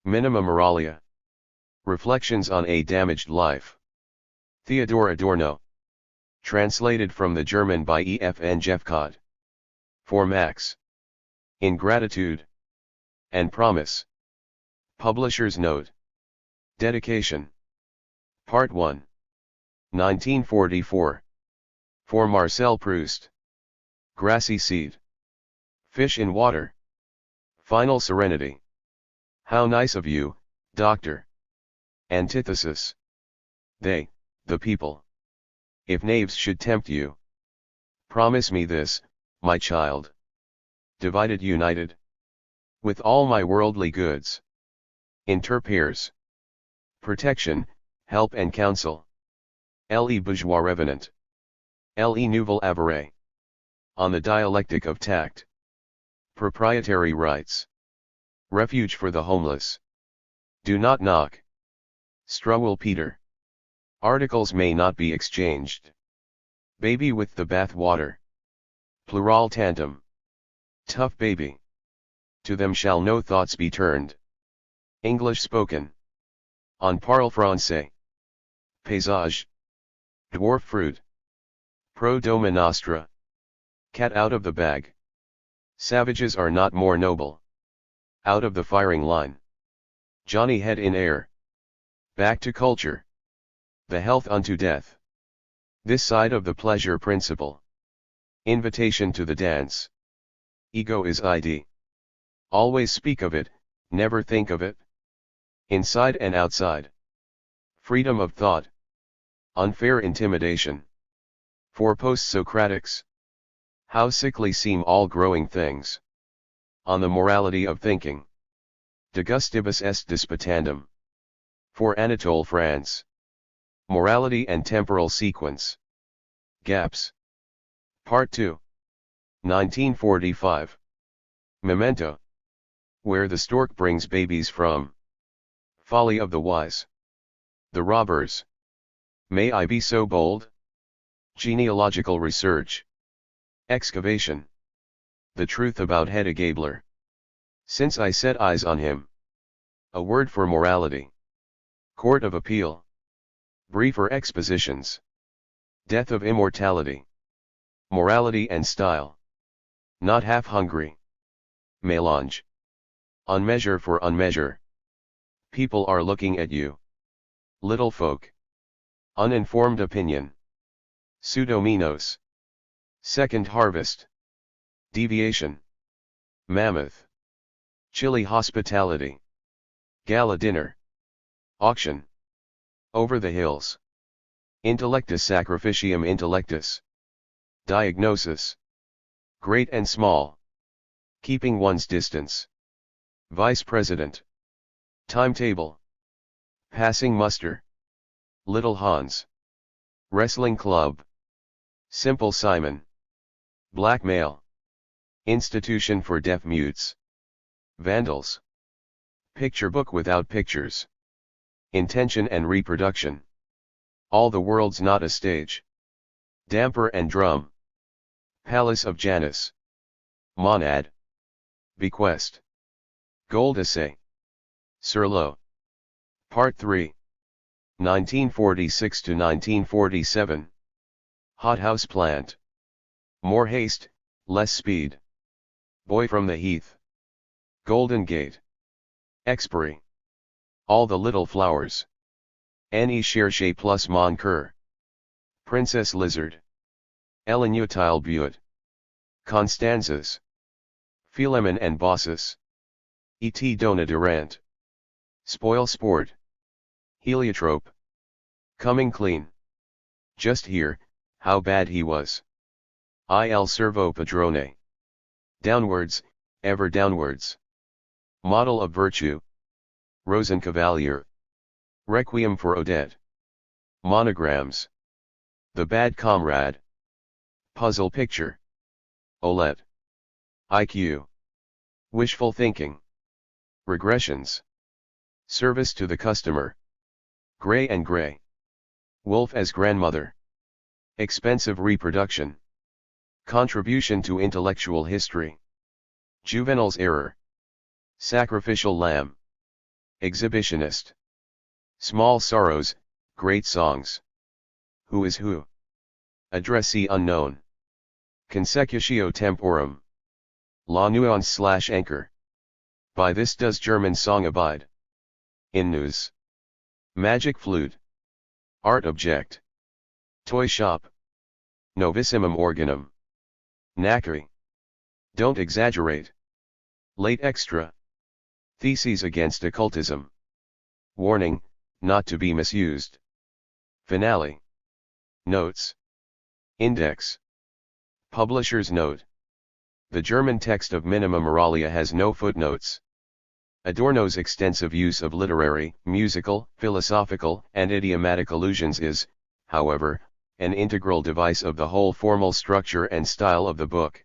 Minima Moralia. Reflections on a Damaged Life. Theodor Adorno. Translated from the German by E. F. N. Jeffcott. For Max. Ingratitude. And Promise. Publisher's Note. Dedication. Part 1. 1944. For Marcel Proust. Grassy Seed. Fish in Water. Final Serenity. How nice of you, Doctor. Antithesis. They, the people. If knaves should tempt you. Promise me this, my child. Divided united. With all my worldly goods. Inter pairs. Protection, help and counsel. Le bourgeois revenant. Le nouvel avare. On the dialectic of tact. Proprietary rights. Refuge for the homeless. Do not knock. Struwwel Peter. Articles may not be exchanged. Baby with the bath water. Plural tandem. Tough baby. To them shall no thoughts be turned. English spoken. On parle français. Paysage. Dwarf fruit. Pro doma nostra. Cat out of the bag. Savages are not more noble. Out of the firing line. Johnny head in air. Back to culture. The health unto death. This side of the pleasure principle. Invitation to the dance. Ego is ID. Always speak of it, never think of it. Inside and outside. Freedom of thought. Unfair intimidation. For post-Socratics. How sickly seem all growing things. On the morality of thinking. De gustibus est disputandum. For Anatole France. Morality and temporal sequence. Gaps. Part 2. 1945. Memento. Where the stork brings babies from. Folly of the wise. The robbers. May I be so bold? Genealogical research. Excavation. The truth about Hedda Gabler. Since I set eyes on him. A word for morality. Court of Appeal. Briefer expositions. Death of immortality. Morality and style. Not half hungry. Mélange. Unmeasure for unmeasure. People are looking at you. Little folk. Uninformed opinion. Pseudominos. Second harvest. Deviation. Mammoth. Chilly hospitality. Gala dinner. Auction. Over the hills. Intellectus sacrificium intellectus. Diagnosis. Great and small. Keeping one's distance. Vice President. Timetable. Passing muster. Little Hans. Wrestling club. Simple Simon. Blackmail. Institution for deaf mutes. Vandals. Picture book without pictures. Intention and reproduction. All the world's not a stage. Damper and drum. Palace of Janus. Monad. Bequest. Gold essay. Surlo. Part 3. 1946 to 1947. Hothouse plant. More haste, less speed. Boy from the Heath. Golden Gate. Expiry. All the little flowers. Annie Cherche plus Mon Cœur. Princess Lizard. Elinutile Butte. Constanzas. Philemon and Baucis. E.T. Dona Durant. Spoil Sport. Heliotrope. Coming clean. Just here, how bad he was. Il Servo Padrone. Downwards, ever downwards. Model of virtue. Rosencavalier. Requiem for Odette. Monograms. The Bad Comrade. Puzzle picture. OLED. IQ. Wishful thinking. Regressions. Service to the customer. Gray and Gray. Wolf as grandmother. Expensive reproduction. Contribution to intellectual history. Juvenal's error. Sacrificial lamb. Exhibitionist. Small sorrows, great songs. Who is who? Addressee unknown. Consecutio temporum. La nuance / anchor. By this does German song abide. In news. Magic flute. Art object. Toy shop. Novissimum organum. Knackery. Don't exaggerate. Late extra. Theses against occultism. Warning, not to be misused. Finale. Notes. Index. Publisher's note. The German text of Minima Moralia has no footnotes. Adorno's extensive use of literary, musical, philosophical, and idiomatic allusions is, however, an integral device of the whole formal structure and style of the book.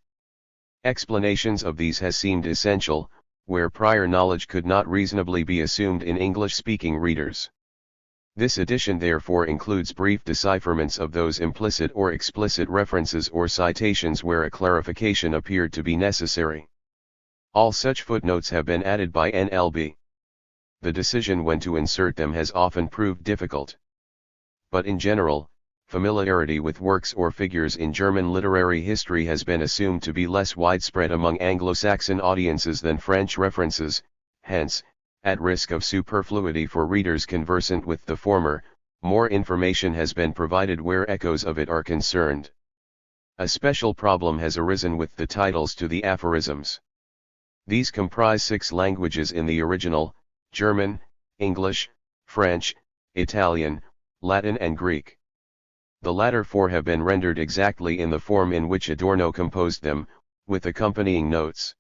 Explanations of these has seemed essential, where prior knowledge could not reasonably be assumed in English-speaking readers. This edition therefore includes brief decipherments of those implicit or explicit references or citations where a clarification appeared to be necessary. All such footnotes have been added by NLB. The decision when to insert them has often proved difficult. But in general, familiarity with works or figures in German literary history has been assumed to be less widespread among Anglo-Saxon audiences than French references, hence, at risk of superfluity for readers conversant with the former, more information has been provided where echoes of it are concerned. A special problem has arisen with the titles to the aphorisms. These comprise 6 languages in the original: German, English, French, Italian, Latin and Greek. The latter 4 have been rendered exactly in the form in which Adorno composed them, with accompanying notes.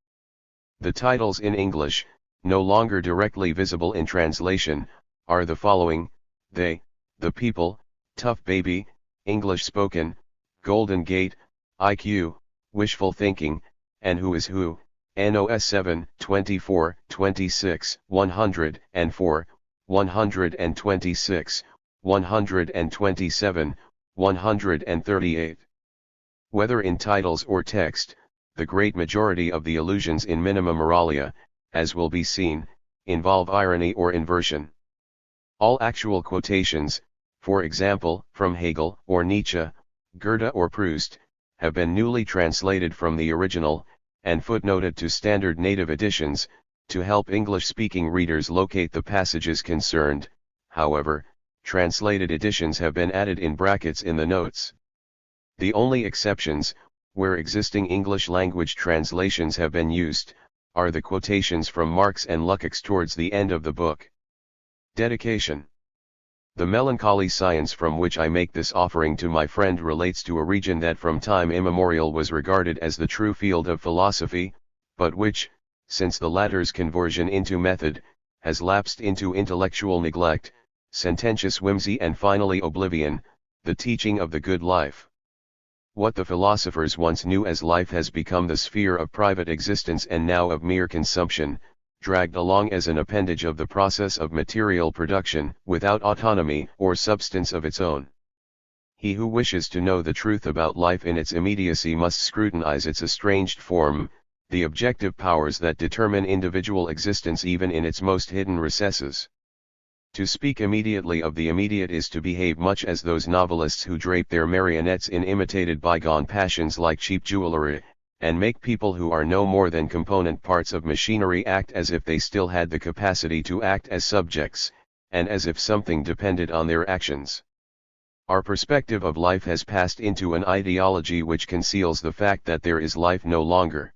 The titles in English, no longer directly visible in translation, are the following: They, The People, Tough Baby, English Spoken, Golden Gate, IQ, Wishful Thinking, and Who is Who, NOS 7, 24, 26, 104, 126, 127, 138. Whether in titles or text, the great majority of the allusions in Minima Moralia, as will be seen, involve irony or inversion. All actual quotations, for example, from Hegel or Nietzsche, Goethe or Proust, have been newly translated from the original, and footnoted to standard native editions, to help English-speaking readers locate the passages concerned. However, translated editions have been added in brackets in the notes. The only exceptions, where existing English-language translations have been used, are the quotations from Marx and Lukács towards the end of the book. Dedication. The melancholy science from which I make this offering to my friend relates to a region that from time immemorial was regarded as the true field of philosophy, but which, since the latter's conversion into method, has lapsed into intellectual neglect, sententious whimsy and finally oblivion, the teaching of the good life. What the philosophers once knew as life has become the sphere of private existence and now of mere consumption, dragged along as an appendage of the process of material production, without autonomy or substance of its own. He who wishes to know the truth about life in its immediacy must scrutinize its estranged form, the objective powers that determine individual existence even in its most hidden recesses. To speak immediately of the immediate is to behave much as those novelists who drape their marionettes in imitated bygone passions like cheap jewelry, and make people who are no more than component parts of machinery act as if they still had the capacity to act as subjects, and as if something depended on their actions. Our perspective of life has passed into an ideology which conceals the fact that there is life no longer.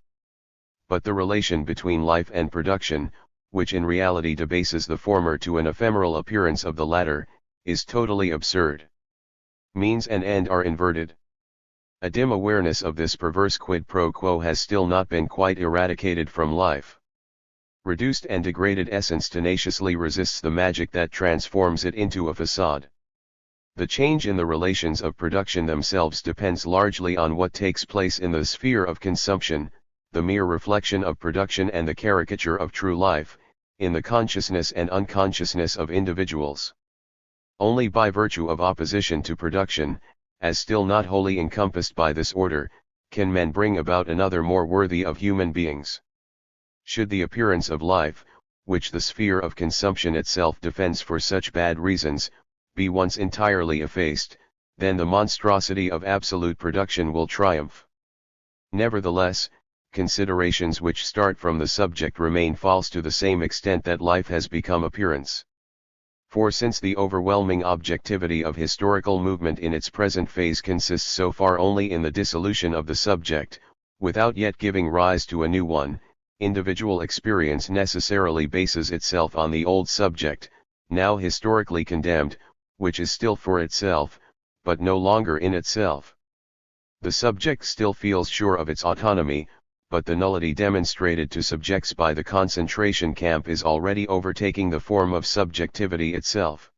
But the relation between life and production, which in reality debases the former to an ephemeral appearance of the latter, is totally absurd. Means and end are inverted. A dim awareness of this perverse quid pro quo has still not been quite eradicated from life. Reduced and degraded essence tenaciously resists the magic that transforms it into a facade. The change in the relations of production themselves depends largely on what takes place in the sphere of consumption, the mere reflection of production and the caricature of true life, in the consciousness and unconsciousness of individuals. Only by virtue of opposition to production, as still not wholly encompassed by this order, can men bring about another more worthy of human beings. Should the appearance of life, which the sphere of consumption itself defends for such bad reasons, be once entirely effaced, then the monstrosity of absolute production will triumph. Nevertheless, considerations which start from the subject remain false to the same extent that life has become appearance. For since the overwhelming objectivity of historical movement in its present phase consists so far only in the dissolution of the subject, without yet giving rise to a new one, individual experience necessarily bases itself on the old subject, now historically condemned, which is still for itself, but no longer in itself. The subject still feels sure of its autonomy, but the nullity demonstrated to subjects by the concentration camp is already overtaking the form of subjectivity itself.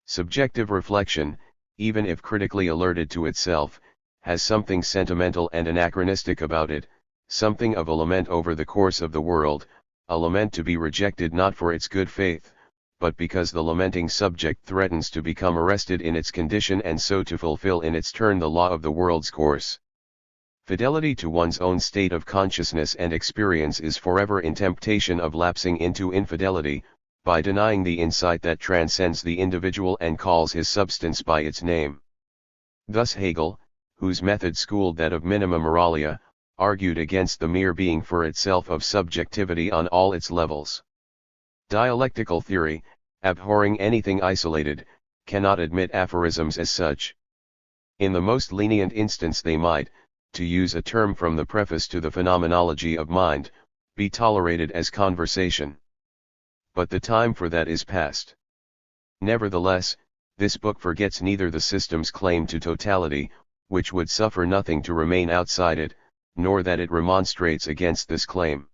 Subjective reflection, even if critically alerted to itself, has something sentimental and anachronistic about it, something of a lament over the course of the world, a lament to be rejected not for its good faith, but because the lamenting subject threatens to become arrested in its condition and so to fulfill in its turn the law of the world's course. Fidelity to one's own state of consciousness and experience is forever in temptation of lapsing into infidelity, by denying the insight that transcends the individual and calls his substance by its name. Thus Hegel, whose method schooled that of Minima Moralia, argued against the mere being for itself of subjectivity on all its levels. Dialectical theory, abhorring anything isolated, cannot admit aphorisms as such. In the most lenient instance they might, to use a term from the preface to the Phenomenology of Mind, be tolerated as conversation. But the time for that is past. Nevertheless, this book forgets neither the system's claim to totality, which would suffer nothing to remain outside it, nor that it remonstrates against this claim.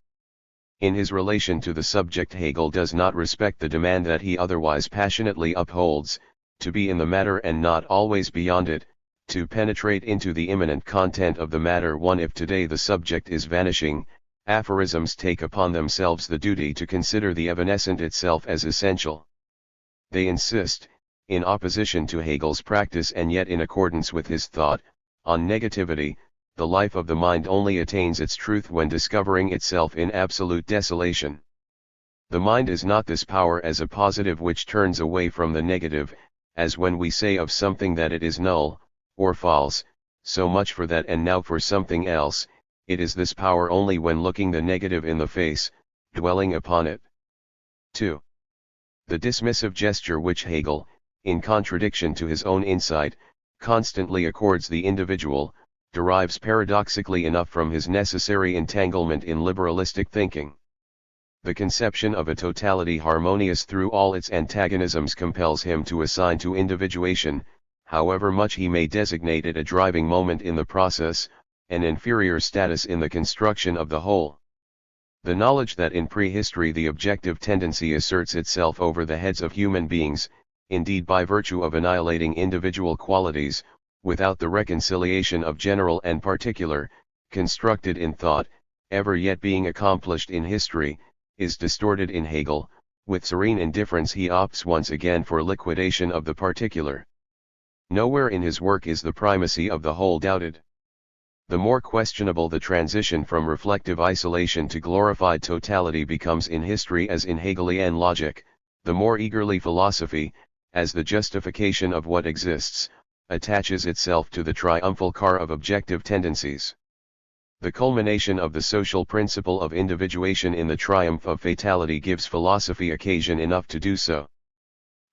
In his relation to the subject, Hegel does not respect the demand that he otherwise passionately upholds, to be in the matter and not always beyond it, to penetrate into the immanent content of the matter. If today the subject is vanishing, aphorisms take upon themselves the duty to consider the evanescent itself as essential. They insist, in opposition to Hegel's practice and yet in accordance with his thought, on negativity. The life of the mind only attains its truth when discovering itself in absolute desolation. The mind is not this power as a positive which turns away from the negative, as when we say of something that it is null, or false, so much for that and now for something else. It is this power only when looking the negative in the face, dwelling upon it. 2. The dismissive gesture which Hegel, in contradiction to his own insight, constantly accords the individual, derives paradoxically enough from his necessary entanglement in liberalistic thinking. The conception of a totality harmonious through all its antagonisms compels him to assign to individuation, however much he may designate it a driving moment in the process, an inferior status in the construction of the whole. The knowledge that in prehistory the objective tendency asserts itself over the heads of human beings, indeed by virtue of annihilating individual qualities, without the reconciliation of general and particular, constructed in thought, ever yet being accomplished in history, is distorted in Hegel. With serene indifference he opts once again for liquidation of the particular. Nowhere in his work is the primacy of the whole doubted. The more questionable the transition from reflective isolation to glorified totality becomes in history as in Hegelian logic, the more eagerly philosophy, as the justification of what exists, attaches itself to the triumphal car of objective tendencies. The culmination of the social principle of individuation in the triumph of fatality gives philosophy occasion enough to do so.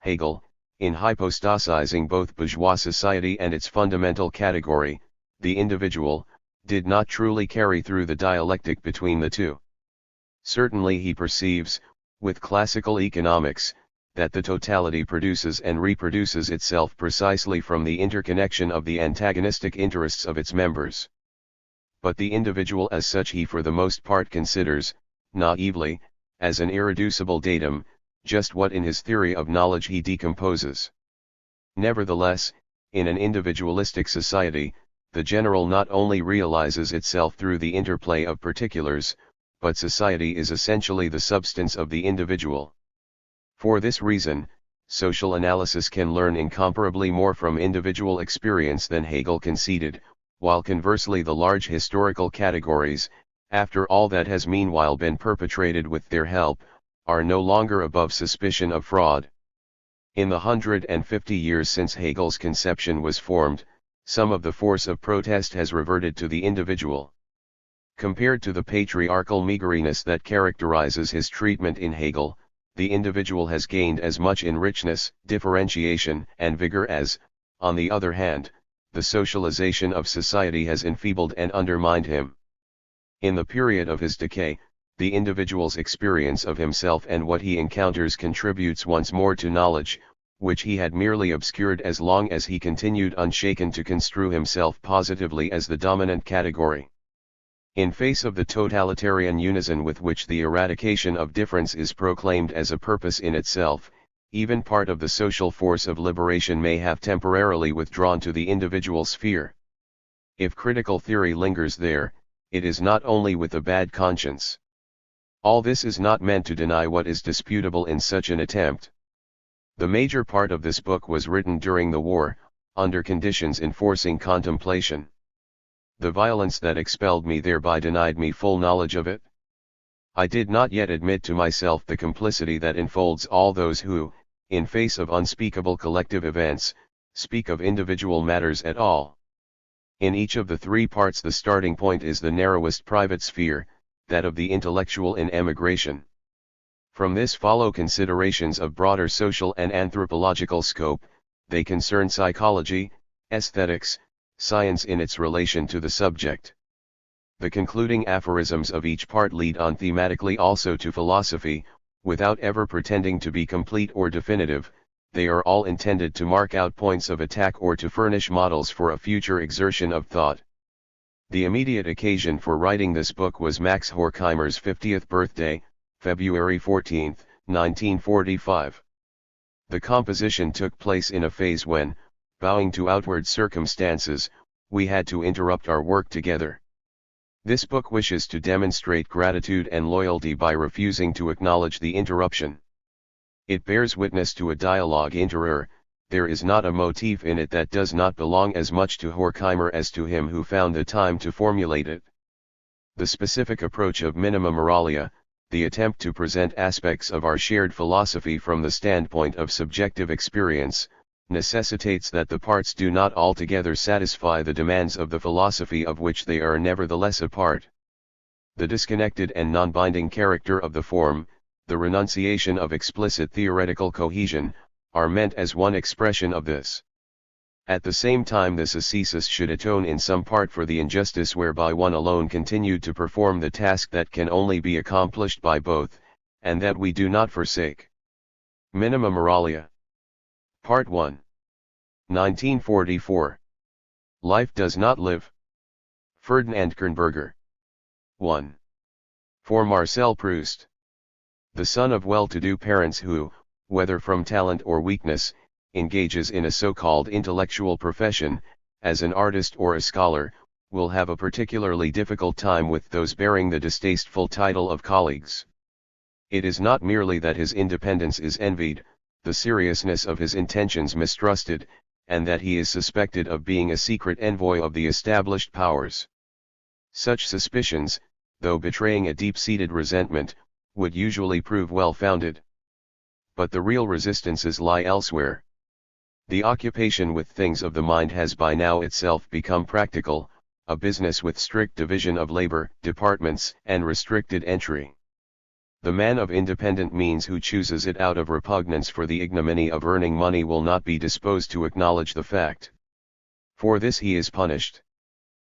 Hegel, in hypostasizing both bourgeois society and its fundamental category, the individual, did not truly carry through the dialectic between the two. Certainly he perceives, with classical economics, that the totality produces and reproduces itself precisely from the interconnection of the antagonistic interests of its members. But the individual as such he for the most part considers, naively, as an irreducible datum, just what in his theory of knowledge he decomposes. Nevertheless, in an individualistic society, the general not only realizes itself through the interplay of particulars, but society is essentially the substance of the individual. For this reason, social analysis can learn incomparably more from individual experience than Hegel conceded, while conversely the large historical categories, after all that has meanwhile been perpetrated with their help, are no longer above suspicion of fraud. In the 150 years since Hegel's conception was formed, some of the force of protest has reverted to the individual. Compared to the patriarchal meageriness that characterizes his treatment in Hegel, the individual has gained as much in richness, differentiation, and vigor as, on the other hand, the socialization of society has enfeebled and undermined him. In the period of his decay, the individual's experience of himself and what he encounters contributes once more to knowledge, which he had merely obscured as long as he continued unshaken to construe himself positively as the dominant category. In face of the totalitarian unison with which the eradication of difference is proclaimed as a purpose in itself, even part of the social force of liberation may have temporarily withdrawn to the individual sphere. If critical theory lingers there, it is not only with a bad conscience. All this is not meant to deny what is disputable in such an attempt. The major part of this book was written during the war, under conditions enforcing contemplation. The violence that expelled me thereby denied me full knowledge of it. I did not yet admit to myself the complicity that enfolds all those who, in face of unspeakable collective events, speak of individual matters at all. In each of the three parts the starting point is the narrowest private sphere, that of the intellectual in emigration. From this follow considerations of broader social and anthropological scope. They concern psychology, aesthetics, science in its relation to the subject. The concluding aphorisms of each part lead on thematically also to philosophy, without ever pretending to be complete or definitive. They are all intended to mark out points of attack or to furnish models for a future exertion of thought. The immediate occasion for writing this book was Max Horkheimer's 50th birthday, February 14, 1945. The composition took place in a phase when, bowing to outward circumstances, we had to interrupt our work together. This book wishes to demonstrate gratitude and loyalty by refusing to acknowledge the interruption. It bears witness to a dialogue inter. There is not a motif in it that does not belong as much to Horkheimer as to him who found the time to formulate it. The specific approach of Minima Moralia, the attempt to present aspects of our shared philosophy from the standpoint of subjective experience, necessitates that the parts do not altogether satisfy the demands of the philosophy of which they are nevertheless a part. The disconnected and non-binding character of the form, the renunciation of explicit theoretical cohesion, are meant as one expression of this. At the same time this ascesis should atone in some part for the injustice whereby one alone continued to perform the task that can only be accomplished by both, and that we do not forsake. Minima Moralia. Part 1. 1944. Life does not live. Ferdinand Kernberger. 1. For Marcel Proust. The son of well-to-do parents who, whether from talent or weakness, engages in a so-called intellectual profession, as an artist or a scholar, will have a particularly difficult time with those bearing the distasteful title of colleagues. It is not merely that his independence is envied, the seriousness of his intentions mistrusted, and that he is suspected of being a secret envoy of the established powers. Such suspicions, though betraying a deep-seated resentment, would usually prove well-founded. But the real resistances lie elsewhere. The occupation with things of the mind has by now itself become practical, a business with strict division of labor, departments, and restricted entry. The man of independent means who chooses it out of repugnance for the ignominy of earning money will not be disposed to acknowledge the fact. For this he is punished.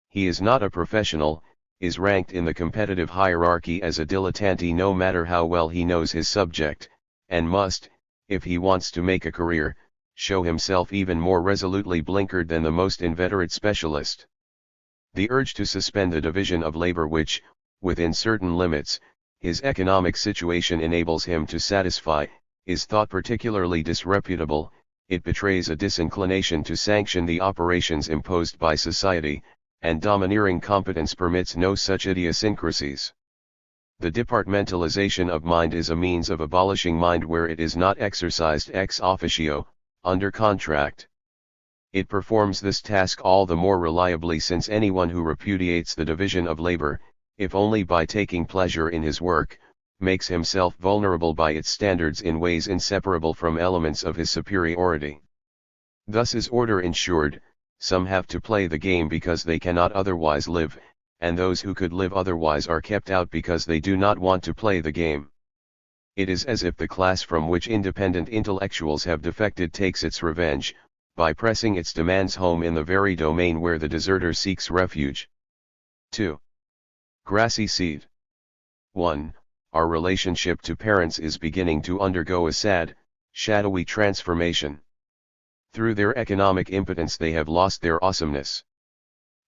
He is not a professional, is ranked in the competitive hierarchy as a dilettante no matter how well he knows his subject, and must, if he wants to make a career, show himself even more resolutely blinkered than the most inveterate specialist. The urge to suspend the division of labor which, within certain limits, his economic situation enables him to satisfy, is thought particularly disreputable. It betrays a disinclination to sanction the operations imposed by society, and domineering competence permits no such idiosyncrasies. The departmentalization of mind is a means of abolishing mind where it is not exercised ex officio, under contract. It performs this task all the more reliably since anyone who repudiates the division of labor, if only by taking pleasure in his work, makes himself vulnerable by its standards in ways inseparable from elements of his superiority. Thus is order ensured, some have to play the game because they cannot otherwise live, and those who could live otherwise are kept out because they do not want to play the game. It is as if the class from which independent intellectuals have defected takes its revenge, by pressing its demands home in the very domain where the deserter seeks refuge. 2. Grassy seed. 1. Our relationship to parents is beginning to undergo a sad, shadowy transformation. Through their economic impotence they have lost their awesomeness.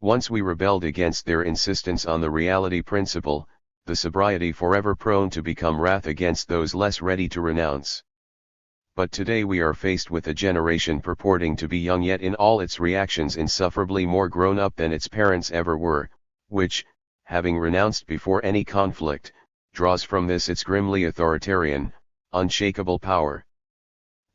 Once we rebelled against their insistence on the reality principle, the sobriety forever prone to become wrath against those less ready to renounce. But today we are faced with a generation purporting to be young yet in all its reactions insufferably more grown up than its parents ever were, which, having renounced before any conflict, draws from this its grimly authoritarian, unshakable power.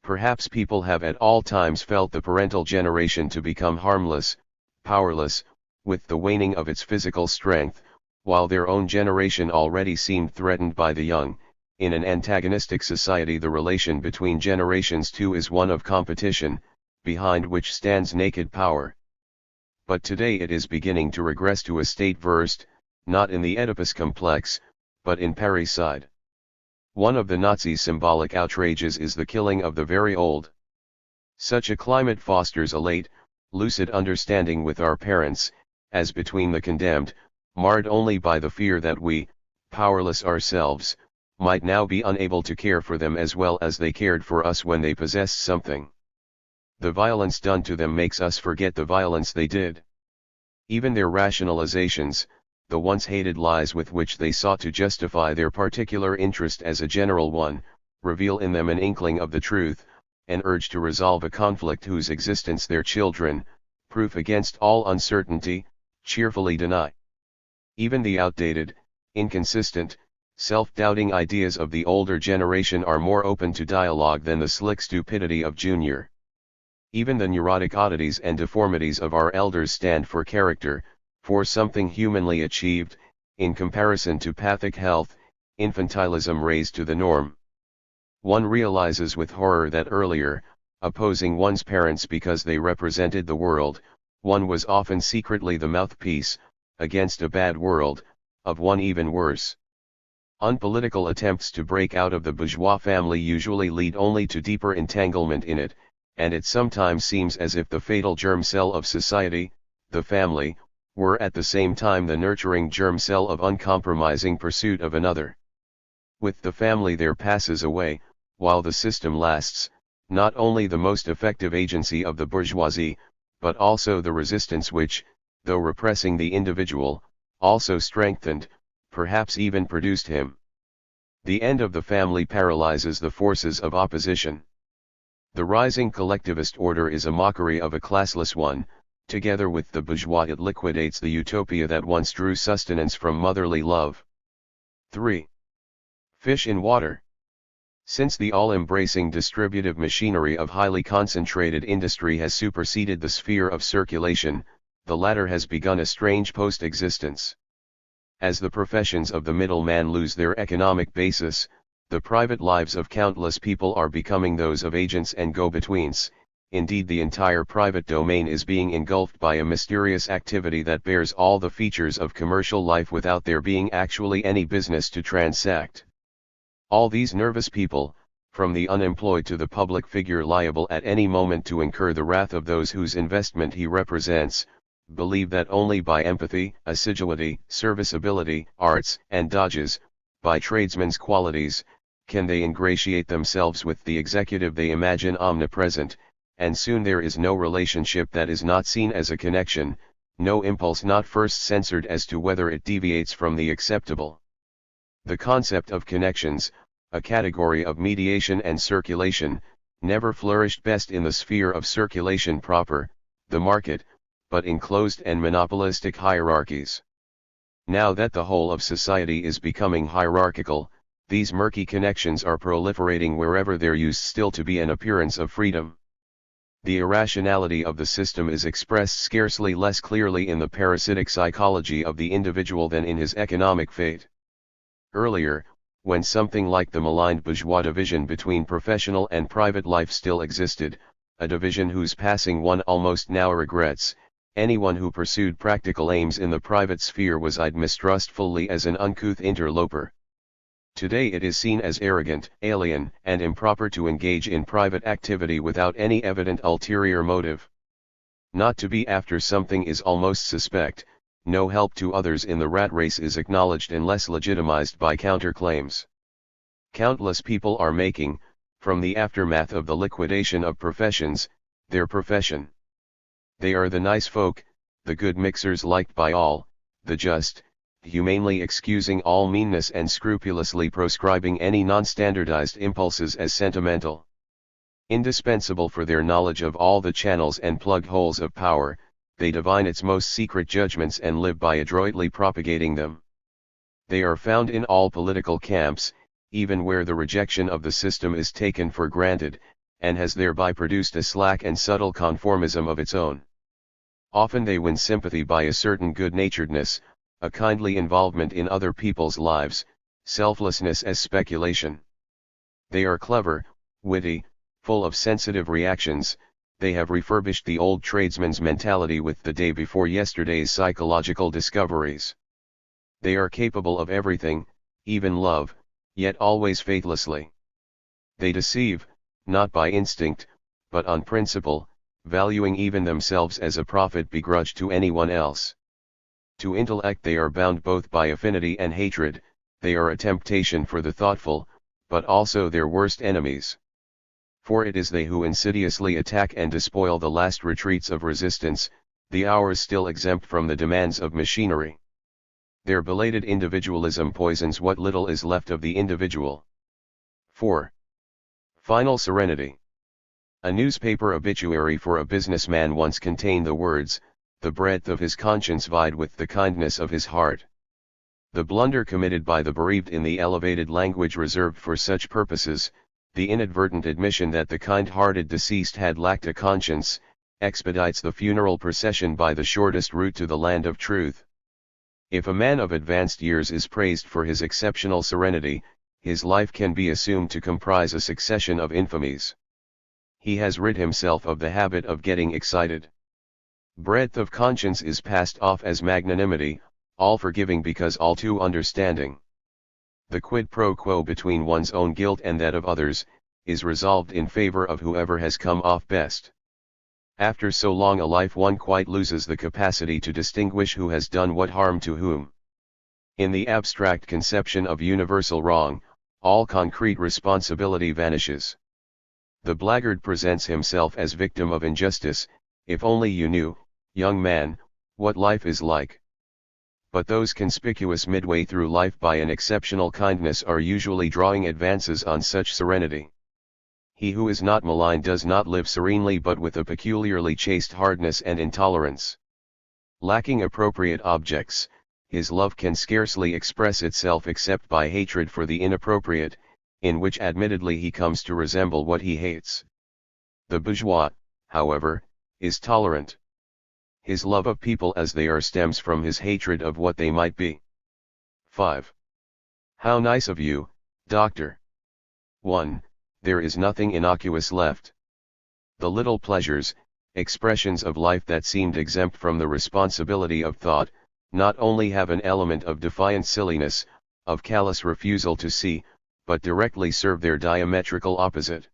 Perhaps people have at all times felt the parental generation to become harmless, powerless, with the waning of its physical strength, while their own generation already seemed threatened by the young. In an antagonistic society the relation between generations too is one of competition, behind which stands naked power. But today it is beginning to regress to a state versed, not in the Oedipus complex, but in parricide. One of the Nazis' symbolic outrages is the killing of the very old. Such a climate fosters a late, lucid understanding with our parents, as between the condemned, marred only by the fear that we, powerless ourselves, might now be unable to care for them as well as they cared for us when they possessed something. The violence done to them makes us forget the violence they did. Even their rationalizations, the once hated lies with which they sought to justify their particular interest as a general one, reveal in them an inkling of the truth, an urge to resolve a conflict whose existence their children, proof against all uncertainty, cheerfully deny. Even the outdated, inconsistent, self-doubting ideas of the older generation are more open to dialogue than the slick stupidity of junior. Even the neurotic oddities and deformities of our elders stand for character, for something humanly achieved, in comparison to pathic health, infantilism raised to the norm. One realizes with horror that earlier, opposing one's parents because they represented the world, one was often secretly the mouthpiece, against a bad world, of one even worse. Unpolitical attempts to break out of the bourgeois family usually lead only to deeper entanglement in it, and it sometimes seems as if the fatal germ cell of society, the family, were at the same time the nurturing germ cell of uncompromising pursuit of another. With the family there passes away, while the system lasts, not only the most effective agency of the bourgeoisie, but also the resistance which, though repressing the individual, also strengthened, perhaps even produced him. The end of the family paralyzes the forces of opposition. The rising collectivist order is a mockery of a classless one. Together with the bourgeois it liquidates the utopia that once drew sustenance from motherly love. 3. Fish in water. Since the all-embracing distributive machinery of highly concentrated industry has superseded the sphere of circulation, the latter has begun a strange post-existence. As the professions of the middleman lose their economic basis, the private lives of countless people are becoming those of agents and go-betweens. Indeed, the entire private domain is being engulfed by a mysterious activity that bears all the features of commercial life without there being actually any business to transact. All these nervous people, from the unemployed to the public figure liable at any moment to incur the wrath of those whose investment he represents, believe that only by empathy, assiduity, serviceability, arts, and dodges, by tradesmen's qualities, can they ingratiate themselves with the executive they imagine omnipresent, and soon there is no relationship that is not seen as a connection, no impulse not first censored as to whether it deviates from the acceptable. The concept of connections, a category of mediation and circulation, never flourished best in the sphere of circulation proper, the market, but in closed and monopolistic hierarchies. Now that the whole of society is becoming hierarchical, these murky connections are proliferating wherever there used still to be an appearance of freedom. The irrationality of the system is expressed scarcely less clearly in the parasitic psychology of the individual than in his economic fate. Earlier, when something like the maligned bourgeois division between professional and private life still existed, a division whose passing one almost now regrets. Anyone who pursued practical aims in the private sphere was eyed mistrustfully as an uncouth interloper. Today it is seen as arrogant, alien, and improper to engage in private activity without any evident ulterior motive. Not to be after something is almost suspect. No help to others in the rat race is acknowledged unless legitimized by counterclaims. Countless people are making, from the aftermath of the liquidation of professions, their profession. They are the nice folk, the good mixers liked by all, the just, humanely excusing all meanness and scrupulously proscribing any non-standardized impulses as sentimental. Indispensable for their knowledge of all the channels and plug holes of power, they divine its most secret judgments and live by adroitly propagating them. They are found in all political camps, even where the rejection of the system is taken for granted, and has thereby produced a slack and subtle conformism of its own. Often they win sympathy by a certain good-naturedness, a kindly involvement in other people's lives, selflessness as speculation. They are clever, witty, full of sensitive reactions. They have refurbished the old tradesman's mentality with the day before yesterday's psychological discoveries. They are capable of everything, even love, yet always faithlessly. They deceive, not by instinct, but on principle, valuing even themselves as a profit begrudged to anyone else. To intellect they are bound both by affinity and hatred. They are a temptation for the thoughtful, but also their worst enemies. For it is they who insidiously attack and despoil the last retreats of resistance, the hours still exempt from the demands of machinery. Their belated individualism poisons what little is left of the individual. 4. Final serenity. A newspaper obituary for a businessman once contained the words, "The breadth of his conscience vied with the kindness of his heart." The blunder committed by the bereaved in the elevated language reserved for such purposes, the inadvertent admission that the kind-hearted deceased had lacked a conscience, expedites the funeral procession by the shortest route to the land of truth. If a man of advanced years is praised for his exceptional serenity, his life can be assumed to comprise a succession of infamies. He has rid himself of the habit of getting excited. Breadth of conscience is passed off as magnanimity, all-forgiving because all too understanding. The quid pro quo between one's own guilt and that of others, is resolved in favor of whoever has come off best. After so long a life one quite loses the capacity to distinguish who has done what harm to whom. In the abstract conception of universal wrong, all concrete responsibility vanishes. The blackguard presents himself as victim of injustice. If only you knew, young man, what life is like. But those conspicuous midway through life by an exceptional kindness are usually drawing advances on such serenity. He who is not malign does not live serenely but with a peculiarly chaste hardness and intolerance. Lacking appropriate objects, his love can scarcely express itself except by hatred for the inappropriate, in which admittedly he comes to resemble what he hates. The bourgeois, however, is tolerant. His love of people as they are stems from his hatred of what they might be. 5. How nice of you, doctor. 1. There is nothing innocuous left. The little pleasures, expressions of life that seemed exempt from the responsibility of thought, not only have an element of defiant silliness, of callous refusal to see, but directly serve their diametrical opposite.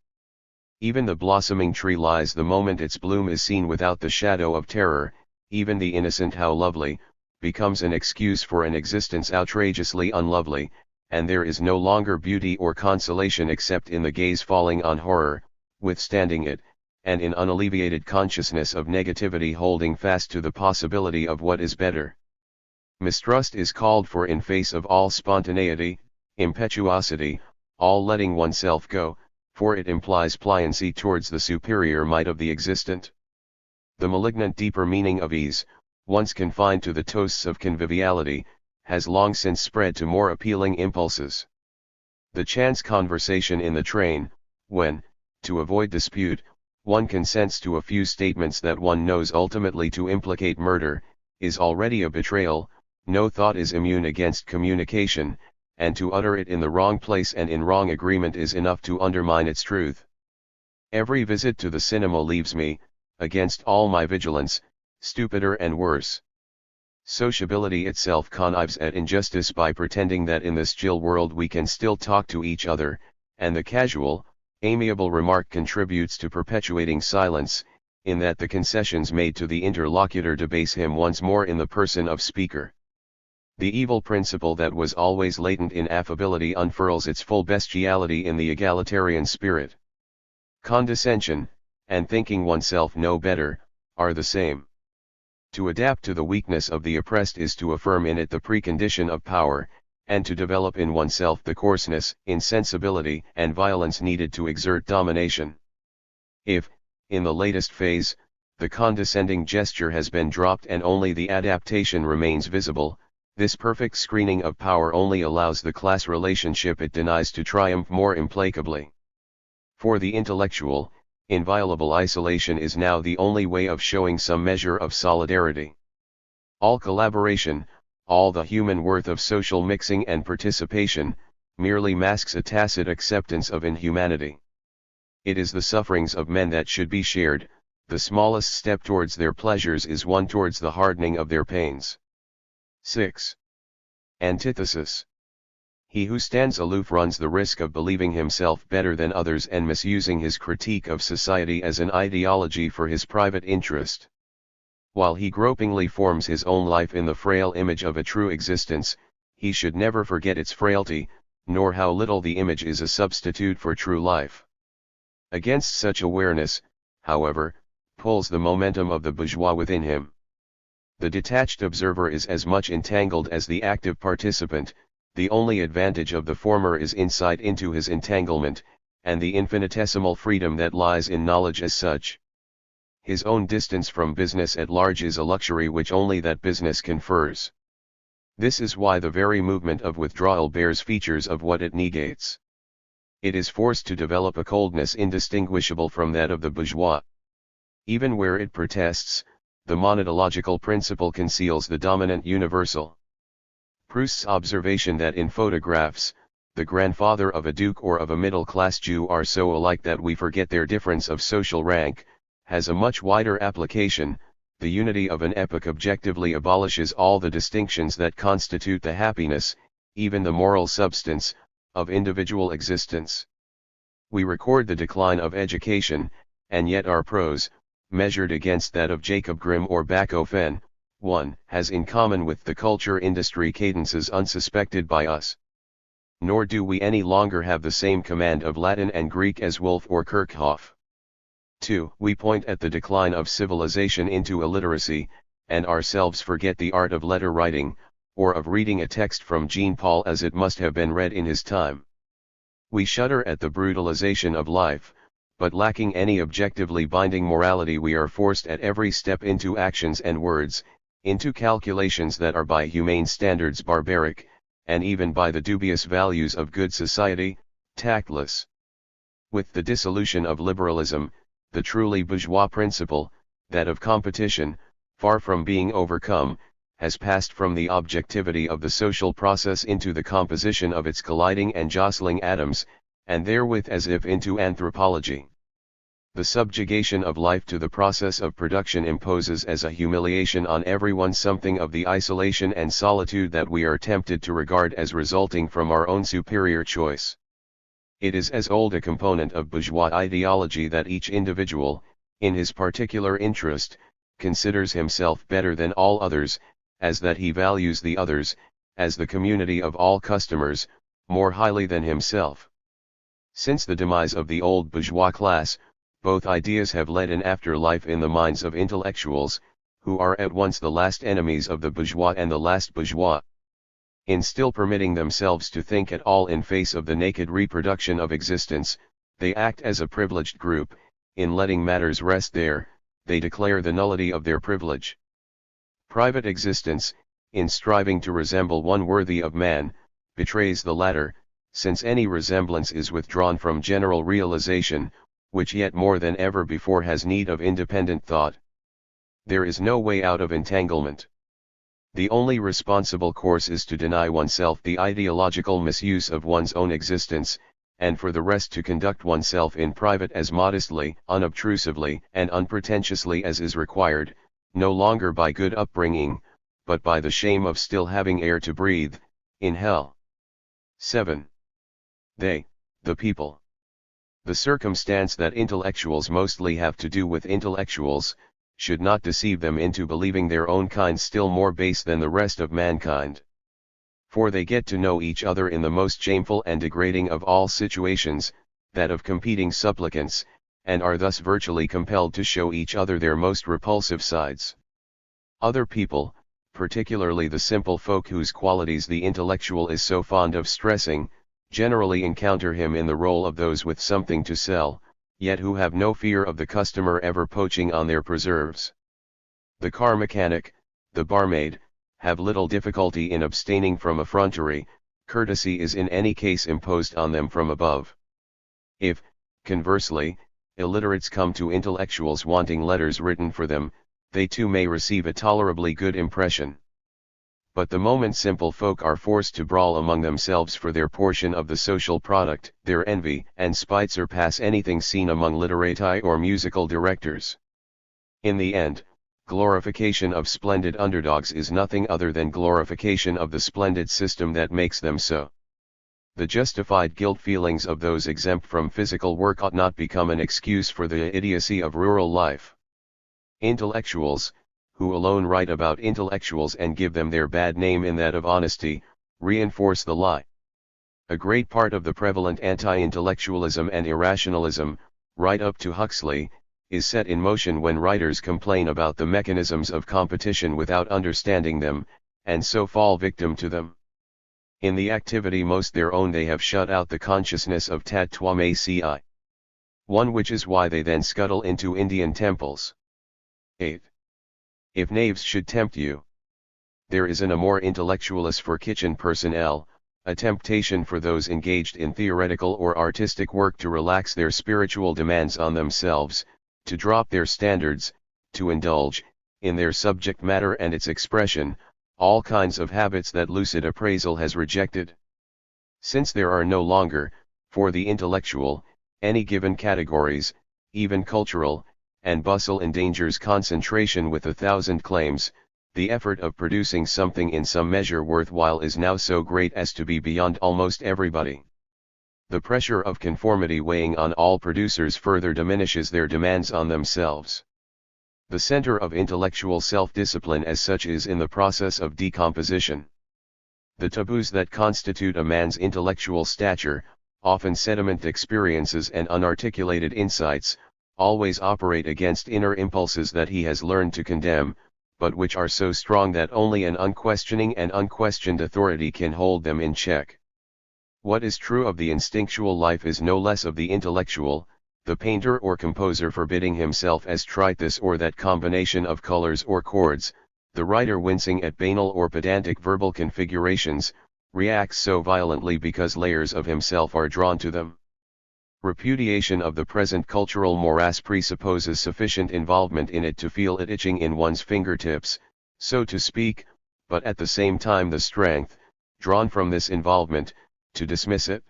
Even the blossoming tree lies the moment its bloom is seen without the shadow of terror. Even the innocent "how lovely" becomes an excuse for an existence outrageously unlovely, and there is no longer beauty or consolation except in the gaze falling on horror, withstanding it, and in unalleviated consciousness of negativity holding fast to the possibility of what is better. Mistrust is called for in face of all spontaneity, impetuosity, all letting oneself go, for it implies pliancy towards the superior might of the existent. The malignant deeper meaning of ease, once confined to the toasts of conviviality, has long since spread to more appealing impulses. The chance conversation in the train, when, to avoid dispute, one consents to a few statements that one knows ultimately to implicate murder, is already a betrayal. No thought is immune against communication, and to utter it in the wrong place and in wrong agreement is enough to undermine its truth. Every visit to the cinema leaves me, against all my vigilance, stupider and worse. Sociability itself connives at injustice by pretending that in this chill world we can still talk to each other, and the casual, amiable remark contributes to perpetuating silence, in that the concessions made to the interlocutor debase him once more in the person of speaker. The evil principle that was always latent in affability unfurls its full bestiality in the egalitarian spirit. Condescension, and thinking oneself no better, are the same. To adapt to the weakness of the oppressed is to affirm in it the precondition of power, and to develop in oneself the coarseness, insensibility, and violence needed to exert domination. If, in the latest phase, the condescending gesture has been dropped and only the adaptation remains visible, this perfect screening of power only allows the class relationship it denies to triumph more implacably. For the intellectual, inviolable isolation is now the only way of showing some measure of solidarity. All collaboration, all the human worth of social mixing and participation, merely masks a tacit acceptance of inhumanity. It is the sufferings of men that should be shared, the smallest step towards their pleasures is one towards the hardening of their pains. 6. Antithesis. He who stands aloof runs the risk of believing himself better than others and misusing his critique of society as an ideology for his private interest. While he gropingly forms his own life in the frail image of a true existence, he should never forget its frailty, nor how little the image is a substitute for true life. Against such awareness, however, pulls the momentum of the bourgeois within him. The detached observer is as much entangled as the active participant. The only advantage of the former is insight into his entanglement, and the infinitesimal freedom that lies in knowledge as such. His own distance from business at large is a luxury which only that business confers. This is why the very movement of withdrawal bears features of what it negates. It is forced to develop a coldness indistinguishable from that of the bourgeois. Even where it protests, the monadological principle conceals the dominant universal. Proust's observation that in photographs, the grandfather of a duke or of a middle-class Jew are so alike that we forget their difference of social rank, has a much wider application. The unity of an epoch objectively abolishes all the distinctions that constitute the happiness, even the moral substance, of individual existence. We record the decline of education, and yet our prose, measured against that of Jacob Grimm or Bachofen, has in common with the culture industry cadences unsuspected by us. Nor do we any longer have the same command of Latin and Greek as Wolff or Kirchhoff. 2. We point at the decline of civilization into illiteracy, and ourselves forget the art of letter writing, or of reading a text from Jean Paul as it must have been read in his time. We shudder at the brutalization of life, but lacking any objectively binding morality we are forced at every step into actions and words, into calculations that are by humane standards barbaric, and even by the dubious values of good society, tactless. With the dissolution of liberalism, the truly bourgeois principle, that of competition, far from being overcome, has passed from the objectivity of the social process into the composition of its colliding and jostling atoms, and therewith as if into anthropology. The subjugation of life to the process of production imposes as a humiliation on everyone something of the isolation and solitude that we are tempted to regard as resulting from our own superior choice. It is as old a component of bourgeois ideology that each individual, in his particular interest, considers himself better than all others, as that he values the others, as the community of all customers, more highly than himself. Since the demise of the old bourgeois class, both ideas have led an afterlife in the minds of intellectuals, who are at once the last enemies of the bourgeois and the last bourgeois. In still permitting themselves to think at all in face of the naked reproduction of existence, they act as a privileged group. In letting matters rest there, they declare the nullity of their privilege. Private existence, in striving to resemble one worthy of man, betrays the latter, since any resemblance is withdrawn from general realization, which yet more than ever before has need of independent thought. There is no way out of entanglement. The only responsible course is to deny oneself the ideological misuse of one's own existence, and for the rest to conduct oneself in private as modestly, unobtrusively, and unpretentiously as is required, no longer by good upbringing, but by the shame of still having air to breathe, in hell. 7. They, the people. The circumstance that intellectuals mostly have to do with intellectuals, should not deceive them into believing their own kind still more base than the rest of mankind. For they get to know each other in the most shameful and degrading of all situations, that of competing supplicants, and are thus virtually compelled to show each other their most repulsive sides. Other people, particularly the simple folk whose qualities the intellectual is so fond of stressing, generally encounter him in the role of those with something to sell, yet who have no fear of the customer ever poaching on their preserves. The car mechanic, the barmaid, have little difficulty in abstaining from effrontery. Courtesy is in any case imposed on them from above. If, conversely, illiterates come to intellectuals wanting letters written for them, they too may receive a tolerably good impression. But the moment simple folk are forced to brawl among themselves for their portion of the social product, their envy and spite surpass anything seen among literati or musical directors. In the end, glorification of splendid underdogs is nothing other than glorification of the splendid system that makes them so. The justified guilt feelings of those exempt from physical work ought not become an excuse for the idiocy of rural life. Intellectuals, who alone write about intellectuals and give them their bad name in that of honesty, reinforce the lie. A great part of the prevalent anti-intellectualism and irrationalism, right up to Huxley, is set in motion when writers complain about the mechanisms of competition without understanding them, and so fall victim to them. In the activity most their own they have shut out the consciousness of THIRD-WORLDISM. One which is why they then scuttle into Indian temples. 8. If knaves should tempt you. There is an amour intellectualis for kitchen personnel, a temptation for those engaged in theoretical or artistic work to relax their spiritual demands on themselves, to drop their standards, to indulge, in their subject matter and its expression, all kinds of habits that lucid appraisal has rejected. Since there are no longer, for the intellectual, any given categories, even cultural, and bustle endangers concentration with 1,000 claims, the effort of producing something in some measure worthwhile is now so great as to be beyond almost everybody. The pressure of conformity weighing on all producers further diminishes their demands on themselves. The center of intellectual self-discipline as such is in the process of decomposition. The taboos that constitute a man's intellectual stature, often sediment experiences and unarticulated insights, always operate against inner impulses that he has learned to condemn, but which are so strong that only an unquestioning and unquestioned authority can hold them in check. What is true of the instinctual life is no less of the intellectual, the painter or composer forbidding himself as trite this or that combination of colors or chords, the writer wincing at banal or pedantic verbal configurations, reacts so violently because layers of himself are drawn to them. Repudiation of the present cultural morass presupposes sufficient involvement in it to feel it itching in one's fingertips, so to speak, but at the same time the strength, drawn from this involvement, to dismiss it.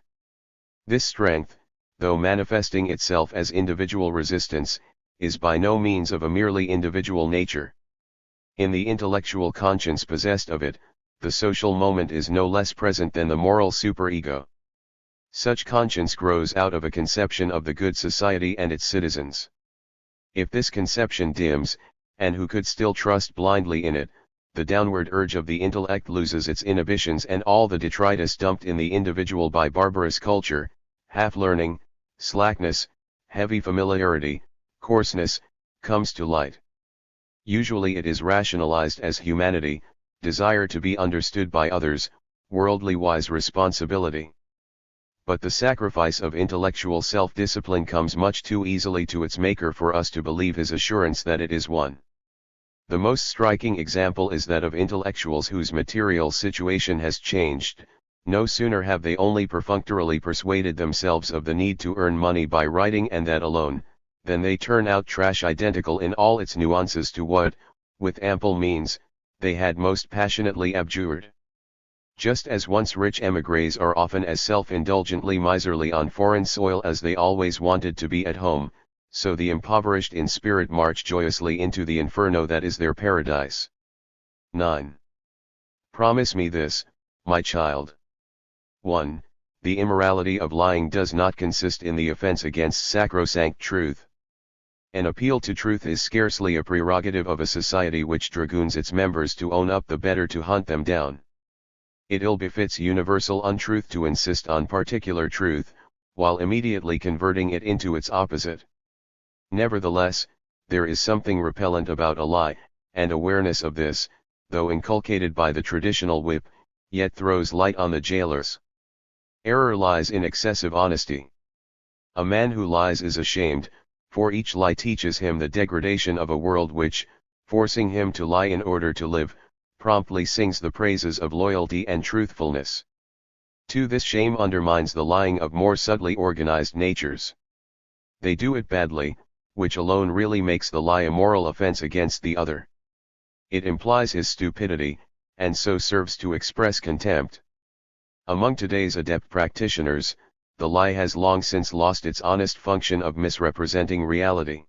This strength, though manifesting itself as individual resistance, is by no means of a merely individual nature. In the intellectual conscience possessed of it, the social moment is no less present than the moral superego. Such conscience grows out of a conception of the good society and its citizens. If this conception dims, and who could still trust blindly in it, the downward urge of the intellect loses its inhibitions and all the detritus dumped in the individual by barbarous culture, half-learning, slackness, heavy familiarity, coarseness, comes to light. Usually it is rationalized as humanity, desire to be understood by others, worldly-wise responsibility. But the sacrifice of intellectual self-discipline comes much too easily to its maker for us to believe his assurance that it is one. The most striking example is that of intellectuals whose material situation has changed. No sooner have they only perfunctorily persuaded themselves of the need to earn money by writing and that alone, than they turn out trash identical in all its nuances to what, with ample means, they had most passionately abjured. Just as once rich émigrés are often as self-indulgently miserly on foreign soil as they always wanted to be at home, so the impoverished in spirit march joyously into the inferno that is their paradise. 9. Promise me this, my child. 1. The immorality of lying does not consist in the offense against sacrosanct truth. An appeal to truth is scarcely a prerogative of a society which dragoons its members to own up the better to hunt them down. It ill befits universal untruth to insist on particular truth, while immediately converting it into its opposite. Nevertheless, there is something repellent about a lie, and awareness of this, though inculcated by the traditional whip, yet throws light on the jailers. Error lies in excessive honesty. A man who lies is ashamed, for each lie teaches him the degradation of a world which, forcing him to lie in order to live, promptly sings the praises of loyalty and truthfulness. 2. This shame undermines the lying of more subtly organized natures. They do it badly, which alone really makes the lie a moral offense against the other. It implies his stupidity, and so serves to express contempt. Among today's adept practitioners, the lie has long since lost its honest function of misrepresenting reality.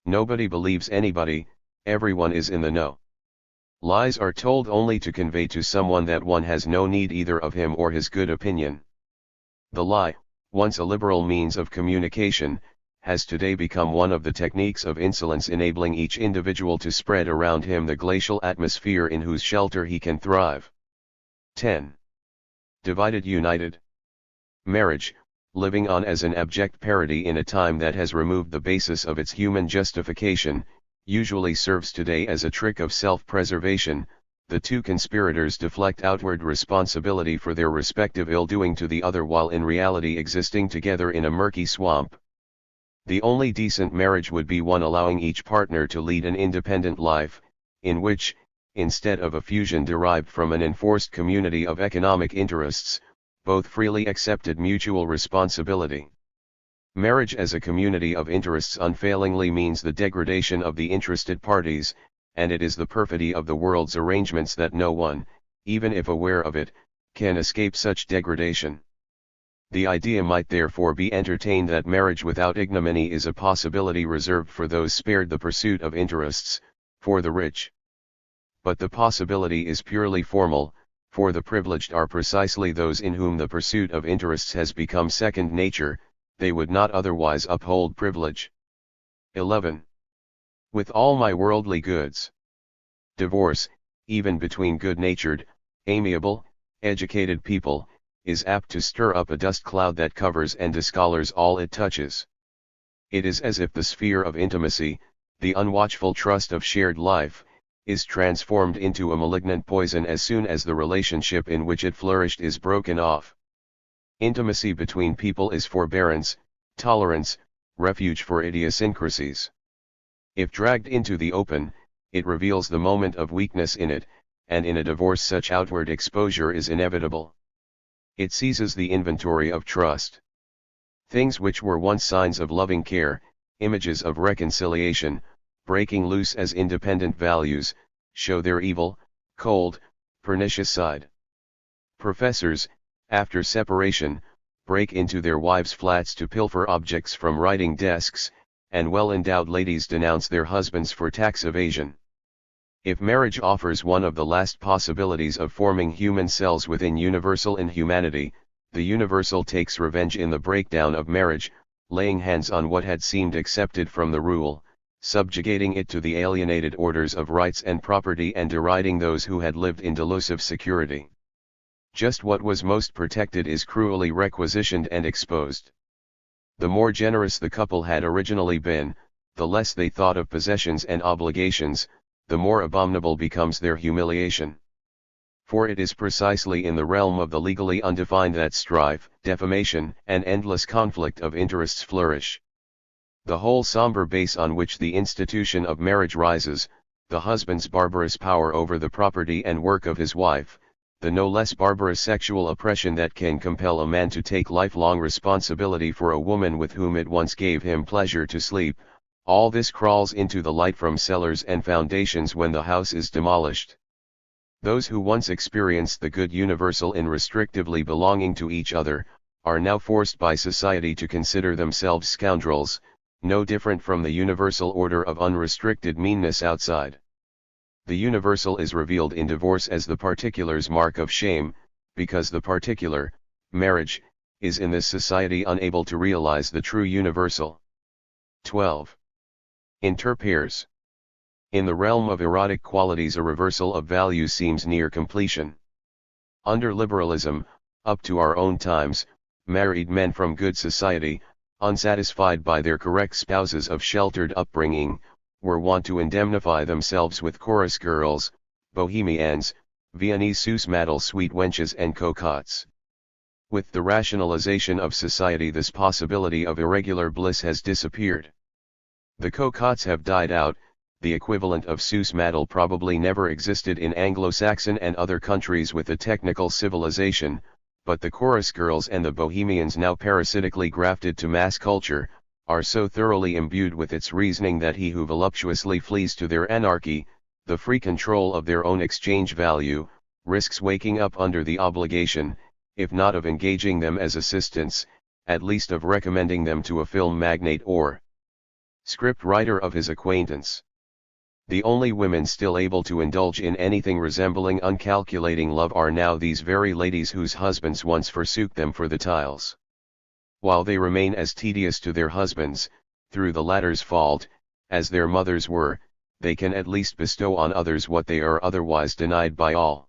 Nobody believes anybody, everyone is in the know. Lies are told only to convey to someone that one has no need either of him or his good opinion. The lie, once a liberal means of communication, has today become one of the techniques of insolence, enabling each individual to spread around him the glacial atmosphere in whose shelter he can thrive. 10. Divided united. Marriage, living on as an abject parody in a time that has removed the basis of its human justification, usually serves today as a trick of self-preservation. The two conspirators deflect outward responsibility for their respective ill-doing to the other while in reality existing together in a murky swamp. The only decent marriage would be one allowing each partner to lead an independent life, in which, instead of a fusion derived from an enforced community of economic interests, both freely accepted mutual responsibility. Marriage as a community of interests unfailingly means the degradation of the interested parties, and it is the perfidy of the world's arrangements that no one, even if aware of it, can escape such degradation. The idea might therefore be entertained that marriage without ignominy is a possibility reserved for those spared the pursuit of interests, for the rich. But the possibility is purely formal, for the privileged are precisely those in whom the pursuit of interests has become second nature. They would not otherwise uphold privilege. 11. With all my worldly goods. Divorce, even between good-natured, amiable, educated people, is apt to stir up a dust cloud that covers and discolors all it touches. It is as if the sphere of intimacy, the unwatchful trust of shared life, is transformed into a malignant poison as soon as the relationship in which it flourished is broken off. Intimacy between people is forbearance, tolerance, refuge for idiosyncrasies. If dragged into the open, it reveals the moment of weakness in it, and in a divorce such outward exposure is inevitable. It seizes the inventory of trust. Things which were once signs of loving care, images of reconciliation, breaking loose as independent values, show their evil, cold, pernicious side. Professors, after separation, break into their wives' flats to pilfer objects from writing desks, and well-endowed ladies denounce their husbands for tax evasion. If marriage offers one of the last possibilities of forming human cells within universal inhumanity, the universal takes revenge in the breakdown of marriage, laying hands on what had seemed accepted from the rule, subjugating it to the alienated orders of rights and property and deriding those who had lived in delusive security. Just what was most protected is cruelly requisitioned and exposed. The more generous the couple had originally been, the less they thought of possessions and obligations, the more abominable becomes their humiliation. For it is precisely in the realm of the legally undefined that strife, defamation, and endless conflict of interests flourish. The whole somber base on which the institution of marriage rises, the husband's barbarous power over the property and work of his wife, the no less barbarous sexual oppression that can compel a man to take lifelong responsibility for a woman with whom it once gave him pleasure to sleep, all this crawls into the light from cellars and foundations when the house is demolished. Those who once experienced the good universal in restrictively belonging to each other, are now forced by society to consider themselves scoundrels, no different from the universal order of unrestricted meanness outside. The universal is revealed in divorce as the particular's mark of shame, because the particular, marriage, is in this society unable to realize the true universal. 12. Inter pares. In the realm of erotic qualities, a reversal of value seems near completion. Under liberalism, up to our own times, married men from good society, unsatisfied by their correct spouses of sheltered upbringing, were wont to indemnify themselves with chorus girls, bohemians, Viennese sous-matel sweet wenches and cocottes. With the rationalization of society, this possibility of irregular bliss has disappeared. The cocottes have died out. The equivalent of sous-matel probably never existed in Anglo-Saxon and other countries with a technical civilization, but the chorus girls and the bohemians, now parasitically grafted to mass culture, are so thoroughly imbued with its reasoning that he who voluptuously flees to their anarchy, the free control of their own exchange value, risks waking up under the obligation, if not of engaging them as assistants, at least of recommending them to a film magnate or script writer of his acquaintance. The only women still able to indulge in anything resembling uncalculating love are now these very ladies whose husbands once forsook them for the tiles. While they remain as tedious to their husbands, through the latter's fault, as their mothers were, they can at least bestow on others what they are otherwise denied by all.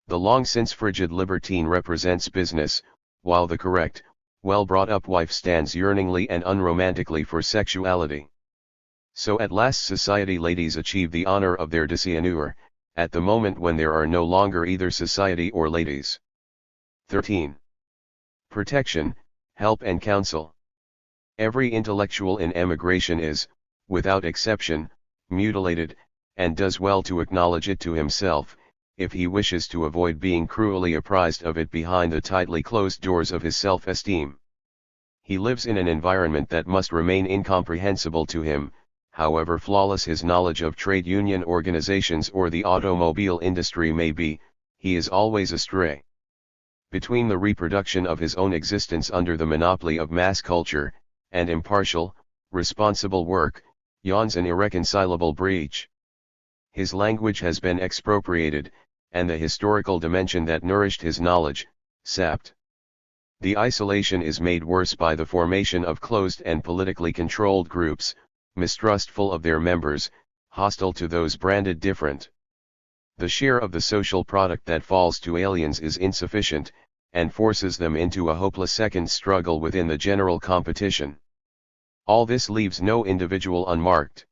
The long since frigid libertine represents business, while the correct, well-brought-up wife stands yearningly and unromantically for sexuality. So at last society ladies achieve the honor of their disianure, at the moment when there are no longer either society or ladies. 13. Protection, help and counsel. Every intellectual in emigration is, without exception, mutilated, and does well to acknowledge it to himself, if he wishes to avoid being cruelly apprised of it behind the tightly closed doors of his self-esteem. He lives in an environment that must remain incomprehensible to him, however flawless his knowledge of trade union organizations or the automobile industry may be. He is always astray. Between the reproduction of his own existence under the monopoly of mass culture, and impartial, responsible work, yawns an irreconcilable breach. His language has been expropriated, and the historical dimension that nourished his knowledge, sapped. The isolation is made worse by the formation of closed and politically controlled groups, mistrustful of their members, hostile to those branded different. The share of the social product that falls to aliens is insufficient, and forces them into a hopeless second struggle within the general competition. All this leaves no individual unmarked.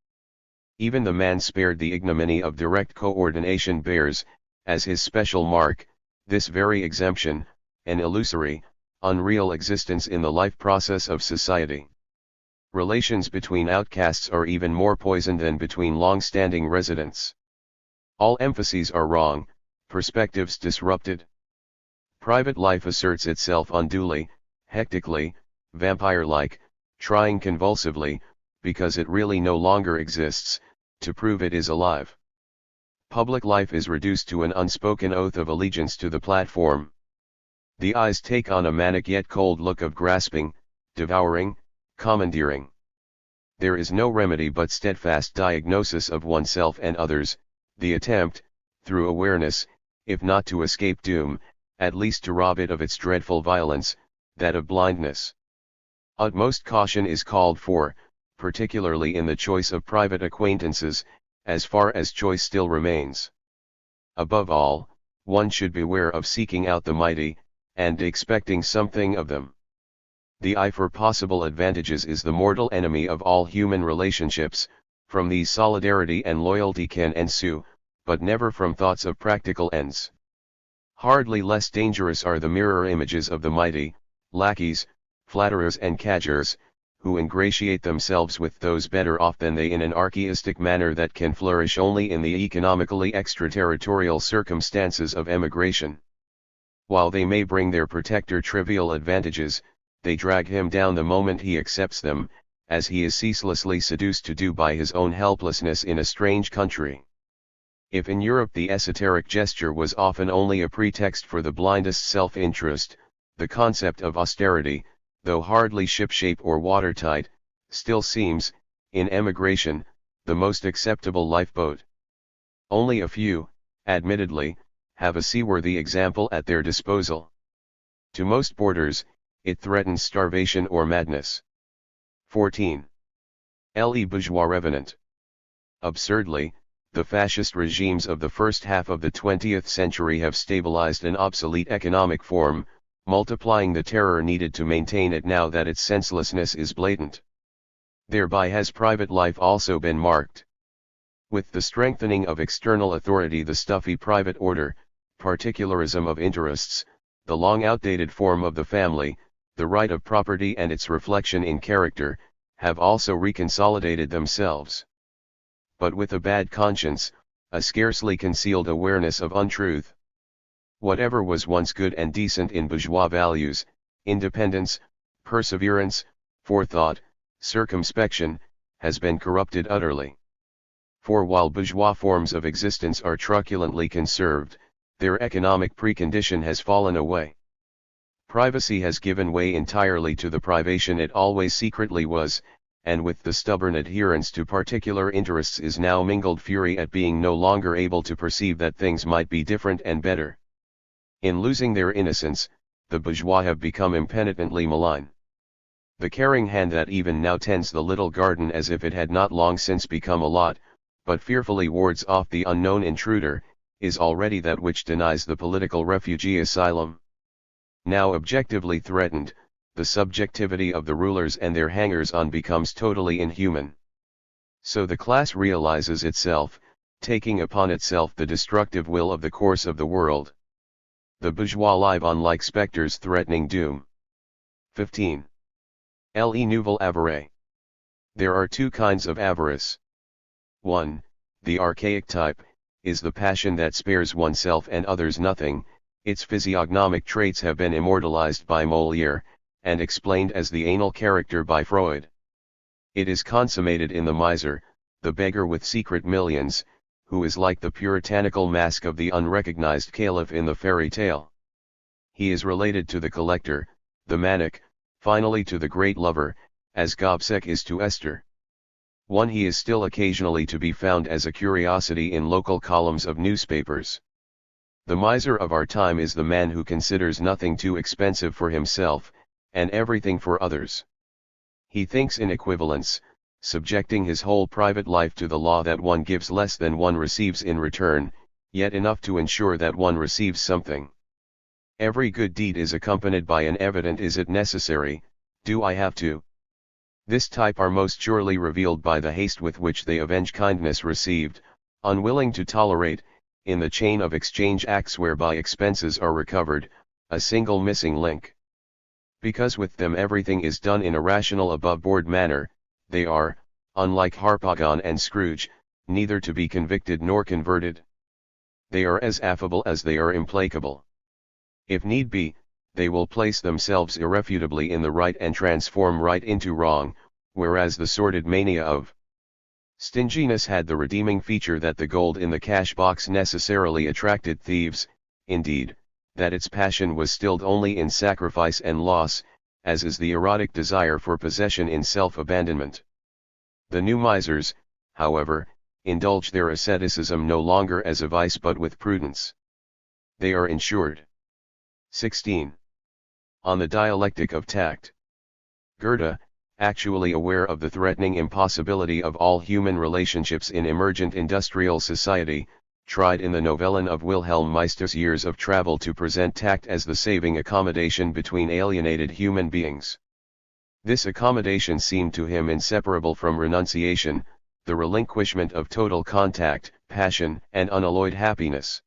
Even the man spared the ignominy of direct coordination bears, as his special mark, this very exemption, an illusory, unreal existence in the life process of society. Relations between outcasts are even more poisoned than between long-standing residents. All emphases are wrong, perspectives disrupted. Private life asserts itself unduly, hectically, vampire-like, trying convulsively, because it really no longer exists, to prove it is alive. Public life is reduced to an unspoken oath of allegiance to the platform. The eyes take on a manic yet cold look of grasping, devouring, commandeering. There is no remedy but steadfast diagnosis of oneself and others, the attempt, through awareness, if not to escape doom, at least to rob it of its dreadful violence, that of blindness. Utmost caution is called for, particularly in the choice of private acquaintances, as far as choice still remains. Above all, one should beware of seeking out the mighty, and expecting something of them. The eye for possible advantages is the mortal enemy of all human relationships. From these solidarity and loyalty can ensue, but never from thoughts of practical ends. Hardly less dangerous are the mirror images of the mighty, lackeys, flatterers and cadgers, who ingratiate themselves with those better off than they in an archaistic manner that can flourish only in the economically extraterritorial circumstances of emigration. While they may bring their protector trivial advantages, they drag him down the moment he accepts them, as he is ceaselessly seduced to do by his own helplessness in a strange country. If in Europe the esoteric gesture was often only a pretext for the blindest self-interest, the concept of austerity, though hardly shipshape or watertight, still seems, in emigration, the most acceptable lifeboat. Only a few, admittedly, have a seaworthy example at their disposal. To most boarders, it threatens starvation or madness. 14. Le bourgeois revenant. Absurdly, the fascist regimes of the first half of the 20th century have stabilized an obsolete economic form, multiplying the terror needed to maintain it now that its senselessness is blatant. Thereby has private life also been marked. With the strengthening of external authority, the stuffy private order, particularism of interests, the long outdated form of the family, the right of property and its reflection in character, have also reconsolidated themselves. But with a bad conscience, a scarcely concealed awareness of untruth. Whatever was once good and decent in bourgeois values, independence, perseverance, forethought, circumspection, has been corrupted utterly. For while bourgeois forms of existence are truculently conserved, their economic precondition has fallen away. Privacy has given way entirely to the privation it always secretly was, and with the stubborn adherence to particular interests is now mingled fury at being no longer able to perceive that things might be different and better. In losing their innocence, the bourgeois have become impenitently malign. The caring hand that even now tends the little garden as if it had not long since become a lot, but fearfully wards off the unknown intruder, is already that which denies the political refugee asylum. Now objectively threatened, the subjectivity of the rulers and their hangers-on becomes totally inhuman. So the class realizes itself, taking upon itself the destructive will of the course of the world. The bourgeois live on like specters threatening doom. 15. Le nouvel avare. There are two kinds of avarice. 1. The archaic type, is the passion that spares oneself and others nothing. Its physiognomic traits have been immortalized by Molière, and explained as the anal character by Freud. It is consummated in the miser, the beggar with secret millions, who is like the puritanical mask of the unrecognized caliph in the fairy tale. He is related to the collector, the maniac, finally to the great lover, as Gobseck is to Esther. He is still occasionally to be found as a curiosity in local columns of newspapers. The miser of our time is the man who considers nothing too expensive for himself, and everything for others. He thinks in equivalence, subjecting his whole private life to the law that one gives less than one receives in return, yet enough to ensure that one receives something. Every good deed is accompanied by an evident "is it necessary, do I have to?" This type are most surely revealed by the haste with which they avenge kindness received, unwilling to tolerate, in the chain of exchange acts whereby expenses are recovered, a single missing link. Because with them everything is done in a rational above-board manner, they are, unlike Harpagon and Scrooge, neither to be convicted nor converted. They are as affable as they are implacable. If need be, they will place themselves irrefutably in the right and transform right into wrong, whereas the sordid mania of stinginess had the redeeming feature that the gold in the cash box necessarily attracted thieves, indeed, that its passion was stilled only in sacrifice and loss, as is the erotic desire for possession in self-abandonment. The new misers, however, indulge their asceticism no longer as a vice but with prudence. They are insured. 16. On the dialectic of tact. Goethe, actually aware of the threatening impossibility of all human relationships in emergent industrial society, tried in the Novellen of Wilhelm Meister's years of travel to present tact as the saving accommodation between alienated human beings. This accommodation seemed to him inseparable from renunciation, the relinquishment of total contact, passion, and unalloyed happiness.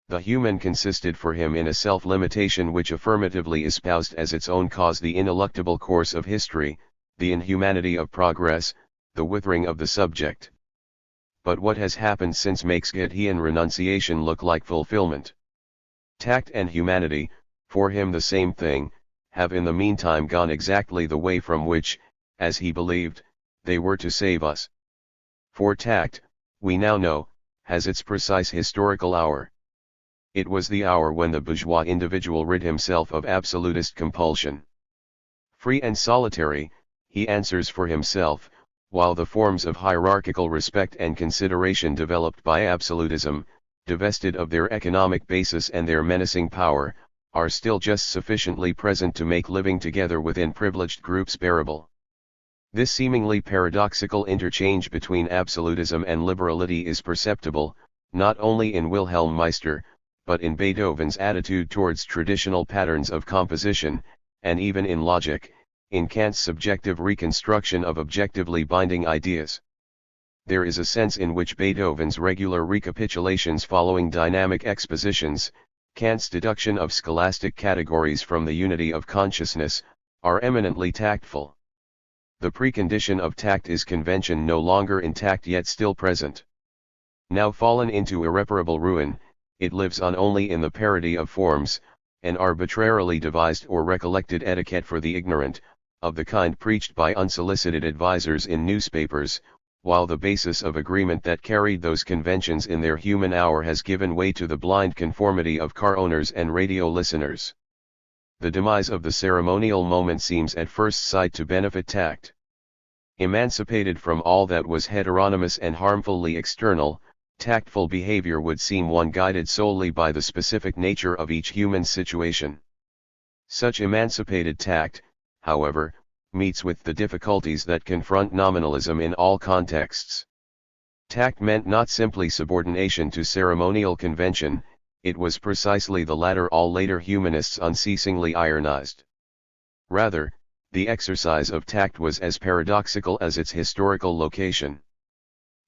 The human consisted for him in a self-limitation which affirmatively espoused as its own cause the ineluctable course of history, the inhumanity of progress, the withering of the subject. But what has happened since makes Goethean renunciation look like fulfillment? Tact and humanity, for him the same thing, have in the meantime gone exactly the way from which, as he believed, they were to save us. For tact, we now know, has its precise historical hour. It was the hour when the bourgeois individual rid himself of absolutist compulsion. Free and solitary, he answers for himself, while the forms of hierarchical respect and consideration developed by absolutism, divested of their economic basis and their menacing power, are still just sufficiently present to make living together within privileged groups bearable. This seemingly paradoxical interchange between absolutism and liberality is perceptible, not only in Wilhelm Meister, but in Beethoven's attitude towards traditional patterns of composition, and even in logic, in Kant's subjective reconstruction of objectively binding ideas. There is a sense in which Beethoven's regular recapitulations following dynamic expositions, Kant's deduction of scholastic categories from the unity of consciousness, are eminently tactful. The precondition of tact is convention no longer intact yet still present. Now fallen into irreparable ruin, it lives on only in the parity of forms, an arbitrarily devised or recollected etiquette for the ignorant, of the kind preached by unsolicited advisers in newspapers, while the basis of agreement that carried those conventions in their human hour has given way to the blind conformity of car owners and radio listeners. The demise of the ceremonial moment seems at first sight to benefit tact. Emancipated from all that was heteronymous and harmfully external, tactful behavior would seem one guided solely by the specific nature of each human situation. Such emancipated tact, however, meets with the difficulties that confront nominalism in all contexts. Tact meant not simply subordination to ceremonial convention, it was precisely the latter all later humanists unceasingly ironized. Rather, the exercise of tact was as paradoxical as its historical location.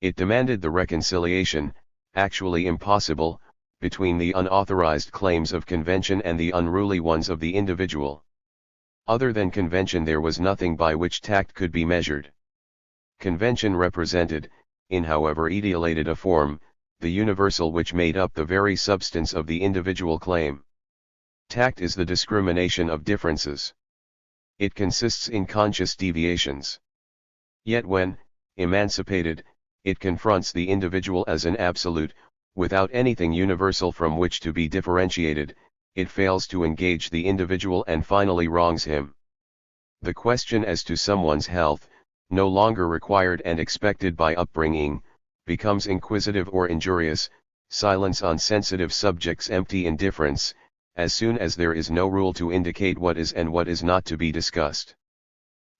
It demanded the reconciliation, actually impossible, between the unauthorized claims of convention and the unruly ones of the individual. Other than convention there was nothing by which tact could be measured. Convention represented, in however idealated a form, the universal which made up the very substance of the individual claim. Tact is the discrimination of differences. It consists in conscious deviations. Yet when, emancipated, it confronts the individual as an absolute, without anything universal from which to be differentiated, it fails to engage the individual and finally wrongs him. The question as to someone's health, no longer required and expected by upbringing, becomes inquisitive or injurious, silence on sensitive subjects empty indifference, as soon as there is no rule to indicate what is and what is not to be discussed.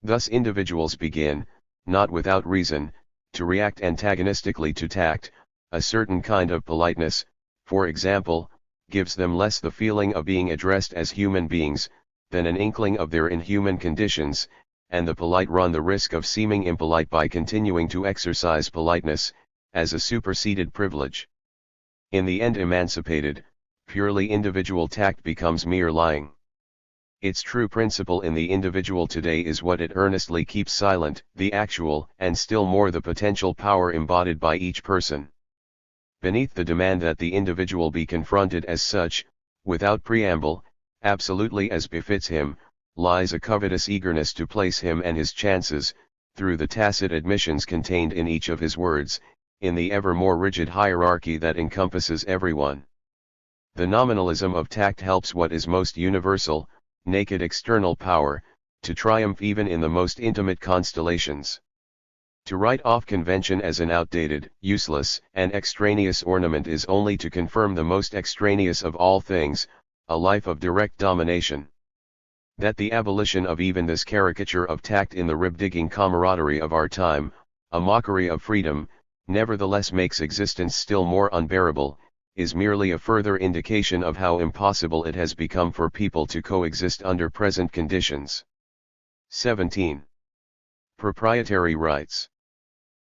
Thus individuals begin, not without reason, to react antagonistically to tact. A certain kind of politeness, for example, gives them less the feeling of being addressed as human beings, than an inkling of their inhuman conditions, and the polite run the risk of seeming impolite by continuing to exercise politeness, as a superseded privilege. In the end emancipated, purely individual tact becomes mere lying. Its true principle in the individual today is what it earnestly keeps silent, the actual and still more the potential power embodied by each person. Beneath the demand that the individual be confronted as such, without preamble, absolutely as befits him, lies a covetous eagerness to place him and his chances, through the tacit admissions contained in each of his words, in the ever more rigid hierarchy that encompasses everyone. The nominalism of tact helps what is most universal, naked external power, to triumph even in the most intimate constellations. To write off convention as an outdated, useless, and extraneous ornament is only to confirm the most extraneous of all things, a life of direct domination. That the abolition of even this caricature of tact in the rib-digging camaraderie of our time, a mockery of freedom, nevertheless makes existence still more unbearable, is merely a further indication of how impossible it has become for people to coexist under present conditions. 17. Proprietary rights.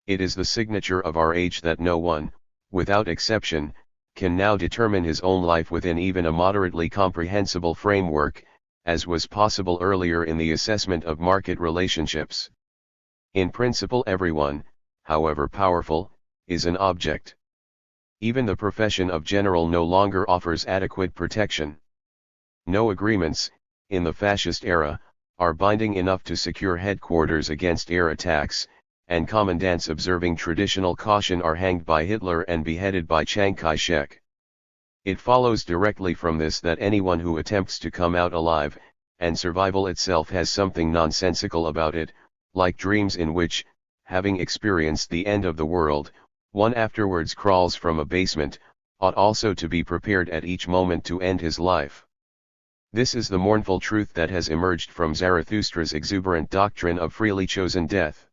It is the signature of our age that no one, without exception, can now determine his own life within even a moderately comprehensible framework, as was possible earlier in the assessment of market relationships. In principle everyone, however powerful, is an object. Even the profession of general no longer offers adequate protection. No agreements, in the fascist era, are binding enough to secure headquarters against air attacks, and commandants observing traditional caution are hanged by Hitler and beheaded by Chiang Kai-shek. It follows directly from this that anyone who attempts to come out alive, and survival itself has something nonsensical about it, like dreams in which, having experienced the end of the world, one afterwards crawls from a basement, ought also to be prepared at each moment to end his life. This is the mournful truth that has emerged from Zarathustra's exuberant doctrine of freely chosen death.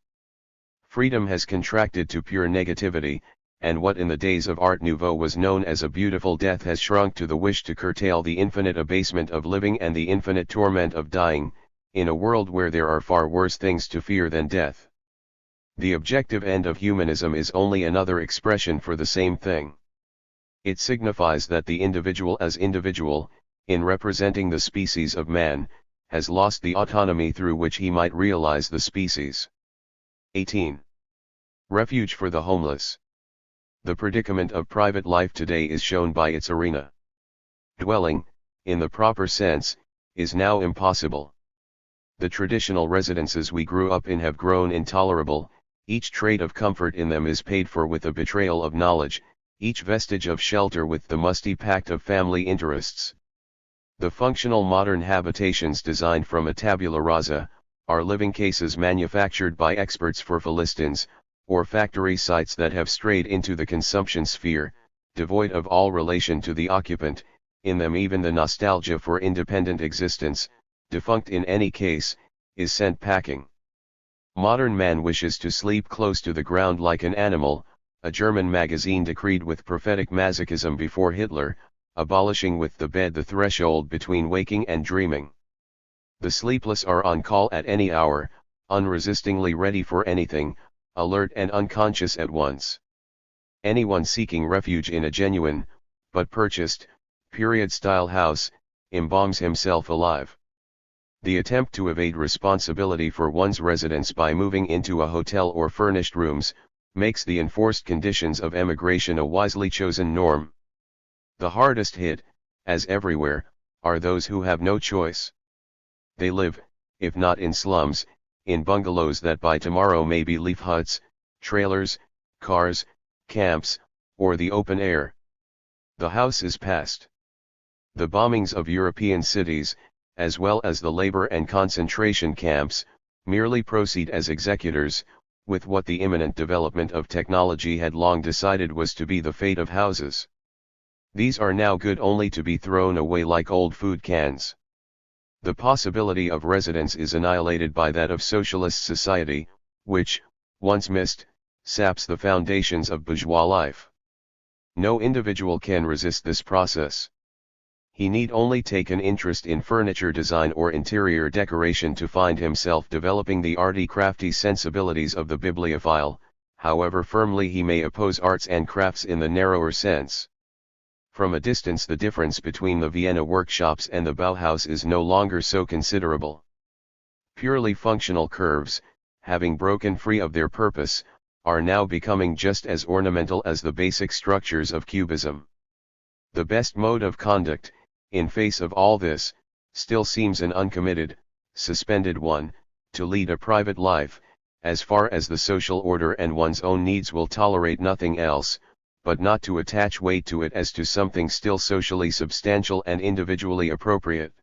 Freedom has contracted to pure negativity, and what in the days of Art Nouveau was known as a beautiful death has shrunk to the wish to curtail the infinite abasement of living and the infinite torment of dying, in a world where there are far worse things to fear than death. The objective end of humanism is only another expression for the same thing. It signifies that the individual as individual, in representing the species of man, has lost the autonomy through which he might realize the species. 18. Refuge for the homeless. The predicament of private life today is shown by its arena. Dwelling, in the proper sense, is now impossible. The traditional residences we grew up in have grown intolerable, each trait of comfort in them is paid for with a betrayal of knowledge, each vestige of shelter with the musty pact of family interests. The functional modern habitations designed from a tabula rasa, are living cases manufactured by experts for Philistines, or factory sites that have strayed into the consumption sphere, devoid of all relation to the occupant, in them even the nostalgia for independent existence, defunct in any case, is sent packing. Modern man wishes to sleep close to the ground like an animal, a German magazine decreed with prophetic masochism before Hitler, abolishing with the bed the threshold between waking and dreaming. The sleepless are on call at any hour, unresistingly ready for anything, alert and unconscious at once. Anyone seeking refuge in a genuine, but purchased, period-style house, embalms himself alive. The attempt to evade responsibility for one's residence by moving into a hotel or furnished rooms, makes the enforced conditions of emigration a wisely chosen norm. The hardest hit, as everywhere, are those who have no choice. They live, if not in slums, in bungalows that by tomorrow may be leaf huts, trailers, cars, camps, or the open air. The house is past. The bombings of European cities, as well as the labor and concentration camps, merely proceed as executors, with what the imminent development of technology had long decided was to be the fate of houses. These are now good only to be thrown away like old food cans. The possibility of residence is annihilated by that of socialist society, which, once missed, saps the foundations of bourgeois life. No individual can resist this process. He need only take an interest in furniture design or interior decoration to find himself developing the arty crafty sensibilities of the bibliophile, however firmly he may oppose arts and crafts in the narrower sense. From a distance the difference between the Vienna workshops and the Bauhaus is no longer so considerable. Purely functional curves, having broken free of their purpose, are now becoming just as ornamental as the basic structures of Cubism. The best mode of conduct, in face of all this, still seems an uncommitted, suspended one, to lead a private life, as far as the social order and one's own needs will tolerate nothing else, but not to attach weight to it as to something still socially substantial and individually appropriate.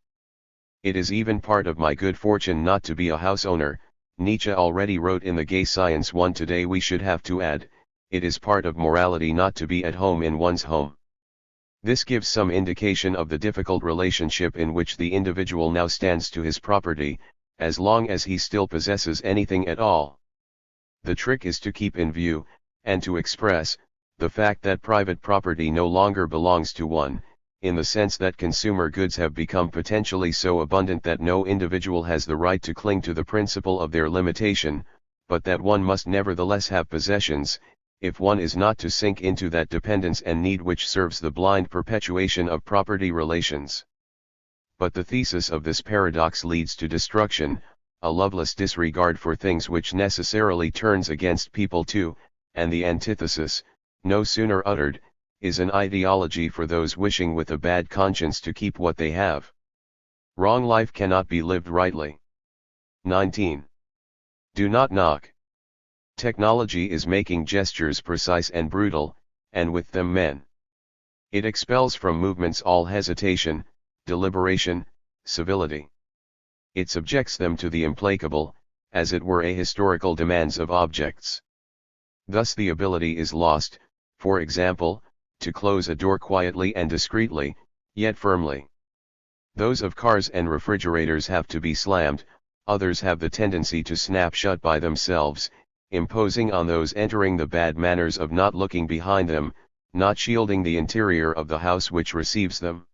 It is even part of my good fortune not to be a house owner, Nietzsche already wrote in the Gay Science one. Today we should have to add, it is part of morality not to be at home in one's home. This gives some indication of the difficult relationship in which the individual now stands to his property, as long as he still possesses anything at all. The trick is to keep in view, and to express, the fact that private property no longer belongs to one, in the sense that consumer goods have become potentially so abundant that no individual has the right to cling to the principle of their limitation, but that one must nevertheless have possessions, if one is not to sink into that dependence and need which serves the blind perpetuation of property relations. But the thesis of this paradox leads to destruction, a loveless disregard for things which necessarily turns against people too, and the antithesis, no sooner uttered, is an ideology for those wishing with a bad conscience to keep what they have. Wrong life cannot be lived rightly. 19. Do not knock. Technology is making gestures precise and brutal, and with them men. It expels from movements all hesitation, deliberation, civility. It subjects them to the implacable, as it were ahistorical demands of objects. Thus the ability is lost, for example, to close a door quietly and discreetly, yet firmly. Those of cars and refrigerators have to be slammed, others have the tendency to snap shut by themselves, imposing on those entering the bad manners of not looking behind them, not shielding the interior of the house which receives them.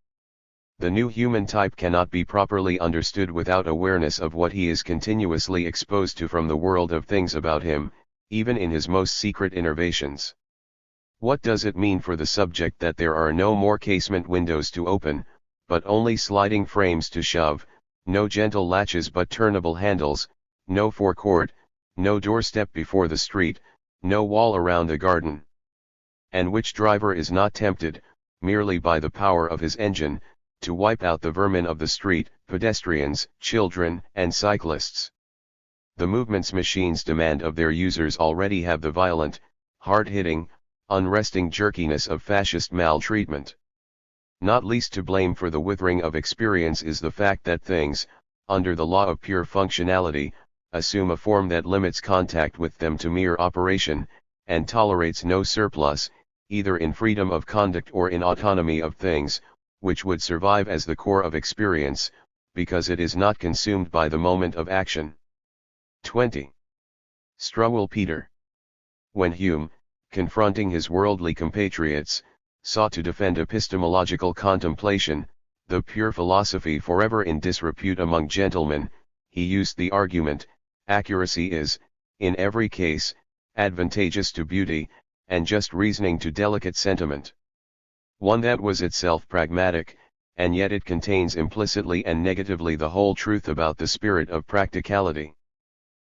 The new human type cannot be properly understood without awareness of what he is continuously exposed to from the world of things about him, even in his most secret innervations. What does it mean for the subject that there are no more casement windows to open, but only sliding frames to shove, no gentle latches but turnable handles, no forecourt, no doorstep before the street, no wall around the garden? And which driver is not tempted, merely by the power of his engine, to wipe out the vermin of the street, pedestrians, children, and cyclists? The movements machines demand of their users already have the violent, hard-hitting, unresting jerkiness of fascist maltreatment. Not least to blame for the withering of experience is the fact that things, under the law of pure functionality, assume a form that limits contact with them to mere operation, and tolerates no surplus, either in freedom of conduct or in autonomy of things, which would survive as the core of experience, because it is not consumed by the moment of action. 20. Struwwel Peter. When Hume, confronting his worldly compatriots, sought to defend epistemological contemplation, the pure philosophy forever in disrepute among gentlemen, he used the argument, accuracy is, in every case, advantageous to beauty, and just reasoning to delicate sentiment. One that was itself pragmatic, and yet it contains implicitly and negatively the whole truth about the spirit of practicality.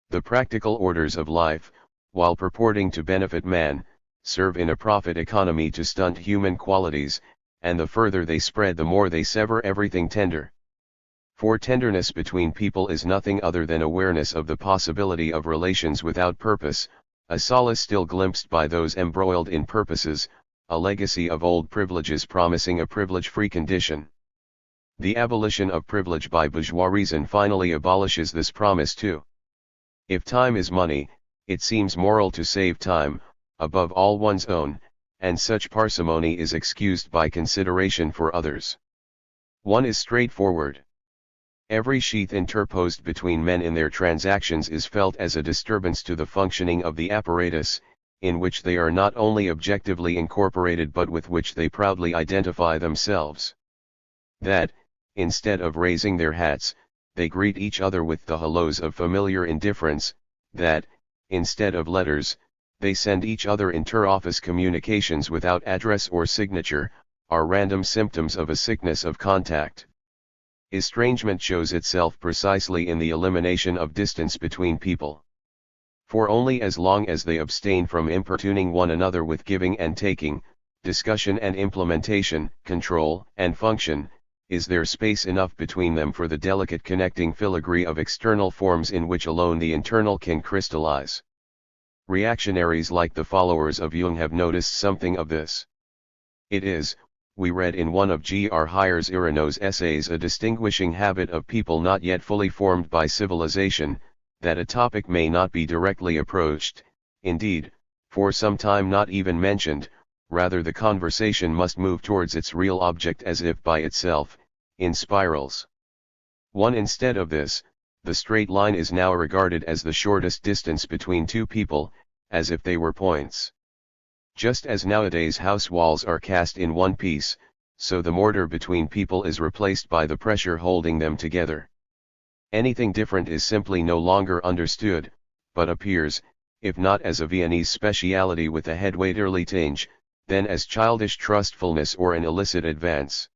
The practical orders of life, while purporting to benefit man, serve in a profit economy to stunt human qualities, and the further they spread the more they sever everything tender. For tenderness between people is nothing other than awareness of the possibility of relations without purpose, a solace still glimpsed by those embroiled in purposes, a legacy of old privileges promising a privilege-free condition. The abolition of privilege by bourgeois reason finally abolishes this promise too. If time is money, it seems moral to save time, above all one's own, and such parsimony is excused by consideration for others. One is straightforward. Every sheath interposed between men in their transactions is felt as a disturbance to the functioning of the apparatus, in which they are not only objectively incorporated but with which they proudly identify themselves. That, instead of raising their hats, they greet each other with the hellos of familiar indifference, that, instead of letters, they send each other inter-office communications without address or signature, are random symptoms of a sickness of contact. Estrangement shows itself precisely in the elimination of distance between people. For only as long as they abstain from importuning one another with giving and taking, discussion and implementation, control and function, is there space enough between them for the delicate connecting filigree of external forms in which alone the internal can crystallize. Reactionaries like the followers of Jung have noticed something of this. It is, we read in one of G.R. Hires-Irano's essays, a distinguishing habit of people not yet fully formed by civilization, that a topic may not be directly approached, indeed, for some time not even mentioned, rather the conversation must move towards its real object as if by itself, in spirals. One instead of this, the straight line is now regarded as the shortest distance between two people, as if they were points. Just as nowadays house walls are cast in one piece, so the mortar between people is replaced by the pressure holding them together. Anything different is simply no longer understood, but appears, if not as a Viennese speciality with a headwaiterly tinge, then as childish trustfulness or an illicit advance.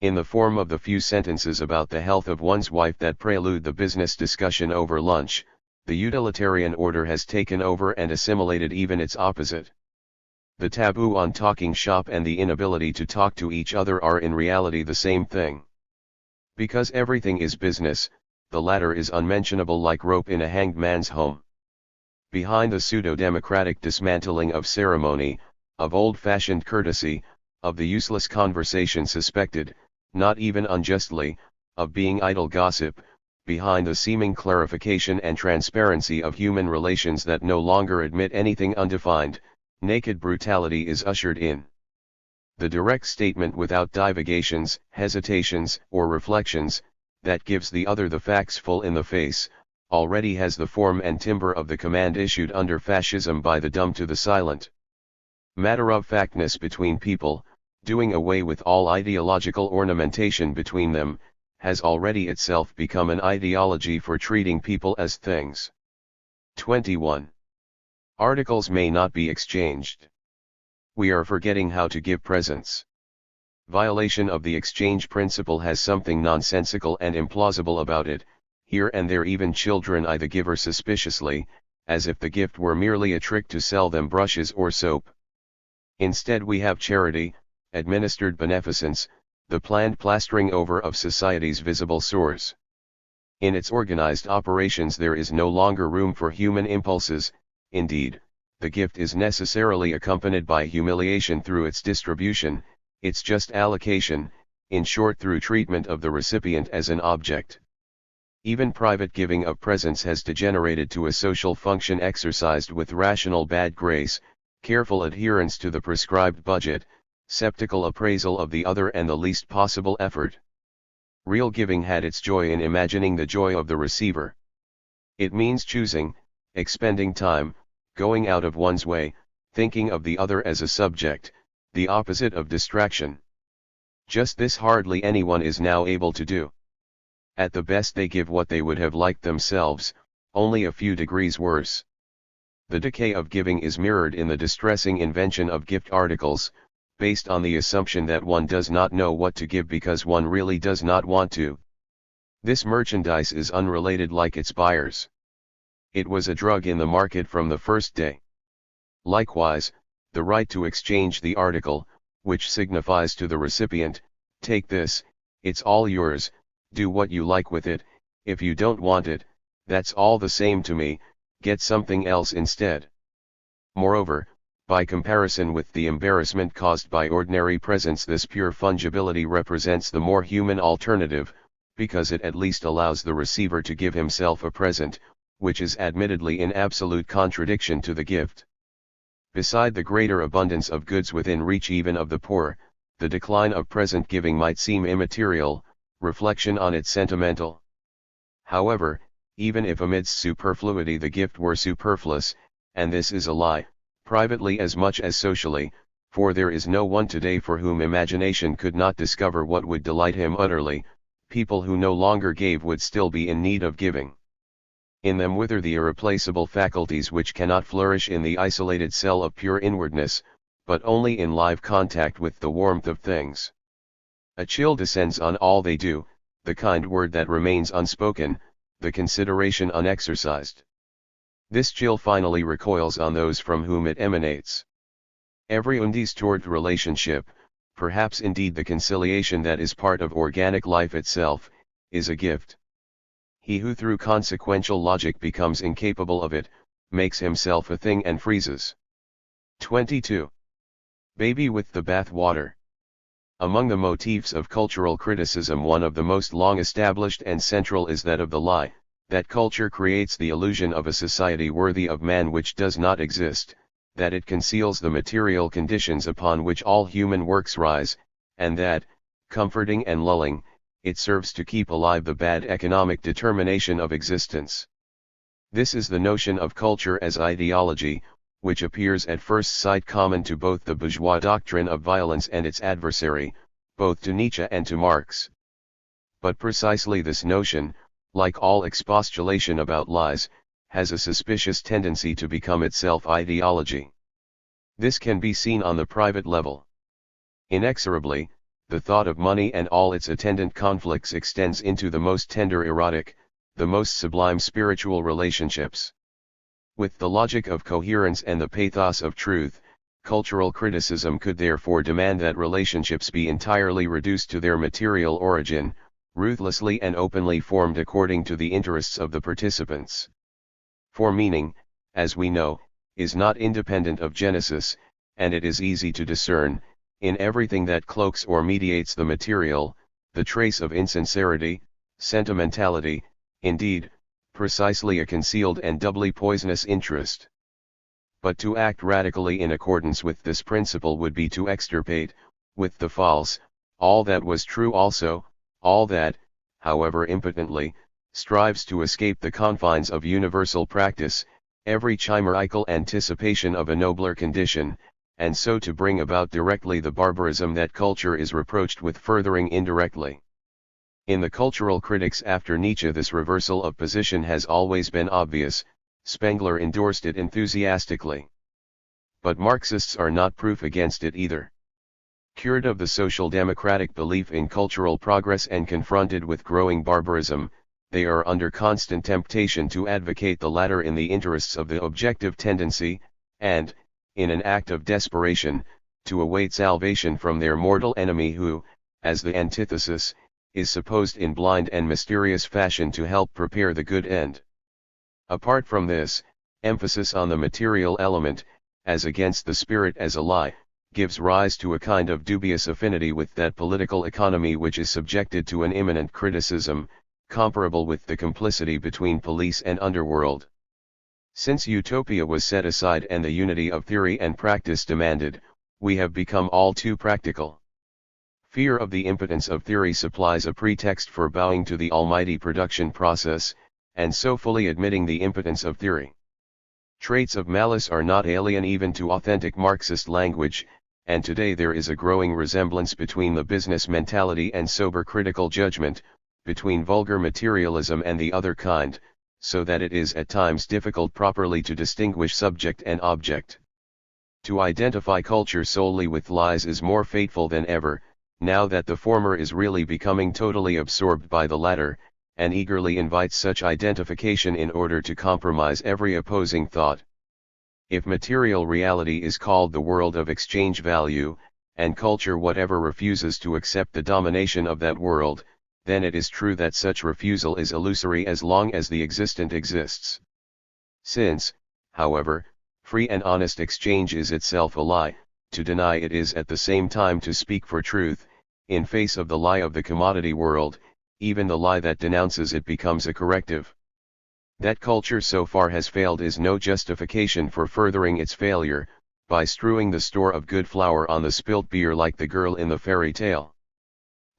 In the form of the few sentences about the health of one's wife that prelude the business discussion over lunch, the utilitarian order has taken over and assimilated even its opposite. The taboo on talking shop and the inability to talk to each other are in reality the same thing. Because everything is business, the latter is unmentionable like rope in a hanged man's home. Behind the pseudo-democratic dismantling of ceremony, of old-fashioned courtesy, of the useless conversation suspected, not even unjustly, of being idle gossip, behind the seeming clarification and transparency of human relations that no longer admit anything undefined, naked brutality is ushered in. The direct statement without divagations, hesitations, or reflections, that gives the other the facts full in the face, already has the form and timbre of the command issued under fascism by the dumb to the silent. Matter-of-factness between people, doing away with all ideological ornamentation between them, has already itself become an ideology for treating people as things. 21. Articles may not be exchanged. We are forgetting how to give presents. Violation of the exchange principle has something nonsensical and implausible about it. Here and there even children eye the giver suspiciously, as if the gift were merely a trick to sell them brushes or soap. Instead we have charity, administered beneficence, the planned plastering over of society's visible sores. In its organized operations there is no longer room for human impulses. Indeed, the gift is necessarily accompanied by humiliation through its distribution, its just allocation, in short through treatment of the recipient as an object. Even private giving of presents has degenerated to a social function exercised with rational bad grace, careful adherence to the prescribed budget, skeptical appraisal of the other and the least possible effort. Real giving had its joy in imagining the joy of the receiver. It means choosing, expending time, going out of one's way, thinking of the other as a subject, the opposite of distraction. Just this hardly anyone is now able to do. At the best they give what they would have liked themselves, only a few degrees worse. The decay of giving is mirrored in the distressing invention of gift articles, based on the assumption that one does not know what to give because one really does not want to. This merchandise is unrelated like its buyers. It was a drug in the market from the first day. Likewise, the right to exchange the article, which signifies to the recipient, take this, it's all yours, do what you like with it, if you don't want it, that's all the same to me, get something else instead. Moreover, by comparison with the embarrassment caused by ordinary presents, this pure fungibility represents the more human alternative, because it at least allows the receiver to give himself a present, which is admittedly in absolute contradiction to the gift. Beside the greater abundance of goods within reach even of the poor, the decline of present giving might seem immaterial, reflection on it sentimental. However, even if amidst superfluity the gift were superfluous, and this is a lie, privately as much as socially, for there is no one today for whom imagination could not discover what would delight him utterly, people who no longer gave would still be in need of giving. In them wither the irreplaceable faculties which cannot flourish in the isolated cell of pure inwardness, but only in live contact with the warmth of things. A chill descends on all they do, the kind word that remains unspoken, the consideration unexercised. This chill finally recoils on those from whom it emanates. Every undistorted relationship, perhaps indeed the conciliation that is part of organic life itself, is a gift. He who through consequential logic becomes incapable of it, makes himself a thing and freezes. 22. Baby with the bath water. Among the motifs of cultural criticism, one of the most long established and central is that of the lie, that culture creates the illusion of a society worthy of man which does not exist, that it conceals the material conditions upon which all human works rise, and that, comforting and lulling, it serves to keep alive the bad economic determination of existence. This is the notion of culture as ideology, which appears at first sight common to both the bourgeois doctrine of violence and its adversary, both to Nietzsche and to Marx. But precisely this notion, like all expostulation about lies, has a suspicious tendency to become itself ideology. This can be seen on the private level. Inexorably, the thought of money and all its attendant conflicts extends into the most tender erotic, the most sublime spiritual relationships. With the logic of coherence and the pathos of truth, cultural criticism could therefore demand that relationships be entirely reduced to their material origin, ruthlessly and openly formed according to the interests of the participants. For meaning, as we know, is not independent of Genesis, and it is easy to discern, in everything that cloaks or mediates the material, the trace of insincerity, sentimentality, indeed, precisely a concealed and doubly poisonous interest. But to act radically in accordance with this principle would be to extirpate, with the false, all that was true also, all that, however impotently, strives to escape the confines of universal practice, every chimerical anticipation of a nobler condition, and so to bring about directly the barbarism that culture is reproached with furthering indirectly. In the cultural critics after Nietzsche this reversal of position has always been obvious. Spengler endorsed it enthusiastically. But Marxists are not proof against it either. Cured of the social democratic belief in cultural progress and confronted with growing barbarism, they are under constant temptation to advocate the latter in the interests of the objective tendency, and, in an act of desperation, to await salvation from their mortal enemy who, as the antithesis, is supposed in blind and mysterious fashion to help prepare the good end. Apart from this, emphasis on the material element, as against the spirit as a lie, gives rise to a kind of dubious affinity with that political economy which is subjected to an imminent criticism, comparable with the complicity between police and underworld. Since utopia was set aside and the unity of theory and practice demanded, we have become all too practical. Fear of the impotence of theory supplies a pretext for bowing to the almighty production process, and so fully admitting the impotence of theory. Traits of malice are not alien even to authentic Marxist language, and today there is a growing resemblance between the business mentality and sober critical judgment, between vulgar materialism and the other kind, so that it is at times difficult properly to distinguish subject and object. To identify culture solely with lies is more fateful than ever, now that the former is really becoming totally absorbed by the latter, and eagerly invites such identification in order to compromise every opposing thought. If material reality is called the world of exchange value, and culture whatever refuses to accept the domination of that world, then it is true that such refusal is illusory as long as the existent exists. Since, however, free and honest exchange is itself a lie, to deny it is at the same time to speak for truth, in face of the lie of the commodity world. Even the lie that denounces it becomes a corrective. That culture so far has failed is no justification for furthering its failure, by strewing the store of good flour on the spilt beer like the girl in the fairy tale.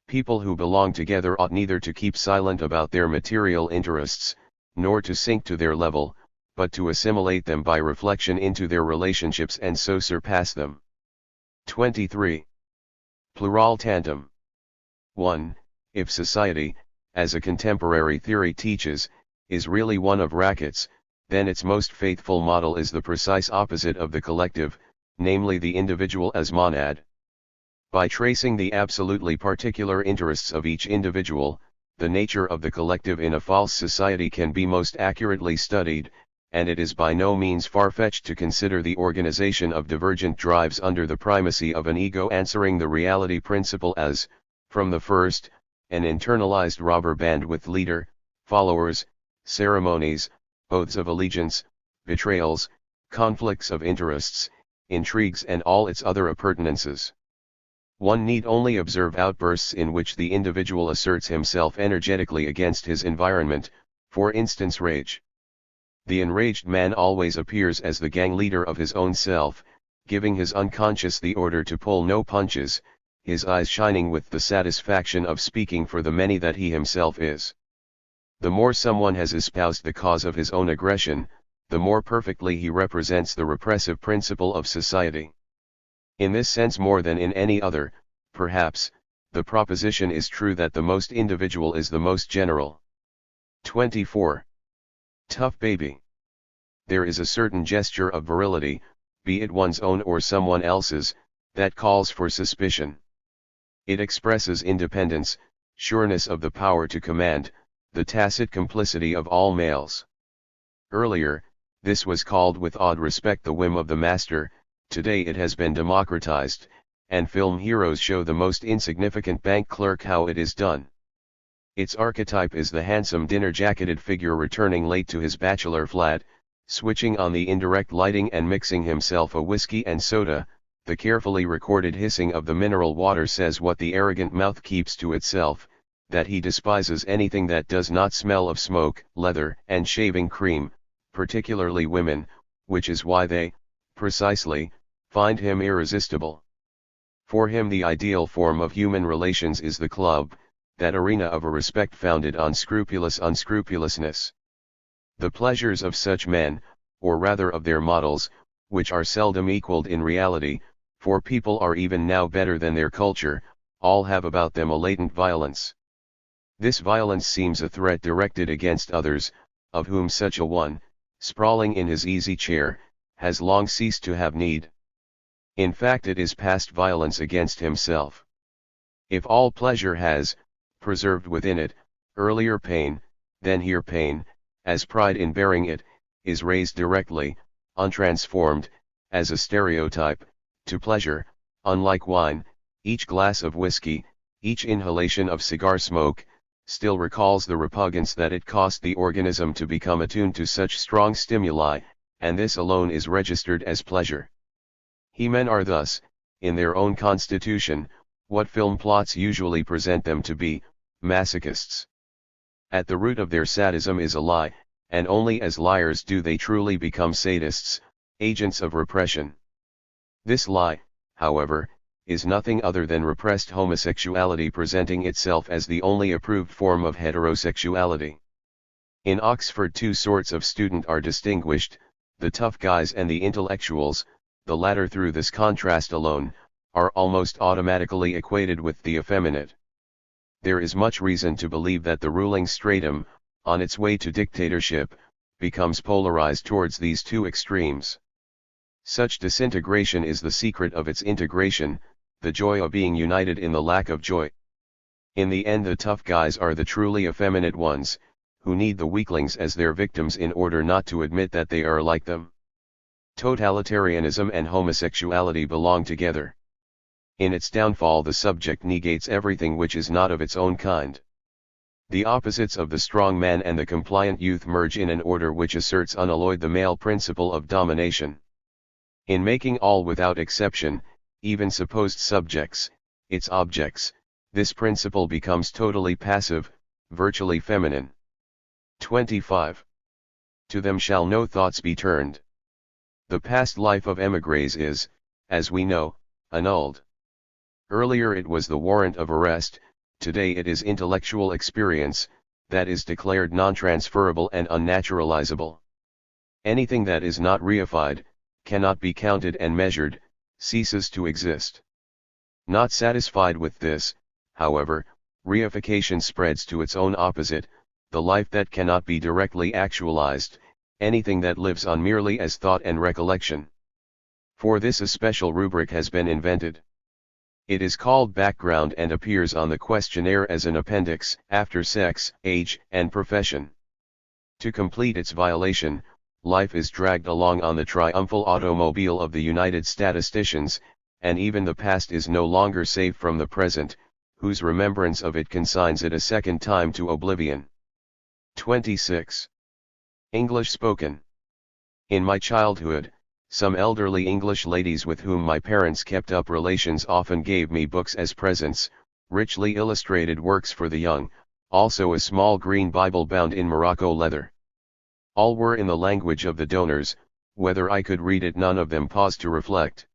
People who belong together ought neither to keep silent about their material interests, nor to sink to their level, but to assimilate them by reflection into their relationships and so surpass them. 23. Plural tantum. 1. If society, as a contemporary theory teaches, is really one of rackets, then its most faithful model is the precise opposite of the collective, namely the individual as monad. By tracing the absolutely particular interests of each individual, the nature of the collective in a false society can be most accurately studied, and it is by no means far-fetched to consider the organization of divergent drives under the primacy of an ego answering the reality principle as, from the first, an internalized robber band with leader, followers, ceremonies, oaths of allegiance, betrayals, conflicts of interests, intrigues and all its other appurtenances. One need only observe outbursts in which the individual asserts himself energetically against his environment, for instance rage. The enraged man always appears as the gang leader of his own self, giving his unconscious the order to pull no punches, his eyes shining with the satisfaction of speaking for the many that he himself is. The more someone has espoused the cause of his own aggression, the more perfectly he represents the repressive principle of society. In this sense more than in any other, perhaps, the proposition is true that the most individual is the most general. 24. Tough baby. There is a certain gesture of virility, be it one's own or someone else's, that calls for suspicion. It expresses independence, sureness of the power to command, the tacit complicity of all males. Earlier, this was called with odd respect the whim of the master, today it has been democratized, and film heroes show the most insignificant bank clerk how it is done. Its archetype is the handsome dinner-jacketed figure returning late to his bachelor flat, switching on the indirect lighting and mixing himself a whiskey and soda. The carefully recorded hissing of the mineral water says what the arrogant mouth keeps to itself, that he despises anything that does not smell of smoke, leather, and shaving cream, particularly women, which is why they, precisely, find him irresistible. For him the ideal form of human relations is the club, that arena of a respect founded on scrupulous unscrupulousness. The pleasures of such men, or rather of their models, which are seldom equaled in reality, for people are even now better than their culture, all have about them a latent violence. This violence seems a threat directed against others, of whom such a one, sprawling in his easy chair, has long ceased to have need. In fact, it is past violence against himself. If all pleasure has, preserved within it, earlier pain, then here pain, as pride in bearing it, is raised directly, untransformed, as a stereotype, to pleasure, unlike wine, each glass of whiskey, each inhalation of cigar smoke, still recalls the repugnance that it cost the organism to become attuned to such strong stimuli, and this alone is registered as pleasure. He-men are thus, in their own constitution, what film plots usually present them to be, masochists. At the root of their sadism is a lie, and only as liars do they truly become sadists, agents of repression. This lie, however, is nothing other than repressed homosexuality presenting itself as the only approved form of heterosexuality. In Oxford two sorts of student are distinguished, the tough guys and the intellectuals. The latter, through this contrast alone, are almost automatically equated with the effeminate. There is much reason to believe that the ruling stratum, on its way to dictatorship, becomes polarized towards these two extremes. Such disintegration is the secret of its integration, the joy of being united in the lack of joy. In the end, the tough guys are the truly effeminate ones, who need the weaklings as their victims in order not to admit that they are like them. Totalitarianism and homosexuality belong together. In its downfall, the subject negates everything which is not of its own kind. The opposites of the strong man and the compliant youth merge in an order which asserts unalloyed the male principle of domination. In making all without exception, even supposed subjects, its objects, this principle becomes totally passive, virtually feminine. 25. To them shall no thoughts be turned. The past life of émigrés is, as we know, annulled. Earlier it was the warrant of arrest, today it is intellectual experience, that is declared non-transferable and unnaturalizable. Anything that is not reified, cannot be counted and measured, ceases to exist. Not satisfied with this, however, reification spreads to its own opposite, the life that cannot be directly actualized, anything that lives on merely as thought and recollection. For this a special rubric has been invented. It is called background and appears on the questionnaire as an appendix, after sex, age, and profession. To complete its violation, life is dragged along on the triumphal automobile of the United Statisticians, and even the past is no longer safe from the present, whose remembrance of it consigns it a second time to oblivion. 26. English spoken. In my childhood, some elderly English ladies with whom my parents kept up relations often gave me books as presents, richly illustrated works for the young, also a small green Bible bound in Morocco leather. All were in the language of the donors, whether I could read it none of them paused to reflect.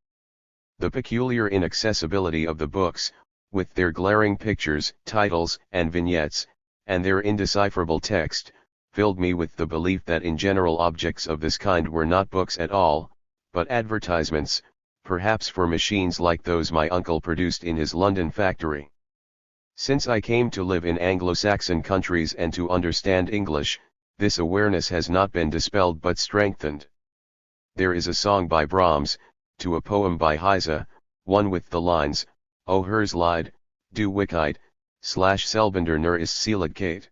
The peculiar inaccessibility of the books, with their glaring pictures, titles, and vignettes, and their indecipherable text, filled me with the belief that in general objects of this kind were not books at all, but advertisements, perhaps for machines like those my uncle produced in his London factory. Since I came to live in Anglo-Saxon countries and to understand English, this awareness has not been dispelled but strengthened. There is a song by Brahms, to a poem by Heise, one with the lines, O Herslied, du Wickheit, /Selbender nur ist Seligkeit.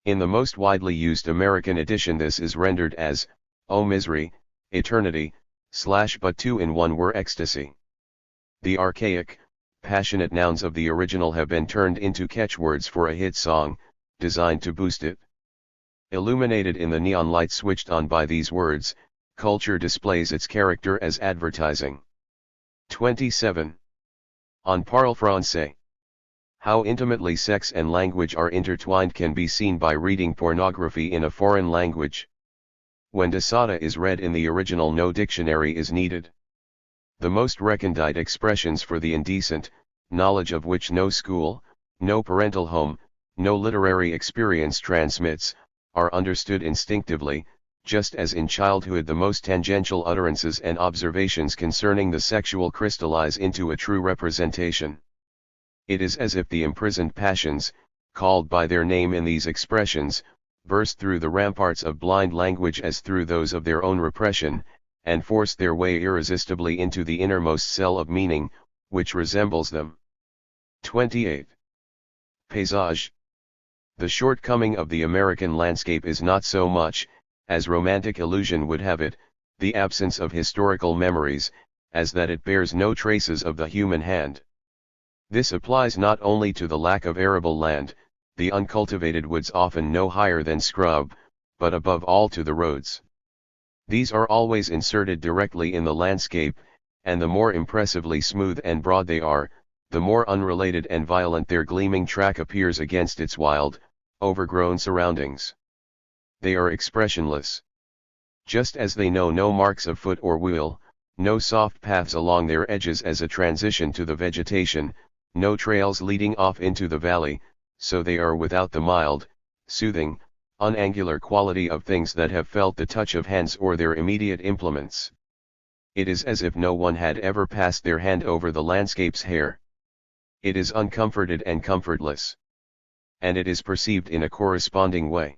In the most widely used American edition this is rendered as, O misery, eternity, / but two in one were ecstasy. The archaic, passionate nouns of the original have been turned into catchwords for a hit song, designed to boost it. Illuminated in the neon light switched on by these words, culture displays its character as advertising. 27. En parle français. How intimately sex and language are intertwined can be seen by reading pornography in a foreign language. When desada is read in the original, no dictionary is needed. The most recondite expressions for the indecent, knowledge of which no school, no parental home, no literary experience transmits, are understood instinctively, just as in childhood the most tangential utterances and observations concerning the sexual crystallize into a true representation. It is as if the imprisoned passions, called by their name in these expressions, burst through the ramparts of blind language as through those of their own repression, and force their way irresistibly into the innermost cell of meaning, which resembles them. 28. Paysage. The shortcoming of the American landscape is not so much, as romantic illusion would have it, the absence of historical memories, as that it bears no traces of the human hand. This applies not only to the lack of arable land, the uncultivated woods often no higher than scrub, but above all to the roads. These are always inserted directly in the landscape, and the more impressively smooth and broad they are, the more unrelated and violent their gleaming track appears against its wild, overgrown surroundings. They are expressionless. Just as they know no marks of foot or wheel, no soft paths along their edges as a transition to the vegetation, no trails leading off into the valley, so they are without the mild, soothing, unangular quality of things that have felt the touch of hands or their immediate implements. It is as if no one had ever passed their hand over the landscape's hair. It is uncomforted and comfortless. And it is perceived in a corresponding way.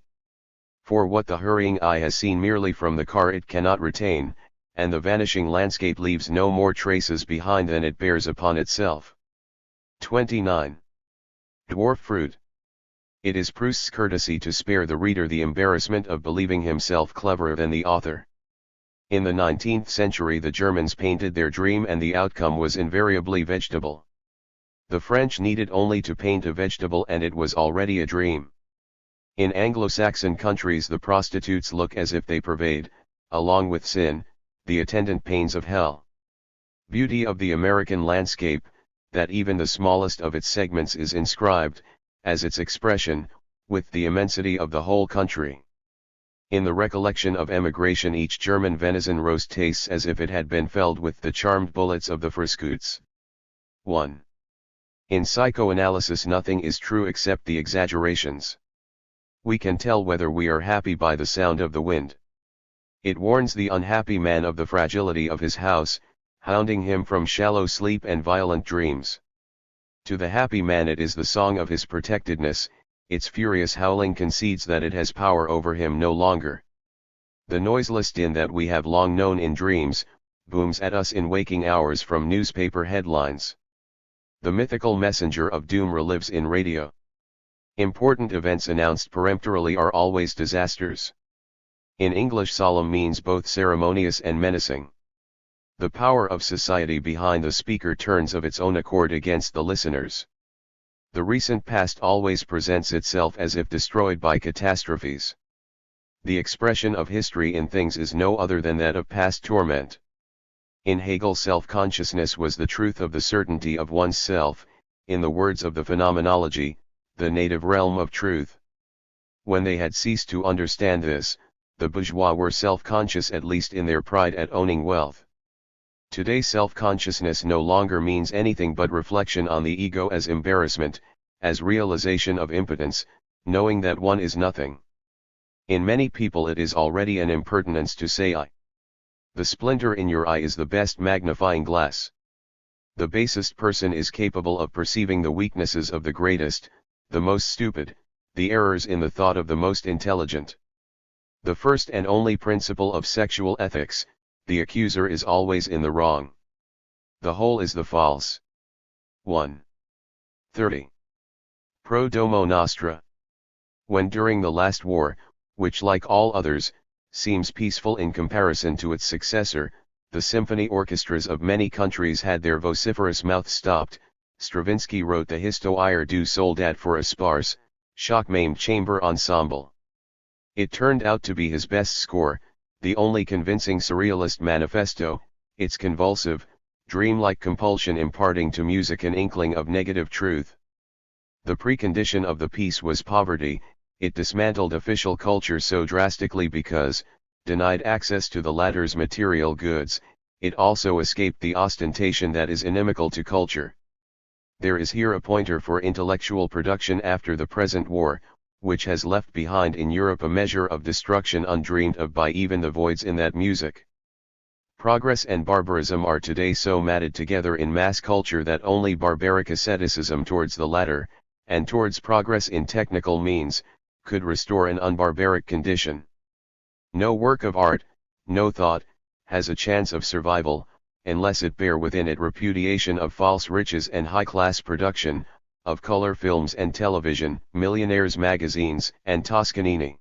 For what the hurrying eye has seen merely from the car it cannot retain, and the vanishing landscape leaves no more traces behind than it bears upon itself. 29. Dwarf fruit. It is Proust's courtesy to spare the reader the embarrassment of believing himself cleverer than the author. In the 19th century the Germans painted their dream and the outcome was invariably vegetable. The French needed only to paint a vegetable and it was already a dream. In Anglo-Saxon countries the prostitutes look as if they pervade, along with sin, the attendant pains of hell. Beauty of the American landscape, that even the smallest of its segments is inscribed, as its expression, with the immensity of the whole country. In the recollection of emigration each German venison roast tastes as if it had been felled with the charmed bullets of the Freskutes. 1. In psychoanalysis nothing is true except the exaggerations. We can tell whether we are happy by the sound of the wind. It warns the unhappy man of the fragility of his house, hounding him from shallow sleep and violent dreams. To the happy man it is the song of his protectedness, its furious howling concedes that it has power over him no longer. The noiseless din that we have long known in dreams, booms at us in waking hours from newspaper headlines. The mythical messenger of doom relives in radio. Important events announced peremptorily are always disasters. In English solemn means both ceremonious and menacing. The power of society behind the speaker turns of its own accord against the listeners. The recent past always presents itself as if destroyed by catastrophes. The expression of history in things is no other than that of past torment. In Hegel self-consciousness was the truth of the certainty of one's self, in the words of the phenomenology, the native realm of truth. When they had ceased to understand this, the bourgeois were self-conscious at least in their pride at owning wealth. Today self-consciousness no longer means anything but reflection on the ego as embarrassment, as realization of impotence, knowing that one is nothing. In many people it is already an impertinence to say I. The splinter in your eye is the best magnifying glass. The basest person is capable of perceiving the weaknesses of the greatest, the most stupid, the errors in the thought of the most intelligent. The first and only principle of sexual ethics, the accuser is always in the wrong. The whole is the false. 1. 30. Pro Domo Nostra. When during the last war, which like all others, seems peaceful in comparison to its successor, the symphony orchestras of many countries had their vociferous mouths stopped, Stravinsky wrote the Histoire du Soldat for a sparse, shock-maimed chamber ensemble. It turned out to be his best score, the only convincing surrealist manifesto, its convulsive, dreamlike compulsion imparting to music an inkling of negative truth. The precondition of the piece was poverty. It dismantled official culture so drastically because, denied access to the latter's material goods, it also escaped the ostentation that is inimical to culture. There is here a pointer for intellectual production after the present war, which has left behind in Europe a measure of destruction undreamed of by even the voids in that music. Progress and barbarism are today so matted together in mass culture that only barbaric asceticism towards the latter, and towards progress in technical means, could restore an unbarbaric condition. No work of art, no thought, has a chance of survival, unless it bear within it repudiation of false riches and high-class production, of color films and television, millionaires' magazines, and Toscanini.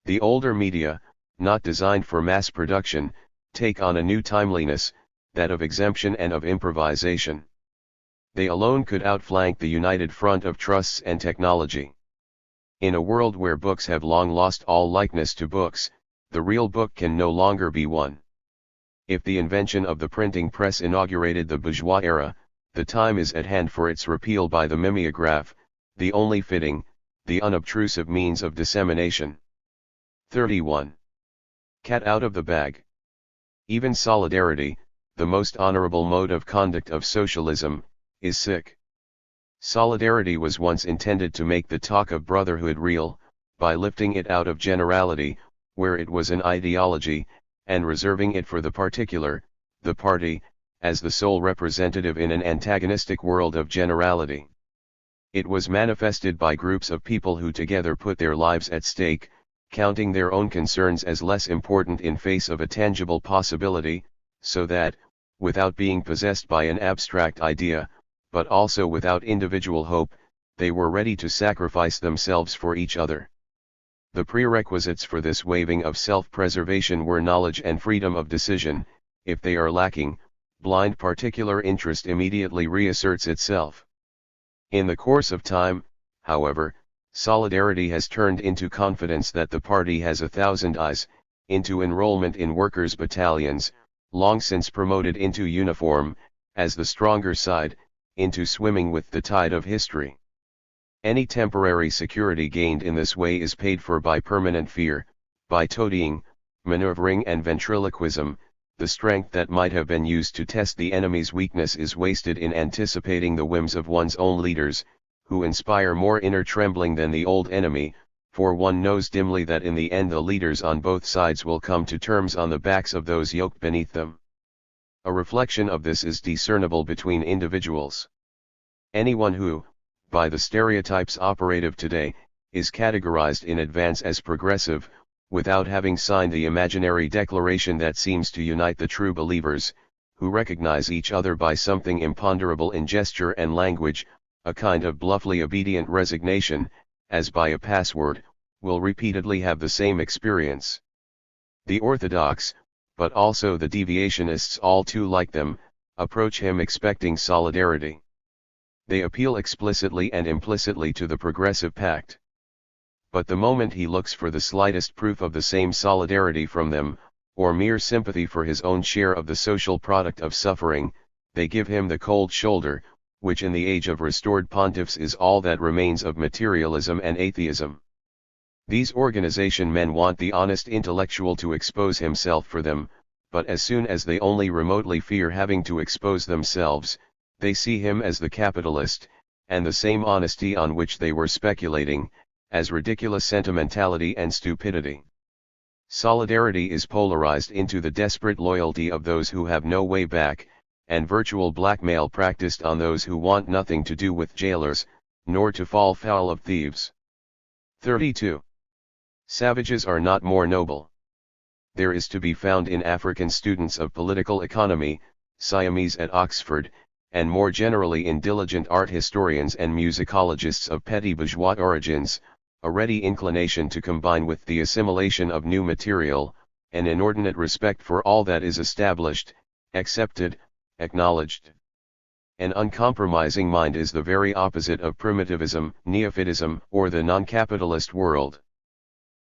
The older media, not designed for mass production, take on a new timeliness, that of exemption and of improvisation. They alone could outflank the united front of trusts and technology. In a world where books have long lost all likeness to books, the real book can no longer be one. If the invention of the printing press inaugurated the bourgeois era, the time is at hand for its repeal by the mimeograph, the only fitting, the unobtrusive means of dissemination. 31. Cat out of the bag. Even solidarity, the most honorable mode of conduct of socialism, is sick. Solidarity was once intended to make the talk of brotherhood real, by lifting it out of generality, where it was an ideology, and reserving it for the particular, the party, as the sole representative in an antagonistic world of generality. It was manifested by groups of people who together put their lives at stake, counting their own concerns as less important in face of a tangible possibility, so that, without being possessed by an abstract idea, but also without individual hope, they were ready to sacrifice themselves for each other. The prerequisites for this waiving of self-preservation were knowledge and freedom of decision. If they are lacking, blind particular interest immediately reasserts itself. In the course of time, however, solidarity has turned into confidence that the party has 1,000 eyes, into enrollment in workers' battalions, long since promoted into uniform, as the stronger side, into swimming with the tide of history. Any temporary security gained in this way is paid for by permanent fear, by toadying, maneuvering and ventriloquism. The strength that might have been used to test the enemy's weakness is wasted in anticipating the whims of one's own leaders, who inspire more inner trembling than the old enemy, for one knows dimly that in the end the leaders on both sides will come to terms on the backs of those yoked beneath them. A reflection of this is discernible between individuals. Anyone who, by the stereotypes operative today, is categorized in advance as progressive, without having signed the imaginary declaration that seems to unite the true believers, who recognize each other by something imponderable in gesture and language, a kind of bluffly obedient resignation, as by a password, will repeatedly have the same experience. The orthodox, but also the deviationists all too like them, approach him expecting solidarity. They appeal explicitly and implicitly to the progressive pact. But the moment he looks for the slightest proof of the same solidarity from them, or mere sympathy for his own share of the social product of suffering, they give him the cold shoulder, which in the age of restored pontiffs is all that remains of materialism and atheism. These organization men want the honest intellectual to expose himself for them, but as soon as they only remotely fear having to expose themselves, they see him as the capitalist, and the same honesty on which they were speculating, as ridiculous sentimentality and stupidity. Solidarity is polarized into the desperate loyalty of those who have no way back, and virtual blackmail practiced on those who want nothing to do with jailers, nor to fall foul of thieves. 32. Savages are not more noble. There is to be found in African students of political economy, Siamese at Oxford, and more generally in diligent art historians and musicologists of petty bourgeois origins, a ready inclination to combine with the assimilation of new material, an inordinate respect for all that is established, accepted, acknowledged. An uncompromising mind is the very opposite of primitivism, neophytism, or the non-capitalist world.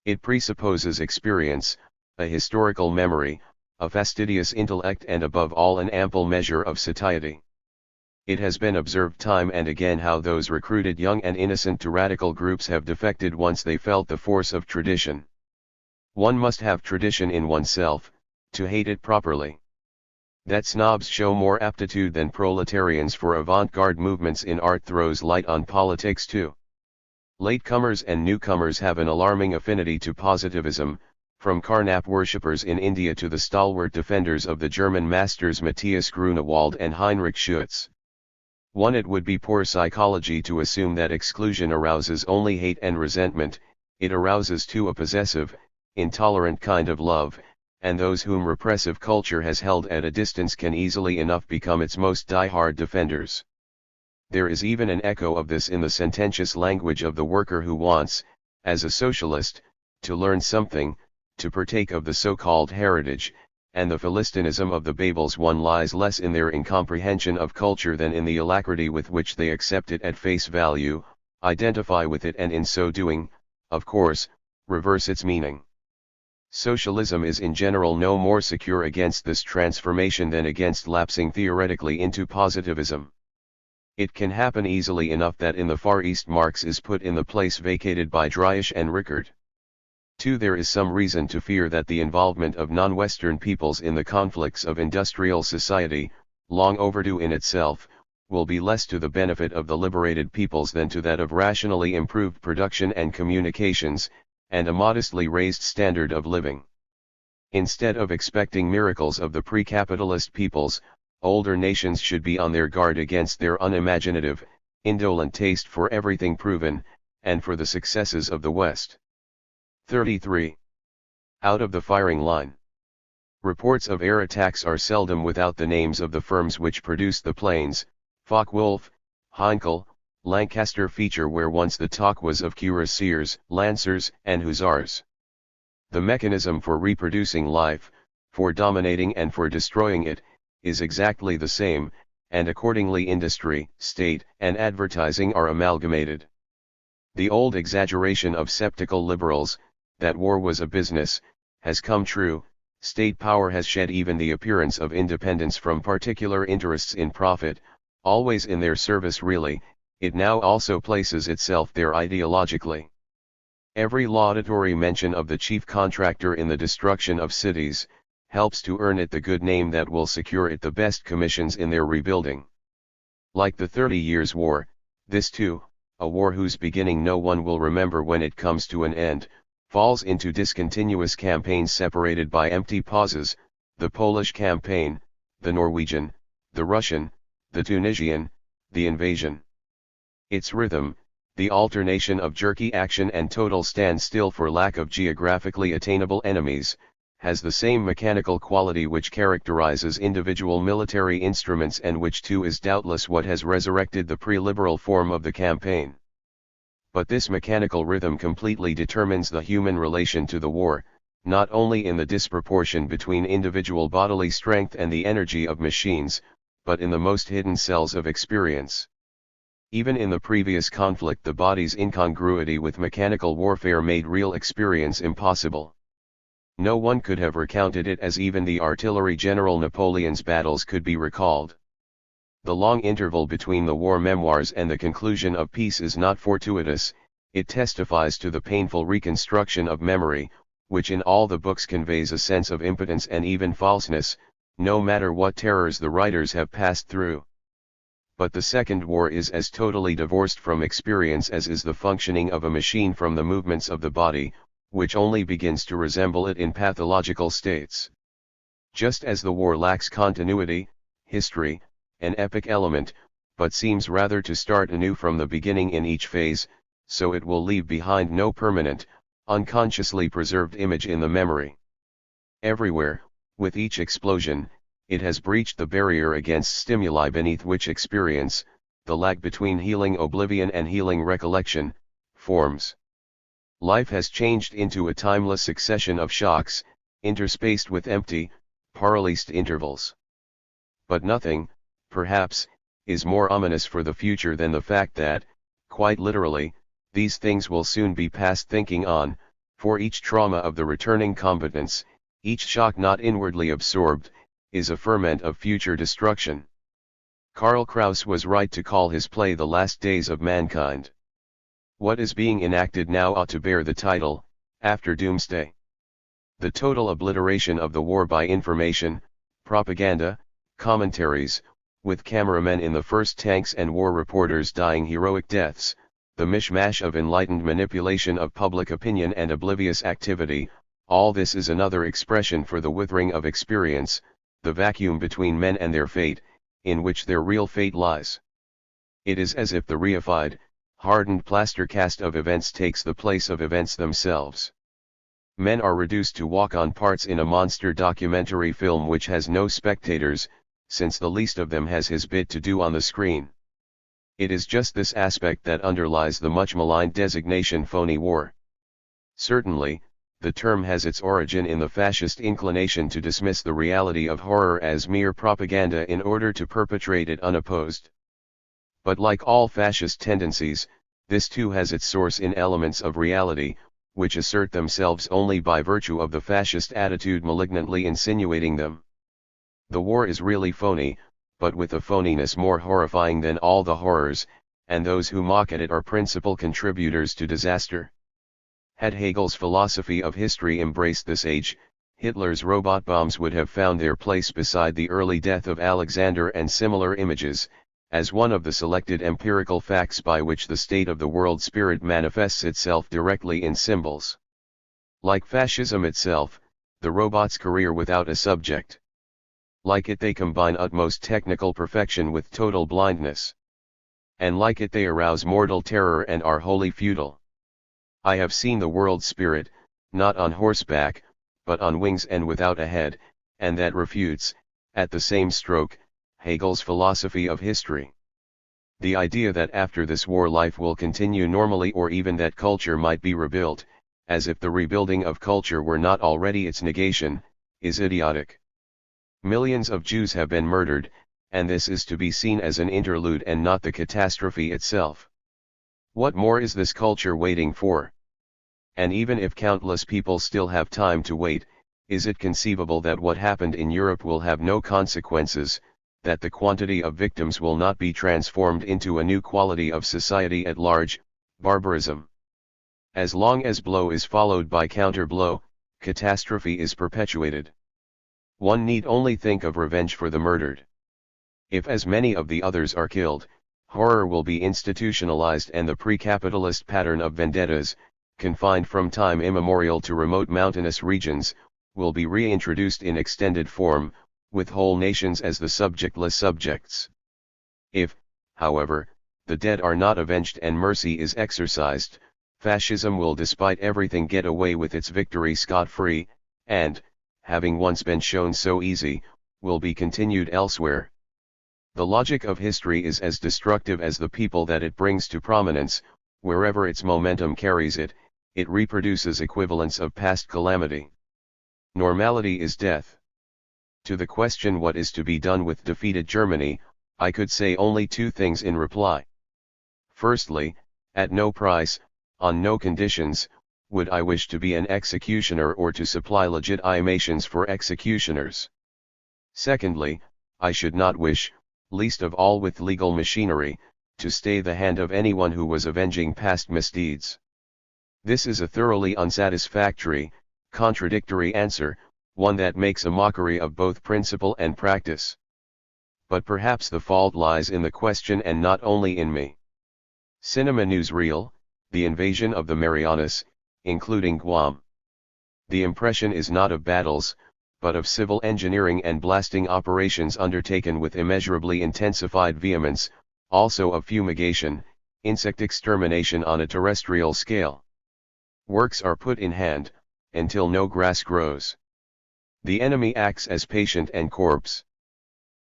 It presupposes experience, a historical memory, a fastidious intellect and above all an ample measure of satiety. It has been observed time and again how those recruited young and innocent to radical groups have defected once they felt the force of tradition. One must have tradition in oneself, to hate it properly. That snobs show more aptitude than proletarians for avant-garde movements in art throws light on politics too. Latecomers and newcomers have an alarming affinity to positivism, from Carnap worshippers in India to the stalwart defenders of the German masters Matthias Grunewald and Heinrich Schütz. It would be poor psychology to assume that exclusion arouses only hate and resentment. It arouses too a possessive, intolerant kind of love, and those whom repressive culture has held at a distance can easily enough become its most die-hard defenders. There is even an echo of this in the sententious language of the worker who wants, as a socialist, to learn something, to partake of the so-called heritage, and the Philistinism of the Babels one lies less in their incomprehension of culture than in the alacrity with which they accept it at face value, identify with it and in so doing, of course, reverse its meaning. Socialism is in general no more secure against this transformation than against lapsing theoretically into positivism. It can happen easily enough that in the Far East Marx is put in the place vacated by Driesch and Rickert. 2. There is some reason to fear that the involvement of non-Western peoples in the conflicts of industrial society, long overdue in itself, will be less to the benefit of the liberated peoples than to that of rationally improved production and communications, and a modestly raised standard of living. Instead of expecting miracles of the pre-capitalist peoples, older nations should be on their guard against their unimaginative, indolent taste for everything proven, and for the successes of the West. 33. Out of the firing line. Reports of air attacks are seldom without the names of the firms which produce the planes, Focke-Wulf, Heinkel, Lancaster feature where once the talk was of cuirassiers, lancers, and hussars. The mechanism for reproducing life, for dominating and for destroying it, is exactly the same, and accordingly industry, state, and advertising are amalgamated. The old exaggeration of sceptical liberals, that war was a business, has come true. State power has shed even the appearance of independence from particular interests in profit, always in their service really. It now also places itself there ideologically. Every laudatory mention of the chief contractor in the destruction of cities, helps to earn it the good name that will secure it the best commissions in their rebuilding. Like the 30 Years' War, this too, a war whose beginning no one will remember when it comes to an end, falls into discontinuous campaigns separated by empty pauses, the Polish campaign, the Norwegian, the Russian, the Tunisian, the invasion. Its rhythm, the alternation of jerky action and total standstill for lack of geographically attainable enemies, has the same mechanical quality which characterizes individual military instruments and which too is doubtless what has resurrected the pre-liberal form of the campaign. But this mechanical rhythm completely determines the human relation to the war, not only in the disproportion between individual bodily strength and the energy of machines, but in the most hidden cells of experience. Even in the previous conflict the body's incongruity with mechanical warfare made real experience impossible. No one could have recounted it as even the artillery general Napoleon's battles could be recalled. The long interval between the war memoirs and the conclusion of peace is not fortuitous, it testifies to the painful reconstruction of memory, which in all the books conveys a sense of impotence and even falseness, no matter what terrors the writers have passed through. But the Second War is as totally divorced from experience as is the functioning of a machine from the movements of the body, which only begins to resemble it in pathological states. Just as the war lacks continuity, history, an epic element, but seems rather to start anew from the beginning in each phase, so it will leave behind no permanent, unconsciously preserved image in the memory. Everywhere, with each explosion, it has breached the barrier against stimuli beneath which experience, the lag between healing oblivion and healing recollection, forms. Life has changed into a timeless succession of shocks, interspaced with empty, paralysed intervals. But nothing, perhaps, is more ominous for the future than the fact that, quite literally, these things will soon be past thinking on, For each trauma of the returning combatants, each shock not inwardly absorbed, is a ferment of future destruction. Karl Kraus was right to call his play The Last Days of Mankind. What is being enacted now ought to bear the title, After Doomsday. The total obliteration of the war by information, propaganda, commentaries, with cameramen in the first tanks and war reporters dying heroic deaths, the mishmash of enlightened manipulation of public opinion and oblivious activity, all this is another expression for the withering of experience, the vacuum between men and their fate, in which their real fate lies. It is as if the reified, hardened plaster cast of events takes the place of events themselves. Men are reduced to walk-on parts in a monster documentary film which has no spectators, since the least of them has his bit to do on the screen. It is just this aspect that underlies the much maligned designation phony war. Certainly, the term has its origin in the fascist inclination to dismiss the reality of horror as mere propaganda in order to perpetrate it unopposed. But like all fascist tendencies, this too has its source in elements of reality, which assert themselves only by virtue of the fascist attitude malignantly insinuating them. The war is really phony, but with a phoniness more horrifying than all the horrors, and those who mock at it are principal contributors to disaster. Had Hegel's philosophy of history embraced this age, Hitler's robot bombs would have found their place beside the early death of Alexander and similar images, as one of the selected empirical facts by which the state of the world spirit manifests itself directly in symbols. Like fascism itself, the robot's career without a subject. Like it they combine utmost technical perfection with total blindness. And like it they arouse mortal terror and are wholly futile. I have seen the world spirit, not on horseback, but on wings and without a head, and that refutes, at the same stroke, Hegel's philosophy of history. The idea that after this war life will continue normally or even that culture might be rebuilt, as if the rebuilding of culture were not already its negation, is idiotic. Millions of Jews have been murdered, and this is to be seen as an interlude and not the catastrophe itself. What more is this culture waiting for? And even if countless people still have time to wait, is it conceivable that what happened in Europe will have no consequences, that the quantity of victims will not be transformed into a new quality of society at large, barbarism? As long as blow is followed by counter-blow, catastrophe is perpetuated. One need only think of revenge for the murdered. If as many of the others are killed, horror will be institutionalized and the pre-capitalist pattern of vendettas, confined from time immemorial to remote mountainous regions, will be reintroduced in extended form, with whole nations as the subjectless subjects. If, however, the dead are not avenged and mercy is exercised, fascism will despite everything get away with its victory scot-free, and, having once been shown so easy, will be continued elsewhere. The logic of history is as destructive as the people that it brings to prominence. Wherever its momentum carries it, it reproduces equivalents of past calamity. Normality is death. To the question what is to be done with defeated Germany, I could say only two things in reply. Firstly, at no price, on no conditions, would I wish to be an executioner or to supply legitimations for executioners. Secondly, I should not wish, least of all with legal machinery, to stay the hand of anyone who was avenging past misdeeds. This is a thoroughly unsatisfactory, contradictory answer, one that makes a mockery of both principle and practice. But perhaps the fault lies in the question and not only in me. Cinema Newsreel, the invasion of the Marianas, including Guam. The impression is not of battles, but of civil engineering and blasting operations undertaken with immeasurably intensified vehemence, also of fumigation, insect extermination on a terrestrial scale. Works are put in hand, until no grass grows. The enemy acts as patient and corpse.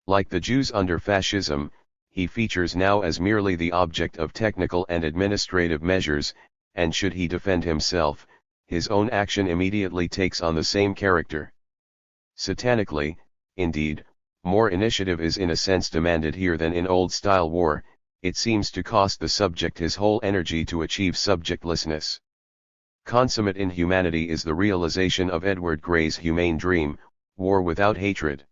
Like the Jews under fascism, he features now as merely the object of technical and administrative measures, and should he defend himself, his own action immediately takes on the same character. Satanically, indeed, more initiative is in a sense demanded here than in old-style war. It seems to cost the subject his whole energy to achieve subjectlessness. Consummate inhumanity is the realization of Edward Gray's humane dream, war without hatred.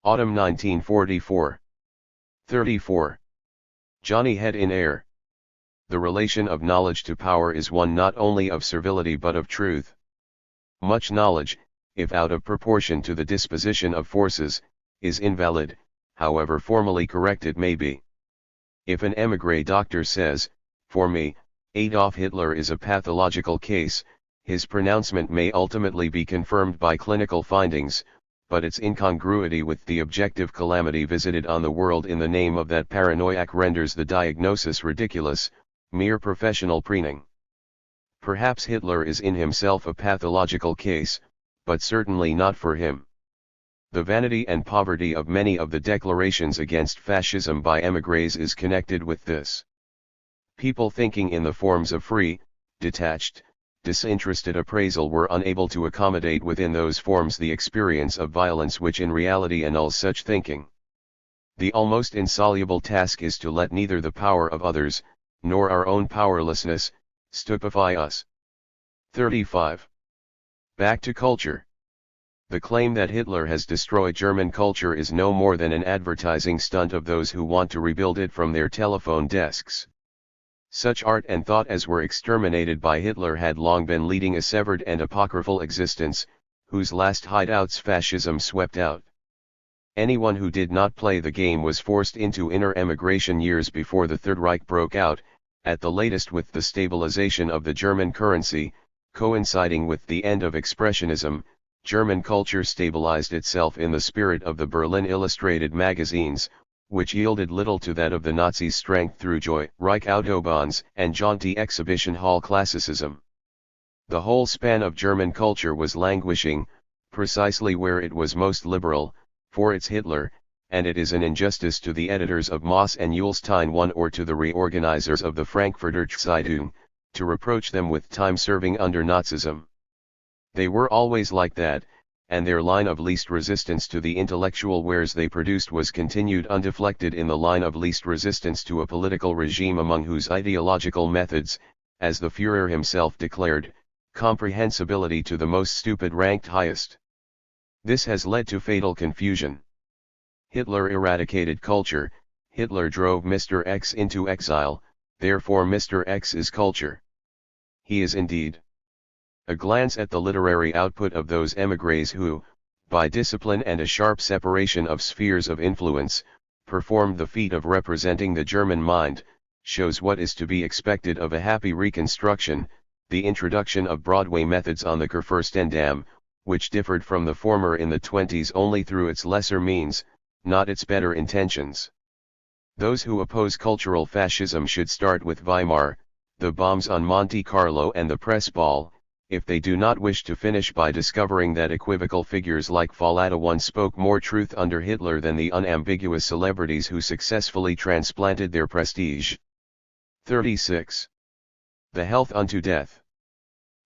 Autumn 1944. 34. Johnny Head in Air. The relation of knowledge to power is one not only of servility but of truth. Much knowledge, if out of proportion to the disposition of forces, is invalid, however formally correct it may be. If an émigré doctor says, "For me, Adolf Hitler is a pathological case," his pronouncement may ultimately be confirmed by clinical findings, but its incongruity with the objective calamity visited on the world in the name of that paranoiac renders the diagnosis ridiculous, mere professional preening. Perhaps Hitler is in himself a pathological case, but certainly not for him. The vanity and poverty of many of the declarations against fascism by émigrés is connected with this. People thinking in the forms of free, detached, disinterested appraisal were unable to accommodate within those forms the experience of violence which in reality annuls such thinking. The almost insoluble task is to let neither the power of others, nor our own powerlessness, stupefy us. 35. Back to culture. The claim that Hitler has destroyed German culture is no more than an advertising stunt of those who want to rebuild it from their telephone desks. Such art and thought as were exterminated by Hitler had long been leading a severed and apocryphal existence, whose last hideouts fascism swept out. Anyone who did not play the game was forced into inner emigration years before the Third Reich broke out, at the latest with the stabilization of the German currency, coinciding with the end of Expressionism. German culture stabilized itself in the spirit of the Berlin Illustrated magazines, which yielded little to that of the Nazis' strength through Joy Reich Autobahns and jaunty exhibition hall classicism. The whole span of German culture was languishing, precisely where it was most liberal, for its Hitler, and it is an injustice to the editors of Moss and Ullstein I or to the reorganizers of the Frankfurter Zeitung, to reproach them with time serving under Nazism. They were always like that, and their line of least resistance to the intellectual wares they produced was continued undeflected in the line of least resistance to a political regime among whose ideological methods, as the Führer himself declared, comprehensibility to the most stupid ranked highest. This has led to fatal confusion. Hitler eradicated culture, Hitler drove Mr. X into exile, therefore Mr. X is culture. He is indeed. A glance at the literary output of those émigrés who, by discipline and a sharp separation of spheres of influence, performed the feat of representing the German mind, shows what is to be expected of a happy reconstruction, the introduction of Broadway methods on the Kurfürstendamm, which differed from the former in the 20s only through its lesser means, not its better intentions. Those who oppose cultural fascism should start with Weimar, the bombs on Monte Carlo and the press ball, if they do not wish to finish by discovering that equivocal figures like Fallada once spoke more truth under Hitler than the unambiguous celebrities who successfully transplanted their prestige. 36. The health unto death.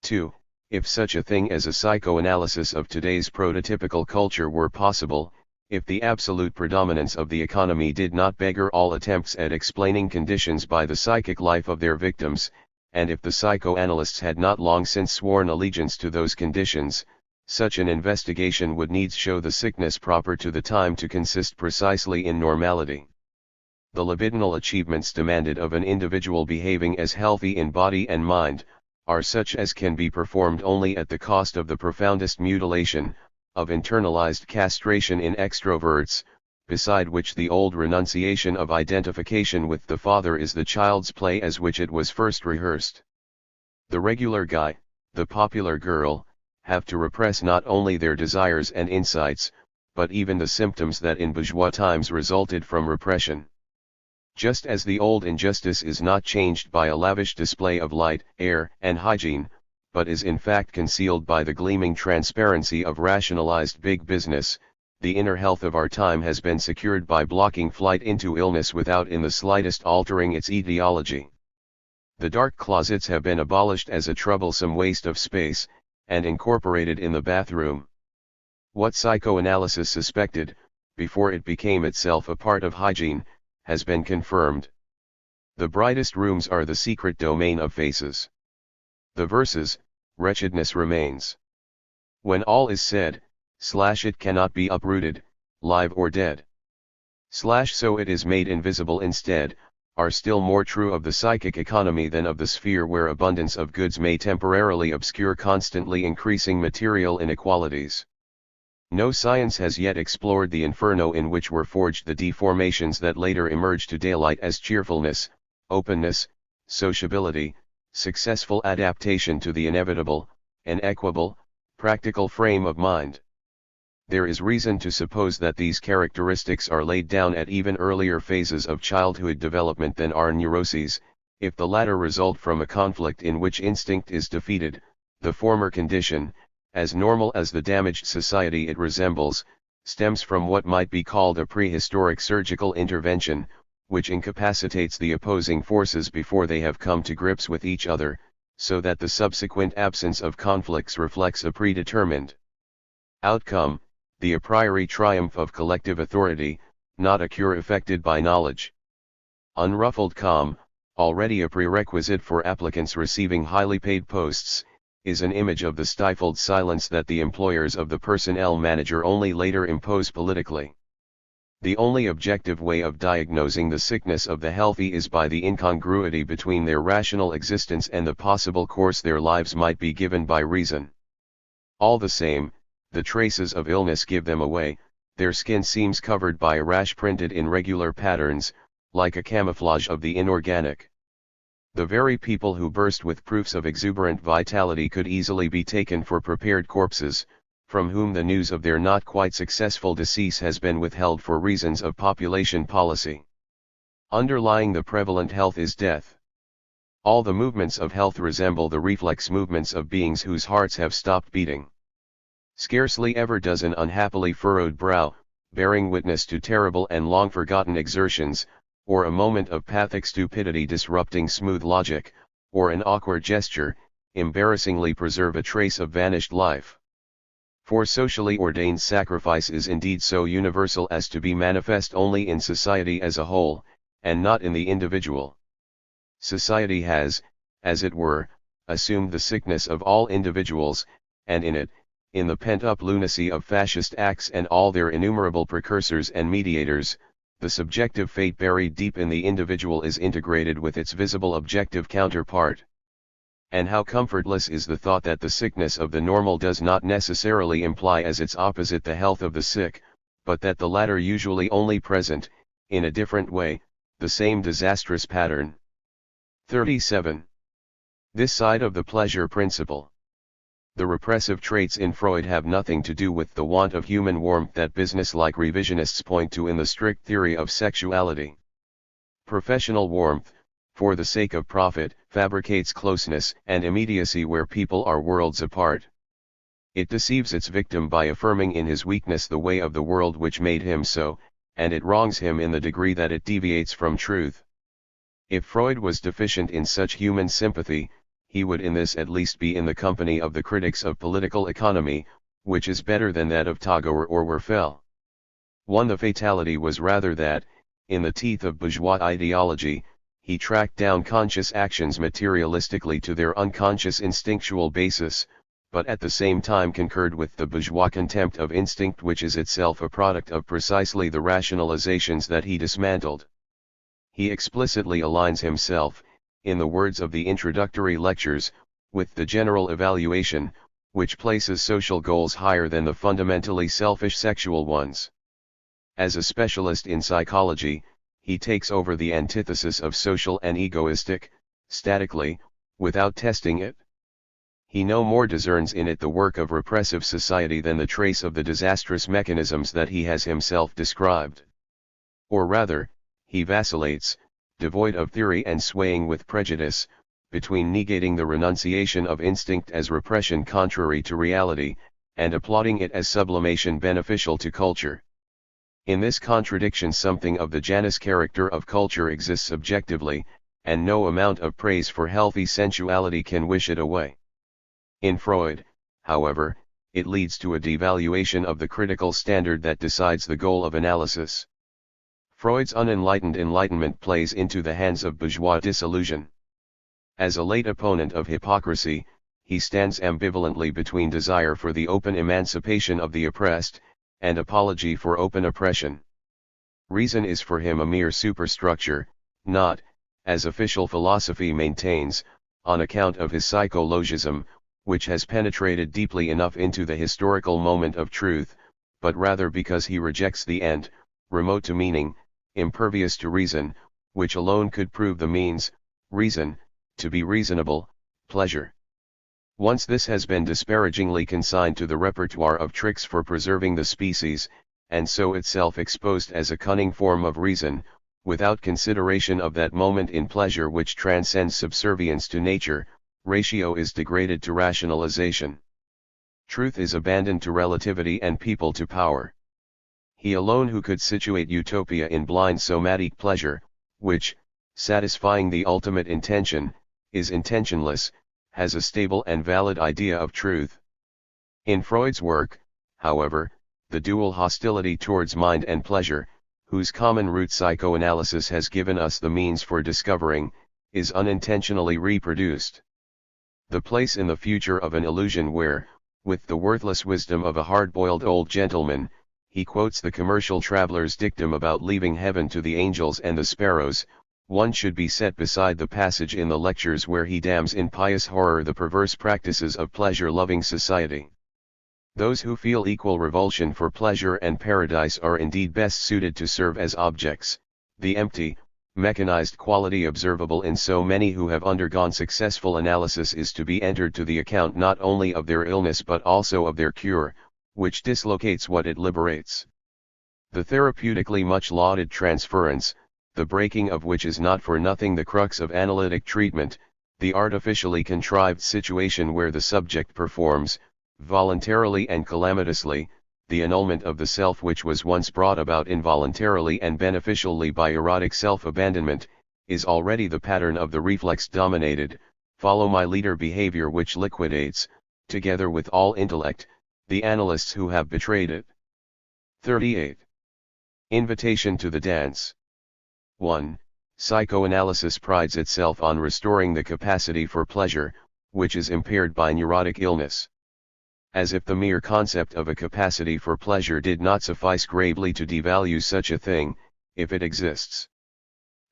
2. If such a thing as a psychoanalysis of today's prototypical culture were possible, if the absolute predominance of the economy did not beggar all attempts at explaining conditions by the psychic life of their victims, and if the psychoanalysts had not long since sworn allegiance to those conditions, such an investigation would needs show the sickness proper to the time to consist precisely in normality. The libidinal achievements demanded of an individual behaving as healthy in body and mind, are such as can be performed only at the cost of the profoundest mutilation, of internalized castration in extroverts, beside which the old renunciation of identification with the father is the child's play as which it was first rehearsed. The regular guy, the popular girl, have to repress not only their desires and insights, but even the symptoms that in bourgeois times resulted from repression. Just as the old injustice is not changed by a lavish display of light, air, and hygiene, but is in fact concealed by the gleaming transparency of rationalized big business, the inner health of our time has been secured by blocking flight into illness without in the slightest altering its etiology. The dark closets have been abolished as a troublesome waste of space, and incorporated in the bathroom. What psychoanalysis suspected, before it became itself a part of hygiene, has been confirmed. The brightest rooms are the secret domain of faces. The verses, wretchedness remains. When all is said, it cannot be uprooted, live or dead. So it is made invisible instead, are still more true of the psychic economy than of the sphere where abundance of goods may temporarily obscure constantly increasing material inequalities. No science has yet explored the inferno in which were forged the deformations that later emerge to daylight as cheerfulness, openness, sociability, successful adaptation to the inevitable, an equable, practical frame of mind. There is reason to suppose that these characteristics are laid down at even earlier phases of childhood development than are neuroses, if the latter result from a conflict in which instinct is defeated. The former condition, as normal as the damaged society it resembles, stems from what might be called a prehistoric surgical intervention, which incapacitates the opposing forces before they have come to grips with each other, so that the subsequent absence of conflicts reflects a predetermined outcome, the a priori triumph of collective authority, not a cure effected by knowledge. Unruffled calm, already a prerequisite for applicants receiving highly paid posts, is an image of the stifled silence that the employers of the personnel manager only later impose politically. The only objective way of diagnosing the sickness of the healthy is by the incongruity between their rational existence and the possible course their lives might be given by reason. All the same, the traces of illness give them away, their skin seems covered by a rash printed in regular patterns, like a camouflage of the inorganic. The very people who burst with proofs of exuberant vitality could easily be taken for prepared corpses, from whom the news of their not quite successful decease has been withheld for reasons of population policy. Underlying the prevalent health is death. All the movements of health resemble the reflex movements of beings whose hearts have stopped beating. Scarcely ever does an unhappily furrowed brow, bearing witness to terrible and long-forgotten exertions, or a moment of pathic stupidity disrupting smooth logic, or an awkward gesture, embarrassingly preserve a trace of vanished life. For socially ordained sacrifice is indeed so universal as to be manifest only in society as a whole, and not in the individual. Society has, as it were, assumed the sickness of all individuals, and in the pent-up lunacy of fascist acts and all their innumerable precursors and mediators, the subjective fate buried deep in the individual is integrated with its visible objective counterpart. And how comfortless is the thought that the sickness of the normal does not necessarily imply as its opposite the health of the sick, but that the latter usually only present, in a different way, the same disastrous pattern. 37. This side of the pleasure principle. The repressive traits in Freud have nothing to do with the want of human warmth that business-like revisionists point to in the strict theory of sexuality. Professional warmth, for the sake of profit, fabricates closeness and immediacy where people are worlds apart. It deceives its victim by affirming in his weakness the way of the world which made him so, and it wrongs him in the degree that it deviates from truth. If Freud was deficient in such human sympathy, he would in this at least be in the company of the critics of political economy, which is better than that of Tagore or Werfel. The fatality was rather that, in the teeth of bourgeois ideology, he tracked down conscious actions materialistically to their unconscious instinctual basis, but at the same time concurred with the bourgeois contempt of instinct which is itself a product of precisely the rationalizations that he dismantled. He explicitly aligns himself, in the words of the introductory lectures, with the general evaluation, which places social goals higher than the fundamentally selfish sexual ones. As a specialist in psychology, he takes over the antithesis of social and egoistic, statically, without testing it. He no more discerns in it the work of repressive society than the trace of the disastrous mechanisms that he has himself described. Or rather, he vacillates, devoid of theory and swaying with prejudice, between negating the renunciation of instinct as repression contrary to reality, and applauding it as sublimation beneficial to culture. In this contradiction something of the Janus character of culture exists objectively, and no amount of praise for healthy sensuality can wish it away. In Freud, however, it leads to a devaluation of the critical standard that decides the goal of analysis. Freud's unenlightened enlightenment plays into the hands of bourgeois disillusion. As a late opponent of hypocrisy, he stands ambivalently between desire for the open emancipation of the oppressed, and apology for open oppression. Reason is for him a mere superstructure, not, as official philosophy maintains, on account of his psychologism, which has penetrated deeply enough into the historical moment of truth, but rather because he rejects the end, remote to meaning, impervious to reason, which alone could prove the means, reason, to be reasonable, pleasure. Once this has been disparagingly consigned to the repertoire of tricks for preserving the species, and so itself exposed as a cunning form of reason, without consideration of that moment in pleasure which transcends subservience to nature, ratio is degraded to rationalization. Truth is abandoned to relativity and people to power. He alone who could situate utopia in blind somatic pleasure, which, satisfying the ultimate intention, is intentionless, has a stable and valid idea of truth. In Freud's work, however, the dual hostility towards mind and pleasure, whose common root psychoanalysis has given us the means for discovering, is unintentionally reproduced. The place in the future of an illusion where, with the worthless wisdom of a hard-boiled old gentleman, he quotes the commercial traveler's dictum about leaving heaven to the angels and the sparrows, one should be set beside the passage in the lectures where he damns in pious horror the perverse practices of pleasure-loving society. Those who feel equal revulsion for pleasure and paradise are indeed best suited to serve as objects, the empty, mechanized quality observable in so many who have undergone successful analysis is to be entered to the account not only of their illness but also of their cure, which dislocates what it liberates. The therapeutically much lauded transference, the breaking of which is not for nothing the crux of analytic treatment, the artificially contrived situation where the subject performs, voluntarily and calamitously, the annulment of the self which was once brought about involuntarily and beneficially by erotic self-abandonment, is already the pattern of the reflex-dominated, follow-my-leader behavior which liquidates, together with all intellect, the analysts who have betrayed it. 38. Invitation to the dance. 1. Psychoanalysis prides itself on restoring the capacity for pleasure, which is impaired by neurotic illness. As if the mere concept of a capacity for pleasure did not suffice gravely to devalue such a thing, if it exists.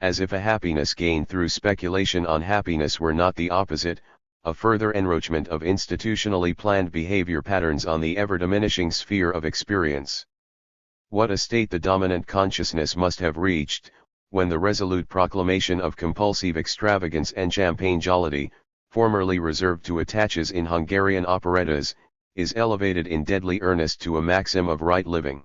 As if a happiness gained through speculation on happiness were not the opposite, a further enroachment of institutionally planned behavior patterns on the ever-diminishing sphere of experience. What a state the dominant consciousness must have reached, when the resolute proclamation of compulsive extravagance and champagne jollity, formerly reserved to attaches in Hungarian operettas, is elevated in deadly earnest to a maxim of right living.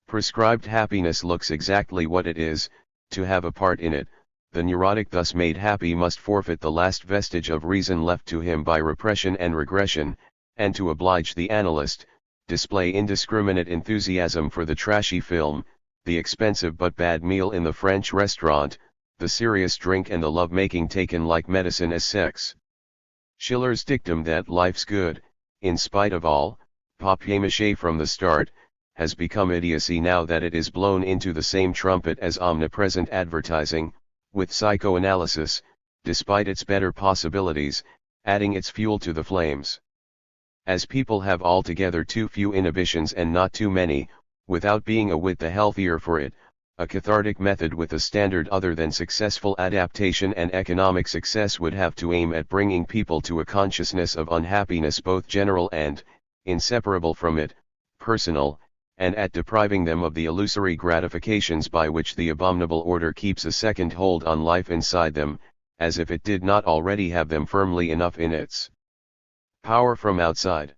Prescribed happiness looks exactly what it is, to have a part in it. The neurotic thus made happy must forfeit the last vestige of reason left to him by repression and regression, and to oblige the analyst, display indiscriminate enthusiasm for the trashy film, the expensive but bad meal in the French restaurant, the serious drink and the love-making taken like medicine as sex. Schiller's dictum that life's good, in spite of all, papier-mâché from the start, has become idiocy now that it is blown into the same trumpet as omnipresent advertising, with psychoanalysis, despite its better possibilities, adding its fuel to the flames. As people have altogether too few inhibitions and not too many, without being a whit the healthier for it, a cathartic method with a standard other than successful adaptation and economic success would have to aim at bringing people to a consciousness of unhappiness both general and, inseparable from it, personal, and at depriving them of the illusory gratifications by which the abominable order keeps a second hold on life inside them, as if it did not already have them firmly enough in its power from outside.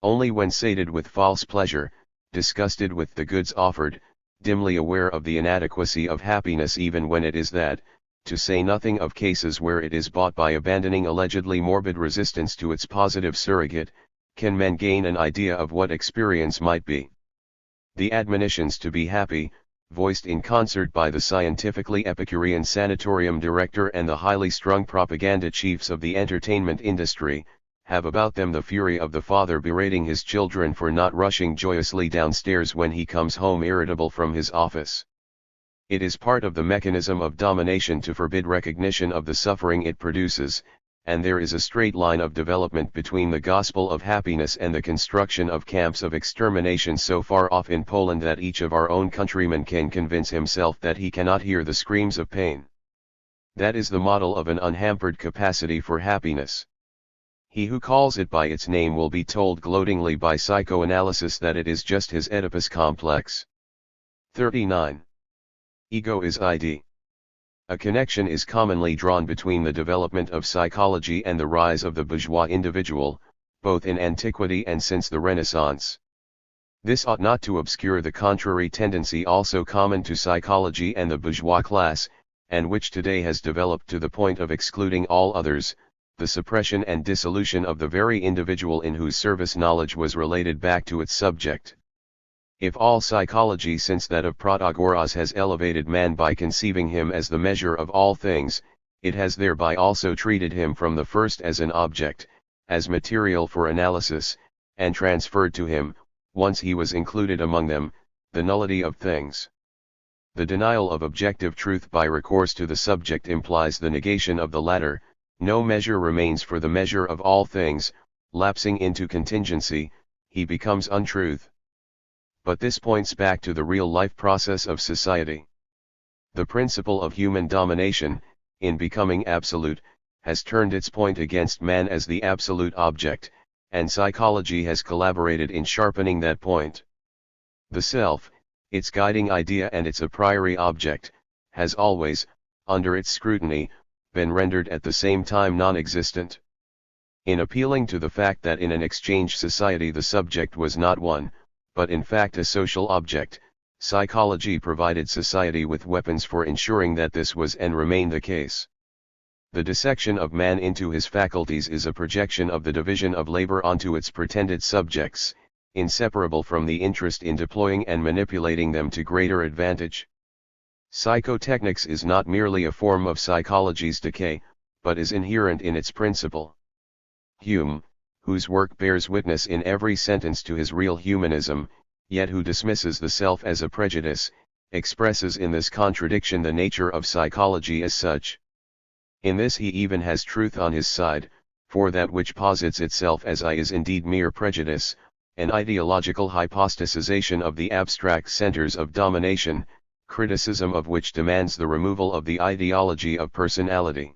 Only when sated with false pleasure, disgusted with the goods offered, dimly aware of the inadequacy of happiness even when it is that, to say nothing of cases where it is bought by abandoning allegedly morbid resistance to its positive surrogate, can men gain an idea of what experience might be. The admonitions to be happy, voiced in concert by the scientifically Epicurean sanatorium director and the highly strung propaganda chiefs of the entertainment industry, have about them the fury of the father berating his children for not rushing joyously downstairs when he comes home irritable from his office. It is part of the mechanism of domination to forbid recognition of the suffering it produces, and there is a straight line of development between the gospel of happiness and the construction of camps of extermination so far off in Poland that each of our own countrymen can convince himself that he cannot hear the screams of pain. That is the model of an unhampered capacity for happiness. He who calls it by its name will be told gloatingly by psychoanalysis that it is just his Oedipus complex. 39. Ego is ID. A connection is commonly drawn between the development of psychology and the rise of the bourgeois individual, both in antiquity and since the Renaissance. This ought not to obscure the contrary tendency also common to psychology and the bourgeois class, and which today has developed to the point of excluding all others, the suppression and dissolution of the very individual in whose service knowledge was related back to its subject. If all psychology since that of Protagoras has elevated man by conceiving him as the measure of all things, it has thereby also treated him from the first as an object, as material for analysis, and transferred to him, once he was included among them, the nullity of things. The denial of objective truth by recourse to the subject implies the negation of the latter. No measure remains for the measure of all things, lapsing into contingency, he becomes untruth. But this points back to the real-life process of society. The principle of human domination, in becoming absolute, has turned its point against man as the absolute object, and psychology has collaborated in sharpening that point. The self, its guiding idea and its a priori object, has always, under its scrutiny, been rendered at the same time non-existent. In appealing to the fact that in an exchange society the subject was not one, but in fact a social object, psychology provided society with weapons for ensuring that this was and remained the case. The dissection of man into his faculties is a projection of the division of labor onto its pretended subjects, inseparable from the interest in deploying and manipulating them to greater advantage. Psychotechnics is not merely a form of psychology's decay, but is inherent in its principle. Hume, whose work bears witness in every sentence to his real humanism, yet who dismisses the self as a prejudice, expresses in this contradiction the nature of psychology as such. In this he even has truth on his side, for that which posits itself as I is indeed mere prejudice, an ideological hypostasization of the abstract centers of domination, criticism of which demands the removal of the ideology of personality.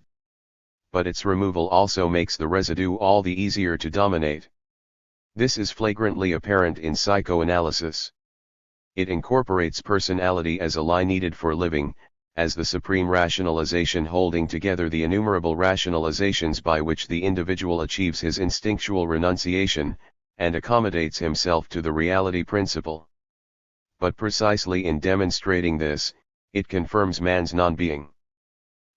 But its removal also makes the residue all the easier to dominate. This is flagrantly apparent in psychoanalysis. It incorporates personality as a lie needed for living, as the supreme rationalization holding together the innumerable rationalizations by which the individual achieves his instinctual renunciation, and accommodates himself to the reality principle. But precisely in demonstrating this, it confirms man's non-being.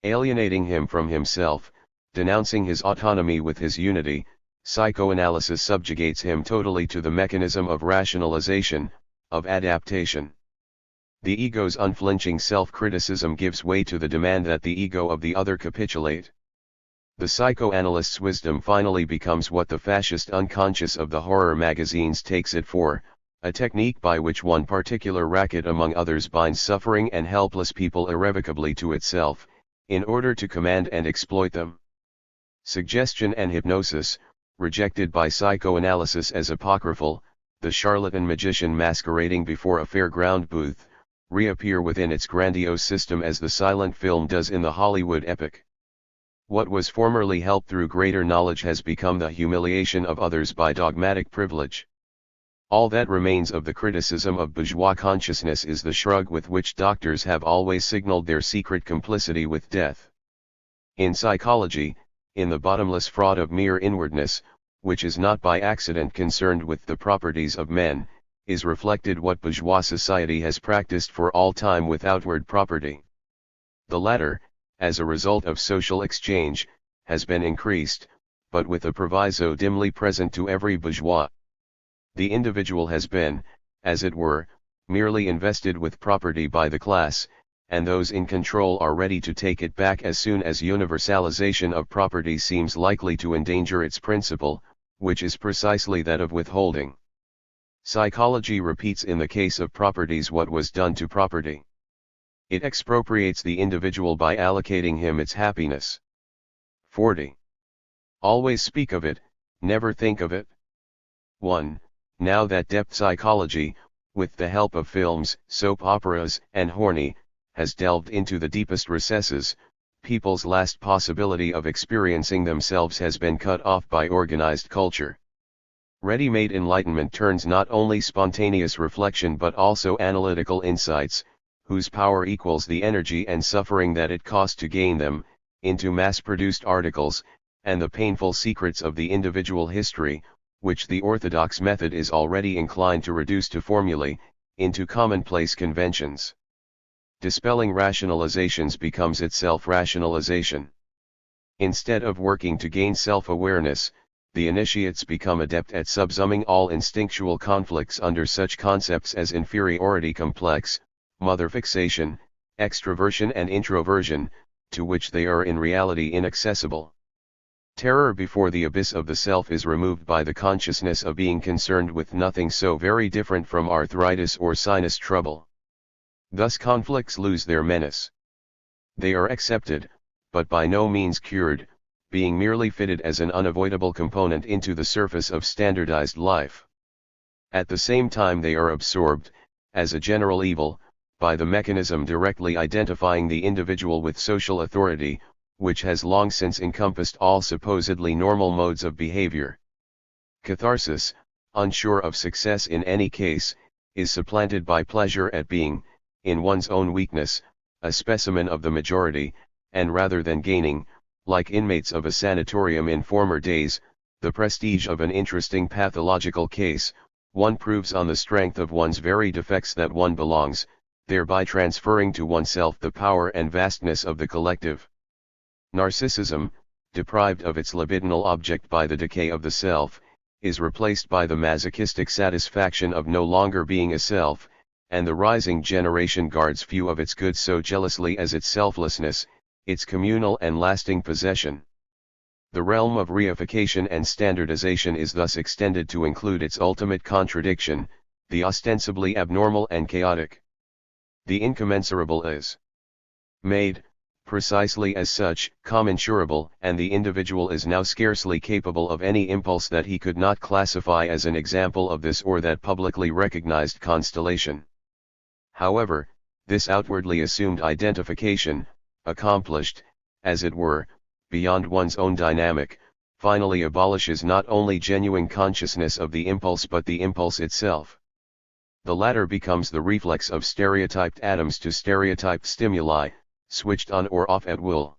Alienating him from himself, denouncing his autonomy with his unity, psychoanalysis subjugates him totally to the mechanism of rationalization, of adaptation. The ego's unflinching self-criticism gives way to the demand that the ego of the other capitulate. The psychoanalyst's wisdom finally becomes what the fascist unconscious of the horror magazines takes it for, a technique by which one particular racket among others binds suffering and helpless people irrevocably to itself, in order to command and exploit them. Suggestion and hypnosis, rejected by psychoanalysis as apocryphal, the charlatan magician masquerading before a fairground booth, reappear within its grandiose system as the silent film does in the Hollywood epic. What was formerly help through greater knowledge has become the humiliation of others by dogmatic privilege. All that remains of the criticism of bourgeois consciousness is the shrug with which doctors have always signaled their secret complicity with death. In psychology, in the bottomless fraud of mere inwardness, which is not by accident concerned with the properties of men, is reflected what bourgeois society has practiced for all time with outward property. The latter, as a result of social exchange, has been increased, but with a proviso dimly present to every bourgeois. The individual has been, as it were, merely invested with property by the class, and those in control are ready to take it back as soon as universalization of property seems likely to endanger its principle, which is precisely that of withholding. Psychology repeats in the case of properties what was done to property. It expropriates the individual by allocating him its happiness. 40. Always speak of it, never think of it. 1. Now that depth psychology, with the help of films, soap operas, and horny, has delved into the deepest recesses, people's last possibility of experiencing themselves has been cut off by organized culture. Ready-made enlightenment turns not only spontaneous reflection but also analytical insights, whose power equals the energy and suffering that it cost to gain them, into mass-produced articles, and the painful secrets of the individual history, which the orthodox method is already inclined to reduce to formulae, into commonplace conventions. Dispelling rationalizations becomes itself rationalization. Instead of working to gain self-awareness, the initiates become adept at subsuming all instinctual conflicts under such concepts as inferiority complex, mother fixation, extroversion and introversion, to which they are in reality inaccessible. Terror before the abyss of the self is removed by the consciousness of being concerned with nothing so very different from arthritis or sinus trouble. Thus conflicts lose their menace. They are accepted, but by no means cured, being merely fitted as an unavoidable component into the surface of standardized life. At the same time they are absorbed, as a general evil, by the mechanism directly identifying the individual with social authority, which has long since encompassed all supposedly normal modes of behavior. Catharsis, unsure of success in any case, is supplanted by pleasure at being, in one's own weakness, a specimen of the majority, and rather than gaining, like inmates of a sanatorium in former days, the prestige of an interesting pathological case, one proves on the strength of one's very defects that one belongs, thereby transferring to oneself the power and vastness of the collective. Narcissism, deprived of its libidinal object by the decay of the self, is replaced by the masochistic satisfaction of no longer being a self, and the rising generation guards few of its goods so jealously as its selflessness, its communal and lasting possession. The realm of reification and standardization is thus extended to include its ultimate contradiction, the ostensibly abnormal and chaotic. The incommensurable is made, precisely as such, commensurable, and the individual is now scarcely capable of any impulse that he could not classify as an example of this or that publicly recognized constellation. However, this outwardly assumed identification, accomplished, as it were, beyond one's own dynamic, finally abolishes not only genuine consciousness of the impulse but the impulse itself. The latter becomes the reflex of stereotyped atoms to stereotyped stimuli, switched on or off at will.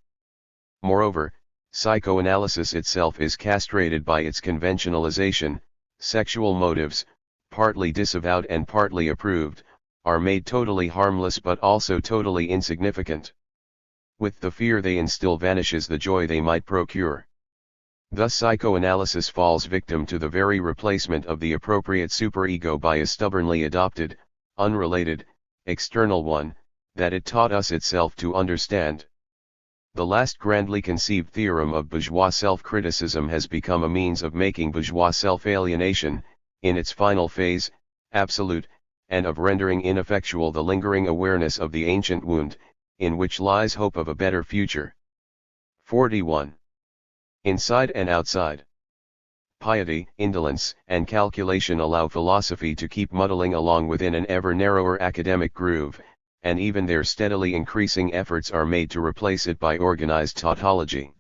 Moreover, psychoanalysis itself is castrated by its conventionalization. Sexual motives, partly disavowed and partly approved, are made totally harmless but also totally insignificant. With the fear they instill vanishes the joy they might procure. Thus psychoanalysis falls victim to the very replacement of the appropriate superego by a stubbornly adopted, unrelated, external one, that it taught us itself to understand. The last grandly conceived theorem of bourgeois self-criticism has become a means of making bourgeois self-alienation, in its final phase, absolute, and of rendering ineffectual the lingering awareness of the ancient wound, in which lies hope of a better future. 41. Inside and outside. Piety, indolence, and calculation allow philosophy to keep muddling along within an ever narrower academic groove, and even their steadily increasing efforts are made to replace it by organized tautology.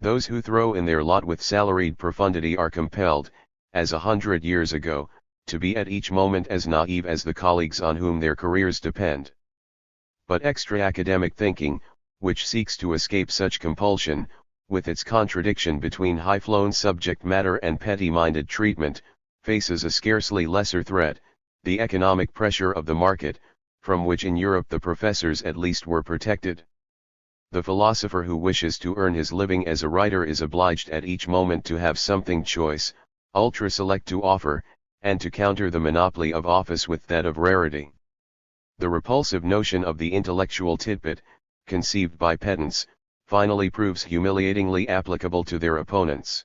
Those who throw in their lot with salaried profundity are compelled, as 100 years ago, to be at each moment as naive as the colleagues on whom their careers depend. But extra-academic thinking, which seeks to escape such compulsion, with its contradiction between high-flown subject matter and petty-minded treatment, faces a scarcely lesser threat, the economic pressure of the market, from which in Europe the professors at least were protected. The philosopher who wishes to earn his living as a writer is obliged at each moment to have something choice, ultra-select to offer, and to counter the monopoly of office with that of rarity. The repulsive notion of the intellectual tidbit, conceived by pedants, finally proves humiliatingly applicable to their opponents.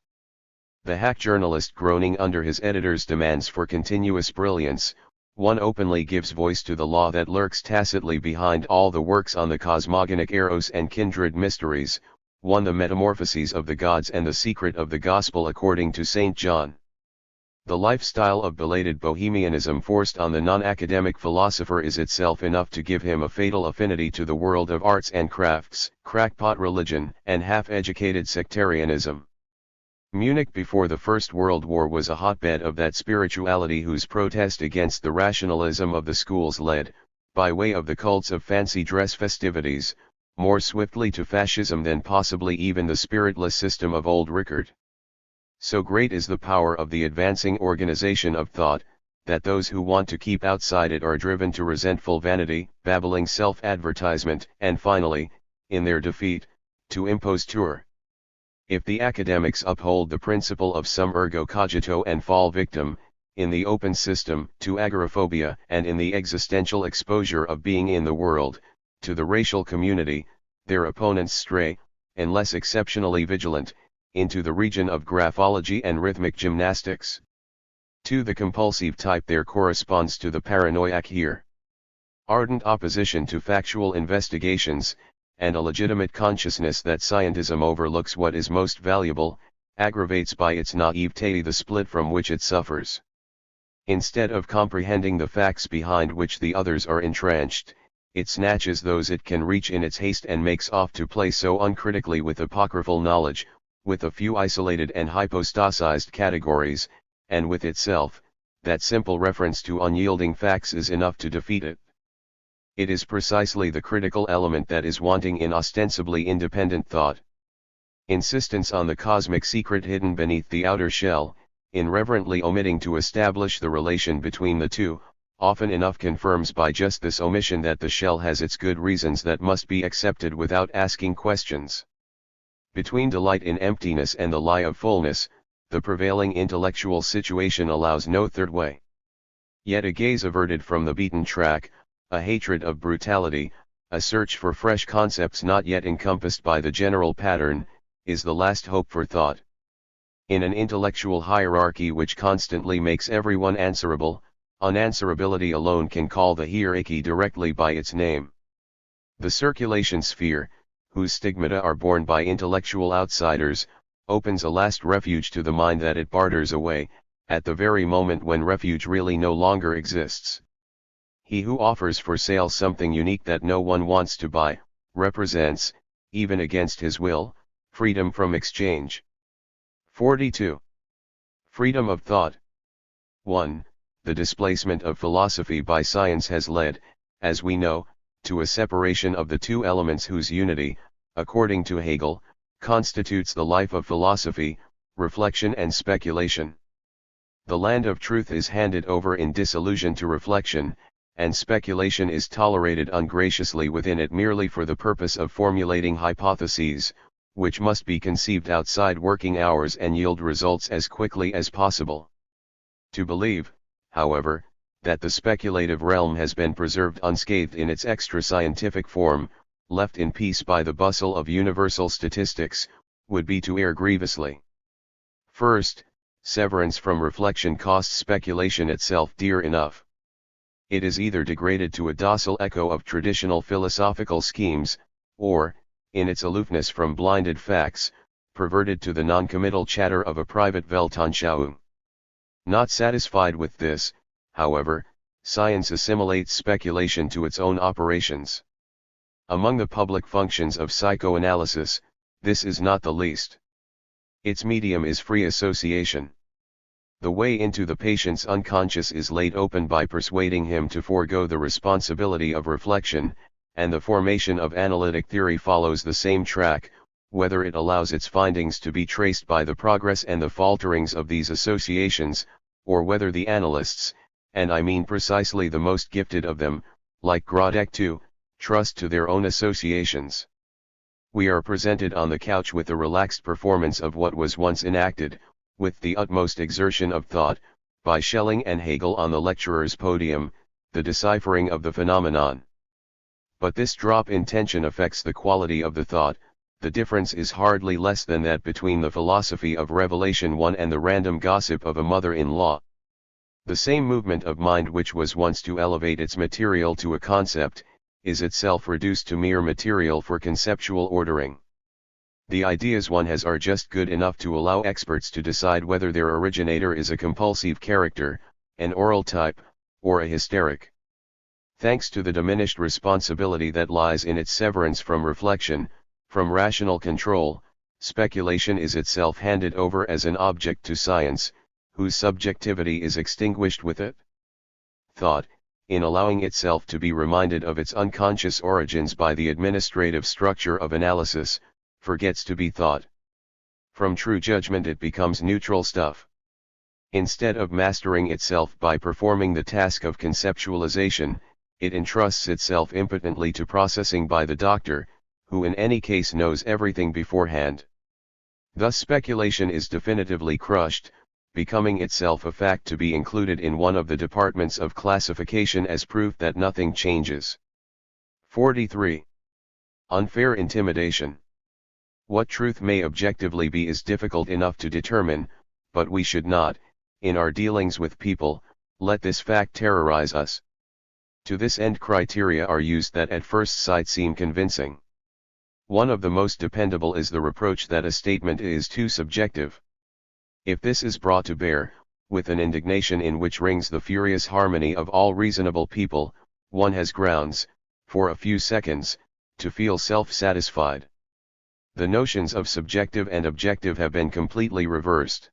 The hack journalist groaning under his editor's demands for continuous brilliance, One openly gives voice to the law that lurks tacitly behind all the works on the cosmogonic eros and kindred mysteries, one the metamorphoses of the gods and the secret of the gospel according to St. John. The lifestyle of belated bohemianism forced on the non-academic philosopher is itself enough to give him a fatal affinity to the world of arts and crafts, crackpot religion, and half-educated sectarianism. Munich before the First World War was a hotbed of that spirituality whose protest against the rationalism of the schools led, by way of the cults of fancy dress festivities, more swiftly to fascism than possibly even the spiritless system of old Rickard. So great is the power of the advancing organization of thought, that those who want to keep outside it are driven to resentful vanity, babbling self-advertisement, and finally, in their defeat, to imposture. If the academics uphold the principle of sum ergo cogito and fall victim, in the open system, to agoraphobia, and in the existential exposure of being in the world, to the racial community, their opponents stray, unless exceptionally vigilant, into the region of graphology and rhythmic gymnastics. To the compulsive type there corresponds to the paranoiac here. Ardent opposition to factual investigations, and a legitimate consciousness that scientism overlooks what is most valuable, aggravates by its naivete the split from which it suffers. Instead of comprehending the facts behind which the others are entrenched, it snatches those it can reach in its haste and makes off to play so uncritically with apocryphal knowledge, with a few isolated and hypostasized categories, and with itself, that simple reference to unyielding facts is enough to defeat it. It is precisely the critical element that is wanting in ostensibly independent thought. Insistence on the cosmic secret hidden beneath the outer shell, irreverently omitting to establish the relation between the two, often enough confirms by just this omission that the shell has its good reasons that must be accepted without asking questions. Between delight in emptiness and the lie of fullness, the prevailing intellectual situation allows no third way. Yet a gaze averted from the beaten track, a hatred of brutality, a search for fresh concepts not yet encompassed by the general pattern, is the last hope for thought. In an intellectual hierarchy which constantly makes everyone answerable, unanswerability alone can call the hierarchy directly by its name. The circulation sphere, whose stigmata are borne by intellectual outsiders, opens a last refuge to the mind that it barters away, at the very moment when refuge really no longer exists. He who offers for sale something unique that no one wants to buy, represents, even against his will, freedom from exchange. 42. Freedom of thought. 1. The displacement of philosophy by science has led, as we know, to a separation of the two elements whose unity, according to Hegel, constitutes the life of philosophy, reflection and speculation. The land of truth is handed over in disillusion to reflection, and speculation is tolerated ungraciously within it merely for the purpose of formulating hypotheses, which must be conceived outside working hours and yield results as quickly as possible. To believe, however, that the speculative realm has been preserved unscathed in its extra-scientific form, left in peace by the bustle of universal statistics, would be to err grievously. First, severance from reflection costs speculation itself dear enough. It is either degraded to a docile echo of traditional philosophical schemes, or, in its aloofness from blinded facts, perverted to the non-committal chatter of a private Weltanschauung. Not satisfied with this, however, science assimilates speculation to its own operations. Among the public functions of psychoanalysis, this is not the least. Its medium is free association. The way into the patient's unconscious is laid open by persuading him to forego the responsibility of reflection, and the formation of analytic theory follows the same track, whether it allows its findings to be traced by the progress and the falterings of these associations, or whether the analysts, and I mean precisely the most gifted of them, like Grodek too, trust to their own associations. We are presented on the couch with a relaxed performance of what was once enacted, with the utmost exertion of thought, by Schelling and Hegel on the lecturer's podium, the deciphering of the phenomenon. But this drop in tension affects the quality of the thought. The difference is hardly less than that between the philosophy of Revelation 1 and the random gossip of a mother-in-law. The same movement of mind which was once to elevate its material to a concept, is itself reduced to mere material for conceptual ordering. The ideas one has are just good enough to allow experts to decide whether their originator is a compulsive character, an oral type, or a hysteric. Thanks to the diminished responsibility that lies in its severance from reflection, from rational control, speculation is itself handed over as an object to science, whose subjectivity is extinguished with it. Thought, in allowing itself to be reminded of its unconscious origins by the administrative structure of analysis, forgets to be thought. From true judgment it becomes neutral stuff. Instead of mastering itself by performing the task of conceptualization, it entrusts itself impotently to processing by the doctor, who in any case knows everything beforehand. Thus speculation is definitively crushed, becoming itself a fact to be included in one of the departments of classification as proof that nothing changes. 43. Unfair intimidation. What truth may objectively be is difficult enough to determine, but we should not, in our dealings with people, let this fact terrorize us. To this end criteria are used that at first sight seem convincing. One of the most dependable is the reproach that a statement is too subjective. If this is brought to bear, with an indignation in which rings the furious harmony of all reasonable people, one has grounds, for a few seconds, to feel self-satisfied. The notions of subjective and objective have been completely reversed.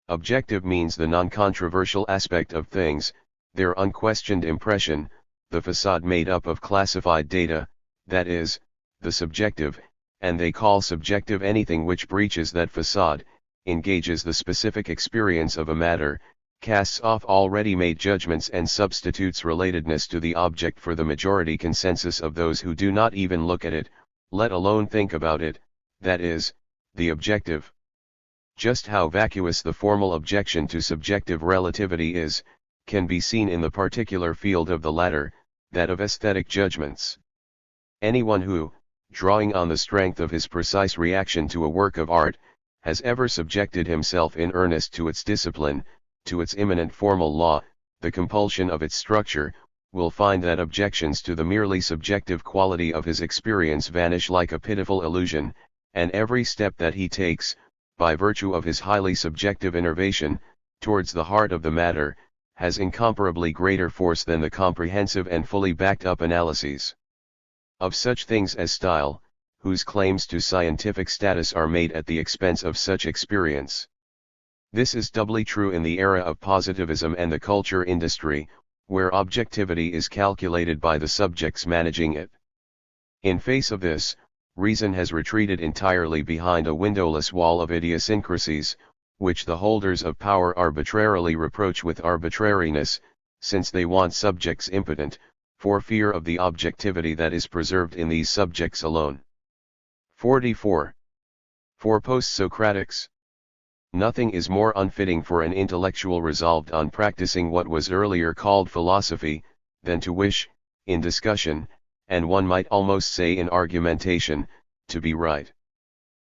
Objective means the non-controversial aspect of things, their unquestioned impression, the facade made up of classified data, that is, the subjective, and they call subjective anything which breaches that facade, engages the specific experience of a matter, casts off already made judgments and substitutes relatedness to the object for the majority consensus of those who do not even look at it, let alone think about it, that is, the objective. Just how vacuous the formal objection to subjective relativity is, can be seen in the particular field of the latter, that of aesthetic judgments. Anyone who, drawing on the strength of his precise reaction to a work of art, has ever subjected himself in earnest to its discipline, to its immanent formal law, the compulsion of its structure, will find that objections to the merely subjective quality of his experience vanish like a pitiful illusion, and every step that he takes, by virtue of his highly subjective innervation, towards the heart of the matter, has incomparably greater force than the comprehensive and fully backed-up analyses of such things as style, whose claims to scientific status are made at the expense of such experience. This is doubly true in the era of positivism and the culture industry, where objectivity is calculated by the subjects managing it. In face of this, reason has retreated entirely behind a windowless wall of idiosyncrasies, which the holders of power arbitrarily reproach with arbitrariness, since they want subjects impotent, for fear of the objectivity that is preserved in these subjects alone. 44. For post-Socratics, nothing is more unfitting for an intellectual resolved on practicing what was earlier called philosophy, than to wish, in discussion, and one might almost say in argumentation, to be right.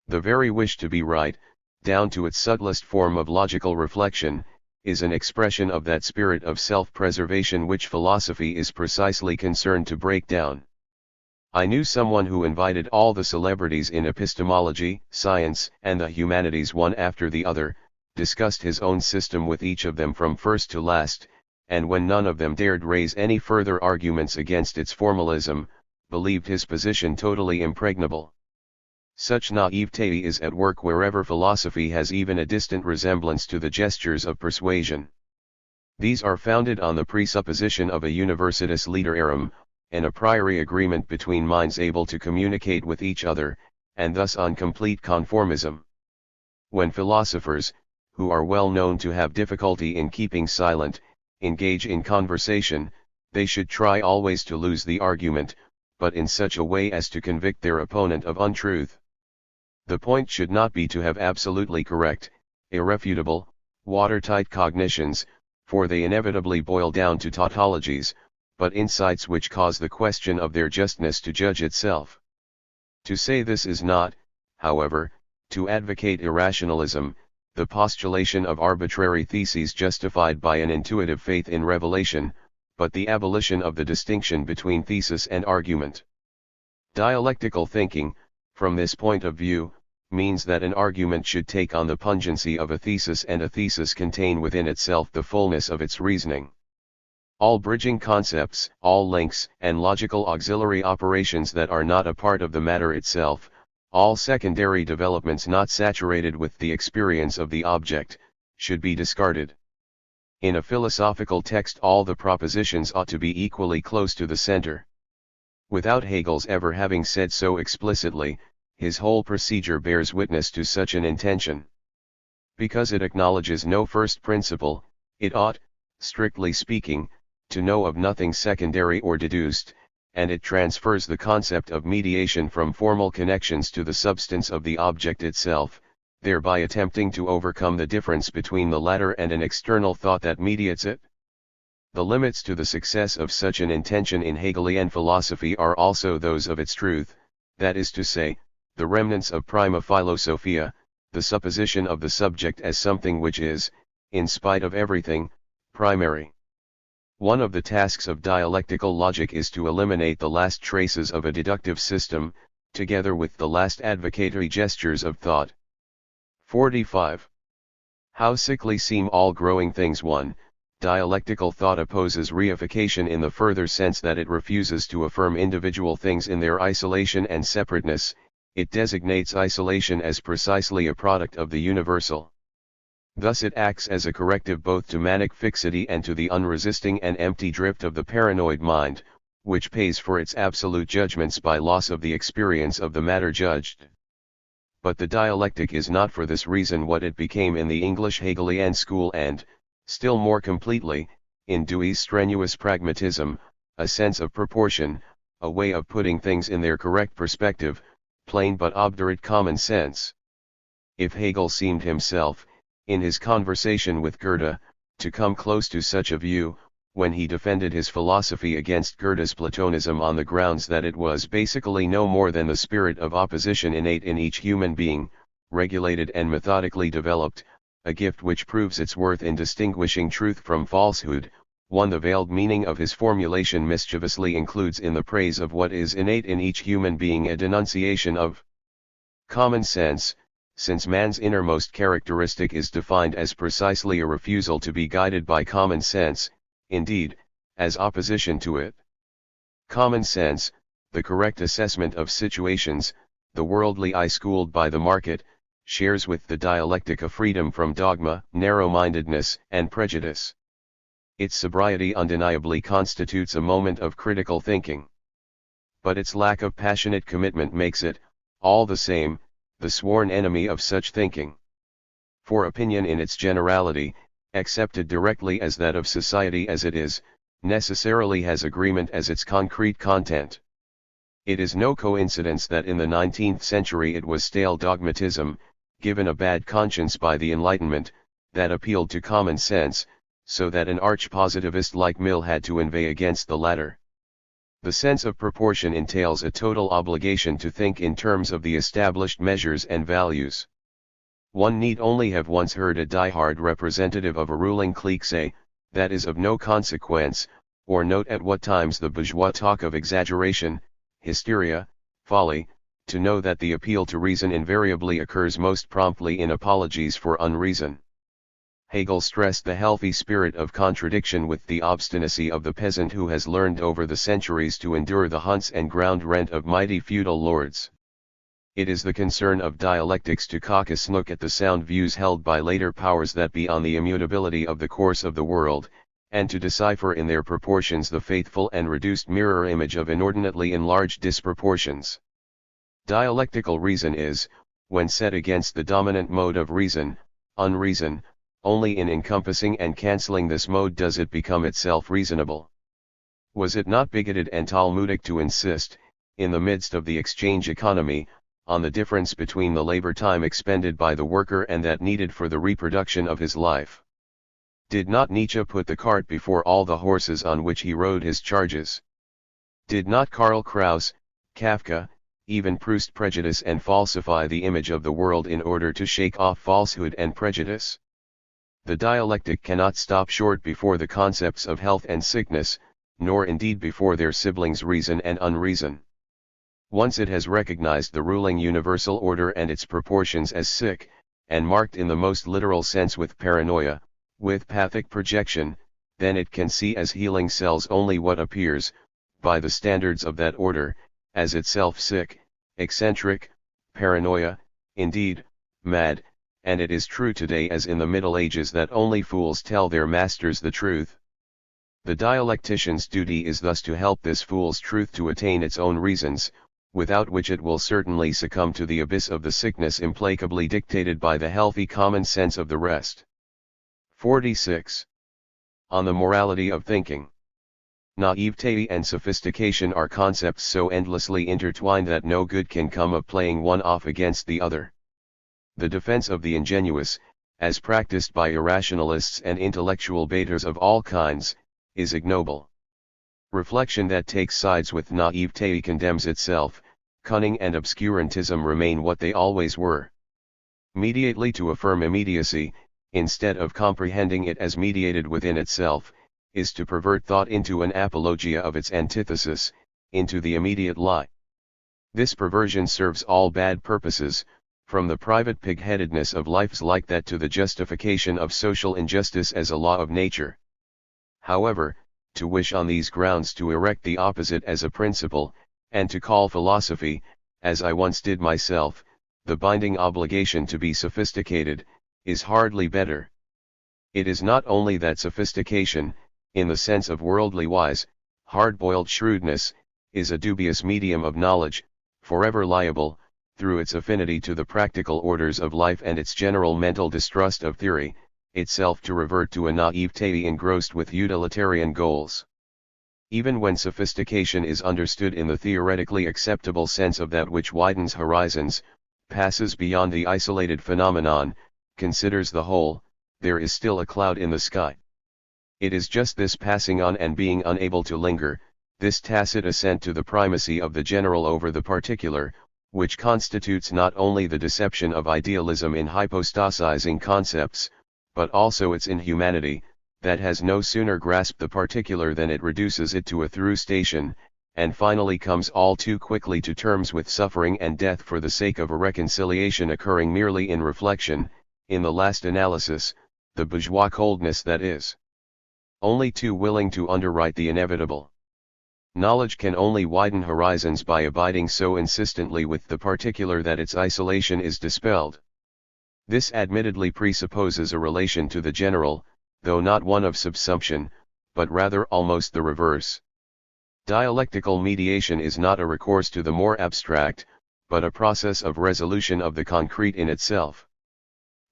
The very wish to be right, down to its subtlest form of logical reflection, is an expression of that spirit of self-preservation which philosophy is precisely concerned to break down. I knew someone who invited all the celebrities in epistemology, science, and the humanities one after the other, discussed his own system with each of them from first to last, and when none of them dared raise any further arguments against its formalism, believed his position totally impregnable. Such naivete is at work wherever philosophy has even a distant resemblance to the gestures of persuasion. These are founded on the presupposition of a universitas literarum, and a priori agreement between minds able to communicate with each other, and thus on complete conformism. When philosophers, who are well known to have difficulty in keeping silent, engage in conversation, they should try always to lose the argument, but in such a way as to convict their opponent of untruth. The point should not be to have absolutely correct, irrefutable, watertight cognitions, for they inevitably boil down to tautologies, but insights which cause the question of their justness to judge itself. To say this is not, however, to advocate irrationalism, the postulation of arbitrary theses justified by an intuitive faith in revelation, but the abolition of the distinction between thesis and argument. Dialectical thinking, from this point of view, means that an argument should take on the pungency of a thesis and a thesis contain within itself the fullness of its reasoning. All bridging concepts, all links and logical auxiliary operations that are not a part of the matter itself, all secondary developments not saturated with the experience of the object, should be discarded. In a philosophical text all the propositions ought to be equally close to the center. Without Hegel's ever having said so explicitly, his whole procedure bears witness to such an intention. Because it acknowledges no first principle, it ought, strictly speaking, to know of nothing secondary or deduced, and it transfers the concept of mediation from formal connections to the substance of the object itself, thereby attempting to overcome the difference between the latter and an external thought that mediates it. The limits to the success of such an intention in Hegelian philosophy are also those of its truth, that is to say, the remnants of prima philosophia, the supposition of the subject as something which is, in spite of everything, primary. One of the tasks of dialectical logic is to eliminate the last traces of a deductive system, together with the last advocatory gestures of thought. 45. How sickly seem all growing things. 1. Dialectical thought opposes reification in the further sense that it refuses to affirm individual things in their isolation and separateness, it designates isolation as precisely a product of the universal. Thus it acts as a corrective both to manic fixity and to the unresisting and empty drift of the paranoid mind, which pays for its absolute judgments by loss of the experience of the matter judged. But the dialectic is not for this reason what it became in the English Hegelian school and, still more completely, in Dewey's strenuous pragmatism, a sense of proportion, a way of putting things in their correct perspective, plain but obdurate common sense. If Hegel seemed himself, in his conversation with Goethe, to come close to such a view, when he defended his philosophy against Goethe's Platonism on the grounds that it was basically no more than the spirit of opposition innate in each human being, regulated and methodically developed, a gift which proves its worth in distinguishing truth from falsehood, one the veiled meaning of his formulation mischievously includes in the praise of what is innate in each human being a denunciation of common sense, since man's innermost characteristic is defined as precisely a refusal to be guided by common sense, indeed, as opposition to it. Common sense, the correct assessment of situations, the worldly eye schooled by the market, shares with the dialectic a freedom from dogma, narrow-mindedness, and prejudice. Its sobriety undeniably constitutes a moment of critical thinking. But its lack of passionate commitment makes it, all the same, the sworn enemy of such thinking. For opinion in its generality, accepted directly as that of society as it is, necessarily has agreement as its concrete content. It is no coincidence that in the 19th century it was stale dogmatism, given a bad conscience by the Enlightenment, that appealed to common sense, so that an arch-positivist like Mill had to inveigh against the latter. The sense of proportion entails a total obligation to think in terms of the established measures and values. One need only have once heard a die-hard representative of a ruling clique say, that is of no consequence, or note at what times the bourgeois talk of exaggeration, hysteria, folly, to know that the appeal to reason invariably occurs most promptly in apologies for unreason. Hegel stressed the healthy spirit of contradiction with the obstinacy of the peasant who has learned over the centuries to endure the hunts and ground rent of mighty feudal lords. It is the concern of dialectics to cock a snook at the sound views held by later powers that be on the immutability of the course of the world, and to decipher in their proportions the faithful and reduced mirror image of inordinately enlarged disproportions. Dialectical reason is, when set against the dominant mode of reason, unreason. Only in encompassing and cancelling this mode does it become itself reasonable. Was it not bigoted and Talmudic to insist, in the midst of the exchange economy, on the difference between the labor time expended by the worker and that needed for the reproduction of his life? Did not Nietzsche put the cart before all the horses on which he rode his charges? Did not Karl Kraus, Kafka, even Proust prejudice and falsify the image of the world in order to shake off falsehood and prejudice. The dialectic cannot stop short before the concepts of health and sickness, nor indeed before their siblings reason and unreason. Once it has recognized the ruling universal order and its proportions as sick, and marked in the most literal sense with paranoia, with pathic projection, then it can see as healing cells only what appears, by the standards of that order, as itself sick, eccentric, paranoia, indeed, mad, and it is true today as in the Middle Ages that only fools tell their masters the truth. The dialectician's duty is thus to help this fool's truth to attain its own reasons, without which it will certainly succumb to the abyss of the sickness implacably dictated by the healthy common sense of the rest. 46. On the morality of thinking. Naivete and sophistication are concepts so endlessly intertwined that no good can come of playing one off against the other. The defense of the ingenuous, as practiced by irrationalists and intellectual baiters of all kinds, is ignoble. Reflection that takes sides with naivete condemns itself. Cunning and obscurantism remain what they always were. Mediately to affirm immediacy, instead of comprehending it as mediated within itself, is to pervert thought into an apologia of its antithesis, into the immediate lie. This perversion serves all bad purposes, from the private pig-headedness of lives like that to the justification of social injustice as a law of nature. However, to wish on these grounds to erect the opposite as a principle, and to call philosophy, as I once did myself, the binding obligation to be sophisticated, is hardly better. It is not only that sophistication, in the sense of worldly wise, hard-boiled shrewdness, is a dubious medium of knowledge, forever liable, through its affinity to the practical orders of life and its general mental distrust of theory, itself to revert to a naivete engrossed with utilitarian goals. Even when sophistication is understood in the theoretically acceptable sense of that which widens horizons, passes beyond the isolated phenomenon, considers the whole, there is still a cloud in the sky. It is just this passing on and being unable to linger, this tacit assent to the primacy of the general over the particular, which constitutes not only the deception of idealism in hypostasizing concepts, but also its inhumanity, that has no sooner grasped the particular than it reduces it to a through station, and finally comes all too quickly to terms with suffering and death for the sake of a reconciliation occurring merely in reflection, in the last analysis, the bourgeois coldness that is only too willing to underwrite the inevitable. Knowledge can only widen horizons by abiding so insistently with the particular that its isolation is dispelled. This admittedly presupposes a relation to the general, though not one of subsumption, but rather almost the reverse. Dialectical mediation is not a recourse to the more abstract, but a process of resolution of the concrete in itself.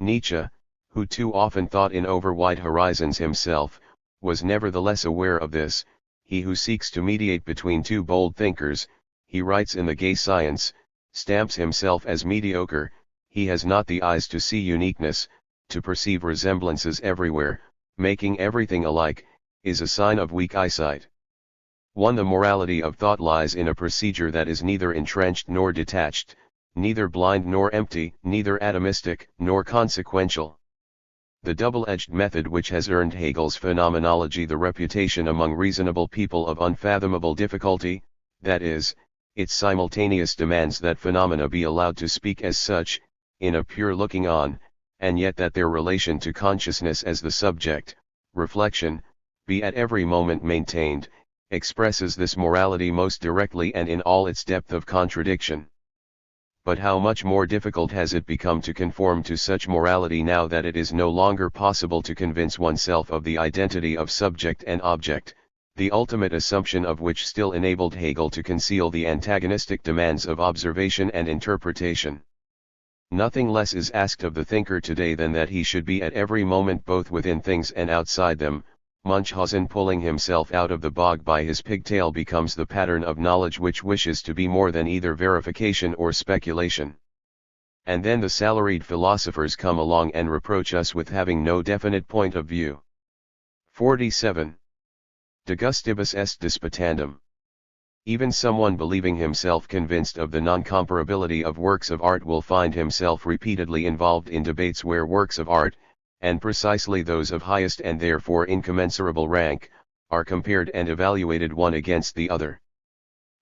Nietzsche, who too often thought in over-wide horizons himself, was nevertheless aware of this. He who seeks to mediate between two bold thinkers, he writes in The Gay Science, stamps himself as mediocre. He has not the eyes to see uniqueness, to perceive resemblances everywhere, making everything alike, is a sign of weak eyesight. 1. The morality of thought lies in a procedure that is neither entrenched nor detached, neither blind nor empty, neither atomistic nor consequential. The double-edged method which has earned Hegel's phenomenology the reputation among reasonable people of unfathomable difficulty, that is, it simultaneous demands that phenomena be allowed to speak as such, in a pure looking on, and yet that their relation to consciousness as the subject, reflection, be at every moment maintained, expresses this morality most directly and in all its depth of contradiction. But how much more difficult has it become to conform to such morality now that it is no longer possible to convince oneself of the identity of subject and object, the ultimate assumption of which still enabled Hegel to conceal the antagonistic demands of observation and interpretation. Nothing less is asked of the thinker today than that he should be at every moment both within things and outside them. Munchausen pulling himself out of the bog by his pigtail becomes the pattern of knowledge which wishes to be more than either verification or speculation. And then the salaried philosophers come along and reproach us with having no definite point of view. 47. De gustibus est disputandum. Even someone believing himself convinced of the non-comparability of works of art will find himself repeatedly involved in debates where works of art, and precisely those of highest and therefore incommensurable rank, are compared and evaluated one against the other.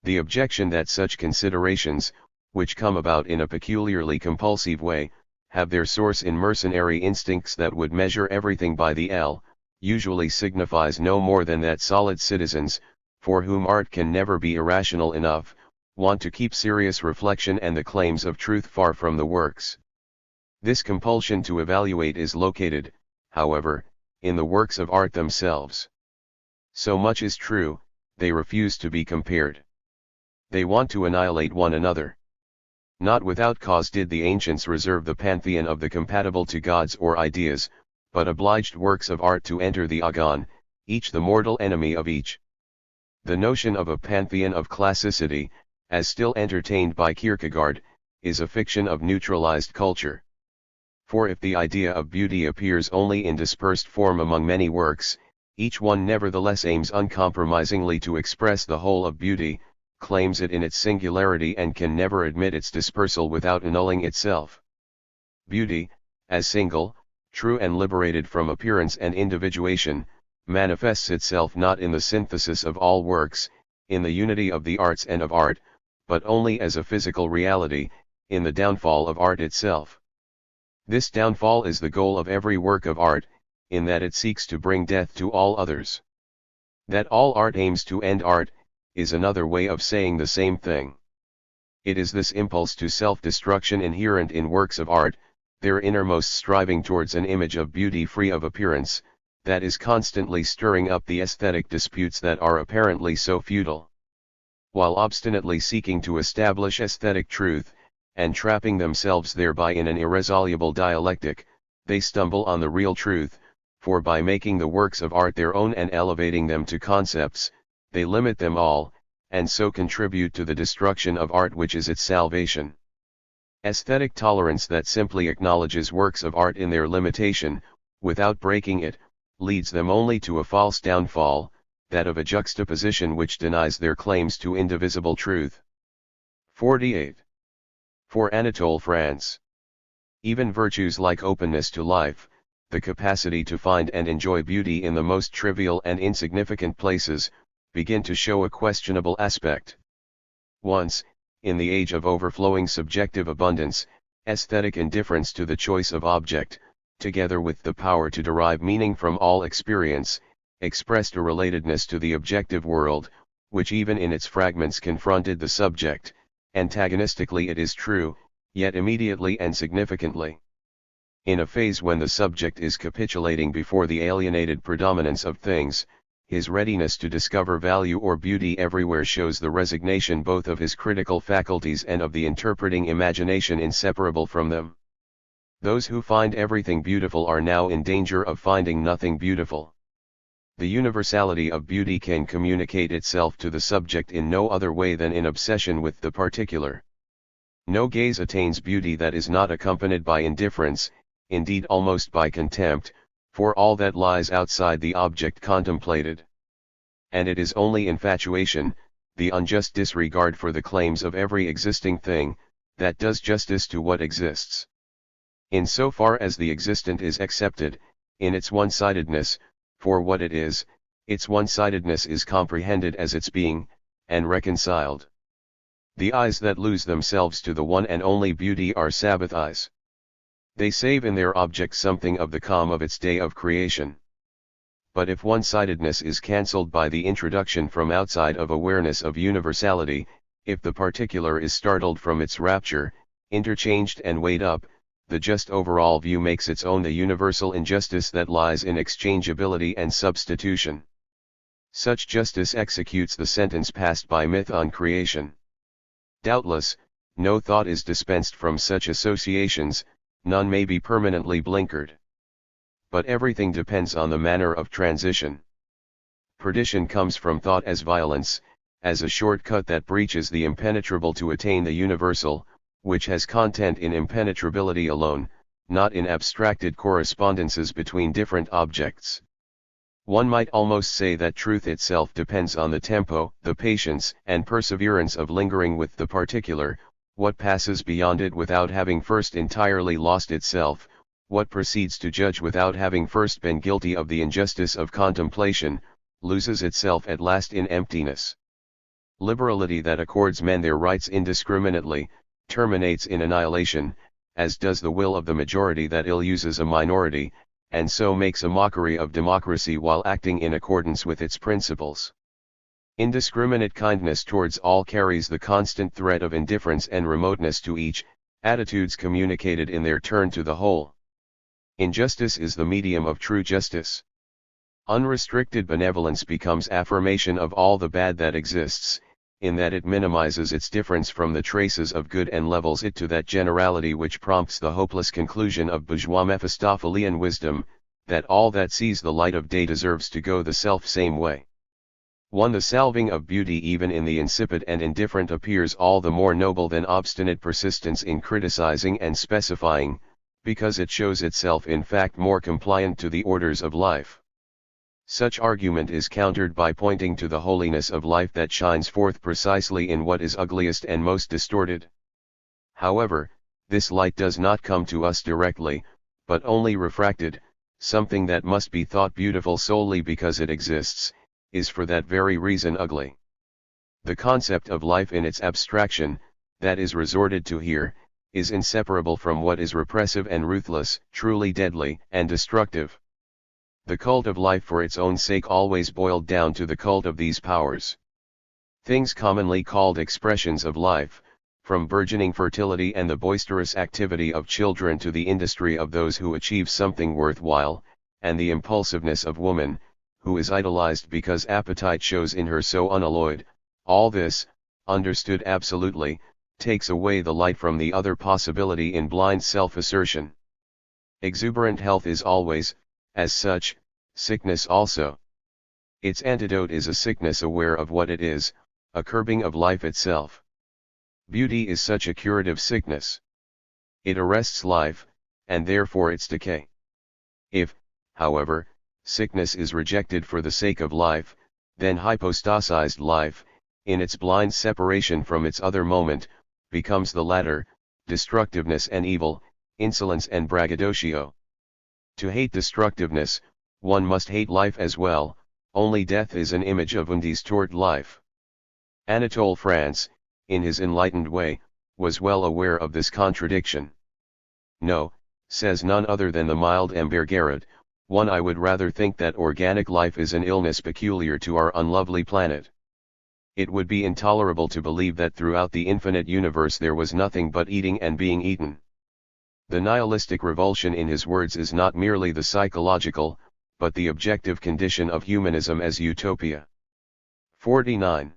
The objection that such considerations, which come about in a peculiarly compulsive way, have their source in mercenary instincts that would measure everything by the ell, usually signifies no more than that solid citizens, for whom art can never be irrational enough, want to keep serious reflection and the claims of truth far from the works. This compulsion to evaluate is located, however, in the works of art themselves. So much is true, they refuse to be compared. They want to annihilate one another. Not without cause did the ancients reserve the pantheon of the compatible to gods or ideas, but obliged works of art to enter the agon, each the mortal enemy of each. The notion of a pantheon of classicity, as still entertained by Kierkegaard, is a fiction of neutralized culture. For if the idea of beauty appears only in dispersed form among many works, each one nevertheless aims uncompromisingly to express the whole of beauty, claims it in its singularity and can never admit its dispersal without annulling itself. Beauty, as single, true and liberated from appearance and individuation, manifests itself not in the synthesis of all works, in the unity of the arts and of art, but only as a physical reality, in the downfall of art itself. This downfall is the goal of every work of art, in that it seeks to bring death to all others. That all art aims to end art, is another way of saying the same thing. It is this impulse to self-destruction inherent in works of art, their innermost striving towards an image of beauty free of appearance, that is constantly stirring up the aesthetic disputes that are apparently so futile. While obstinately seeking to establish aesthetic truth, and trapping themselves thereby in an irresoluble dialectic, they stumble on the real truth, for by making the works of art their own and elevating them to concepts, they limit them all, and so contribute to the destruction of art which is its salvation. Aesthetic tolerance that simply acknowledges works of art in their limitation, without breaking it, leads them only to a false downfall, that of a juxtaposition which denies their claims to indivisible truth. 48. For Anatole France. Even virtues like openness to life, the capacity to find and enjoy beauty in the most trivial and insignificant places, begin to show a questionable aspect. Once, in the age of overflowing subjective abundance, aesthetic indifference to the choice of object, together with the power to derive meaning from all experience, expressed a relatedness to the objective world, which even in its fragments confronted the subject, antagonistically it is true, yet immediately and significantly. In a phase when the subject is capitulating before the alienated predominance of things, his readiness to discover value or beauty everywhere shows the resignation both of his critical faculties and of the interpreting imagination inseparable from them. Those who find everything beautiful are now in danger of finding nothing beautiful. The universality of beauty can communicate itself to the subject in no other way than in obsession with the particular. No gaze attains beauty that is not accompanied by indifference, indeed almost by contempt, for all that lies outside the object contemplated. And it is only infatuation, the unjust disregard for the claims of every existing thing, that does justice to what exists. In so far as the existent is accepted, in its one-sidedness, for what it is, its one-sidedness is comprehended as its being, and reconciled. The eyes that lose themselves to the one and only beauty are Sabbath eyes. They save in their object something of the calm of its day of creation. But if one-sidedness is cancelled by the introduction from outside of awareness of universality, if the particular is startled from its rapture, interchanged and weighed up, the just overall view makes its own the universal injustice that lies in exchangeability and substitution. Such justice executes the sentence passed by myth on creation. Doubtless, no thought is dispensed from such associations, none may be permanently blinkered. But everything depends on the manner of transition. Perdition comes from thought as violence, as a shortcut that breaches the impenetrable to attain the universal, which has content in impenetrability alone, not in abstracted correspondences between different objects. One might almost say that truth itself depends on the tempo, the patience and perseverance of lingering with the particular, what passes beyond it without having first entirely lost itself, what proceeds to judge without having first been guilty of the injustice of contemplation, loses itself at last in emptiness. Liberality that accords men their rights indiscriminately, terminates in annihilation, as does the will of the majority that ill-uses a minority, and so makes a mockery of democracy while acting in accordance with its principles. Indiscriminate kindness towards all carries the constant threat of indifference and remoteness to each, attitudes communicated in their turn to the whole. Injustice is the medium of true justice. Unrestricted benevolence becomes affirmation of all the bad that exists, in that it minimizes its difference from the traces of good and levels it to that generality which prompts the hopeless conclusion of bourgeois Mephistophelian wisdom, that all that sees the light of day deserves to go the self-same way. The salving of beauty even in the insipid and indifferent appears all the more noble than obstinate persistence in criticizing and specifying, because it shows itself in fact more compliant to the orders of life. Such argument is countered by pointing to the holiness of life that shines forth precisely in what is ugliest and most distorted. However, this light does not come to us directly, but only refracted. Something that must be thought beautiful solely because it exists, is for that very reason ugly. The concept of life in its abstraction, that is resorted to here, is inseparable from what is repressive and ruthless, truly deadly and destructive. The cult of life for its own sake always boiled down to the cult of these powers. Things commonly called expressions of life, from burgeoning fertility and the boisterous activity of children to the industry of those who achieve something worthwhile, and the impulsiveness of woman, who is idolized because appetite shows in her so unalloyed, all this, understood absolutely, takes away the light from the other possibility in blind self-assertion. Exuberant health is always, as such, sickness also. Its antidote is a sickness aware of what it is, a curbing of life itself. Beauty is such a curative sickness. It arrests life, and therefore its decay. If, however, sickness is rejected for the sake of life, then hypostasized life, in its blind separation from its other moment, becomes the latter, destructiveness and evil, insolence and braggadocio. To hate destructiveness, one must hate life as well, only death is an image of Undi's toward life. Anatole France, in his enlightened way, was well aware of this contradiction. No, says none other than the mild Embergerod, I would rather think that organic life is an illness peculiar to our unlovely planet. It would be intolerable to believe that throughout the infinite universe there was nothing but eating and being eaten. The nihilistic revulsion in his words is not merely the psychological, but the objective condition of humanism as utopia. 49.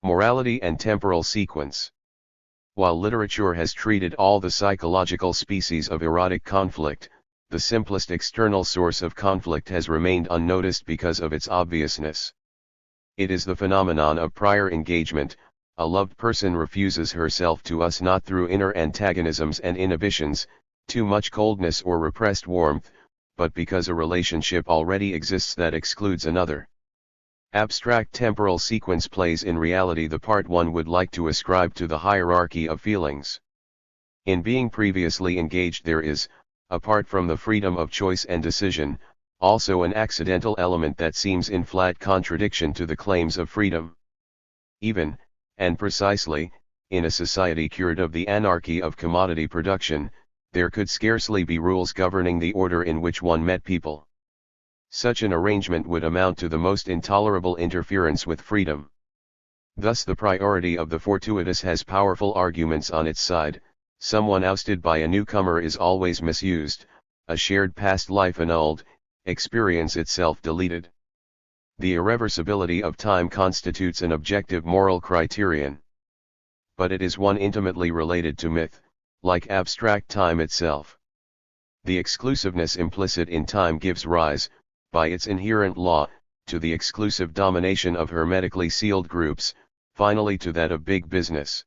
Morality and temporal sequence. While literature has treated all the psychological species of erotic conflict, the simplest external source of conflict has remained unnoticed because of its obviousness. It is the phenomenon of prior engagement. A loved person refuses herself to us not through inner antagonisms and inhibitions, too much coldness or repressed warmth, but because a relationship already exists that excludes another. Abstract temporal sequence plays in reality the part one would like to ascribe to the hierarchy of feelings. In being previously engaged there is, apart from the freedom of choice and decision, also an accidental element that seems in flat contradiction to the claims of freedom. Even, and precisely, in a society cured of the anarchy of commodity production, there could scarcely be rules governing the order in which one met people. Such an arrangement would amount to the most intolerable interference with freedom. Thus the priority of the fortuitous has powerful arguments on its side. Someone ousted by a newcomer is always misused, a shared past life annulled, experience itself deleted. The irreversibility of time constitutes an objective moral criterion. But it is one intimately related to myth, like abstract time itself. The exclusiveness implicit in time gives rise, by its inherent law, to the exclusive domination of hermetically sealed groups, finally to that of big business.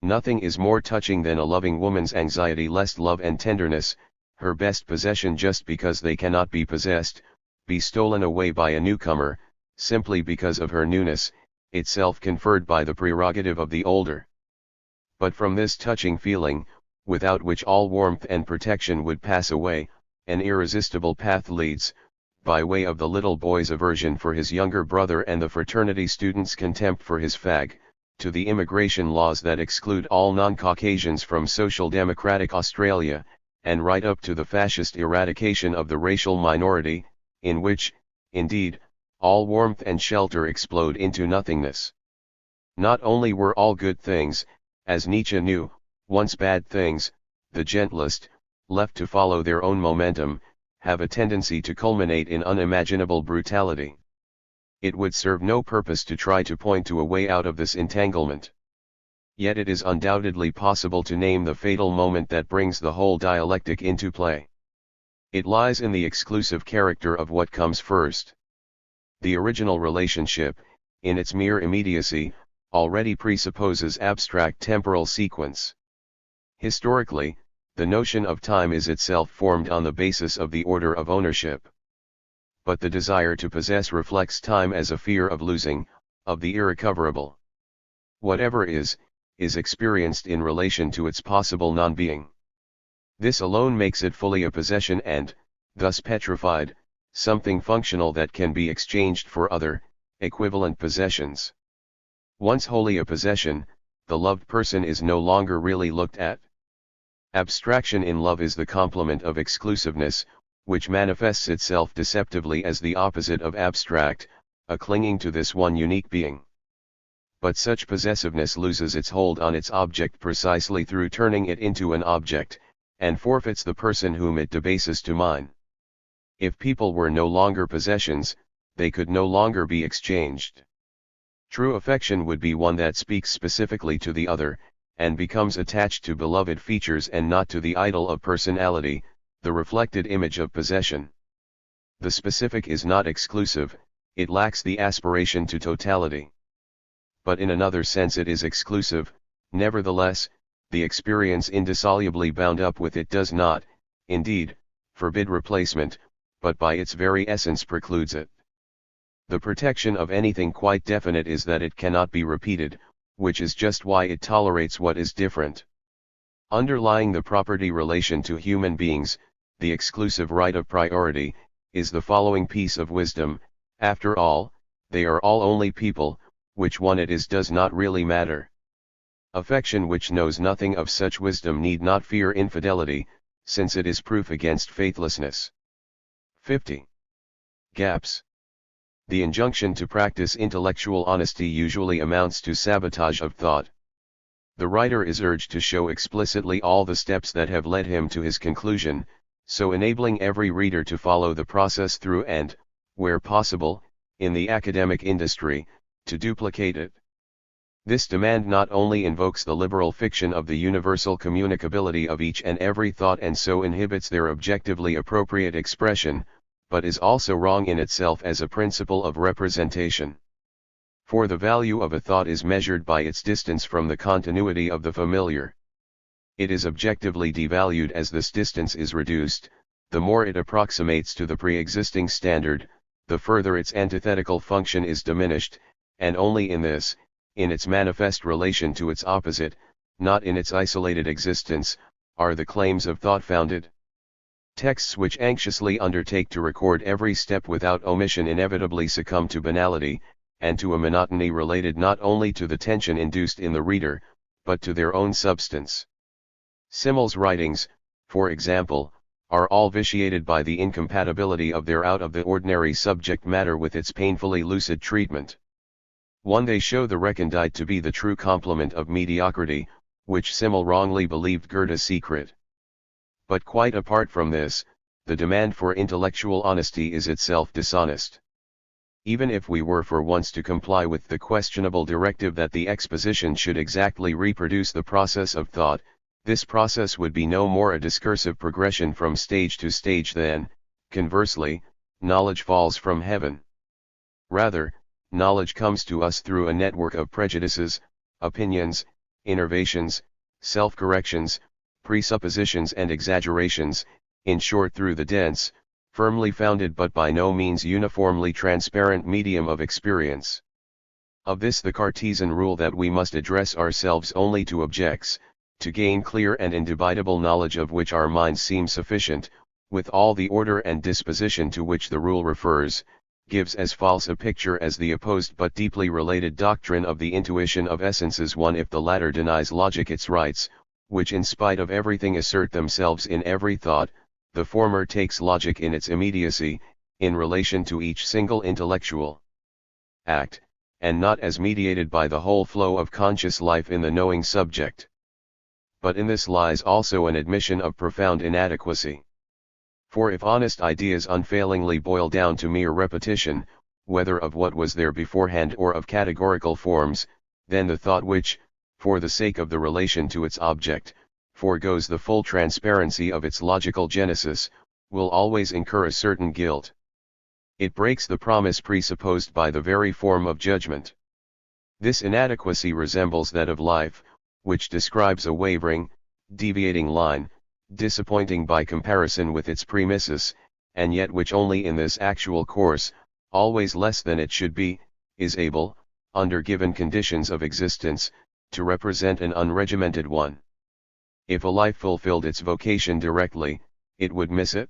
Nothing is more touching than a loving woman's anxiety lest love and tenderness, her best possession just because they cannot be possessed, be stolen away by a newcomer, simply because of her newness, itself conferred by the prerogative of the older. But from this touching feeling, without which all warmth and protection would pass away, an irresistible path leads, by way of the little boy's aversion for his younger brother and the fraternity student's contempt for his fag, to the immigration laws that exclude all non-Caucasians from social democratic Australia, and right up to the fascist eradication of the racial minority, in which, indeed, all warmth and shelter explode into nothingness. Not only were all good things, as Nietzsche knew, once bad things, the gentlest, left to follow their own momentum, have a tendency to culminate in unimaginable brutality. It would serve no purpose to try to point to a way out of this entanglement. Yet it is undoubtedly possible to name the fatal moment that brings the whole dialectic into play. It lies in the exclusive character of what comes first. The original relationship, in its mere immediacy, already presupposes abstract temporal sequence. Historically, the notion of time is itself formed on the basis of the order of ownership. But the desire to possess reflects time as a fear of losing, of the irrecoverable. Whatever is experienced in relation to its possible non-being. This alone makes it fully a possession and, thus petrified, something functional that can be exchanged for other, equivalent possessions. Once wholly a possession, the loved person is no longer really looked at. Abstraction in love is the complement of exclusiveness, which manifests itself deceptively as the opposite of abstract, a clinging to this one unique being. But such possessiveness loses its hold on its object precisely through turning it into an object, and forfeits the person whom it debases to mine. If people were no longer possessions, they could no longer be exchanged. True affection would be one that speaks specifically to the other, and becomes attached to beloved features and not to the idol of personality, the reflected image of possession. The specific is not exclusive, it lacks the aspiration to totality. But in another sense it is exclusive, nevertheless, the experience indissolubly bound up with it does not, indeed, forbid replacement, but by its very essence precludes it. The protection of anything quite definite is that it cannot be repeated, which is just why it tolerates what is different. Underlying the property relation to human beings, the exclusive right of priority, is the following piece of wisdom: after all, they are all only people, which one it is does not really matter. Affection which knows nothing of such wisdom need not fear infidelity, since it is proof against faithlessness. 50. Gaps. The injunction to practice intellectual honesty usually amounts to sabotage of thought. The writer is urged to show explicitly all the steps that have led him to his conclusion, so enabling every reader to follow the process through and, where possible, in the academic industry, to duplicate it. This demand not only invokes the liberal fiction of the universal communicability of each and every thought and so inhibits their objectively appropriate expression, but is also wrong in itself as a principle of representation. For the value of a thought is measured by its distance from the continuity of the familiar. It is objectively devalued as this distance is reduced, the more it approximates to the pre-existing standard, the further its antithetical function is diminished, and only in this, in its manifest relation to its opposite, not in its isolated existence, are the claims of thought founded. Texts which anxiously undertake to record every step without omission inevitably succumb to banality, and to a monotony related not only to the tension induced in the reader, but to their own substance. Simmel's writings, for example, are all vitiated by the incompatibility of their out-of-the-ordinary subject matter with its painfully lucid treatment. They show the recondite to be the true complement of mediocrity, which Simmel wrongly believed Goethe's secret. But quite apart from this, the demand for intellectual honesty is itself dishonest. Even if we were for once to comply with the questionable directive that the exposition should exactly reproduce the process of thought, this process would be no more a discursive progression from stage to stage than, conversely, knowledge falls from heaven. Rather, knowledge comes to us through a network of prejudices, opinions, innervations, self-corrections, presuppositions and exaggerations, in short through the dense, firmly founded but by no means uniformly transparent medium of experience. Of this the Cartesian rule that we must address ourselves only to objects, to gain clear and indubitable knowledge of which our minds seem sufficient, with all the order and disposition to which the rule refers, gives as false a picture as the opposed but deeply related doctrine of the intuition of essences one if the latter denies logic its rights, which in spite of everything assert themselves in every thought, the former takes logic in its immediacy, in relation to each single intellectual act, and not as mediated by the whole flow of conscious life in the knowing subject. But in this lies also an admission of profound inadequacy. For if honest ideas unfailingly boil down to mere repetition, whether of what was there beforehand or of categorical forms, then the thought which, for the sake of the relation to its object, foregoes the full transparency of its logical genesis, will always incur a certain guilt. It breaks the promise presupposed by the very form of judgment. This inadequacy resembles that of life, which describes a wavering, deviating line, disappointing by comparison with its premises, and yet which only in this actual course, always less than it should be, is able, under given conditions of existence, to represent an unregimented one. If a life fulfilled its vocation directly, it would miss it.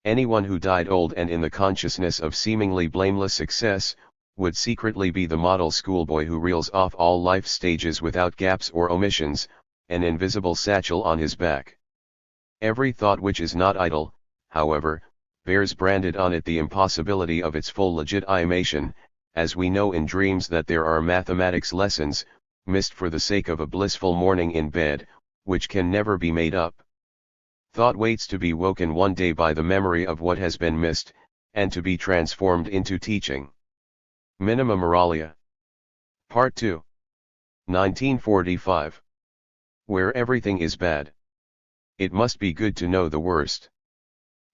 Anyone who died old and in the consciousness of seemingly blameless success, would secretly be the model schoolboy who reels off all life stages without gaps or omissions, an invisible satchel on his back. Every thought which is not idle, however, bears branded on it the impossibility of its full legitimation, as we know in dreams that there are mathematics lessons, missed for the sake of a blissful morning in bed, which can never be made up. Thought waits to be woken one day by the memory of what has been missed, and to be transformed into teaching. Minima Moralia. Part 2. 1945. Where everything is bad, it must be good to know the worst.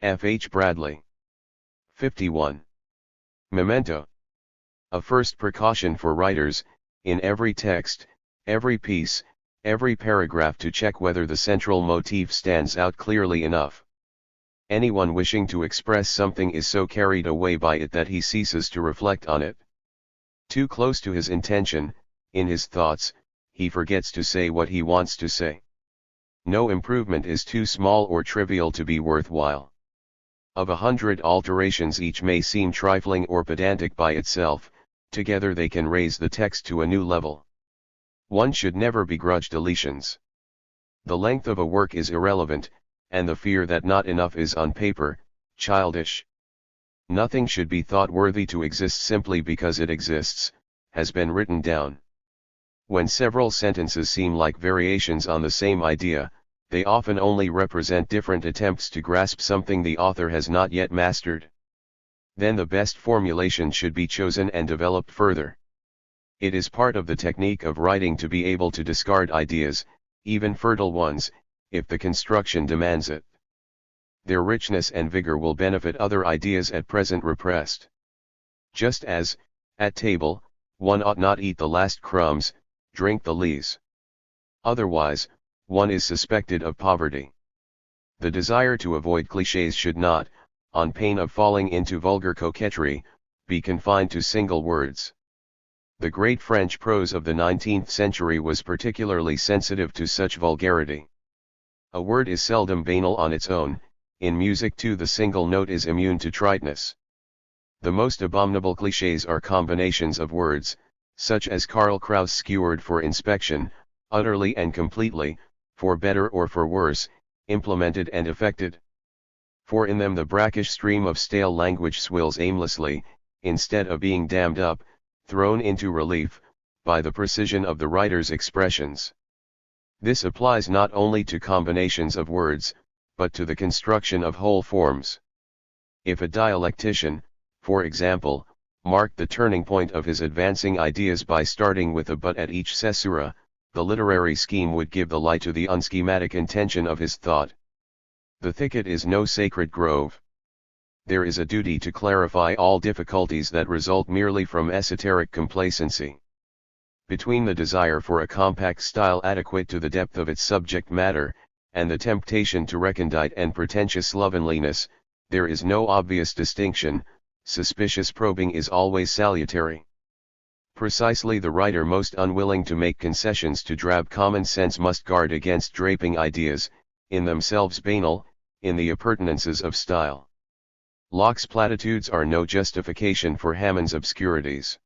F. H. Bradley. 51. Memento. A first precaution for writers, in every text, every piece, every paragraph to check whether the central motif stands out clearly enough. Anyone wishing to express something is so carried away by it that he ceases to reflect on it. Too close to his intention, in his thoughts, he forgets to say what he wants to say. No improvement is too small or trivial to be worthwhile. Of 100 alterations each may seem trifling or pedantic by itself, together they can raise the text to a new level. One should never begrudge deletions. The length of a work is irrelevant, and the fear that not enough is on paper, childish. Nothing should be thought worthy to exist simply because it exists, has been written down. When several sentences seem like variations on the same idea, they often only represent different attempts to grasp something the author has not yet mastered. Then the best formulation should be chosen and developed further. It is part of the technique of writing to be able to discard ideas, even fertile ones, if the construction demands it. Their richness and vigor will benefit other ideas at present repressed. Just as, at table, one ought not eat the last crumbs, drink the lees. Otherwise, one is suspected of poverty. The desire to avoid clichés should not, on pain of falling into vulgar coquetry, be confined to single words. The great French prose of the 19th century was particularly sensitive to such vulgarity. A word is seldom banal on its own, in music too the single note is immune to triteness. The most abominable clichés are combinations of words, such as Karl Kraus skewered for inspection, utterly and completely, for better or for worse, implemented and effected. For in them the brackish stream of stale language swills aimlessly, instead of being dammed up, thrown into relief, by the precision of the writer's expressions. This applies not only to combinations of words, but to the construction of whole forms. If a dialectician, for example, marked the turning point of his advancing ideas by starting with a but at each caesura, the literary scheme would give the lie to the unschematic intention of his thought. The thicket is no sacred grove. There is a duty to clarify all difficulties that result merely from esoteric complacency. Between the desire for a compact style adequate to the depth of its subject matter, and the temptation to recondite and pretentious slovenliness, there is no obvious distinction, suspicious probing is always salutary. Precisely the writer most unwilling to make concessions to drab common sense must guard against draping ideas, in themselves banal, in the appurtenances of style. Locke's platitudes are no justification for Hammond's obscurities.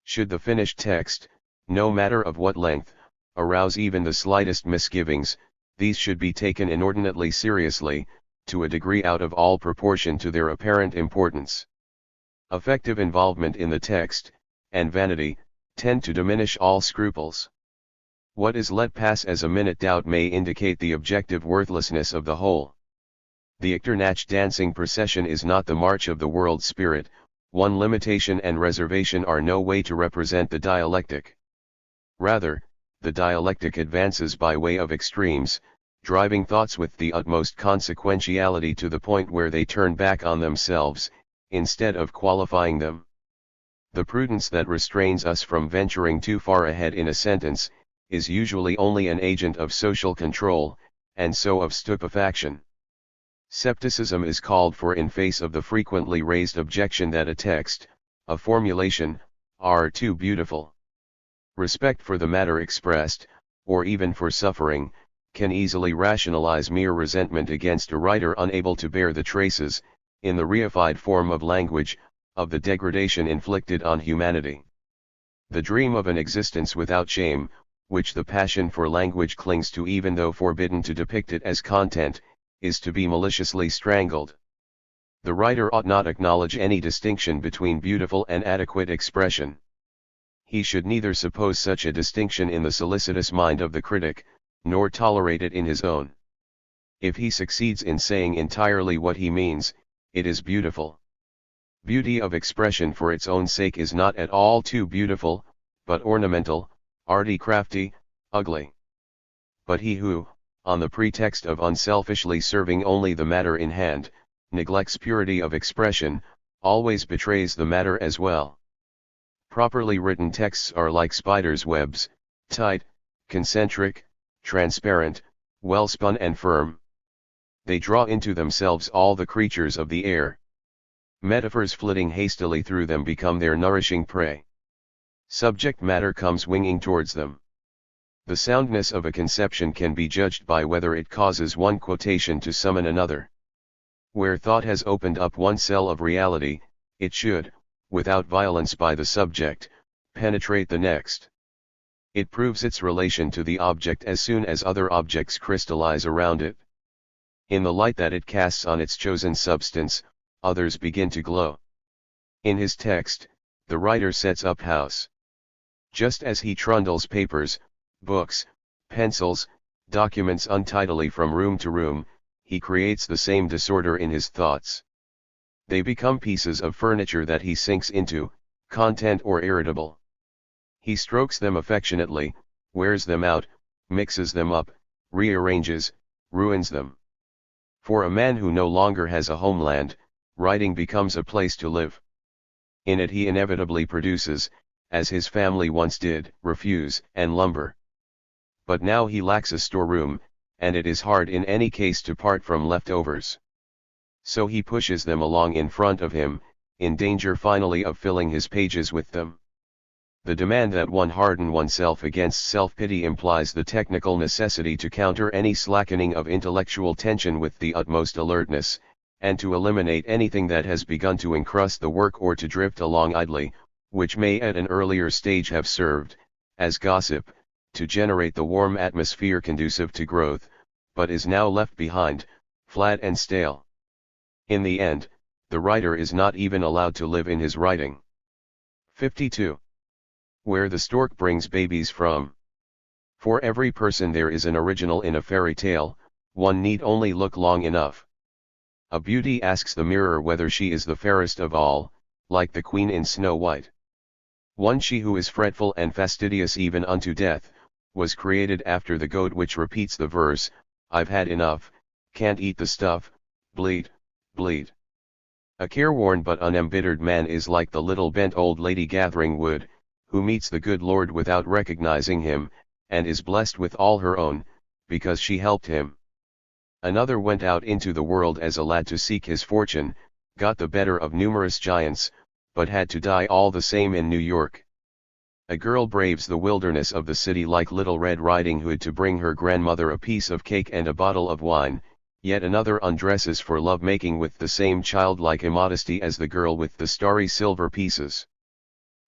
Should the finished text, no matter of what length, arouse even the slightest misgivings, these should be taken inordinately seriously, to a degree out of all proportion to their apparent importance. Effective involvement in the text, and vanity, tend to diminish all scruples. What is let pass as a minute doubt may indicate the objective worthlessness of the whole. The Echternach dancing procession is not the march of the world spirit. One limitation and reservation are no way to represent the dialectic. Rather, the dialectic advances by way of extremes, driving thoughts with the utmost consequentiality to the point where they turn back on themselves, instead of qualifying them. The prudence that restrains us from venturing too far ahead in a sentence, is usually only an agent of social control, and so of stupefaction. Scepticism is called for in face of the frequently raised objection that a text, a formulation, are too beautiful. Respect for the matter expressed, or even for suffering, can easily rationalize mere resentment against a writer unable to bear the traces, in the reified form of language, of the degradation inflicted on humanity. The dream of an existence without shame, which the passion for language clings to even though forbidden to depict it as content, is to be maliciously strangled. The writer ought not acknowledge any distinction between beautiful and adequate expression. He should neither suppose such a distinction in the solicitous mind of the critic, nor tolerate it in his own. If he succeeds in saying entirely what he means, it is beautiful. Beauty of expression for its own sake is not at all too beautiful, but ornamental, arty, crafty, ugly. But he who, on the pretext of unselfishly serving only the matter in hand, neglects purity of expression, always betrays the matter as well. Properly written texts are like spiders' webs, tight, concentric, transparent, well spun and firm. They draw into themselves all the creatures of the air. Metaphors flitting hastily through them become their nourishing prey. Subject matter comes winging towards them. The soundness of a conception can be judged by whether it causes one quotation to summon another. Where thought has opened up one cell of reality, it should, without violence by the subject, penetrate the next. It proves its relation to the object as soon as other objects crystallize around it. In the light that it casts on its chosen substance, others begin to glow. In his text, the writer sets up house. Just as he trundles papers, books, pencils, documents untidily from room to room, he creates the same disorder in his thoughts. They become pieces of furniture that he sinks into, content or irritable. He strokes them affectionately, wears them out, mixes them up, rearranges, ruins them. For a man who no longer has a homeland, writing becomes a place to live. In it he inevitably produces, as his family once did, refuse and lumber. But now he lacks a storeroom, and it is hard in any case to part from leftovers. So he pushes them along in front of him, in danger finally of filling his pages with them. The demand that one harden oneself against self-pity implies the technical necessity to counter any slackening of intellectual tension with the utmost alertness, and to eliminate anything that has begun to encrust the work or to drift along idly, which may at an earlier stage have served, as gossip, to generate the warm atmosphere conducive to growth, but is now left behind, flat and stale. In the end, the writer is not even allowed to live in his writing. 52. Where the stork brings babies from. For every person there is an original in a fairy tale, one need only look long enough. A beauty asks the mirror whether she is the fairest of all, like the queen in Snow White. One she who is fretful and fastidious even unto death, was created after the goat which repeats the verse, I've had enough, can't eat the stuff, bleed, bleed. A careworn but unembittered man is like the little bent old lady gathering wood, who meets the good Lord without recognizing him, and is blessed with all her own, because she helped him. Another went out into the world as a lad to seek his fortune, got the better of numerous giants, but had to die all the same in New York. A girl braves the wilderness of the city like Little Red Riding Hood to bring her grandmother a piece of cake and a bottle of wine, yet another undresses for love-making with the same childlike immodesty as the girl with the starry silver pieces.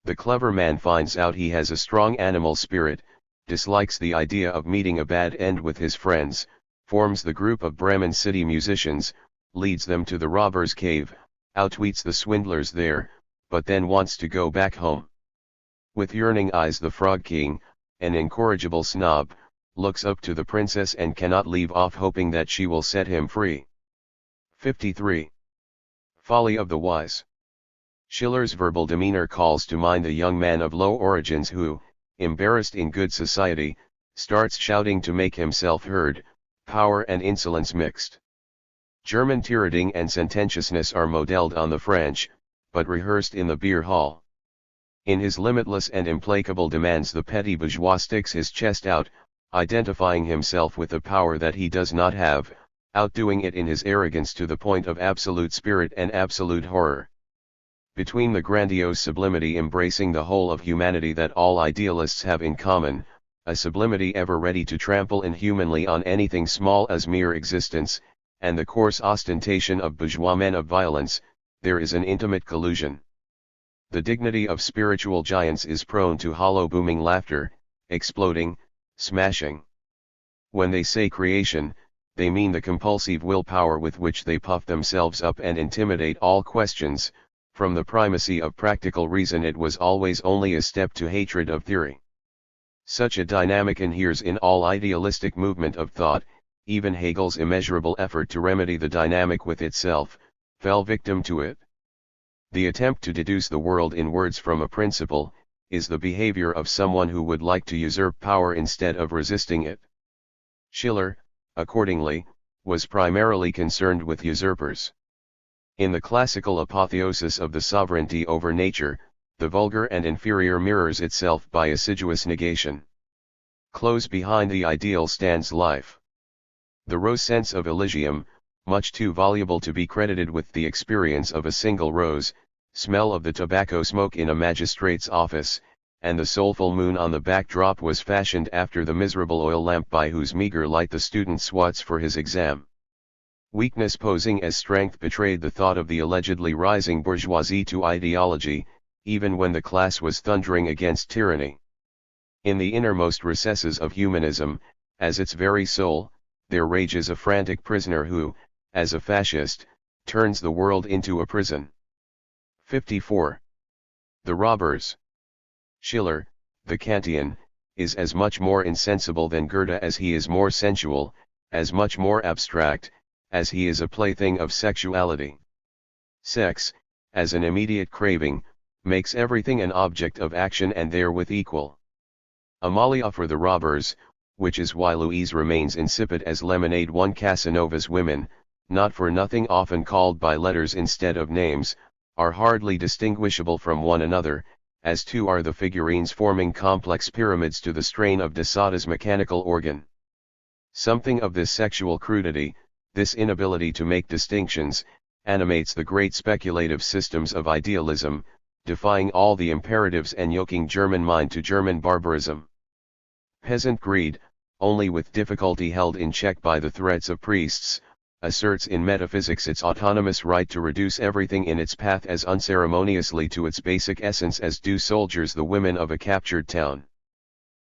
The clever man finds out he has a strong animal spirit, dislikes the idea of meeting a bad end with his friends, forms the group of Bremen city musicians, leads them to the robber's cave, outwits the swindlers there, but then wants to go back home. With yearning eyes the Frog King, an incorrigible snob, looks up to the princess and cannot leave off hoping that she will set him free. 53. Folly of the Wise. Schiller's verbal demeanor calls to mind a young man of low origins who, embarrassed in good society, starts shouting to make himself heard, power and insolence mixed. German tirading and sententiousness are modeled on the French, but rehearsed in the beer hall. In his limitless and implacable demands the petty bourgeois sticks his chest out, identifying himself with a power that he does not have, outdoing it in his arrogance to the point of absolute spirit and absolute horror. Between the grandiose sublimity embracing the whole of humanity that all idealists have in common, a sublimity ever ready to trample inhumanly on anything small as mere existence, and the coarse ostentation of bourgeois men of violence, there is an intimate collusion. The dignity of spiritual giants is prone to hollow booming laughter, exploding, smashing. When they say creation, they mean the compulsive willpower with which they puff themselves up and intimidate all questions. From the primacy of practical reason it was always only a step to hatred of theory. Such a dynamic inheres in all idealistic movement of thought. Even Hegel's immeasurable effort to remedy the dynamic with itself, fell victim to it. The attempt to deduce the world in words from a principle, is the behavior of someone who would like to usurp power instead of resisting it. Schiller, accordingly, was primarily concerned with usurpers. In the classical apotheosis of the sovereignty over nature, the vulgar and inferior mirrors itself by assiduous negation. Close behind the ideal stands life. The rose sense of Elysium, much too voluble to be credited with the experience of a single rose, smell of the tobacco smoke in a magistrate's office, and the soulful moon on the backdrop was fashioned after the miserable oil lamp by whose meager light the student swats for his exam. Weakness posing as strength betrayed the thought of the allegedly rising bourgeoisie to ideology, even when the class was thundering against tyranny. In the innermost recesses of humanism, as its very soul, there rages a frantic prisoner who, as a fascist, turns the world into a prison. 54. The Robbers. Schiller, the Kantian, is as much more insensible than Goethe as he is more sensual, as much more abstract, as he is a plaything of sexuality. Sex, as an immediate craving, makes everything an object of action and therewith equal. Amalia for the Robbers, which is why Louise remains insipid as lemonade. One Casanova's women, not for nothing often called by letters instead of names, are hardly distinguishable from one another, as two are the figurines forming complex pyramids to the strain of Desotta's mechanical organ. Something of this sexual crudity, this inability to make distinctions, animates the great speculative systems of idealism, defying all the imperatives and yoking German mind to German barbarism. Peasant greed, only with difficulty held in check by the threats of priests, asserts in metaphysics its autonomous right to reduce everything in its path as unceremoniously to its basic essence as do soldiers the women of a captured town.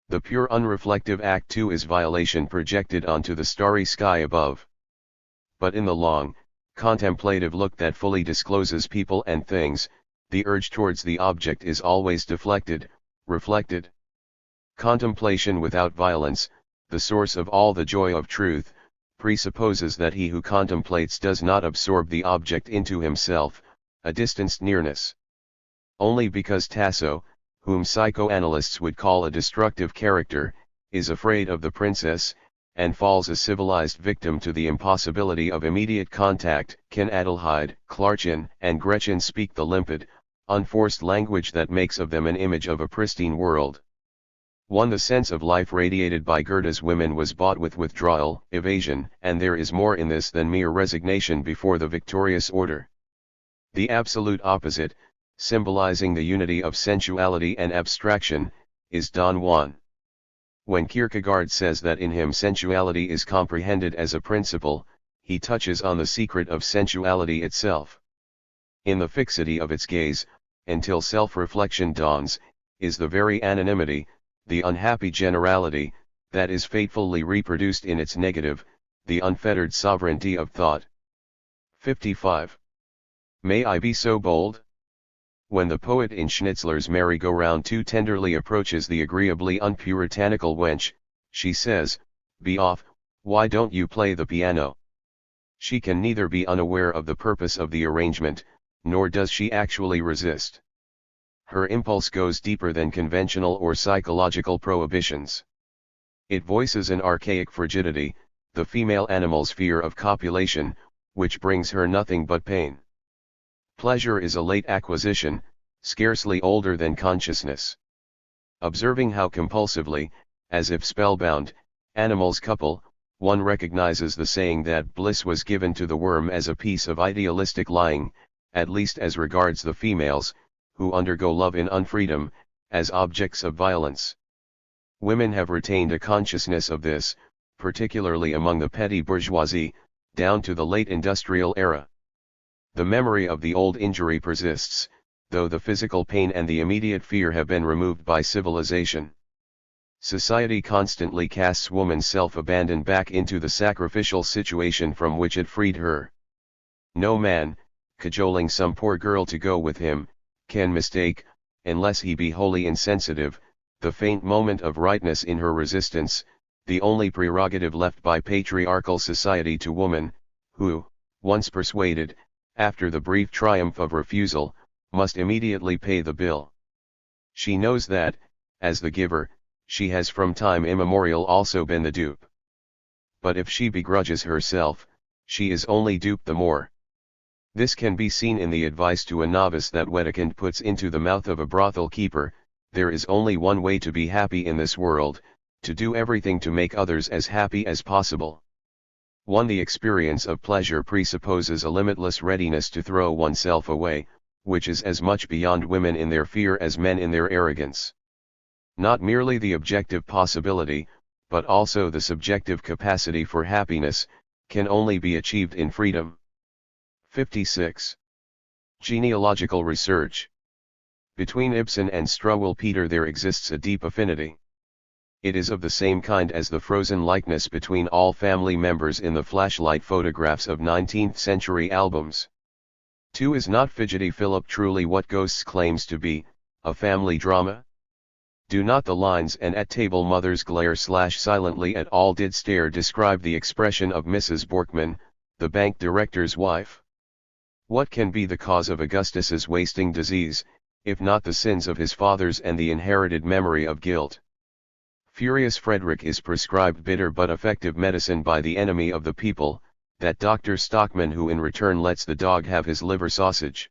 The pure unreflective act too is violation projected onto the starry sky above. But in the long, contemplative look that fully discloses people and things, the urge towards the object is always deflected, reflected. Contemplation without violence, the source of all the joy of truth, presupposes that he who contemplates does not absorb the object into himself, a distanced nearness. Only because Tasso, whom psychoanalysts would call a destructive character, is afraid of the princess, and falls a civilized victim to the impossibility of immediate contact, can Adelheid, Clarchen, and Gretchen speak the limpid, unforced language that makes of them an image of a pristine world. 1. The sense of life radiated by Goethe's women was bought with withdrawal, evasion, and there is more in this than mere resignation before the victorious order. The absolute opposite, symbolizing the unity of sensuality and abstraction, is Don Juan. When Kierkegaard says that in him sensuality is comprehended as a principle, he touches on the secret of sensuality itself. In the fixity of its gaze, until self-reflection dawns, is the very anonymity, the unhappy generality, that is fatefully reproduced in its negative, the unfettered sovereignty of thought. 55. May I be so bold? When the poet in Schnitzler's merry-go-round too tenderly approaches the agreeably unpuritanical wench, she says, "Be off, why don't you play the piano?" She can neither be unaware of the purpose of the arrangement, nor does she actually resist. Her impulse goes deeper than conventional or psychological prohibitions. It voices an archaic frigidity, the female animal's fear of copulation, which brings her nothing but pain. Pleasure is a late acquisition, scarcely older than consciousness. Observing how compulsively, as if spellbound, animals couple, one recognizes the saying that bliss was given to the worm as a piece of idealistic lying, at least as regards the females, who undergo love in unfreedom, as objects of violence. Women have retained a consciousness of this, particularly among the petty bourgeoisie, down to the late industrial era. The memory of the old injury persists, though the physical pain and the immediate fear have been removed by civilization. Society constantly casts woman's self-abandon back into the sacrificial situation from which it freed her. No man, cajoling some poor girl to go with him, can mistake, unless he be wholly insensitive, the faint moment of rightness in her resistance, the only prerogative left by patriarchal society to woman, who, once persuaded, after the brief triumph of refusal, must immediately pay the bill. She knows that, as the giver, she has from time immemorial also been the dupe. But if she begrudges herself, she is only duped the more. This can be seen in the advice to a novice that Wedekind puts into the mouth of a brothel keeper: there is only one way to be happy in this world, to do everything to make others as happy as possible. 1. The experience of pleasure presupposes a limitless readiness to throw oneself away, which is as much beyond women in their fear as men in their arrogance. Not merely the objective possibility, but also the subjective capacity for happiness, can only be achieved in freedom. 56. Genealogical research. Between Ibsen and Struwwelpeter there exists a deep affinity. It is of the same kind as the frozen likeness between all family members in the flashlight photographs of 19th-century albums. 2. Is not Fidgety Philip truly what Ghosts claims to be, a family drama? Do not the lines "and at table mothers glare silently at all did stare" describe the expression of Mrs. Borkman, the bank director's wife? What can be the cause of Augustus's wasting disease, if not the sins of his fathers and the inherited memory of guilt? Furious Frederick is prescribed bitter but effective medicine by the enemy of the people, that Dr. Stockman, who in return lets the dog have his liver sausage.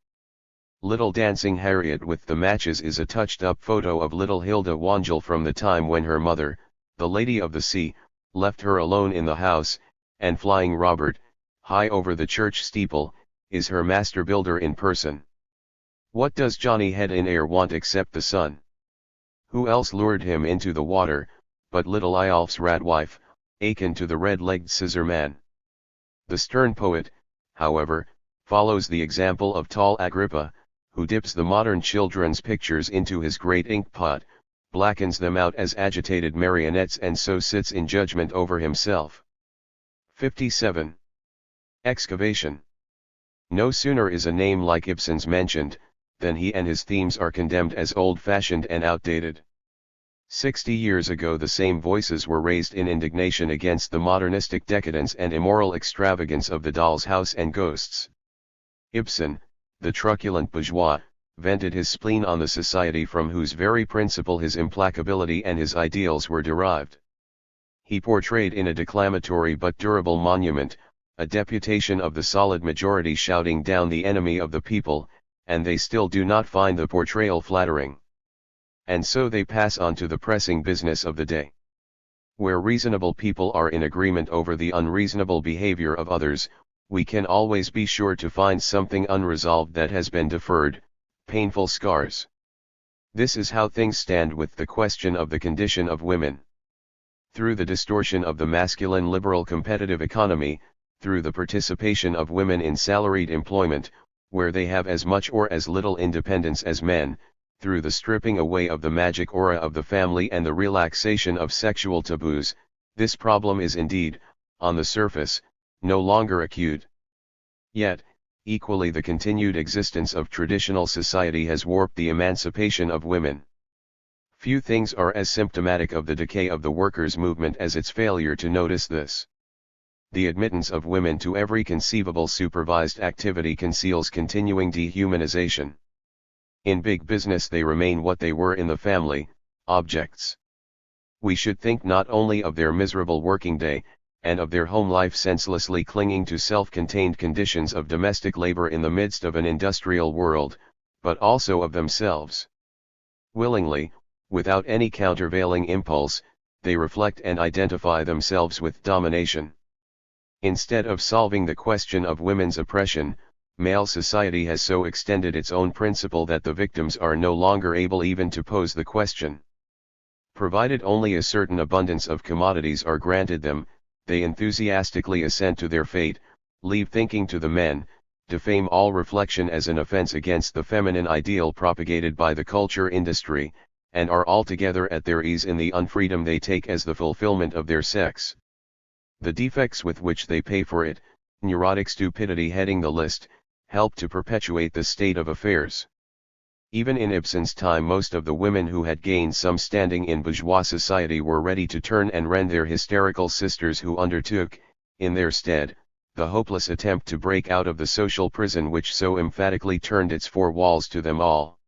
Little Dancing Harriet with the Matches is a touched-up photo of little Hilda Wangel from the time when her mother, the Lady of the Sea, left her alone in the house, and Flying Robert, high over the church steeple, is her master builder in person. What does Johnny Head in Air want except the sun? Who else lured him into the water, but little Eyolf's rat wife, akin to the red-legged scissor man? The stern poet, however, follows the example of tall Agrippa, who dips the modern children's pictures into his great ink pot, blackens them out as agitated marionettes, and so sits in judgment over himself. 57. Excavation. No sooner is a name like Ibsen's mentioned, than he and his themes are condemned as old-fashioned and outdated. 60 years ago the same voices were raised in indignation against the modernistic decadence and immoral extravagance of the doll's house and ghosts. Ibsen, the truculent bourgeois, vented his spleen on the society from whose very principle his implacability and his ideals were derived. He portrayed in a declamatory but durable monument, a deputation of the solid majority shouting down the enemy of the people, and they still do not find the portrayal flattering. and so they pass on to the pressing business of the day. Where reasonable people are in agreement over the unreasonable behavior of others, we can always be sure to find something unresolved that has been deferred, painful scars. This is how things stand with the question of the condition of women. Through the distortion of the masculine liberal competitive economy, through the participation of women in salaried employment, where they have as much or as little independence as men, through the stripping away of the magic aura of the family and the relaxation of sexual taboos, this problem is indeed, on the surface, no longer acute. Yet, equally the continued existence of traditional society has warped the emancipation of women. Few things are as symptomatic of the decay of the workers' movement as its failure to notice this. The admittance of women to every conceivable supervised activity conceals continuing dehumanization. In big business they remain what they were in the family, objects. We should think not only of their miserable working day, and of their home life senselessly clinging to self-contained conditions of domestic labor in the midst of an industrial world, but also of themselves. Willingly, without any countervailing impulse, they reflect and identify themselves with domination. Instead of solving the question of women's oppression, male society has so extended its own principle that the victims are no longer able even to pose the question. Provided only a certain abundance of commodities are granted them, they enthusiastically assent to their fate, leave thinking to the men, defame all reflection as an offense against the feminine ideal propagated by the culture industry, and are altogether at their ease in the unfreedom they take as the fulfillment of their sex. The defects with which they pay for it, neurotic stupidity heading the list, help to perpetuate the state of affairs. Even in Ibsen's time most of the women who had gained some standing in bourgeois society were ready to turn and rend their hysterical sisters who undertook, in their stead, the hopeless attempt to break out of the social prison which so emphatically turned its four walls to them all.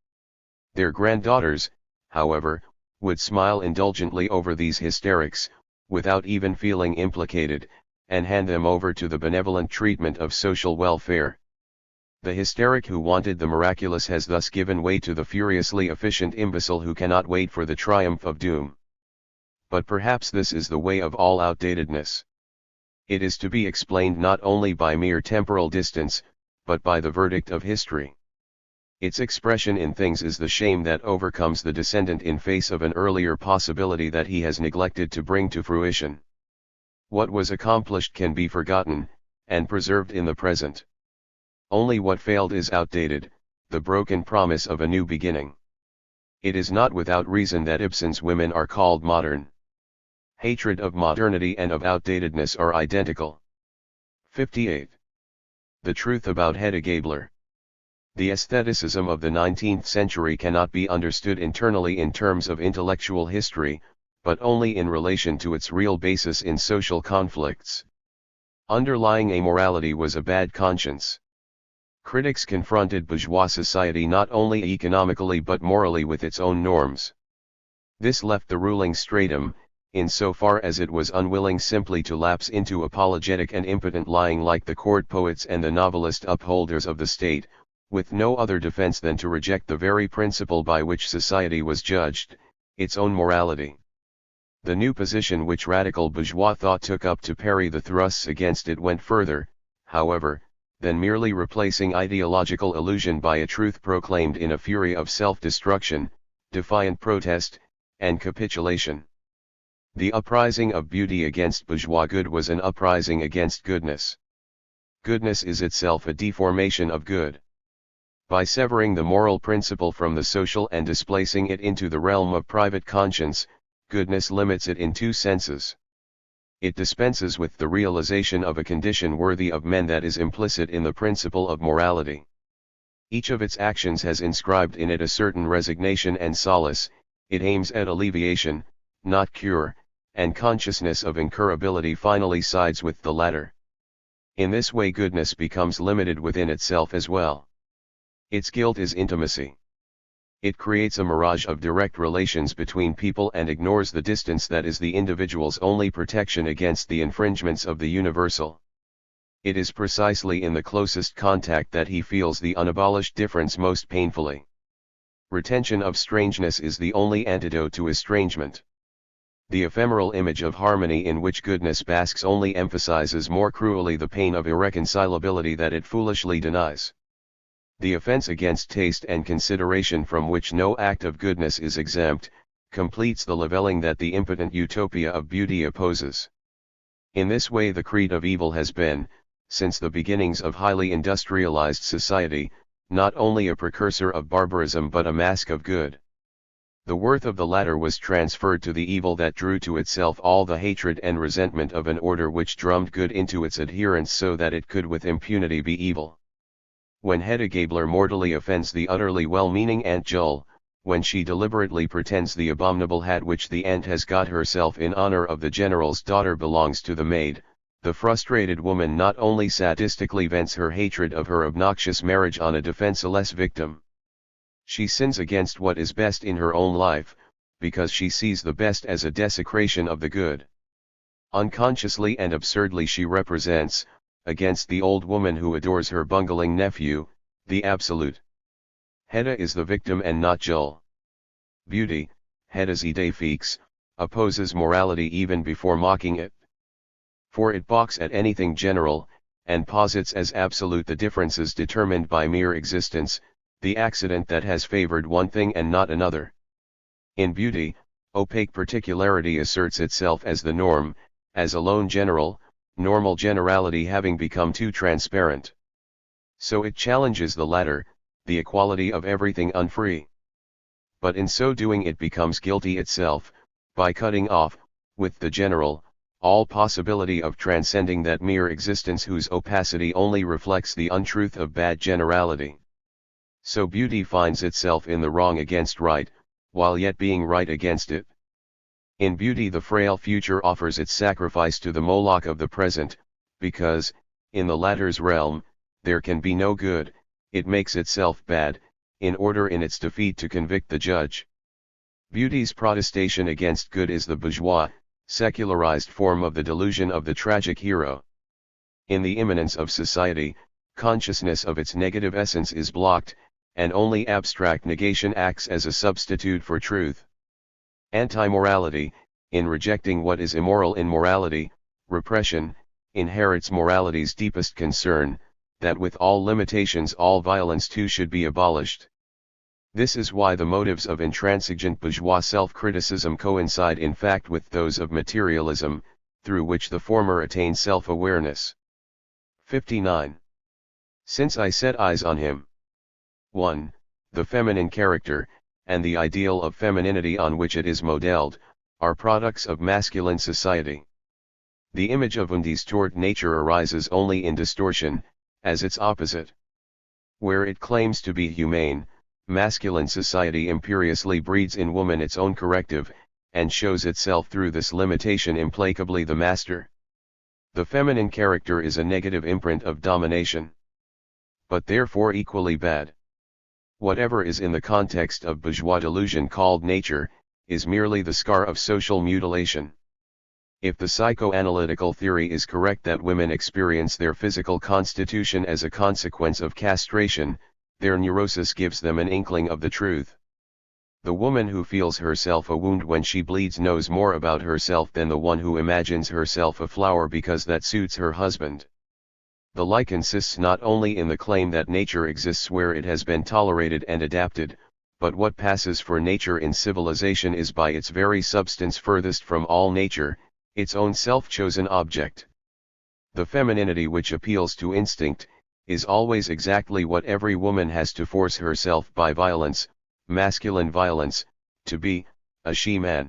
Their granddaughters, however, would smile indulgently over these hysterics, without even feeling implicated, and hand them over to the benevolent treatment of social welfare. The hysteric who wanted the miraculous has thus given way to the furiously efficient imbecile who cannot wait for the triumph of doom. But perhaps this is the way of all outdatedness. It is to be explained not only by mere temporal distance, but by the verdict of history. Its expression in things is the shame that overcomes the descendant in face of an earlier possibility that he has neglected to bring to fruition. What was accomplished can be forgotten, and preserved in the present. Only what failed is outdated, the broken promise of a new beginning. It is not without reason that Ibsen's women are called modern. Hatred of modernity and of outdatedness are identical. 58. The truth about Hedda Gabler. The aestheticism of the 19th century cannot be understood internally in terms of intellectual history, but only in relation to its real basis in social conflicts. Underlying amorality was a bad conscience. Critics confronted bourgeois society not only economically but morally with its own norms. This left the ruling stratum, insofar as it was unwilling simply to lapse into apologetic and impotent lying like the court poets and the novelist upholders of the state, with no other defense than to reject the very principle by which society was judged, its own morality. The new position which radical bourgeois thought took up to parry the thrusts against it went further, however, than merely replacing ideological illusion by a truth proclaimed in a fury of self-destruction, defiant protest, and capitulation. The uprising of beauty against bourgeois good was an uprising against goodness. Goodness is itself a deformation of good. By severing the moral principle from the social and displacing it into the realm of private conscience, goodness limits it in two senses. It dispenses with the realization of a condition worthy of men that is implicit in the principle of morality. Each of its actions has inscribed in it a certain resignation and solace, it aims at alleviation, not cure, and consciousness of incurability finally sides with the latter. In this way goodness becomes limited within itself as well. Its guilt is intimacy. It creates a mirage of direct relations between people and ignores the distance that is the individual's only protection against the infringements of the universal. It is precisely in the closest contact that he feels the unabolished difference most painfully. Retention of strangeness is the only antidote to estrangement. The ephemeral image of harmony in which goodness basks only emphasizes more cruelly the pain of irreconcilability that it foolishly denies. The offense against taste and consideration from which no act of goodness is exempt, completes the leveling that the impotent utopia of beauty opposes. In this way the creed of evil has been, since the beginnings of highly industrialized society, not only a precursor of barbarism but a mask of good. The worth of the latter was transferred to the evil that drew to itself all the hatred and resentment of an order which drummed good into its adherents so that it could with impunity be evil. When Hedda Gabler mortally offends the utterly well-meaning Aunt Jull, when she deliberately pretends the abominable hat which the aunt has got herself in honor of the general's daughter belongs to the maid, the frustrated woman not only sadistically vents her hatred of her obnoxious marriage on a defenseless victim. She sins against what is best in her own life, because she sees the best as a desecration of the good. Unconsciously and absurdly she represents, against the old woman who adores her bungling nephew, the absolute. Hedda is the victim and not Jull. Beauty, Hedda's idée fixe, opposes morality even before mocking it. For it balks at anything general, and posits as absolute the differences determined by mere existence, the accident that has favored one thing and not another. In beauty, opaque particularity asserts itself as the norm, as alone general, normal generality having become too transparent. So it challenges the latter, the equality of everything unfree. But in so doing it becomes guilty itself, by cutting off, with the general, all possibility of transcending that mere existence whose opacity only reflects the untruth of bad generality. So beauty finds itself in the wrong against right, while yet being right against it. In beauty the frail future offers its sacrifice to the Moloch of the present, because, in the latter's realm, there can be no good, it makes itself bad, in order in its defeat to convict the judge. Beauty's protestation against good is the bourgeois, secularized form of the delusion of the tragic hero. In the immanence of society, consciousness of its negative essence is blocked, and only abstract negation acts as a substitute for truth. Anti-morality, in rejecting what is immoral in morality, repression, inherits morality's deepest concern, that with all limitations all violence too should be abolished. This is why the motives of intransigent bourgeois self-criticism coincide in fact with those of materialism, through which the former attain self-awareness. 59. Since I set eyes on him. 1. The feminine character, and the ideal of femininity on which it is modeled, are products of masculine society. The image of undistort nature arises only in distortion, as its opposite. Where it claims to be humane, masculine society imperiously breeds in woman its own corrective, and shows itself through this limitation implacably the master. The feminine character is a negative imprint of domination, but therefore equally bad. Whatever is in the context of bourgeois delusion called nature, is merely the scar of social mutilation. If the psychoanalytical theory is correct that women experience their physical constitution as a consequence of castration, their neurosis gives them an inkling of the truth. The woman who feels herself a wound when she bleeds knows more about herself than the one who imagines herself a flower because that suits her husband. The lie consists not only in the claim that nature exists where it has been tolerated and adapted, but what passes for nature in civilization is by its very substance furthest from all nature, its own self-chosen object. The femininity which appeals to instinct, is always exactly what every woman has to force herself by violence, masculine violence, to be, a she-man.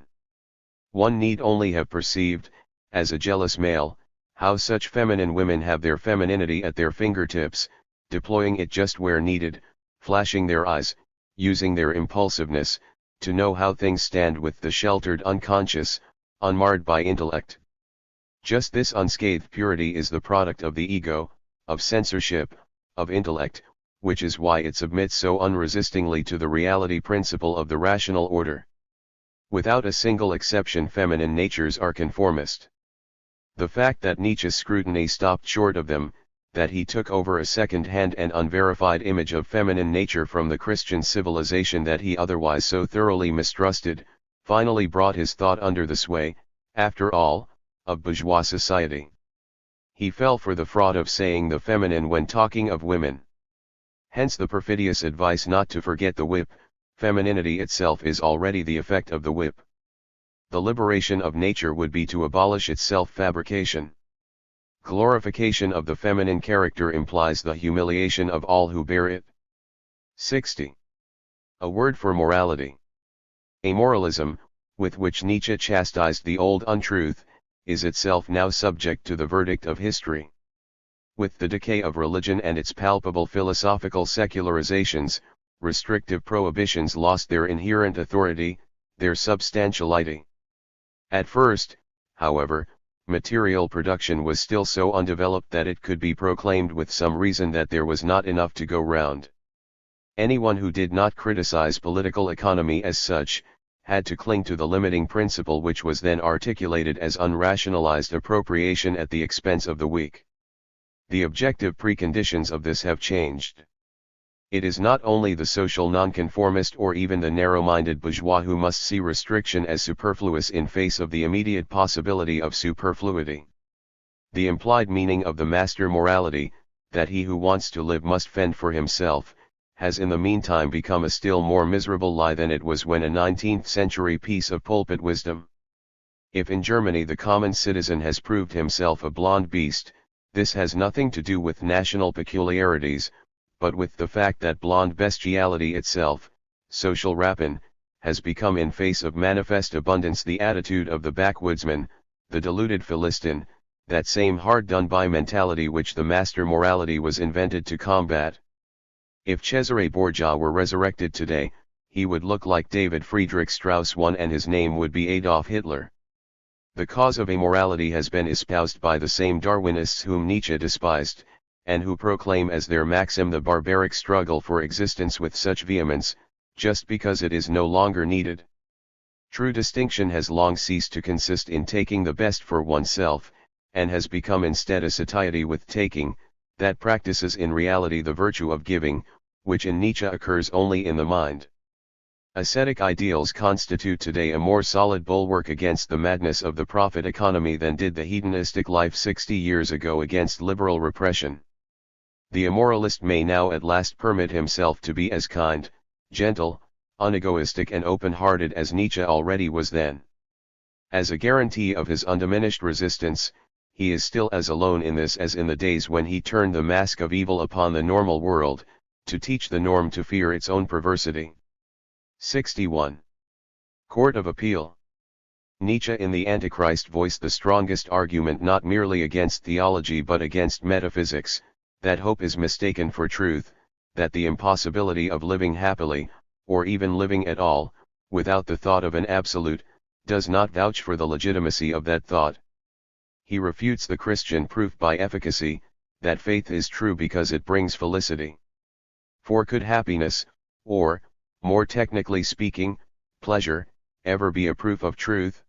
One need only have perceived, as a jealous male, how such feminine women have their femininity at their fingertips, deploying it just where needed, flashing their eyes, using their impulsiveness, to know how things stand with the sheltered unconscious, unmarred by intellect. Just this unscathed purity is the product of the ego, of censorship, of intellect, which is why it submits so unresistingly to the reality principle of the rational order. Without a single exception, feminine natures are conformist. The fact that Nietzsche's scrutiny stopped short of them, that he took over a second-hand and unverified image of feminine nature from the Christian civilization that he otherwise so thoroughly mistrusted, finally brought his thought under the sway, after all, of bourgeois society. He fell for the fraud of saying the feminine when talking of women. Hence the perfidious advice not to forget the whip. Femininity itself is already the effect of the whip. The liberation of nature would be to abolish its self-fabrication. Glorification of the feminine character implies the humiliation of all who bear it. 60. A word for morality. Amoralism, with which Nietzsche chastised the old untruth, is itself now subject to the verdict of history. With the decay of religion and its palpable philosophical secularizations, restrictive prohibitions lost their inherent authority, their substantiality. At first, however, material production was still so undeveloped that it could be proclaimed with some reason that there was not enough to go round. Anyone who did not criticize political economy as such, had to cling to the limiting principle which was then articulated as unrationalized appropriation at the expense of the weak. The objective preconditions of this have changed. It is not only the social nonconformist or even the narrow-minded bourgeois who must see restriction as superfluous in face of the immediate possibility of superfluity. The implied meaning of the master morality, that he who wants to live must fend for himself, has in the meantime become a still more miserable lie than it was when a 19th-century piece of pulpit wisdom. If in Germany the common citizen has proved himself a blond beast, this has nothing to do with national peculiarities, but with the fact that blond bestiality itself, social rapine, has become in face of manifest abundance the attitude of the backwoodsman, the deluded Philistine, that same hard-done-by mentality which the master morality was invented to combat. If Cesare Borgia were resurrected today, he would look like David Friedrich Strauss I and his name would be Adolf Hitler. The cause of amorality has been espoused by the same Darwinists whom Nietzsche despised, and who proclaim as their maxim the barbaric struggle for existence with such vehemence, just because it is no longer needed. True distinction has long ceased to consist in taking the best for oneself, and has become instead a satiety with taking, that practices in reality the virtue of giving, which in Nietzsche occurs only in the mind. Ascetic ideals constitute today a more solid bulwark against the madness of the profit economy than did the hedonistic life 60 years ago against liberal repression. The immoralist may now at last permit himself to be as kind, gentle, unegoistic and open-hearted as Nietzsche already was then. As a guarantee of his undiminished resistance, he is still as alone in this as in the days when he turned the mask of evil upon the normal world, to teach the norm to fear its own perversity. 61. Court of Appeal. Nietzsche in the Antichrist voiced the strongest argument not merely against theology but against metaphysics, that hope is mistaken for truth, that the impossibility of living happily, or even living at all, without the thought of an absolute, does not vouch for the legitimacy of that thought. He refutes the Christian proof by efficacy, that faith is true because it brings felicity. For could happiness, or, more technically speaking, pleasure, ever be a proof of truth?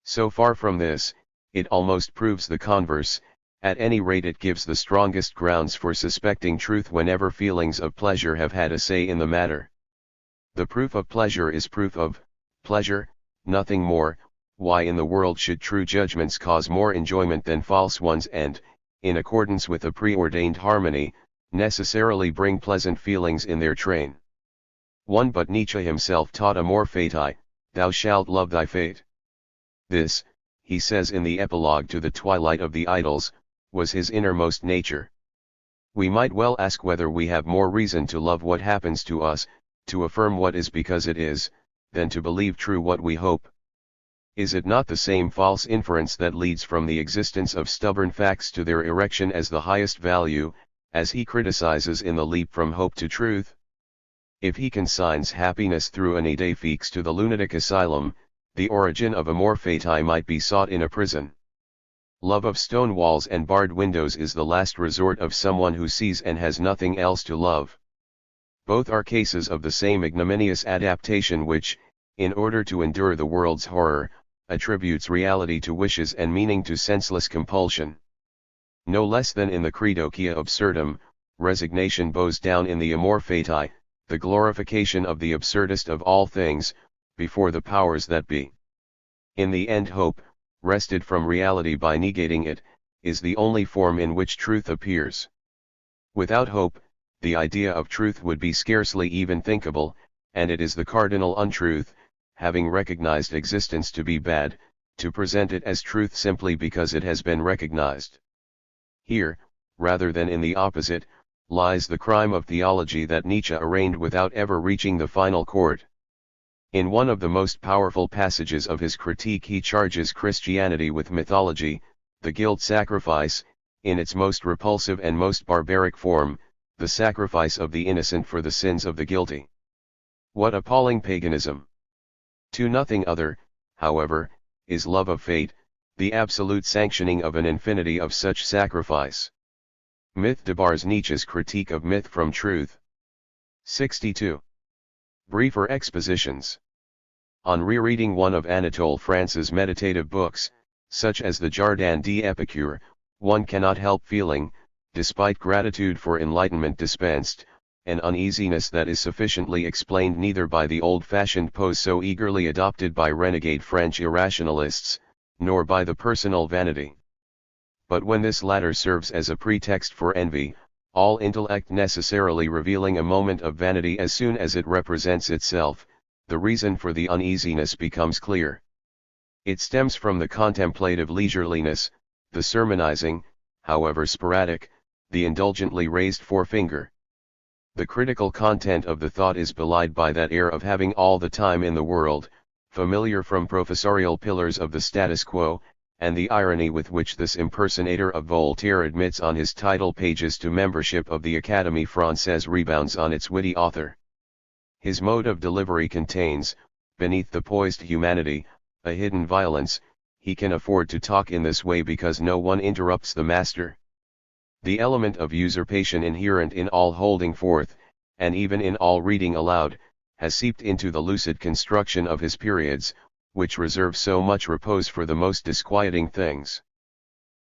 So far from this, it almost proves the converse. At any rate it gives the strongest grounds for suspecting truth whenever feelings of pleasure have had a say in the matter. The proof of pleasure is proof of pleasure, nothing more. Why in the world should true judgments cause more enjoyment than false ones and, in accordance with a preordained harmony, necessarily bring pleasant feelings in their train? One but Nietzsche himself taught amor fati, thou shalt love thy fate. This, he says in the epilogue to the Twilight of the Idols, was his innermost nature. We might well ask whether we have more reason to love what happens to us, to affirm what is because it is, than to believe true what we hope. Is it not the same false inference that leads from the existence of stubborn facts to their erection as the highest value, as he criticizes in the Leap from Hope to Truth? If he consigns happiness through an idée fixe to the lunatic asylum, the origin of amor fati might be sought in a prison. Love of stone walls and barred windows is the last resort of someone who sees and has nothing else to love. Both are cases of the same ignominious adaptation which, in order to endure the world's horror, attributes reality to wishes and meaning to senseless compulsion. No less than in the Credo Quia Absurdum, resignation bows down in the Amor Fati, the glorification of the absurdest of all things, before the powers that be. In the end hope, wrested from reality by negating it, is the only form in which truth appears. Without hope, the idea of truth would be scarcely even thinkable, and it is the cardinal untruth, having recognized existence to be bad, to present it as truth simply because it has been recognized. Here, rather than in the opposite, lies the crime of theology that Nietzsche arraigned without ever reaching the final chord. In one of the most powerful passages of his critique he charges Christianity with mythology, the guilt sacrifice, in its most repulsive and most barbaric form, the sacrifice of the innocent for the sins of the guilty. What appalling paganism! To nothing other, however, is love of fate, the absolute sanctioning of an infinity of such sacrifice. Myth debars Nietzsche's critique of myth from truth. 62. Briefer expositions. On rereading one of Anatole France's meditative books, such as the Jardin d'Épicure, one cannot help feeling, despite gratitude for enlightenment dispensed, an uneasiness that is sufficiently explained neither by the old-fashioned pose so eagerly adopted by renegade French irrationalists, nor by the personal vanity. But when this latter serves as a pretext for envy, all intellect necessarily revealing a moment of vanity as soon as it represents itself, the reason for the uneasiness becomes clear. It stems from the contemplative leisureliness, the sermonizing, however sporadic, the indulgently raised forefinger. The critical content of the thought is belied by that air of having all the time in the world, familiar from professorial pillars of the status quo, and the irony with which this impersonator of Voltaire admits on his title pages to membership of the Académie Française rebounds on its witty author. His mode of delivery contains, beneath the poised humanity, a hidden violence. He can afford to talk in this way because no one interrupts the master. The element of usurpation inherent in all holding forth, and even in all reading aloud, has seeped into the lucid construction of his periods, which reserve so much repose for the most disquieting things.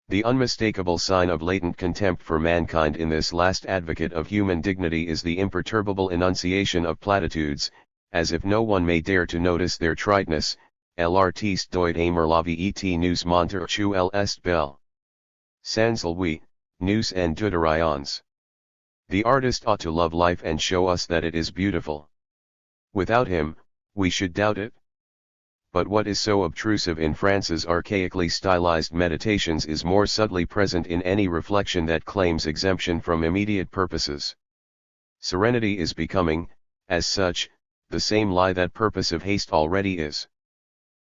The unmistakable sign of latent contempt for mankind in this last advocate of human dignity is the imperturbable enunciation of platitudes, as if no one may dare to notice their triteness. L'artiste doit aimer la vie et nous montrer qu'elle est belle. Sans lui, nous en douterions. The artist ought to love life and show us that it is beautiful. Without him, we should doubt it. But what is so obtrusive in France's archaically stylized meditations is more subtly present in any reflection that claims exemption from immediate purposes. Serenity is becoming, as such, the same lie that purposive haste already is.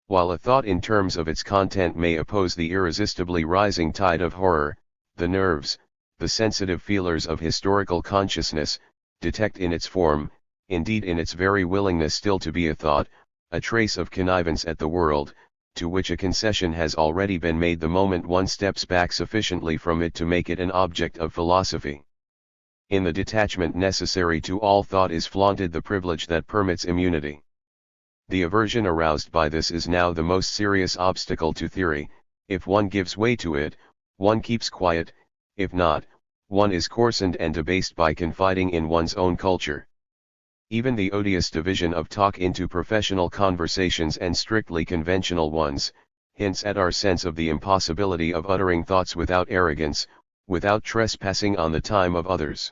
While a thought in terms of its content may oppose the irresistibly rising tide of horror, the nerves, the sensitive feelers of historical consciousness, detect in its form, indeed in its very willingness still to be a thought, a trace of connivance at the world, to which a concession has already been made the moment one steps back sufficiently from it to make it an object of philosophy. In the detachment necessary to all thought is flaunted the privilege that permits immunity. The aversion aroused by this is now the most serious obstacle to theory. If one gives way to it, one keeps quiet; if not, one is coarsened and debased by confiding in one's own culture. Even the odious division of talk into professional conversations and strictly conventional ones, hints at our sense of the impossibility of uttering thoughts without arrogance, without trespassing on the time of others.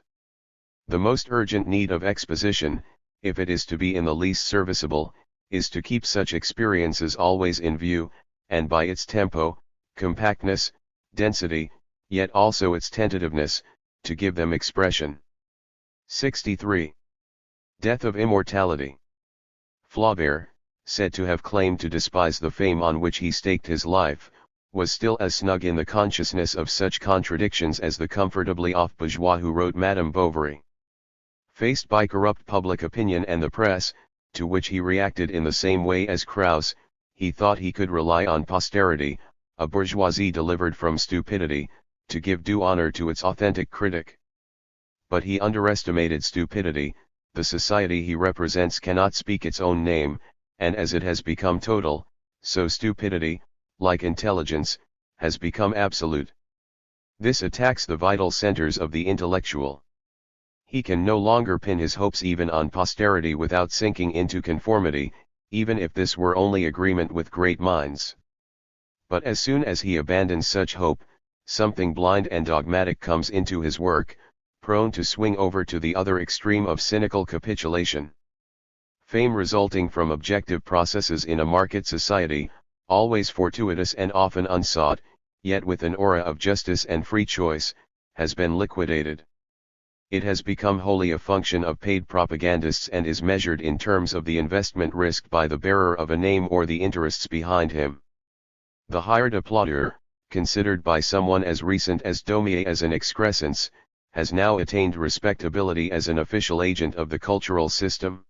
The most urgent need of exposition, if it is to be in the least serviceable, is to keep such experiences always in view, and by its tempo, compactness, density, yet also its tentativeness, to give them expression. 63. Death of immortality. Flaubert, said to have claimed to despise the fame on which he staked his life, was still as snug in the consciousness of such contradictions as the comfortably off bourgeois who wrote Madame Bovary. Faced by corrupt public opinion and the press, to which he reacted in the same way as Krauss, he thought he could rely on posterity, a bourgeoisie delivered from stupidity, to give due honor to its authentic critic. But he underestimated stupidity. The society he represents cannot speak its own name, and as it has become total, so stupidity, like intelligence, has become absolute. This attacks the vital centers of the intellectual. He can no longer pin his hopes even on posterity without sinking into conformity, even if this were only agreement with great minds. But as soon as he abandons such hope, something blind and dogmatic comes into his work, prone to swing over to the other extreme of cynical capitulation. Fame resulting from objective processes in a market society, always fortuitous and often unsought, yet with an aura of justice and free choice, has been liquidated. It has become wholly a function of paid propagandists and is measured in terms of the investment risked by the bearer of a name or the interests behind him. The hired applauder, considered by someone as recent as Daumier as an excrescence, has now attained respectability as an official agent of the cultural system.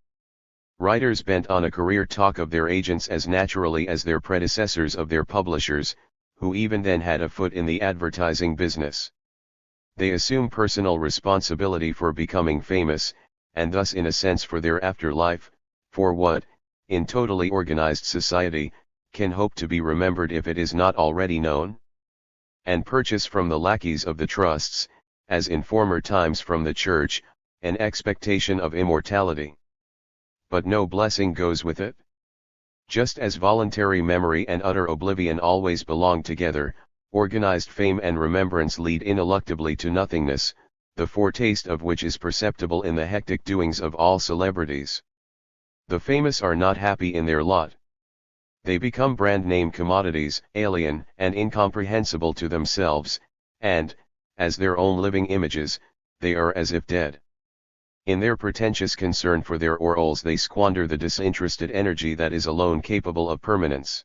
Writers bent on a career talk of their agents as naturally as their predecessors of their publishers, who even then had a foot in the advertising business. They assume personal responsibility for becoming famous, and thus in a sense for their afterlife, for what, in totally organized society, can hope to be remembered if it is not already known? And purchase from the lackeys of the trusts, as in former times from the church, an expectation of immortality. But no blessing goes with it. Just as voluntary memory and utter oblivion always belong together, organized fame and remembrance lead ineluctably to nothingness, the foretaste of which is perceptible in the hectic doings of all celebrities. The famous are not happy in their lot. They become brand-name commodities, alien and incomprehensible to themselves, and, as their own living images, they are as if dead. In their pretentious concern for their aureoles they squander the disinterested energy that is alone capable of permanence.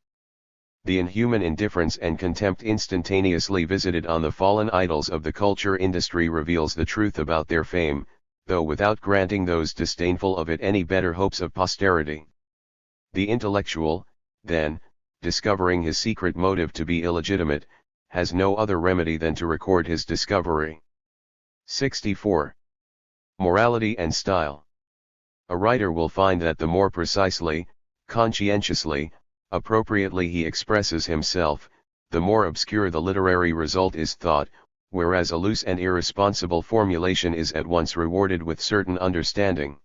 The inhuman indifference and contempt instantaneously visited on the fallen idols of the culture industry reveals the truth about their fame, though without granting those disdainful of it any better hopes of posterity. The intellectual, then, discovering his secret motive to be illegitimate, has no other remedy than to record his discovery. 64. Morality and style. A writer will find that the more precisely, conscientiously, appropriately he expresses himself, the more obscure the literary result is thought, whereas a loose and irresponsible formulation is at once rewarded with certain understanding.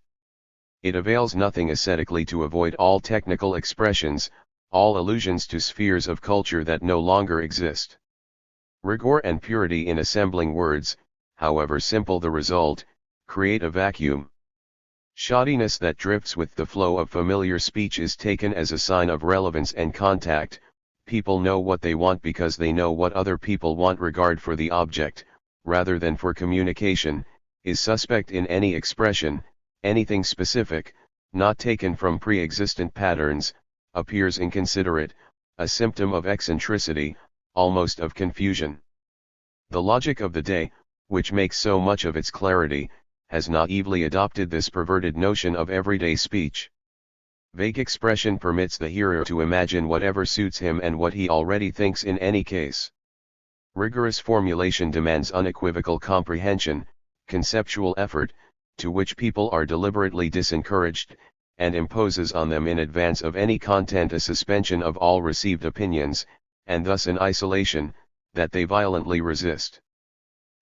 It avails nothing ascetically to avoid all technical expressions, all allusions to spheres of culture that no longer exist. Rigor and purity in assembling words, however simple the result, create a vacuum. Shoddiness that drifts with the flow of familiar speech is taken as a sign of relevance and contact. People know what they want because they know what other people want. Regard for the object, rather than for communication, is suspect in any expression. Anything specific, not taken from pre-existent patterns, appears inconsiderate, a symptom of eccentricity, almost of confusion. The logic of the day, which makes so much of its clarity, has naively adopted this perverted notion of everyday speech. Vague expression permits the hearer to imagine whatever suits him and what he already thinks in any case. Rigorous formulation demands unequivocal comprehension, conceptual effort, to which people are deliberately disencouraged, and imposes on them in advance of any content a suspension of all received opinions, and thus an isolation, that they violently resist.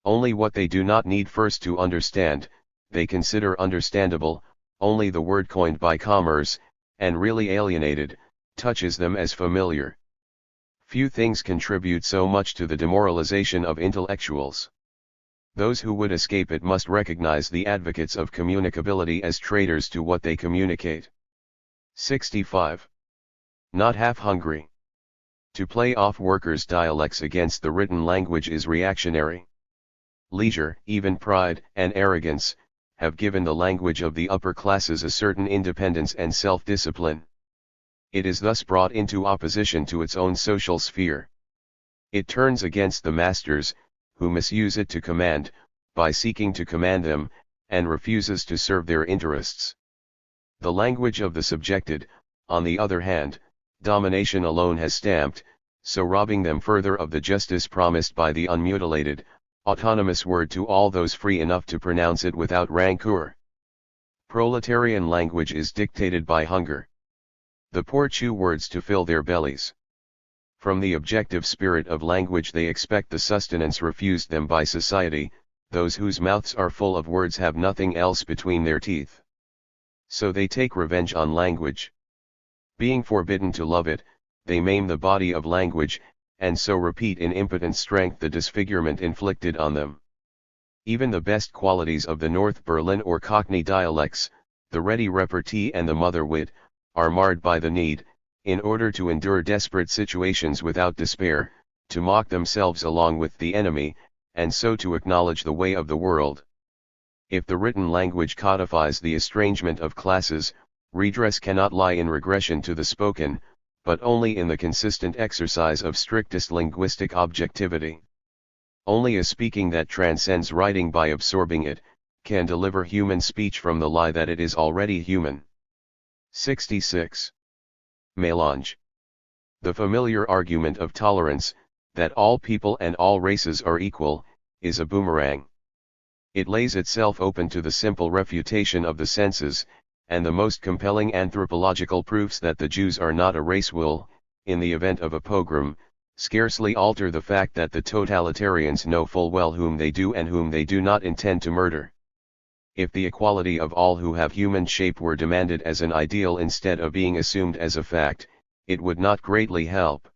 Only what they do not need first to understand, they consider understandable. Only the word coined by commerce, and really alienated, touches them as familiar. Few things contribute so much to the demoralization of intellectuals. Those who would escape it must recognize the advocates of communicability as traitors to what they communicate. 65. Not half hungry. To play off workers' dialects against the written language is reactionary. Leisure, even pride and arrogance, have given the language of the upper classes a certain independence and self-discipline. It is thus brought into opposition to its own social sphere. It turns against the masters, who misuse it to command, by seeking to command them, and refuses to serve their interests. The language of the subjected, on the other hand, domination alone has stamped, so robbing them further of the justice promised by the unmutilated, autonomous word to all those free enough to pronounce it without rancor. Proletarian language is dictated by hunger. The poor chew words to fill their bellies. From the objective spirit of language they expect the sustenance refused them by society. Those whose mouths are full of words have nothing else between their teeth. So they take revenge on language. Being forbidden to love it, they maim the body of language, and so repeat in impotent strength the disfigurement inflicted on them. Even the best qualities of the North Berlin or Cockney dialects, the ready repartee and the mother wit, are marred by the need, in order to endure desperate situations without despair, to mock themselves along with the enemy, and so to acknowledge the way of the world. If the written language codifies the estrangement of classes, redress cannot lie in regression to the spoken, but only in the consistent exercise of strictest linguistic objectivity. Only a speaking that transcends writing by absorbing it, can deliver human speech from the lie that it is already human. 66. Mélange. The familiar argument of tolerance, that all people and all races are equal, is a boomerang. It lays itself open to the simple refutation of the senses, and the most compelling anthropological proofs that the Jews are not a race will, in the event of a pogrom, scarcely alter the fact that the totalitarians know full well whom they do and whom they do not intend to murder. If the equality of all who have human shape were demanded as an ideal instead of being assumed as a fact, it would not greatly help.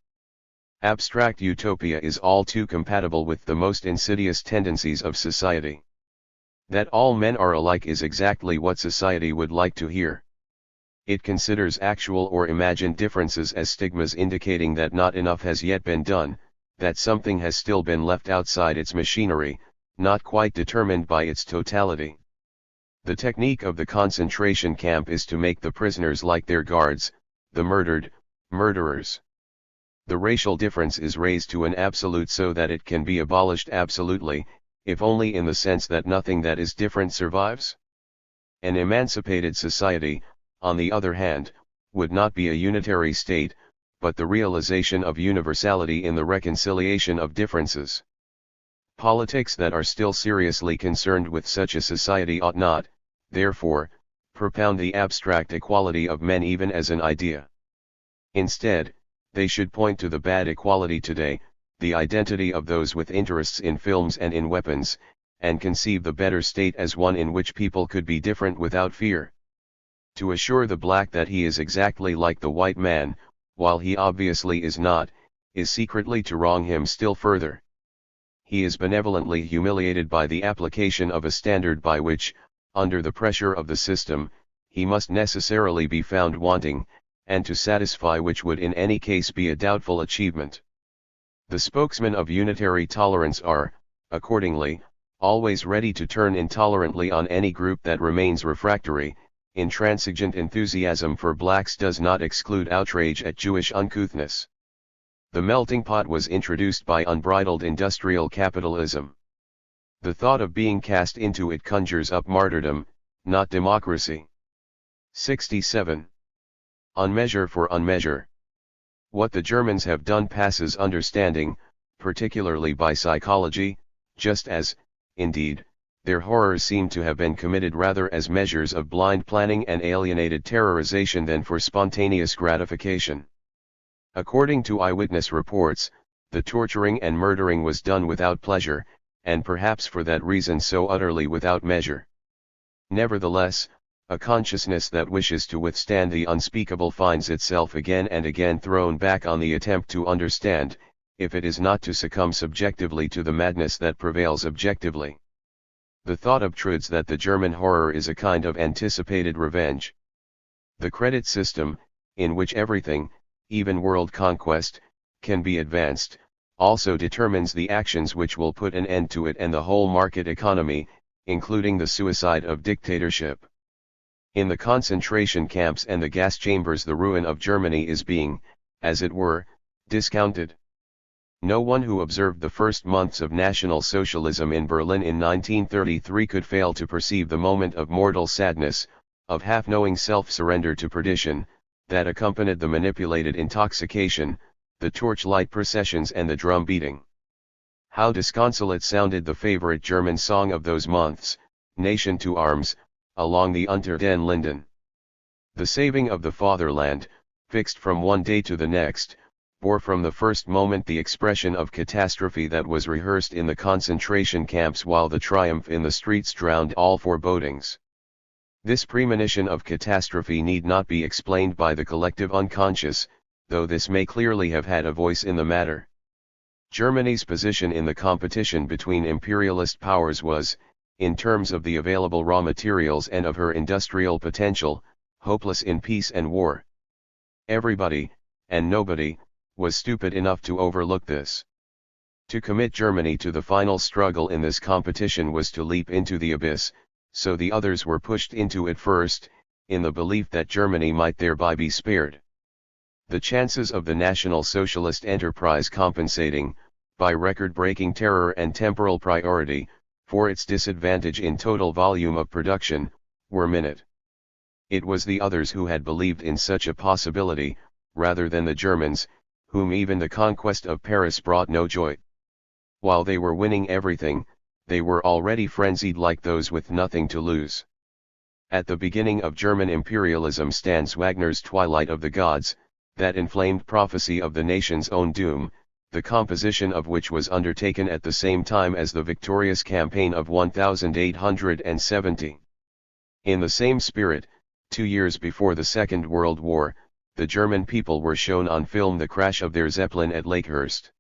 Abstract utopia is all too compatible with the most insidious tendencies of society. That all men are alike is exactly what society would like to hear. It considers actual or imagined differences as stigmas indicating that not enough has yet been done, that something has still been left outside its machinery, not quite determined by its totality. The technique of the concentration camp is to make the prisoners like their guards, the murdered, murderers. The racial difference is raised to an absolute so that it can be abolished absolutely, if only in the sense that nothing that is different survives. An emancipated society, on the other hand, would not be a unitary state, but the realization of universality in the reconciliation of differences. Politics that are still seriously concerned with such a society ought not, therefore, propound the abstract equality of men even as an idea. Instead, they should point to the bad equality today, the identity of those with interests in films and in weapons, and conceive the better state as one in which people could be different without fear. To assure the black that he is exactly like the white man, while he obviously is not, is secretly to wrong him still further. He is benevolently humiliated by the application of a standard by which, under the pressure of the system, he must necessarily be found wanting, and to satisfy which would in any case be a doubtful achievement. The spokesmen of unitary tolerance are, accordingly, always ready to turn intolerantly on any group that remains refractory. Intransigent enthusiasm for blacks does not exclude outrage at Jewish uncouthness. The melting pot was introduced by unbridled industrial capitalism. The thought of being cast into it conjures up martyrdom, not democracy. 67. Unmeasure for unmeasure. What the Germans have done passes understanding, particularly by psychology, just as, indeed, their horrors seem to have been committed rather as measures of blind planning and alienated terrorization than for spontaneous gratification. According to eyewitness reports, the torturing and murdering was done without pleasure, and perhaps for that reason so utterly without measure. Nevertheless, a consciousness that wishes to withstand the unspeakable finds itself again and again thrown back on the attempt to understand, if it is not to succumb subjectively to the madness that prevails objectively. The thought obtrudes that the German horror is a kind of anticipated revenge. The credit system, in which everything, even world conquest, can be advanced, also determines the actions which will put an end to it and the whole market economy, including the suicide of dictatorship. In the concentration camps and the gas chambers the ruin of Germany is being, as it were, discounted. No one who observed the first months of National Socialism in Berlin in 1933 could fail to perceive the moment of mortal sadness, of half-knowing self-surrender to perdition, that accompanied the manipulated intoxication, the torchlight processions and the drum beating. How disconsolate sounded the favorite German song of those months, "Nation to Arms," along the Unter den Linden. The saving of the fatherland, fixed from one day to the next, bore from the first moment the expression of catastrophe that was rehearsed in the concentration camps, while the triumph in the streets drowned all forebodings. This premonition of catastrophe need not be explained by the collective unconscious, though this may clearly have had a voice in the matter. Germany's position in the competition between imperialist powers was, in terms of the available raw materials and of her industrial potential, hopeless in peace and war. Everybody, and nobody, was stupid enough to overlook this. To commit Germany to the final struggle in this competition was to leap into the abyss, so the others were pushed into it first, in the belief that Germany might thereby be spared. The chances of the National Socialist enterprise compensating, by record-breaking terror and temporal priority, for its disadvantage in total volume of production, were minute. It was the others who had believed in such a possibility, rather than the Germans, whom even the conquest of Paris brought no joy. While they were winning everything, they were already frenzied like those with nothing to lose. At the beginning of German imperialism stands Wagner's Twilight of the Gods, that inflamed prophecy of the nation's own doom, the composition of which was undertaken at the same time as the victorious campaign of 1870. In the same spirit, 2 years before the Second World War, the German people were shown on film the crash of their Zeppelin at Lakehurst.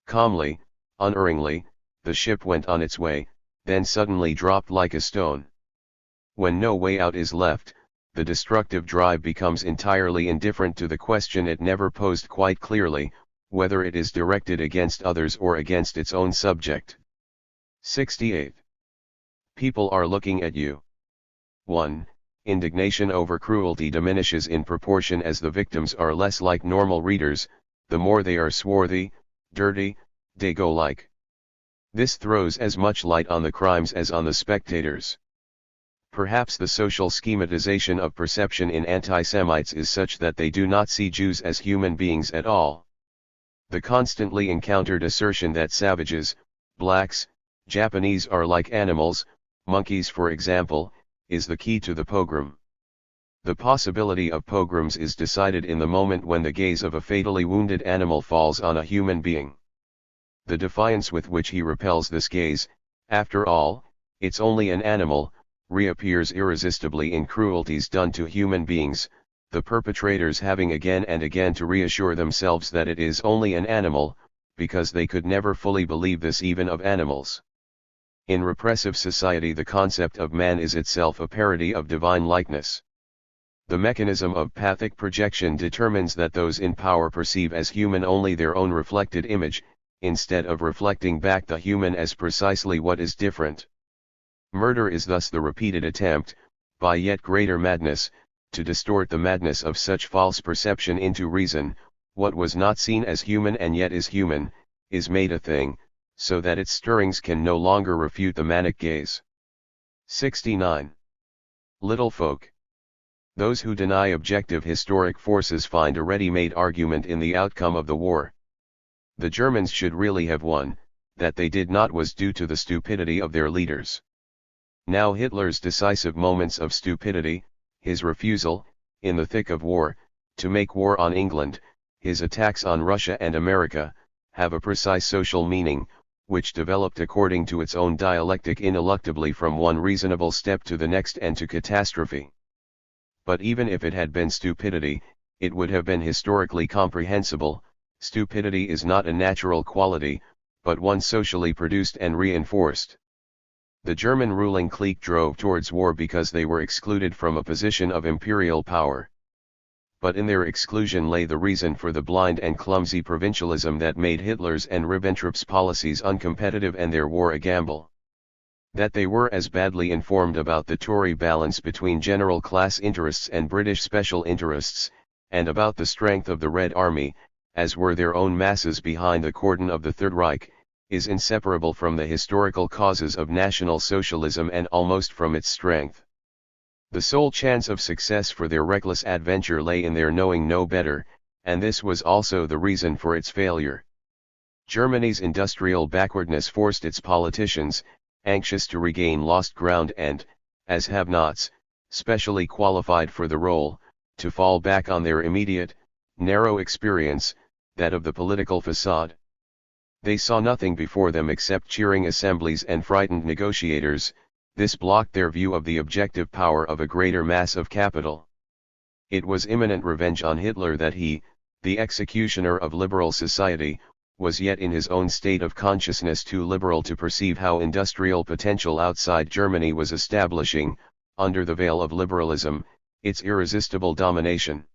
Calmly, unerringly, the ship went on its way, then suddenly dropped like a stone. When no way out is left, the destructive drive becomes entirely indifferent to the question it never posed quite clearly, whether it is directed against others or against its own subject. 68. People are looking at you. 1. Indignation over cruelty diminishes in proportion as the victims are less like normal readers, the more they are swarthy, dirty, Dago-like. This throws as much light on the crimes as on the spectators. Perhaps the social schematization of perception in anti-Semites is such that they do not see Jews as human beings at all. The constantly encountered assertion that savages, blacks, Japanese are like animals, monkeys for example, is the key to the pogrom. The possibility of pogroms is decided in the moment when the gaze of a fatally wounded animal falls on a human being. The defiance with which he repels this gaze, after all, it's only an animal, reappears irresistibly in cruelties done to human beings, the perpetrators having again and again to reassure themselves that it is only an animal, because they could never fully believe this even of animals. In repressive society the concept of man is itself a parody of divine likeness. The mechanism of pathic projection determines that those in power perceive as human only their own reflected image, instead of reflecting back the human as precisely what is different. Murder is thus the repeated attempt, by yet greater madness, to distort the madness of such false perception into reason. What was not seen as human and yet is human, is made a thing, so that its stirrings can no longer refute the manic gaze. 69. Little folk. Those who deny objective historic forces find a ready-made argument in the outcome of the war. The Germans should really have won, that they did not was due to the stupidity of their leaders. Now Hitler's decisive moments of stupidity, his refusal, in the thick of war, to make war on England, his attacks on Russia and America, have a precise social meaning, which developed according to its own dialectic ineluctably from one reasonable step to the next and to catastrophe. But even if it had been stupidity, it would have been historically comprehensible. Stupidity is not a natural quality, but one socially produced and reinforced. The German ruling clique drove towards war because they were excluded from a position of imperial power. But in their exclusion lay the reason for the blind and clumsy provincialism that made Hitler's and Ribbentrop's policies uncompetitive and their war a gamble. That they were as badly informed about the Tory balance between general class interests and British special interests, and about the strength of the Red Army, as were their own masses behind the cordon of the Third Reich, is inseparable from the historical causes of National Socialism and almost from its strength. The sole chance of success for their reckless adventure lay in their knowing no better, and this was also the reason for its failure. Germany's industrial backwardness forced its politicians, anxious to regain lost ground and, as have-nots, specially qualified for the role, to fall back on their immediate, narrow experience, that of the political facade. They saw nothing before them except cheering assemblies and frightened negotiators. This blocked their view of the objective power of a greater mass of capital. It was imminent revenge on Hitler that he, the executioner of liberal society, was yet in his own state of consciousness too liberal to perceive how industrial potential outside Germany was establishing, under the veil of liberalism, its irresistible domination.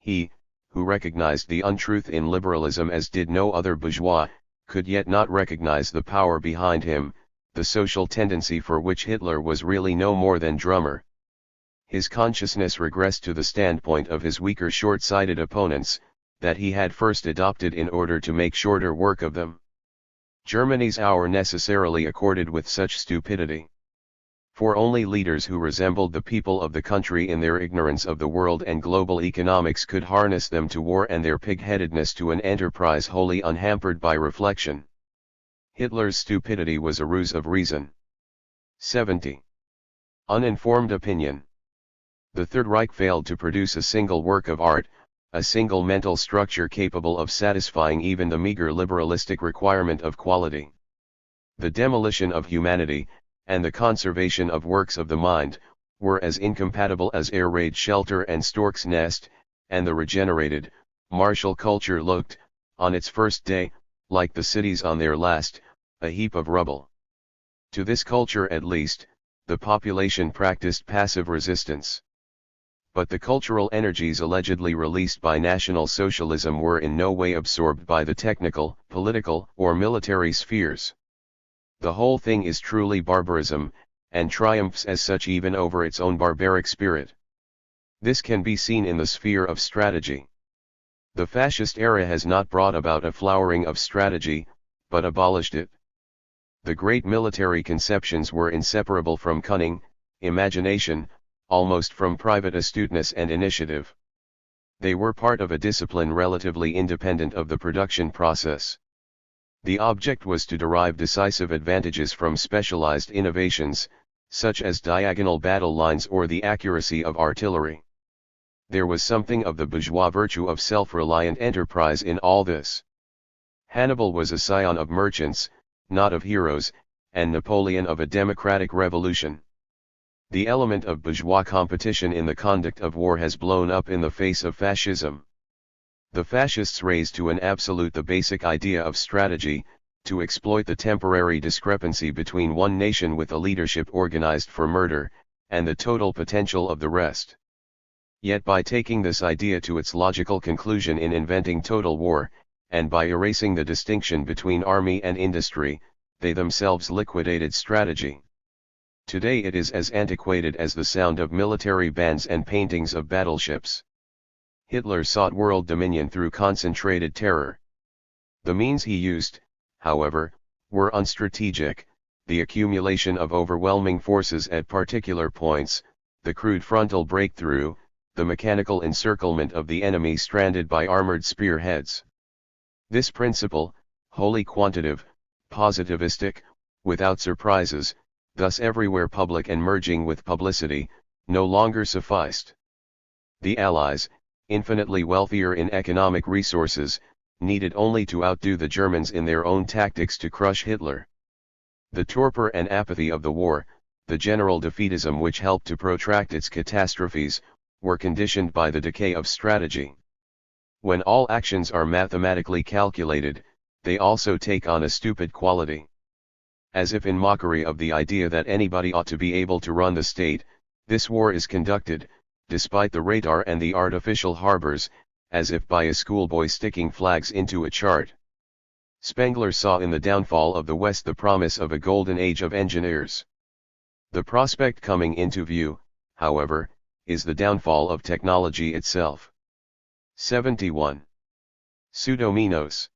He, who recognized the untruth in liberalism as did no other bourgeois, could yet not recognize the power behind him, the social tendency for which Hitler was really no more than drummer. His consciousness regressed to the standpoint of his weaker short-sighted opponents, that he had first adopted in order to make shorter work of them. Germany's hour necessarily accorded with such stupidity. For only leaders who resembled the people of the country in their ignorance of the world and global economics could harness them to war and their pig-headedness to an enterprise wholly unhampered by reflection. Hitler's stupidity was a ruse of reason. 70. Uninformed opinion. The Third Reich failed to produce a single work of art, a single mental structure capable of satisfying even the meager liberalistic requirement of quality. The demolition of humanity, and the conservation of works of the mind, were as incompatible as air raid shelter and stork's nest, and the regenerated, martial culture looked, on its first day, like the cities on their last, a heap of rubble. To this culture at least, the population practiced passive resistance. But the cultural energies allegedly released by National Socialism were in no way absorbed by the technical, political, or military spheres. The whole thing is truly barbarism, and triumphs as such even over its own barbaric spirit. This can be seen in the sphere of strategy. The fascist era has not brought about a flowering of strategy, but abolished it. The great military conceptions were inseparable from cunning, imagination, almost from private astuteness and initiative. They were part of a discipline relatively independent of the production process. The object was to derive decisive advantages from specialized innovations, such as diagonal battle lines or the accuracy of artillery. There was something of the bourgeois virtue of self-reliant enterprise in all this. Hannibal was a scion of merchants, not of heroes, and Napoleon of a democratic revolution. The element of bourgeois competition in the conduct of war has blown up in the face of fascism. The fascists raised to an absolute the basic idea of strategy, to exploit the temporary discrepancy between one nation with a leadership organized for murder, and the total potential of the rest. Yet by taking this idea to its logical conclusion in inventing total war, and by erasing the distinction between army and industry, they themselves liquidated strategy. Today it is as antiquated as the sound of military bands and paintings of battleships. Hitler sought world dominion through concentrated terror. The means he used, however, were unstrategic, the accumulation of overwhelming forces at particular points, the crude frontal breakthrough, the mechanical encirclement of the enemy stranded by armored spearheads. This principle, wholly quantitative, positivistic, without surprises, thus everywhere public and merging with publicity, no longer sufficed. The Allies, infinitely wealthier in economic resources, needed only to outdo the Germans in their own tactics to crush Hitler. The torpor and apathy of the war, the general defeatism which helped to protract its catastrophes, were conditioned by the decay of strategy. When all actions are mathematically calculated, they also take on a stupid quality. As if in mockery of the idea that anybody ought to be able to run the state, this war is conducted, despite the radar and the artificial harbors, as if by a schoolboy sticking flags into a chart. Spengler saw in the downfall of the West the promise of a golden age of engineers. The prospect coming into view, however, is the downfall of technology itself. 71. Pseudomenos.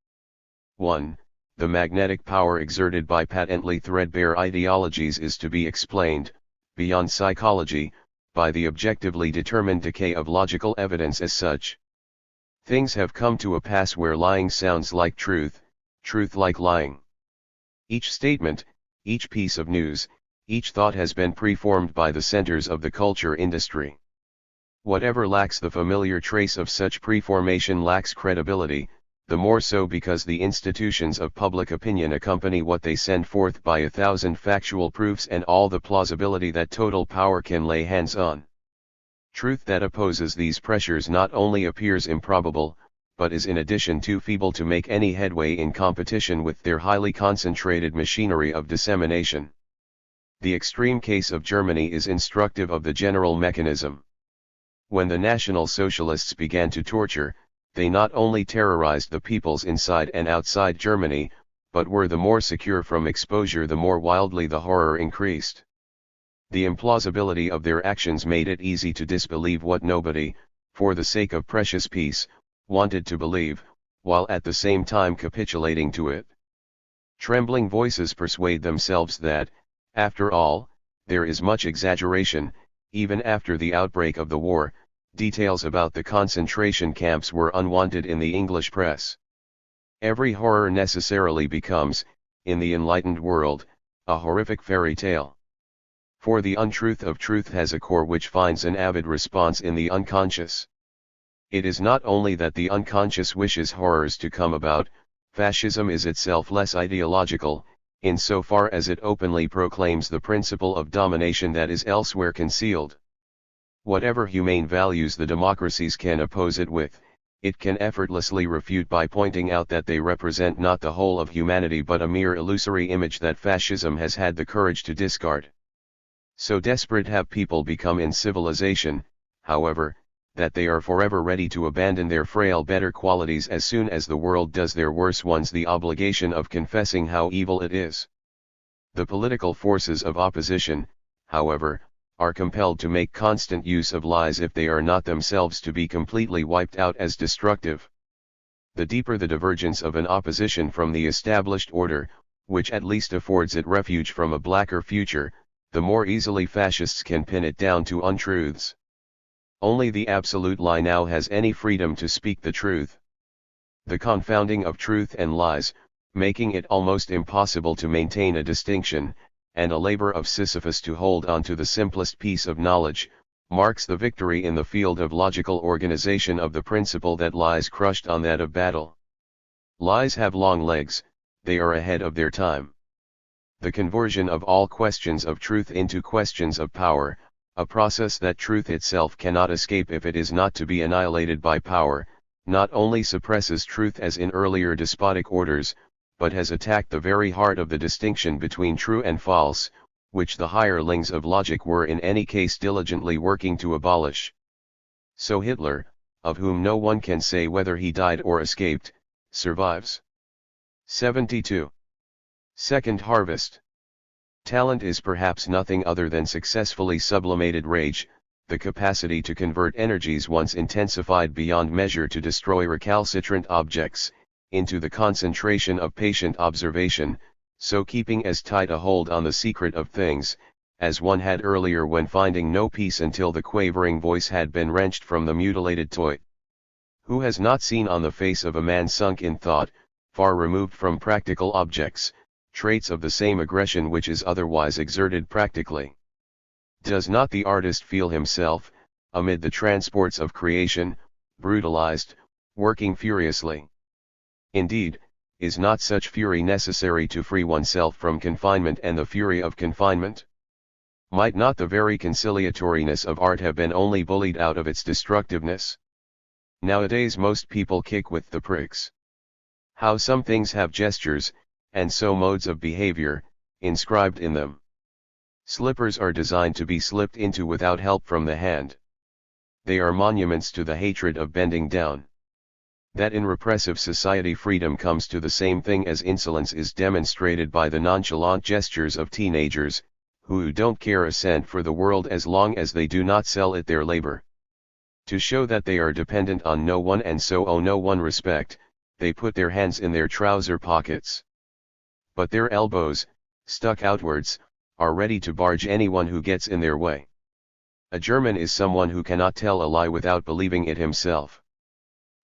1. The magnetic power exerted by patently threadbare ideologies is to be explained, beyond psychology, by the objectively determined decay of logical evidence as such. Things have come to a pass where lying sounds like truth, truth like lying. Each statement, each piece of news, each thought has been preformed by the centers of the culture industry. Whatever lacks the familiar trace of such preformation lacks credibility, the more so because the institutions of public opinion accompany what they send forth by 1,000 factual proofs and all the plausibility that total power can lay hands on. Truth that opposes these pressures not only appears improbable, but is in addition too feeble to make any headway in competition with their highly concentrated machinery of dissemination. The extreme case of Germany is instructive of the general mechanism. When the National Socialists began to torture, they not only terrorized the peoples inside and outside Germany, but were the more secure from exposure the more wildly the horror increased. The implausibility of their actions made it easy to disbelieve what nobody, for the sake of precious peace, wanted to believe, while at the same time capitulating to it. Trembling voices persuade themselves that, after all, there is much exaggeration. Even after the outbreak of the war, details about the concentration camps were unwanted in the English press. Every horror necessarily becomes, in the enlightened world, a horrific fairy tale. For the untruth of truth has a core which finds an avid response in the unconscious. It is not only that the unconscious wishes horrors to come about, fascism is itself less ideological, insofar as it openly proclaims the principle of domination that is elsewhere concealed. Whatever humane values the democracies can oppose it with, it can effortlessly refute by pointing out that they represent not the whole of humanity but a mere illusory image that fascism has had the courage to discard. So desperate have people become in civilization, however, that they are forever ready to abandon their frail better qualities as soon as the world does their worse ones the obligation of confessing how evil it is. The political forces of opposition, however, are compelled to make constant use of lies if they are not themselves to be completely wiped out as destructive. The deeper the divergence of an opposition from the established order, which at least affords it refuge from a blacker future, the more easily fascists can pin it down to untruths. Only the absolute lie now has any freedom to speak the truth. The confounding of truth and lies, making it almost impossible to maintain a distinction, and a labor of Sisyphus to hold on to the simplest piece of knowledge, marks the victory in the field of logical organization of the principle that lies crushed on that of battle. Lies have long legs, they are ahead of their time. The conversion of all questions of truth into questions of power, a process that truth itself cannot escape if it is not to be annihilated by power, not only suppresses truth as in earlier despotic orders, but has attacked the very heart of the distinction between true and false, which the hirelings of logic were in any case diligently working to abolish. So Hitler, of whom no one can say whether he died or escaped, survives. 72. Second harvest. Talent is perhaps nothing other than successfully sublimated rage, the capacity to convert energies once intensified beyond measure to destroy recalcitrant objects, into the concentration of patient observation, so keeping as tight a hold on the secret of things, as one had earlier when finding no peace until the quavering voice had been wrenched from the mutilated toy. Who has not seen on the face of a man sunk in thought, far removed from practical objects, traits of the same aggression which is otherwise exerted practically? Does not the artist feel himself, amid the transports of creation, brutalized, working furiously? Indeed, is not such fury necessary to free oneself from confinement and the fury of confinement? Might not the very conciliatoriness of art have been only bullied out of its destructiveness? Nowadays most people kick with the pricks. How some things have gestures, and so modes of behavior, inscribed in them. Slippers are designed to be slipped into without help from the hand. They are monuments to the hatred of bending down. That in repressive society freedom comes to the same thing as insolence is demonstrated by the nonchalant gestures of teenagers, who don't care a cent for the world as long as they do not sell it their labor. To show that they are dependent on no one and so owe no one respect, they put their hands in their trouser pockets. But their elbows, stuck outwards, are ready to barge anyone who gets in their way. A German is someone who cannot tell a lie without believing it himself.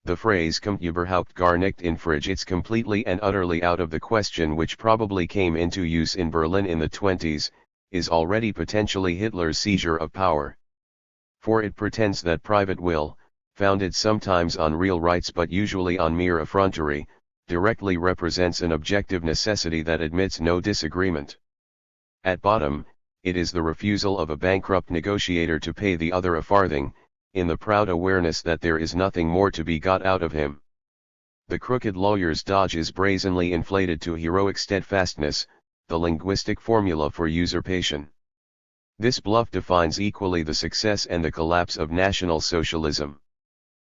The phrase kommt überhaupt gar nicht in Frage is completely and utterly out of the question, which probably came into use in Berlin in the 20s, is already potentially Hitler's seizure of power. For it pretends that private will, founded sometimes on real rights but usually on mere effrontery, directly represents an objective necessity that admits no disagreement. At bottom, it is the refusal of a bankrupt negotiator to pay the other a farthing, in the proud awareness that there is nothing more to be got out of him. The crooked lawyer's dodge is brazenly inflated to heroic steadfastness, the linguistic formula for usurpation. This bluff defines equally the success and the collapse of National Socialism.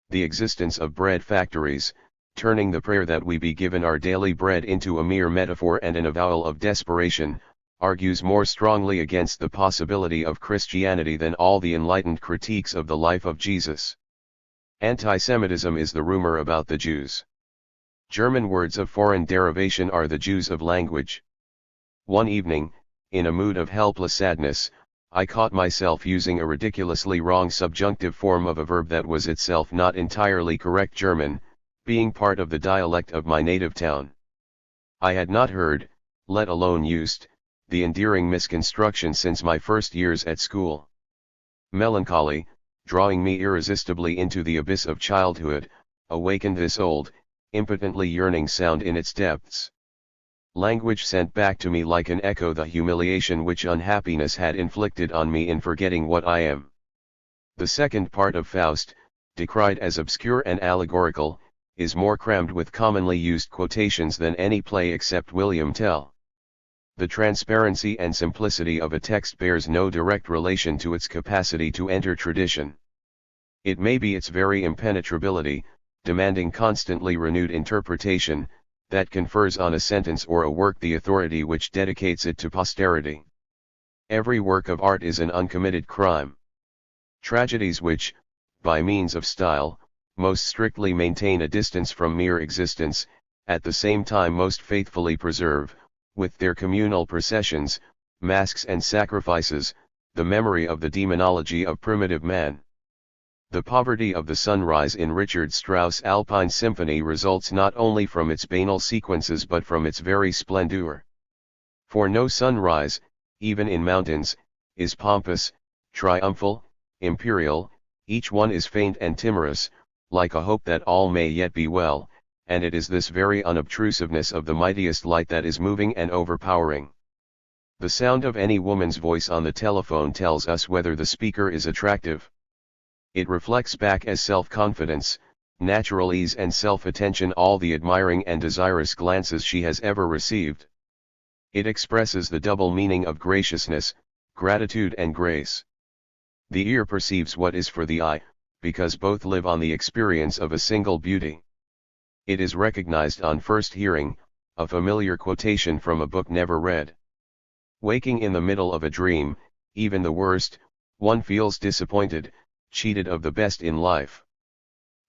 The existence of bread factories, turning the prayer that we be given our daily bread into a mere metaphor and an avowal of desperation, argues more strongly against the possibility of Christianity than all the enlightened critiques of the life of Jesus. Anti-Semitism is the rumor about the Jews. German words of foreign derivation are the Jews of language. One evening, in a mood of helpless sadness, I caught myself using a ridiculously wrong subjunctive form of a verb that was itself not entirely correct German, being part of the dialect of my native town. I had not heard, let alone used, the endearing misconstruction since my first years at school. Melancholy, drawing me irresistibly into the abyss of childhood, awakened this old, impotently yearning sound in its depths. Language sent back to me like an echo the humiliation which unhappiness had inflicted on me in forgetting what I am. The second part of Faust, decried as obscure and allegorical, is more crammed with commonly used quotations than any play except William Tell. The transparency and simplicity of a text bears no direct relation to its capacity to enter tradition. It may be its very impenetrability, demanding constantly renewed interpretation, that confers on a sentence or a work the authority which dedicates it to posterity. Every work of art is an uncommitted crime. Tragedies which, by means of style, most strictly maintain a distance from mere existence, at the same time most faithfully preserve, with their communal processions, masks and sacrifices, the memory of the demonology of primitive man. The poverty of the sunrise in Richard Strauss' Alpine Symphony results not only from its banal sequences but from its very splendor. For no sunrise, even in mountains, is pompous, triumphal, imperial, each one is faint and timorous, like a hope that all may yet be well, and it is this very unobtrusiveness of the mightiest light that is moving and overpowering. The sound of any woman's voice on the telephone tells us whether the speaker is attractive. It reflects back as self-confidence, natural ease and self-attention all the admiring and desirous glances she has ever received. It expresses the double meaning of graciousness, gratitude and grace. The ear perceives what is for the eye, because both live on the experience of a single beauty. It is recognized on first hearing, a familiar quotation from a book never read. Waking in the middle of a dream, even the worst, one feels disappointed, cheated of the best in life.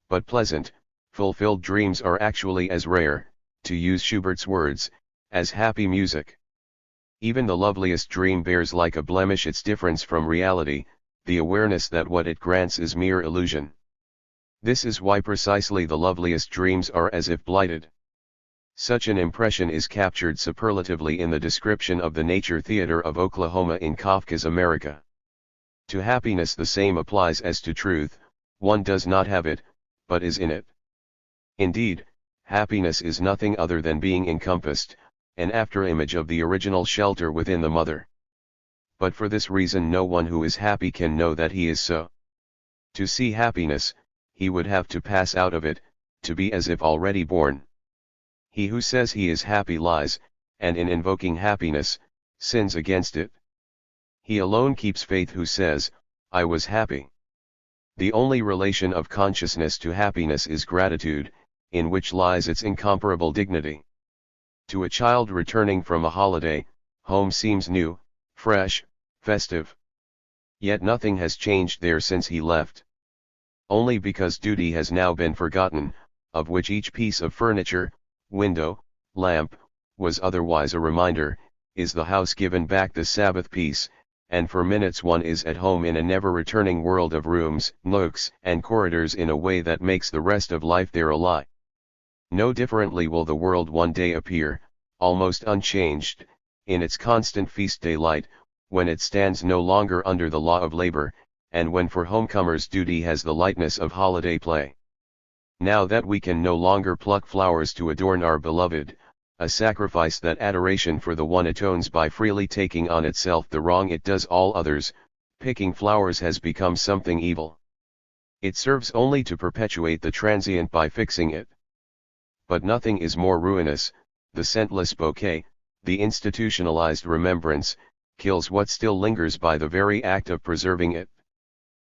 But pleasant, fulfilled dreams are actually as rare, to use Schubert's words, as happy music. Even the loveliest dream bears like a blemish its difference from reality, the awareness that what it grants is mere illusion. This is why precisely the loveliest dreams are as if blighted. Such an impression is captured superlatively in the description of the nature theater of Oklahoma in Kafka's America. To happiness the same applies as to truth, one does not have it, but is in it. Indeed, happiness is nothing other than being encompassed, an afterimage of the original shelter within the mother. But for this reason no one who is happy can know that he is so. To see happiness, he would have to pass out of it, to be as if already born. He who says he is happy lies, and in invoking happiness, sins against it. He alone keeps faith who says, I was happy. The only relation of consciousness to happiness is gratitude, in which lies its incomparable dignity. To a child returning from a holiday, home seems new, fresh, festive. Yet nothing has changed there since he left. Only because duty has now been forgotten, of which each piece of furniture, window, lamp, was otherwise a reminder, is the house given back the Sabbath peace, and for minutes one is at home in a never-returning world of rooms, nooks, and corridors in a way that makes the rest of life there a lie. No differently will the world one day appear, almost unchanged, in its constant feast day light, when it stands no longer under the law of labor, and when for homecomers duty has the lightness of holiday play. Now that we can no longer pluck flowers to adorn our beloved, a sacrifice that adoration for the one atones by freely taking on itself the wrong it does all others, picking flowers has become something evil. It serves only to perpetuate the transient by fixing it. But nothing is more ruinous. The scentless bouquet, the institutionalized remembrance, kills what still lingers by the very act of preserving it.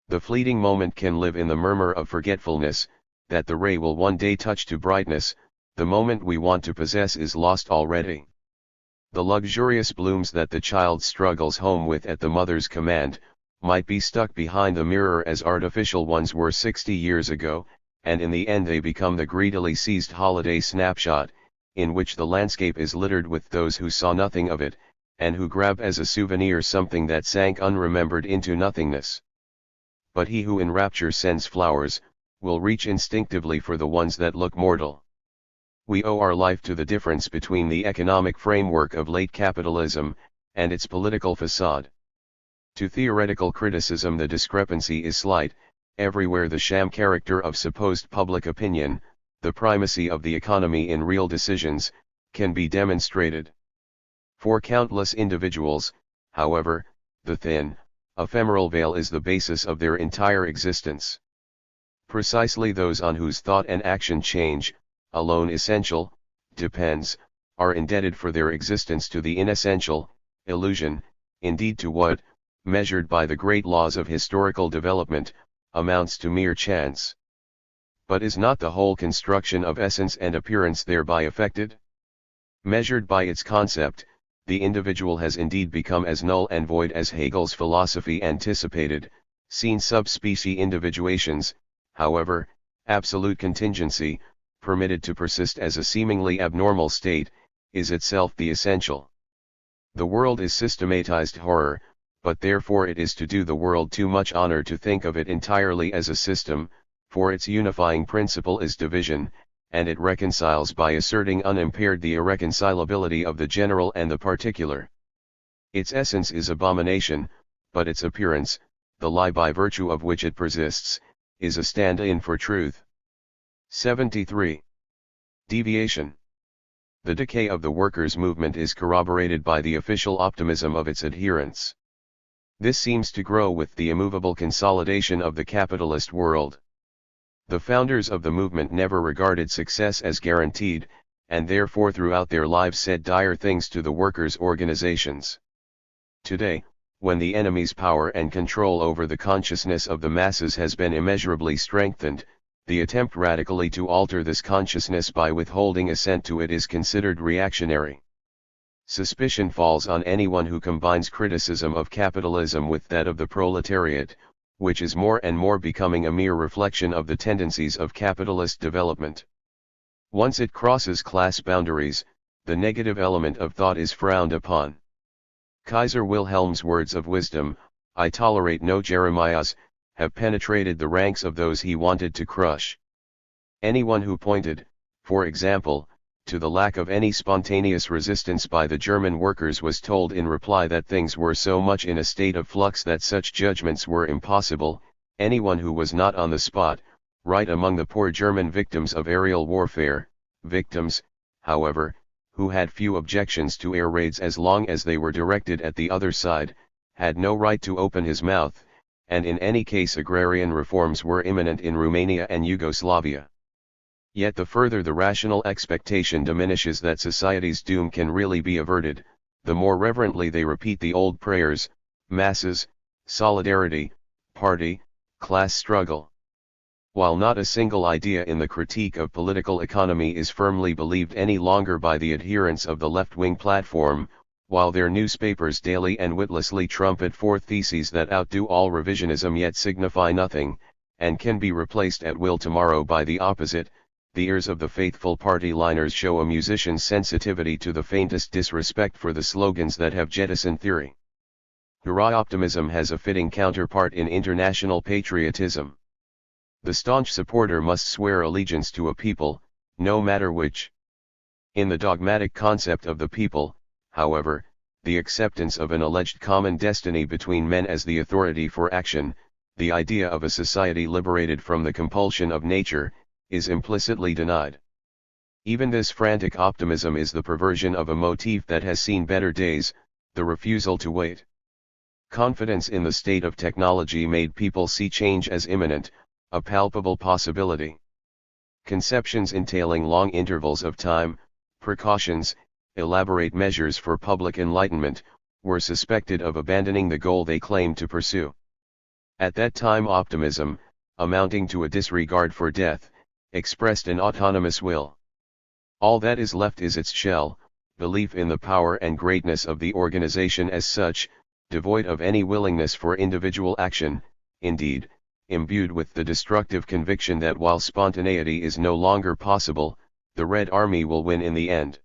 The fleeting moment can live in the murmur of forgetfulness, that the ray will one day touch to brightness. The moment we want to possess is lost already. The luxurious blooms that the child struggles home with at the mother's command, might be stuck behind the mirror as artificial ones were 60 years ago, and in the end they become the greedily seized holiday snapshot, in which the landscape is littered with those who saw nothing of it, and who grab as a souvenir something that sank unremembered into nothingness. But he who in rapture sends flowers, will reach instinctively for the ones that look mortal. We owe our life to the difference between the economic framework of late capitalism, and its political facade. To theoretical criticism the discrepancy is slight. Everywhere the sham character of supposed public opinion, the primacy of the economy in real decisions, can be demonstrated. For countless individuals, however, the thin, ephemeral veil is the basis of their entire existence. Precisely those on whose thought and action change, alone essential, depends, are indebted for their existence to the inessential, illusion, indeed to what, measured by the great laws of historical development, amounts to mere chance. But is not the whole construction of essence and appearance thereby affected? Measured by its concept, the individual has indeed become as null and void as Hegel's philosophy anticipated. Seen subspecie individuations, however, absolute contingency, permitted to persist as a seemingly abnormal state, is itself the essential. The world is systematized horror, but therefore it is to do the world too much honor to think of it entirely as a system, for its unifying principle is division, and it reconciles by asserting unimpaired the irreconcilability of the general and the particular. Its essence is abomination, but its appearance, the lie by virtue of which it persists, is a stand-in for truth. 73. Deviation. The decay of the workers' movement is corroborated by the official optimism of its adherents. This seems to grow with the immovable consolidation of the capitalist world. The founders of the movement never regarded success as guaranteed, and therefore throughout their lives said dire things to the workers' organizations. Today, when the enemy's power and control over the consciousness of the masses has been immeasurably strengthened, the attempt radically to alter this consciousness by withholding assent to it is considered reactionary. Suspicion falls on anyone who combines criticism of capitalism with that of the proletariat, which is more and more becoming a mere reflection of the tendencies of capitalist development. Once it crosses class boundaries, the negative element of thought is frowned upon. Kaiser Wilhelm's words of wisdom, "I tolerate no Jeremiahs," have penetrated the ranks of those he wanted to crush. Anyone who pointed, for example, to the lack of any spontaneous resistance by the German workers was told in reply that things were so much in a state of flux that such judgments were impossible. Anyone who was not on the spot, right among the poor German victims of aerial warfare, victims, however, who had few objections to air raids as long as they were directed at the other side, had no right to open his mouth, and in any case agrarian reforms were imminent in Romania and Yugoslavia. Yet the further the rational expectation diminishes that society's doom can really be averted, the more reverently they repeat the old prayers: masses, solidarity, party, class struggle. While not a single idea in the critique of political economy is firmly believed any longer by the adherents of the left-wing platform, while their newspapers daily and witlessly trumpet forth theses that outdo all revisionism yet signify nothing, and can be replaced at will tomorrow by the opposite, the ears of the faithful party liners show a musician's sensitivity to the faintest disrespect for the slogans that have jettisoned theory. Hurrah optimism has a fitting counterpart in international patriotism. The staunch supporter must swear allegiance to a people, no matter which. In the dogmatic concept of the people, however, the acceptance of an alleged common destiny between men as the authority for action, the idea of a society liberated from the compulsion of nature, is implicitly denied. Even this frantic optimism is the perversion of a motif that has seen better days, the refusal to wait. Confidence in the state of technology made people see change as imminent, a palpable possibility. Conceptions entailing long intervals of time, precautions, elaborate measures for public enlightenment, were suspected of abandoning the goal they claimed to pursue. At that time optimism, amounting to a disregard for death, expressed an autonomous will. All that is left is its shell, belief in the power and greatness of the organization as such, devoid of any willingness for individual action, indeed, imbued with the destructive conviction that while spontaneity is no longer possible, the Red Army will win in the end.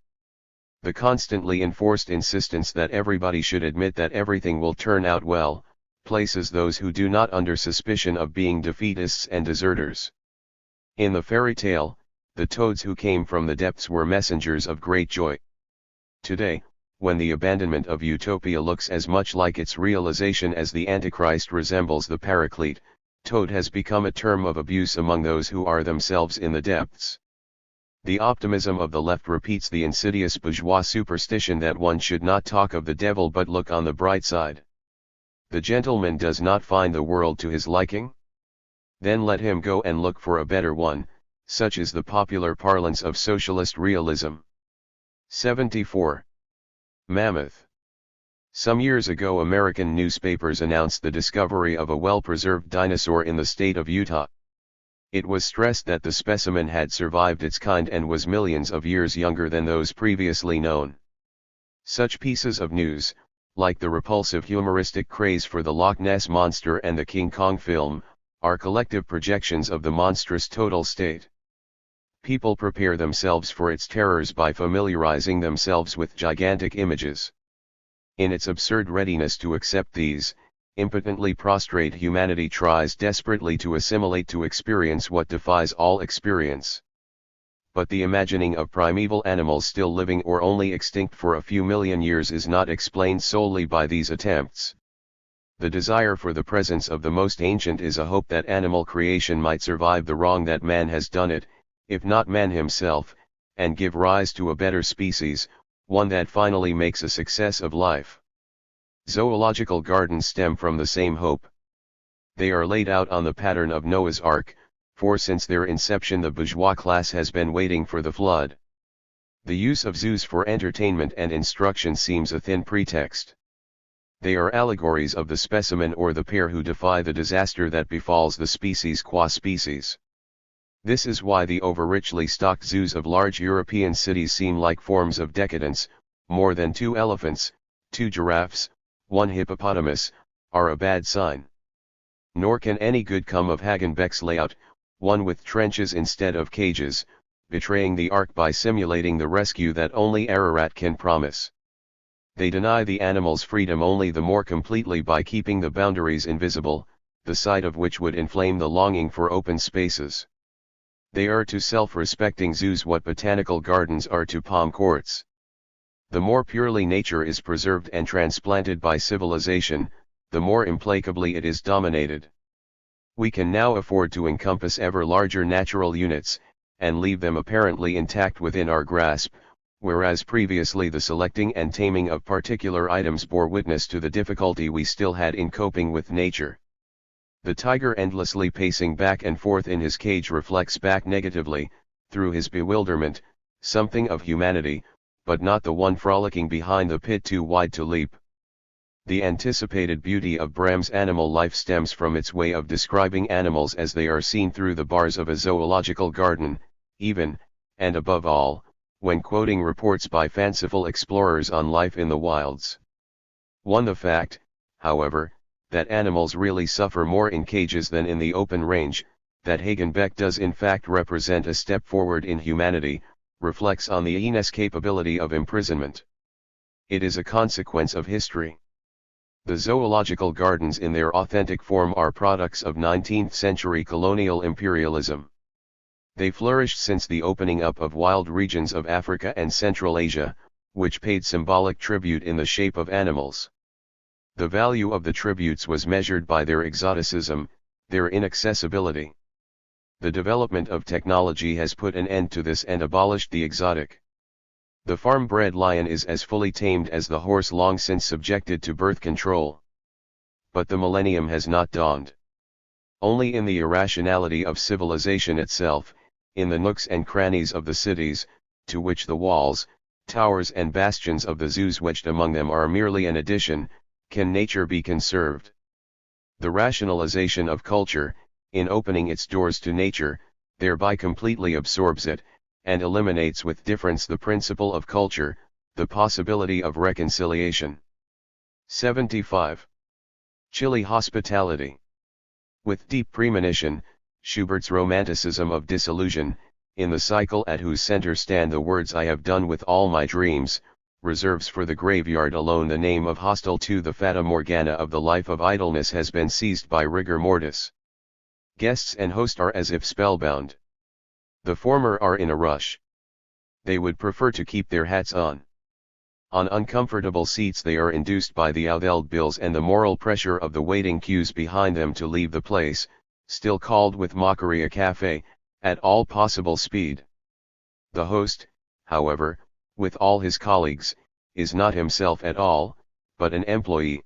The constantly enforced insistence that everybody should admit that everything will turn out well, places those who do not under suspicion of being defeatists and deserters. In the fairy tale, the toads who came from the depths were messengers of great joy. Today, when the abandonment of utopia looks as much like its realization as the Antichrist resembles the Paraclete, toad has become a term of abuse among those who are themselves in the depths. The optimism of the left repeats the insidious bourgeois superstition that one should not talk of the devil but look on the bright side. The gentleman does not find the world to his liking? Then let him go and look for a better one, such is the popular parlance of socialist realism. 74. Mammoth. Some years ago American newspapers announced the discovery of a well-preserved dinosaur in the state of Utah. It was stressed that the specimen had survived its kind and was millions of years younger than those previously known. Such pieces of news, like the repulsive humoristic craze for the Loch Ness Monster and the King Kong film, are collective projections of the monstrous total state. People prepare themselves for its terrors by familiarizing themselves with gigantic images. In its absurd readiness to accept these, impotently prostrate humanity tries desperately to assimilate to experience what defies all experience. But the imagining of primeval animals still living or only extinct for a few million years is not explained solely by these attempts. The desire for the presence of the most ancient is a hope that animal creation might survive the wrong that man has done it, if not man himself, and give rise to a better species, one that finally makes a success of life. Zoological gardens stem from the same hope. They are laid out on the pattern of Noah's Ark, for since their inception the bourgeois class has been waiting for the flood. The use of zoos for entertainment and instruction seems a thin pretext. They are allegories of the specimen or the pair who defy the disaster that befalls the species qua species. This is why the over-richly stocked zoos of large European cities seem like forms of decadence. More than 2 elephants, 2 giraffes, 1 hippopotamus, are a bad sign. Nor can any good come of Hagenbeck's layout, one with trenches instead of cages, betraying the ark by simulating the rescue that only Ararat can promise. They deny the animals freedom only the more completely by keeping the boundaries invisible, the sight of which would inflame the longing for open spaces. They are to self-respecting zoos what botanical gardens are to palm courts. The more purely nature is preserved and transplanted by civilization, the more implacably it is dominated. We can now afford to encompass ever larger natural units, and leave them apparently intact within our grasp, whereas previously the selecting and taming of particular items bore witness to the difficulty we still had in coping with nature. The tiger endlessly pacing back and forth in his cage reflects back negatively, through his bewilderment, something of humanity, but not the one frolicking behind the pit too wide to leap. The anticipated beauty of Bram's animal life stems from its way of describing animals as they are seen through the bars of a zoological garden, even, and above all, when quoting reports by fanciful explorers on life in the wilds. The fact, however, that animals really suffer more in cages than in the open range, that Hagenbeck does in fact represent a step forward in humanity, reflects on the inescapability of imprisonment. It is a consequence of history. The zoological gardens in their authentic form are products of 19th-century colonial imperialism. They flourished since the opening up of wild regions of Africa and Central Asia, which paid symbolic tribute in the shape of animals. The value of the tributes was measured by their exoticism, their inaccessibility. The development of technology has put an end to this and abolished the exotic. The farm-bred lion is as fully tamed as the horse long since subjected to birth control. But the millennium has not dawned. Only in the irrationality of civilization itself, in the nooks and crannies of the cities, to which the walls, towers and bastions of the zoos wedged among them are merely an addition, can nature be conserved. The rationalization of culture, in opening its doors to nature, thereby completely absorbs it, and eliminates with difference the principle of culture, the possibility of reconciliation. 75. Chilly hospitality. With deep premonition, Schubert's romanticism of disillusion, in the cycle at whose center stand the words "I have done with all my dreams," reserves for the graveyard alone the name of hostel to the fata morgana of the life of idleness has been seized by rigor mortis. Guests and host are as if spellbound. The former are in a rush. They would prefer to keep their hats on. On uncomfortable seats they are induced by the outheld bills and the moral pressure of the waiting queues behind them to leave the place, still called with mockery a café, at all possible speed. The host, however, with all his colleagues, is not himself at all, but an employee.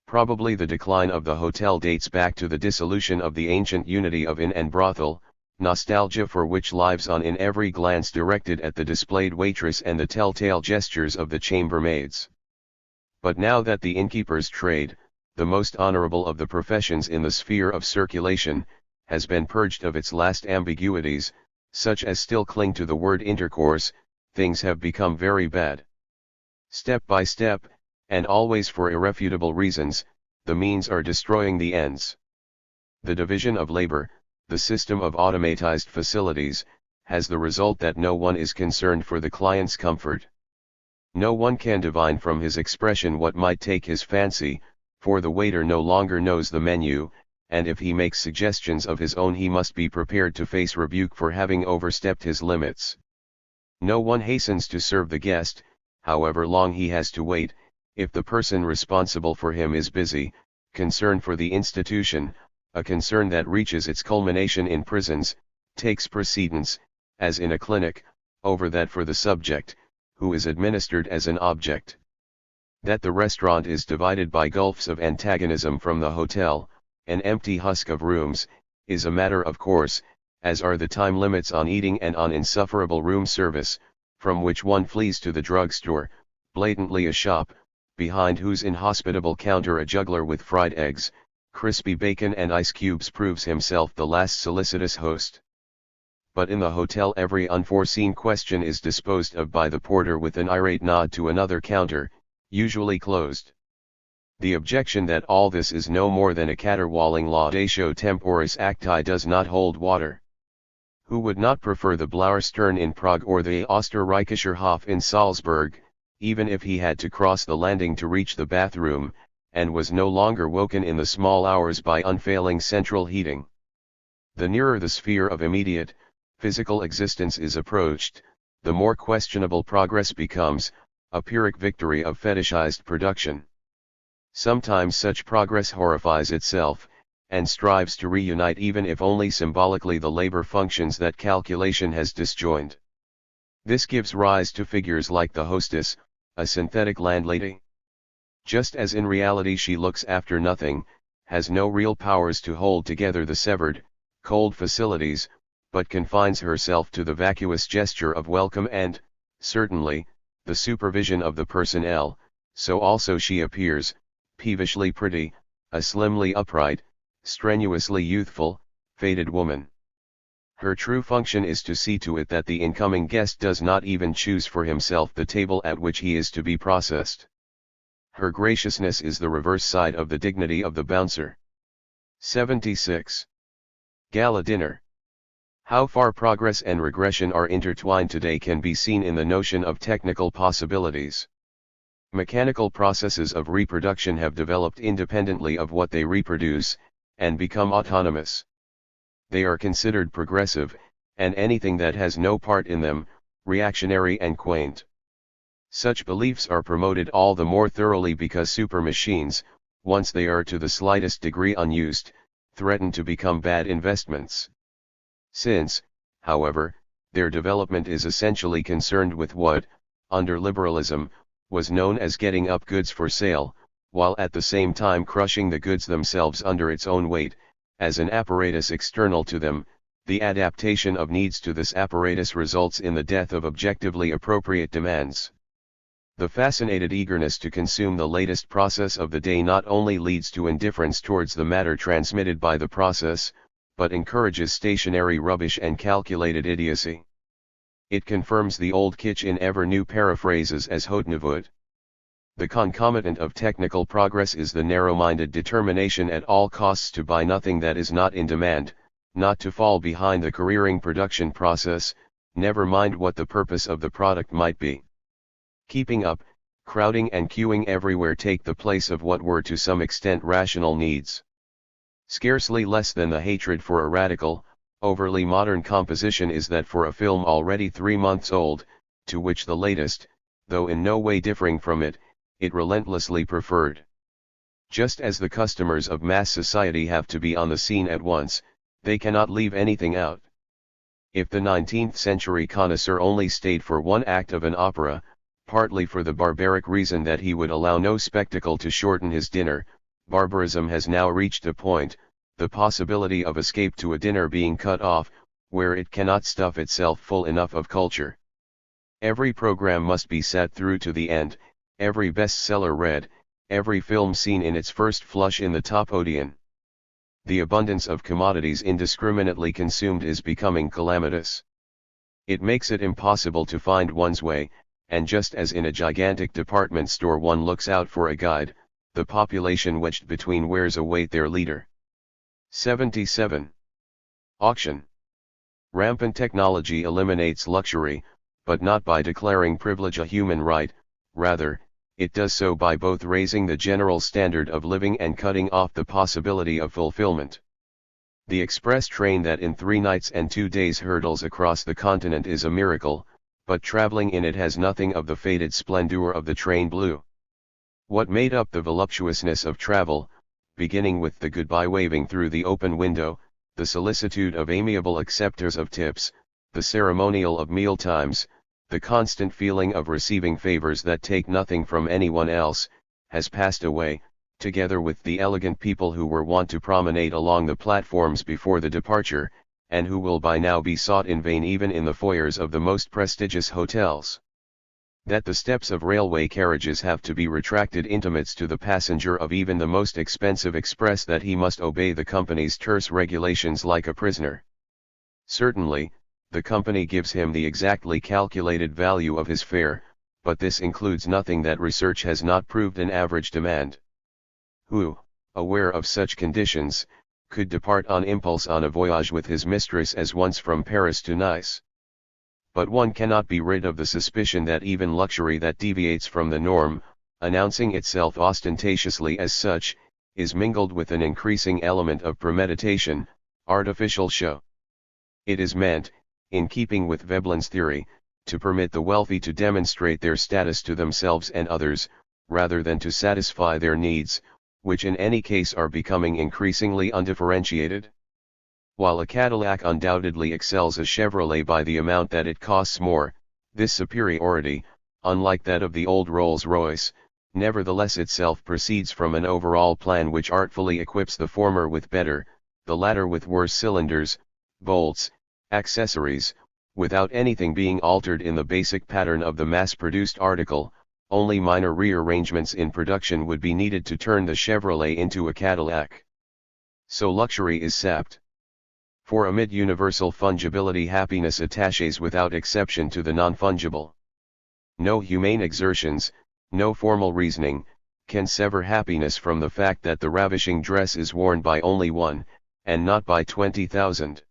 Probably the decline of the hotel dates back to the dissolution of the ancient unity of inn and brothel, nostalgia for which lives on in every glance directed at the displayed waitress and the telltale gestures of the chambermaids. But now that the innkeeper's trade, the most honorable of the professions in the sphere of circulation, has been purged of its last ambiguities, such as still cling to the word intercourse, things have become very bad. Step by step, and always for irrefutable reasons, the means are destroying the ends. The division of labor, the system of automatized facilities, has the result that no one is concerned for the client's comfort. No one can divine from his expression what might take his fancy, for the waiter no longer knows the menu, and if he makes suggestions of his own he must be prepared to face rebuke for having overstepped his limits. No one hastens to serve the guest, however long he has to wait, if the person responsible for him is busy. Concern for the institution, a concern that reaches its culmination in prisons, takes precedence, as in a clinic, over that for the subject, who is administered as an object. That the restaurant is divided by gulfs of antagonism from the hotel, an empty husk of rooms, is a matter of course, as are the time limits on eating and on insufferable room service, from which one flees to the drugstore, blatantly a shop, behind whose inhospitable counter a juggler with fried eggs, crispy bacon and ice cubes proves himself the last solicitous host. But in the hotel every unforeseen question is disposed of by the porter with an irate nod to another counter, usually closed. The objection that all this is no more than a caterwauling laudatio temporis acti does not hold water. Who would not prefer the Blauerstern in Prague or the Österreichischer Hof in Salzburg, even if he had to cross the landing to reach the bathroom, and was no longer woken in the small hours by unfailing central heating? The nearer the sphere of immediate, physical existence is approached, the more questionable progress becomes, a Pyrrhic victory of fetishized production. Sometimes such progress horrifies itself, and strives to reunite even if only symbolically the labor functions that calculation has disjoined. This gives rise to figures like the hostess, a synthetic landlady. Just as in reality she looks after nothing, has no real powers to hold together the severed, cold facilities, but confines herself to the vacuous gesture of welcome and, certainly, the supervision of the personnel, so also she appears, peevishly pretty, a slimly upright, strenuously youthful, faded woman. Her true function is to see to it that the incoming guest does not even choose for himself the table at which he is to be processed. Her graciousness is the reverse side of the dignity of the bouncer. 76. Gala dinner. How far progress and regression are intertwined today can be seen in the notion of technical possibilities. Mechanical processes of reproduction have developed independently of what they reproduce, and become autonomous. They are considered progressive, and anything that has no part in them, reactionary and quaint. Such beliefs are promoted all the more thoroughly because super machines, once they are to the slightest degree unused, threaten to become bad investments. Since, however, their development is essentially concerned with what, under liberalism, was known as getting up goods for sale, while at the same time crushing the goods themselves under its own weight, as an apparatus external to them, the adaptation of needs to this apparatus results in the death of objectively appropriate demands. The fascinated eagerness to consume the latest process of the day not only leads to indifference towards the matter transmitted by the process, but encourages stationary rubbish and calculated idiocy. It confirms the old kitsch in ever new paraphrases as Hotnavut. The concomitant of technical progress is the narrow-minded determination at all costs to buy nothing that is not in demand, not to fall behind the careering production process, never mind what the purpose of the product might be. Keeping up, crowding and queuing everywhere take the place of what were to some extent rational needs. Scarcely less than the hatred for a radical, overly modern composition is that for a film already 3 months old, to which the latest, though in no way differing from it, it relentlessly preferred. Just as the customers of mass society have to be on the scene at once, they cannot leave anything out. If the 19th century connoisseur only stayed for one act of an opera, partly for the barbaric reason that he would allow no spectacle to shorten his dinner, barbarism has now reached a point, the possibility of escape to a dinner being cut off, where it cannot stuff itself full enough of culture. Every program must be sat through to the end, every bestseller read, every film seen in its first flush in the top Odeon. The abundance of commodities indiscriminately consumed is becoming calamitous. It makes it impossible to find one's way, and just as in a gigantic department store one looks out for a guide, the population wedged between wares await their leader. 77. Auction. Rampant technology eliminates luxury, but not by declaring privilege a human right, rather, it does so by both raising the general standard of living and cutting off the possibility of fulfillment. The express train that in 3 nights and 2 days hurtles across the continent is a miracle, but traveling in it has nothing of the faded splendor of the train blue. What made up the voluptuousness of travel, beginning with the goodbye waving through the open window, the solicitude of amiable acceptors of tips, the ceremonial of mealtimes, the constant feeling of receiving favors that take nothing from anyone else, has passed away, together with the elegant people who were wont to promenade along the platforms before the departure, and who will by now be sought in vain even in the foyers of the most prestigious hotels. That the steps of railway carriages have to be retracted intimates to the passenger of even the most expensive express that he must obey the company's terse regulations like a prisoner. Certainly, the company gives him the exactly calculated value of his fare, but this includes nothing that research has not proved an average demand. Who, aware of such conditions, could depart on impulse on a voyage with his mistress as once from Paris to Nice? But one cannot be rid of the suspicion that even luxury that deviates from the norm, announcing itself ostentatiously as such, is mingled with an increasing element of premeditation, artificial show. It is meant, in keeping with Veblen's theory, to permit the wealthy to demonstrate their status to themselves and others, rather than to satisfy their needs, which in any case are becoming increasingly undifferentiated. While a Cadillac undoubtedly excels a Chevrolet by the amount that it costs more, this superiority, unlike that of the old Rolls-Royce, nevertheless itself proceeds from an overall plan which artfully equips the former with better, the latter with worse cylinders, bolts, accessories, without anything being altered in the basic pattern of the mass-produced article. Only minor rearrangements in production would be needed to turn the Chevrolet into a Cadillac. So luxury is sapped. For amid universal fungibility happiness attaches without exception to the non-fungible. No humane exertions, no formal reasoning, can sever happiness from the fact that the ravishing dress is worn by only one, and not by 20,000.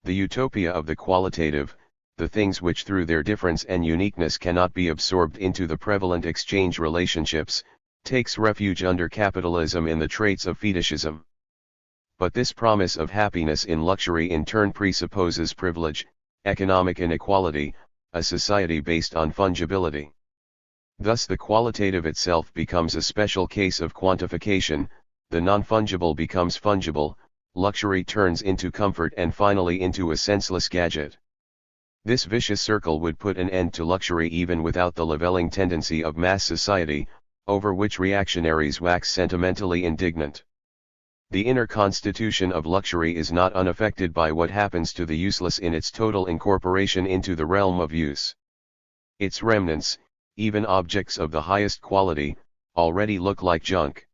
The utopia of the qualitative, the things which through their difference and uniqueness cannot be absorbed into the prevalent exchange relationships, takes refuge under capitalism in the traits of fetishism. But this promise of happiness in luxury in turn presupposes privilege, economic inequality, a society based on fungibility. Thus the qualitative itself becomes a special case of quantification, the non-fungible becomes fungible, luxury turns into comfort and finally into a senseless gadget. This vicious circle would put an end to luxury even without the leveling tendency of mass society, over which reactionaries wax sentimentally indignant. The inner constitution of luxury is not unaffected by what happens to the useless in its total incorporation into the realm of use. Its remnants, even objects of the highest quality, already look like junk.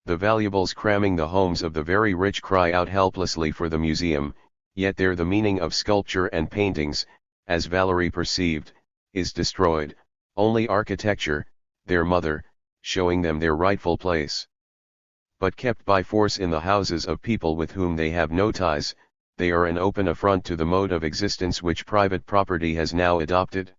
The valuables cramming the homes of the very rich cry out helplessly for the museum, yet there the meaning of sculpture and paintings, as Valerie perceived, is destroyed, only architecture, their mother, showing them their rightful place. But kept by force in the houses of people with whom they have no ties, they are an open affront to the mode of existence which private property has now adopted.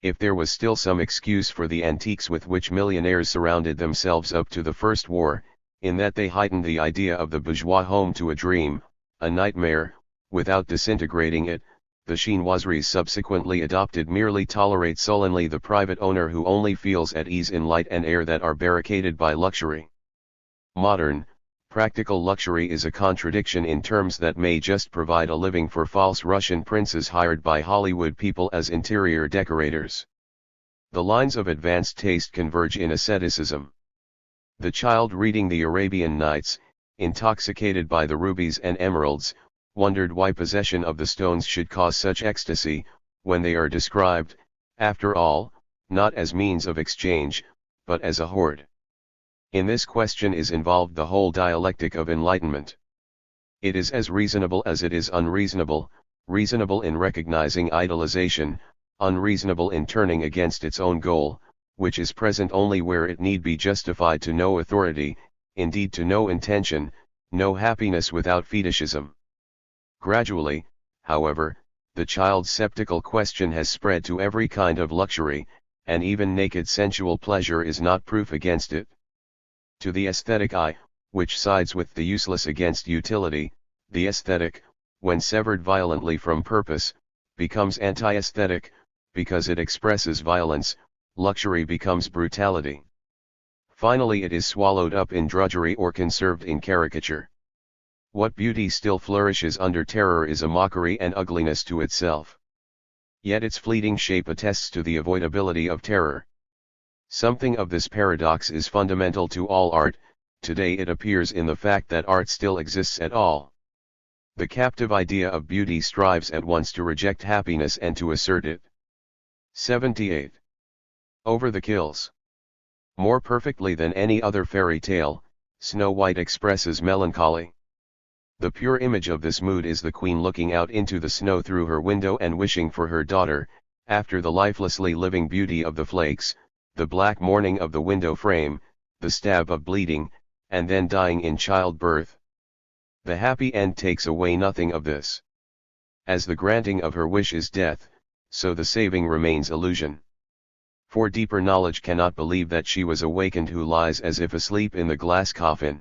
If there was still some excuse for the antiques with which millionaires surrounded themselves up to the First War, in that they heightened the idea of the bourgeois home to a dream, a nightmare, without disintegrating it, the chinoiseries subsequently adopted merely tolerate sullenly the private owner who only feels at ease in light and air that are barricaded by luxury. Modern, practical luxury is a contradiction in terms that may just provide a living for false Russian princes hired by Hollywood people as interior decorators. The lines of advanced taste converge in asceticism. The child reading the Arabian Nights, intoxicated by the rubies and emeralds, wondered why possession of the stones should cause such ecstasy, when they are described, after all, not as means of exchange, but as a hoard. In this question is involved the whole dialectic of enlightenment. It is as reasonable as it is unreasonable, reasonable in recognizing idolization, unreasonable in turning against its own goal, which is present only where it need be justified to no authority, indeed to no intention, no happiness without fetishism. Gradually, however, the child's sceptical question has spread to every kind of luxury, and even naked sensual pleasure is not proof against it. To the aesthetic eye, which sides with the useless against utility, the aesthetic, when severed violently from purpose, becomes anti-aesthetic, because it expresses violence, luxury becomes brutality. Finally it is swallowed up in drudgery or conserved in caricature. What beauty still flourishes under terror is a mockery and ugliness to itself. Yet its fleeting shape attests to the avoidability of terror. Something of this paradox is fundamental to all art. Today it appears in the fact that art still exists at all. The captive idea of beauty strives at once to reject happiness and to assert it. 78. Over the Kills. More perfectly than any other fairy tale, Snow White expresses melancholy. The pure image of this mood is the queen looking out into the snow through her window and wishing for her daughter, after the lifelessly living beauty of the flakes, the black mourning of the window frame, the stab of bleeding, and then dying in childbirth. The happy end takes away nothing of this. As the granting of her wish is death, so the saving remains illusion. For deeper knowledge cannot believe that she was awakened who lies as if asleep in the glass coffin.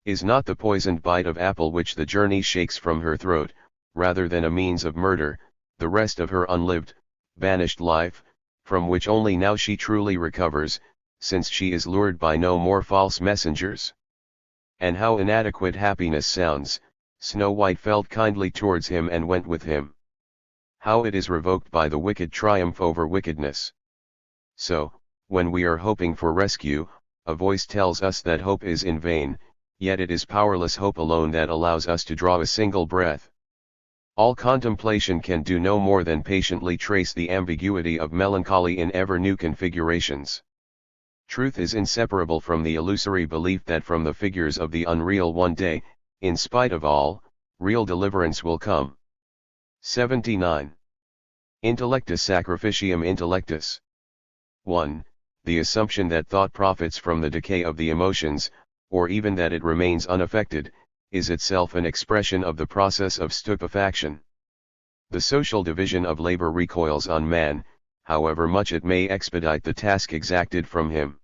Is not the poisoned bite of apple which the journey shakes from her throat, rather than a means of murder, the rest of her unlived, banished life, from which only now she truly recovers, since she is lured by no more false messengers? And how inadequate happiness sounds, Snow White felt kindly towards him and went with him. How it is revoked by the wicked triumph over wickedness. So, when we are hoping for rescue, a voice tells us that hope is in vain, yet it is powerless hope alone that allows us to draw a single breath. All contemplation can do no more than patiently trace the ambiguity of melancholy in ever new configurations. Truth is inseparable from the illusory belief that from the figures of the unreal one day, in spite of all, real deliverance will come. 79. Intellectus sacrificium intellectus. 1. The assumption that thought profits from the decay of the emotions, or even that it remains unaffected, is itself an expression of the process of stupefaction. The social division of labor recoils on man, however much it may expedite the task exacted from him.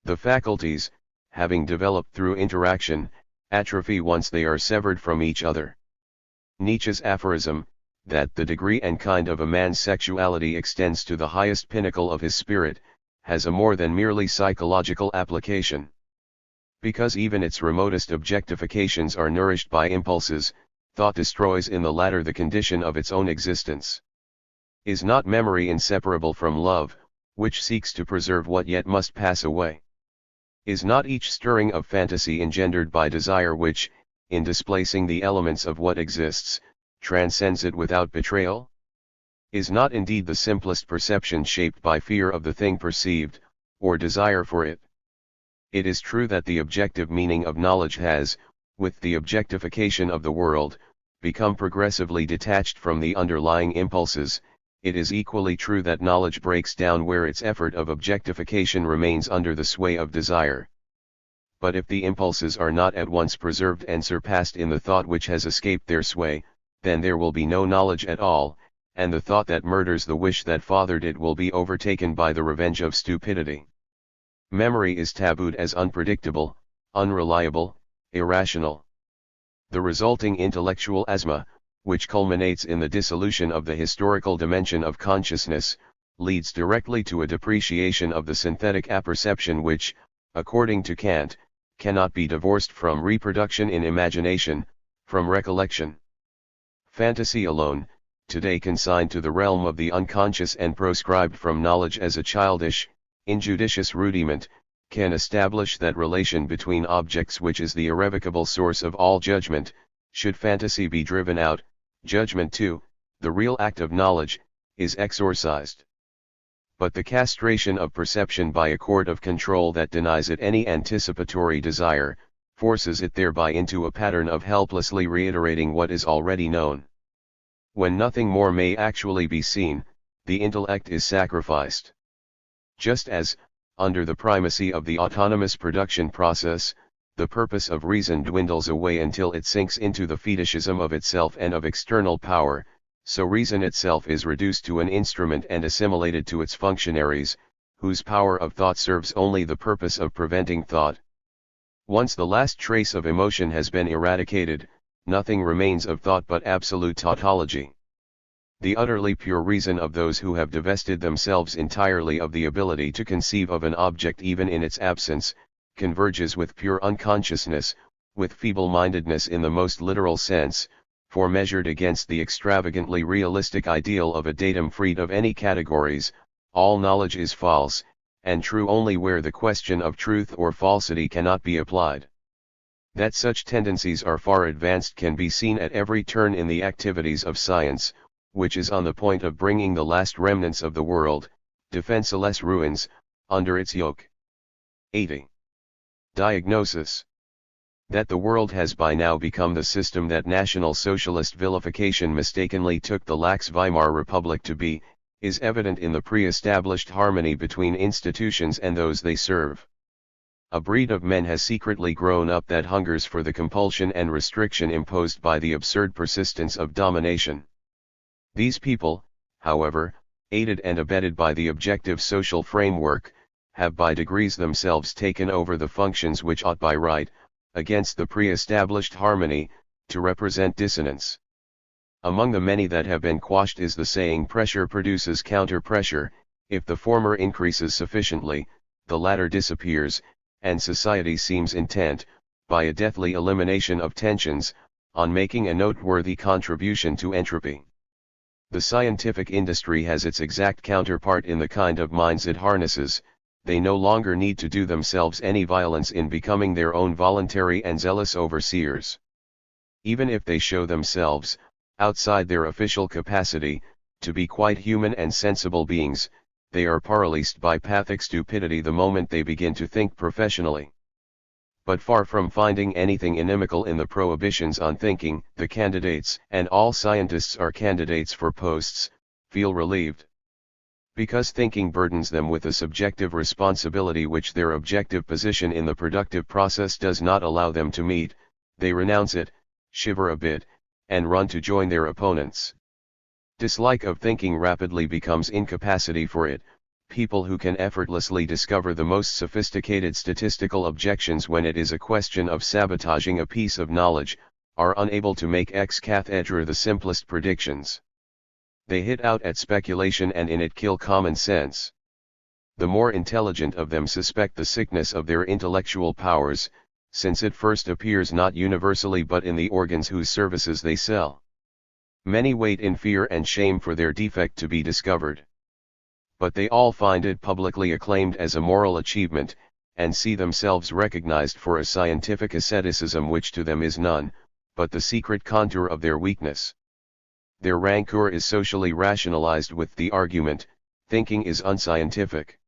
The faculties, having developed through interaction, atrophy once they are severed from each other. Nietzsche's aphorism, that the degree and kind of a man's sexuality extends to the highest pinnacle of his spirit, has a more than merely psychological application. Because even its remotest objectifications are nourished by impulses, thought destroys in the latter the condition of its own existence. Is not memory inseparable from love, which seeks to preserve what yet must pass away? Is not each stirring of fantasy engendered by desire which, in displacing the elements of what exists, transcends it without betrayal? Is not indeed the simplest perception shaped by fear of the thing perceived, or desire for it? It is true that the objective meaning of knowledge has, with the objectification of the world, become progressively detached from the underlying impulses. It is equally true that knowledge breaks down where its effort of objectification remains under the sway of desire. But if the impulses are not at once preserved and surpassed in the thought which has escaped their sway, then there will be no knowledge at all, and the thought that murders the wish that fathered it will be overtaken by the revenge of stupidity. Memory is tabooed as unpredictable, unreliable, irrational. The resulting intellectual asthma, which culminates in the dissolution of the historical dimension of consciousness, leads directly to a depreciation of the synthetic apperception which, according to Kant, cannot be divorced from reproduction in imagination, from recollection. Fantasy alone, today consigned to the realm of the unconscious and proscribed from knowledge as a childish, injudicious rudiment, can establish that relation between objects which is the irrevocable source of all judgment. Should fantasy be driven out, judgment too, the real act of knowledge, is exorcised. But the castration of perception by a cord of control that denies it any anticipatory desire, forces it thereby into a pattern of helplessly reiterating what is already known. When nothing more may actually be seen, the intellect is sacrificed. Just as, under the primacy of the autonomous production process, the purpose of reason dwindles away until it sinks into the fetishism of itself and of external power, so reason itself is reduced to an instrument and assimilated to its functionaries, whose power of thought serves only the purpose of preventing thought. Once the last trace of emotion has been eradicated, nothing remains of thought but absolute tautology. The utterly pure reason of those who have divested themselves entirely of the ability to conceive of an object even in its absence, converges with pure unconsciousness, with feeble-mindedness in the most literal sense, for measured against the extravagantly realistic ideal of a datum freed of any categories, all knowledge is false, and true only where the question of truth or falsity cannot be applied. That such tendencies are far advanced can be seen at every turn in the activities of science, which is on the point of bringing the last remnants of the world, defenseless ruins, under its yoke. 80. Diagnosis. That the world has by now become the system that National Socialist vilification mistakenly took the lax Weimar Republic to be, is evident in the pre-established harmony between institutions and those they serve. A breed of men has secretly grown up that hungers for the compulsion and restriction imposed by the absurd persistence of domination. These people, however, aided and abetted by the objective social framework, have by degrees themselves taken over the functions which ought by right, against the pre-established harmony, to represent dissonance. Among the many that have been quashed is the saying pressure produces counter-pressure, if the former increases sufficiently, the latter disappears, and society seems intent, by a deathly elimination of tensions, on making a noteworthy contribution to entropy. The scientific industry has its exact counterpart in the kind of minds it harnesses. They no longer need to do themselves any violence in becoming their own voluntary and zealous overseers. Even if they show themselves, outside their official capacity, to be quite human and sensible beings, they are paralyzed by pathic stupidity the moment they begin to think professionally. But far from finding anything inimical in the prohibitions on thinking, the candidates, and all scientists are candidates for posts, feel relieved. Because thinking burdens them with a subjective responsibility which their objective position in the productive process does not allow them to meet, they renounce it, shiver a bit, and run to join their opponents. Dislike of thinking rapidly becomes incapacity for it. People who can effortlessly discover the most sophisticated statistical objections when it is a question of sabotaging a piece of knowledge, are unable to make ex cathedra the simplest predictions. They hit out at speculation and in it kill common sense. The more intelligent of them suspect the sickness of their intellectual powers, since it first appears not universally but in the organs whose services they sell. Many wait in fear and shame for their defect to be discovered. But they all find it publicly acclaimed as a moral achievement, and see themselves recognized for a scientific asceticism which to them is none, but the secret contour of their weakness. Their rancor is socially rationalized with the argument, thinking is unscientific.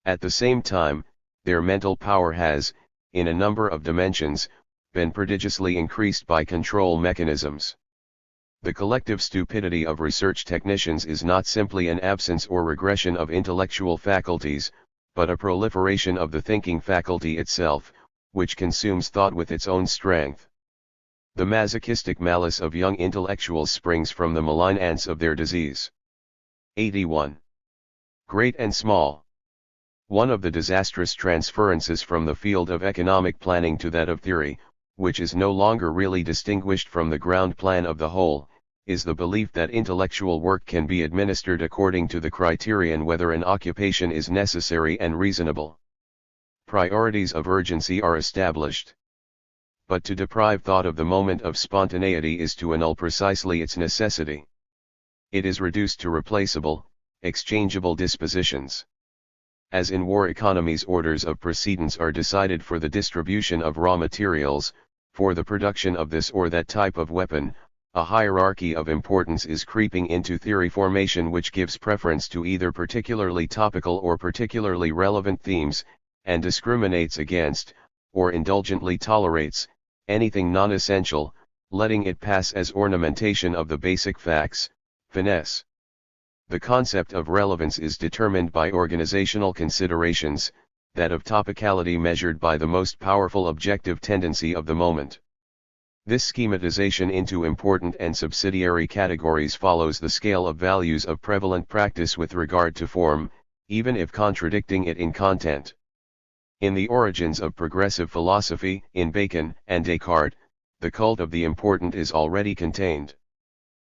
At the same time, their mental power has, in a number of dimensions, been prodigiously increased by control mechanisms. The collective stupidity of research technicians is not simply an absence or regression of intellectual faculties, but a proliferation of the thinking faculty itself, which consumes thought with its own strength. The masochistic malice of young intellectuals springs from the malign ants of their disease. 81. Great and small. One of the disastrous transferences from the field of economic planning to that of theory, which is no longer really distinguished from the ground plan of the whole, is the belief that intellectual work can be administered according to the criterion whether an occupation is necessary and reasonable. Priorities of urgency are established. But to deprive thought of the moment of spontaneity is to annul precisely its necessity. It is reduced to replaceable, exchangeable dispositions. As in war economies, orders of precedence are decided for the distribution of raw materials, for the production of this or that type of weapon. A hierarchy of importance is creeping into theory formation which gives preference to either particularly topical or particularly relevant themes, and discriminates against, or indulgently tolerates, anything non-essential, letting it pass as ornamentation of the basic facts, finesse. The concept of relevance is determined by organizational considerations, that of topicality measured by the most powerful objective tendency of the moment. This schematization into important and subsidiary categories follows the scale of values of prevalent practice with regard to form, even if contradicting it in content. In the origins of progressive philosophy, in Bacon and Descartes, the cult of the important is already contained.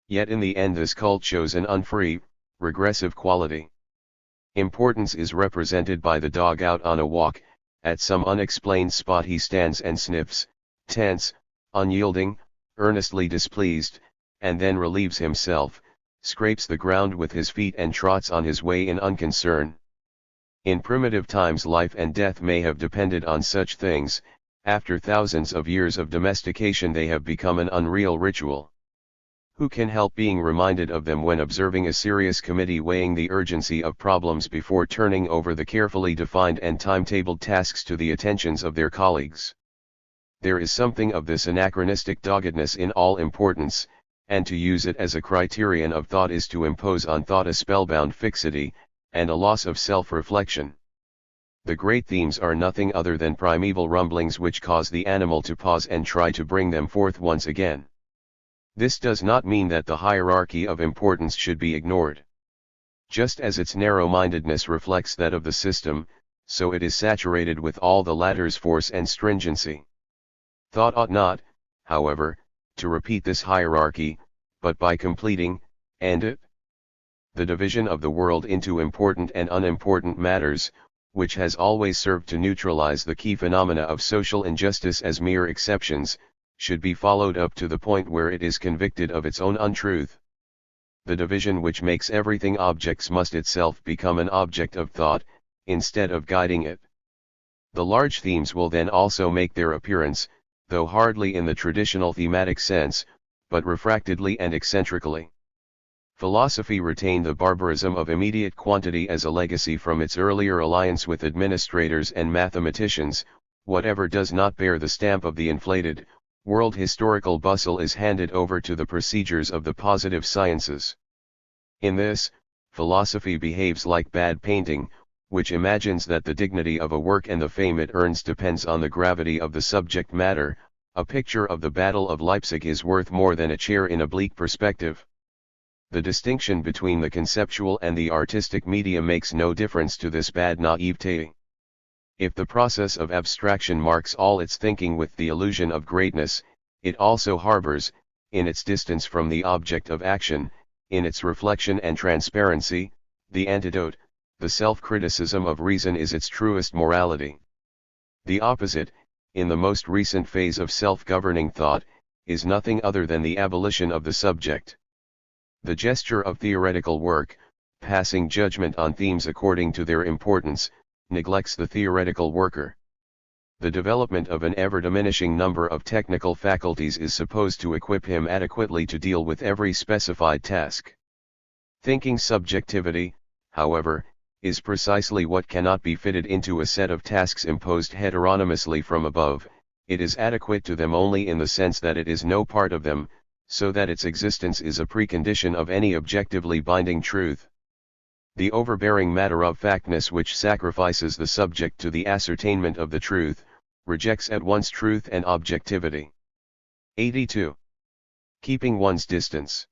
Yet in the end this cult shows an unfree, regressive quality. Importance is represented by the dog out on a walk, at some unexplained spot he stands and sniffs, tense, unyielding, earnestly displeased, and then relieves himself, scrapes the ground with his feet and trots on his way in unconcern. In primitive times life and death may have depended on such things, after thousands of years of domestication they have become an unreal ritual. Who can help being reminded of them when observing a serious committee weighing the urgency of problems before turning over the carefully defined and timetabled tasks to the attentions of their colleagues? There is something of this anachronistic doggedness in all importance, and to use it as a criterion of thought is to impose on thought a spellbound fixity, and a loss of self-reflection. The great themes are nothing other than primeval rumblings which cause the animal to pause and try to bring them forth once again. This does not mean that the hierarchy of importance should be ignored. Just as its narrow-mindedness reflects that of the system, so it is saturated with all the latter's force and stringency. Thought ought not, however, to repeat this hierarchy, but by completing, and it, the division of the world into important and unimportant matters, which has always served to neutralize the key phenomena of social injustice as mere exceptions, should be followed up to the point where it is convicted of its own untruth. The division which makes everything objects must itself become an object of thought, instead of guiding it. The large themes will then also make their appearance, though hardly in the traditional thematic sense, but refractedly and eccentrically. Philosophy retained the barbarism of immediate quantity as a legacy from its earlier alliance with administrators and mathematicians. Whatever does not bear the stamp of the inflated, world historical bustle is handed over to the procedures of the positive sciences. In this, philosophy behaves like bad painting, which imagines that the dignity of a work and the fame it earns depends on the gravity of the subject matter. A picture of the Battle of Leipzig is worth more than a chair in a bleak perspective. The distinction between the conceptual and the artistic media makes no difference to this bad naivete. If the process of abstraction marks all its thinking with the illusion of greatness, it also harbors, in its distance from the object of action, in its reflection and transparency, the antidote. The self-criticism of reason is its truest morality. The opposite, in the most recent phase of self-governing thought, is nothing other than the abolition of the subject. The gesture of theoretical work, passing judgment on themes according to their importance, neglects the theoretical worker. The development of an ever-diminishing number of technical faculties is supposed to equip him adequately to deal with every specified task. Thinking subjectivity, however, is precisely what cannot be fitted into a set of tasks imposed heteronomously from above. It is adequate to them only in the sense that it is no part of them, so that its existence is a precondition of any objectively binding truth. The overbearing matter-of-factness which sacrifices the subject to the ascertainment of the truth, rejects at once truth and objectivity. 82. Keeping one's distance.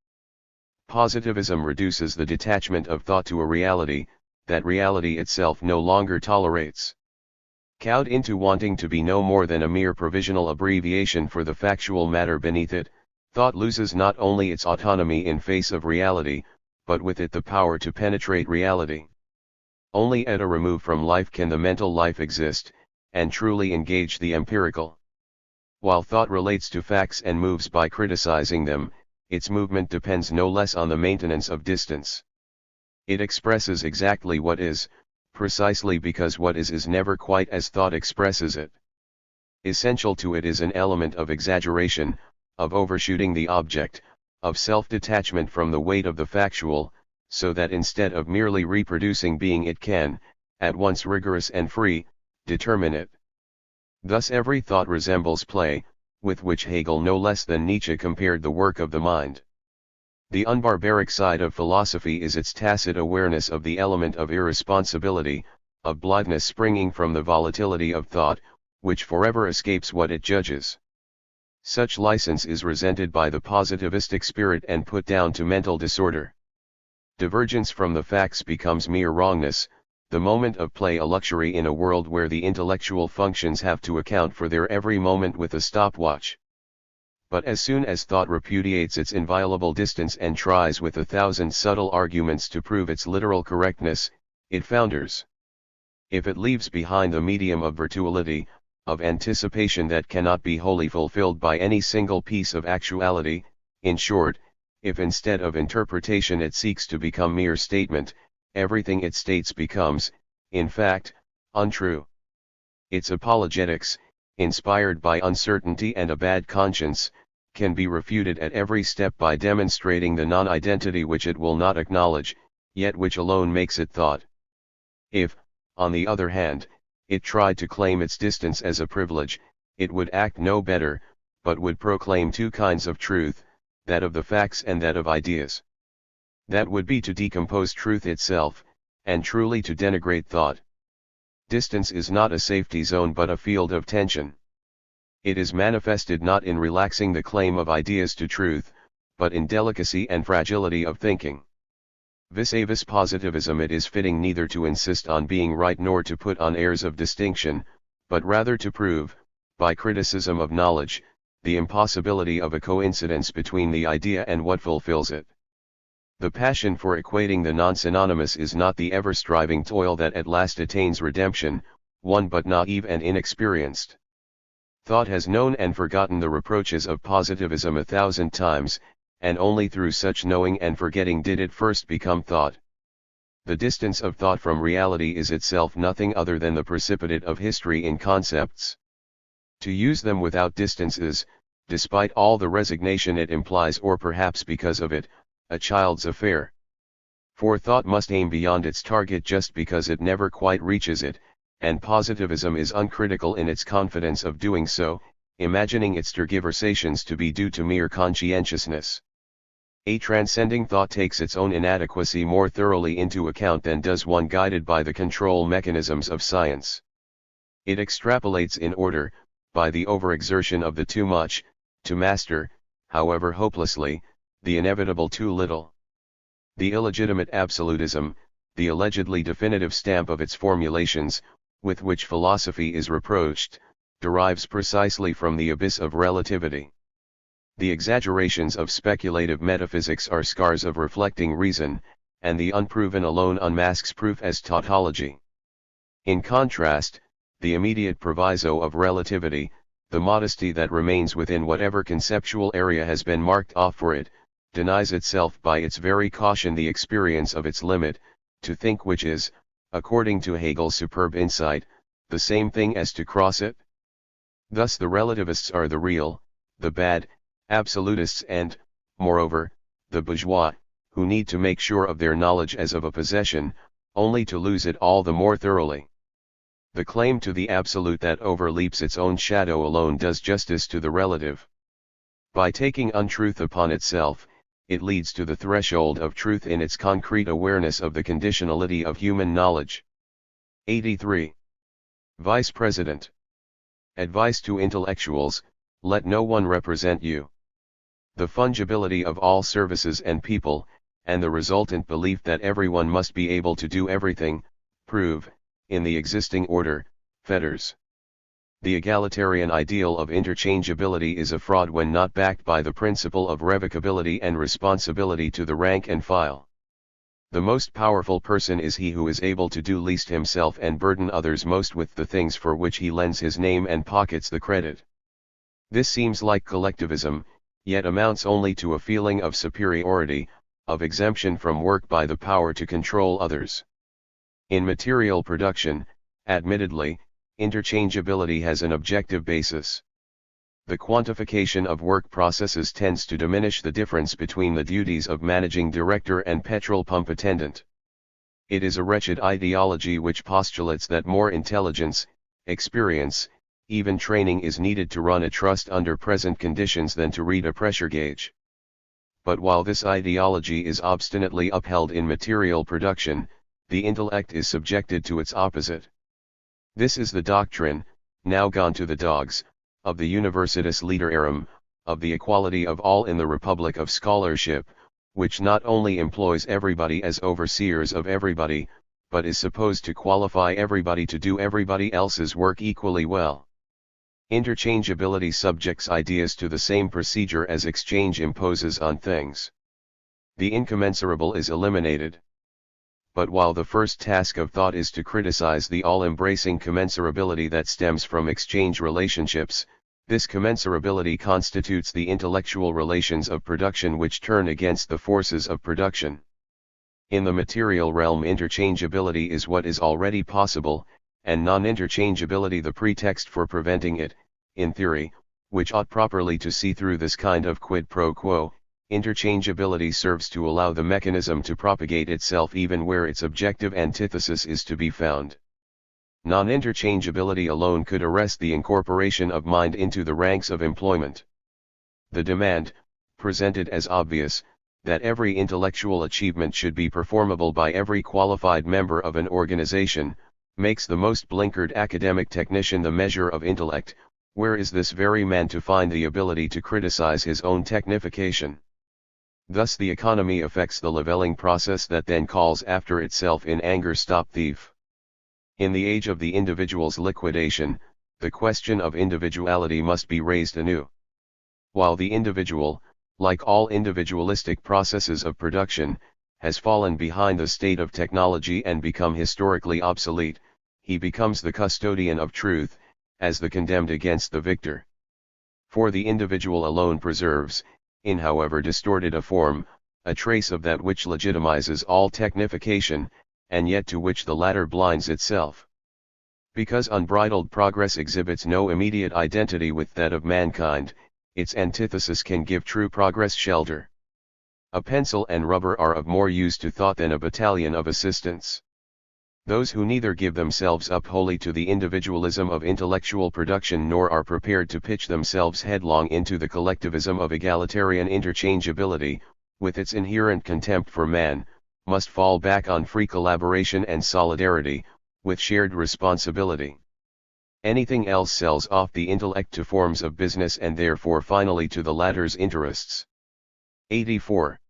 Positivism reduces the detachment of thought to a reality that reality itself no longer tolerates. Cowed into wanting to be no more than a mere provisional abbreviation for the factual matter beneath it, thought loses not only its autonomy in face of reality, but with it the power to penetrate reality. Only at a remove from life can the mental life exist, and truly engage the empirical. While thought relates to facts and moves by criticizing them, its movement depends no less on the maintenance of distance. It expresses exactly what is, precisely because what is never quite as thought expresses it. Essential to it is an element of exaggeration, of overshooting the object, of self-detachment from the weight of the factual, so that instead of merely reproducing being it can, at once rigorous and free, determine it. Thus every thought resembles play, with which Hegel no less than Nietzsche compared the work of the mind. The unbarbaric side of philosophy is its tacit awareness of the element of irresponsibility, of blitheness springing from the volatility of thought, which forever escapes what it judges. Such license is resented by the positivistic spirit and put down to mental disorder. Divergence from the facts becomes mere wrongness, the moment of play a luxury in a world where the intellectual functions have to account for their every moment with a stopwatch. But as soon as thought repudiates its inviolable distance and tries with 1,000 subtle arguments to prove its literal correctness, it founders. If it leaves behind the medium of virtuality, of anticipation that cannot be wholly fulfilled by any single piece of actuality, in short, if instead of interpretation it seeks to become mere statement, everything it states becomes, in fact, untrue. Its apologetics, inspired by uncertainty and a bad conscience, can be refuted at every step by demonstrating the non-identity which it will not acknowledge, yet which alone makes it thought. If, on the other hand, it tried to claim its distance as a privilege, it would act no better, but would proclaim two kinds of truth, that of the facts and that of ideas. That would be to decompose truth itself, and truly to denigrate thought. Distance is not a safety zone but a field of tension. It is manifested not in relaxing the claim of ideas to truth, but in delicacy and fragility of thinking. Vis-a-vis positivism it is fitting neither to insist on being right nor to put on airs of distinction, but rather to prove, by criticism of knowledge, the impossibility of a coincidence between the idea and what fulfills it. The passion for equating the non-synonymous is not the ever-striving toil that at last attains redemption, one but naive and inexperienced. Thought has known and forgotten the reproaches of positivism 1,000 times, and only through such knowing and forgetting did it first become thought. The distance of thought from reality is itself nothing other than the precipitate of history in concepts. To use them without distance is, despite all the resignation it implies or perhaps because of it, a child's affair. For thought must aim beyond its target just because it never quite reaches it, and positivism is uncritical in its confidence of doing so, imagining its tergiversations to be due to mere conscientiousness. A transcending thought takes its own inadequacy more thoroughly into account than does one guided by the control mechanisms of science. It extrapolates in order, by the overexertion of the too much, to master, however hopelessly, the inevitable too little. The illegitimate absolutism, the allegedly definitive stamp of its formulations, with which philosophy is reproached, derives precisely from the abyss of relativity. The exaggerations of speculative metaphysics are scars of reflecting reason, and the unproven alone unmasks proof as tautology. In contrast, the immediate proviso of relativity, the modesty that remains within whatever conceptual area has been marked off for it, denies itself by its very caution the experience of its limit, to think which is, according to Hegel's superb insight, the same thing as to cross it. Thus the relativists are the real, the bad, absolutists and, moreover, the bourgeois, who need to make sure of their knowledge as of a possession, only to lose it all the more thoroughly. The claim to the absolute that overleaps its own shadow alone does justice to the relative. By taking untruth upon itself, it leads to the threshold of truth in its concrete awareness of the conditionality of human knowledge. 83. Vice President. Advice to intellectuals: let no one represent you. The fungibility of all services and people, and the resultant belief that everyone must be able to do everything, prove, in the existing order, fetters. The egalitarian ideal of interchangeability is a fraud when not backed by the principle of revocability and responsibility to the rank and file. The most powerful person is he who is able to do least himself and burden others most with the things for which he lends his name and pockets the credit. This seems like collectivism, yet amounts only to a feeling of superiority, of exemption from work by the power to control others. In material production, admittedly, interchangeability has an objective basis. The quantification of work processes tends to diminish the difference between the duties of managing director and petrol pump attendant. It is a wretched ideology which postulates that more intelligence, experience, even training is needed to run a trust under present conditions than to read a pressure gauge. But while this ideology is obstinately upheld in material production, the intellect is subjected to its opposite. This is the doctrine, now gone to the dogs, of the Universitas Literarum, of the equality of all in the Republic of Scholarship, which not only employs everybody as overseers of everybody, but is supposed to qualify everybody to do everybody else's work equally well. Interchangeability subjects ideas to the same procedure as exchange imposes on things. The incommensurable is eliminated. But while the first task of thought is to criticize the all-embracing commensurability that stems from exchange relationships, this commensurability constitutes the intellectual relations of production which turn against the forces of production. In the material realm, interchangeability is what is already possible, and non-interchangeability the pretext for preventing it. In theory, which ought properly to see through this kind of quid pro quo, interchangeability serves to allow the mechanism to propagate itself even where its objective antithesis is to be found. Non-interchangeability alone could arrest the incorporation of mind into the ranks of employment. The demand, presented as obvious, that every intellectual achievement should be performable by every qualified member of an organization, makes the most blinkered academic technician the measure of intellect. Where is this very man to find the ability to criticize his own technification? Thus the economy affects the leveling process that then calls after itself in anger, "Stop thief." In the age of the individual's liquidation, the question of individuality must be raised anew. While the individual, like all individualistic processes of production, has fallen behind the state of technology and become historically obsolete, he becomes the custodian of truth, as the condemned against the victor. For the individual alone preserves, in however distorted a form, a trace of that which legitimizes all technification, and yet to which the latter blinds itself. Because unbridled progress exhibits no immediate identity with that of mankind, its antithesis can give true progress shelter. A pencil and rubber are of more use to thought than a battalion of assistants. Those who neither give themselves up wholly to the individualism of intellectual production nor are prepared to pitch themselves headlong into the collectivism of egalitarian interchangeability, with its inherent contempt for man, must fall back on free collaboration and solidarity, with shared responsibility. Anything else sells off the intellect to forms of business and therefore finally to the latter's interests. 84.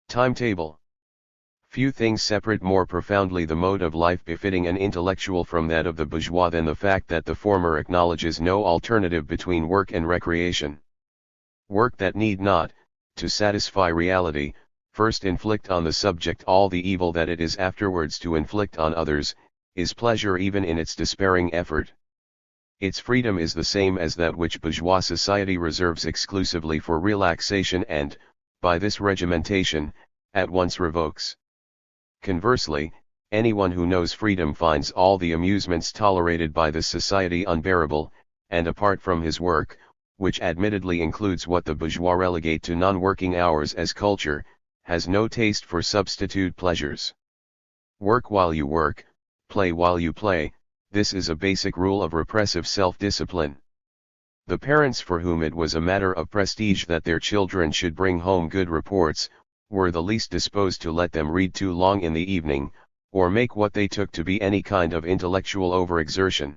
Timetable. Few things separate more profoundly the mode of life befitting an intellectual from that of the bourgeois than the fact that the former acknowledges no alternative between work and recreation. Work that need not, to satisfy reality, first inflict on the subject all the evil that it is afterwards to inflict on others, is pleasure even in its despairing effort. Its freedom is the same as that which bourgeois society reserves exclusively for relaxation and, by this regimentation, at once revokes. Conversely, anyone who knows freedom finds all the amusements tolerated by this society unbearable, and apart from his work, which admittedly includes what the bourgeois relegate to non-working hours as culture, has no taste for substitute pleasures. Work while you work, play while you play, this is a basic rule of repressive self-discipline. The parents for whom it was a matter of prestige that their children should bring home good reports, were the least disposed to let them read too long in the evening, or make what they took to be any kind of intellectual overexertion.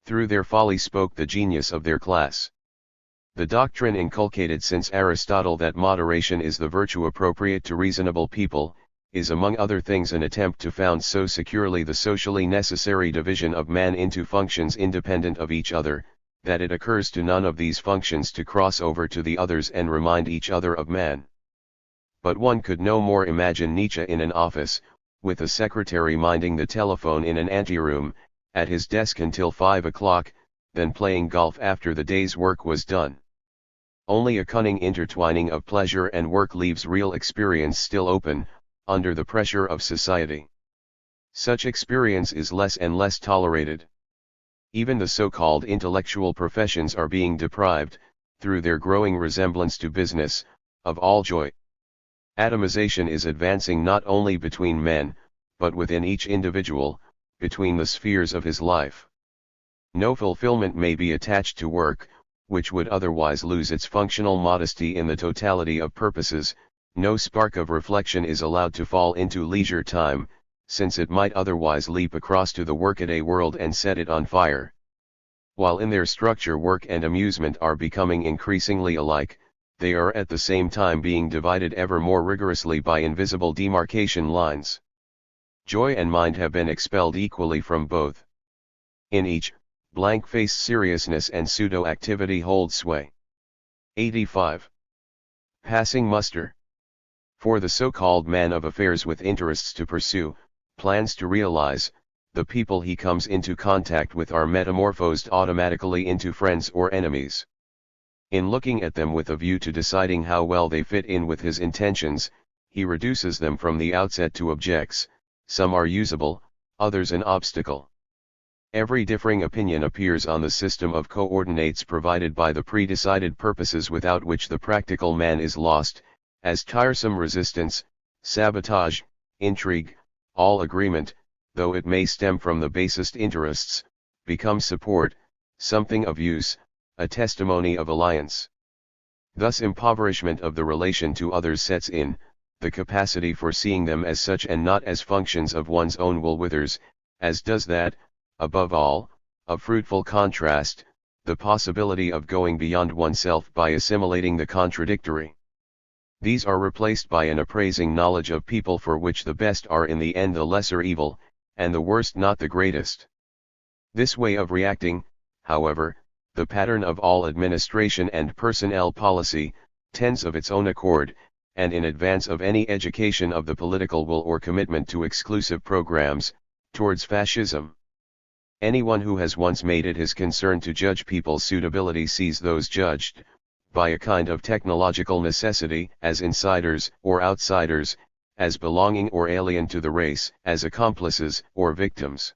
Through their folly spoke the genius of their class. The doctrine inculcated since Aristotle that moderation is the virtue appropriate to reasonable people, is among other things an attempt to found so securely the socially necessary division of man into functions independent of each other, that it occurs to none of these functions to cross over to the others and remind each other of man. But one could no more imagine Nietzsche in an office, with a secretary minding the telephone in an anteroom, at his desk until 5 o'clock, than playing golf after the day's work was done. Only a cunning intertwining of pleasure and work leaves real experience still open, under the pressure of society. Such experience is less and less tolerated. Even the so-called intellectual professions are being deprived, through their growing resemblance to business, of all joy. Atomization is advancing not only between men, but within each individual, between the spheres of his life. No fulfillment may be attached to work, which would otherwise lose its functional modesty in the totality of purposes. No spark of reflection is allowed to fall into leisure time, since it might otherwise leap across to the workaday world and set it on fire. While in their structure work and amusement are becoming increasingly alike, they are at the same time being divided ever more rigorously by invisible demarcation lines. Joy and mind have been expelled equally from both. In each, blank-faced seriousness and pseudo-activity hold sway. 85. Passing muster. For the so-called man of affairs with interests to pursue, plans to realize, the people he comes into contact with are metamorphosed automatically into friends or enemies. In looking at them with a view to deciding how well they fit in with his intentions, he reduces them from the outset to objects. Some are usable, others an obstacle. Every differing opinion appears on the system of coordinates provided by the pre-decided purposes without which the practical man is lost, as tiresome resistance, sabotage, intrigue, all agreement, though it may stem from the basest interests, becomes support, something of use, a testimony of alliance. Thus impoverishment of the relation to others sets in, the capacity for seeing them as such and not as functions of one's own will withers, as does that, above all, of fruitful contrast, the possibility of going beyond oneself by assimilating the contradictory. These are replaced by an appraising knowledge of people for which the best are in the end the lesser evil, and the worst not the greatest. This way of reacting, however, the pattern of all administration and personnel policy, tends of its own accord, and in advance of any education of the political will or commitment to exclusive programs, towards fascism. Anyone who has once made it his concern to judge people's suitability sees those judged, by a kind of technological necessity, as insiders or outsiders, as belonging or alien to the race, as accomplices or victims.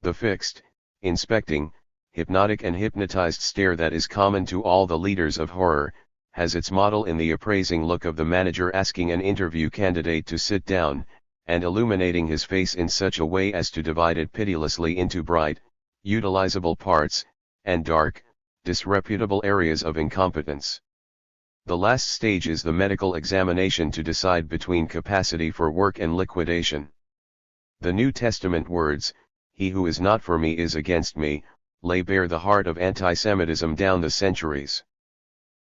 The fixed, inspecting, hypnotic and hypnotized stare that is common to all the leaders of horror, has its model in the appraising look of the manager asking an interview candidate to sit down, and illuminating his face in such a way as to divide it pitilessly into bright, utilizable parts, and dark, disreputable areas of incompetence. The last stage is the medical examination to decide between capacity for work and liquidation. The New Testament words, "He who is not for me is against me," lay bare the heart of anti-Semitism down the centuries.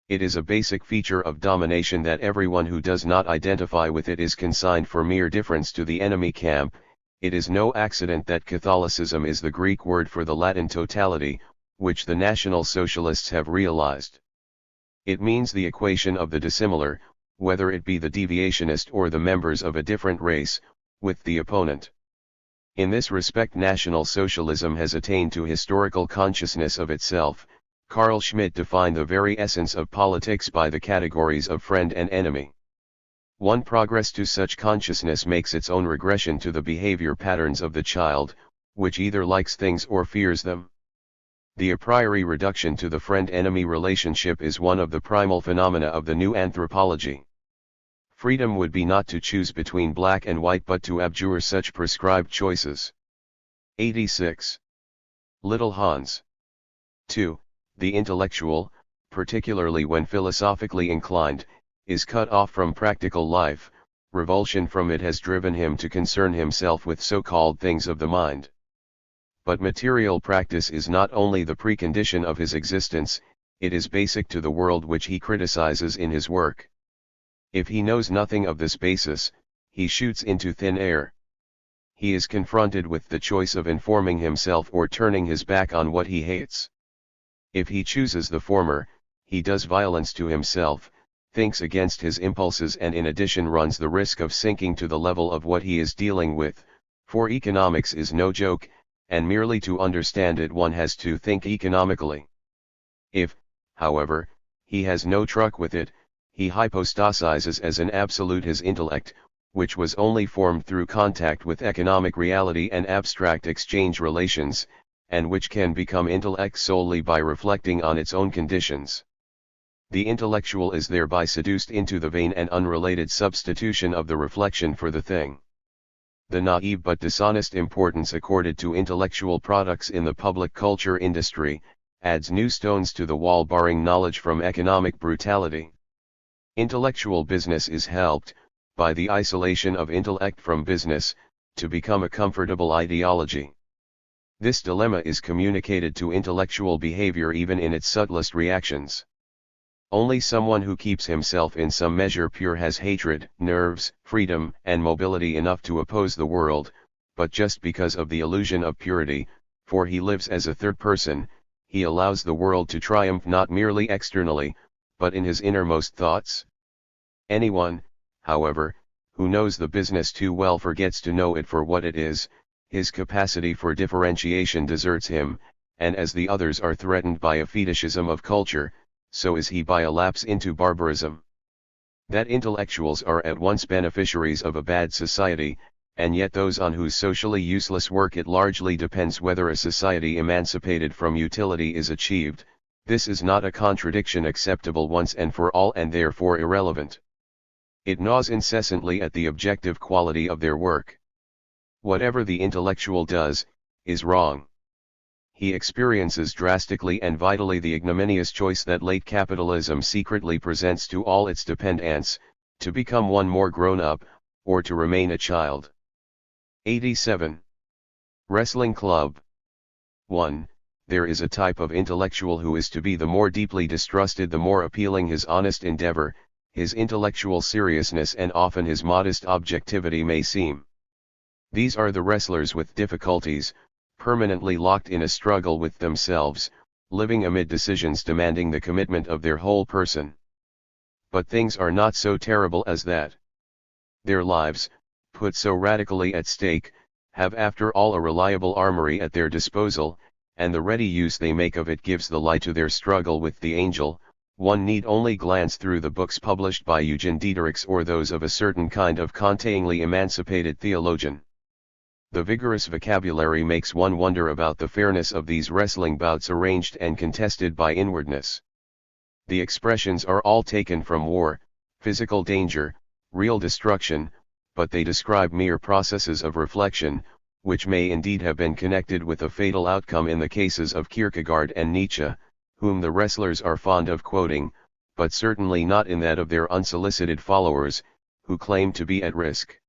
It is a basic feature of domination that everyone who does not identify with it is consigned for mere difference to the enemy camp. It is no accident that Catholicism is the Greek word for the Latin totality, which the National Socialists have realized. It means the equation of the dissimilar, whether it be the deviationist or the members of a different race, with the opponent. In this respect National Socialism has attained to historical consciousness of itself. Carl Schmitt defined the very essence of politics by the categories of friend and enemy. One progress to such consciousness makes its own regression to the behavior patterns of the child, which either likes things or fears them. The a priori reduction to the friend-enemy relationship is one of the primal phenomena of the new anthropology. Freedom would be not to choose between black and white but to abjure such prescribed choices. 86. Little Hans. 2. The intellectual, particularly when philosophically inclined, is cut off from practical life. Revulsion from it has driven him to concern himself with so-called things of the mind. But material practice is not only the precondition of his existence, it is basic to the world which he criticizes in his work. If he knows nothing of this basis, he shoots into thin air. He is confronted with the choice of informing himself or turning his back on what he hates. If he chooses the former, he does violence to himself, thinks against his impulses and in addition runs the risk of sinking to the level of what he is dealing with, for economics is no joke, and merely to understand it one has to think economically. If, however, he has no truck with it, he hypostasizes as an absolute his intellect, which was only formed through contact with economic reality and abstract exchange relations, and which can become intellect solely by reflecting on its own conditions. The intellectual is thereby seduced into the vain and unrelated substitution of the reflection for the thing. The naive but dishonest importance accorded to intellectual products in the public culture industry, adds new stones to the wall barring knowledge from economic brutality. Intellectual business is helped, by the isolation of intellect from business, to become a comfortable ideology. This dilemma is communicated to intellectual behavior even in its subtlest reactions. Only someone who keeps himself in some measure pure has hatred, nerves, freedom, and mobility enough to oppose the world, but just because of the illusion of purity, for he lives as a third person, he allows the world to triumph not merely externally, but in his innermost thoughts. Anyone, however, who knows the business too well forgets to know it for what it is, his capacity for differentiation deserts him, and as the others are threatened by a fetishism of culture, so is he by a lapse into barbarism. That intellectuals are at once beneficiaries of a bad society, and yet those on whose socially useless work it largely depends whether a society emancipated from utility is achieved, this is not a contradiction acceptable once and for all and therefore irrelevant. It gnaws incessantly at the objective quality of their work. Whatever the intellectual does, is wrong. He experiences drastically and vitally the ignominious choice that late capitalism secretly presents to all its dependents, to become one more grown up, or to remain a child. 87. Wrestling Club. 1. There is a type of intellectual who is to be the more deeply distrusted the more appealing his honest endeavor, his intellectual seriousness and often his modest objectivity may seem. These are the wrestlers with difficulties, permanently locked in a struggle with themselves, living amid decisions demanding the commitment of their whole person. But things are not so terrible as that. Their lives, put so radically at stake, have after all a reliable armory at their disposal, and the ready use they make of it gives the lie to their struggle with the angel. One need only glance through the books published by Eugen Diederichs or those of a certain kind of containingly emancipated theologian. The vigorous vocabulary makes one wonder about the fairness of these wrestling bouts arranged and contested by inwardness. The expressions are all taken from war, physical danger, real destruction, but they describe mere processes of reflection, which may indeed have been connected with a fatal outcome in the cases of Kierkegaard and Nietzsche, whom the wrestlers are fond of quoting, but certainly not in that of their unsolicited followers, who claim to be at risk.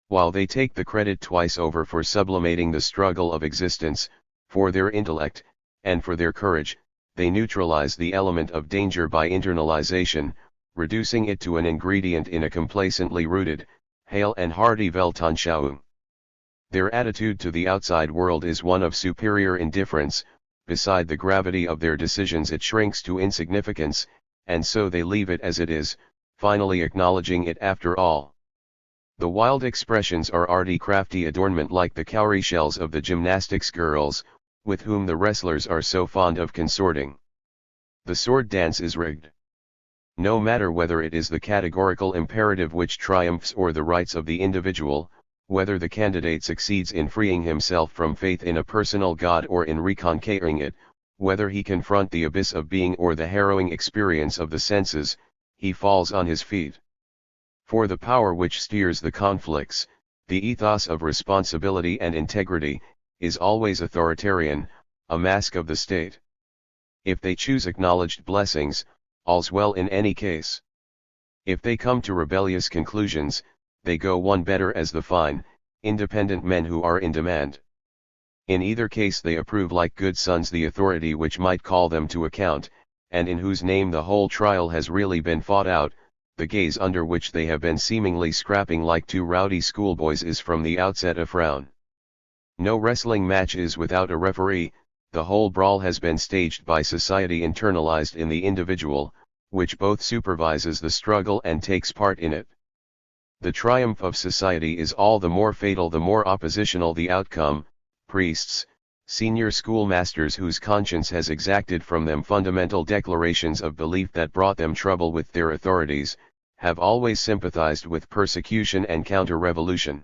While they take the credit twice over for sublimating the struggle of existence, for their intellect, and for their courage, they neutralize the element of danger by internalization, reducing it to an ingredient in a complacently rooted, hale and hearty Weltanschauung. Their attitude to the outside world is one of superior indifference, beside the gravity of their decisions it shrinks to insignificance, and so they leave it as it is, finally acknowledging it after all. The wild expressions are arty crafty adornment like the cowrie shells of the gymnastics girls, with whom the wrestlers are so fond of consorting. The sword dance is rigged. No matter whether it is the categorical imperative which triumphs or the rights of the individual, whether the candidate succeeds in freeing himself from faith in a personal God or in reconquering it, whether he confront the abyss of being or the harrowing experience of the senses, he falls on his feet. For the power which steers the conflicts, the ethos of responsibility and integrity, is always authoritarian, a mask of the state. If they choose acknowledged blessings, all's well in any case. If they come to rebellious conclusions, they go one better as the fine, independent men who are in demand. In either case they approve like good sons the authority which might call them to account, and in whose name the whole trial has really been fought out. The gaze under which they have been seemingly scrapping like two rowdy schoolboys is from the outset a frown. No wrestling match is without a referee, the whole brawl has been staged by society internalized in the individual, which both supervises the struggle and takes part in it. The triumph of society is all the more fatal the more oppositional the outcome. Priests, senior schoolmasters whose conscience has exacted from them fundamental declarations of belief that brought them trouble with their authorities, have always sympathized with persecution and counter-revolution.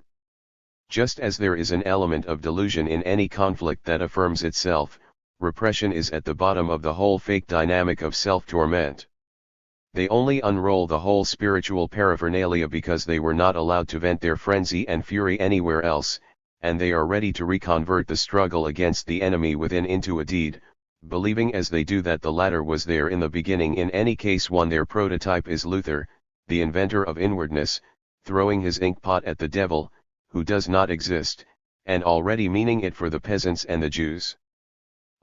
Just as there is an element of delusion in any conflict that affirms itself, repression is at the bottom of the whole fake dynamic of self-torment. They only unroll the whole spiritual paraphernalia because they were not allowed to vent their frenzy and fury anywhere else, and they are ready to reconvert the struggle against the enemy within into a deed, believing as they do that the latter was there in the beginning. In any case their prototype is Luther, the inventor of inwardness, throwing his inkpot at the devil, who does not exist, and already meaning it for the peasants and the Jews.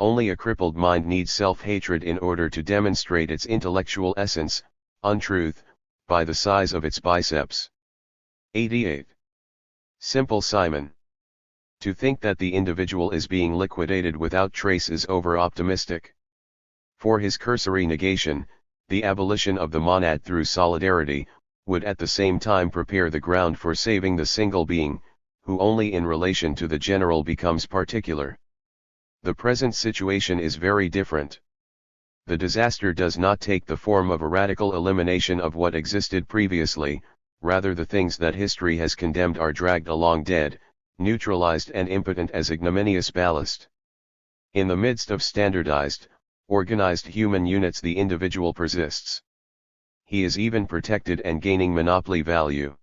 Only a crippled mind needs self-hatred in order to demonstrate its intellectual essence, untruth, by the size of its biceps. 88. Simple Simon. To think that the individual is being liquidated without trace is over-optimistic. For his cursory negation, the abolition of the monad through solidarity, would at the same time prepare the ground for saving the single being, who only in relation to the general becomes particular. The present situation is very different. The disaster does not take the form of a radical elimination of what existed previously, rather the things that history has condemned are dragged along dead, neutralized and impotent as ignominious ballast. In the midst of standardized, organized human units the individual persists. He is even protected and gaining monopoly value.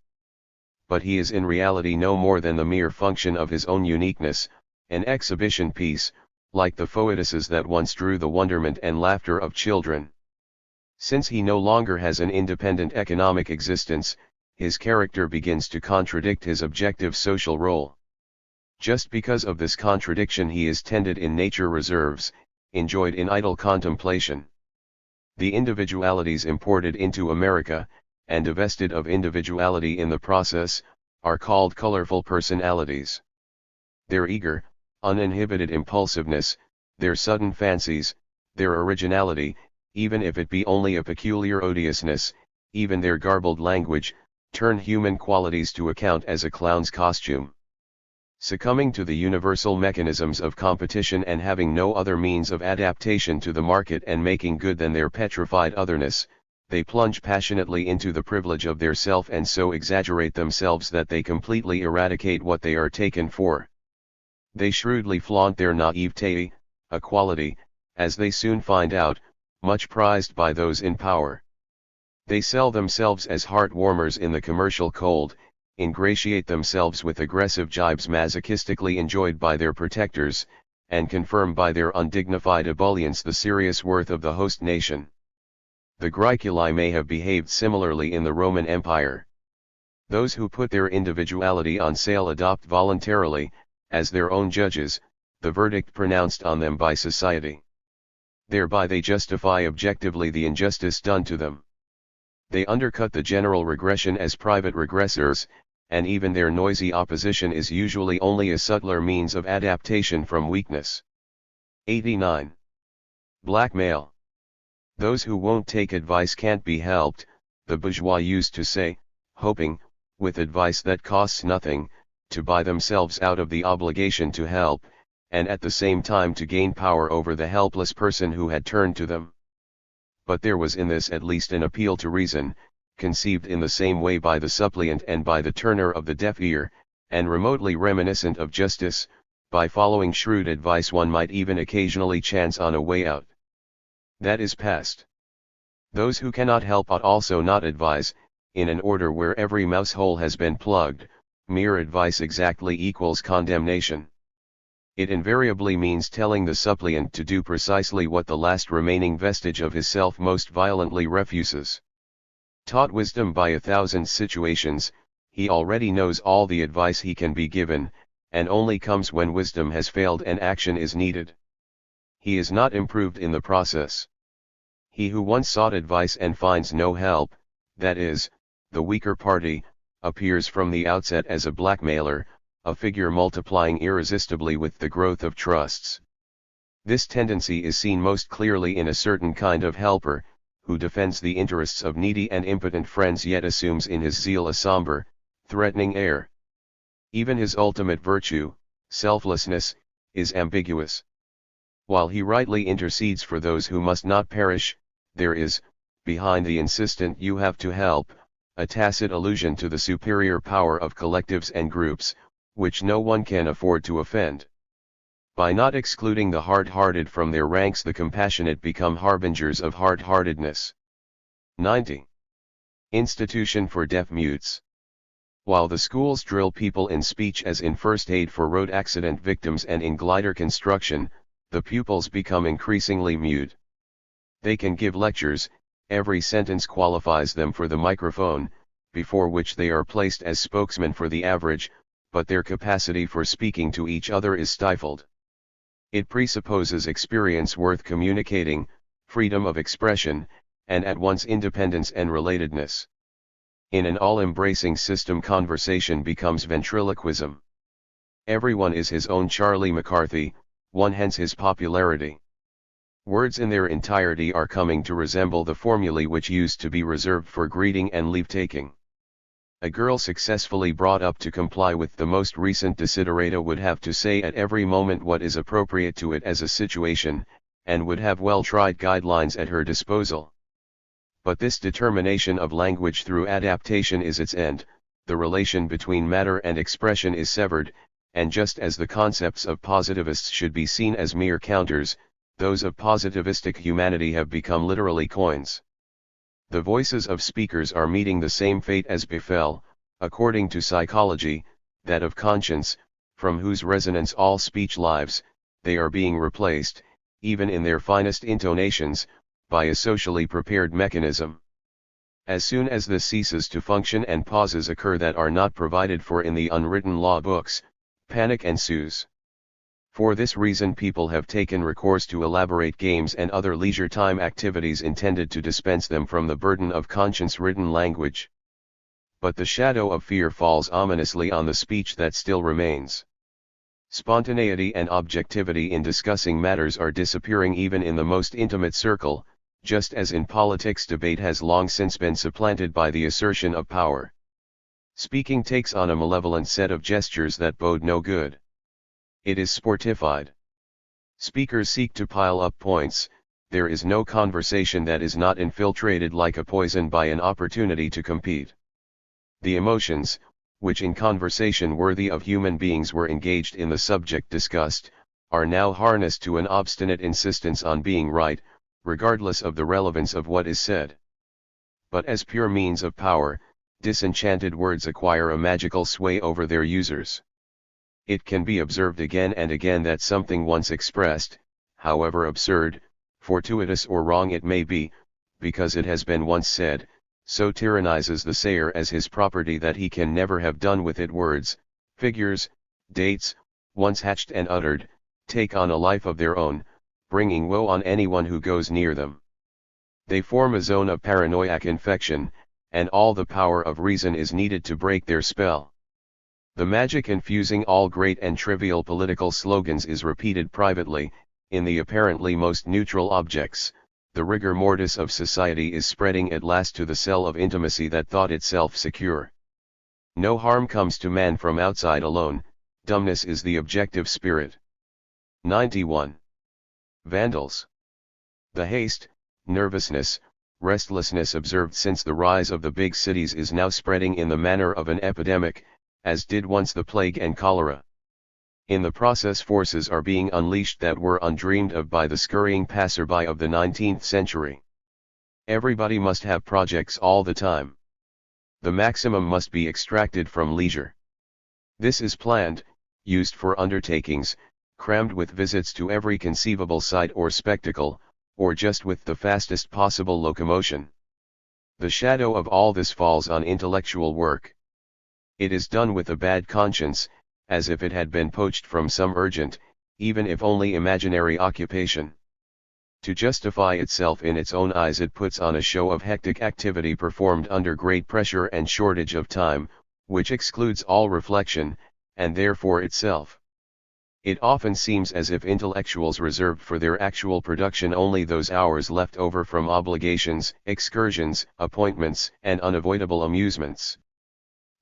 But he is in reality no more than the mere function of his own uniqueness, an exhibition piece, like the foetuses that once drew the wonderment and laughter of children. Since he no longer has an independent economic existence, his character begins to contradict his objective social role. Just because of this contradiction he is tended in nature reserves, enjoyed in idle contemplation. The individualities imported into America, and divested of individuality in the process, are called colorful personalities. Their eager, uninhibited impulsiveness, their sudden fancies, their originality, even if it be only a peculiar odiousness, even their garbled language, turn human qualities to account as a clown's costume. Succumbing to the universal mechanisms of competition and having no other means of adaptation to the market and making good than their petrified otherness, they plunge passionately into the privilege of their self and so exaggerate themselves that they completely eradicate what they are taken for. They shrewdly flaunt their naivete, a quality, as they soon find out, much prized by those in power. They sell themselves as heart-warmers in the commercial cold, ingratiate themselves with aggressive jibes masochistically enjoyed by their protectors, and confirm by their undignified ebullience the serious worth of the host nation. The Graeculi may have behaved similarly in the Roman Empire. Those who put their individuality on sale adopt voluntarily, as their own judges, the verdict pronounced on them by society. Thereby they justify objectively the injustice done to them. They undercut the general regression as private regressors, and even their noisy opposition is usually only a subtler means of adaptation from weakness. 89. Blackmail. Those who won't take advice can't be helped, the bourgeois used to say, hoping, with advice that costs nothing, to buy themselves out of the obligation to help, and at the same time to gain power over the helpless person who had turned to them. But there was in this at least an appeal to reason, conceived in the same way by the suppliant and by the turner of the deaf ear, and remotely reminiscent of justice. By following shrewd advice one might even occasionally chance on a way out. That is past. Those who cannot help ought also not advise, in an order where every mouse hole has been plugged. Mere advice exactly equals condemnation. It invariably means telling the suppliant to do precisely what the last remaining vestige of his self most violently refuses. Taught wisdom by 1,000 situations, he already knows all the advice he can be given, and only comes when wisdom has failed and action is needed. He is not improved in the process. He who once sought advice and finds no help, that is, the weaker party, appears from the outset as a blackmailer, a figure multiplying irresistibly with the growth of trusts. This tendency is seen most clearly in a certain kind of helper, who defends the interests of needy and impotent friends yet assumes in his zeal a somber, threatening air. Even his ultimate virtue, selflessness, is ambiguous. While he rightly intercedes for those who must not perish, there is, behind the insistent "you have to help," a tacit allusion to the superior power of collectives and groups, which no one can afford to offend. By not excluding the hard-hearted from their ranks, the compassionate become harbingers of hard-heartedness. 90. Institution for deaf mutes. While the schools drill people in speech as in first aid for road accident victims and in glider construction, the pupils become increasingly mute. They can give lectures, every sentence qualifies them for the microphone, before which they are placed as spokesmen for the average, but their capacity for speaking to each other is stifled. It presupposes experience worth communicating, freedom of expression, and at once independence and relatedness. In an all-embracing system, conversation becomes ventriloquism. Everyone is his own Charlie McCarthy, one hence his popularity. Words in their entirety are coming to resemble the formulae which used to be reserved for greeting and leave-taking. A girl successfully brought up to comply with the most recent desiderata would have to say at every moment what is appropriate to it as a situation, and would have well-tried guidelines at her disposal. But this determination of language through adaptation is its end, the relation between matter and expression is severed, and just as the concepts of positivists should be seen as mere counters, those of positivistic humanity have become literally coins. The voices of speakers are meeting the same fate as befell, according to psychology, that of conscience, from whose resonance all speech lives. They are being replaced, even in their finest intonations, by a socially prepared mechanism. As soon as this ceases to function and pauses occur that are not provided for in the unwritten law books, panic ensues. For this reason people have taken recourse to elaborate games and other leisure time activities intended to dispense them from the burden of conscience-ridden language. But the shadow of fear falls ominously on the speech that still remains. Spontaneity and objectivity in discussing matters are disappearing even in the most intimate circle, just as in politics debate has long since been supplanted by the assertion of power. Speaking takes on a malevolent set of gestures that bode no good. It is sportified. Speakers seek to pile up points. There is no conversation that is not infiltrated like a poison by an opportunity to compete. The emotions, which in conversation worthy of human beings were engaged in the subject discussed, are now harnessed to an obstinate insistence on being right, regardless of the relevance of what is said. But as pure means of power, disenchanted words acquire a magical sway over their users. It can be observed again and again that something once expressed, however absurd, fortuitous or wrong it may be, because it has been once said, so tyrannizes the sayer as his property that he can never have done with it. Words, figures, dates, once hatched and uttered, take on a life of their own, bringing woe on anyone who goes near them. They form a zone of paranoiac infection, and all the power of reason is needed to break their spell. The magic infusing all great and trivial political slogans is repeated privately, in the apparently most neutral objects. The rigor mortis of society is spreading at last to the cell of intimacy that thought itself secure. No harm comes to man from outside alone, dumbness is the objective spirit. 91. Vandals. The haste, nervousness, restlessness observed since the rise of the big cities is now spreading in the manner of an epidemic, as did once the plague and cholera. In the process forces are being unleashed that were undreamed of by the scurrying passerby of the 19th century. Everybody must have projects all the time. The maximum must be extracted from leisure. This is planned, used for undertakings, crammed with visits to every conceivable sight or spectacle, or just with the fastest possible locomotion. The shadow of all this falls on intellectual work. It is done with a bad conscience, as if it had been poached from some urgent, even if only imaginary occupation. To justify itself in its own eyes it puts on a show of hectic activity performed under great pressure and shortage of time, which excludes all reflection, and therefore itself. It often seems as if intellectuals reserved for their actual production only those hours left over from obligations, excursions, appointments, and unavoidable amusements.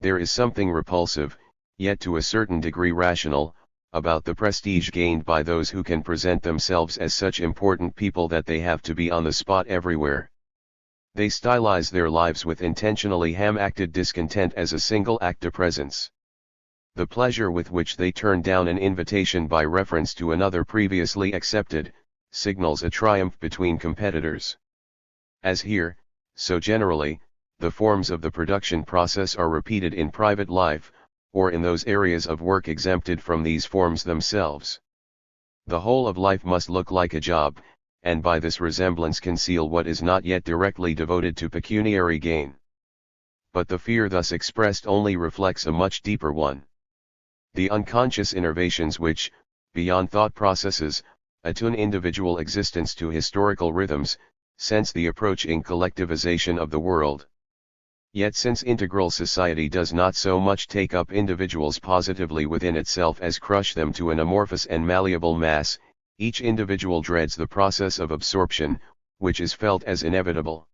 There is something repulsive, yet to a certain degree rational, about the prestige gained by those who can present themselves as such important people that they have to be on the spot everywhere. They stylize their lives with intentionally ham-acted discontent as a single act of presence. The pleasure with which they turn down an invitation by reference to another previously accepted, signals a triumph between competitors. As here, so generally, the forms of the production process are repeated in private life, or in those areas of work exempted from these forms themselves. The whole of life must look like a job, and by this resemblance conceal what is not yet directly devoted to pecuniary gain. But the fear thus expressed only reflects a much deeper one. The unconscious innervations which, beyond thought processes, attune individual existence to historical rhythms, sense the approaching collectivization of the world. Yet since integral society does not so much take up individuals positively within itself as crush them to an amorphous and malleable mass, each individual dreads the process of absorption, which is felt as inevitable.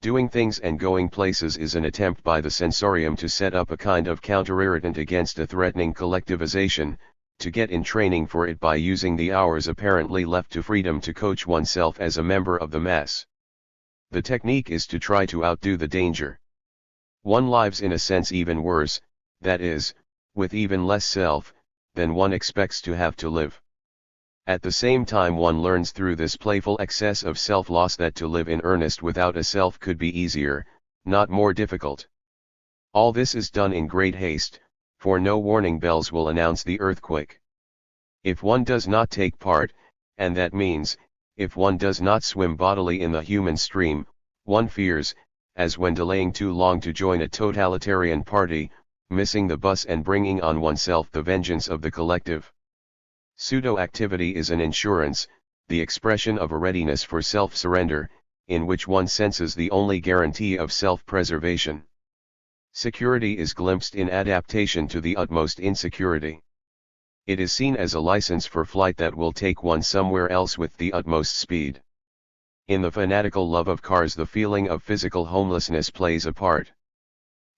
Doing things and going places is an attempt by the sensorium to set up a kind of counter-irritant against a threatening collectivization, to get in training for it by using the hours apparently left to freedom to coach oneself as a member of the mass. The technique is to try to outdo the danger. One lives in a sense even worse, that is, with even less self, than one expects to have to live. At the same time one learns through this playful excess of self-loss that to live in earnest without a self could be easier, not more difficult. All this is done in great haste, for no warning bells will announce the earthquake. If one does not take part, and that means, if one does not swim bodily in the human stream, one fears, as when delaying too long to join a totalitarian party, missing the bus and bringing on oneself the vengeance of the collective. Pseudo-activity is an insurance, the expression of a readiness for self-surrender, in which one senses the only guarantee of self-preservation. Security is glimpsed in adaptation to the utmost insecurity. It is seen as a license for flight that will take one somewhere else with the utmost speed. In the fanatical love of cars the feeling of physical homelessness plays a part.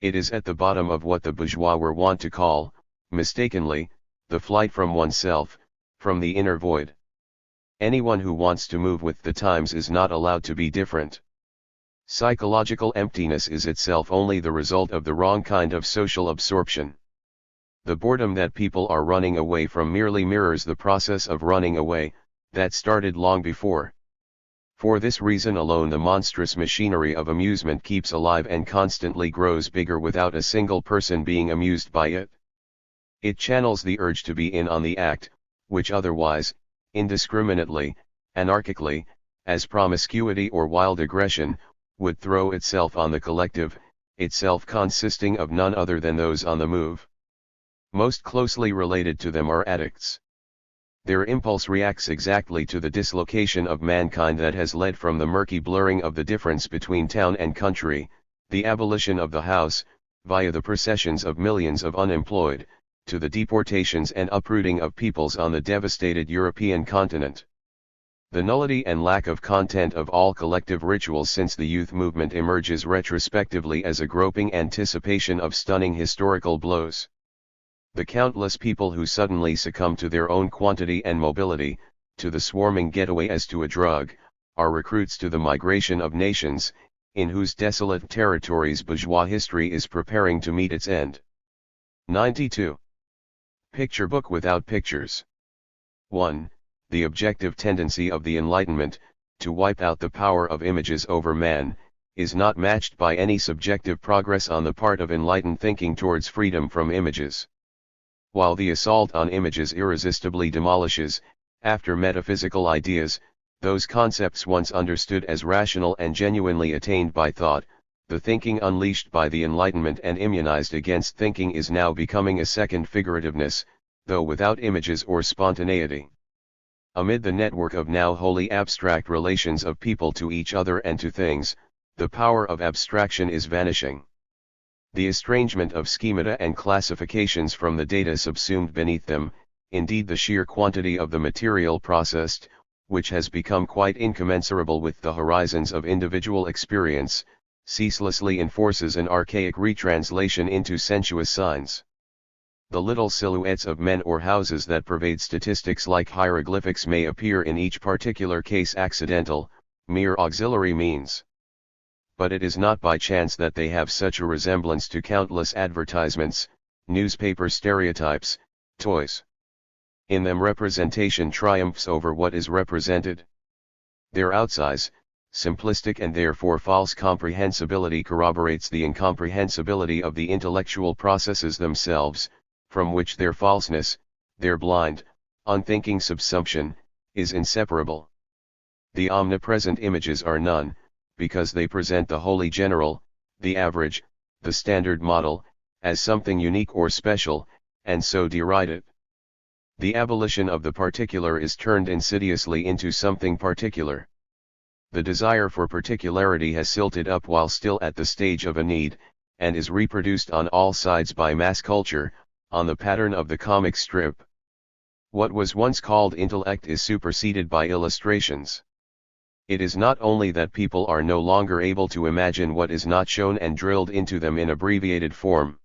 It is at the bottom of what the bourgeois were wont to call, mistakenly, the flight from oneself, from the inner void. Anyone who wants to move with the times is not allowed to be different. Psychological emptiness is itself only the result of the wrong kind of social absorption. The boredom that people are running away from merely mirrors the process of running away, that started long before. For this reason alone the monstrous machinery of amusement keeps alive and constantly grows bigger without a single person being amused by it. It channels the urge to be in on the act, which otherwise, indiscriminately, anarchically, as promiscuity or wild aggression, would throw itself on the collective, itself consisting of none other than those on the move. Most closely related to them are addicts. Their impulse reacts exactly to the dislocation of mankind that has led from the murky blurring of the difference between town and country, the abolition of the house, via the processions of millions of unemployed, to the deportations and uprooting of peoples on the devastated European continent. The nullity and lack of content of all collective rituals since the youth movement emerges retrospectively as a groping anticipation of stunning historical blows. The countless people who suddenly succumb to their own quantity and mobility, to the swarming getaway as to a drug, are recruits to the migration of nations, in whose desolate territories bourgeois history is preparing to meet its end. 92. Picture book without pictures. 1. The objective tendency of the Enlightenment, to wipe out the power of images over man, is not matched by any subjective progress on the part of enlightened thinking towards freedom from images. While the assault on images irresistibly demolishes, after metaphysical ideas, those concepts once understood as rational and genuinely attained by thought, the thinking unleashed by the Enlightenment and immunized against thinking is now becoming a second figurativeness, though without images or spontaneity. Amid the network of now wholly abstract relations of people to each other and to things, the power of abstraction is vanishing. The estrangement of schemata and classifications from the data subsumed beneath them, indeed the sheer quantity of the material processed, which has become quite incommensurable with the horizons of individual experience, ceaselessly enforces an archaic retranslation into sensuous signs. The little silhouettes of men or houses that pervade statistics like hieroglyphics may appear in each particular case accidental, mere auxiliary means. But it is not by chance that they have such a resemblance to countless advertisements, newspaper stereotypes, toys. In them representation triumphs over what is represented. Their outsize, simplistic and therefore false comprehensibility corroborates the incomprehensibility of the intellectual processes themselves, from which their falseness, their blind, unthinking subsumption, is inseparable. The omnipresent images are none, because they present the wholly general, the average, the standard model, as something unique or special, and so deride it. The abolition of the particular is turned insidiously into something particular. The desire for particularity has silted up while still at the stage of a need, and is reproduced on all sides by mass culture, on the pattern of the comic strip. What was once called intellect is superseded by illustrations. It is not only that people are no longer able to imagine what is not shown and drilled into them in abbreviated form.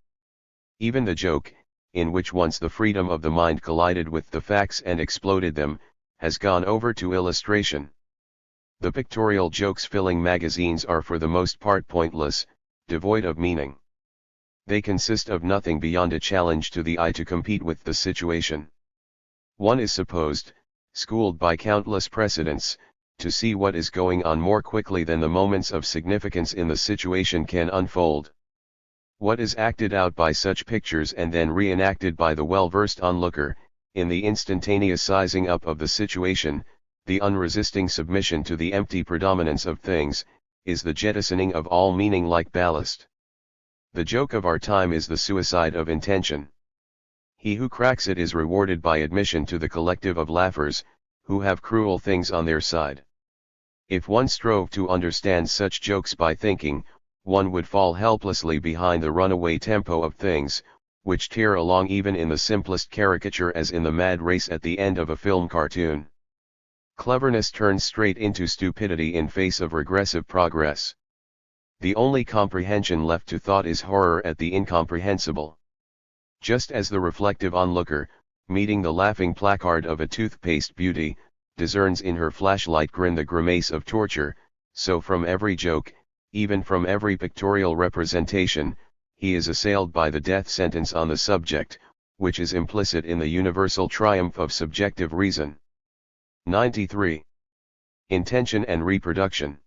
Even the joke, in which once the freedom of the mind collided with the facts and exploded them, has gone over to illustration. The pictorial jokes filling magazines are for the most part pointless, devoid of meaning. They consist of nothing beyond a challenge to the eye to compete with the situation. One is supposed, schooled by countless precedents, to see what is going on more quickly than the moments of significance in the situation can unfold. What is acted out by such pictures and then reenacted by the well-versed onlooker, in the instantaneous sizing up of the situation, the unresisting submission to the empty predominance of things, is the jettisoning of all meaning like ballast. The joke of our time is the suicide of intention. He who cracks it is rewarded by admission to the collective of laughers, who have cruel things on their side. If one strove to understand such jokes by thinking, one would fall helplessly behind the runaway tempo of things, which tear along even in the simplest caricature as in the mad race at the end of a film cartoon. Cleverness turns straight into stupidity in face of regressive progress. The only comprehension left to thought is horror at the incomprehensible. Just as the reflective onlooker, meeting the laughing placard of a toothpaste beauty, discerns in her flashlight grin the grimace of torture, so from every joke, even from every pictorial representation, he is assailed by the death sentence on the subject, which is implicit in the universal triumph of subjective reason. 93. Intention and reproduction.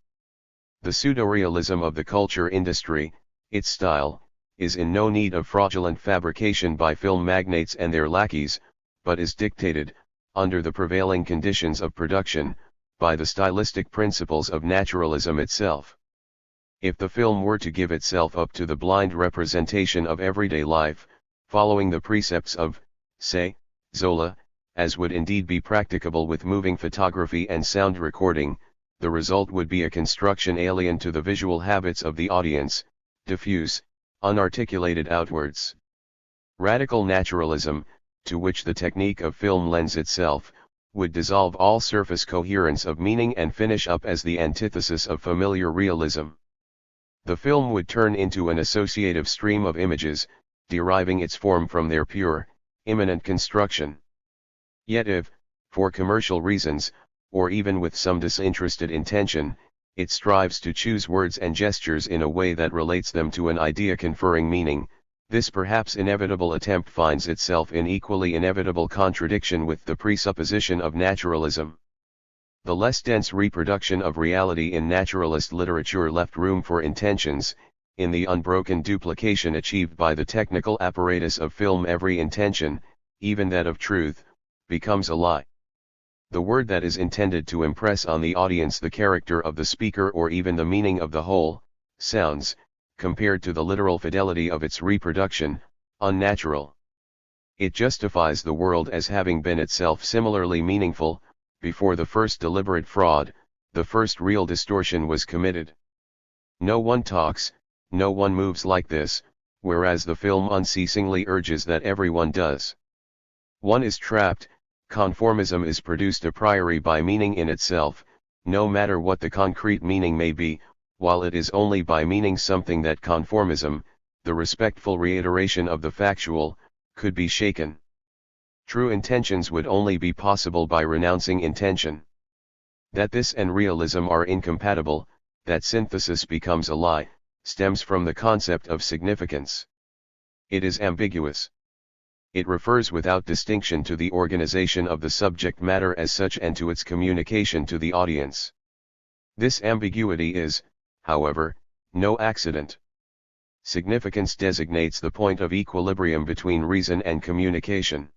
The pseudo-realism of the culture industry, its style, is in no need of fraudulent fabrication by film magnates and their lackeys, but is dictated, under the prevailing conditions of production, by the stylistic principles of naturalism itself. If the film were to give itself up to the blind representation of everyday life, following the precepts of, say, Zola, as would indeed be practicable with moving photography and sound recording, the result would be a construction alien to the visual habits of the audience, diffuse, unarticulated outwards. Radical naturalism, to which the technique of film lends itself, would dissolve all surface coherence of meaning and finish up as the antithesis of familiar realism. The film would turn into an associative stream of images, deriving its form from their pure, immanent construction. Yet if, for commercial reasons, or even with some disinterested intention, it strives to choose words and gestures in a way that relates them to an idea conferring meaning, this perhaps inevitable attempt finds itself in equally inevitable contradiction with the presupposition of naturalism. The less dense reproduction of reality in naturalist literature left room for intentions. In the unbroken duplication achieved by the technical apparatus of film, every intention, even that of truth, becomes a lie. The word that is intended to impress on the audience the character of the speaker or even the meaning of the whole, sounds, compared to the literal fidelity of its reproduction, unnatural. It justifies the world as having been itself similarly meaningful, before the first deliberate fraud, the first real distortion was committed. No one talks, no one moves like this, whereas the film unceasingly urges that everyone does. One is trapped. Conformism is produced a priori by meaning in itself, no matter what the concrete meaning may be, while it is only by meaning something that conformism, the respectful reiteration of the factual, could be shaken. True intentions would only be possible by renouncing intention. That this and realism are incompatible, that synthesis becomes a lie, stems from the concept of significance. It is ambiguous. It refers without distinction to the organization of the subject matter as such and to its communication to the audience. This ambiguity is, however, no accident. Significance designates the point of equilibrium between reason and communication.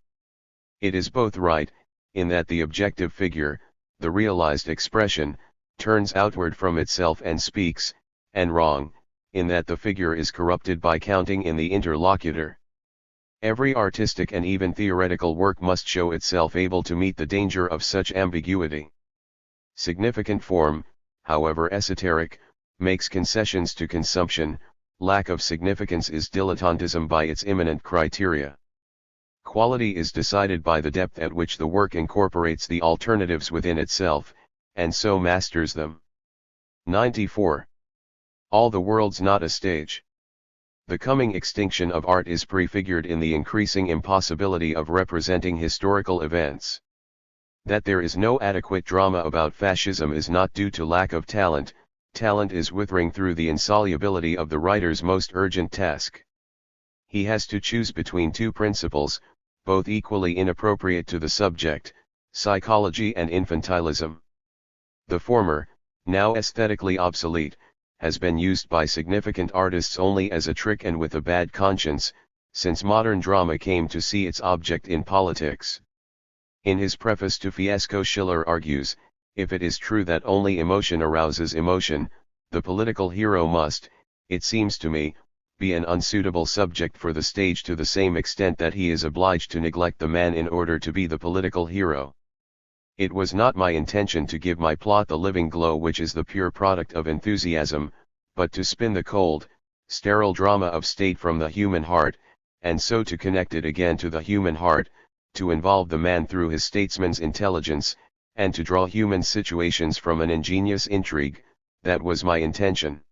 It is both right, in that the objective figure, the realized expression, turns outward from itself and speaks, and wrong, in that the figure is corrupted by counting in the interlocutor. Every artistic and even theoretical work must show itself able to meet the danger of such ambiguity. Significant form, however esoteric, makes concessions to consumption. Lack of significance is dilettantism by its immanent criteria. Quality is decided by the depth at which the work incorporates the alternatives within itself, and so masters them. 94. All the world's not a stage. The coming extinction of art is prefigured in the increasing impossibility of representing historical events. That there is no adequate drama about fascism is not due to lack of talent. Talent is withering through the insolubility of the writer's most urgent task. He has to choose between two principles, both equally inappropriate to the subject, psychology and infantilism. The former, now aesthetically obsolete, has been used by significant artists only as a trick and with a bad conscience, since modern drama came to see its object in politics. In his preface to Fiesco, Schiller argues, if it is true that only emotion arouses emotion, the political hero must, it seems to me, be an unsuitable subject for the stage to the same extent that he is obliged to neglect the man in order to be the political hero. It was not my intention to give my plot the living glow which is the pure product of enthusiasm, but to spin the cold, sterile drama of state from the human heart, and so to connect it again to the human heart, to involve the man through his statesman's intelligence, and to draw human situations from an ingenious intrigue. That was my intention.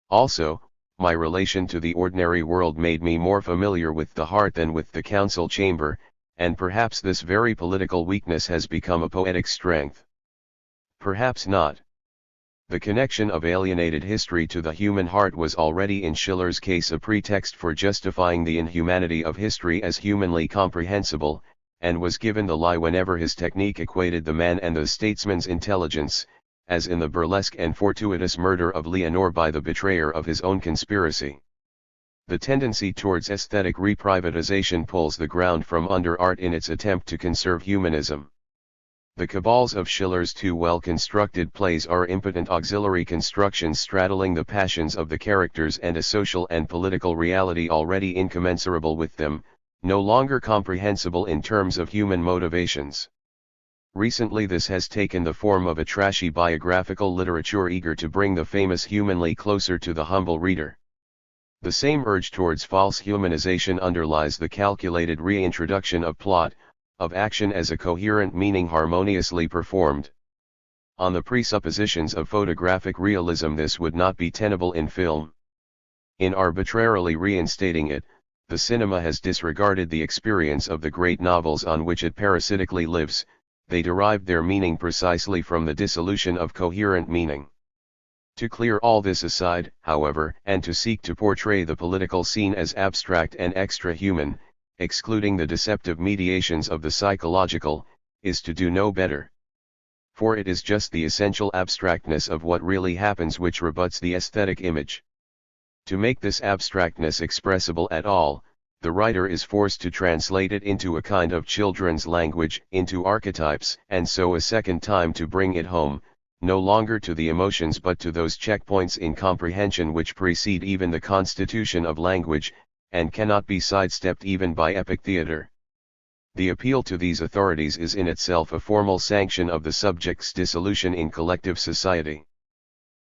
Also, my relation to the ordinary world made me more familiar with the heart than with the council chamber, and perhaps this very political weakness has become a poetic strength. Perhaps not. The connection of alienated history to the human heart was already in Schiller's case a pretext for justifying the inhumanity of history as humanly comprehensible, and was given the lie whenever his technique equated the man and the statesman's intelligence, as in the burlesque and fortuitous murder of Leonore by the betrayer of his own conspiracy. The tendency towards aesthetic reprivatization pulls the ground from under art in its attempt to conserve humanism. The cabals of Schiller's two well-constructed plays are impotent auxiliary constructions straddling the passions of the characters and a social and political reality already incommensurable with them, no longer comprehensible in terms of human motivations. Recently this has taken the form of a trashy biographical literature eager to bring the famous humanly closer to the humble reader. The same urge towards false humanization underlies the calculated reintroduction of plot, of action as a coherent meaning harmoniously performed. On the presuppositions of photographic realism, this would not be tenable in film. In arbitrarily reinstating it, the cinema has disregarded the experience of the great novels on which it parasitically lives. They derived their meaning precisely from the dissolution of coherent meaning. To clear all this aside, however, and to seek to portray the political scene as abstract and extra-human, excluding the deceptive mediations of the psychological, is to do no better. For it is just the essential abstractness of what really happens which rebuts the aesthetic image. To make this abstractness expressible at all, the writer is forced to translate it into a kind of children's language, into archetypes, and so a second time to bring it home, no longer to the emotions but to those checkpoints in comprehension which precede even the constitution of language, and cannot be sidestepped even by epic theatre. The appeal to these authorities is in itself a formal sanction of the subject's dissolution in collective society.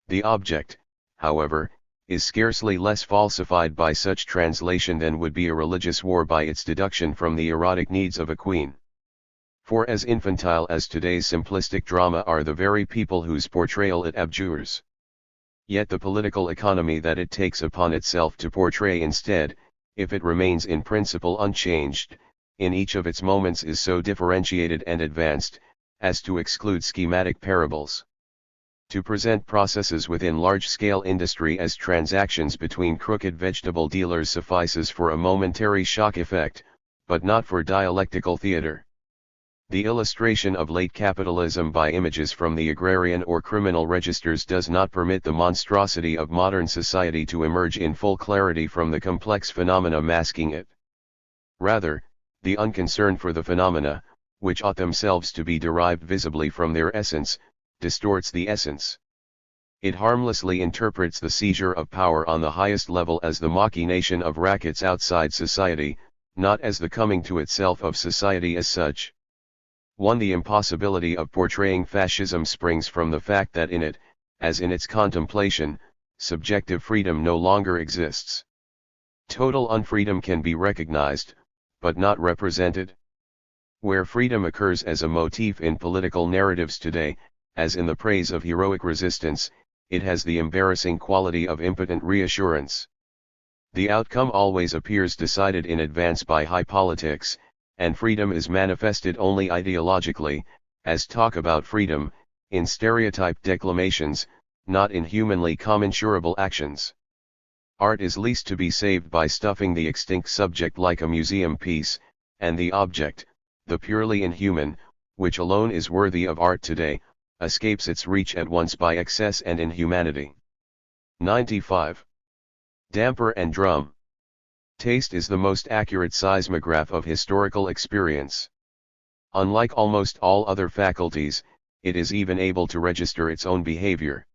The object, however, is scarcely less falsified by such translation than would be a religious war by its deduction from the erotic needs of a queen. For as infantile as today's simplistic drama are the very people whose portrayal it abjures, yet the political economy that it takes upon itself to portray instead, if it remains in principle unchanged, in each of its moments is so differentiated and advanced, as to exclude schematic parables. To present processes within large-scale industry as transactions between crooked vegetable dealers suffices for a momentary shock effect, but not for dialectical theatre. The illustration of late capitalism by images from the agrarian or criminal registers does not permit the monstrosity of modern society to emerge in full clarity from the complex phenomena masking it. Rather, the unconcern for the phenomena, which ought themselves to be derived visibly from their essence, distorts the essence. It harmlessly interprets the seizure of power on the highest level as the machination of rackets outside society, not as the coming to itself of society as such. 1. The impossibility of portraying fascism springs from the fact that in it, as in its contemplation, subjective freedom no longer exists. Total unfreedom can be recognized, but not represented. Where freedom occurs as a motif in political narratives today, as in the praise of heroic resistance, it has the embarrassing quality of impotent reassurance. The outcome always appears decided in advance by high politics, and freedom is manifested only ideologically, as talk about freedom, in stereotyped declamations, not in humanly commensurable actions. Art is least to be saved by stuffing the extinct subject like a museum piece, and the object, the purely inhuman, which alone is worthy of art today, escapes its reach at once by excess and inhumanity. 95. Damper and drum. Taste is the most accurate seismograph of historical experience. Unlike almost all other faculties, it is even able to register its own behavior.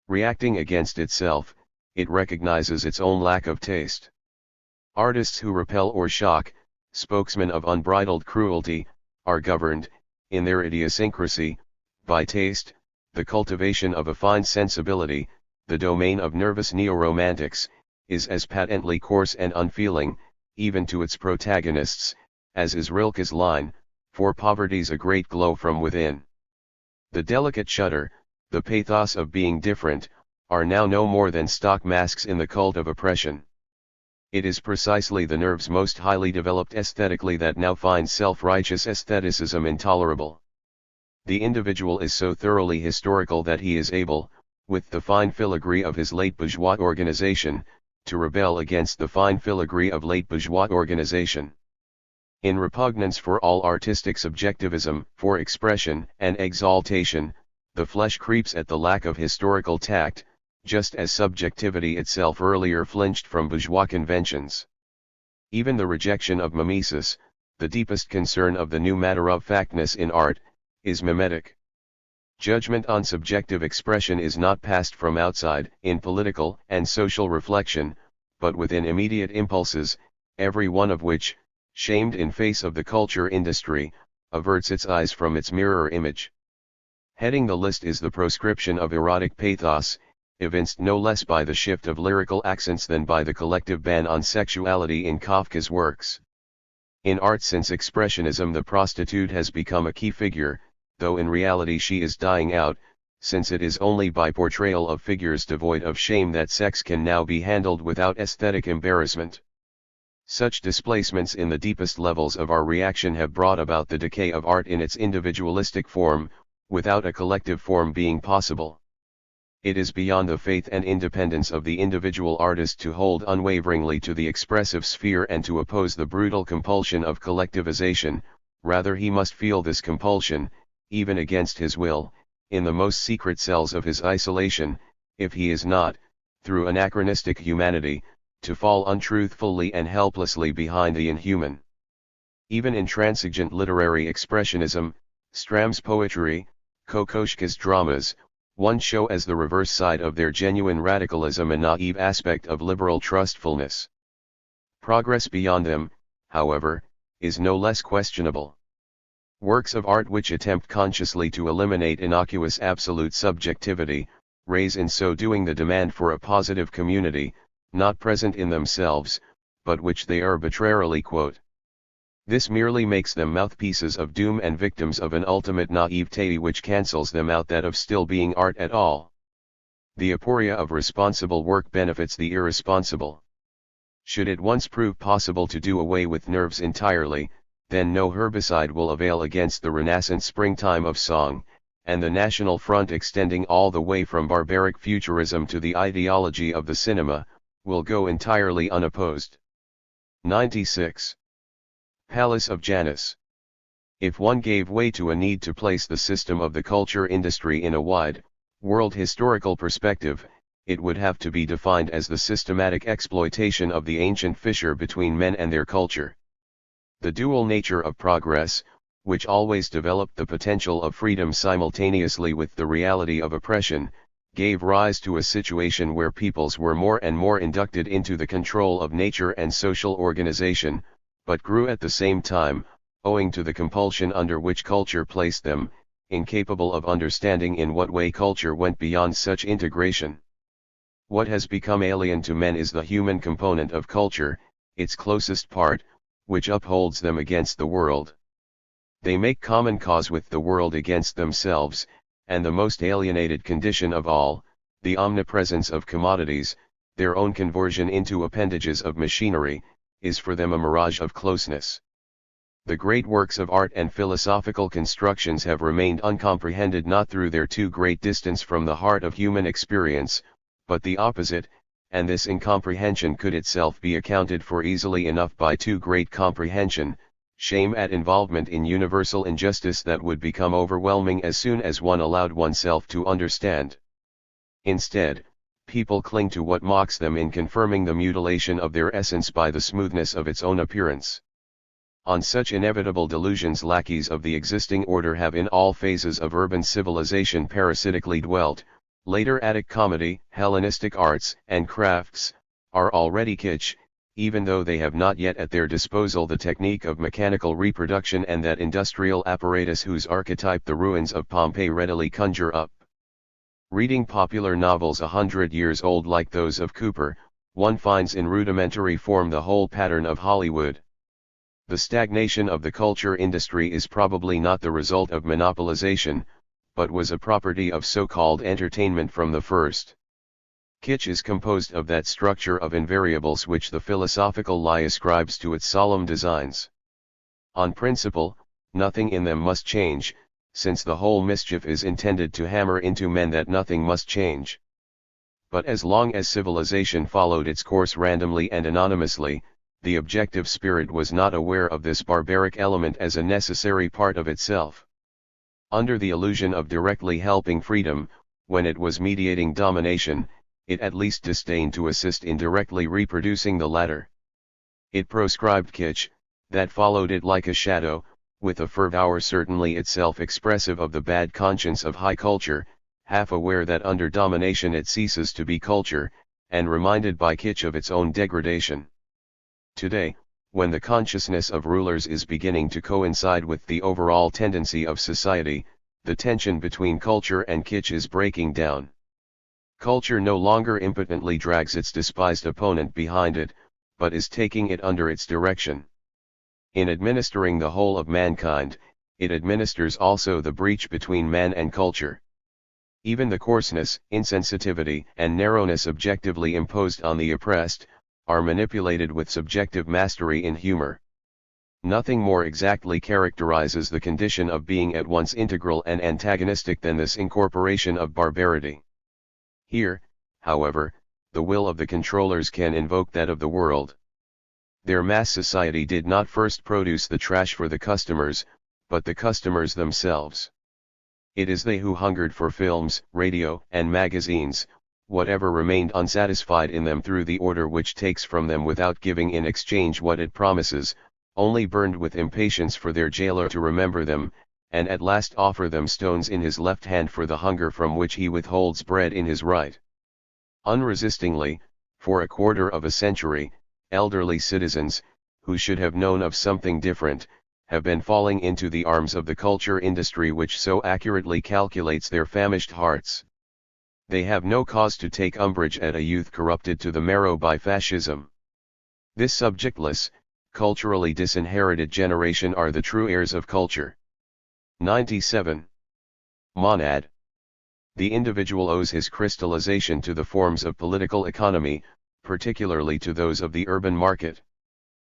Reacting against itself, it recognizes its own lack of taste. Artists who repel or shock, spokesmen of unbridled cruelty, are governed, in their idiosyncrasy, by taste, the cultivation of a fine sensibility. The domain of nervous neo-romantics, is as patently coarse and unfeeling, even to its protagonists, as is Rilke's line, "For poverty's a great glow from within." The delicate shudder, the pathos of being different, are now no more than stock masks in the cult of oppression. It is precisely the nerves most highly developed aesthetically that now find self-righteous aestheticism intolerable. The individual is so thoroughly historical that he is able, with the fine filigree of his late bourgeois organization, to rebel against the fine filigree of late bourgeois organization. In repugnance for all artistic subjectivism, for expression and exaltation, the flesh creeps at the lack of historical tact, just as subjectivity itself earlier flinched from bourgeois conventions. Even the rejection of mimesis, the deepest concern of the new matter of factness in art, is mimetic. Judgment on subjective expression is not passed from outside, in political and social reflection, but within immediate impulses, every one of which, shamed in face of the culture industry, averts its eyes from its mirror image. Heading the list is the proscription of erotic pathos, evinced no less by the shift of lyrical accents than by the collective ban on sexuality in Kafka's works. In art, since Expressionism, the prostitute has become a key figure, though in reality she is dying out, since it is only by portrayal of figures devoid of shame that sex can now be handled without aesthetic embarrassment. Such displacements in the deepest levels of our reaction have brought about the decay of art in its individualistic form, without a collective form being possible. It is beyond the faith and independence of the individual artist to hold unwaveringly to the expressive sphere and to oppose the brutal compulsion of collectivization. Rather, he must feel this compulsion, even against his will, in the most secret cells of his isolation, if he is not, through anachronistic humanity, to fall untruthfully and helplessly behind the inhuman. Even intransigent literary expressionism, Stram's poetry, Kokoschka's dramas, one show as the reverse side of their genuine radicalism and naive aspect of liberal trustfulness. Progress beyond them, however, is no less questionable. Works of art which attempt consciously to eliminate innocuous absolute subjectivity, raise in so doing the demand for a positive community, not present in themselves, but which they arbitrarily quote. This merely makes them mouthpieces of doom and victims of an ultimate naivete which cancels them out that of still being art at all. The aporia of responsible work benefits the irresponsible. Should it once prove possible to do away with nerves entirely, then no herbicide will avail against the renascent springtime of song, and the national front extending all the way from barbaric futurism to the ideology of the cinema, will go entirely unopposed. 96. Palace of Janus. If one gave way to a need to place the system of the culture industry in a wide, world historical perspective, it would have to be defined as the systematic exploitation of the ancient fissure between men and their culture. The dual nature of progress, which always developed the potential of freedom simultaneously with the reality of oppression, gave rise to a situation where peoples were more and more inducted into the control of nature and social organization, but grew at the same time, owing to the compulsion under which culture placed them, incapable of understanding in what way culture went beyond such integration. What has become alien to men is the human component of culture, its closest part, which upholds them against the world. They make common cause with the world against themselves, and the most alienated condition of all, the omnipresence of commodities, their own conversion into appendages of machinery, is for them a mirage of closeness. The great works of art and philosophical constructions have remained uncomprehended not through their too great distance from the heart of human experience, but the opposite, and this incomprehension could itself be accounted for easily enough by too great comprehension, shame at involvement in universal injustice that would become overwhelming as soon as one allowed oneself to understand. Instead, people cling to what mocks them in confirming the mutilation of their essence by the smoothness of its own appearance. On such inevitable delusions lackeys of the existing order have in all phases of urban civilization parasitically dwelt. Later Attic comedy, Hellenistic arts and crafts, are already kitsch, even though they have not yet at their disposal the technique of mechanical reproduction and that industrial apparatus whose archetype the ruins of Pompeii readily conjure up. Reading popular novels 100 years old like those of Cooper, one finds in rudimentary form the whole pattern of Hollywood. The stagnation of the culture industry is probably not the result of monopolization, but was a property of so-called entertainment from the first. Kitsch is composed of that structure of invariables which the philosophical lie ascribes to its solemn designs. On principle, nothing in them must change, since the whole mischief is intended to hammer into men that nothing must change. But as long as civilization followed its course randomly and anonymously, the objective spirit was not aware of this barbaric element as a necessary part of itself. Under the illusion of directly helping freedom, when it was mediating domination, it at least disdained to assist in directly reproducing the latter. It proscribed kitsch, that followed it like a shadow, with a fervour certainly itself expressive of the bad conscience of high culture, half aware that under domination it ceases to be culture, and reminded by kitsch of its own degradation. Today, when the consciousness of rulers is beginning to coincide with the overall tendency of society, the tension between culture and kitsch is breaking down. Culture no longer impotently drags its despised opponent behind it, but is taking it under its direction. In administering the whole of mankind, it administers also the breach between man and culture. Even the coarseness, insensitivity, and narrowness objectively imposed on the oppressed, are manipulated with subjective mastery in humor. Nothing more exactly characterizes the condition of being at once integral and antagonistic than this incorporation of barbarity. Here, however, the will of the controllers can invoke that of the world. Their mass society did not first produce the trash for the customers, but the customers themselves. It is they who hungered for films, radio, and magazines, whatever remained unsatisfied in them through the order which takes from them without giving in exchange what it promises, only burned with impatience for their jailer to remember them, and at last offer them stones in his left hand for the hunger from which he withholds bread in his right. Unresistingly, for a quarter of a century, elderly citizens, who should have known of something different, have been falling into the arms of the culture industry which so accurately calculates their famished hearts. They have no cause to take umbrage at a youth corrupted to the marrow by fascism. This subjectless, culturally disinherited generation are the true heirs of culture. 97. Monad. The individual owes his crystallization to the forms of political economy, particularly to those of the urban market.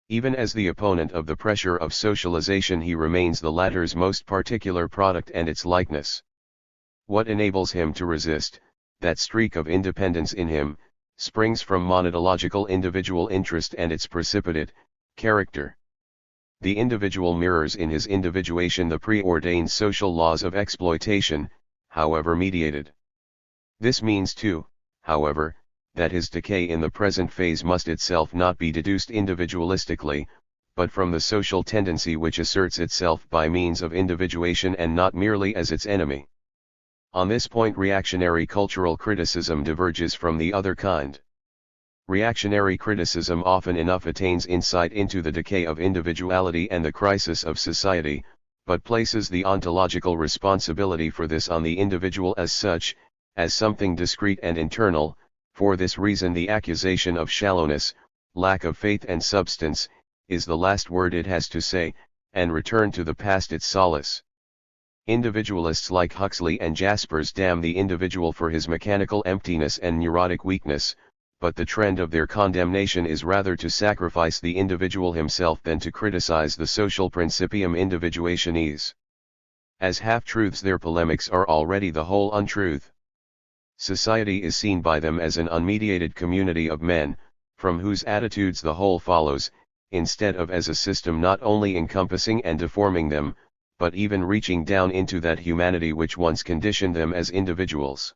Even as the opponent of the pressure of socialization, he remains the latter's most particular product and its likeness. What enables him to resist, that streak of independence in him, springs from monadological individual interest and its precipitate character. The individual mirrors in his individuation the preordained social laws of exploitation, however mediated. This means too, however, that his decay in the present phase must itself not be deduced individualistically, but from the social tendency which asserts itself by means of individuation and not merely as its enemy. On this point reactionary cultural criticism diverges from the other kind. Reactionary criticism often enough attains insight into the decay of individuality and the crisis of society, but places the ontological responsibility for this on the individual as such, as something discrete and internal. For this reason the accusation of shallowness, lack of faith and substance, is the last word it has to say, and return to the past its solace. Individualists like Huxley and Jaspers damn the individual for his mechanical emptiness and neurotic weakness, but the trend of their condemnation is rather to sacrifice the individual himself than to criticize the social principium individuationis. As half-truths their polemics are already the whole untruth. Society is seen by them as an unmediated community of men, from whose attitudes the whole follows, instead of as a system not only encompassing and deforming them, but even reaching down into that humanity which once conditioned them as individuals.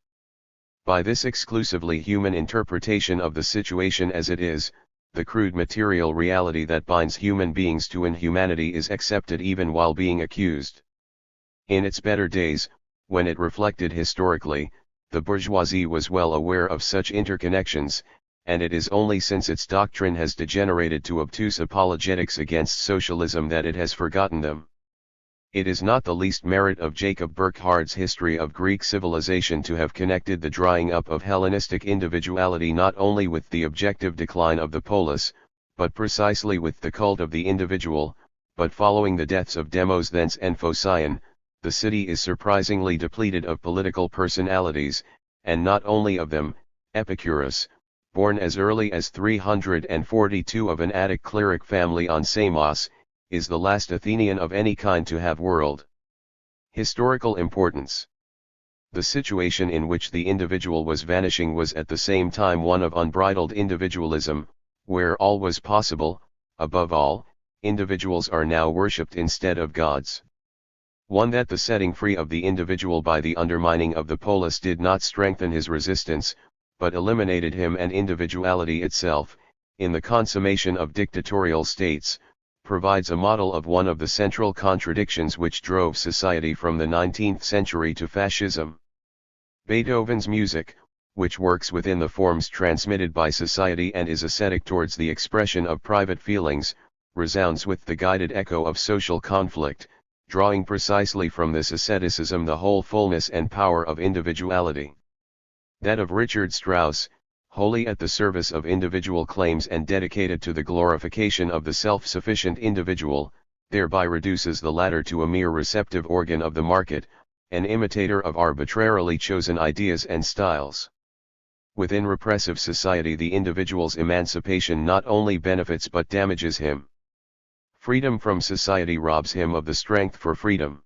By this exclusively human interpretation of the situation as it is, the crude material reality that binds human beings to inhumanity is accepted even while being accused. In its better days, when it reflected historically, the bourgeoisie was well aware of such interconnections, and it is only since its doctrine has degenerated to obtuse apologetics against socialism that it has forgotten them. It is not the least merit of Jacob Burckhardt's History of Greek Civilization to have connected the drying up of Hellenistic individuality not only with the objective decline of the polis, but precisely with the cult of the individual, but following the deaths of Demosthenes and Phocion, the city is surprisingly depleted of political personalities, and not only of them. Epicurus, born as early as 342 of an Attic cleric family on Samos, is the last Athenian of any kind to have world historical importance. The situation in which the individual was vanishing was at the same time one of unbridled individualism, where all was possible. Above all, individuals are now worshipped instead of gods. One that the setting free of the individual by the undermining of the polis did not strengthen his resistance, but eliminated him and individuality itself, in the consummation of dictatorial states, provides a model of one of the central contradictions which drove society from the 19th century to fascism. Beethoven's music, which works within the forms transmitted by society and is ascetic towards the expression of private feelings, resounds with the guided echo of social conflict, drawing precisely from this asceticism the whole fullness and power of individuality. That of Richard Strauss, wholly at the service of individual claims and dedicated to the glorification of the self-sufficient individual, thereby reduces the latter to a mere receptive organ of the market, an imitator of arbitrarily chosen ideas and styles. Within repressive society, the individual's emancipation not only benefits but damages him. Freedom from society robs him of the strength for freedom.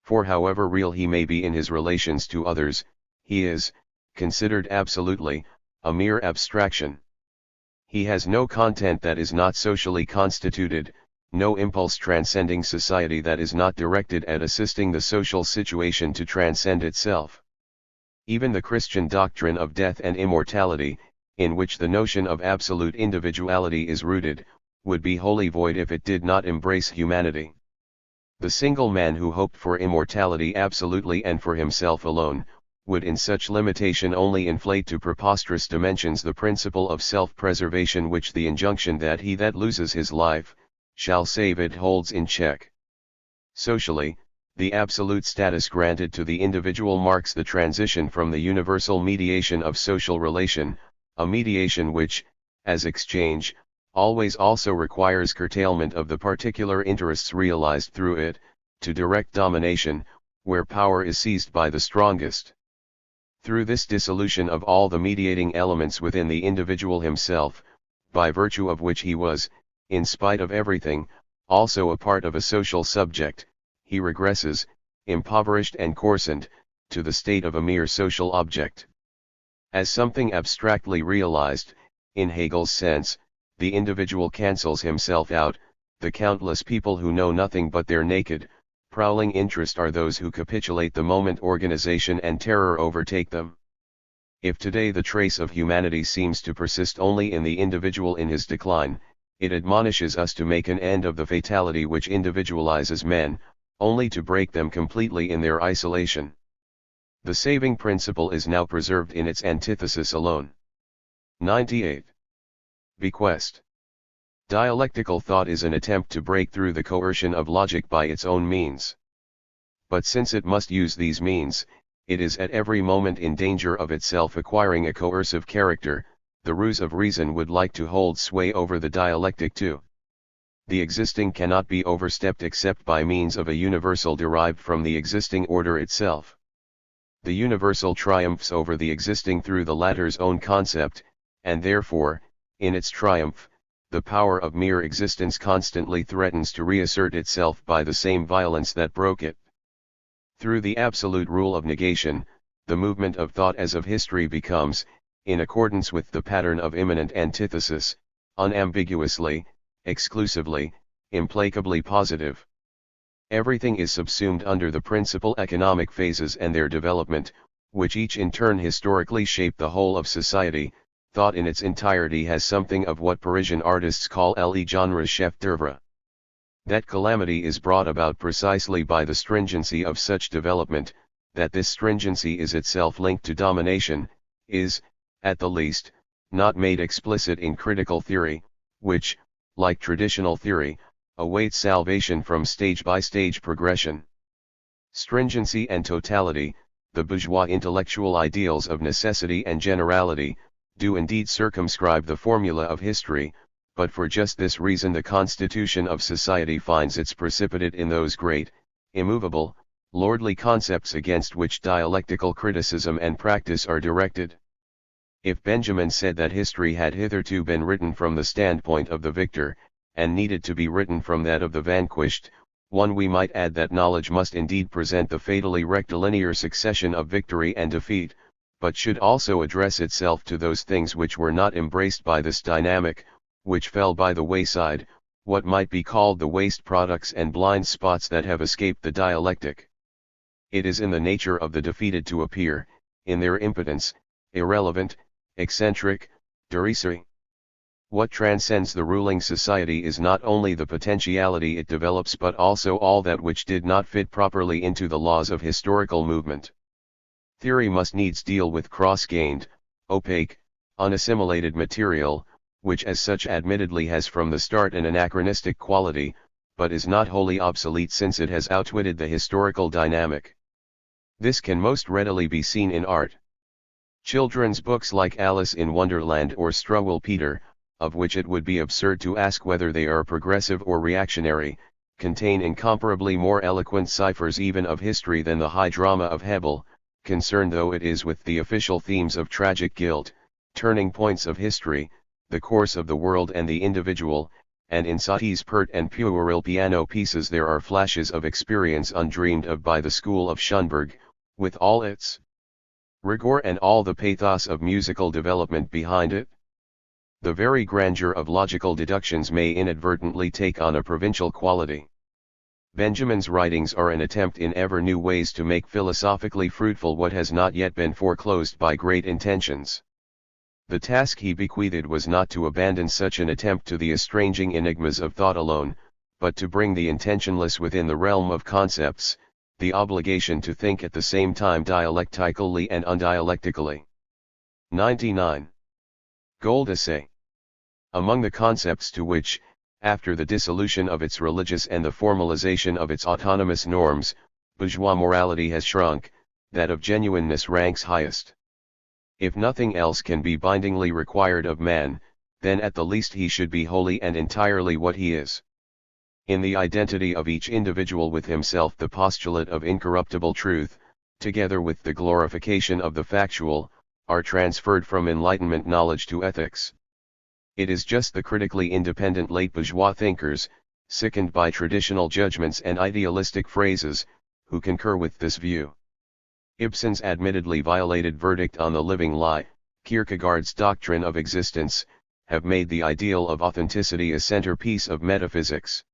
For however real he may be in his relations to others, he is, considered absolutely, a mere abstraction. He has no content that is not socially constituted, no impulse transcending society that is not directed at assisting the social situation to transcend itself. Even the Christian doctrine of death and immortality, in which the notion of absolute individuality is rooted, would be wholly void if it did not embrace humanity. The single man who hoped for immortality absolutely and for himself alone, would in such limitation only inflate to preposterous dimensions the principle of self-preservation which the injunction that he that loses his life, shall save it holds in check. Socially, the absolute status granted to the individual marks the transition from the universal mediation of social relation, a mediation which, as exchange, always also requires curtailment of the particular interests realized through it, to direct domination, where power is seized by the strongest. Through this dissolution of all the mediating elements within the individual himself, by virtue of which he was, in spite of everything, also a part of a social subject, he regresses, impoverished and coarsened, to the state of a mere social object. As something abstractly realized, in Hegel's sense, the individual cancels himself out. The countless people who know nothing but their naked, prowling interest are those who capitulate the moment organization and terror overtake them. If today the trace of humanity seems to persist only in the individual in his decline, it admonishes us to make an end of the fatality which individualizes men, only to break them completely in their isolation. The saving principle is now preserved in its antithesis alone. 98. Bequest. Dialectical thought is an attempt to break through the coercion of logic by its own means. But since it must use these means, it is at every moment in danger of itself acquiring a coercive character. The ruse of reason would like to hold sway over the dialectic too. The existing cannot be overstepped except by means of a universal derived from the existing order itself. The universal triumphs over the existing through the latter's own concept, and therefore, in its triumph, the power of mere existence constantly threatens to reassert itself by the same violence that broke it. Through the absolute rule of negation, the movement of thought as of history becomes, in accordance with the pattern of immanent antithesis, unambiguously, exclusively, implacably positive. Everything is subsumed under the principal economic phases and their development, which each in turn historically shape the whole of society. Thought in its entirety has something of what Parisian artists call le genre chef d'oeuvre. That calamity is brought about precisely by the stringency of such development, that this stringency is itself linked to domination, is, at the least, not made explicit in critical theory, which, like traditional theory, awaits salvation from stage-by-stage progression. Stringency and totality, the bourgeois intellectual ideals of necessity and generality, do indeed circumscribe the formula of history, but for just this reason the constitution of society finds its precipitate in those great, immovable, lordly concepts against which dialectical criticism and practice are directed. If Benjamin said that history had hitherto been written from the standpoint of the victor, and needed to be written from that of the vanquished, we might add that knowledge must indeed present the fatally rectilinear succession of victory and defeat, but should also address itself to those things which were not embraced by this dynamic, which fell by the wayside, what might be called the waste products and blind spots that have escaped the dialectic. It is in the nature of the defeated to appear, in their impotence, irrelevant, eccentric, derisory. What transcends the ruling society is not only the potentiality it develops but also all that which did not fit properly into the laws of historical movement. Theory must needs deal with cross-gained, opaque, unassimilated material, which as such admittedly has from the start an anachronistic quality, but is not wholly obsolete since it has outwitted the historical dynamic. This can most readily be seen in art. Children's books like Alice in Wonderland or Struwwelpeter, of which it would be absurd to ask whether they are progressive or reactionary, contain incomparably more eloquent ciphers even of history than the high drama of Hebel, concerned though it is with the official themes of tragic guilt, turning points of history, the course of the world and the individual, and in Satie's pert and puerile piano pieces there are flashes of experience undreamed of by the school of Schönberg, with all its rigor and all the pathos of musical development behind it. The very grandeur of logical deductions may inadvertently take on a provincial quality. Benjamin's writings are an attempt in ever new ways to make philosophically fruitful what has not yet been foreclosed by great intentions. The task he bequeathed was not to abandon such an attempt to the estranging enigmas of thought alone, but to bring the intentionless within the realm of concepts, the obligation to think at the same time dialectically and undialectically. 99. Gold essay. Among the concepts to which, after the dissolution of its religious and the formalization of its autonomous norms, bourgeois morality has shrunk, that of genuineness ranks highest. If nothing else can be bindingly required of man, then at the least he should be wholly and entirely what he is. In the identity of each individual with himself the postulate of incorruptible truth, together with the glorification of the factual, are transferred from Enlightenment knowledge to ethics. It is just the critically independent late bourgeois thinkers, sickened by traditional judgments and idealistic phrases, who concur with this view. Ibsen's admittedly violated verdict on the living lie, Kierkegaard's doctrine of existence, have made the ideal of authenticity a centerpiece of metaphysics.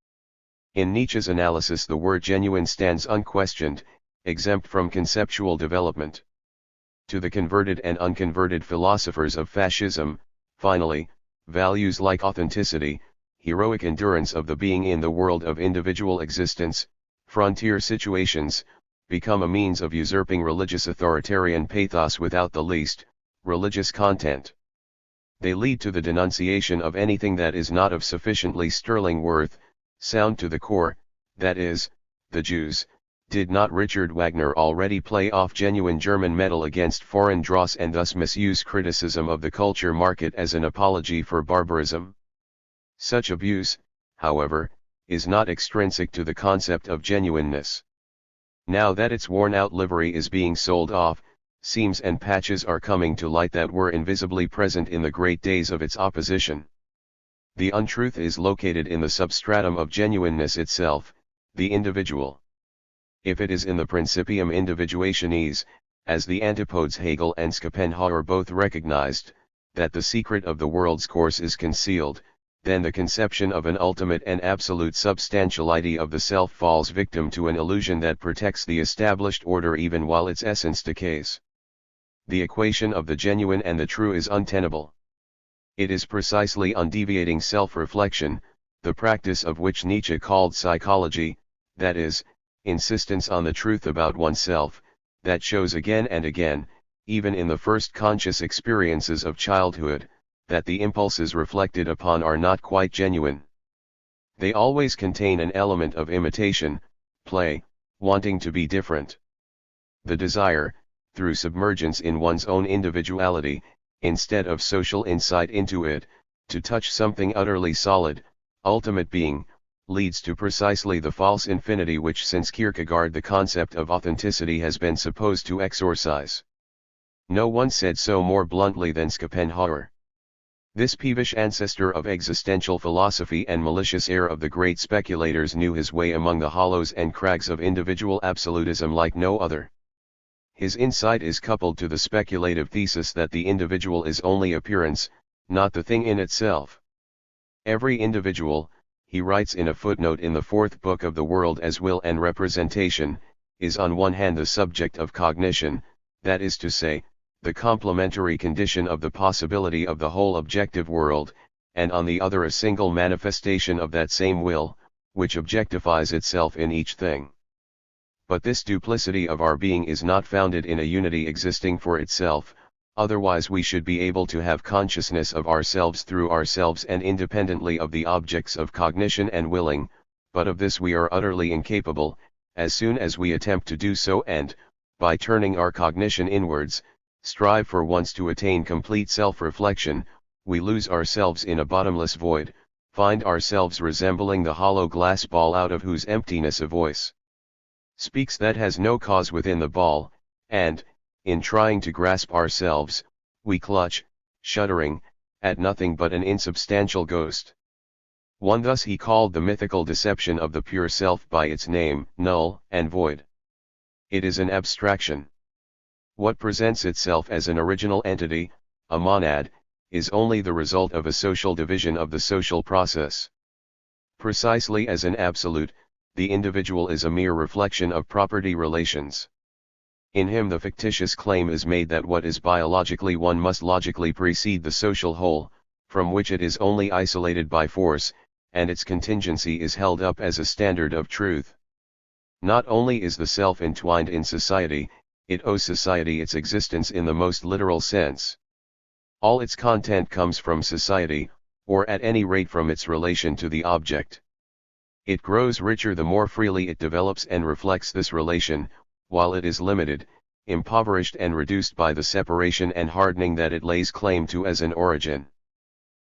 In Nietzsche's analysis the word genuine stands unquestioned, exempt from conceptual development. To the converted and unconverted philosophers of fascism, finally, values like authenticity, heroic endurance of the being in the world of individual existence, frontier situations, become a means of usurping religious authoritarian pathos without the least religious content. They lead to the denunciation of anything that is not of sufficiently sterling worth, sound to the core, that is, the Jews. Did not Richard Wagner already play off genuine German metal against foreign dross and thus misuse criticism of the culture market as an apology for barbarism? Such abuse, however, is not extrinsic to the concept of genuineness. Now that its worn-out livery is being sold off, seams and patches are coming to light that were invisibly present in the great days of its opposition. The untruth is located in the substratum of genuineness itself, the individual. If it is in the principium individuationis, as the antipodes Hegel and Schopenhauer both recognized, that the secret of the world's course is concealed, then the conception of an ultimate and absolute substantiality of the self falls victim to an illusion that protects the established order even while its essence decays. The equation of the genuine and the true is untenable. It is precisely undeviating self-reflection, the practice of which Nietzsche called psychology, that is, insistence on the truth about oneself, that shows again and again, even in the first conscious experiences of childhood, that the impulses reflected upon are not quite genuine. They always contain an element of imitation, play, wanting to be different. The desire, through submergence in one's own individuality, instead of social insight into it, to touch something utterly solid, ultimate being, leads to precisely the false infinity which since Kierkegaard the concept of authenticity has been supposed to exorcise. No one said so more bluntly than Schopenhauer. This peevish ancestor of existential philosophy and malicious heir of the great speculators knew his way among the hollows and crags of individual absolutism like no other. His insight is coupled to the speculative thesis that the individual is only appearance, not the thing in itself. Every individual, he writes in a footnote in the fourth book of The World as Will and Representation, is on one hand the subject of cognition, that is to say, the complementary condition of the possibility of the whole objective world, and on the other a single manifestation of that same will, which objectifies itself in each thing. But this duplicity of our being is not founded in a unity existing for itself, otherwise we should be able to have consciousness of ourselves through ourselves and independently of the objects of cognition and willing, but of this we are utterly incapable, as soon as we attempt to do so and, by turning our cognition inwards, strive for once to attain complete self-reflection, we lose ourselves in a bottomless void, find ourselves resembling the hollow glass ball out of whose emptiness a voice speaks that has no cause within the ball, and, in trying to grasp ourselves, we clutch, shuddering, at nothing but an insubstantial ghost. One thus he called the mythical deception of the pure self by its name, null and void. It is an abstraction. What presents itself as an original entity, a monad, is only the result of a social division of the social process. Precisely as an absolute, the individual is a mere reflection of property relations. In him the fictitious claim is made that what is biologically one must logically precede the social whole, from which it is only isolated by force, and its contingency is held up as a standard of truth. Not only is the self entwined in society, it owes society its existence in the most literal sense. All its content comes from society, or at any rate from its relation to the object. It grows richer the more freely it develops and reflects this relation, while it is limited, impoverished and reduced by the separation and hardening that it lays claim to as an origin.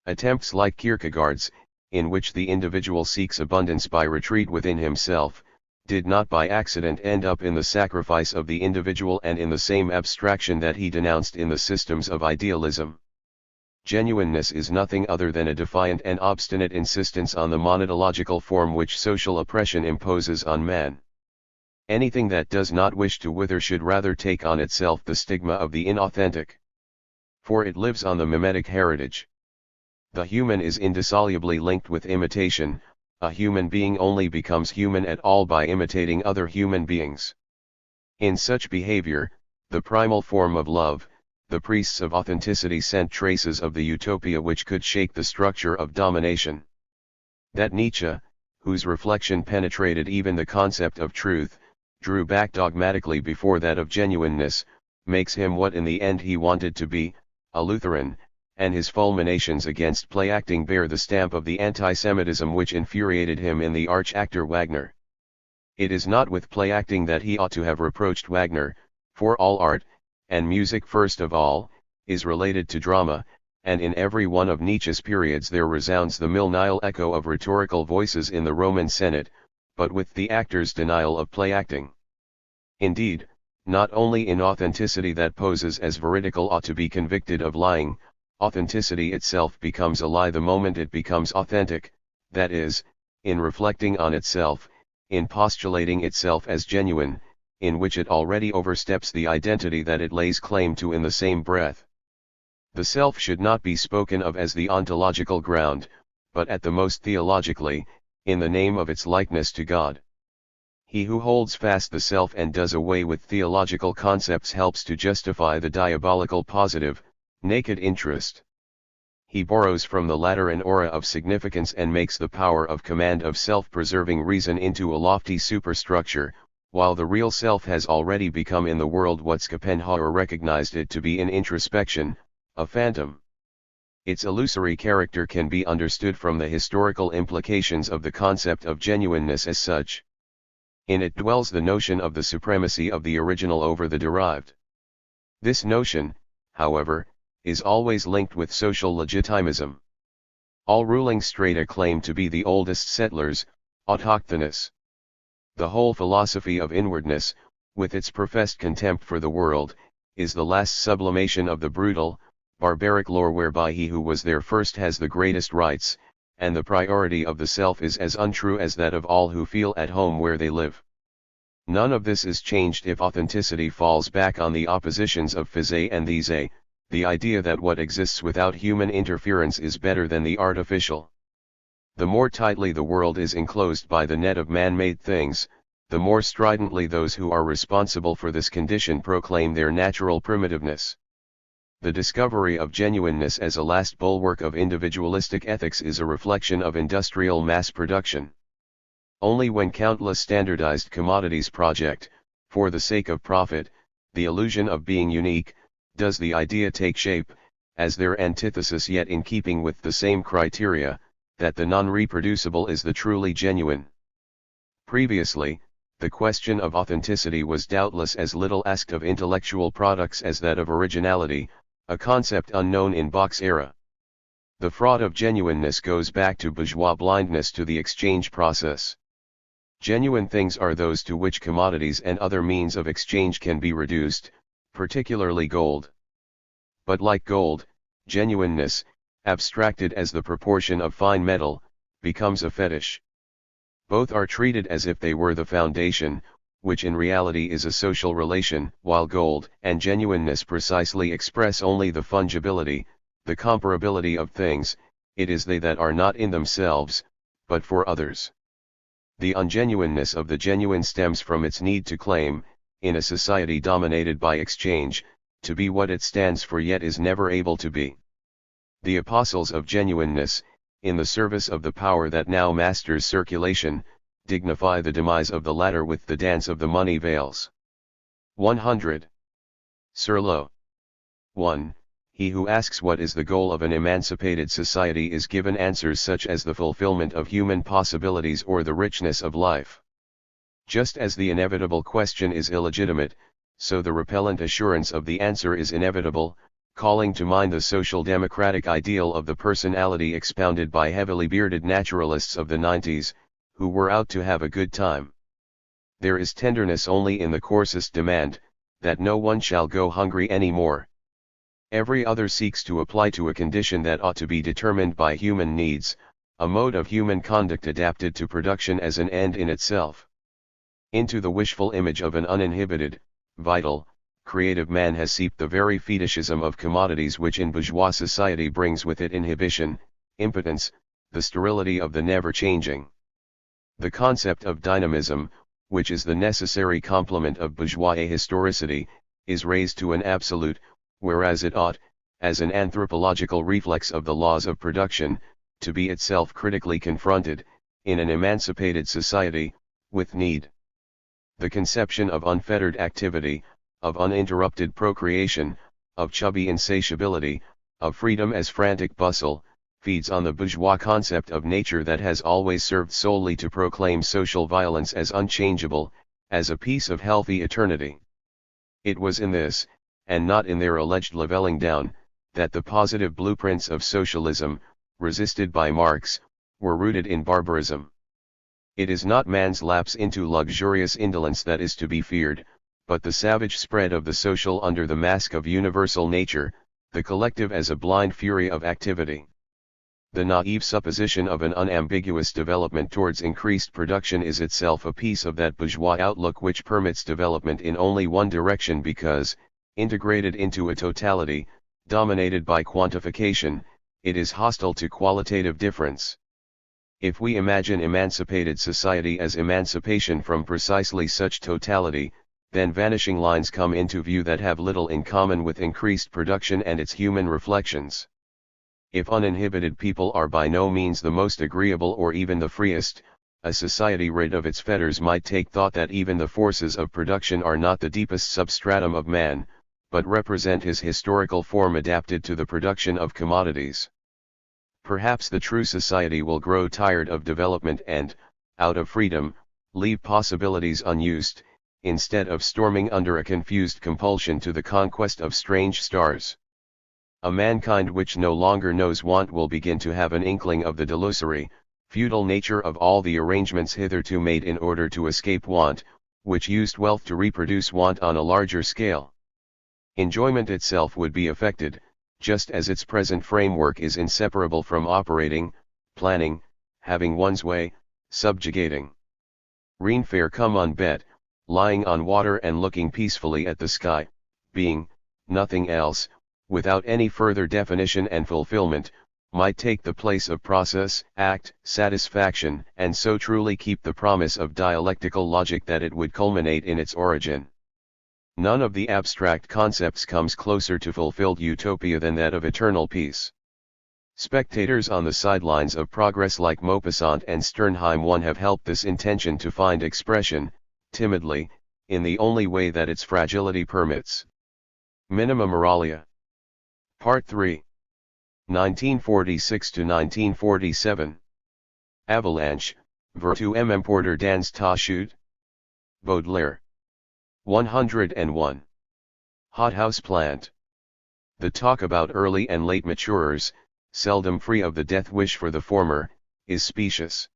Attempts like Kierkegaard's, in which the individual seeks abundance by retreat within himself, did not by accident end up in the sacrifice of the individual and in the same abstraction that he denounced in the systems of idealism. Genuineness is nothing other than a defiant and obstinate insistence on the monadological form which social oppression imposes on man. Anything that does not wish to wither should rather take on itself the stigma of the inauthentic. For it lives on the mimetic heritage. The human is indissolubly linked with imitation. A human being only becomes human at all by imitating other human beings. In such behavior, the primal form of love, the priests of authenticity sent traces of the utopia which could shake the structure of domination. That Nietzsche, whose reflection penetrated even the concept of truth, drew back dogmatically before that of genuineness, makes him what in the end he wanted to be, a Lutheran, and his fulminations against play-acting bear the stamp of the anti-Semitism which infuriated him in the arch-actor Wagner. It is not with play-acting that he ought to have reproached Wagner, for all art, and music first of all, is related to drama, and in every one of Nietzsche's periods there resounds the Milnile echo of rhetorical voices in the Roman Senate, but with the actor's denial of play-acting. Indeed, not only inauthenticity that poses as veridical ought to be convicted of lying, authenticity itself becomes a lie the moment it becomes authentic, that is, in reflecting on itself, in postulating itself as genuine, in which it already oversteps the identity that it lays claim to in the same breath. The self should not be spoken of as the ontological ground, but at the most theologically, in the name of its likeness to God. He who holds fast the self and does away with theological concepts helps to justify the diabolical positive, naked interest. He borrows from the latter an aura of significance and makes the power of command of self-preserving reason into a lofty superstructure, while the real self has already become in the world what Schopenhauer recognized it to be in introspection, a phantom. Its illusory character can be understood from the historical implications of the concept of genuineness as such. In it dwells the notion of the supremacy of the original over the derived. This notion, however, is always linked with social legitimism. All ruling strata claim to be the oldest settlers, autochthonous. The whole philosophy of inwardness, with its professed contempt for the world, is the last sublimation of the brutal, barbaric lore whereby he who was there first has the greatest rights, and the priority of the self is as untrue as that of all who feel at home where they live. None of this is changed if authenticity falls back on the oppositions of physe and these, the idea that what exists without human interference is better than the artificial. The more tightly the world is enclosed by the net of man-made things, the more stridently those who are responsible for this condition proclaim their natural primitiveness. The discovery of genuineness as a last bulwark of individualistic ethics is a reflection of industrial mass production. Only when countless standardized commodities project, for the sake of profit, the illusion of being unique, does the idea take shape, as their antithesis yet in keeping with the same criteria, that the non-reproducible is the truly genuine. Previously, the question of authenticity was doubtless as little asked of intellectual products as that of originality, a concept unknown in Bach's era. The fraud of genuineness goes back to bourgeois blindness to the exchange process. Genuine things are those to which commodities and other means of exchange can be reduced, particularly gold. But like gold, genuineness, abstracted as the proportion of fine metal, becomes a fetish. Both are treated as if they were the foundation, which in reality is a social relation, while gold and genuineness precisely express only the fungibility, the comparability of things. It is they that are not in themselves, but for others. The ungenuineness of the genuine stems from its need to claim, in a society dominated by exchange, to be what it stands for yet is never able to be. The apostles of genuineness, in the service of the power that now masters circulation, dignify the demise of the latter with the dance of the money veils. 100. Surlo. 1. He who asks what is the goal of an emancipated society is given answers such as the fulfillment of human possibilities or the richness of life. Just as the inevitable question is illegitimate, so the repellent assurance of the answer is inevitable, calling to mind the social democratic ideal of the personality expounded by heavily bearded naturalists of the 90s, who were out to have a good time. There is tenderness only in the coarsest demand, that no one shall go hungry any more. Every other seeks to apply to a condition that ought to be determined by human needs, a mode of human conduct adapted to production as an end in itself. Into the wishful image of an uninhibited, vital, creative man has seeped the very fetishism of commodities which in bourgeois society brings with it inhibition, impotence, the sterility of the never-changing. The concept of dynamism, which is the necessary complement of bourgeois historicity, is raised to an absolute, whereas it ought, as an anthropological reflex of the laws of production, to be itself critically confronted, in an emancipated society, with need. The conception of unfettered activity, of uninterrupted procreation, of chubby insatiability, of freedom as frantic bustle, feeds on the bourgeois concept of nature that has always served solely to proclaim social violence as unchangeable, as a piece of healthy eternity. It was in this, and not in their alleged leveling down, that the positive blueprints of socialism, resisted by Marx, were rooted in barbarism. It is not man's lapse into luxurious indolence that is to be feared, but the savage spread of the social under the mask of universal nature, the collective as a blind fury of activity. The naive supposition of an unambiguous development towards increased production is itself a piece of that bourgeois outlook which permits development in only one direction because, integrated into a totality, dominated by quantification, it is hostile to qualitative difference. If we imagine emancipated society as emancipation from precisely such totality, then vanishing lines come into view that have little in common with increased production and its human reflections. If uninhibited people are by no means the most agreeable or even the freest, a society rid of its fetters might take thought that even the forces of production are not the deepest substratum of man, but represent his historical form adapted to the production of commodities. Perhaps the true society will grow tired of development and, out of freedom, leave possibilities unused, instead of storming under a confused compulsion to the conquest of strange stars. A mankind which no longer knows want will begin to have an inkling of the delusory, feudal nature of all the arrangements hitherto made in order to escape want, which used wealth to reproduce want on a larger scale. Enjoyment itself would be affected, just as its present framework is inseparable from operating, planning, having one's way, subjugating. Reinfair come on bed, lying on water and looking peacefully at the sky, being, nothing else, without any further definition and fulfillment, might take the place of process, act, satisfaction, and so truly keep the promise of dialectical logic that it would culminate in its origin. None of the abstract concepts comes closer to fulfilled utopia than that of eternal peace. Spectators on the sidelines of progress like Maupassant and Sternheim one have helped this intention to find expression, timidly, in the only way that its fragility permits. Minima Moralia. Part 3. 1946 to 1947. Avalanche, Vertu M. Porter dans ta chute. Baudelaire. 101. Hothouse plant. The talk about early and late maturers, seldom free of the death wish for the former, is specious.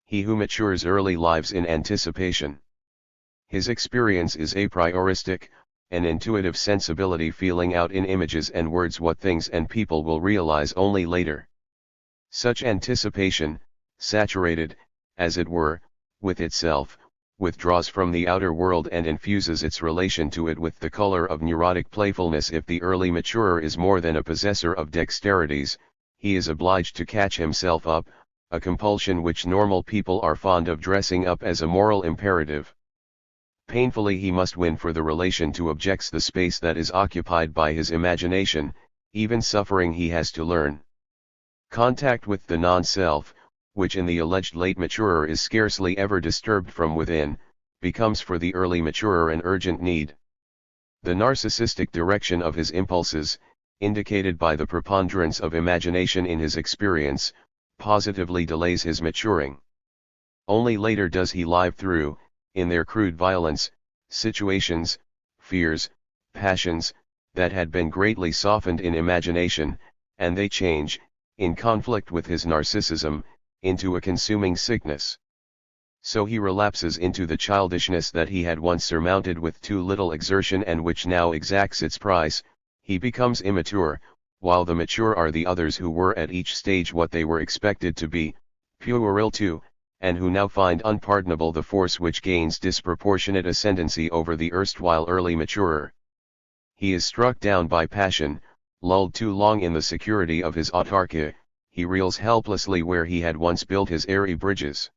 He who matures early lives in anticipation. His experience is a prioristic, an intuitive sensibility feeling out in images and words what things and people will realize only later. Such anticipation, saturated, as it were, with itself, withdraws from the outer world and infuses its relation to it with the color of neurotic playfulness. If the early maturer is more than a possessor of dexterities, he is obliged to catch himself up, a compulsion which normal people are fond of dressing up as a moral imperative. Painfully he must win for the relation to objects the space that is occupied by his imagination, even suffering he has to learn. Contact with the non-self, which in the alleged late maturer is scarcely ever disturbed from within, becomes for the early maturer an urgent need. The narcissistic direction of his impulses, indicated by the preponderance of imagination in his experience, positively delays his maturing. Only later does he live through, in their crude violence, situations, fears, passions, that had been greatly softened in imagination, and they change, in conflict with his narcissism, into a consuming sickness. So he relapses into the childishness that he had once surmounted with too little exertion and which now exacts its price. He becomes immature, while the mature are the others who were at each stage what they were expected to be, puerile too, and who now find unpardonable the force which gains disproportionate ascendancy over the erstwhile early maturer. He is struck down by passion, lulled too long in the security of his autarky, he reels helplessly where he had once built his airy bridges.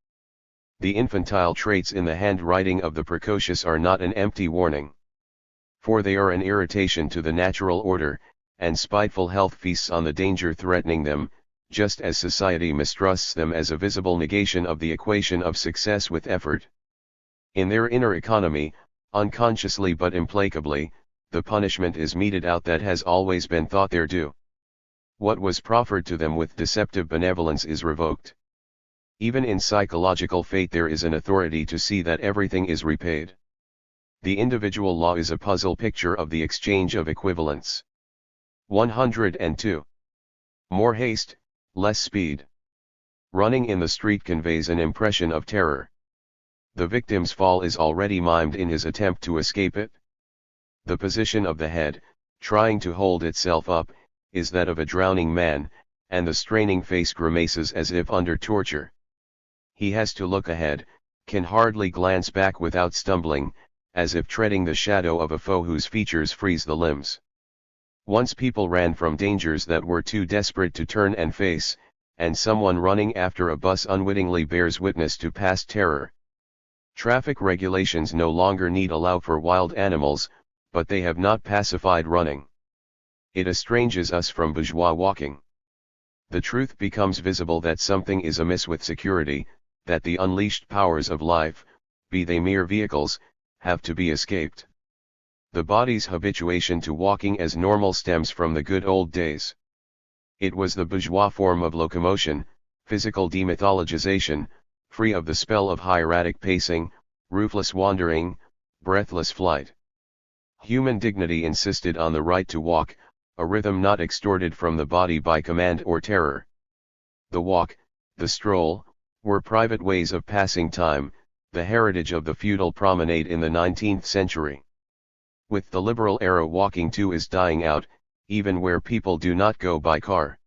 The infantile traits in the handwriting of the precocious are not an empty warning. For they are an irritation to the natural order, and spiteful health feasts on the danger threatening them, just as society mistrusts them as a visible negation of the equation of success with effort. In their inner economy, unconsciously but implacably, the punishment is meted out that has always been thought their due. What was proffered to them with deceptive benevolence is revoked. Even in psychological fate there is an authority to see that everything is repaid. The individual law is a puzzle picture of the exchange of equivalents. 102. More haste, less speed. Running in the street conveys an impression of terror. The victim's fall is already mimed in his attempt to escape it. The position of the head, trying to hold itself up, is that of a drowning man, and the straining face grimaces as if under torture. He has to look ahead, can hardly glance back without stumbling, as if treading the shadow of a foe whose features freeze the limbs. Once people ran from dangers that were too desperate to turn and face, and someone running after a bus unwittingly bears witness to past terror. Traffic regulations no longer need allow for wild animals, but they have not pacified running. It estranges us from bourgeois walking. The truth becomes visible that something is amiss with security, that the unleashed powers of life, be they mere vehicles, have to be escaped. The body's habituation to walking as normal stems from the good old days. It was the bourgeois form of locomotion, physical demythologization, free of the spell of hieratic pacing, roofless wandering, breathless flight. Human dignity insisted on the right to walk, a rhythm not extorted from the body by command or terror. The walk, the stroll, were private ways of passing time, the heritage of the feudal promenade in the 19th century. With the liberal era walking too is dying out, even where people do not go by car.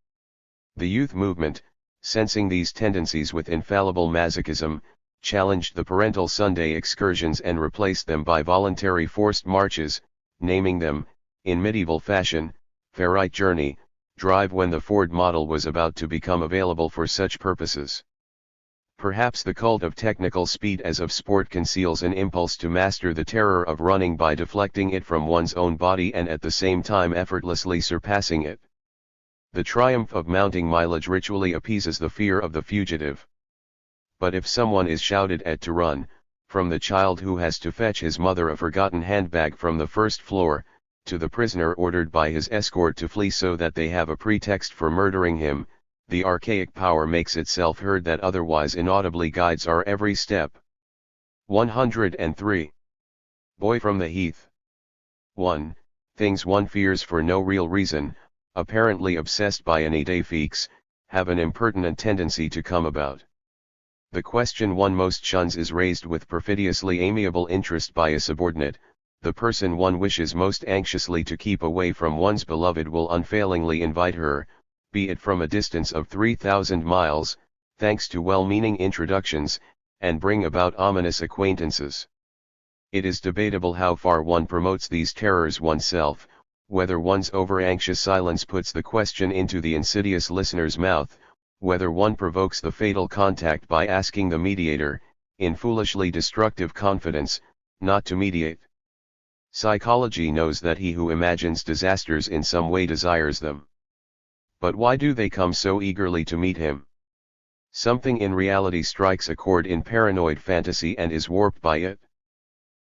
The youth movement, sensing these tendencies with infallible masochism, challenged the parental Sunday excursions and replaced them by voluntary forced marches, naming them, in medieval fashion, Ferrite Journey, Drive when the Ford model was about to become available for such purposes. Perhaps the cult of technical speed as of sport conceals an impulse to master the terror of running by deflecting it from one's own body and at the same time effortlessly surpassing it. The triumph of mounting mileage ritually appeases the fear of the fugitive. But if someone is shouted at to run, from the child who has to fetch his mother a forgotten handbag from the first floor, to the prisoner ordered by his escort to flee so that they have a pretext for murdering him, the archaic power makes itself heard that otherwise inaudibly guides our every step. 103. Boy from the Heath. 1. Things one fears for no real reason, apparently obsessed by an idée fixe, have an impertinent tendency to come about. The question one most shuns is raised with perfidiously amiable interest by a subordinate. The person one wishes most anxiously to keep away from one's beloved will unfailingly invite her, be it from a distance of 3,000 miles, thanks to well-meaning introductions, and bring about ominous acquaintances. It is debatable how far one promotes these terrors oneself, whether one's over-anxious silence puts the question into the insidious listener's mouth, whether one provokes the fatal contact by asking the mediator, in foolishly destructive confidence, not to mediate. Psychology knows that he who imagines disasters in some way desires them. But why do they come so eagerly to meet him? Something in reality strikes a chord in paranoid fantasy and is warped by it.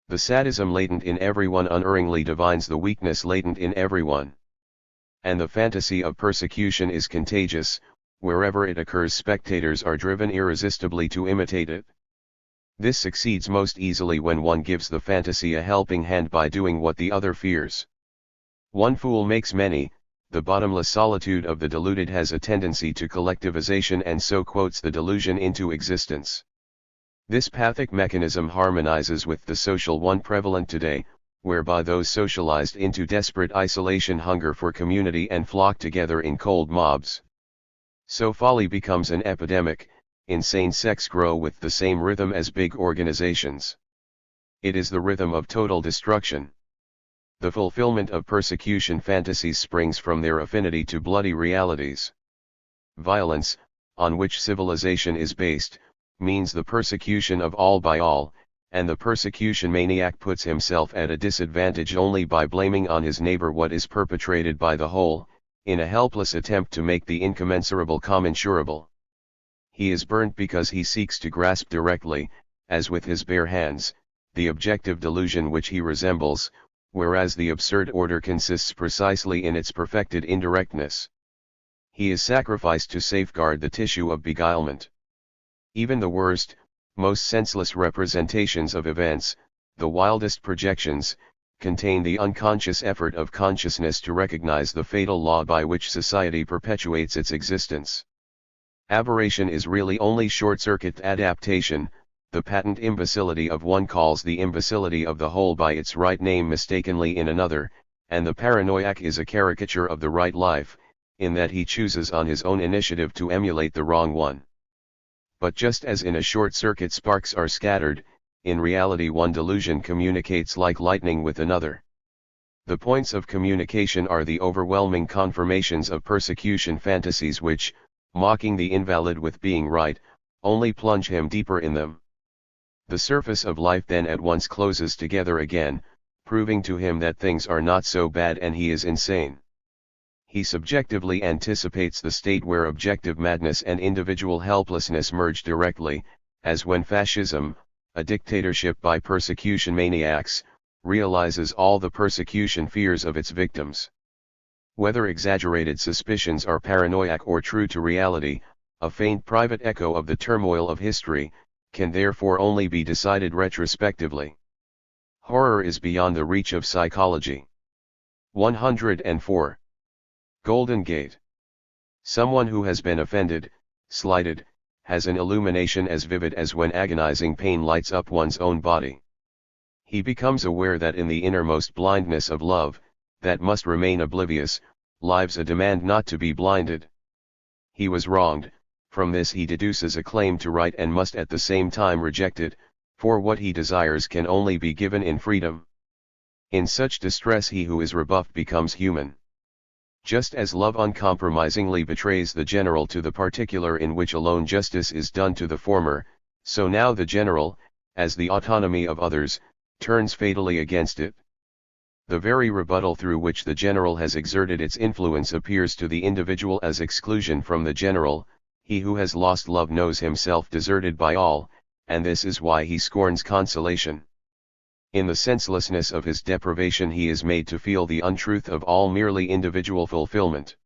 The sadism latent in everyone unerringly divines the weakness latent in everyone. And the fantasy of persecution is contagious. Wherever it occurs, spectators are driven irresistibly to imitate it. This succeeds most easily when one gives the fantasy a helping hand by doing what the other fears. One fool makes many. The bottomless solitude of the deluded has a tendency to collectivization and so quotes the delusion into existence. This pathic mechanism harmonizes with the social one prevalent today, whereby those socialized into desperate isolation hunger for community and flock together in cold mobs. So folly becomes an epidemic, insane sects grow with the same rhythm as big organizations. It is the rhythm of total destruction. The fulfillment of persecution fantasies springs from their affinity to bloody realities. Violence, on which civilization is based, means the persecution of all by all, and the persecution maniac puts himself at a disadvantage only by blaming on his neighbor what is perpetrated by the whole, in a helpless attempt to make the incommensurable commensurable. He is burnt because he seeks to grasp directly, as with his bare hands, the objective delusion which he resembles, whereas the absurd order consists precisely in its perfected indirectness. He is sacrificed to safeguard the tissue of beguilement. Even the worst, most senseless representations of events, the wildest projections, contain the unconscious effort of consciousness to recognize the fatal law by which society perpetuates its existence. Aberration is really only short-circuit adaptation. The patent imbecility of one calls the imbecility of the whole by its right name mistakenly in another, and the paranoiac is a caricature of the right life, in that he chooses on his own initiative to emulate the wrong one. But just as in a short circuit sparks are scattered, in reality one delusion communicates like lightning with another. The points of communication are the overwhelming confirmations of persecution fantasies which, mocking the invalid with being right, only plunge him deeper in them. The surface of life then at once closes together again, proving to him that things are not so bad and he is insane. He subjectively anticipates the state where objective madness and individual helplessness merge directly, as when fascism, a dictatorship by persecution maniacs, realizes all the persecution fears of its victims. Whether exaggerated suspicions are paranoiac or true to reality, a faint private echo of the turmoil of history, can therefore only be decided retrospectively. Horror is beyond the reach of psychology. 104. Golden Gate. Someone who has been offended, slighted, has an illumination as vivid as when agonizing pain lights up one's own body. He becomes aware that in the innermost blindness of love, that must remain oblivious, lives a demand not to be blinded. He was wronged. From this he deduces a claim to right and must at the same time reject it, for what he desires can only be given in freedom. In such distress he who is rebuffed becomes human. Just as love uncompromisingly betrays the general to the particular in which alone justice is done to the former, so now the general, as the autonomy of others, turns fatally against it. The very rebuttal through which the general has exerted its influence appears to the individual as exclusion from the general. He who has lost love knows himself deserted by all, and this is why he scorns consolation. In the senselessness of his deprivation he is made to feel the untruth of all merely individual fulfillment.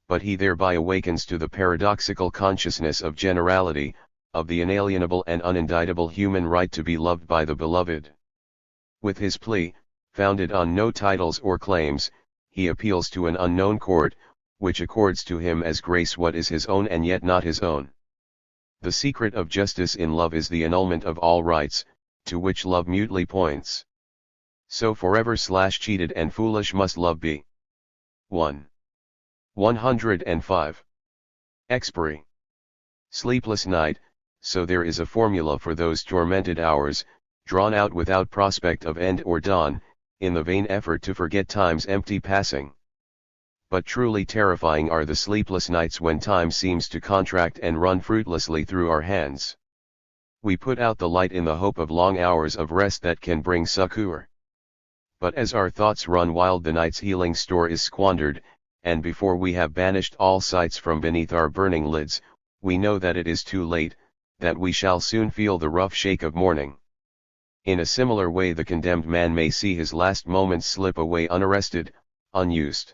But he thereby awakens to the paradoxical consciousness of generality, of the inalienable and unindictable human right to be loved by the beloved. With his plea, founded on no titles or claims, he appeals to an unknown court, which accords to him as grace what is his own and yet not his own. The secret of justice in love is the annulment of all rights, to which love mutely points. So forever cheated and foolish must love be. 105. Expiry. Sleepless night, so there is a formula for those tormented hours, drawn out without prospect of end or dawn, in the vain effort to forget time's empty passing. But truly terrifying are the sleepless nights when time seems to contract and run fruitlessly through our hands. We put out the light in the hope of long hours of rest that can bring succor. But as our thoughts run wild, the night's healing store is squandered, and before we have banished all sights from beneath our burning lids, we know that it is too late, that we shall soon feel the rough shake of morning. In a similar way the condemned man may see his last moments slip away unarrested, unused.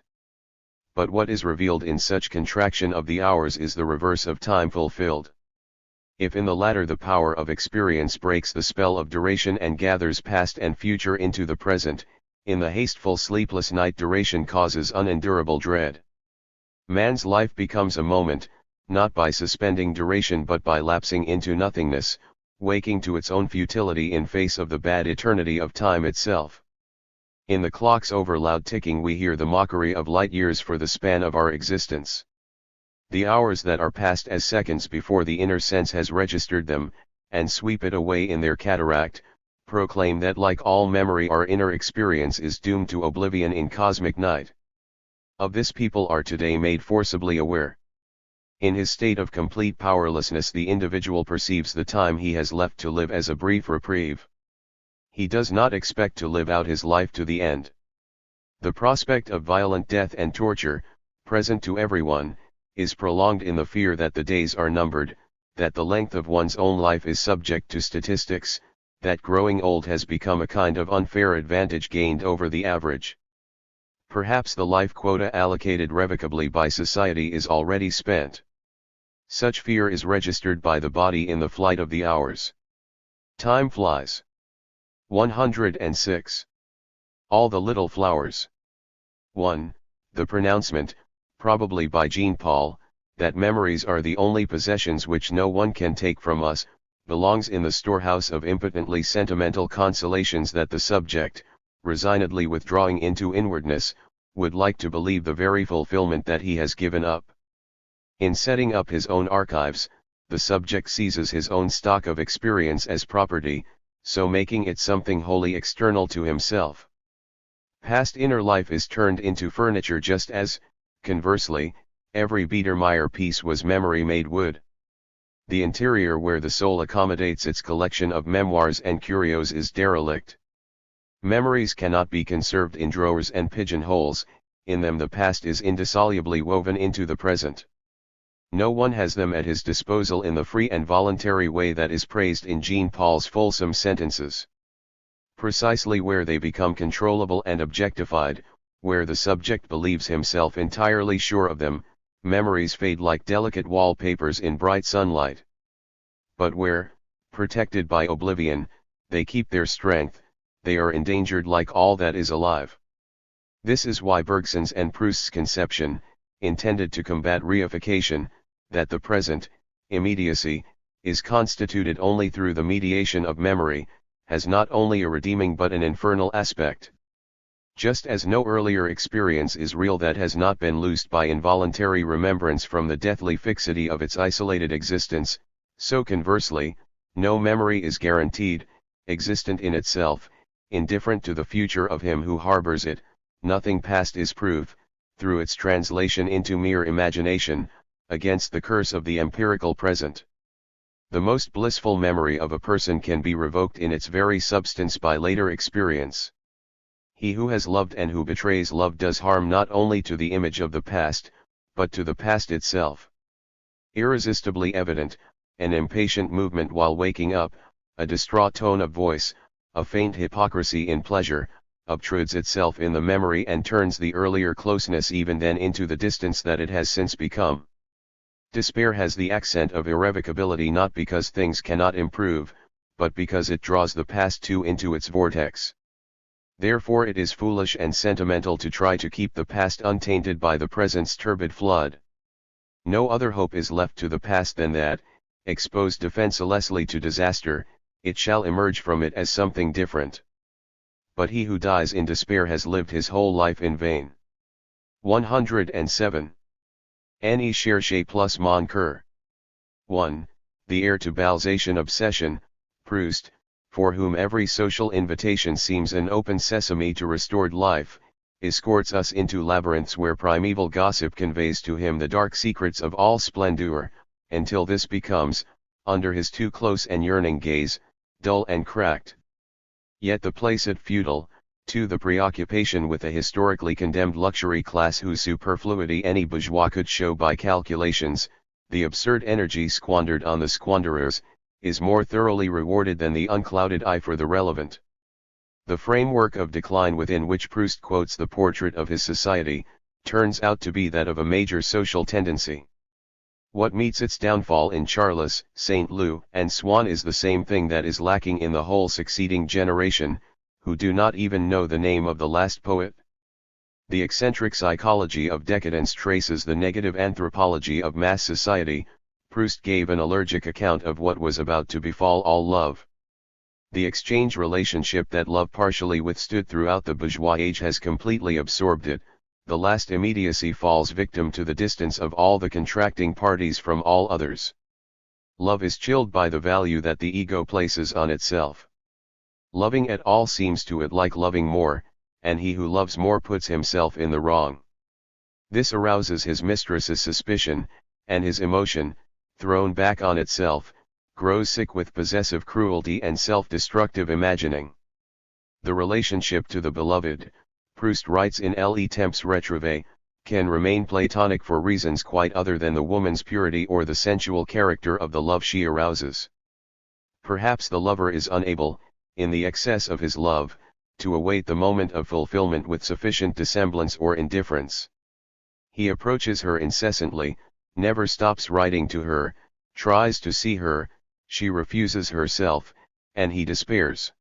But what is revealed in such contraction of the hours is the reverse of time fulfilled. If in the latter the power of experience breaks the spell of duration and gathers past and future into the present, in the hasteful sleepless night duration causes unendurable dread. Man's life becomes a moment, not by suspending duration but by lapsing into nothingness, waking to its own futility in face of the bad eternity of time itself. In the clock's over-loud ticking we hear the mockery of light years for the span of our existence. The hours that are passed as seconds before the inner sense has registered them, and sweep it away in their cataract, proclaim that like all memory our inner experience is doomed to oblivion in cosmic night. Of this people are today made forcibly aware. In his state of complete powerlessness the individual perceives the time he has left to live as a brief reprieve. He does not expect to live out his life to the end. The prospect of violent death and torture, present to everyone, is prolonged in the fear that the days are numbered, that the length of one's own life is subject to statistics, that growing old has become a kind of unfair advantage gained over the average. Perhaps the life quota allocated revocably by society is already spent. Such fear is registered by the body in the flight of the hours. Time flies. 106. All the little flowers. 1. The pronouncement, probably by Jean Paul, that memories are the only possessions which no one can take from us, belongs in the storehouse of impotently sentimental consolations that the subject, resignedly withdrawing into inwardness, would like to believe the very fulfillment that he has given up. In setting up his own archives, the subject seizes his own stock of experience as property, so making it something wholly external to himself. Past inner life is turned into furniture just as, conversely, every Biedermeier piece was memory made wood. The interior where the soul accommodates its collection of memoirs and curios is derelict. Memories cannot be conserved in drawers and pigeonholes, in them the past is indissolubly woven into the present. No one has them at his disposal in the free and voluntary way that is praised in Jean Paul's fulsome sentences. Precisely where they become controllable and objectified, where the subject believes himself entirely sure of them, memories fade like delicate wallpapers in bright sunlight. But where, protected by oblivion, they keep their strength, they are endangered like all that is alive. This is why Bergson's and Proust's conception, intended to combat reification, that the present, immediacy, is constituted only through the mediation of memory, has not only a redeeming but an infernal aspect. Just as no earlier experience is real that has not been loosed by involuntary remembrance from the deathly fixity of its isolated existence, so conversely, no memory is guaranteed, existent in itself, indifferent to the future of him who harbors it. Nothing past is proof, through its translation into mere imagination, against the curse of the empirical present. The most blissful memory of a person can be revoked in its very substance by later experience. He who has loved and who betrays love does harm not only to the image of the past, but to the past itself. Irresistibly evident, an impatient movement while waking up, a distraught tone of voice, a faint hypocrisy in pleasure, obtrudes itself in the memory and turns the earlier closeness even then into the distance that it has since become. Despair has the accent of irrevocability not because things cannot improve, but because it draws the past too into its vortex. Therefore it is foolish and sentimental to try to keep the past untainted by the present's turbid flood. No other hope is left to the past than that, exposed defenselessly to disaster, it shall emerge from it as something different. But he who dies in despair has lived his whole life in vain. 107. Ne cherche plus mon cœur. 1. The heir to Balzacian obsession, Proust, for whom every social invitation seems an open sesame to restored life, escorts us into labyrinths where primeval gossip conveys to him the dark secrets of all splendor, until this becomes, under his too close and yearning gaze, dull and cracked. Yet the placid feudal, to the preoccupation with a historically condemned luxury class whose superfluity any bourgeois could show by calculations, the absurd energy squandered on the squanderers, is more thoroughly rewarded than the unclouded eye for the relevant. The framework of decline within which Proust quotes the portrait of his society, turns out to be that of a major social tendency. What meets its downfall in Charles, St. Loup, and Swann is the same thing that is lacking in the whole succeeding generation, who do not even know the name of the last poet. The eccentric psychology of decadence traces the negative anthropology of mass society. Proust gave an allergic account of what was about to befall all love. The exchange relationship that love partially withstood throughout the bourgeois age has completely absorbed it. The last immediacy falls victim to the distance of all the contracting parties from all others. Love is chilled by the value that the ego places on itself. Loving at all seems to it like loving more, and he who loves more puts himself in the wrong. This arouses his mistress's suspicion, and his emotion, thrown back on itself, grows sick with possessive cruelty and self-destructive imagining. The relationship to the beloved, Proust writes in Le Temps Retrouvé, can remain platonic for reasons quite other than the woman's purity or the sensual character of the love she arouses. Perhaps the lover is unable, in the excess of his love, to await the moment of fulfillment with sufficient dissemblance or indifference. He approaches her incessantly, never stops writing to her, tries to see her, she refuses herself, and he despairs.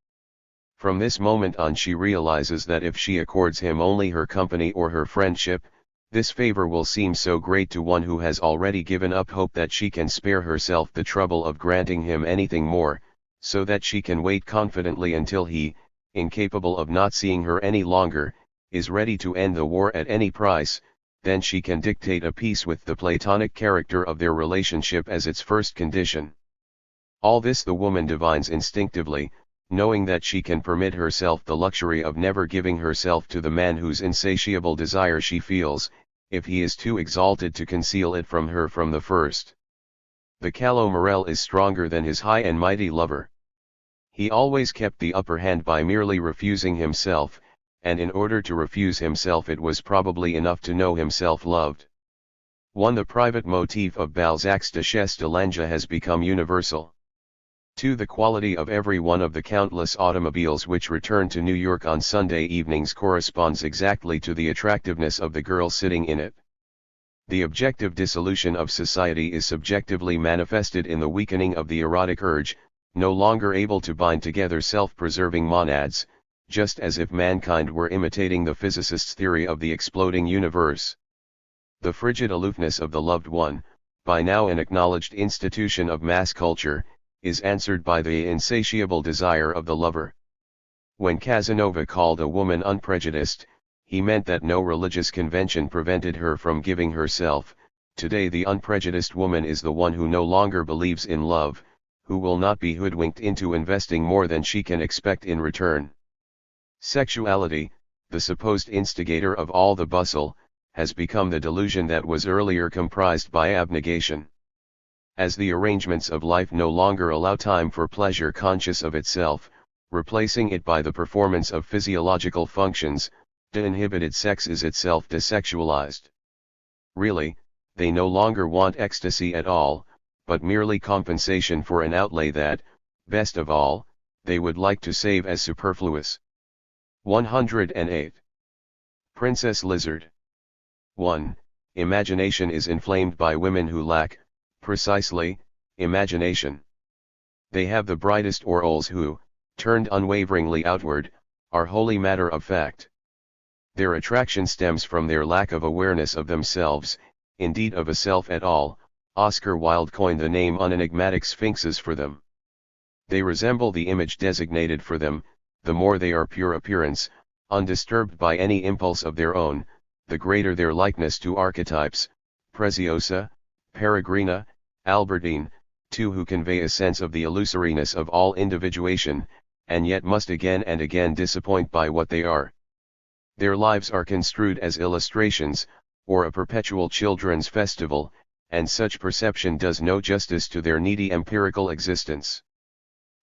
From this moment on she realizes that if she accords him only her company or her friendship, this favor will seem so great to one who has already given up hope that she can spare herself the trouble of granting him anything more, so that she can wait confidently until he, incapable of not seeing her any longer, is ready to end the war at any price. Then she can dictate a peace with the platonic character of their relationship as its first condition. All this the woman divines instinctively, knowing that she can permit herself the luxury of never giving herself to the man whose insatiable desire she feels, if he is too exalted to conceal it from her from the first. The callow Morel is stronger than his high and mighty lover. He always kept the upper hand by merely refusing himself, and in order to refuse himself it was probably enough to know himself loved. 1. The private motif of Balzac's Duchesse de Langeais has become universal. 2. The quality of every one of the countless automobiles which return to New York on Sunday evenings corresponds exactly to the attractiveness of the girl sitting in it. The objective dissolution of society is subjectively manifested in the weakening of the erotic urge, no longer able to bind together self-preserving monads, just as if mankind were imitating the physicist's theory of the exploding universe. The frigid aloofness of the loved one, by now an acknowledged institution of mass culture, is answered by the insatiable desire of the lover. When Casanova called a woman unprejudiced, he meant that no religious convention prevented her from giving herself. Today the unprejudiced woman is the one who no longer believes in love, who will not be hoodwinked into investing more than she can expect in return. Sexuality, the supposed instigator of all the bustle, has become the delusion that was earlier comprised by abnegation. As the arrangements of life no longer allow time for pleasure conscious of itself, replacing it by the performance of physiological functions, the inhibited sex is itself desexualized. Really, they no longer want ecstasy at all, but merely compensation for an outlay that, best of all, they would like to save as superfluous. 108. Princess Lizard. 1. imagination is inflamed by women who lack, precisely, imagination. They have the brightest aureoles who, turned unwaveringly outward, are wholly matter of fact. Their attraction stems from their lack of awareness of themselves, indeed of a self at all. Oscar Wilde coined the name unenigmatic sphinxes for them. They resemble the image designated for them, the more they are pure appearance, undisturbed by any impulse of their own, the greater their likeness to archetypes, Preziosa, Peregrina, Albertine, two who convey a sense of the illusoriness of all individuation, and yet must again and again disappoint by what they are. Their lives are construed as illustrations, or a perpetual children's festival, and such perception does no justice to their needy empirical existence.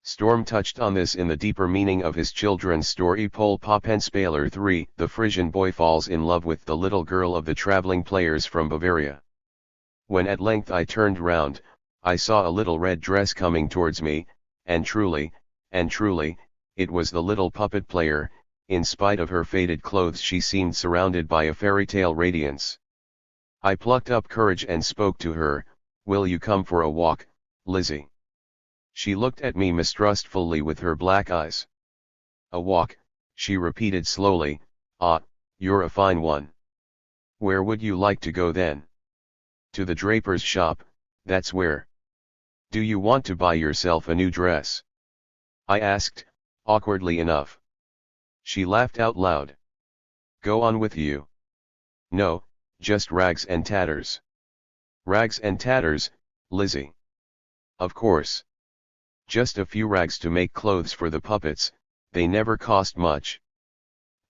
Storm touched on this in the deeper meaning of his children's story Pol Popenspaler 3. The Frisian boy falls in love with the little girl of the traveling players from Bavaria. When at length I turned round, I saw a little red dress coming towards me, and truly, it was the little puppet player. In spite of her faded clothes she seemed surrounded by a fairy tale radiance. I plucked up courage and spoke to her, "Will you come for a walk, Lizzie?" She looked at me mistrustfully with her black eyes. "A walk," she repeated slowly, "ah, you're a fine one. Where would you like to go then?" "To the draper's shop, that's where." "Do you want to buy yourself a new dress?" I asked, awkwardly enough. She laughed out loud. "Go on with you." "No, just rags and tatters." "Rags and tatters, Lizzie?" "Of course. Just a few rags to make clothes for the puppets, they never cost much.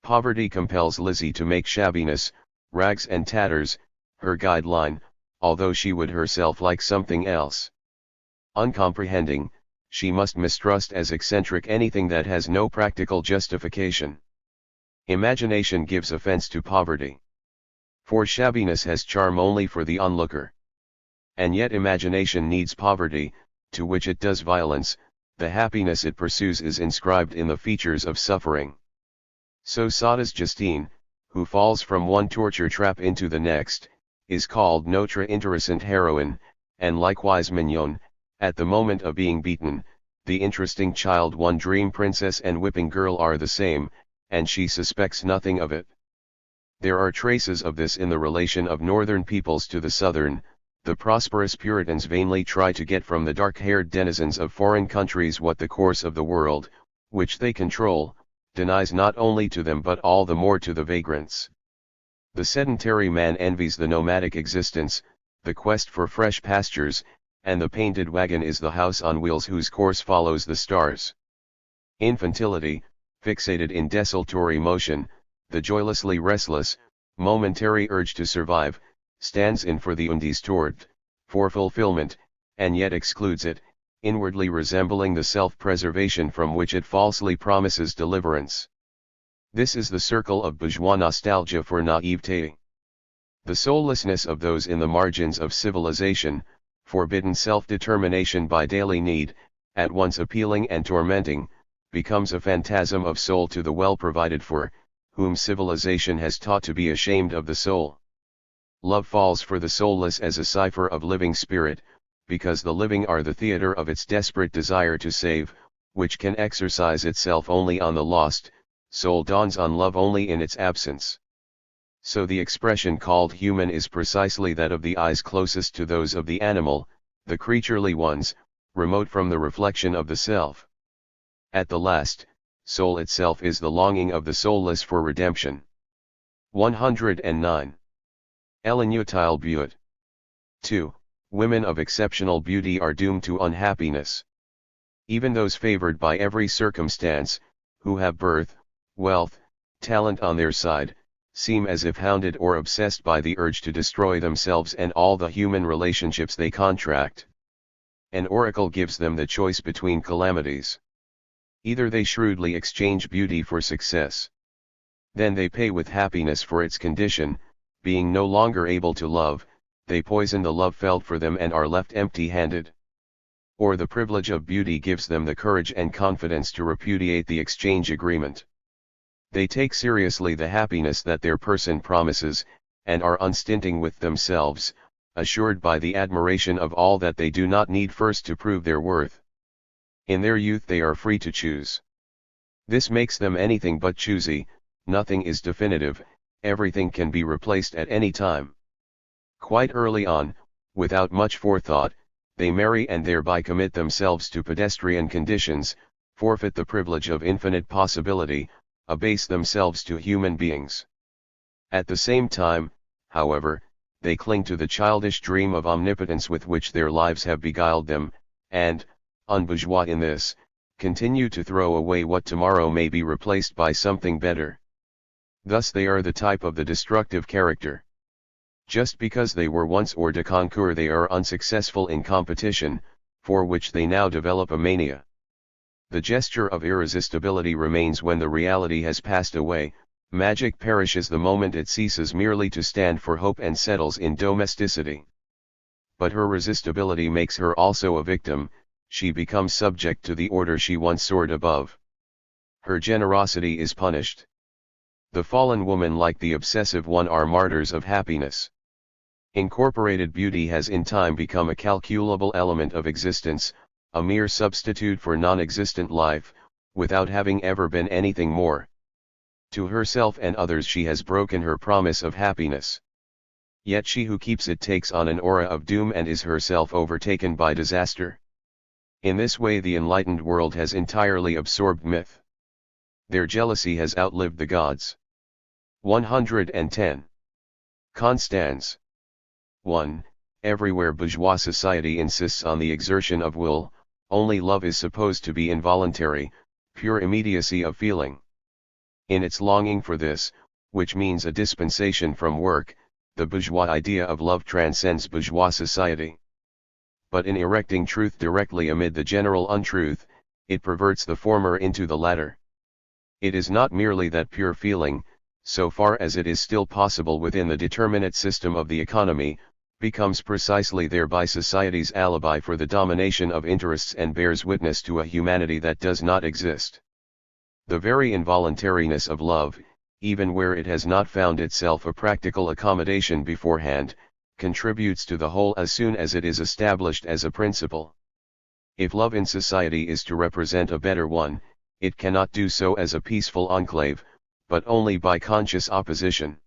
Poverty compels Lizzie to make shabbiness, rags and tatters, her guideline, although she would herself like something else. Uncomprehending, she must mistrust as eccentric anything that has no practical justification. Imagination gives offense to poverty. For shabbiness has charm only for the onlooker. And yet imagination needs poverty, to which it does violence. The happiness it pursues is inscribed in the features of suffering. So Sada's Justine, who falls from one torture trap into the next, is called Notre Interessante Heroine, and likewise Mignonne, at the moment of being beaten, the interesting child one dream princess and whipping girl are the same, and she suspects nothing of it. There are traces of this in the relation of northern peoples to the southern. The prosperous Puritans vainly try to get from the dark-haired denizens of foreign countries what the course of the world, which they control, denies not only to them but all the more to the vagrants. The sedentary man envies the nomadic existence, the quest for fresh pastures, and the painted wagon is the house on wheels whose course follows the stars. Infantility, fixated in desultory motion, the joylessly restless, momentary urge to survive, stands in for the undistorted, for fulfillment, and yet excludes it, inwardly resembling the self-preservation from which it falsely promises deliverance. This is the circle of bourgeois nostalgia for naivete. The soullessness of those in the margins of civilization, forbidden self-determination by daily need, at once appealing and tormenting, becomes a phantasm of soul to the well-provided for, whom civilization has taught to be ashamed of the soul. Love falls for the soulless as a cipher of living spirit, because the living are the theater of its desperate desire to save, which can exercise itself only on the lost. Soul dawns on love only in its absence. So the expression called human is precisely that of the eyes closest to those of the animal, the creaturely ones, remote from the reflection of the self. At the last, soul itself is the longing of the soulless for redemption. 109. L'inutile beauté. 2. Women of exceptional beauty are doomed to unhappiness. Even those favored by every circumstance, who have birth, wealth, talent on their side, seem as if hounded or obsessed by the urge to destroy themselves and all the human relationships they contract. An oracle gives them the choice between calamities. Either they shrewdly exchange beauty for success. Then they pay with happiness for its condition, being no longer able to love, they poison the love felt for them and are left empty-handed. Or the privilege of beauty gives them the courage and confidence to repudiate the exchange agreement. They take seriously the happiness that their person promises, and are unstinting with themselves, assured by the admiration of all that they do not need first to prove their worth. In their youth they are free to choose. This makes them anything but choosy, nothing is definitive, everything can be replaced at any time. Quite early on, without much forethought, they marry and thereby commit themselves to pedestrian conditions, forfeit the privilege of infinite possibility, abase themselves to human beings. At the same time, however, they cling to the childish dream of omnipotence with which their lives have beguiled them, and, unbourgeois in this, continue to throw away what tomorrow may be replaced by something better. Thus they are the type of the destructive character. Just because they were once hors de concours they are unsuccessful in competition, for which they now develop a mania. The gesture of irresistibility remains when the reality has passed away, magic perishes the moment it ceases merely to stand for hope and settles in domesticity. But her resistibility makes her also a victim, she becomes subject to the order she once soared above. Her generosity is punished. The fallen woman like the obsessive one are martyrs of happiness. Incorporated beauty has in time become a calculable element of existence, a mere substitute for non-existent life, without having ever been anything more. To herself and others she has broken her promise of happiness. Yet she who keeps it takes on an aura of doom and is herself overtaken by disaster. In this way the enlightened world has entirely absorbed myth. Their jealousy has outlived the gods. 110. Constans. 1. Everywhere bourgeois society insists on the exertion of will, only love is supposed to be involuntary, pure immediacy of feeling. In its longing for this, which means a dispensation from work, the bourgeois idea of love transcends bourgeois society. But in erecting truth directly amid the general untruth, it perverts the former into the latter. It is not merely that pure feeling, so far as it is still possible within the determinate system of the economy, becomes precisely thereby society's alibi for the domination of interests and bears witness to a humanity that does not exist. The very involuntariness of love, even where it has not found itself a practical accommodation beforehand, contributes to the whole as soon as it is established as a principle. If love in society is to represent a better one, it cannot do so as a peaceful enclave, but only by conscious opposition.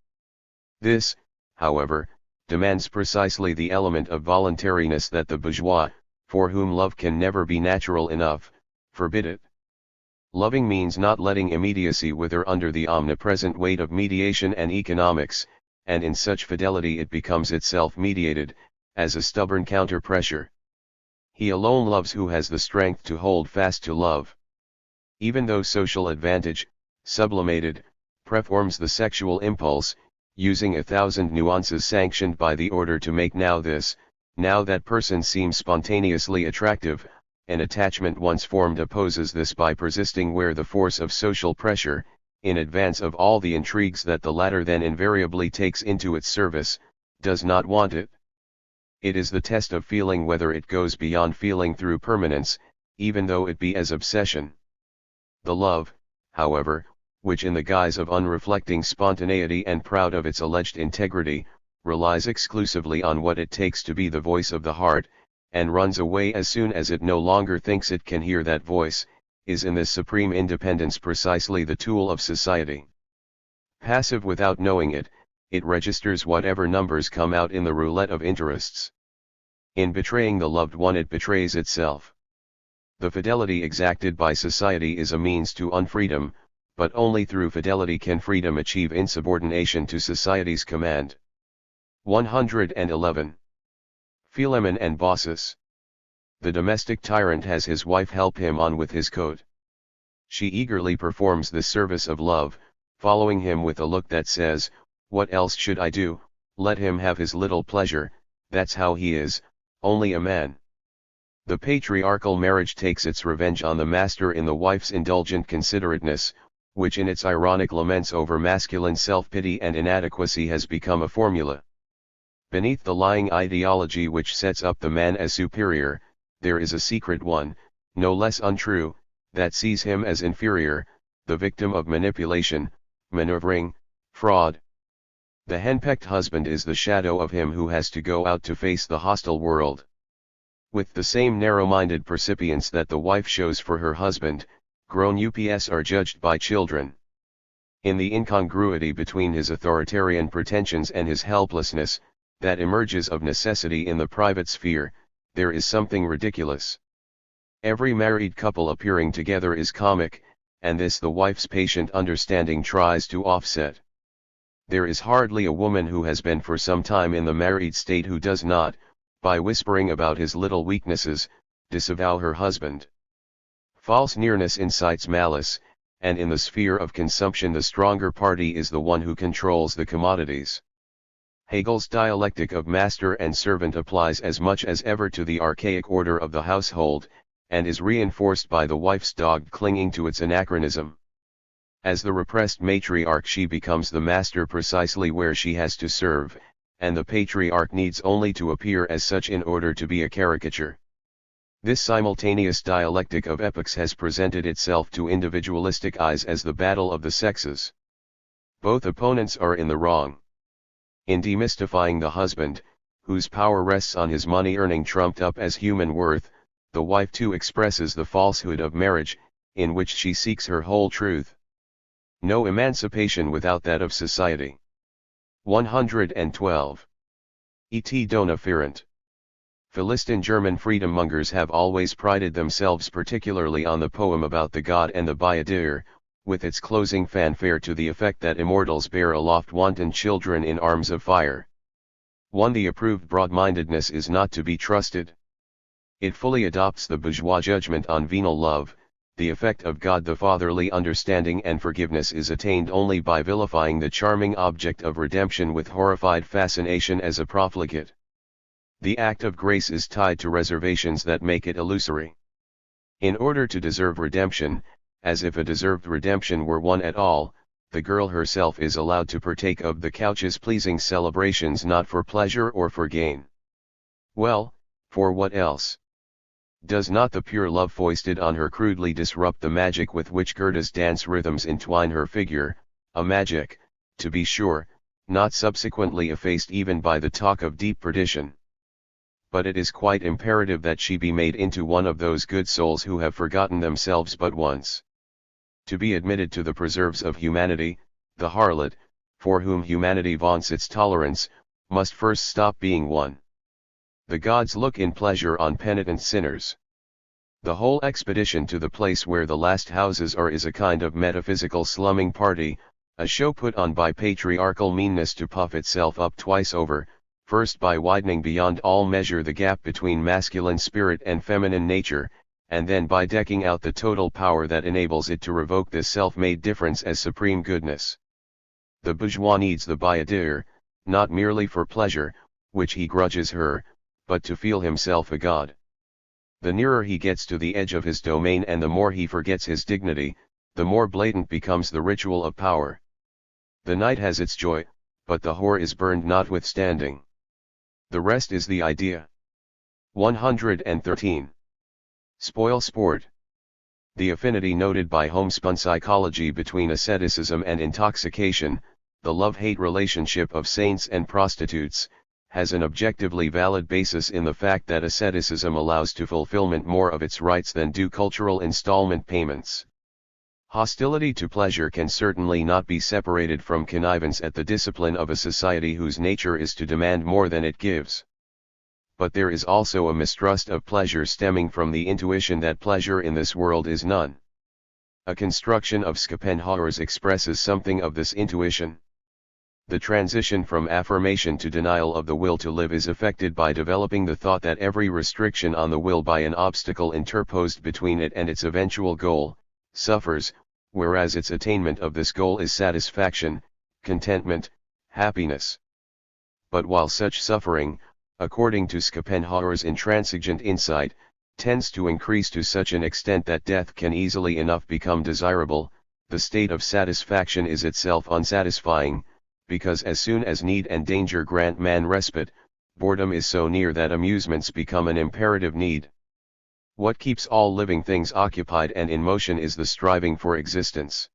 This, however, demands precisely the element of voluntariness that the bourgeois, for whom love can never be natural enough, forbid it. Loving means not letting immediacy wither under the omnipresent weight of mediation and economics, and in such fidelity it becomes itself mediated, as a stubborn counter-pressure. He alone loves who has the strength to hold fast to love. Even though social advantage, sublimated, preforms the sexual impulse, using 1,000 nuances sanctioned by the order to make now this, now that person seem spontaneously attractive, an attachment once formed opposes this by persisting where the force of social pressure, in advance of all the intrigues that the latter then invariably takes into its service, does not want it. It is the test of feeling whether it goes beyond feeling through permanence, even though it be as obsession. The love, however, which in the guise of unreflecting spontaneity and proud of its alleged integrity, relies exclusively on what it takes to be the voice of the heart, and runs away as soon as it no longer thinks it can hear that voice, is in this supreme independence precisely the tool of society. Passive without knowing it, it registers whatever numbers come out in the roulette of interests. In betraying the loved one it betrays itself. The fidelity exacted by society is a means to unfreedom, but only through fidelity can freedom achieve insubordination to society's command. 111. Philemon and Baucis. The domestic tyrant has his wife help him on with his coat. She eagerly performs this service of love, following him with a look that says, "What else should I do? Let him have his little pleasure, that's how he is, only a man." The patriarchal marriage takes its revenge on the master in the wife's indulgent considerateness, which in its ironic laments over masculine self-pity and inadequacy has become a formula. Beneath the lying ideology which sets up the man as superior, there is a secret one, no less untrue, that sees him as inferior, the victim of manipulation, maneuvering, fraud. The henpecked husband is the shadow of him who has to go out to face the hostile world. With the same narrow-minded percipience that the wife shows for her husband, grown ups are judged by children. In the incongruity between his authoritarian pretensions and his helplessness, that emerges of necessity in the private sphere, there is something ridiculous. Every married couple appearing together is comic, and this the wife's patient understanding tries to offset. There is hardly a woman who has been for some time in the married state who does not, by whispering about his little weaknesses, disavow her husband. False nearness incites malice, and in the sphere of consumption the stronger party is the one who controls the commodities. Hegel's dialectic of master and servant applies as much as ever to the archaic order of the household, and is reinforced by the wife's dogged clinging to its anachronism. As the repressed matriarch, she becomes the master precisely where she has to serve, and the patriarch needs only to appear as such in order to be a caricature. This simultaneous dialectic of epochs has presented itself to individualistic eyes as the battle of the sexes. Both opponents are in the wrong. In demystifying the husband, whose power rests on his money earning trumped up as human worth, the wife too expresses the falsehood of marriage, in which she seeks her whole truth. No emancipation without that of society. 112. Et dona ferent. Philistine German freedommongers have always prided themselves particularly on the poem about the god and the bayadere, with its closing fanfare to the effect that immortals bear aloft wanton children in arms of fire. 1. The approved broad-mindedness is not to be trusted. It fully adopts the bourgeois judgment on venal love. The effect of God the fatherly understanding and forgiveness is attained only by vilifying the charming object of redemption with horrified fascination as a profligate. The act of grace is tied to reservations that make it illusory. In order to deserve redemption, as if a deserved redemption were one at all, the girl herself is allowed to partake of the couch's pleasing celebrations not for pleasure or for gain. Well, for what else? Does not the pure love foisted on her crudely disrupt the magic with which Goethe's dance rhythms entwine her figure, a magic, to be sure, not subsequently effaced even by the talk of deep perdition? But it is quite imperative that she be made into one of those good souls who have forgotten themselves but once. To be admitted to the preserves of humanity, the harlot, for whom humanity vaunts its tolerance, must first stop being one. The gods look in pleasure on penitent sinners. The whole expedition to the place where the last houses are is a kind of metaphysical slumming party, a show put on by patriarchal meanness to puff itself up twice over, first by widening beyond all measure the gap between masculine spirit and feminine nature, and then by decking out the total power that enables it to revoke this self-made difference as supreme goodness. The bourgeois needs the bayadere, not merely for pleasure, which he grudges her, but to feel himself a god. The nearer he gets to the edge of his domain and the more he forgets his dignity, the more blatant becomes the ritual of power. The night has its joy, but the whore is burned notwithstanding. The rest is the idea. 113. Spoil sport. The affinity noted by homespun psychology between asceticism and intoxication, the love-hate relationship of saints and prostitutes, has an objectively valid basis in the fact that asceticism allows to fulfillment more of its rights than do cultural installment payments. Hostility to pleasure can certainly not be separated from connivance at the discipline of a society whose nature is to demand more than it gives. But there is also a mistrust of pleasure stemming from the intuition that pleasure in this world is none. A construction of Schopenhauer's expresses something of this intuition. The transition from affirmation to denial of the will to live is effected by developing the thought that every restriction on the will by an obstacle interposed between it and its eventual goal, suffers, whereas its attainment of this goal is satisfaction, contentment, happiness. But while such suffering, according to Schopenhauer's intransigent insight, tends to increase to such an extent that death can easily enough become desirable, the state of satisfaction is itself unsatisfying, because as soon as need and danger grant man respite, boredom is so near that amusements become an imperative need. What keeps all living things occupied and in motion is the striving for existence.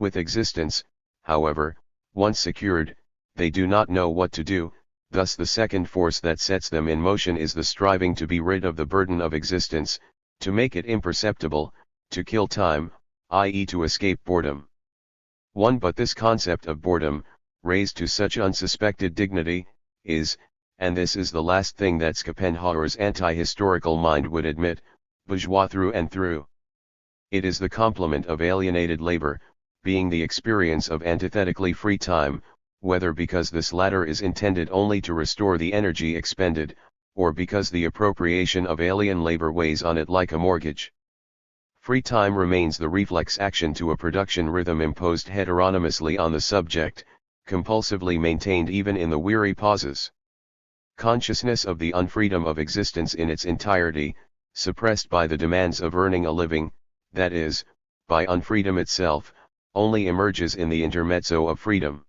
With existence, however, once secured, they do not know what to do, thus the second force that sets them in motion is the striving to be rid of the burden of existence, to make it imperceptible, to kill time, i.e. to escape boredom. But this concept of boredom, raised to such unsuspected dignity, is, and this is the last thing that Schopenhauer's anti-historical mind would admit, bourgeois through and through. It is the complement of alienated labor, being the experience of antithetically free time, whether because this latter is intended only to restore the energy expended, or because the appropriation of alien labor weighs on it like a mortgage. Free time remains the reflex action to a production rhythm imposed heteronomously on the subject, compulsively maintained even in the weary pauses. Consciousness of the unfreedom of existence in its entirety, suppressed by the demands of earning a living, that is, by unfreedom itself, only emerges in the intermezzo of freedom.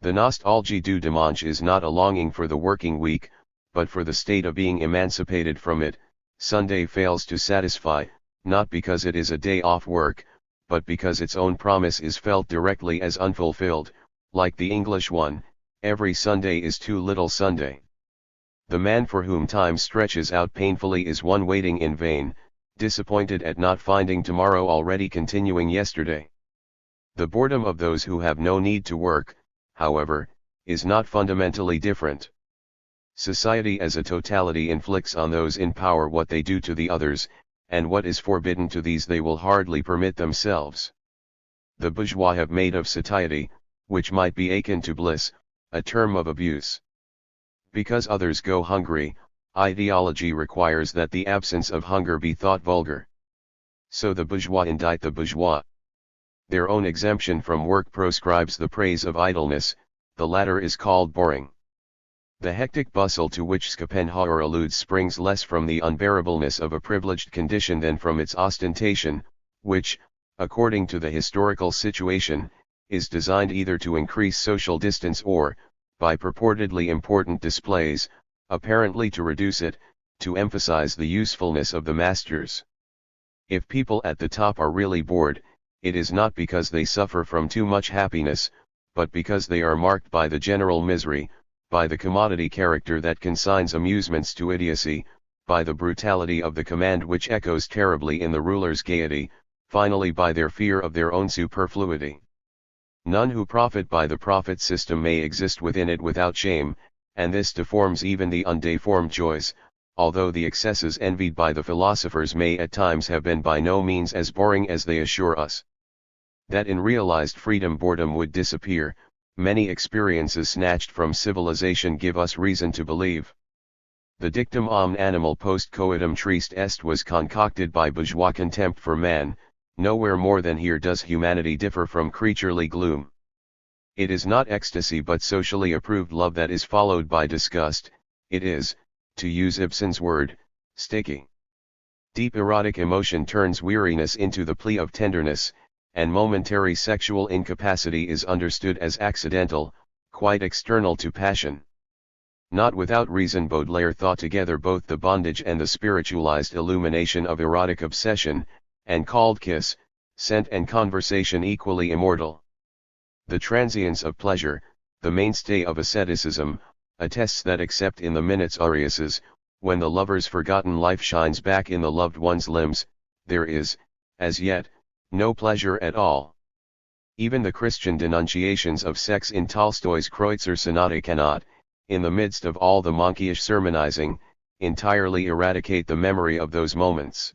The nostalgie du dimanche is not a longing for the working week, but for the state of being emancipated from it. Sunday fails to satisfy, not because it is a day off work, but because its own promise is felt directly as unfulfilled, like the English one, every Sunday is too little Sunday. The man for whom time stretches out painfully is one waiting in vain, disappointed at not finding tomorrow already continuing yesterday. The boredom of those who have no need to work, however, is not fundamentally different. Society as a totality inflicts on those in power what they do to the others, and what is forbidden to these they will hardly permit themselves. The bourgeois have made of satiety, which might be akin to bliss, a term of abuse. Because others go hungry, ideology requires that the absence of hunger be thought vulgar. So the bourgeois indict the bourgeois. Their own exemption from work proscribes the praise of idleness, the latter is called boring. The hectic bustle to which Schopenhauer alludes springs less from the unbearableness of a privileged condition than from its ostentation, which, according to the historical situation, is designed either to increase social distance or, by purportedly important displays, apparently to reduce it, to emphasize the usefulness of the masters. If people at the top are really bored, it is not because they suffer from too much happiness, but because they are marked by the general misery, by the commodity character that consigns amusements to idiocy, by the brutality of the command which echoes terribly in the ruler's gaiety, finally by their fear of their own superfluity. None who profit by the profit system may exist within it without shame, and this deforms even the undeformed joys, although the excesses envied by the philosophers may at times have been by no means as boring as they assure us. That in realized freedom boredom would disappear, many experiences snatched from civilization give us reason to believe. The dictum omne animal post coitum triste est was concocted by bourgeois contempt for man. Nowhere more than here does humanity differ from creaturely gloom. It is not ecstasy but socially approved love that is followed by disgust, it is, to use Ibsen's word, sticky. Deep erotic emotion turns weariness into the plea of tenderness, and momentary sexual incapacity is understood as accidental, quite external to passion. Not without reason Baudelaire thought together both the bondage and the spiritualized illumination of erotic obsession, and called kiss, scent and conversation equally immortal. The transience of pleasure, the mainstay of asceticism, attests that except in the minutes aureases, when the lover's forgotten life shines back in the loved one's limbs, there is, as yet, no pleasure at all. Even the Christian denunciations of sex in Tolstoy's Kreutzer Sonata cannot, in the midst of all the monkeyish sermonizing, entirely eradicate the memory of those moments.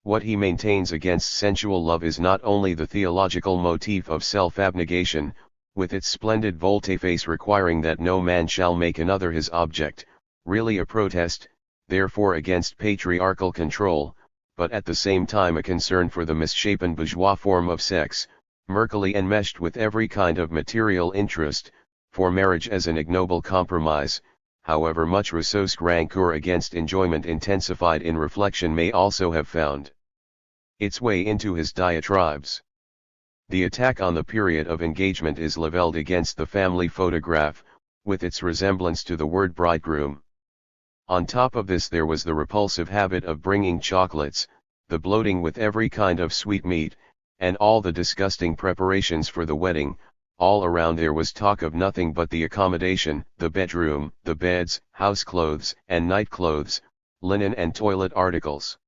What he maintains against sensual love is not only the theological motif of self-abnegation, with its splendid volte-face requiring that no man shall make another his object, really a protest, therefore against patriarchal control, but at the same time a concern for the misshapen bourgeois form of sex, murkily enmeshed with every kind of material interest, for marriage as an ignoble compromise, however much Rousseau's rancour against enjoyment intensified in reflection may also have found its way into his diatribes. The attack on the period of engagement is leveled against the family photograph, with its resemblance to the word bridegroom. On top of this there was the repulsive habit of bringing chocolates, the bloating with every kind of sweetmeat, and all the disgusting preparations for the wedding, all around there was talk of nothing but the accommodation, the bedroom, the beds, house clothes and night clothes, linen and toilet articles.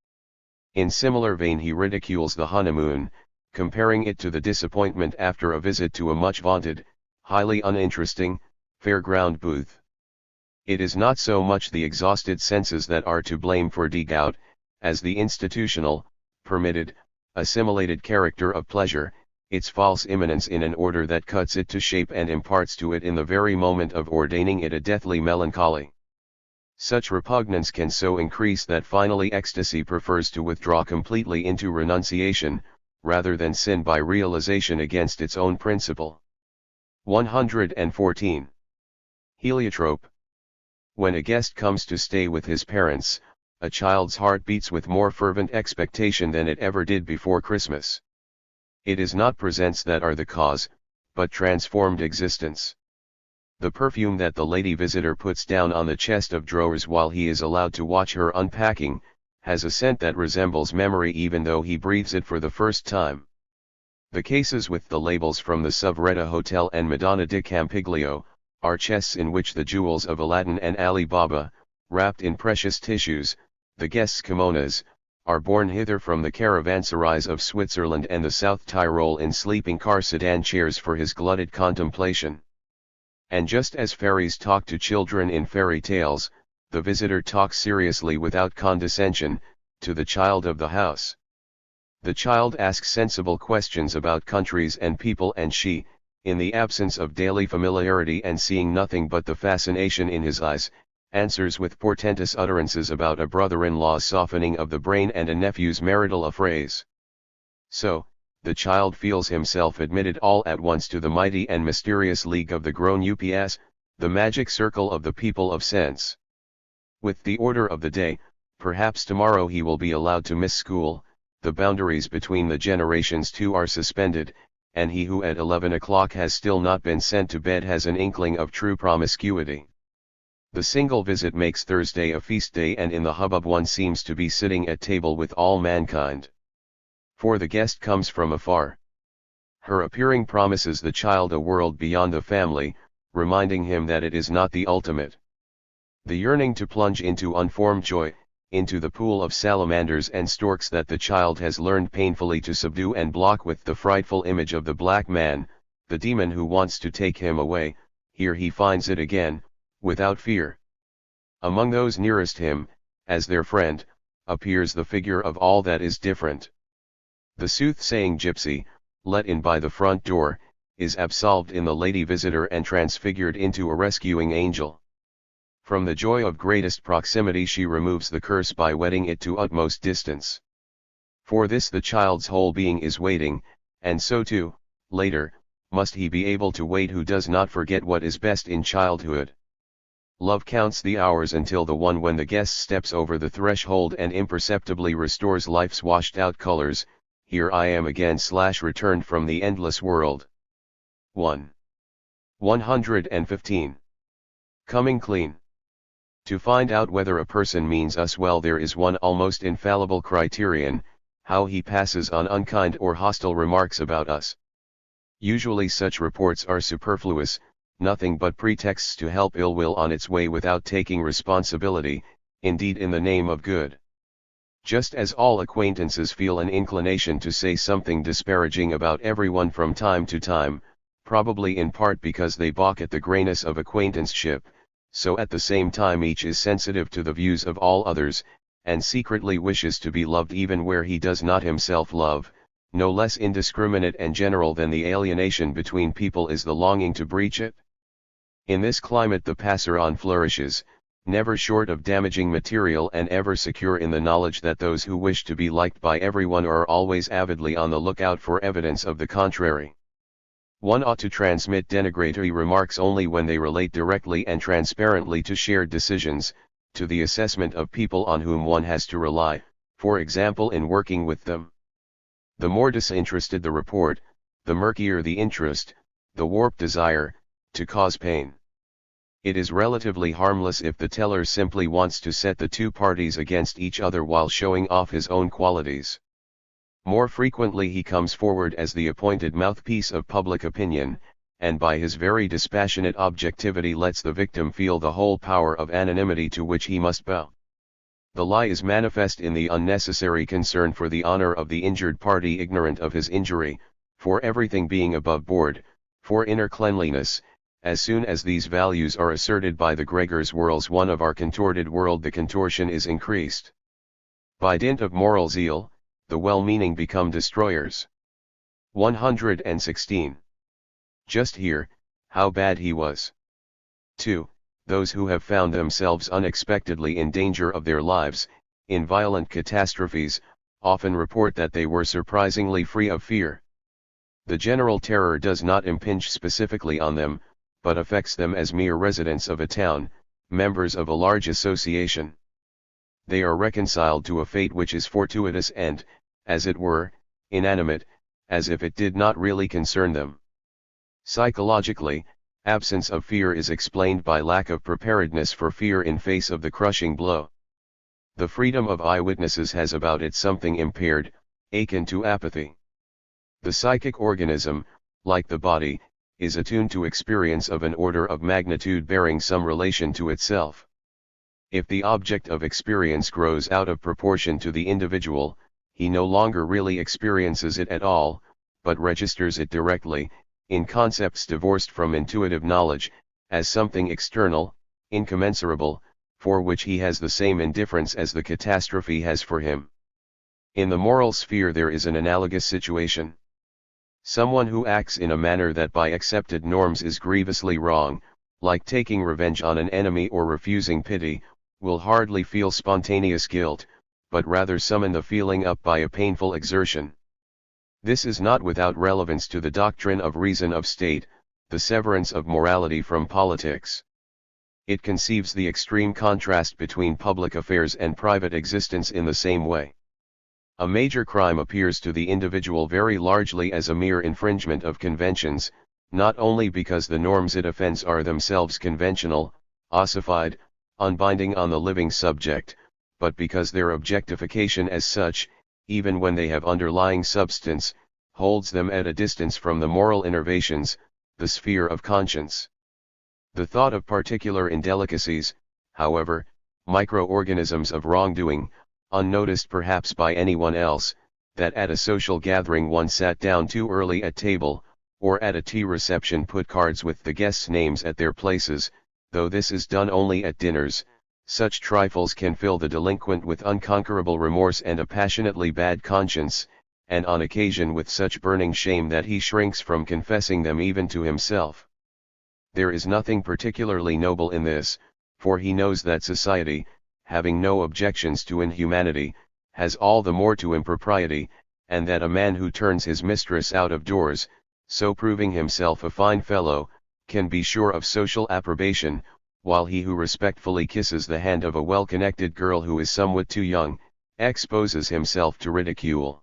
In similar vein he ridicules the honeymoon, comparing it to the disappointment after a visit to a much vaunted, highly uninteresting, fairground booth. It is not so much the exhausted senses that are to blame for degout, as the institutional, permitted, assimilated character of pleasure, its false immanence in an order that cuts it to shape and imparts to it in the very moment of ordaining it a deathly melancholy. Such repugnance can so increase that finally ecstasy prefers to withdraw completely into renunciation, rather than sin by realization against its own principle. 114. Heliotrope. When a guest comes to stay with his parents, a child's heart beats with more fervent expectation than it ever did before Christmas. It is not presents that are the cause, but transformed existence. The perfume that the lady visitor puts down on the chest of drawers while he is allowed to watch her unpacking, has a scent that resembles memory even though he breathes it for the first time. The cases with the labels from the Suvretta Hotel and Madonna di Campiglio, are chests in which the jewels of Aladdin and Ali Baba, wrapped in precious tissues, the guests' kimonos, are borne hither from the caravanserais of Switzerland and the South Tyrol in sleeping car sedan chairs for his glutted contemplation. And just as fairies talk to children in fairy tales, the visitor talks seriously without condescension, to the child of the house. The child asks sensible questions about countries and people, and she, in the absence of daily familiarity and seeing nothing but the fascination in his eyes, answers with portentous utterances about a brother-in-law's softening of the brain and a nephew's marital affrays. So, the child feels himself admitted all at once to the mighty and mysterious league of the grown-ups, the magic circle of the people of sense. With the order of the day, perhaps tomorrow he will be allowed to miss school, the boundaries between the generations too are suspended, and he who at 11 o'clock has still not been sent to bed has an inkling of true promiscuity. The single visit makes Thursday a feast day, and in the hubbub one seems to be sitting at table with all mankind. For the guest comes from afar. Her appearing promises the child a world beyond the family, reminding him that it is not the ultimate. The yearning to plunge into unformed joy, into the pool of salamanders and storks that the child has learned painfully to subdue and block with the frightful image of the black man, the demon who wants to take him away, here he finds it again, without fear. Among those nearest him, as their friend, appears the figure of all that is different. The soothsaying gypsy, let in by the front door, is absolved in the lady visitor and transfigured into a rescuing angel. From the joy of greatest proximity she removes the curse by wedding it to utmost distance. For this the child's whole being is waiting, and so too, later, must he be able to wait who does not forget what is best in childhood. Love counts the hours until the one when the guest steps over the threshold and imperceptibly restores life's washed-out colors. Here I am again / returned from the endless world. 115. Coming clean. To find out whether a person means us well there is one almost infallible criterion, how he passes on unkind or hostile remarks about us. Usually such reports are superfluous, nothing but pretexts to help ill will on its way without taking responsibility, indeed in the name of good. Just as all acquaintances feel an inclination to say something disparaging about everyone from time to time, probably in part because they balk at the grayness of acquaintanceship, so at the same time each is sensitive to the views of all others, and secretly wishes to be loved even where he does not himself love. No less indiscriminate and general than the alienation between people is the longing to breach it. In this climate the passer-on flourishes, never short of damaging material and ever secure in the knowledge that those who wish to be liked by everyone are always avidly on the lookout for evidence of the contrary. One ought to transmit denigratory remarks only when they relate directly and transparently to shared decisions, to the assessment of people on whom one has to rely, for example in working with them. The more disinterested the report, the murkier the interest, the warped desire, to cause pain. It is relatively harmless if the teller simply wants to set the two parties against each other while showing off his own qualities. More frequently he comes forward as the appointed mouthpiece of public opinion, and by his very dispassionate objectivity lets the victim feel the whole power of anonymity to which he must bow. The lie is manifest in the unnecessary concern for the honor of the injured party ignorant of his injury, for everything being above board, for inner cleanliness. As soon as these values are asserted by the Gregor's whirls one of our contorted world, the contortion is increased. By dint of moral zeal, the well-meaning become destroyers. 116. Just hear, how bad he was. 2. Those who have found themselves unexpectedly in danger of their lives, in violent catastrophes, often report that they were surprisingly free of fear. The general terror does not impinge specifically on them, but affects them as mere residents of a town, members of a large association. They are reconciled to a fate which is fortuitous and, as it were, inanimate, as if it did not really concern them. Psychologically, absence of fear is explained by lack of preparedness for fear in face of the crushing blow. The freedom of eyewitnesses has about it something impaired, akin to apathy. The psychic organism, like the body, is attuned to experience of an order of magnitude bearing some relation to itself. If the object of experience grows out of proportion to the individual, he no longer really experiences it at all, but registers it directly, in concepts divorced from intuitive knowledge, as something external, incommensurable, for which he has the same indifference as the catastrophe has for him. In the moral sphere there is an analogous situation. Someone who acts in a manner that by accepted norms is grievously wrong, like taking revenge on an enemy or refusing pity, will hardly feel spontaneous guilt, but rather summon the feeling up by a painful exertion. This is not without relevance to the doctrine of reason of state, the severance of morality from politics. It conceives the extreme contrast between public affairs and private existence in the same way. A major crime appears to the individual very largely as a mere infringement of conventions, not only because the norms it offends are themselves conventional, ossified, unbinding on the living subject, but because their objectification as such, even when they have underlying substance, holds them at a distance from the moral innervations, the sphere of conscience. The thought of particular indelicacies, however, microorganisms of wrongdoing, unnoticed perhaps by anyone else, that at a social gathering one sat down too early at table, or at a tea reception put cards with the guests' names at their places, though this is done only at dinners, such trifles can fill the delinquent with unconquerable remorse and a passionately bad conscience, and on occasion with such burning shame that he shrinks from confessing them even to himself. There is nothing particularly noble in this, for he knows that society, having no objections to inhumanity, has all the more to impropriety, and that a man who turns his mistress out of doors, so proving himself a fine fellow, can be sure of social approbation, while he who respectfully kisses the hand of a well-connected girl who is somewhat too young, exposes himself to ridicule.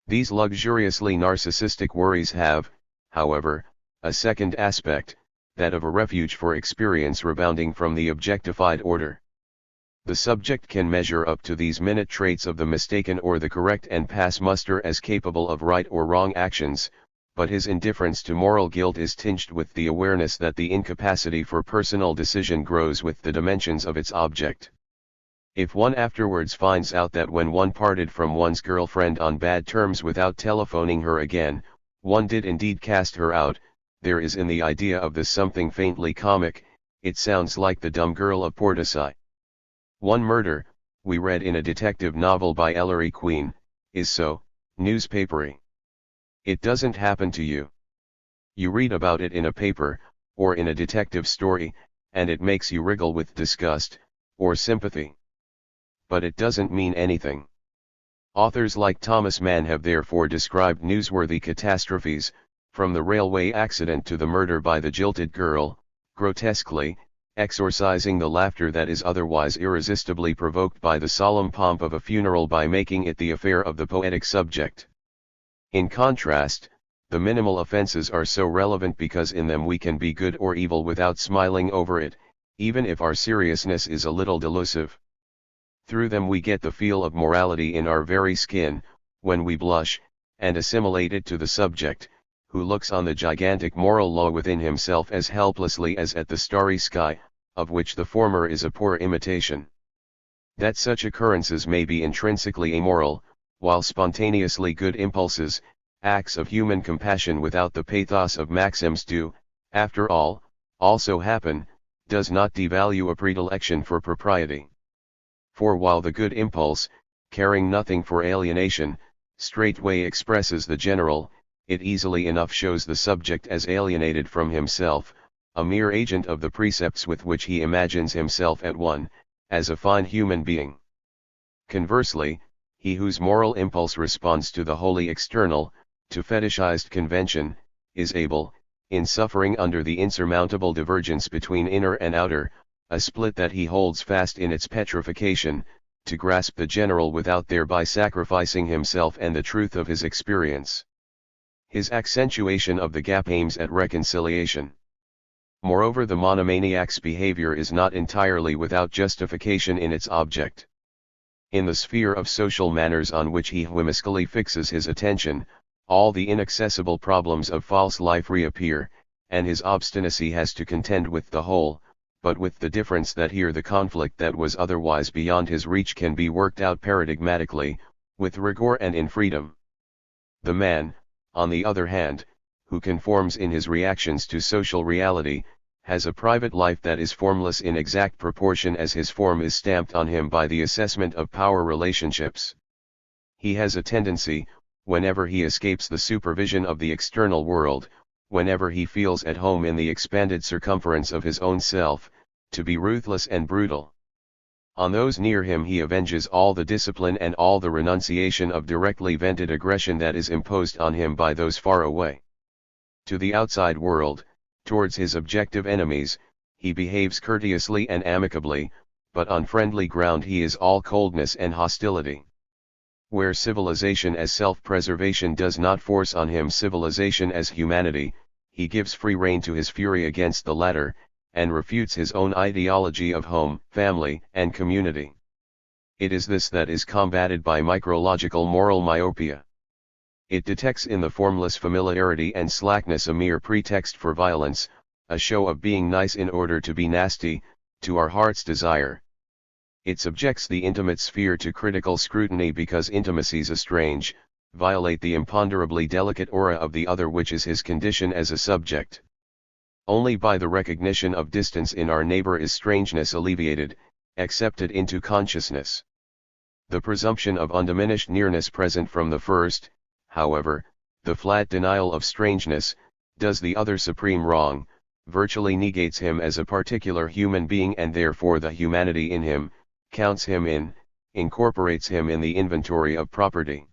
These luxuriously narcissistic worries have, however, a second aspect, that of a refuge for experience rebounding from the objectified order. The subject can measure up to these minute traits of the mistaken or the correct and pass muster as capable of right or wrong actions, but his indifference to moral guilt is tinged with the awareness that the incapacity for personal decision grows with the dimensions of its object. If one afterwards finds out that when one parted from one's girlfriend on bad terms without telephoning her again, one did indeed cast her out, there is in the idea of this something faintly comic. It sounds like the dumb girl of Portishead. One murder, we read in a detective novel by Ellery Queen, is so newspapery. It doesn't happen to you. You read about it in a paper, or in a detective story, and it makes you wriggle with disgust, or sympathy. But it doesn't mean anything. Authors like Thomas Mann have therefore described newsworthy catastrophes, from the railway accident to the murder by the jilted girl, grotesquely, exorcising the laughter that is otherwise irresistibly provoked by the solemn pomp of a funeral by making it the affair of the poetic subject. In contrast, the minimal offenses are so relevant because in them we can be good or evil without smiling over it, even if our seriousness is a little delusive. Through them we get the feel of morality in our very skin, when we blush, and assimilate it to the subject, who looks on the gigantic moral law within himself as helplessly as at the starry sky, of which the former is a poor imitation. That such occurrences may be intrinsically amoral, while spontaneously good impulses, acts of human compassion without the pathos of maxims do, after all, also happen, does not devalue a predilection for propriety. For while the good impulse, caring nothing for alienation, straightway expresses the general, it easily enough shows the subject as alienated from himself, a mere agent of the precepts with which he imagines himself at one, as a fine human being. Conversely, he whose moral impulse responds to the wholly external, to fetishized convention, is able, in suffering under the insurmountable divergence between inner and outer, a split that he holds fast in its petrification, to grasp the general without thereby sacrificing himself and the truth of his experience. His accentuation of the gap aims at reconciliation. Moreover, the monomaniac's behavior is not entirely without justification in its object. In the sphere of social manners on which he whimsically fixes his attention, all the inaccessible problems of false life reappear, and his obstinacy has to contend with the whole, but with the difference that here the conflict that was otherwise beyond his reach can be worked out paradigmatically, with rigor and in freedom. The man, on the other hand, who conforms in his reactions to social reality, has a private life that is formless in exact proportion as his form is stamped on him by the assessment of power relationships. He has a tendency, whenever he escapes the supervision of the external world, whenever he feels at home in the expanded circumference of his own self, to be ruthless and brutal. On those near him he avenges all the discipline and all the renunciation of directly vented aggression that is imposed on him by those far away. To the outside world, towards his objective enemies, he behaves courteously and amicably, but on friendly ground he is all coldness and hostility. Where civilization as self-preservation does not force on him civilization as humanity, he gives free rein to his fury against the latter, and refutes his own ideology of home, family, and community. It is this that is combated by micrological moral myopia. It detects in the formless familiarity and slackness a mere pretext for violence, a show of being nice in order to be nasty, to our heart's desire. It subjects the intimate sphere to critical scrutiny because intimacies estrange, violate the imponderably delicate aura of the other which is his condition as a subject. Only by the recognition of distance in our neighbor is strangeness alleviated, accepted into consciousness. The presumption of undiminished nearness present from the first, however, the flat denial of strangeness, does the other supreme wrong, virtually negates him as a particular human being and therefore the humanity in him, counts him in, incorporates him in the inventory of property.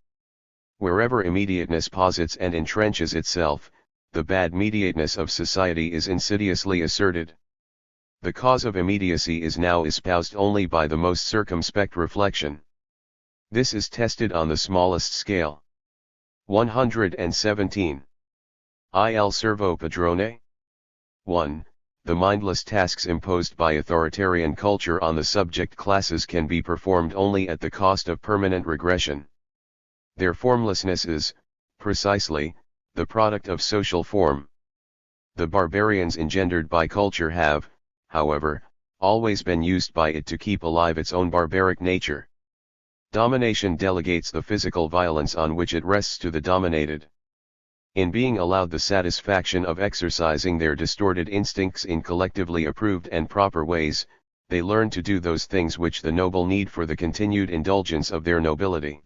Wherever immediateness posits and entrenches itself, the bad mediateness of society is insidiously asserted. The cause of immediacy is now espoused only by the most circumspect reflection. This is tested on the smallest scale. 117. Il servo padrone? 1. The mindless tasks imposed by authoritarian culture on the subject classes can be performed only at the cost of permanent regression. Their formlessness is, precisely, the product of social form. The barbarians engendered by culture have, however, always been used by it to keep alive its own barbaric nature. Domination delegates the physical violence on which it rests to the dominated. In being allowed the satisfaction of exercising their distorted instincts in collectively approved and proper ways, they learn to do those things which the noble need for the continued indulgence of their nobility.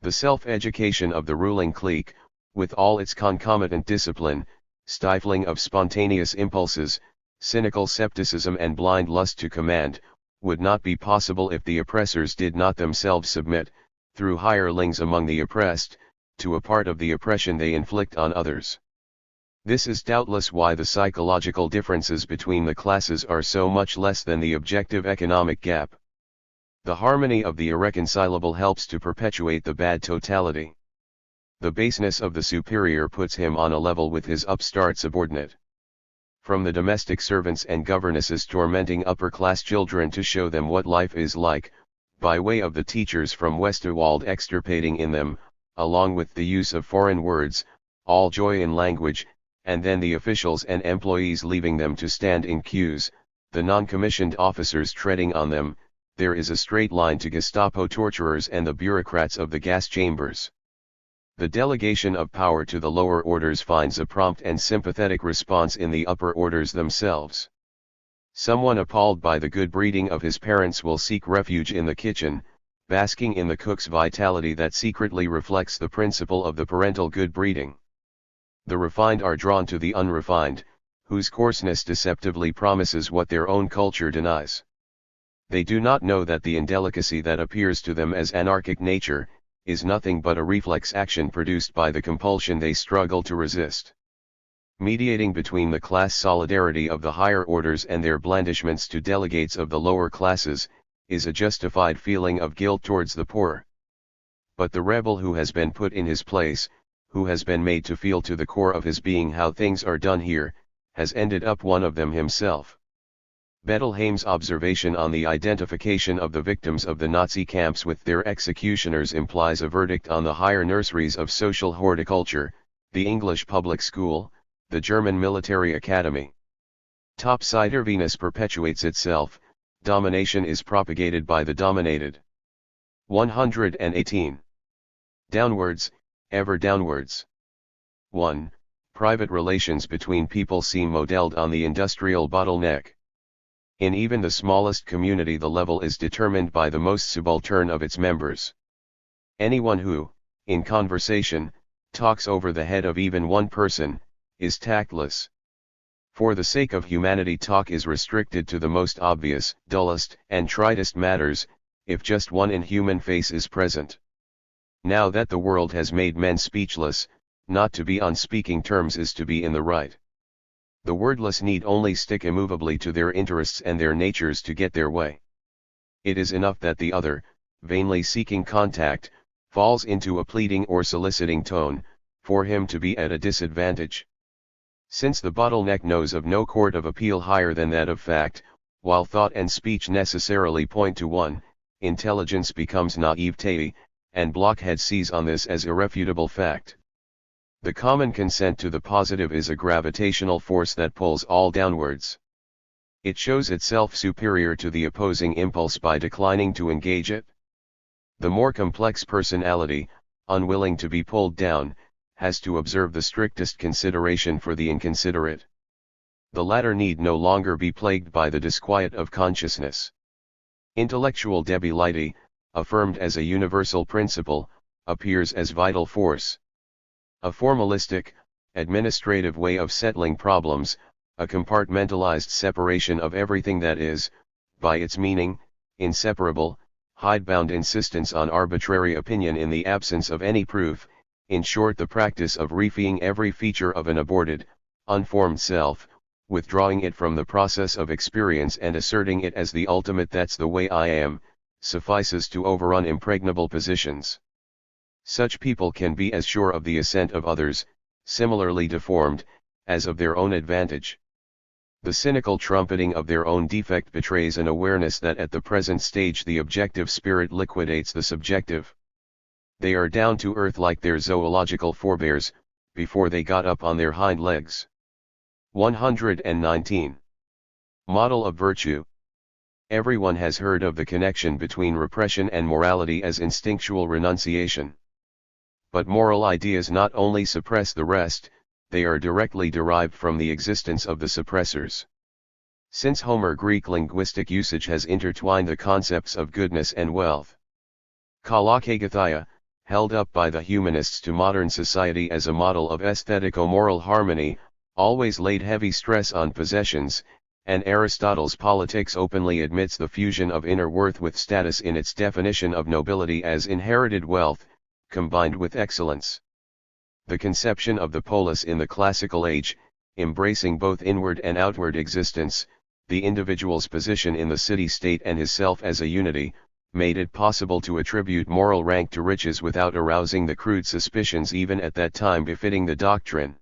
The self-education of the ruling clique, with all its concomitant discipline, stifling of spontaneous impulses, cynical scepticism and blind lust to command, would not be possible if the oppressors did not themselves submit, through hirelings among the oppressed, to a part of the oppression they inflict on others. This is doubtless why the psychological differences between the classes are so much less than the objective economic gap. The harmony of the irreconcilable helps to perpetuate the bad totality. The baseness of the superior puts him on a level with his upstart subordinate. From the domestic servants and governesses tormenting upper-class children to show them what life is like, by way of the teachers from Westerwald extirpating in them, along with the use of foreign words, all joy in language, and then the officials and employees leaving them to stand in queues, the non-commissioned officers treading on them. There is a straight line to Gestapo torturers and the bureaucrats of the gas chambers. The delegation of power to the lower orders finds a prompt and sympathetic response in the upper orders themselves. Someone appalled by the good breeding of his parents will seek refuge in the kitchen, basking in the cook's vitality that secretly reflects the principle of the parental good breeding. The refined are drawn to the unrefined, whose coarseness deceptively promises what their own culture denies. They do not know that the indelicacy that appears to them as anarchic nature, is nothing but a reflex action produced by the compulsion they struggle to resist. Mediating between the class solidarity of the higher orders and their blandishments to delegates of the lower classes, is a justified feeling of guilt towards the poor. But the rebel who has been put in his place, who has been made to feel to the core of his being how things are done here, has ended up one of them himself. Bettelheim's observation on the identification of the victims of the Nazi camps with their executioners implies a verdict on the higher nurseries of social horticulture, the English public school, the German military academy. Topsy-turviness perpetuates itself, domination is propagated by the dominated. 118. Downwards, ever downwards. 1. Private relations between people seem modeled on the industrial bottleneck. In even the smallest community the level is determined by the most subaltern of its members. Anyone who, in conversation, talks over the head of even one person, is tactless. For the sake of humanity talk is restricted to the most obvious, dullest, and tritest matters, if just one inhuman face is present. Now that the world has made men speechless, not to be on speaking terms is to be in the right. The wordless need only stick immovably to their interests and their natures to get their way. It is enough that the other, vainly seeking contact, falls into a pleading or soliciting tone, for him to be at a disadvantage. Since the bottleneck knows of no court of appeal higher than that of fact, while thought and speech necessarily point to one, intelligence becomes naivete, and blockhead sees on this as irrefutable fact. The common consent to the positive is a gravitational force that pulls all downwards. It shows itself superior to the opposing impulse by declining to engage it. The more complex personality, unwilling to be pulled down, has to observe the strictest consideration for the inconsiderate. The latter need no longer be plagued by the disquiet of consciousness. Intellectual debility, affirmed as a universal principle, appears as vital force. A formalistic, administrative way of settling problems, a compartmentalized separation of everything that is, by its meaning, inseparable, hidebound insistence on arbitrary opinion in the absence of any proof, in short the practice of refeeing every feature of an aborted, unformed self, withdrawing it from the process of experience and asserting it as the ultimate "that's the way I am," suffices to overrun impregnable positions. Such people can be as sure of the assent of others, similarly deformed, as of their own advantage. The cynical trumpeting of their own defect betrays an awareness that at the present stage the objective spirit liquidates the subjective. They are down to earth like their zoological forebears, before they got up on their hind legs. 119. Model of virtue. Everyone has heard of the connection between repression and morality as instinctual renunciation. But moral ideas not only suppress the rest, they are directly derived from the existence of the suppressors. Since Homer, Greek linguistic usage has intertwined the concepts of goodness and wealth. Kalakagathia, held up by the humanists to modern society as a model of aesthetico-moral harmony, always laid heavy stress on possessions, and Aristotle's Politics openly admits the fusion of inner worth with status in its definition of nobility as inherited wealth, combined with excellence. The conception of the polis in the classical age, embracing both inward and outward existence, the individual's position in the city-state and his self as a unity, made it possible to attribute moral rank to riches without arousing the crude suspicions even at that time befitting the doctrine.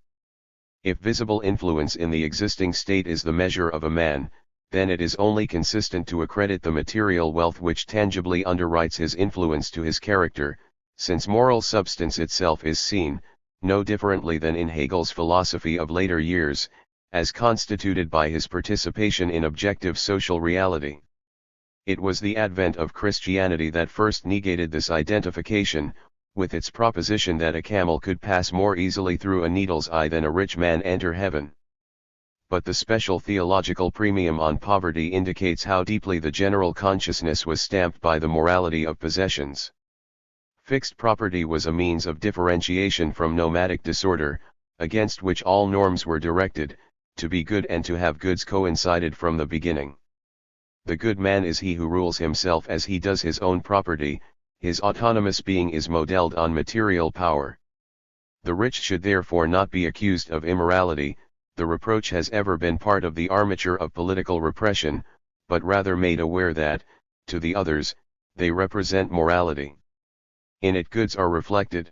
If visible influence in the existing state is the measure of a man, then it is only consistent to accredit the material wealth which tangibly underwrites his influence to his character, since moral substance itself is seen, no differently than in Hegel's philosophy of later years, as constituted by his participation in objective social reality. It was the advent of Christianity that first negated this identification, with its proposition that a camel could pass more easily through a needle's eye than a rich man enter heaven. But the special theological premium on poverty indicates how deeply the general consciousness was stamped by the morality of possessions. Fixed property was a means of differentiation from nomadic disorder, against which all norms were directed. To be good and to have goods coincided from the beginning. The good man is he who rules himself as he does his own property, his autonomous being is modeled on material power. The rich should therefore not be accused of immorality. The reproach has ever been part of the armature of political repression, but rather made aware that, to the others, they represent morality. In it goods are reflected.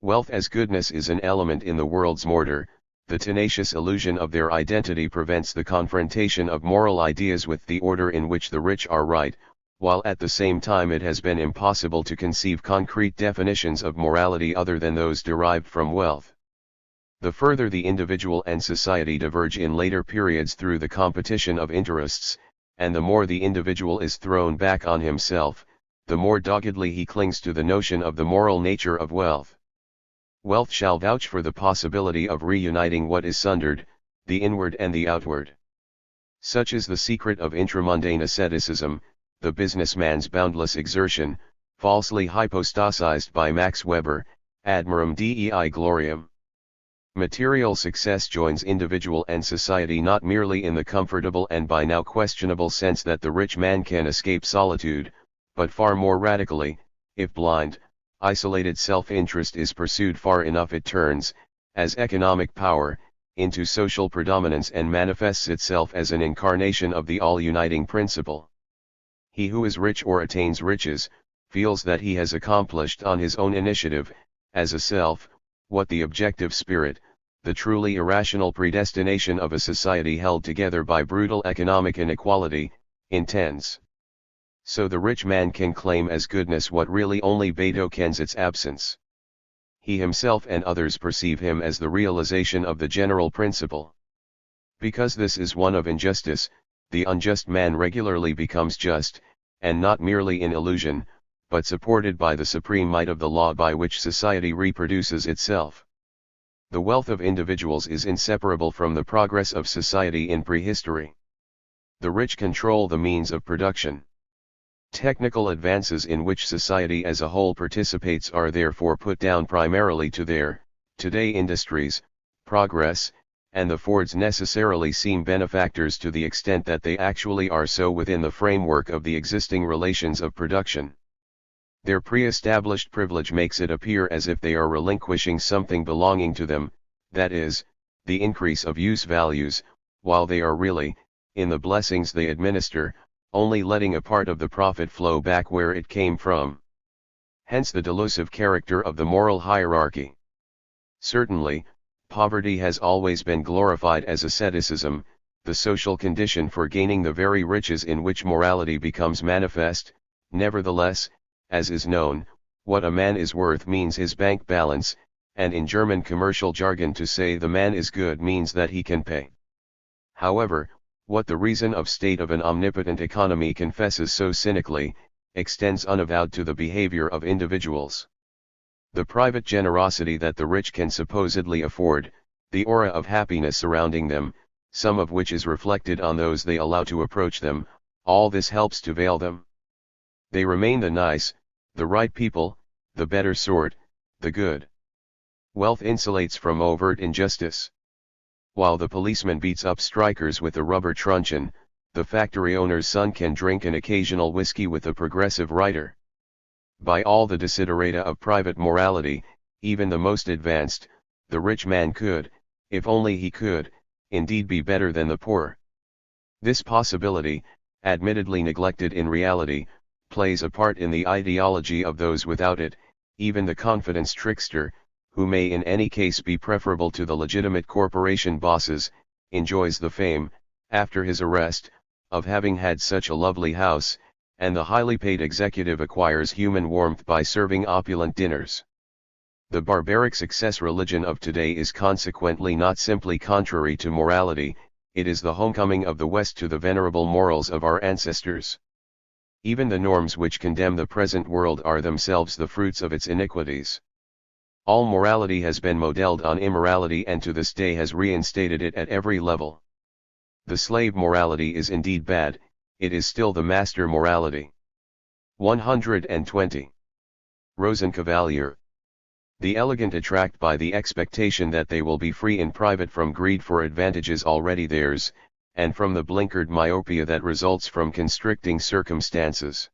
Wealth as goodness is an element in the world's mortar. The tenacious illusion of their identity prevents the confrontation of moral ideas with the order in which the rich are right, while at the same time it has been impossible to conceive concrete definitions of morality other than those derived from wealth. The further the individual and society diverge in later periods through the competition of interests, and the more the individual is thrown back on himself, the more doggedly he clings to the notion of the moral nature of wealth. Wealth shall vouch for the possibility of reuniting what is sundered, the inward and the outward. Such is the secret of intramundane asceticism, the businessman's boundless exertion, falsely hypostasized by Max Weber, Admirum Dei Gloriam. Material success joins individual and society not merely in the comfortable and by now questionable sense that the rich man can escape solitude, but far more radically, if blind, isolated self-interest is pursued far enough it turns, as economic power, into social predominance and manifests itself as an incarnation of the all-uniting principle. He who is rich or attains riches, feels that he has accomplished on his own initiative, as a self, what the objective spirit, the truly irrational predestination of a society held together by brutal economic inequality, intends. So the rich man can claim as goodness what really only Beto kens its absence. He himself and others perceive him as the realization of the general principle. Because this is one of injustice, the unjust man regularly becomes just, and not merely in illusion, but supported by the supreme might of the law by which society reproduces itself. The wealth of individuals is inseparable from the progress of society in prehistory. The rich control the means of production. Technical advances in which society as a whole participates are therefore put down primarily to their, today industries, progress, and the Fords necessarily seem benefactors to the extent that they actually are so within the framework of the existing relations of production. Their pre-established privilege makes it appear as if they are relinquishing something belonging to them, that is, the increase of use values, while they are really, in the blessings they administer, only letting a part of the profit flow back where it came from. Hence the delusive character of the moral hierarchy. Certainly, poverty has always been glorified as asceticism, the social condition for gaining the very riches in which morality becomes manifest. Nevertheless, as is known, what a man is worth means his bank balance, and in German commercial jargon to say the man is good means that he can pay. However, what the reason of state of an omnipotent economy confesses so cynically, extends unavowed to the behavior of individuals. The private generosity that the rich can supposedly afford, the aura of happiness surrounding them, some of which is reflected on those they allow to approach them, all this helps to veil them. They remain the nice, the right people, the better sort, the good. Wealth insulates from overt injustice. While the policeman beats up strikers with a rubber truncheon, the factory owner's son can drink an occasional whiskey with a progressive writer. By all the desiderata of private morality, even the most advanced, the rich man could, if only he could, indeed be better than the poor. This possibility, admittedly neglected in reality, plays a part in the ideology of those without it, even the confidence trickster, who may in any case be preferable to the legitimate corporation bosses, enjoys the fame, after his arrest, of having had such a lovely house, and the highly paid executive acquires human warmth by serving opulent dinners. The barbaric success religion of today is consequently not simply contrary to morality, it is the homecoming of the West to the venerable morals of our ancestors. Even the norms which condemn the present world are themselves the fruits of its iniquities. All morality has been modeled on immorality and to this day has reinstated it at every level. The slave morality is indeed bad, it is still the master morality. 120. Rosenkavalier. The elegant attract by the expectation that they will be free in private from greed for advantages already theirs, and from the blinkered myopia that results from constricting circumstances.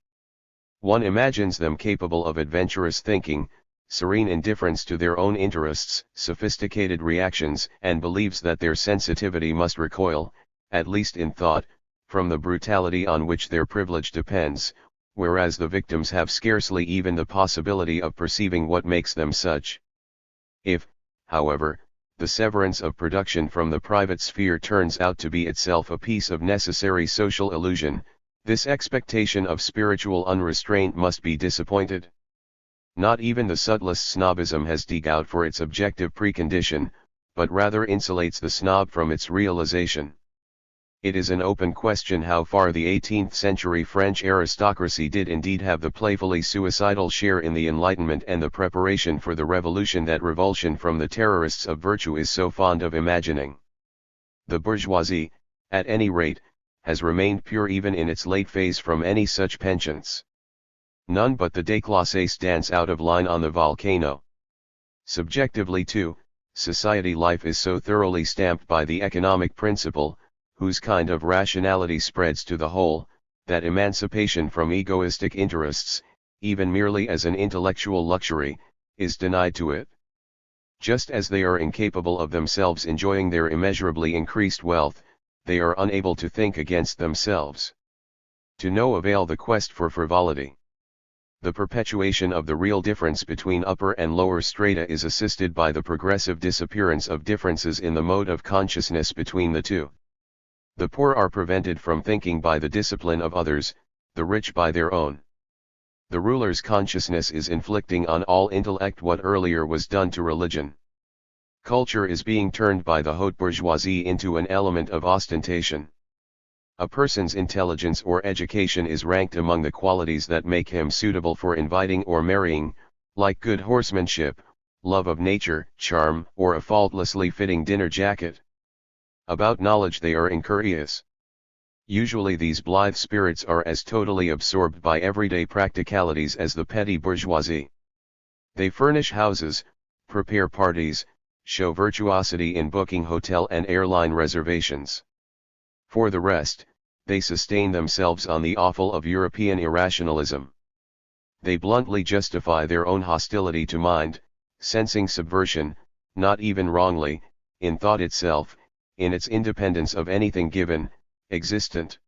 One imagines them capable of adventurous thinking, serene indifference to their own interests, sophisticated reactions, and believes that their sensitivity must recoil, at least in thought, from the brutality on which their privilege depends, whereas the victims have scarcely even the possibility of perceiving what makes them such. If, however, the severance of production from the private sphere turns out to be itself a piece of necessary social illusion, this expectation of spiritual unrestraint must be disappointed. Not even the subtlest snobism has dug out for its objective precondition, but rather insulates the snob from its realization. It is an open question how far the 18th century French aristocracy did indeed have the playfully suicidal share in the Enlightenment and the preparation for the revolution that revulsion from the terrorists of virtue is so fond of imagining. The bourgeoisie, at any rate, has remained pure even in its late phase from any such penchants. None but the déclassé stands out of line on the volcano. Subjectively too, society life is so thoroughly stamped by the economic principle, whose kind of rationality spreads to the whole, that emancipation from egoistic interests, even merely as an intellectual luxury, is denied to it. Just as they are incapable of themselves enjoying their immeasurably increased wealth, they are unable to think against themselves. To no avail the quest for frivolity. The perpetuation of the real difference between upper and lower strata is assisted by the progressive disappearance of differences in the mode of consciousness between the two. The poor are prevented from thinking by the discipline of others, the rich by their own. The ruler's consciousness is inflicting on all intellect what earlier was done to religion. Culture is being turned by the haute bourgeoisie into an element of ostentation. A person's intelligence or education is ranked among the qualities that make him suitable for inviting or marrying, like good horsemanship, love of nature, charm, or a faultlessly fitting dinner jacket. About knowledge they are incurious. Usually these blithe spirits are as totally absorbed by everyday practicalities as the petty bourgeoisie. They furnish houses, prepare parties, show virtuosity in booking hotel and airline reservations. For the rest, they sustain themselves on the offal of European irrationalism. They bluntly justify their own hostility to mind, sensing subversion, not even wrongly, in thought itself, in its independence of anything given, existent.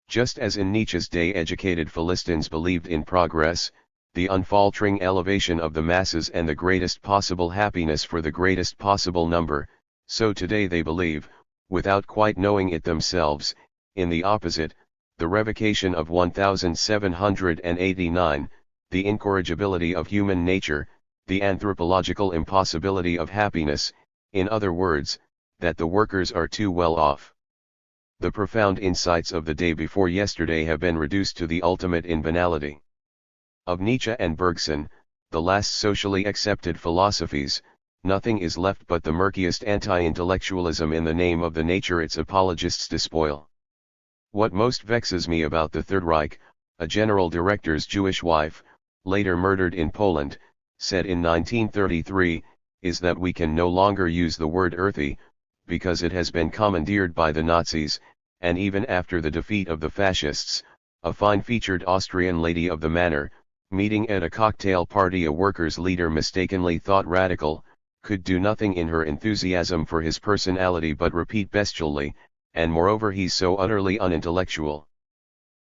Just as in Nietzsche's day educated Philistines believed in progress, the unfaltering elevation of the masses and the greatest possible happiness for the greatest possible number, so today they believe, without quite knowing it themselves, in the opposite, the revocation of 1789, the incorrigibility of human nature, the anthropological impossibility of happiness, in other words, that the workers are too well off. The profound insights of the day before yesterday have been reduced to the ultimate in banality. Of Nietzsche and Bergson, the last socially accepted philosophies, nothing is left but the murkiest anti-intellectualism in the name of the nature its apologists despoil. What most vexes me about the Third Reich, a general director's Jewish wife, later murdered in Poland, said in 1933, is that we can no longer use the word earthy, because it has been commandeered by the Nazis, and even after the defeat of the fascists, a fine-featured Austrian lady of the manor, meeting at a cocktail party a workers' leader mistakenly thought radical, could do nothing in her enthusiasm for his personality but repeat bestially, and moreover he's so utterly unintellectual.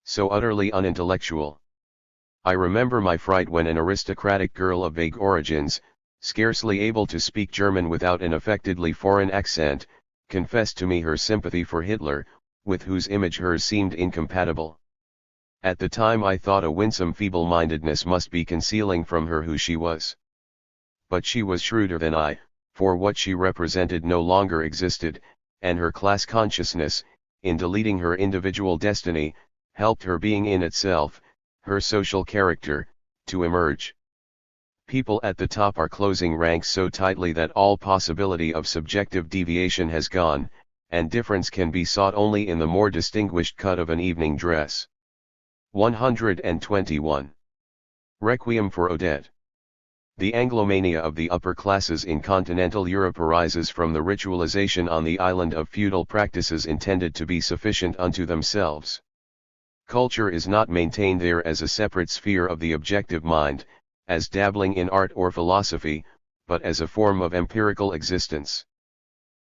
So utterly unintellectual. I remember my fright when an aristocratic girl of vague origins, scarcely able to speak German without an affectedly foreign accent, confessed to me her sympathy for Hitler, with whose image hers seemed incompatible. At the time I thought a winsome feeble-mindedness must be concealing from her who she was. but she was shrewder than I, for what she represented no longer existed, and her class consciousness, in deleting her individual destiny, helped her being in itself, her social character, to emerge. People at the top are closing ranks so tightly that all possibility of subjective deviation has gone, and difference can be sought only in the more distinguished cut of an evening dress. 121. Requiem for Odette. The Anglomania of the upper classes in continental Europe arises from the ritualization on the island of feudal practices intended to be sufficient unto themselves. Culture is not maintained there as a separate sphere of the objective mind, as dabbling in art or philosophy, but as a form of empirical existence.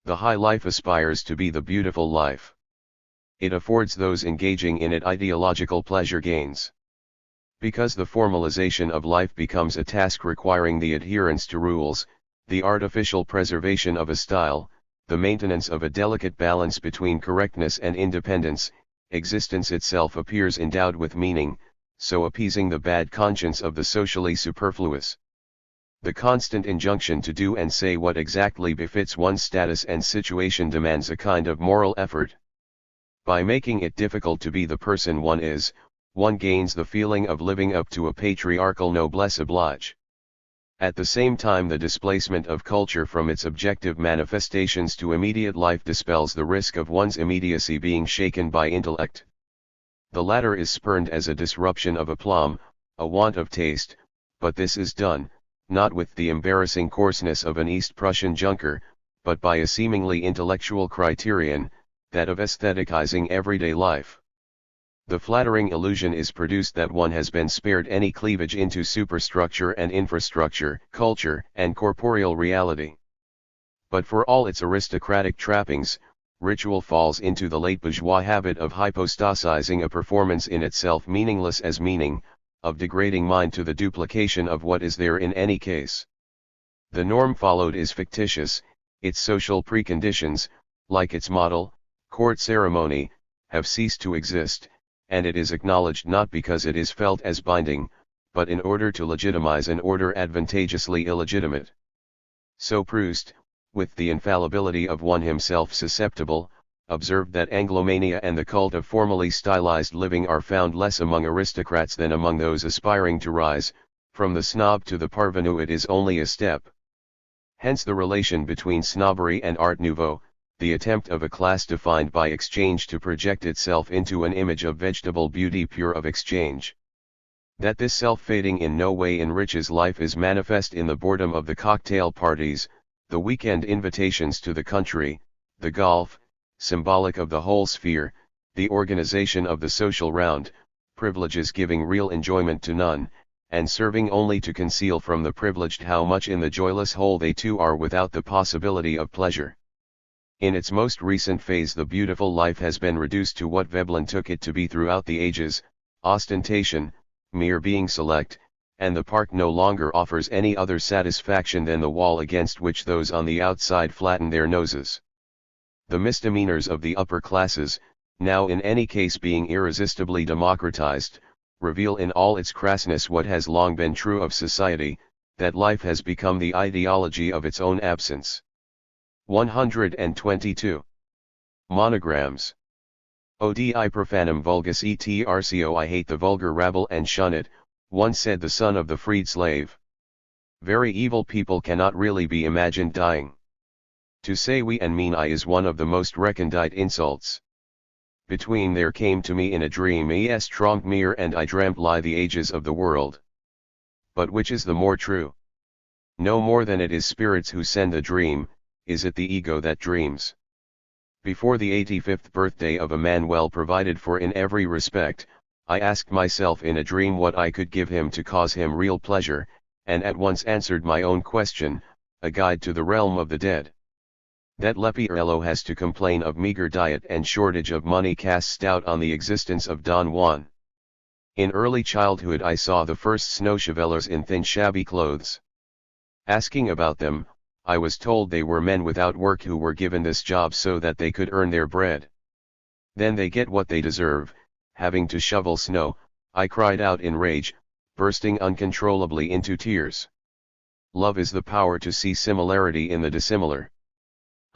The high life aspires to be the beautiful life. It affords those engaging in it ideological pleasure gains. Because the formalization of life becomes a task requiring the adherence to rules, the artificial preservation of a style, the maintenance of a delicate balance between correctness and independence, existence itself appears endowed with meaning, so appeasing the bad conscience of the socially superfluous. The constant injunction to do and say what exactly befits one's status and situation demands a kind of moral effort. By making it difficult to be the person one is, one gains the feeling of living up to a patriarchal noblesse oblige. At the same time, the displacement of culture from its objective manifestations to immediate life dispels the risk of one's immediacy being shaken by intellect. The latter is spurned as a disruption of aplomb, a want of taste, but this is done, not with the embarrassing coarseness of an East Prussian junker, but by a seemingly intellectual criterion, that of aestheticizing everyday life. The flattering illusion is produced that one has been spared any cleavage into superstructure and infrastructure, culture and corporeal reality. But for all its aristocratic trappings, ritual falls into the late bourgeois habit of hypostasizing a performance in itself meaningless as meaning, of degrading mind to the duplication of what is there in any case. The norm followed is fictitious, its social preconditions, like its model, court ceremony, have ceased to exist, and it is acknowledged not because it is felt as binding, but in order to legitimize an order advantageously illegitimate. So Proust, with the infallibility of one himself susceptible, observed that Anglomania and the cult of formally stylized living are found less among aristocrats than among those aspiring to rise. From the snob to the parvenu it is only a step. Hence the relation between snobbery and Art Nouveau, the attempt of a class defined by exchange to project itself into an image of vegetable beauty pure of exchange. That this self-fading in no way enriches life is manifest in the boredom of the cocktail parties, the weekend invitations to the country, the golf, symbolic of the whole sphere, the organization of the social round, privileges giving real enjoyment to none, and serving only to conceal from the privileged how much in the joyless whole they too are without the possibility of pleasure. In its most recent phase the beautiful life has been reduced to what Veblen took it to be throughout the ages, ostentation, mere being select, and the park no longer offers any other satisfaction than the wall against which those on the outside flatten their noses. The misdemeanors of the upper classes, now in any case being irresistibly democratized, reveal in all its crassness what has long been true of society, that life has become the ideology of its own absence. 122. Monograms. Odi profanum vulgus et arcio, I hate the vulgar rabble and shun it, once said the son of the freed slave. Very evil people cannot really be imagined dying. To say we and mean I is one of the most recondite insults. Between there came to me in a dream es tronk mir and I dreamt lie the ages of the world. But which is the more true? No more than it is spirits who send the dream, is it the ego that dreams? Before the 85th birthday of a man well provided for in every respect, I asked myself in a dream what I could give him to cause him real pleasure, and at once answered my own question, a guide to the realm of the dead. That Leporello has to complain of meager diet and shortage of money casts doubt on the existence of Don Juan. In early childhood I saw the first snow chevaliers in thin shabby clothes. Asking about them, I was told they were men without work who were given this job so that they could earn their bread. Then they get what they deserve, having to shovel snow, I cried out in rage, bursting uncontrollably into tears. Love is the power to see similarity in the dissimilar.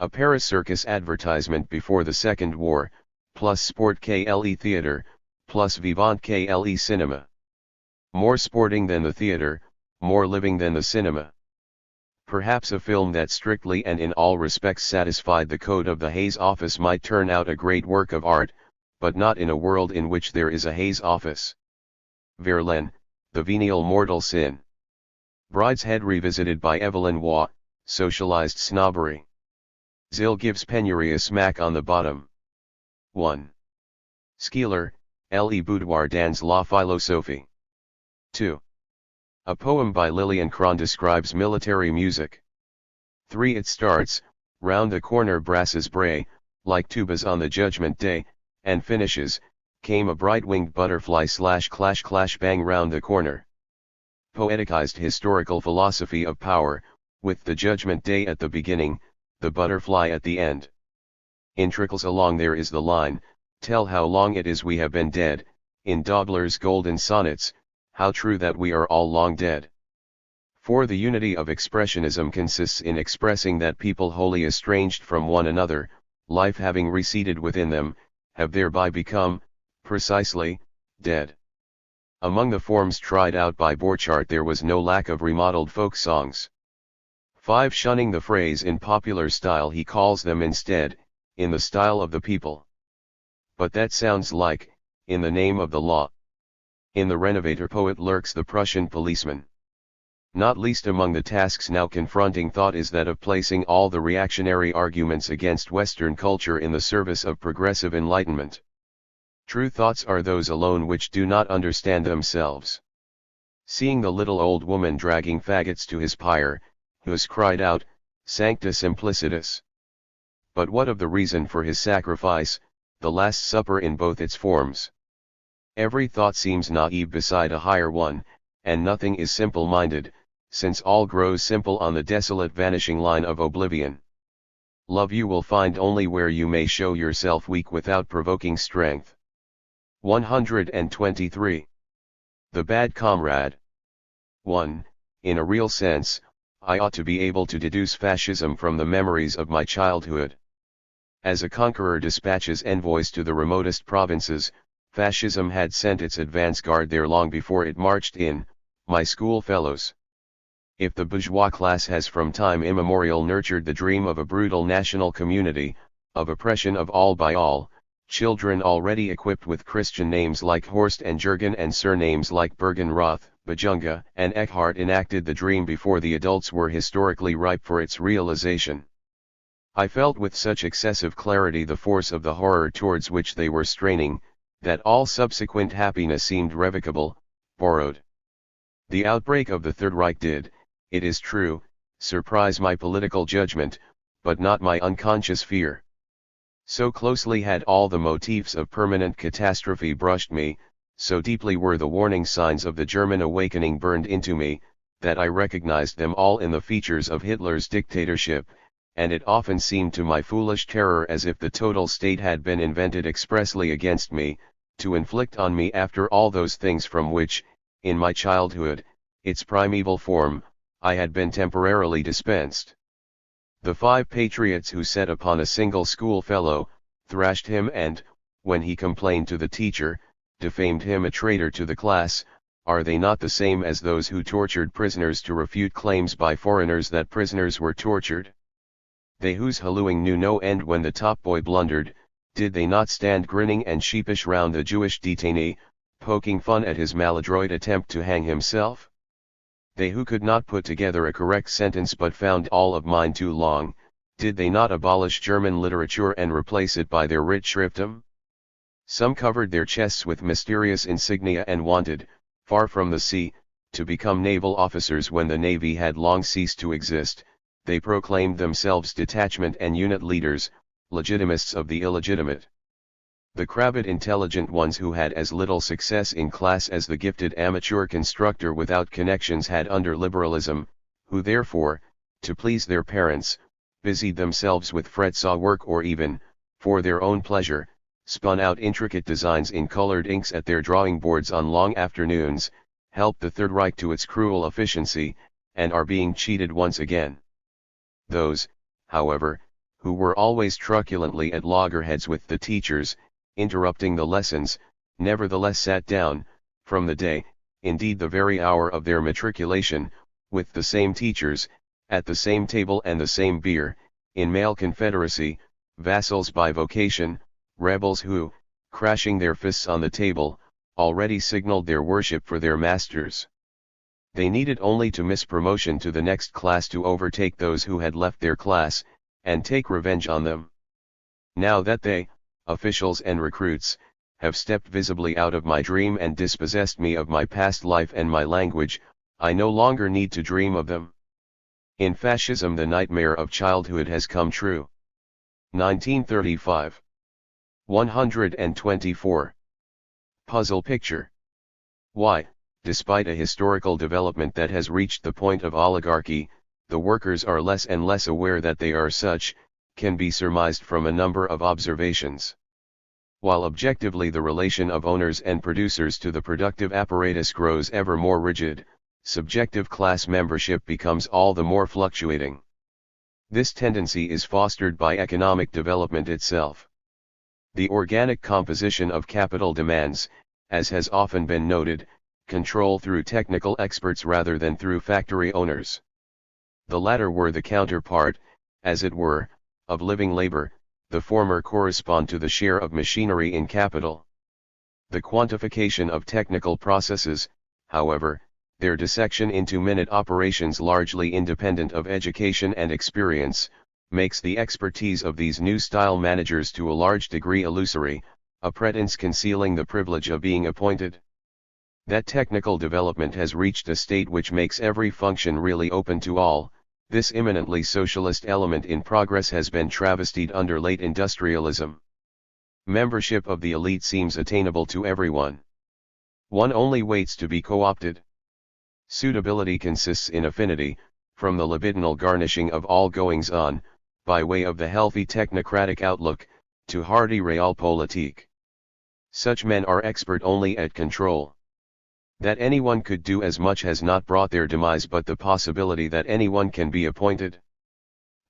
A Paris circus advertisement before the Second War, plus sport KLE theater, plus vivant KLE cinema. More sporting than the theater, more living than the cinema. Perhaps a film that strictly and in all respects satisfied the code of the Hays office might turn out a great work of art, but not in a world in which there is a Hays office. Verlaine, The Venial Mortal Sin. Brideshead revisited by Evelyn Waugh, Socialized Snobbery. Zill gives penury a smack on the bottom. 1. Skeeler, Le Boudoir dans la Philosophie. 2. A poem by Lillian Cron describes military music. 3. It starts, round the corner brasses bray, like tubas on the Judgment Day, and finishes, came a bright-winged butterfly / clash clash bang round the corner. Poeticized historical philosophy of power, with the Judgment Day at the beginning, the butterfly at the end. In trickles along there is the line, tell how long it is we have been dead, in Dogler's golden sonnets, how true that we are all long dead. For the unity of expressionism consists in expressing that people wholly estranged from one another, life having receded within them, have thereby become, precisely, dead. Among the forms tried out by Borchardt there was no lack of remodeled folk songs. 5. Shunning the phrase in popular style, he calls them instead, in the style of the people. But that sounds like, in the name of the law. In the renovator poet lurks the Prussian policeman. Not least among the tasks now confronting thought is that of placing all the reactionary arguments against Western culture in the service of progressive enlightenment. True thoughts are those alone which do not understand themselves. Seeing the little old woman dragging faggots to his pyre, Hus cried out, Sancta Simplicitas. But what of the reason for his sacrifice, the Last Supper in both its forms? Every thought seems naive beside a higher one, and nothing is simple-minded, since all grows simple on the desolate vanishing line of oblivion. Love you will find only where you may show yourself weak without provoking strength. 123. The Bad Comrade. 1. In a real sense, I ought to be able to deduce fascism from the memories of my childhood. As a conqueror dispatches envoys to the remotest provinces, fascism had sent its advance guard there long before it marched in, my school fellows. If the bourgeois class has from time immemorial nurtured the dream of a brutal national community, of oppression of all by all, children already equipped with Christian names like Horst and Jürgen and surnames like Bergenroth, Bajunga, and Eckhart enacted the dream before the adults were historically ripe for its realization. I felt with such excessive clarity the force of the horror towards which they were straining, that all subsequent happiness seemed revocable, borrowed. The outbreak of the Third Reich did, it is true, surprise my political judgment, but not my unconscious fear. So closely had all the motifs of permanent catastrophe brushed me, so deeply were the warning signs of the German awakening burned into me, that I recognized them all in the features of Hitler's dictatorship, and it often seemed to my foolish terror as if the total state had been invented expressly against me, to inflict on me after all those things from which, in my childhood, its primeval form, I had been temporarily dispensed. The 5 patriots who set upon a single schoolfellow, thrashed him and, when he complained to the teacher, defamed him a traitor to the class, are they not the same as those who tortured prisoners to refute claims by foreigners that prisoners were tortured? They whose hallooing knew no end when the top boy blundered, did they not stand grinning and sheepish round the Jewish detainee, poking fun at his maladroit attempt to hang himself? They who could not put together a correct sentence but found all of mine too long, did they not abolish German literature and replace it by their writ Schriftum? Some covered their chests with mysterious insignia and wanted, far from the sea, to become naval officers when the navy had long ceased to exist. They proclaimed themselves detachment and unit leaders, legitimists of the illegitimate. The crabbed intelligent ones who had as little success in class as the gifted amateur constructor without connections had under liberalism, who therefore, to please their parents, busied themselves with fret-saw work or even, for their own pleasure, spun out intricate designs in colored inks at their drawing boards on long afternoons, helped the Third Reich to its cruel efficiency, and are being cheated once again. Those, however, who were always truculently at loggerheads with the teachers, interrupting the lessons, nevertheless sat down, from the day, indeed the very hour of their matriculation, with the same teachers, at the same table and the same beer, in male confederacy, vassals by vocation, rebels who, crashing their fists on the table, already signaled their worship for their masters. They needed only to miss promotion to the next class to overtake those who had left their class, and take revenge on them. Now that they, officials and recruits, have stepped visibly out of my dream and dispossessed me of my past life and my language, I no longer need to dream of them. In fascism the nightmare of childhood has come true. 1935. 124. Puzzle picture. Why, despite a historical development that has reached the point of oligarchy, the workers are less and less aware that they are such, can be surmised from a number of observations. While objectively the relation of owners and producers to the productive apparatus grows ever more rigid, subjective class membership becomes all the more fluctuating. This tendency is fostered by economic development itself. The organic composition of capital demands, as has often been noted, control through technical experts rather than through factory owners. The latter were the counterpart, as it were, of living labor, the former correspond to the share of machinery in capital. The quantification of technical processes, however, their dissection into minute operations largely independent of education and experience, makes the expertise of these new style managers to a large degree illusory, a pretense concealing the privilege of being appointed. That technical development has reached a state which makes every function really open to all. This eminently socialist element in progress has been travestied under late industrialism. Membership of the elite seems attainable to everyone. One only waits to be co-opted. Suitability consists in affinity, from the libidinal garnishing of all goings-on, by way of the healthy technocratic outlook, to hardy realpolitik. Such men are expert only at control. That anyone could do as much has not brought their demise but the possibility that anyone can be appointed.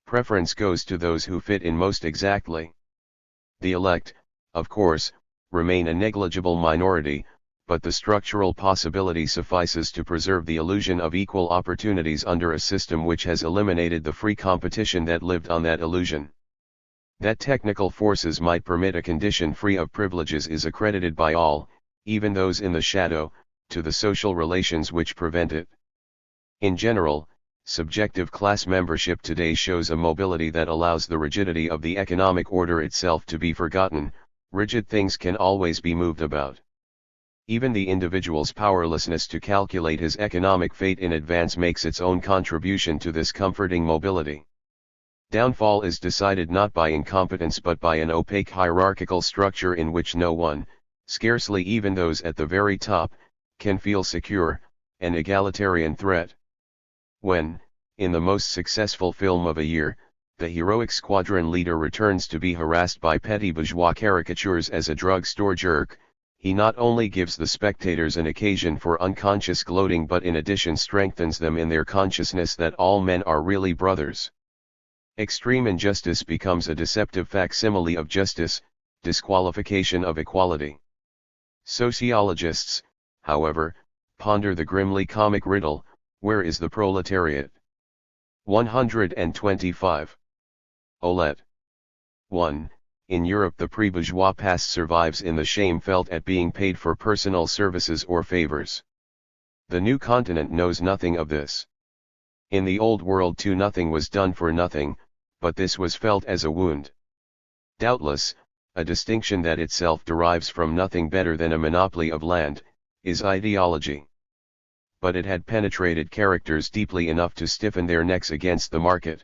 Preference goes to those who fit in most exactly. The elect, of course, remain a negligible minority, but the structural possibility suffices to preserve the illusion of equal opportunities under a system which has eliminated the free competition that lived on that illusion. That technical forces might permit a condition free of privileges is accredited by all, even those in the shadow, to the social relations which prevent it. In general, subjective class membership today shows a mobility that allows the rigidity of the economic order itself to be forgotten. Rigid things can always be moved about. Even the individual's powerlessness to calculate his economic fate in advance makes its own contribution to this comforting mobility. Downfall is decided not by incompetence but by an opaque hierarchical structure in which no one, scarcely even those at the very top, can feel secure, an egalitarian threat. When, in the most successful film of a year, the heroic squadron leader returns to be harassed by petty bourgeois caricatures as a drugstore jerk, he not only gives the spectators an occasion for unconscious gloating but in addition strengthens them in their consciousness that all men are really brothers. Extreme injustice becomes a deceptive facsimile of justice, disqualification of equality. Sociologists, however, ponder the grimly comic riddle, where is the proletariat? 125. Olet. 1. In Europe the pre-bourgeois past survives in the shame felt at being paid for personal services or favors. The new continent knows nothing of this. In the old world too nothing was done for nothing, but this was felt as a wound. Doubtless, a distinction that itself derives from nothing better than a monopoly of land, is ideology. But it had penetrated characters deeply enough to stiffen their necks against the market.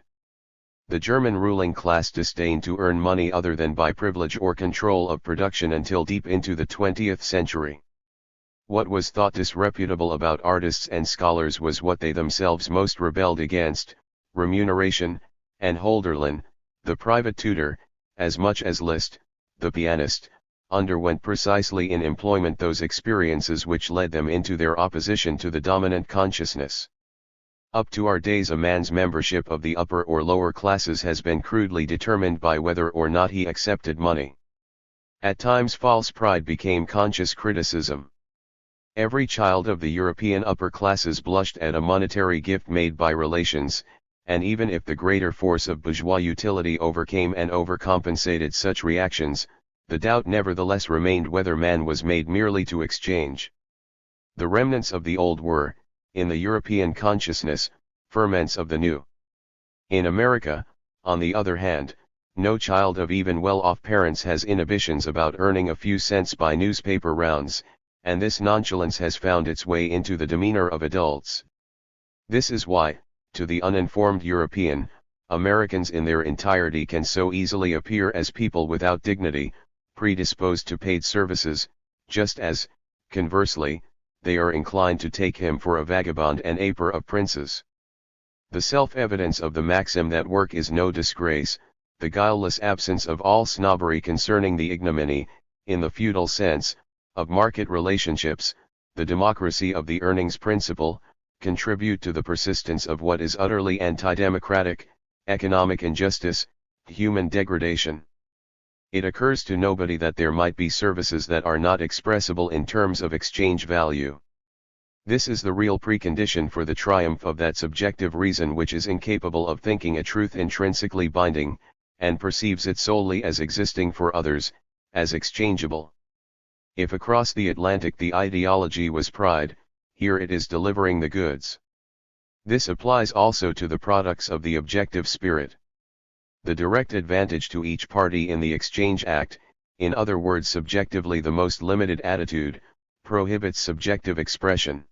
The German ruling class disdained to earn money other than by privilege or control of production until deep into the 20th century. What was thought disreputable about artists and scholars was what they themselves most rebelled against: remuneration, and Hölderlin, the private tutor, as much as Liszt, the pianist, underwent precisely in employment those experiences which led them into their opposition to the dominant consciousness. Up to our days a man's membership of the upper or lower classes has been crudely determined by whether or not he accepted money. At times false pride became conscious criticism. Every child of the European upper classes blushed at a monetary gift made by relations, and even if the greater force of bourgeois utility overcame and overcompensated such reactions, the doubt nevertheless remained whether man was made merely to exchange. The remnants of the old were, in the European consciousness, ferments of the new. In America, on the other hand, no child of even well-off parents has inhibitions about earning a few cents by newspaper rounds, and this nonchalance has found its way into the demeanor of adults. This is why, to the uninformed European, Americans in their entirety can so easily appear as people without dignity, predisposed to paid services, just as, conversely, they are inclined to take him for a vagabond and aper of princes. The self-evidence of the maxim that work is no disgrace, the guileless absence of all snobbery concerning the ignominy, in the feudal sense, of market relationships, the democracy of the earnings principle, contribute to the persistence of what is utterly anti-democratic, economic injustice, human degradation. It occurs to nobody that there might be services that are not expressible in terms of exchange value. This is the real precondition for the triumph of that subjective reason which is incapable of thinking a truth intrinsically binding, and perceives it solely as existing for others, as exchangeable. If across the Atlantic the ideology was pride, here it is delivering the goods. This applies also to the products of the objective spirit. The direct advantage to each party in the exchange act, in other words subjectively the most limited attitude, prohibits subjective expression.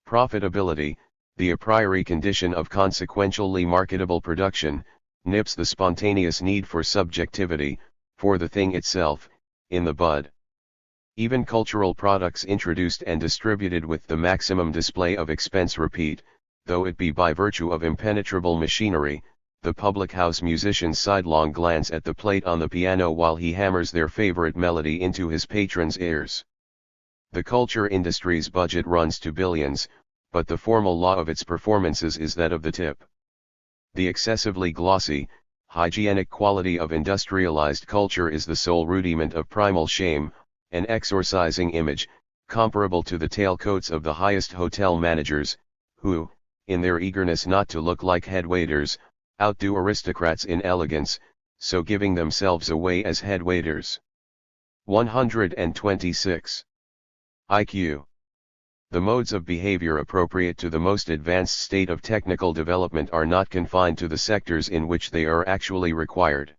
Profitability, the a priori condition of consequentially marketable production, nips the spontaneous need for subjectivity, for the thing itself, in the bud. Even cultural products introduced and distributed with the maximum display of expense repeat, though it be by virtue of impenetrable machinery, the public house musician's sidelong glance at the plate on the piano while he hammers their favorite melody into his patron's ears. The culture industry's budget runs to billions, but the formal law of its performances is that of the tip. The excessively glossy, hygienic quality of industrialized culture is the sole rudiment of primal shame, an exorcising image, comparable to the tailcoats of the highest hotel managers, who, in their eagerness not to look like head waiters, outdo aristocrats in elegance, so giving themselves away as head waiters. 126. IQ. The modes of behavior appropriate to the most advanced state of technical development are not confined to the sectors in which they are actually required.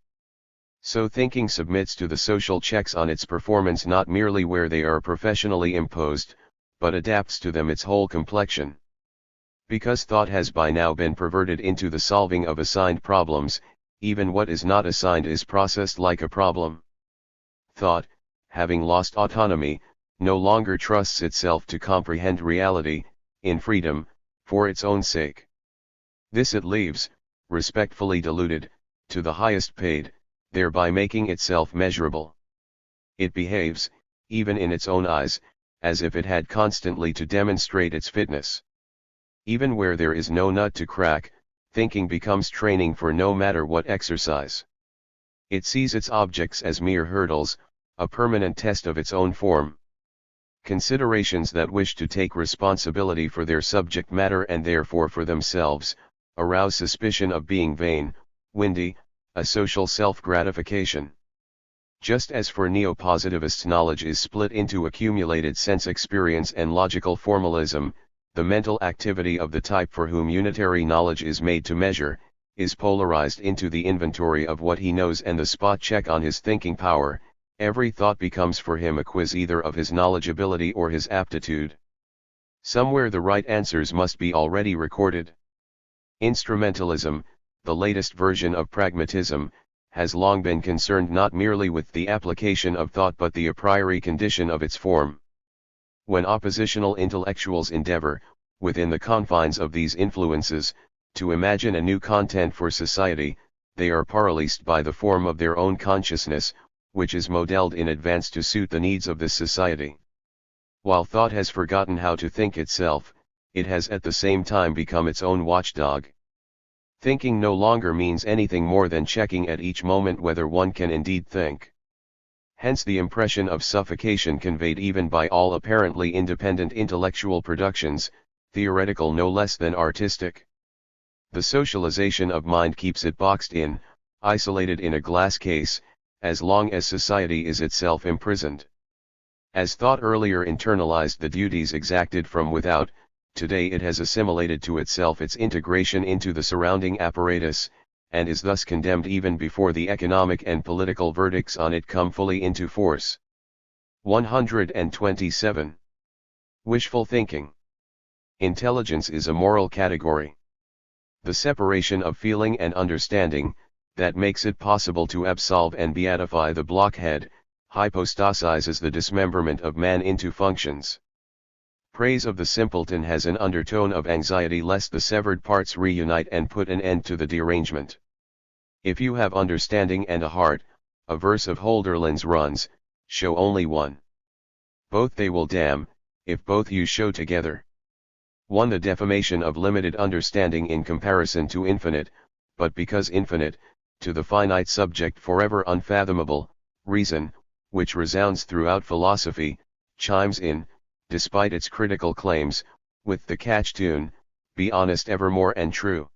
So thinking submits to the social checks on its performance not merely where they are professionally imposed, but adapts to them its whole complexion. Because thought has by now been perverted into the solving of assigned problems, even what is not assigned is processed like a problem. Thought, having lost autonomy, no longer trusts itself to comprehend reality, in freedom, for its own sake. This it leaves, respectfully diluted, to the highest paid, thereby making itself measurable. It behaves, even in its own eyes, as if it had constantly to demonstrate its fitness. Even where there is no nut to crack, thinking becomes training for no matter what exercise. It sees its objects as mere hurdles, a permanent test of its own form. Considerations that wish to take responsibility for their subject matter and therefore for themselves, arouse suspicion of being vain, windy, a social self-gratification. Just as for neo-positivists knowledge is split into accumulated sense experience and logical formalism, the mental activity of the type for whom unitary knowledge is made to measure, is polarized into the inventory of what he knows and the spot check on his thinking power. Every thought becomes for him a quiz either of his knowledgeability or his aptitude. Somewhere the right answers must be already recorded. Instrumentalism, the latest version of pragmatism, has long been concerned not merely with the application of thought but the a priori condition of its form. When oppositional intellectuals endeavor, within the confines of these influences, to imagine a new content for society, they are paralyzed by the form of their own consciousness, which is modeled in advance to suit the needs of this society. While thought has forgotten how to think itself, it has at the same time become its own watchdog. Thinking no longer means anything more than checking at each moment whether one can indeed think. Hence the impression of suffocation conveyed even by all apparently independent intellectual productions, theoretical no less than artistic. The socialization of mind keeps it boxed in, isolated in a glass case, as long as society is itself imprisoned. As thought earlier internalized the duties exacted from without, today it has assimilated to itself its integration into the surrounding apparatus, and is thus condemned even before the economic and political verdicts on it come fully into force. 127. Wishful thinking. Intelligence is a moral category. The separation of feeling and understanding, that makes it possible to absolve and beatify the blockhead, hypostasizes the dismemberment of man into functions. Praise of the simpleton has an undertone of anxiety lest the severed parts reunite and put an end to the derangement. If you have understanding and a heart, a verse of Holderlin's runs, show only one. Both they will damn, if both you show together. 1. The defamation of limited understanding in comparison to infinite, but because infinite, to the finite subject forever unfathomable, reason, which resounds throughout philosophy, chimes in, despite its critical claims, with the catch tune, be honest evermore and true.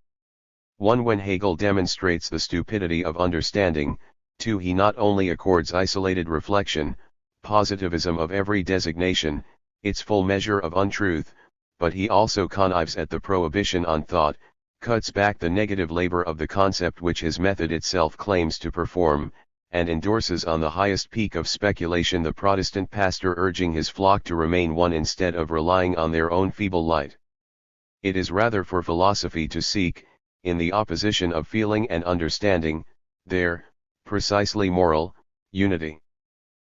1. When Hegel demonstrates the stupidity of understanding, 2. He not only accords isolated reflection, positivism of every designation, its full measure of untruth, but he also connives at the prohibition on thought, cuts back the negative labor of the concept which his method itself claims to perform, and endorses on the highest peak of speculation the Protestant pastor urging his flock to remain one instead of relying on their own feeble light. It is rather for philosophy to seek, in the opposition of feeling and understanding, their, precisely moral, unity.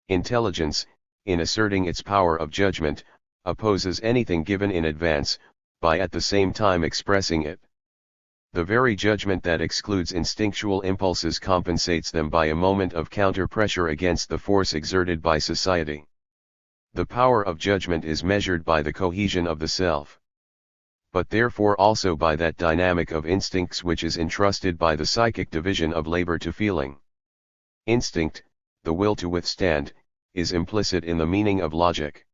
Intelligence, in asserting its power of judgment, opposes anything given in advance, by at the same time expressing it. The very judgment that excludes instinctual impulses compensates them by a moment of counter-pressure against the force exerted by society. The power of judgment is measured by the cohesion of the self, but therefore also by that dynamic of instincts which is entrusted by the psychic division of labor to feeling. Instinct, the will to withstand, is implicit in the meaning of logic.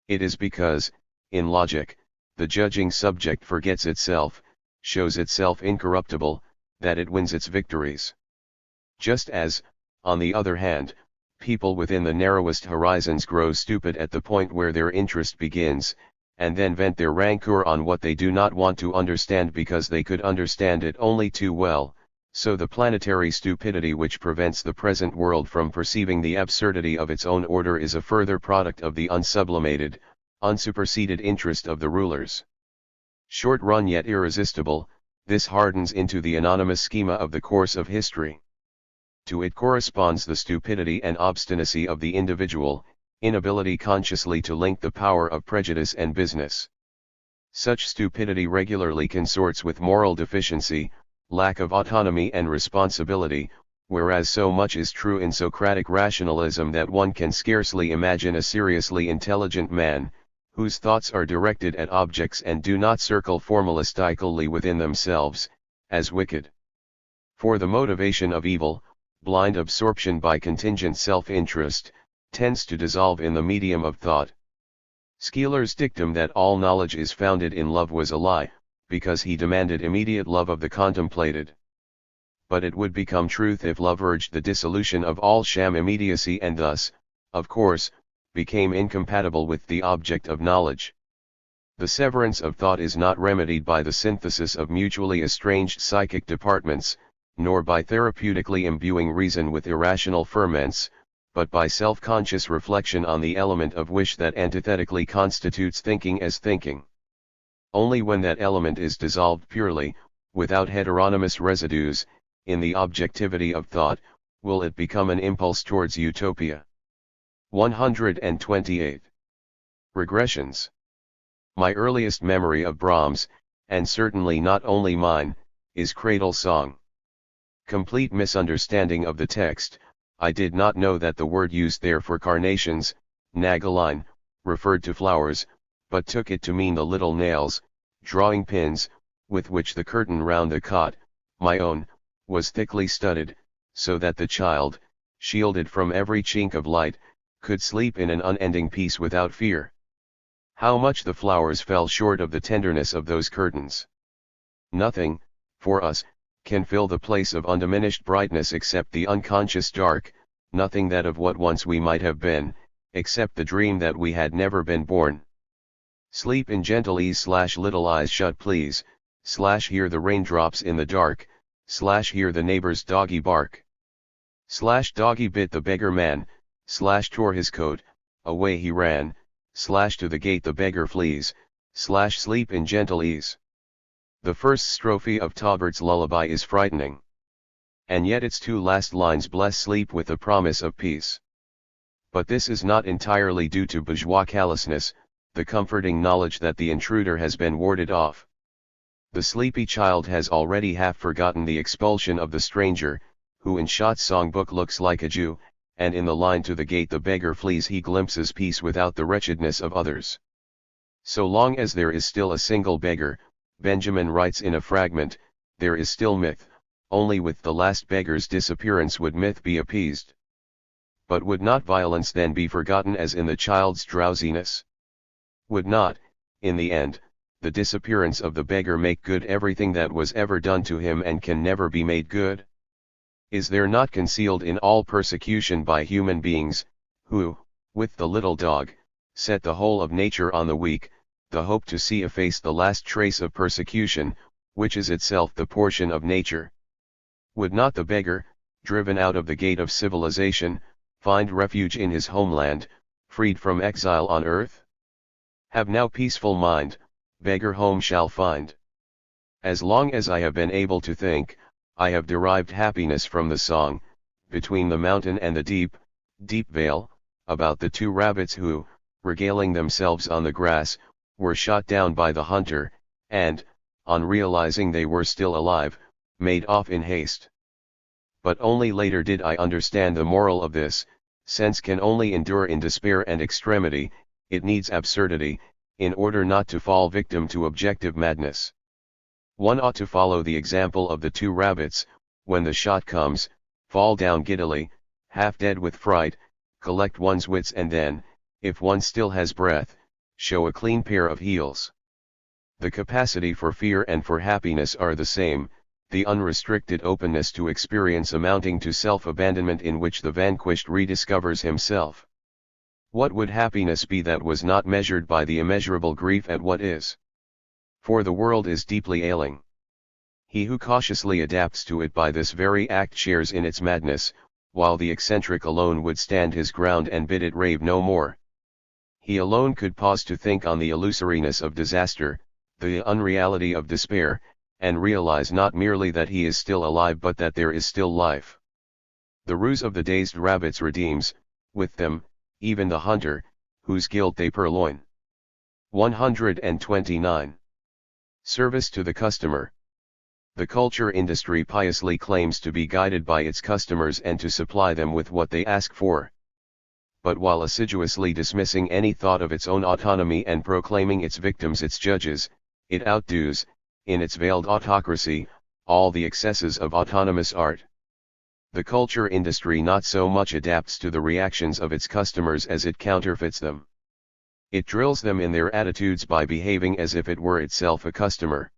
It is because, in logic, the judging subject forgets itself, shows itself incorruptible, that it wins its victories. Just as, on the other hand, people within the narrowest horizons grow stupid at the point where their interest begins, and then vent their rancor on what they do not want to understand because they could understand it only too well, so the planetary stupidity which prevents the present world from perceiving the absurdity of its own order is a further product of the unsublimated, unsuperseded interest of the rulers. Short run yet irresistible, this hardens into the anonymous schema of the course of history. To it corresponds the stupidity and obstinacy of the individual, inability consciously to link the power of prejudice and business. Such stupidity regularly consorts with moral deficiency, lack of autonomy and responsibility, whereas so much is true in Socratic rationalism that one can scarcely imagine a seriously intelligent man, whose thoughts are directed at objects and do not circle formalistically within themselves, as wicked. For the motivation of evil, blind absorption by contingent self-interest, tends to dissolve in the medium of thought. Skeeler's dictum that all knowledge is founded in love was a lie, because he demanded immediate love of the contemplated. But it would become truth if love urged the dissolution of all sham immediacy and thus, of course, became incompatible with the object of knowledge. The severance of thought is not remedied by the synthesis of mutually estranged psychic departments, nor by therapeutically imbuing reason with irrational ferments, but by self-conscious reflection on the element of wish that antithetically constitutes thinking as thinking. Only when that element is dissolved purely, without heteronymous residues, in the objectivity of thought, will it become an impulse towards utopia. 128. Regressions. My earliest memory of Brahms, and certainly not only mine, is Cradle Song. Complete misunderstanding of the text. I did not know that the word used there for carnations, nagaline, referred to flowers, but took it to mean the little nails, drawing pins, with which the curtain round the cot, my own, was thickly studded, so that the child, shielded from every chink of light, could sleep in an unending peace without fear. How much the flowers fell short of the tenderness of those curtains! Nothing, for us, can fill the place of undiminished brightness except the unconscious dark, nothing that of what once we might have been, except the dream that we had never been born. Sleep in gentle ease / little eyes shut please, / hear the raindrops in the dark, / hear the neighbor's doggy bark. / doggy bit the beggar man, / tore his coat, away he ran, / to the gate the beggar flees, / sleep in gentle ease. The first strophe of Taubert's lullaby is frightening. And yet its two last lines bless sleep with the promise of peace. But this is not entirely due to bourgeois callousness, the comforting knowledge that the intruder has been warded off. The sleepy child has already half forgotten the expulsion of the stranger, who in Schott's songbook looks like a Jew, and in the line to the gate the beggar flees he glimpses peace without the wretchedness of others. So long as there is still a single beggar, Benjamin writes in a fragment, there is still myth, only with the last beggar's disappearance would myth be appeased. But would not violence then be forgotten as in the child's drowsiness? Would not, in the end, the disappearance of the beggar make good everything that was ever done to him and can never be made good? Is there not concealed in all persecution by human beings, who, with the little dog, set the whole of nature on the weak, the hope to see efface the last trace of persecution, which is itself the portion of nature? Would not the beggar, driven out of the gate of civilization, find refuge in his homeland, freed from exile on earth? Have now peaceful mind, beggar home shall find. As long as I have been able to think, I have derived happiness from the song, between the mountain and the deep, deep vale, about the two rabbits who, regaling themselves on the grass, were shot down by the hunter, and, on realizing they were still alive, made off in haste. But only later did I understand the moral of this: sense can only endure in despair and extremity, it needs absurdity, in order not to fall victim to objective madness. One ought to follow the example of the two rabbits, when the shot comes, fall down giddily, half dead with fright, collect one's wits and then, if one still has breath, show a clean pair of heels. The capacity for fear and for happiness are the same, the unrestricted openness to experience amounting to self-abandonment in which the vanquished rediscovers himself. What would happiness be that was not measured by the immeasurable grief at what is? For the world is deeply ailing. He who cautiously adapts to it by this very act shares in its madness, while the eccentric alone would stand his ground and bid it rave no more. He alone could pause to think on the illusoriness of disaster, the unreality of despair, and realize not merely that he is still alive but that there is still life. The ruse of the dazed rabbits redeems, with them, even the hunter, whose guilt they purloin. 129. Service to the customer. The culture industry piously claims to be guided by its customers and to supply them with what they ask for. But while assiduously dismissing any thought of its own autonomy and proclaiming its victims its judges, it outdoes, in its veiled autocracy, all the excesses of autonomous art. The culture industry not so much adapts to the reactions of its customers as it counterfeits them. It drills them in their attitudes by behaving as if it were itself a customer.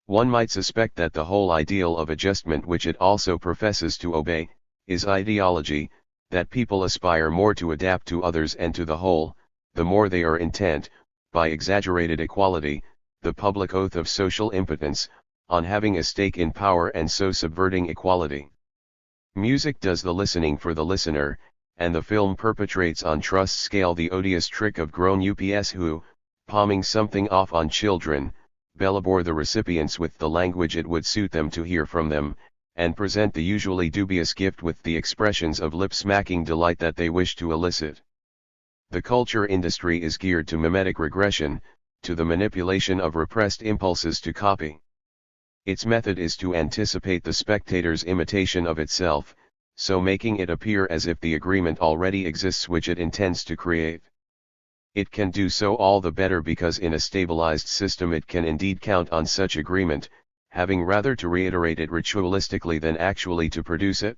One might suspect that the whole ideal of adjustment which it also professes to obey, is ideology, that people aspire more to adapt to others and to the whole, the more they are intent, by exaggerated equality, the public oath of social impotence, on having a stake in power and so subverting equality. Music does the listening for the listener, and the film perpetrates on trust scale the odious trick of grown ups who, palming something off on children, bellabore the recipients with the language it would suit them to hear from them, and present the usually dubious gift with the expressions of lip-smacking delight that they wish to elicit. The culture industry is geared to mimetic regression, to the manipulation of repressed impulses to copy. Its method is to anticipate the spectator's imitation of itself, so making it appear as if the agreement already exists which it intends to create. It can do so all the better because in a stabilized system it can indeed count on such agreement, having rather to reiterate it ritualistically than actually to produce it.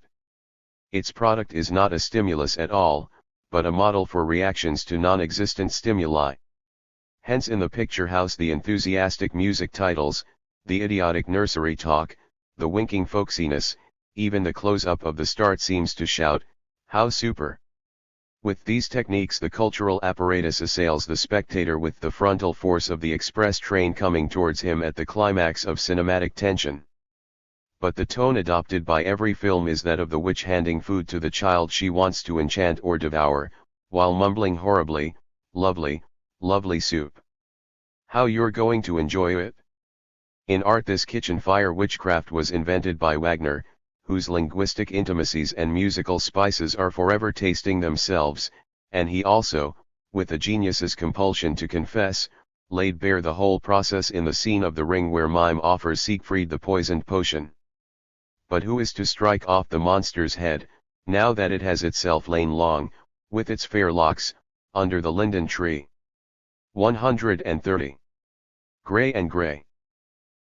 Its product is not a stimulus at all, but a model for reactions to non-existent stimuli. Hence in the picture house the enthusiastic music titles, the idiotic nursery talk, the winking folksiness, even the close-up of the start seems to shout, "How super!" With these techniques the cultural apparatus assails the spectator with the frontal force of the express train coming towards him at the climax of cinematic tension. But the tone adopted by every film is that of the witch handing food to the child she wants to enchant or devour, while mumbling horribly, "Lovely, lovely soup. How you're going to enjoy it?" In art this kitchen fire witchcraft was invented by Wagner, whose linguistic intimacies and musical spices are forever tasting themselves, and he also, with a genius's compulsion to confess, laid bare the whole process in the scene of the ring where Mime offers Siegfried the poisoned potion. But who is to strike off the monster's head, now that it has itself lain long, with its fair locks, under the linden tree? 130. Grey and grey.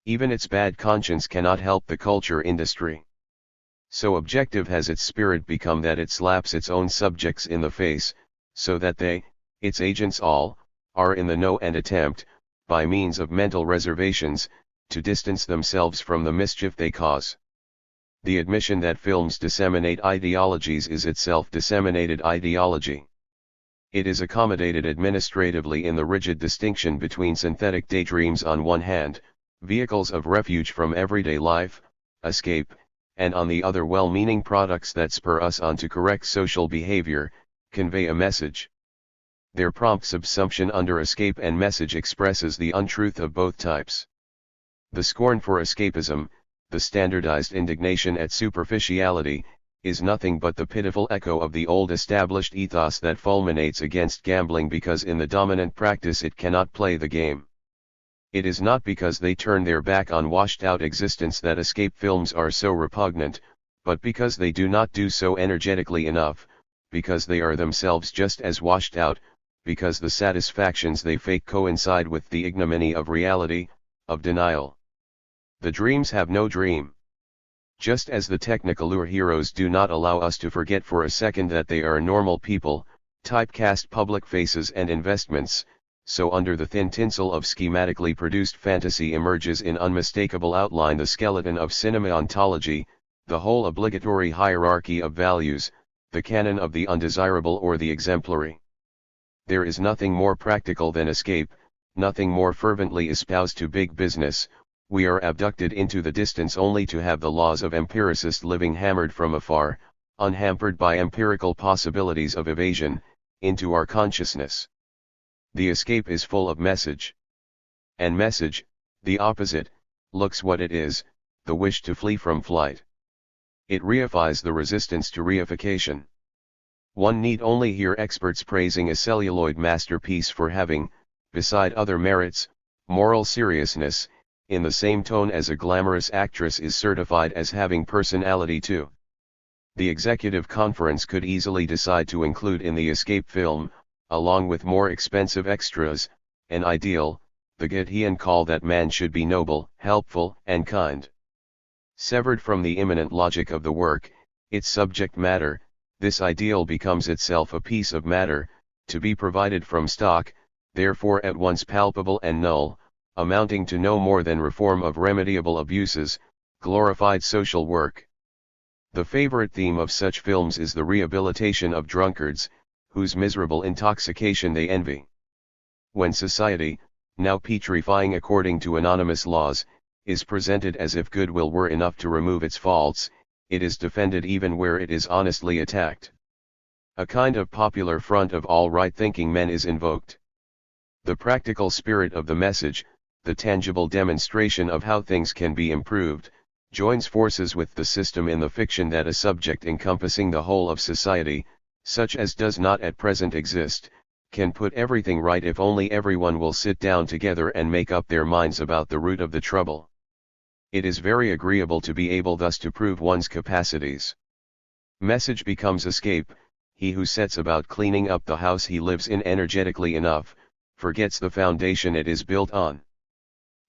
Even its bad conscience cannot help the culture industry. So objective has its spirit become that it slaps its own subjects in the face, so that they, its agents all, are in the know and attempt, by means of mental reservations, to distance themselves from the mischief they cause. The admission that films disseminate ideologies is itself disseminated ideology. It is accommodated administratively in the rigid distinction between synthetic daydreams on one hand, vehicles of refuge from everyday life, escape, and on the other well-meaning products that spur us on to correct social behavior, convey a message. Their prompt subsumption under escape and message expresses the untruth of both types. The scorn for escapism, the standardized indignation at superficiality, is nothing but the pitiful echo of the old established ethos that fulminates against gambling because in the dominant practice it cannot play the game. It is not because they turn their back on washed-out existence that escape films are so repugnant, but because they do not do so energetically enough, because they are themselves just as washed out, because the satisfactions they fake coincide with the ignominy of reality, of denial. The dreams have no dream. Just as the Technicolor heroes do not allow us to forget for a second that they are normal people, typecast public faces and investments, so under the thin tinsel of schematically produced fantasy emerges in unmistakable outline the skeleton of cinema ontology, the whole obligatory hierarchy of values, the canon of the undesirable or the exemplary. There is nothing more practical than escape, nothing more fervently espoused to big business. We are abducted into the distance only to have the laws of empiricist living hammered from afar, unhampered by empirical possibilities of evasion, into our consciousness. The escape is full of message. And message, the opposite, looks what it is, the wish to flee from flight. It reifies the resistance to reification. One need only hear experts praising a celluloid masterpiece for having, beside other merits, moral seriousness, in the same tone as a glamorous actress is certified as having personality too. The executive conference could easily decide to include in the escape film, along with more expensive extras, an ideal, the Goethean call that man should be noble, helpful, and kind. Severed from the immanent logic of the work, its subject matter, this ideal becomes itself a piece of matter, to be provided from stock, therefore at once palpable and null, amounting to no more than reform of remediable abuses, glorified social work. The favorite theme of such films is the rehabilitation of drunkards, whose miserable intoxication they envy. When society, now putrefying according to anonymous laws, is presented as if goodwill were enough to remove its faults, it is defended even where it is honestly attacked. A kind of popular front of all right-thinking men is invoked. The practical spirit of the message, the tangible demonstration of how things can be improved, joins forces with the system in the fiction that a subject encompassing the whole of society, such as does not at present exist, can put everything right if only everyone will sit down together and make up their minds about the root of the trouble. It is very agreeable to be able thus to prove one's capacities. Message becomes escape, he who sets about cleaning up the house he lives in energetically enough, forgets the foundation it is built on.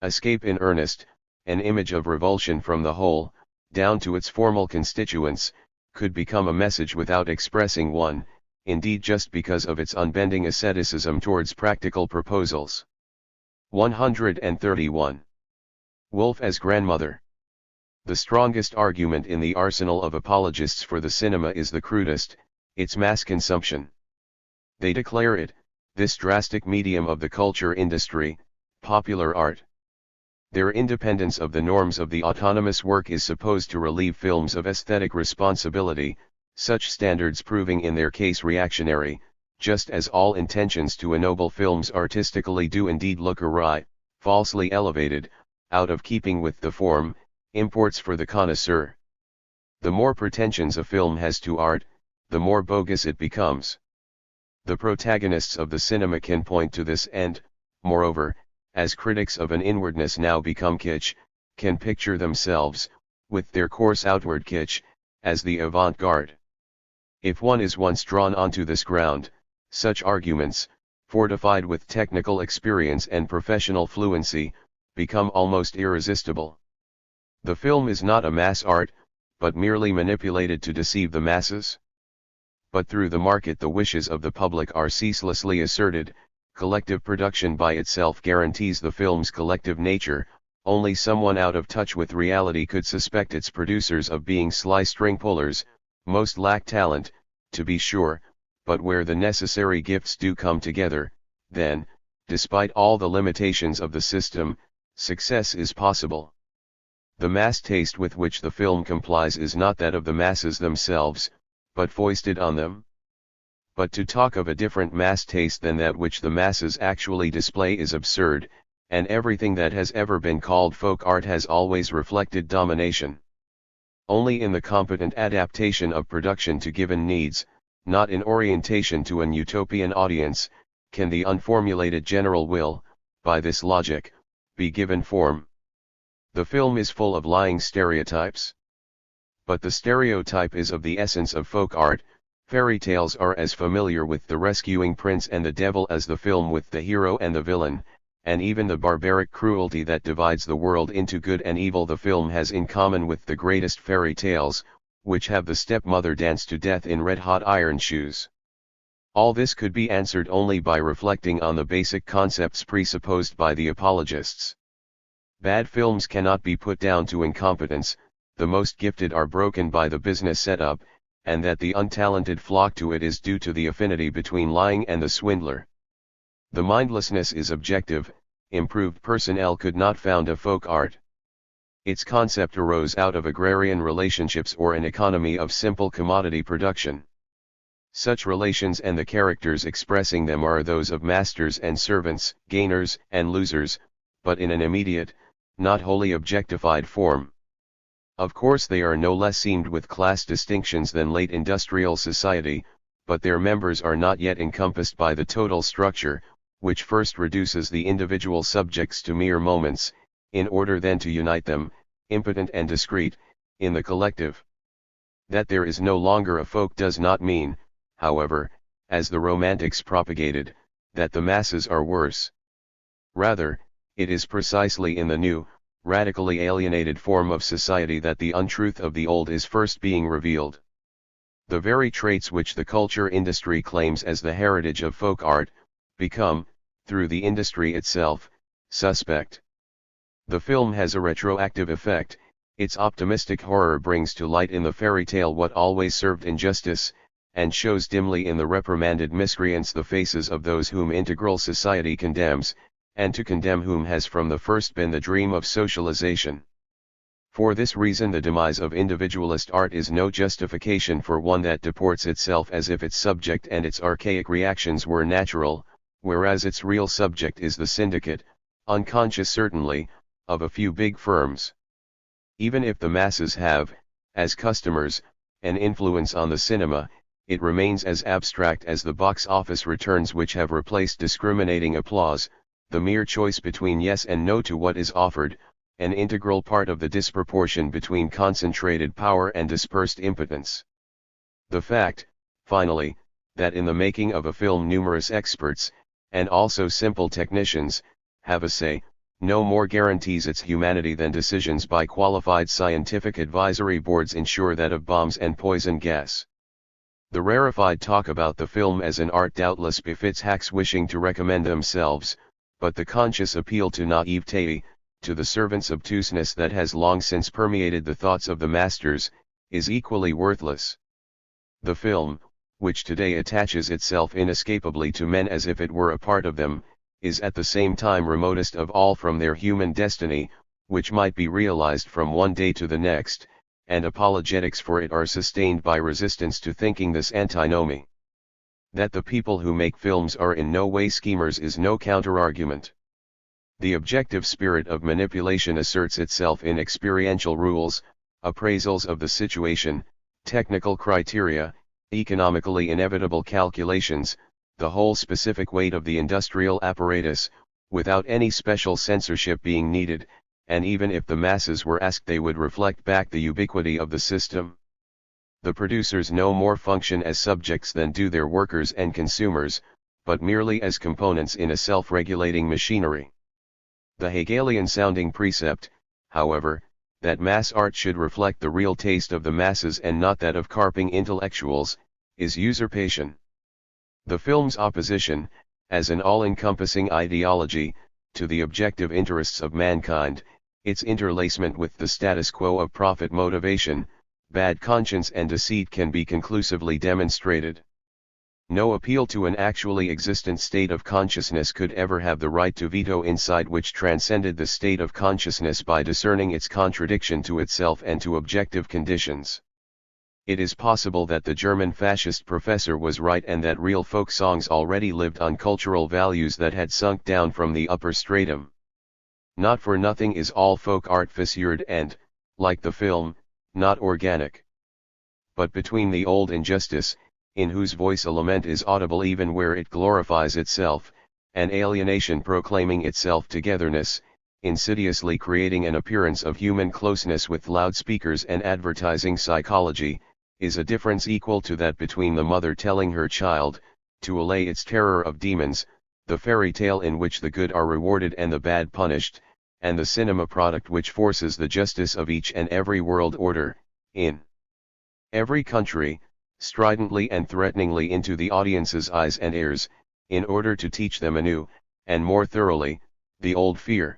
Escape in earnest, an image of revulsion from the whole, down to its formal constituents, could become a message without expressing one, indeed just because of its unbending asceticism towards practical proposals. 131. Wolf as grandmother. The strongest argument in the arsenal of apologists for the cinema is the crudest, its mass consumption. They declare it, this drastic medium of the culture industry, popular art. Their independence of the norms of the autonomous work is supposed to relieve films of aesthetic responsibility, such standards proving in their case reactionary, just as all intentions to ennoble films artistically do indeed look awry, falsely elevated, out of keeping with the form, imports for the connoisseur. The more pretensions a film has to art, the more bogus it becomes. The protagonists of the cinema can point to this and, moreover, as critics of an inwardness now become kitsch, can picture themselves, with their coarse outward kitsch, as the avant-garde. If one is once drawn onto this ground, such arguments, fortified with technical experience and professional fluency, become almost irresistible. The film is not a mass art, but merely manipulated to deceive the masses. But through the market the wishes of the public are ceaselessly asserted. Collective production by itself guarantees the film's collective nature, only someone out of touch with reality could suspect its producers of being sly string pullers. Most lack talent, to be sure, but where the necessary gifts do come together, then, despite all the limitations of the system, success is possible. The mass taste with which the film complies is not that of the masses themselves, but foisted on them. But to talk of a different mass taste than that which the masses actually display is absurd, and everything that has ever been called folk art has always reflected domination. Only in the competent adaptation of production to given needs, not in orientation to an utopian audience, can the unformulated general will, by this logic, be given form. The film is full of lying stereotypes. But the stereotype is of the essence of folk art. Fairy tales are as familiar with the rescuing prince and the devil as the film with the hero and the villain, and even the barbaric cruelty that divides the world into good and evil the film has in common with the greatest fairy tales, which have the stepmother dance to death in red-hot iron shoes. All this could be answered only by reflecting on the basic concepts presupposed by the apologists. Bad films cannot be put down to incompetence, the most gifted are broken by the business setup, and that the untalented flock to it is due to the affinity between lying and the swindler. The mindlessness is objective. Improved personnel could not found a folk art. Its concept arose out of agrarian relationships or an economy of simple commodity production. Such relations and the characters expressing them are those of masters and servants, gainers and losers, but in an immediate, not wholly objectified form. Of course they are no less seamed with class distinctions than late industrial society, but their members are not yet encompassed by the total structure, which first reduces the individual subjects to mere moments, in order then to unite them, impotent and discrete, in the collective. That there is no longer a folk does not mean, however, as the Romantics propagated, that the masses are worse. Rather, it is precisely in the new, radically alienated form of society that the untruth of the old is first being revealed. The very traits which the culture industry claims as the heritage of folk art, become, through the industry itself, suspect. The film has a retroactive effect. Its optimistic horror brings to light in the fairy tale what always served injustice, and shows dimly in the reprimanded miscreants the faces of those whom integral society condemns, and to condemn whom has from the first been the dream of socialization. For this reason the demise of individualist art is no justification for one that deports itself as if its subject and its archaic reactions were natural, whereas its real subject is the syndicate, unconscious certainly, of a few big firms. Even if the masses have, as customers, an influence on the cinema, it remains as abstract as the box office returns which have replaced discriminating applause, the mere choice between yes and no to what is offered, an integral part of the disproportion between concentrated power and dispersed impotence. The fact, finally, that in the making of a film numerous experts, and also simple technicians, have a say, no more guarantees its humanity than decisions by qualified scientific advisory boards ensure that of bombs and poison gas. The rarefied talk about the film as an art doubtless befits hacks wishing to recommend themselves, but the conscious appeal to naivete, to the servant's obtuseness that has long since permeated the thoughts of the masters, is equally worthless. The film, which today attaches itself inescapably to men as if it were a part of them, is at the same time remotest of all from their human destiny, which might be realized from one day to the next, and apologetics for it are sustained by resistance to thinking this antinomy. That the people who make films are in no way schemers is no counter-argument. The objective spirit of manipulation asserts itself in experiential rules, appraisals of the situation, technical criteria, economically inevitable calculations, the whole specific weight of the industrial apparatus, without any special censorship being needed, and even if the masses were asked they would reflect back the ubiquity of the system. The producers no more function as subjects than do their workers and consumers, but merely as components in a self-regulating machinery. The Hegelian-sounding precept, however, that mass art should reflect the real taste of the masses and not that of carping intellectuals, is usurpation. The film's opposition, as an all-encompassing ideology, to the objective interests of mankind, its interlacement with the status quo of profit motivation, bad conscience and deceit can be conclusively demonstrated. No appeal to an actually existent state of consciousness could ever have the right to veto insight which transcended the state of consciousness by discerning its contradiction to itself and to objective conditions. It is possible that the German fascist professor was right and that real folk songs already lived on cultural values that had sunk down from the upper stratum. Not for nothing is all folk art fissured and, like the film, not organic. But between the old injustice, in whose voice a lament is audible even where it glorifies itself, and alienation proclaiming itself togetherness, insidiously creating an appearance of human closeness with loudspeakers and advertising psychology, is a difference equal to that between the mother telling her child, to allay its terror of demons, the fairy tale in which the good are rewarded and the bad punished, and the cinema product which forces the justice of each and every world order, in every country, stridently and threateningly into the audience's eyes and ears, in order to teach them anew, and more thoroughly, the old fear.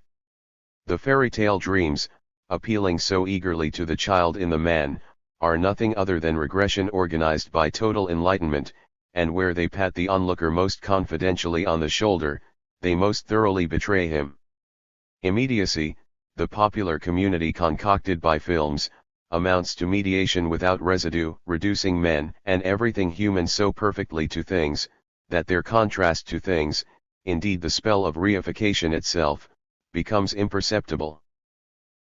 The fairy tale dreams, appealing so eagerly to the child in the man, are nothing other than regression organized by total enlightenment, and where they pat the onlooker most confidentially on the shoulder, they most thoroughly betray him. Immediacy, the popular community concocted by films, amounts to mediation without residue, reducing men and everything human so perfectly to things, that their contrast to things, indeed the spell of reification itself, becomes imperceptible.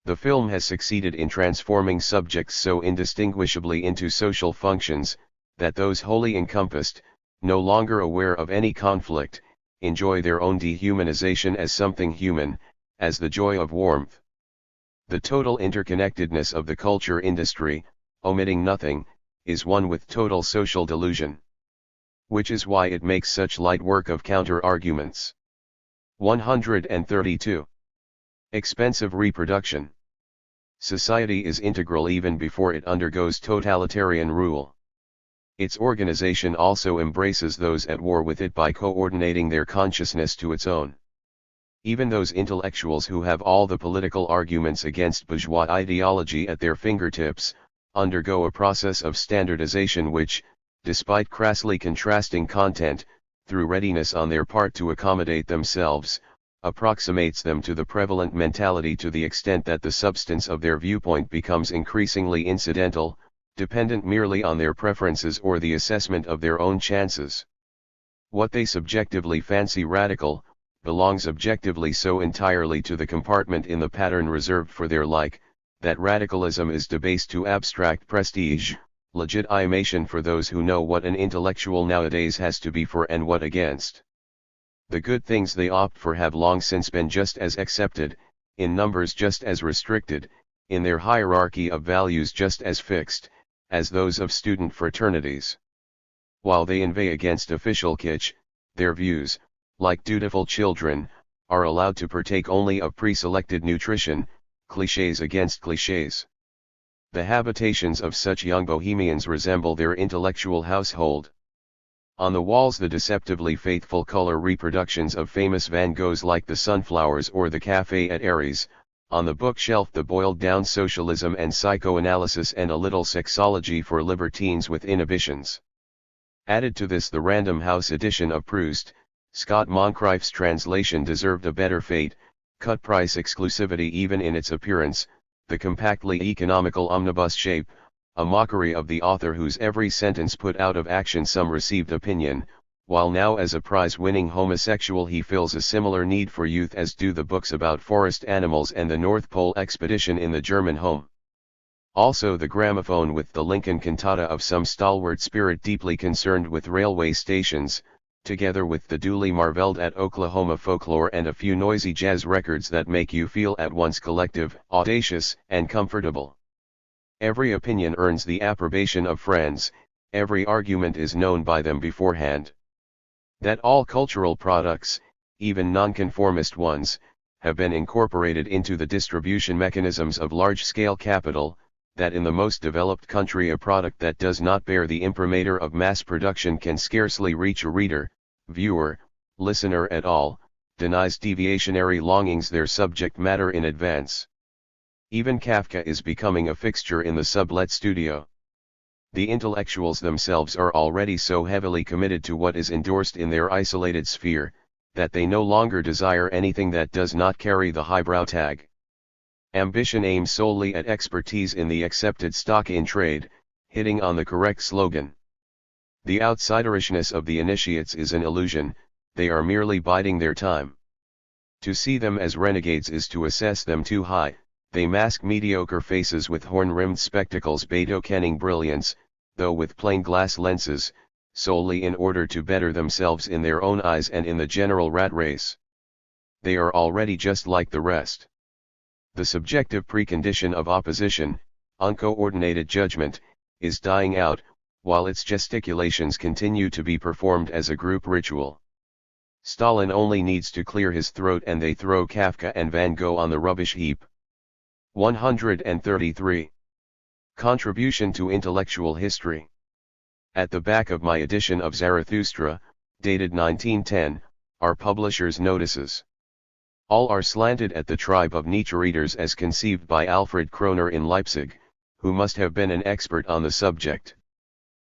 The film has succeeded in transforming subjects so indistinguishably into social functions, that those wholly encompassed, no longer aware of any conflict, enjoy their own dehumanization as something human, as the joy of warmth. The total interconnectedness of the culture industry, omitting nothing, is one with total social delusion. Which is why it makes such light work of counter-arguments. 132. Expensive reproduction. Society is integral even before it undergoes totalitarian rule. Its organization also embraces those at war with it by coordinating their consciousness to its own. Even those intellectuals who have all the political arguments against bourgeois ideology at their fingertips, undergo a process of standardization which, despite crassly contrasting content, through readiness on their part to accommodate themselves, approximates them to the prevalent mentality to the extent that the substance of their viewpoint becomes increasingly incidental, dependent merely on their preferences or the assessment of their own chances. What they subjectively fancy radical, belongs objectively so entirely to the compartment in the pattern reserved for their like, that radicalism is debased to abstract prestige, legitimation for those who know what an intellectual nowadays has to be for and what against. The good things they opt for have long since been just as accepted, in numbers just as restricted, in their hierarchy of values just as fixed, as those of student fraternities. While they inveigh against official kitsch, their views, like dutiful children, are allowed to partake only of pre-selected nutrition, clichés against clichés. The habitations of such young bohemians resemble their intellectual household. On the walls the deceptively faithful color reproductions of famous Van Goghs like the sunflowers or the Café at Aries, on the bookshelf the boiled-down socialism and psychoanalysis and a little sexology for libertines with inhibitions. Added to this the Random House edition of Proust, Scott Moncrief's translation deserved a better fate, cut-price exclusivity even in its appearance, the compactly economical omnibus shape, a mockery of the author whose every sentence put out of action some received opinion, while now as a prize-winning homosexual he fills a similar need for youth as do the books about forest animals and the North Pole expedition in the German home. Also the gramophone with the Lincoln cantata of some stalwart spirit deeply concerned with railway stations, together with the duly marveled at Oklahoma folklore and a few noisy jazz records that make you feel at once collective, audacious, and comfortable. Every opinion earns the approbation of friends, every argument is known by them beforehand. That all cultural products, even nonconformist ones, have been incorporated into the distribution mechanisms of large-scale capital, that in the most developed country a product that does not bear the imprimatur of mass production can scarcely reach a reader, viewer, listener at all, denies deviationary longings their subject matter in advance. Even Kafka is becoming a fixture in the sublet studio. The intellectuals themselves are already so heavily committed to what is endorsed in their isolated sphere, that they no longer desire anything that does not carry the highbrow tag. Ambition aims solely at expertise in the accepted stock in trade, hitting on the correct slogan. The outsiderishness of the initiates is an illusion, they are merely biding their time. To see them as renegades is to assess them too high, they mask mediocre faces with horn-rimmed spectacles betokening brilliance, though with plain glass lenses, solely in order to better themselves in their own eyes and in the general rat race. They are already just like the rest. The subjective precondition of opposition, uncoordinated judgment, is dying out, while its gesticulations continue to be performed as a group ritual. Stalin only needs to clear his throat and they throw Kafka and Van Gogh on the rubbish heap. 133. Contribution to Intellectual History. At the back of my edition of Zarathustra, dated 1910, are publishers' notices. All are slanted at the tribe of Nietzsche readers as conceived by Alfred Kroner in Leipzig, who must have been an expert on the subject.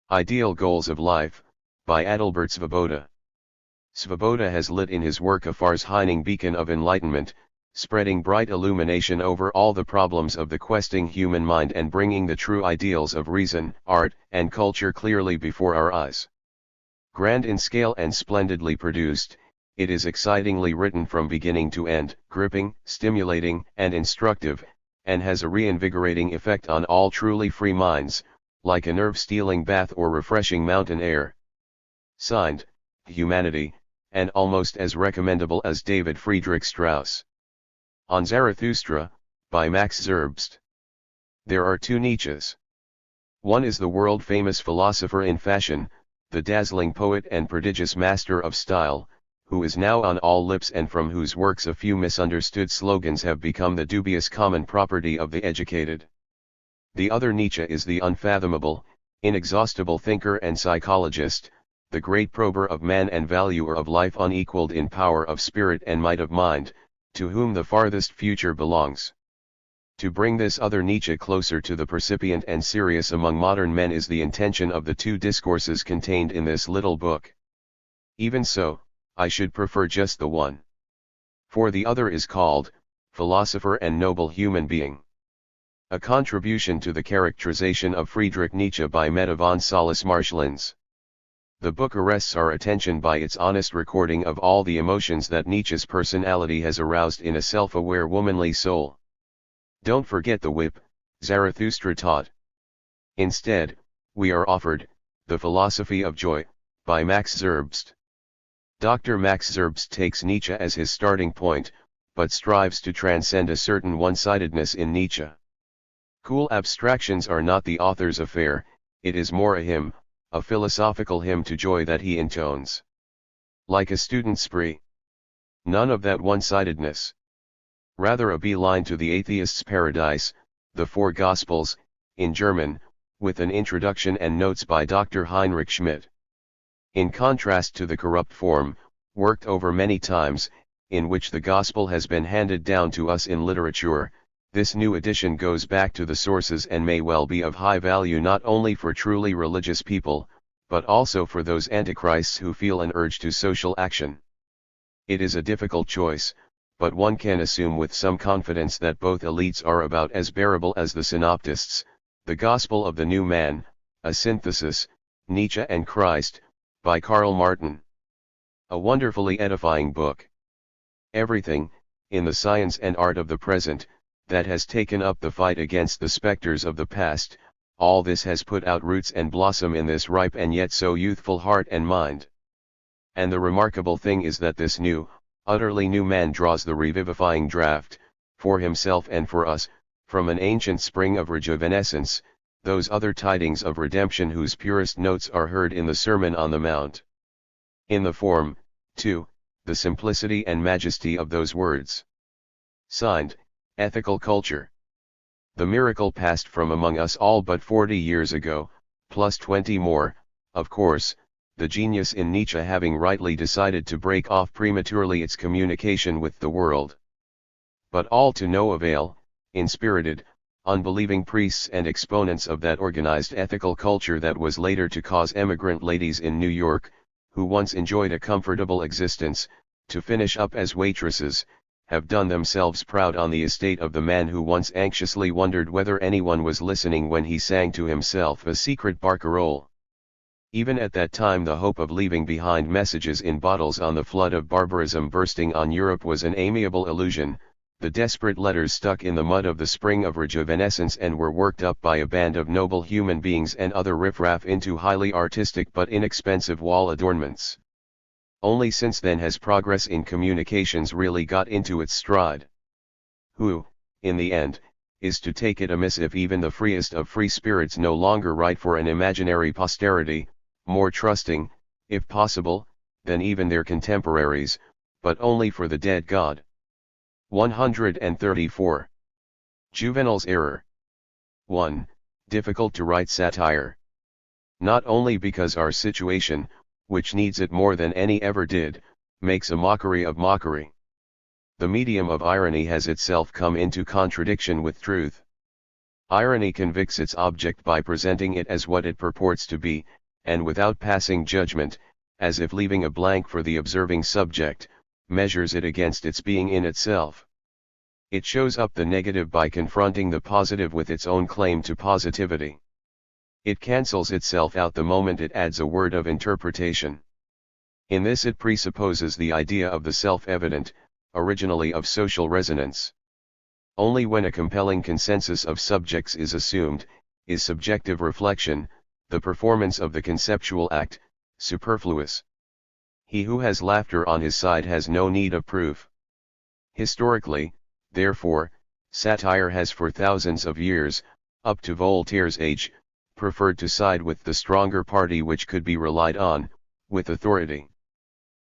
Ideal Goals of Life, by Adalbert Svoboda. Svoboda has lit in his work a far-shining beacon of enlightenment, spreading bright illumination over all the problems of the questing human mind and bringing the true ideals of reason, art, and culture clearly before our eyes. Grand in scale and splendidly produced, it is excitingly written from beginning to end, gripping, stimulating, and instructive, and has a reinvigorating effect on all truly free minds, like a nerve-stealing bath or refreshing mountain air. Signed, Humanity, and almost as recommendable as David Friedrich Strauss. On Zarathustra, by Max Zerbst. There are two Nietzsches. One is the world-famous philosopher in fashion, the dazzling poet and prodigious master of style, who is now on all lips and from whose works a few misunderstood slogans have become the dubious common property of the educated. The other Nietzsche is the unfathomable, inexhaustible thinker and psychologist, the great prober of man and valuer of life unequaled in power of spirit and might of mind, to whom the farthest future belongs. To bring this other Nietzsche closer to the percipient and serious among modern men is the intention of the two discourses contained in this little book. Even so, I should prefer just the one. For the other is called, Philosopher and Noble Human Being. A contribution to the characterization of Friedrich Nietzsche by Meta von Solis-Marschlins. The book arrests our attention by its honest recording of all the emotions that Nietzsche's personality has aroused in a self-aware womanly soul. Don't forget the whip, Zarathustra taught. Instead, we are offered, The Philosophy of Joy, by Max Zerbst. Dr. Max Zerbst takes Nietzsche as his starting point, but strives to transcend a certain one-sidedness in Nietzsche. Cool abstractions are not the author's affair, it is more a hymn, a philosophical hymn to joy that he intones. Like a student spree. None of that one-sidedness. Rather a beeline to the atheist's paradise, the Four Gospels, in German, with an introduction and notes by Dr. Heinrich Schmidt. In contrast to the corrupt form, worked over many times, in which the Gospel has been handed down to us in literature, this new edition goes back to the sources and may well be of high value not only for truly religious people, but also for those antichrists who feel an urge to social action. It is a difficult choice, but one can assume with some confidence that both elites are about as bearable as the synoptists. The Gospel of the New Man, a synthesis, Nietzsche and Christ, by Karl Martin. A wonderfully edifying book. Everything, in the science and art of the present, that has taken up the fight against the specters of the past, all this has put out roots and blossom in this ripe and yet so youthful heart and mind. And the remarkable thing is that this new, utterly new man draws the revivifying draught, for himself and for us, from an ancient spring of rejuvenescence, those other tidings of redemption whose purest notes are heard in the Sermon on the Mount. In the form, too, the simplicity and majesty of those words. Signed, Ethical Culture. The miracle passed from among us all but 40 years ago, plus 20 more, of course, the genius in Nietzsche having rightly decided to break off prematurely its communication with the world. But all to no avail, inspirited, unbelieving priests and exponents of that organized ethical culture that was later to cause emigrant ladies in New York, who once enjoyed a comfortable existence, to finish up as waitresses, have done themselves proud on the estate of the man who once anxiously wondered whether anyone was listening when he sang to himself a secret barcarolle. Even at that time the hope of leaving behind messages in bottles on the flood of barbarism bursting on Europe was an amiable illusion. The desperate letters stuck in the mud of the spring of rejuvenescence and were worked up by a band of noble human beings and other riffraff into highly artistic but inexpensive wall adornments. Only since then has progress in communications really got into its stride. Who, in the end, is to take it amiss if even the freest of free spirits no longer write for an imaginary posterity, more trusting, if possible, than even their contemporaries, but only for the dead God? 134. Juvenal's error. 1. Difficult to write satire. Not only because our situation, which needs it more than any ever did, makes a mockery of mockery. The medium of irony has itself come into contradiction with truth. Irony convicts its object by presenting it as what it purports to be, and without passing judgment, as if leaving a blank for the observing subject, measures it against its being in itself. It shows up the negative by confronting the positive with its own claim to positivity. It cancels itself out the moment it adds a word of interpretation. In this it presupposes the idea of the self-evident, originally of social resonance. Only when a compelling consensus of subjects is assumed, is subjective reflection, the performance of the conceptual act, superfluous. He who has laughter on his side has no need of proof. Historically, therefore, satire has for thousands of years, up to Voltaire's age, preferred to side with the stronger party which could be relied on, with authority.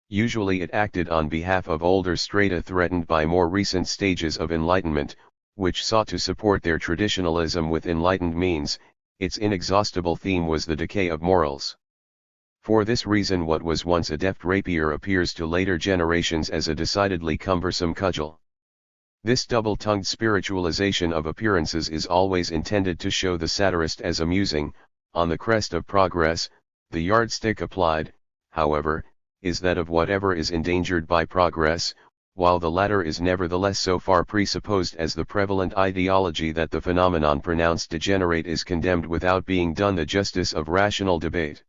Usually it acted on behalf of older strata threatened by more recent stages of enlightenment, which sought to support their traditionalism with enlightened means. Its inexhaustible theme was the decay of morals. For this reason what was once a deft rapier appears to later generations as a decidedly cumbersome cudgel. This double-tongued spiritualization of appearances is always intended to show the satirist as amusing. On the crest of progress, the yardstick applied, however, is that of whatever is endangered by progress, while the latter is nevertheless so far presupposed as the prevalent ideology that the phenomenon pronounced degenerate is condemned without being done the justice of rational debate.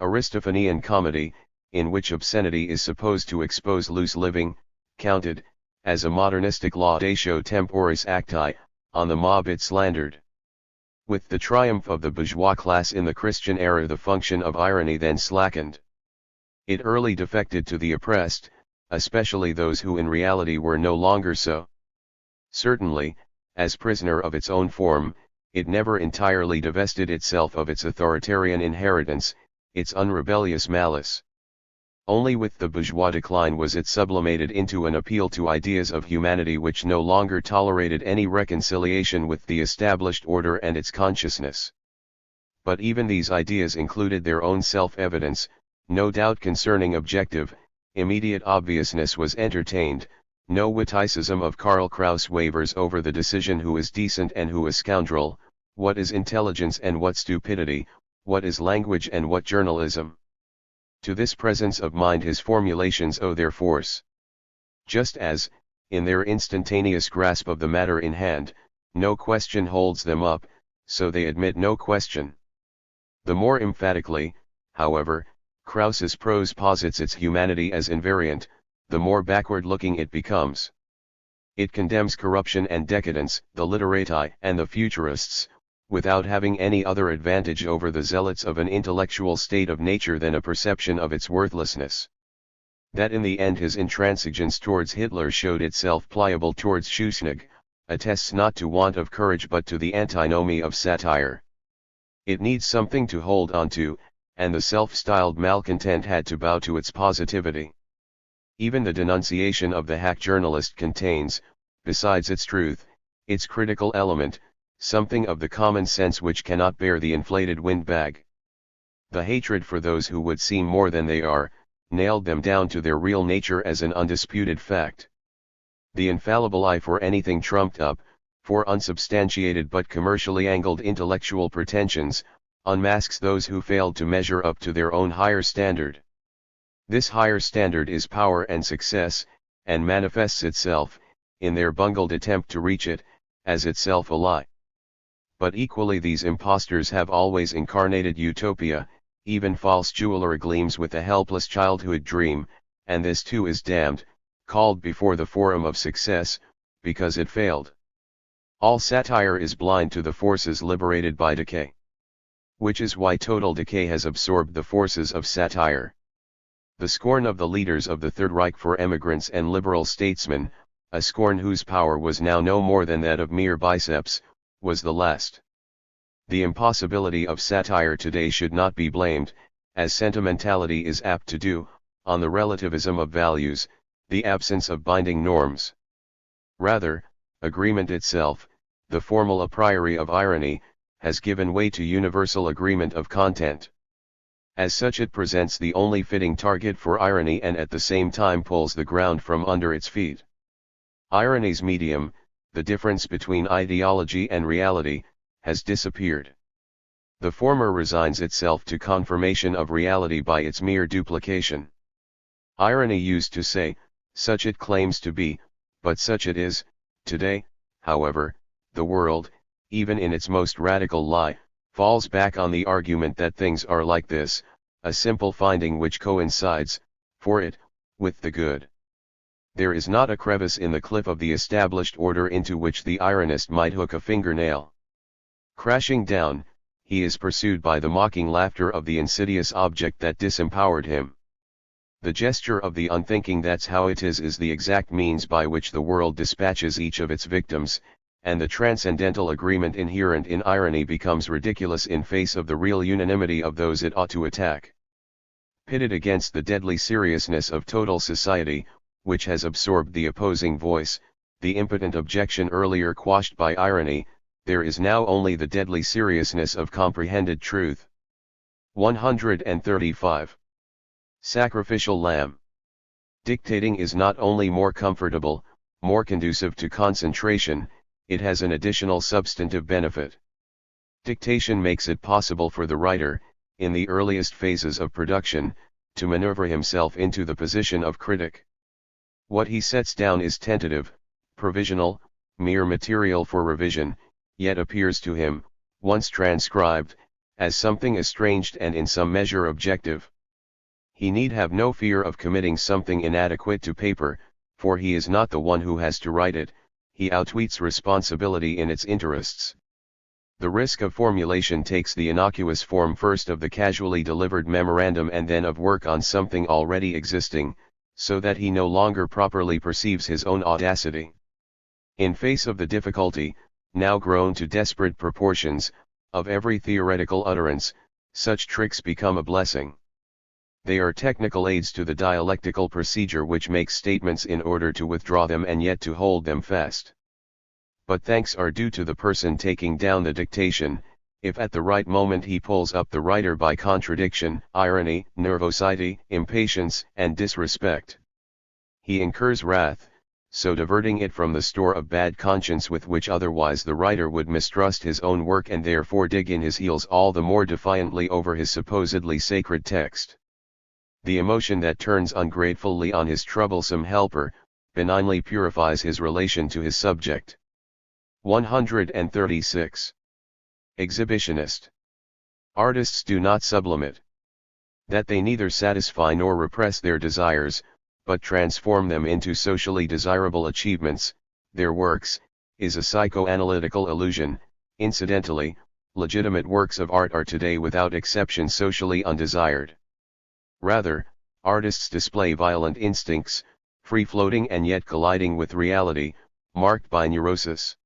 Aristophanian comedy, in which obscenity is supposed to expose loose living, counted, as a modernistic laudatio temporis acti, on the mob it slandered. With the triumph of the bourgeois class in the Christian era the function of irony then slackened. It early defected to the oppressed, especially those who in reality were no longer so. Certainly, as prisoner of its own form, it never entirely divested itself of its authoritarian inheritance, its unrebellious malice. Only with the bourgeois decline was it sublimated into an appeal to ideas of humanity which no longer tolerated any reconciliation with the established order and its consciousness. But even these ideas included their own self-evidence, no doubt concerning objective, immediate obviousness was entertained, no witticism of Karl Kraus wavers over the decision who is decent and who is scoundrel, what is intelligence and what stupidity, what is language and what journalism. To this presence of mind his formulations owe their force. Just as, in their instantaneous grasp of the matter in hand, no question holds them up, so they admit no question. The more emphatically, however, Kraus's prose posits its humanity as invariant, the more backward-looking it becomes. It condemns corruption and decadence, the literati and the futurists, without having any other advantage over the zealots of an intellectual state of nature than a perception of its worthlessness. That in the end his intransigence towards Hitler showed itself pliable towards Schuschnigg, attests not to want of courage but to the antinomy of satire. It needs something to hold on to, and the self-styled malcontent had to bow to its positivity. Even the denunciation of the hack journalist contains, besides its truth, its critical element, something of the common sense which cannot bear the inflated windbag. The hatred for those who would seem more than they are, nailed them down to their real nature as an undisputed fact. The infallible eye for anything trumped up, for unsubstantiated but commercially angled intellectual pretensions, unmasks those who failed to measure up to their own higher standard. This higher standard is power and success, and manifests itself, in their bungled attempt to reach it, as itself a lie. But equally these impostors have always incarnated utopia, even false jewelry gleams with a helpless childhood dream, and this too is damned, called before the forum of success, because it failed. All satire is blind to the forces liberated by decay. Which is why total decay has absorbed the forces of satire. The scorn of the leaders of the Third Reich for emigrants and liberal statesmen, a scorn whose power was now no more than that of mere biceps, was the last. The impossibility of satire today should not be blamed, as sentimentality is apt to do, on the relativism of values, the absence of binding norms. Rather, agreement itself, the formal a priori of irony, has given way to universal agreement of content. As such it presents the only fitting target for irony and at the same time pulls the ground from under its feet. Irony's medium, the difference between ideology and reality, has disappeared. The former resigns itself to confirmation of reality by its mere duplication. Irony used to say, such it claims to be, but such it is. Today, however, the world, even in its most radical lie, falls back on the argument that things are like this, a simple finding which coincides, for it, with the good. There is not a crevice in the cliff of the established order into which the ironist might hook a fingernail. Crashing down, he is pursued by the mocking laughter of the insidious object that disempowered him. The gesture of the unthinking "that's how it is" the exact means by which the world dispatches each of its victims, and the transcendental agreement inherent in irony becomes ridiculous in face of the real unanimity of those it ought to attack. Pitted against the deadly seriousness of total society, which has absorbed the opposing voice, the impotent objection earlier quashed by irony, there is now only the deadly seriousness of comprehended truth. 135. Sacrificial lamb. Dictating is not only more comfortable, more conducive to concentration, it has an additional substantive benefit. Dictation makes it possible for the writer, in the earliest phases of production, to maneuver himself into the position of critic. What he sets down is tentative, provisional, mere material for revision, yet appears to him, once transcribed, as something estranged and in some measure objective. He need have no fear of committing something inadequate to paper, for he is not the one who has to write it, he outweets responsibility in its interests. The risk of formulation takes the innocuous form first of the casually delivered memorandum and then of work on something already existing, so that he no longer properly perceives his own audacity. In face of the difficulty, now grown to desperate proportions, of every theoretical utterance, such tricks become a blessing. They are technical aids to the dialectical procedure which makes statements in order to withdraw them and yet to hold them fast. But thanks are due to the person taking down the dictation, if at the right moment he pulls up the writer by contradiction, irony, nervosity, impatience, and disrespect. He incurs wrath, so diverting it from the store of bad conscience with which otherwise the writer would mistrust his own work and therefore dig in his heels all the more defiantly over his supposedly sacred text. The emotion that turns ungratefully on his troublesome helper, benignly purifies his relation to his subject. 136. Exhibitionist. Artists do not sublimate. That they neither satisfy nor repress their desires, but transform them into socially desirable achievements, their works, is a psychoanalytical illusion. Incidentally, legitimate works of art are today without exception socially undesired. Rather, artists display violent instincts, free-floating and yet colliding with reality, marked by neurosis.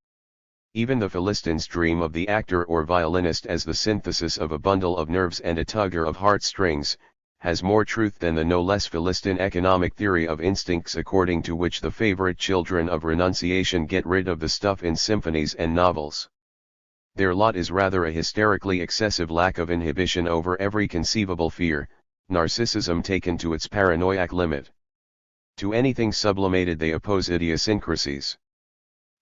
Even the Philistines dream of the actor or violinist as the synthesis of a bundle of nerves and a tugger of heartstrings, has more truth than the no less Philistine economic theory of instincts according to which the favorite children of renunciation get rid of the stuff in symphonies and novels. Their lot is rather a hysterically excessive lack of inhibition over every conceivable fear, narcissism taken to its paranoiac limit. To anything sublimated they oppose idiosyncrasies.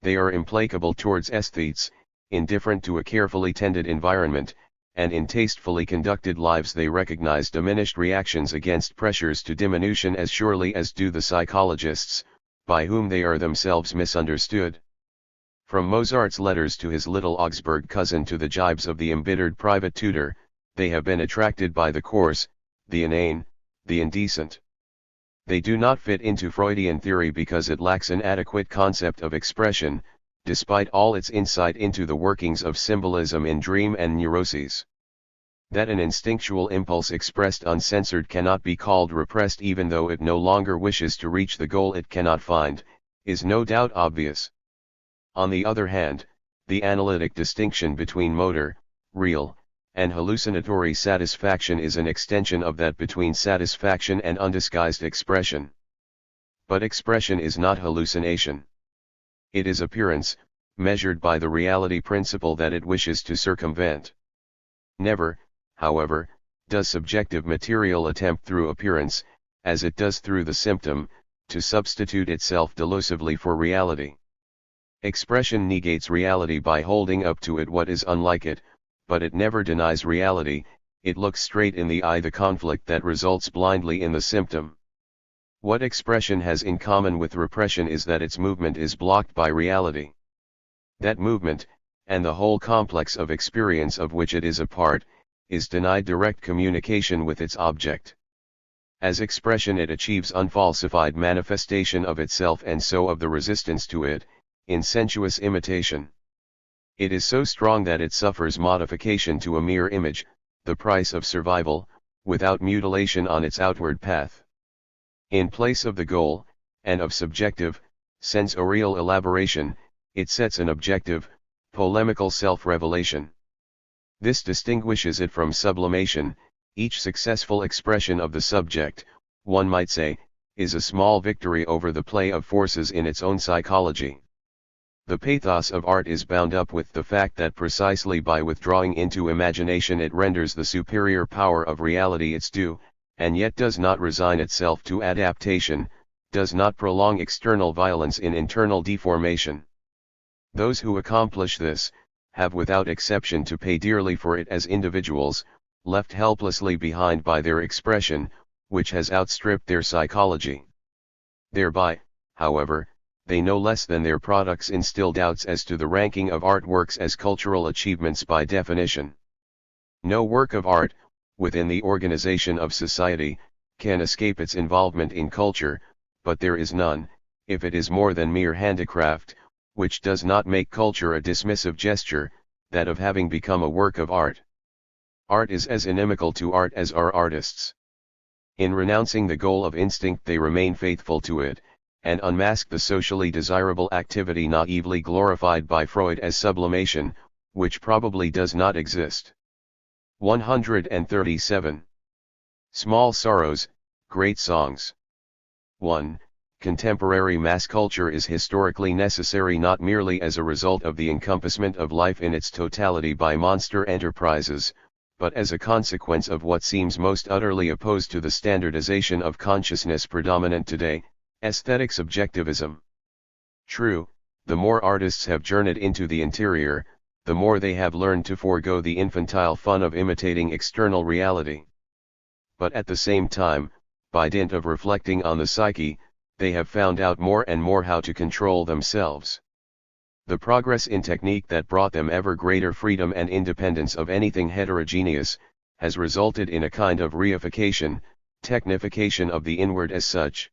They are implacable towards aesthetes, indifferent to a carefully tended environment, and in tastefully conducted lives they recognize diminished reactions against pressures to diminution as surely as do the psychologists, by whom they are themselves misunderstood. From Mozart's letters to his little Augsburg cousin to the jibes of the embittered private tutor, they have been attracted by the coarse, the inane, the indecent. They do not fit into Freudian theory because it lacks an adequate concept of expression, despite all its insight into the workings of symbolism in dream and neuroses. That an instinctual impulse expressed uncensored cannot be called repressed even though it no longer wishes to reach the goal it cannot find, is no doubt obvious. On the other hand, the analytic distinction between motor, real, and hallucinatory satisfaction is an extension of that between satisfaction and undisguised expression. But expression is not hallucination. It is appearance, measured by the reality principle that it wishes to circumvent. Never, however, does subjective material attempt through appearance, as it does through the symptom, to substitute itself delusively for reality. Expression negates reality by holding up to it what is unlike it, but it never denies reality, it looks straight in the eye the conflict that results blindly in the symptom. What expression has in common with repression is that its movement is blocked by reality. That movement, and the whole complex of experience of which it is a part, is denied direct communication with its object. As expression it achieves unfalsified manifestation of itself and so of the resistance to it, in sensuous imitation. It is so strong that it suffers modification to a mere image, the price of survival, without mutilation on its outward path. In place of the goal, and of subjective, sensorial elaboration, it sets an objective, polemical self-revelation. This distinguishes it from sublimation. Each successful expression of the subject, one might say, is a small victory over the play of forces in its own psychology. The pathos of art is bound up with the fact that precisely by withdrawing into imagination it renders the superior power of reality its due, and yet does not resign itself to adaptation, does not prolong external violence in internal deformation. Those who accomplish this, have without exception to pay dearly for it as individuals, left helplessly behind by their expression, which has outstripped their psychology. Thereby, however, they no less than their products instill doubts as to the ranking of artworks as cultural achievements by definition. No work of art, within the organization of society, can escape its involvement in culture, but there is none, if it is more than mere handicraft, which does not make culture a dismissive gesture, that of having become a work of art. Art is as inimical to art as are artists. In renouncing the goal of instinct they remain faithful to it, and unmask the socially desirable activity naively glorified by Freud as sublimation, which probably does not exist. 137. Small Sorrows, Great Songs. 1. Contemporary mass culture is historically necessary not merely as a result of the encompassment of life in its totality by monster enterprises, but as a consequence of what seems most utterly opposed to the standardization of consciousness predominant today, aesthetic subjectivism. True, the more artists have journeyed into the interior, the more they have learned to forego the infantile fun of imitating external reality. But at the same time, by dint of reflecting on the psyche, they have found out more and more how to control themselves. The progress in technique that brought them ever greater freedom and independence of anything heterogeneous, has resulted in a kind of reification, technification of the inward as such.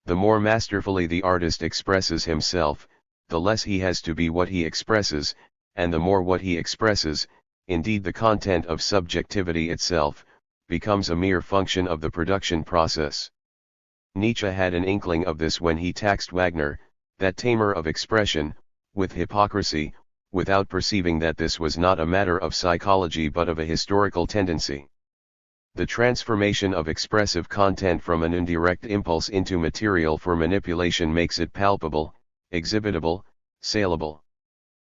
The more masterfully the artist expresses himself, the less he has to be what he expresses, and the more what he expresses, indeed the content of subjectivity itself, becomes a mere function of the production process. Nietzsche had an inkling of this when he taxed Wagner, that tamer of expression, with hypocrisy, without perceiving that this was not a matter of psychology but of a historical tendency. The transformation of expressive content from an indirect impulse into material for manipulation makes it palpable, exhibitable, saleable.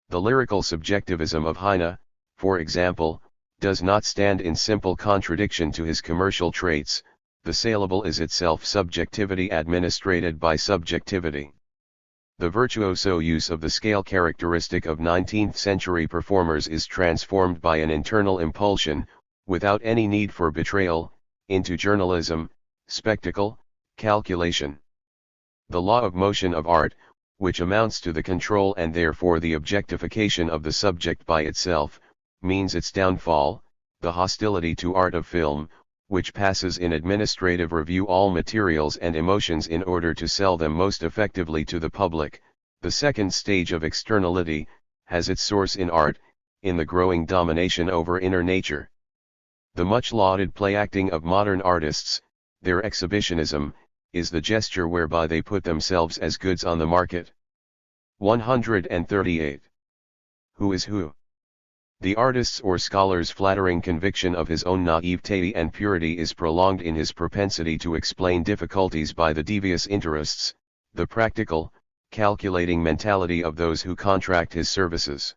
The lyrical subjectivism of Heine, for example, does not stand in simple contradiction to his commercial traits. The saleable is itself subjectivity administrated by subjectivity. The virtuoso use of the scale characteristic of 19th-century performers is transformed by an internal impulsion, without any need for betrayal, into journalism, spectacle, calculation. The law of motion of art, which amounts to the control and therefore the objectification of the subject by itself, means its downfall, the hostility to art of film, which passes in administrative review all materials and emotions in order to sell them most effectively to the public. The second stage of externality has its source in art, in the growing domination over inner nature. The much lauded play-acting of modern artists, their exhibitionism, is the gesture whereby they put themselves as goods on the market. 138. Who is who? The artist's or scholar's flattering conviction of his own naivete and purity is prolonged in his propensity to explain difficulties by the devious interests, the practical, calculating mentality of those who contract his services.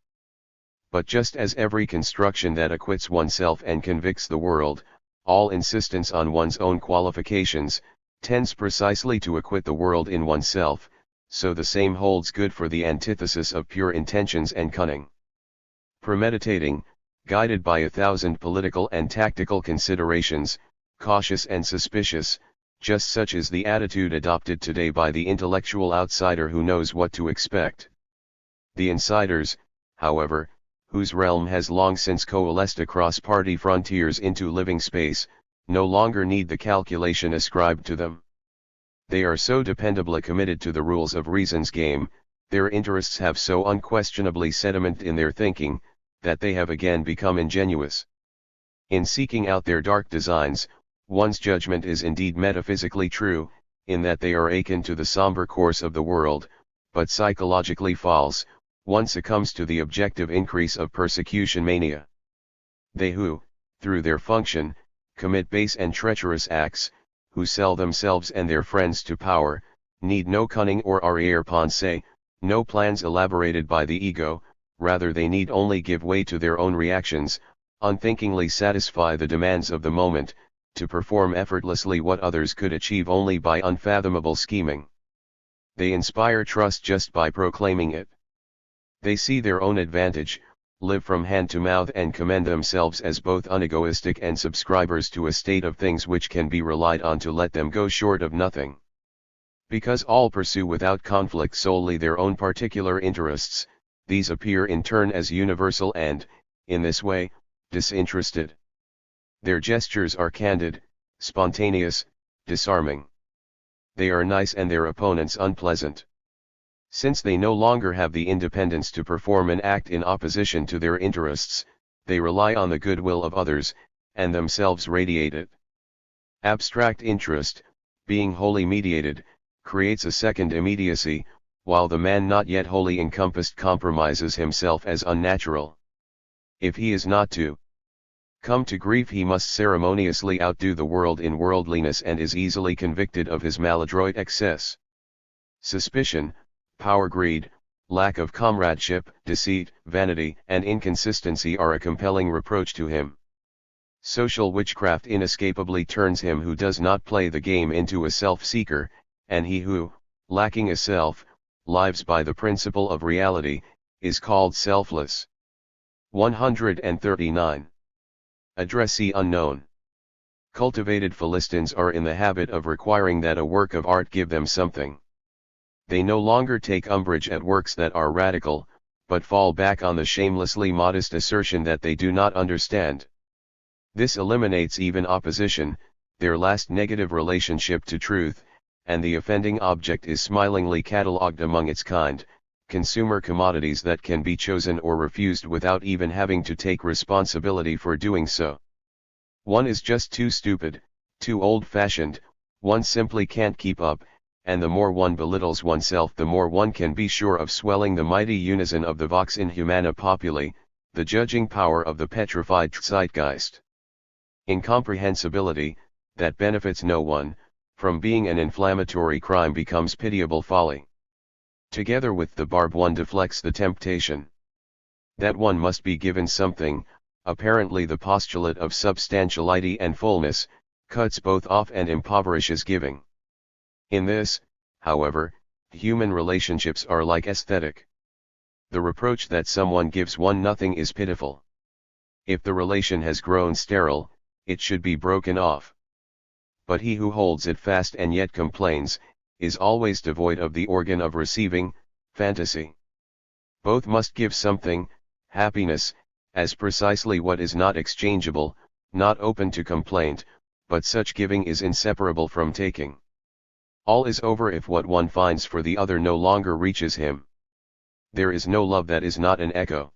But just as every construction that acquits oneself and convicts the world, all insistence on one's own qualifications, tends precisely to acquit the world in oneself, so the same holds good for the antithesis of pure intentions and cunning. Premeditating, guided by 1,000 political and tactical considerations, cautious and suspicious, just such is the attitude adopted today by the intellectual outsider who knows what to expect. The insiders, however, whose realm has long since coalesced across party frontiers into living space, no longer need the calculation ascribed to them. They are so dependably committed to the rules of reason's game, their interests have so unquestionably sedimented in their thinking, that they have again become ingenuous. In seeking out their dark designs, one's judgment is indeed metaphysically true, in that they are akin to the somber course of the world, but psychologically false. One succumbs to the objective increase of persecution mania. They who, through their function, commit base and treacherous acts, who sell themselves and their friends to power, need no cunning or arrière-pensée, no plans elaborated by the ego, rather they need only give way to their own reactions, unthinkingly satisfy the demands of the moment, to perform effortlessly what others could achieve only by unfathomable scheming. They inspire trust just by proclaiming it. They see their own advantage, live from hand to mouth and commend themselves as both unegoistic and subscribers to a state of things which can be relied on to let them go short of nothing. Because all pursue without conflict solely their own particular interests, these appear in turn as universal and, in this way, disinterested. Their gestures are candid, spontaneous, disarming. They are nice and their opponents unpleasant. Since they no longer have the independence to perform an act in opposition to their interests, they rely on the goodwill of others, and themselves radiate it. Abstract interest, being wholly mediated, creates a second immediacy, while the man not yet wholly encompassed compromises himself as unnatural. If he is not to come to grief, he must ceremoniously outdo the world in worldliness, and is easily convicted of his maladroit excess. Suspicion, power, greed, lack of comradeship, deceit, vanity, and inconsistency are a compelling reproach to him. Social witchcraft inescapably turns him who does not play the game into a self-seeker, and he who, lacking a self, lives by the principle of reality, is called selfless. 139. Addressee unknown. Cultivated Philistines are in the habit of requiring that a work of art give them something. They no longer take umbrage at works that are radical, but fall back on the shamelessly modest assertion that they do not understand. This eliminates even opposition, their last negative relationship to truth, and the offending object is smilingly catalogued among its kind, consumer commodities that can be chosen or refused without even having to take responsibility for doing so. One is just too stupid, too old-fashioned, one simply can't keep up, and the more one belittles oneself, the more one can be sure of swelling the mighty unison of the vox inhumana populi, the judging power of the petrified zeitgeist. Incomprehensibility, that benefits no one, from being an inflammatory crime becomes pitiable folly. Together with the barb one deflects the temptation. That one must be given something, apparently the postulate of substantiality and fullness, cuts both off and impoverishes giving. In this, however, human relationships are like aesthetic. The reproach that someone gives one nothing is pitiful. If the relation has grown sterile, it should be broken off. But he who holds it fast and yet complains, is always devoid of the organ of receiving, fantasy. Both must give something, happiness, as precisely what is not exchangeable, not open to complaint, but such giving is inseparable from taking. All is over if what one finds for the other no longer reaches him. There is no love that is not an echo.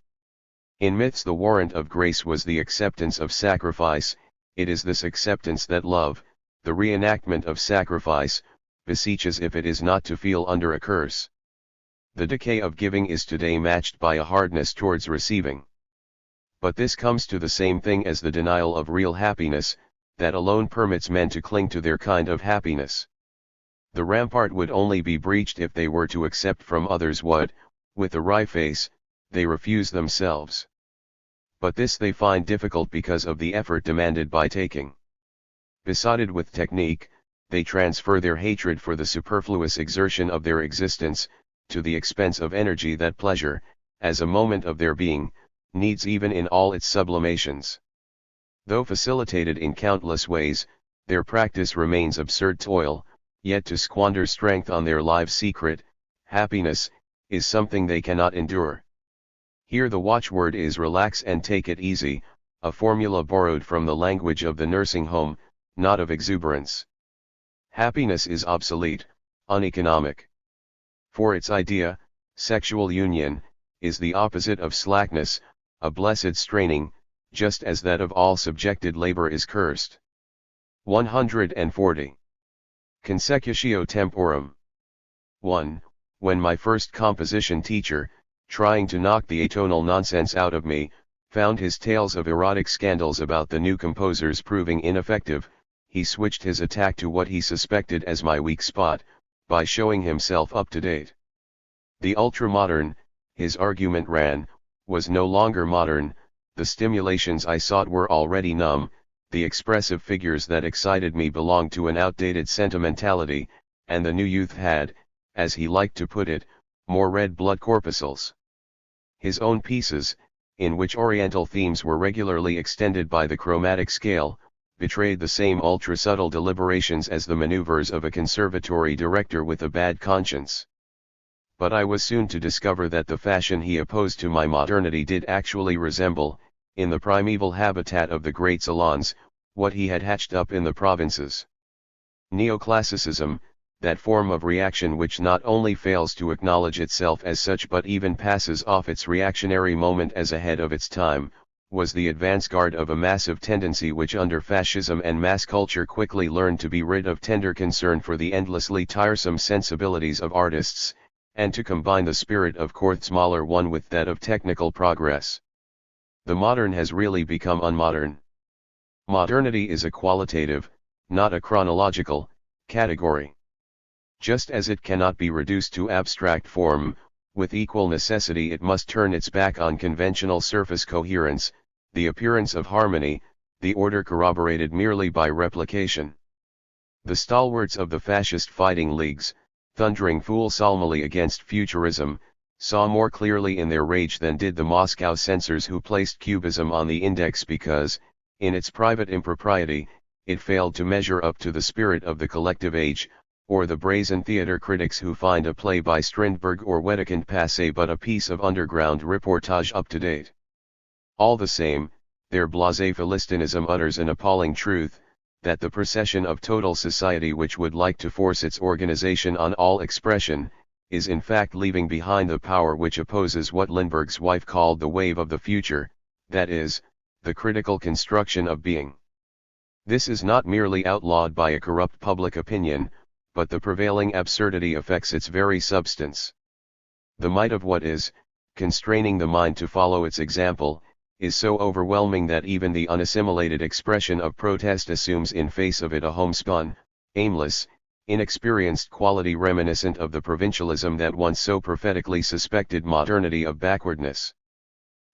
In myths the warrant of grace was the acceptance of sacrifice, it is this acceptance that love, the reenactment of sacrifice, beseeches if it is not to feel under a curse. The decay of giving is today matched by a hardness towards receiving. But this comes to the same thing as the denial of real happiness, that alone permits men to cling to their kind of happiness. The rampart would only be breached if they were to accept from others what, with a wry face, they refuse themselves. But this they find difficult because of the effort demanded by taking. Besotted with technique, they transfer their hatred for the superfluous exertion of their existence, to the expense of energy that pleasure, as a moment of their being, needs even in all its sublimations. Though facilitated in countless ways, their practice remains absurd toil, yet to squander strength on their lives' secret, happiness, is something they cannot endure. Here the watchword is relax and take it easy, a formula borrowed from the language of the nursing home, not of exuberance. Happiness is obsolete, uneconomic. For its idea, sexual union, is the opposite of slackness, a blessed straining, just as that of all subjected labor is cursed. 140. Consecutio temporum. 1. When my first composition teacher, trying to knock the atonal nonsense out of me, found his tales of erotic scandals about the new composers proving ineffective, he switched his attack to what he suspected as my weak spot, by showing himself up to date. The ultra-modern, his argument ran, was no longer modern, the stimulations I sought were already numb, the expressive figures that excited me belonged to an outdated sentimentality, and the new youth had, as he liked to put it, more red blood corpuscles. His own pieces, in which oriental themes were regularly extended by the chromatic scale, betrayed the same ultra-subtle deliberations as the maneuvers of a conservatory director with a bad conscience. But I was soon to discover that the fashion he opposed to my modernity did actually resemble, in the primeval habitat of the great salons, what he had hatched up in the provinces. Neoclassicism, that form of reaction which not only fails to acknowledge itself as such but even passes off its reactionary moment as ahead of its time, was the advance guard of a massive tendency which under fascism and mass culture quickly learned to be rid of tender concern for the endlessly tiresome sensibilities of artists, and to combine the spirit of Korthsmaler one with that of technical progress. The modern has really become unmodern. Modernity is a qualitative, not a chronological, category. Just as it cannot be reduced to abstract form, with equal necessity it must turn its back on conventional surface coherence, the appearance of harmony, the order corroborated merely by replication. The stalwarts of the fascist fighting leagues, thundering fool-psalmody against futurism, saw more clearly in their rage than did the Moscow censors who placed Cubism on the index because, in its private impropriety, it failed to measure up to the spirit of the collective age, or the brazen theater critics who find a play by Strindberg or Wedekind passé but a piece of underground reportage up to date. All the same, their blasé philistinism utters an appalling truth, that the procession of total society which would like to force its organization on all expression, is in fact leaving behind the power which opposes what Lindbergh's wife called the wave of the future, that is, the critical construction of being. This is not merely outlawed by a corrupt public opinion, but the prevailing absurdity affects its very substance. The might of what is, constraining the mind to follow its example, is so overwhelming that even the unassimilated expression of protest assumes in face of it a homespun, aimless, inexperienced quality reminiscent of the provincialism that once so prophetically suspected modernity of backwardness.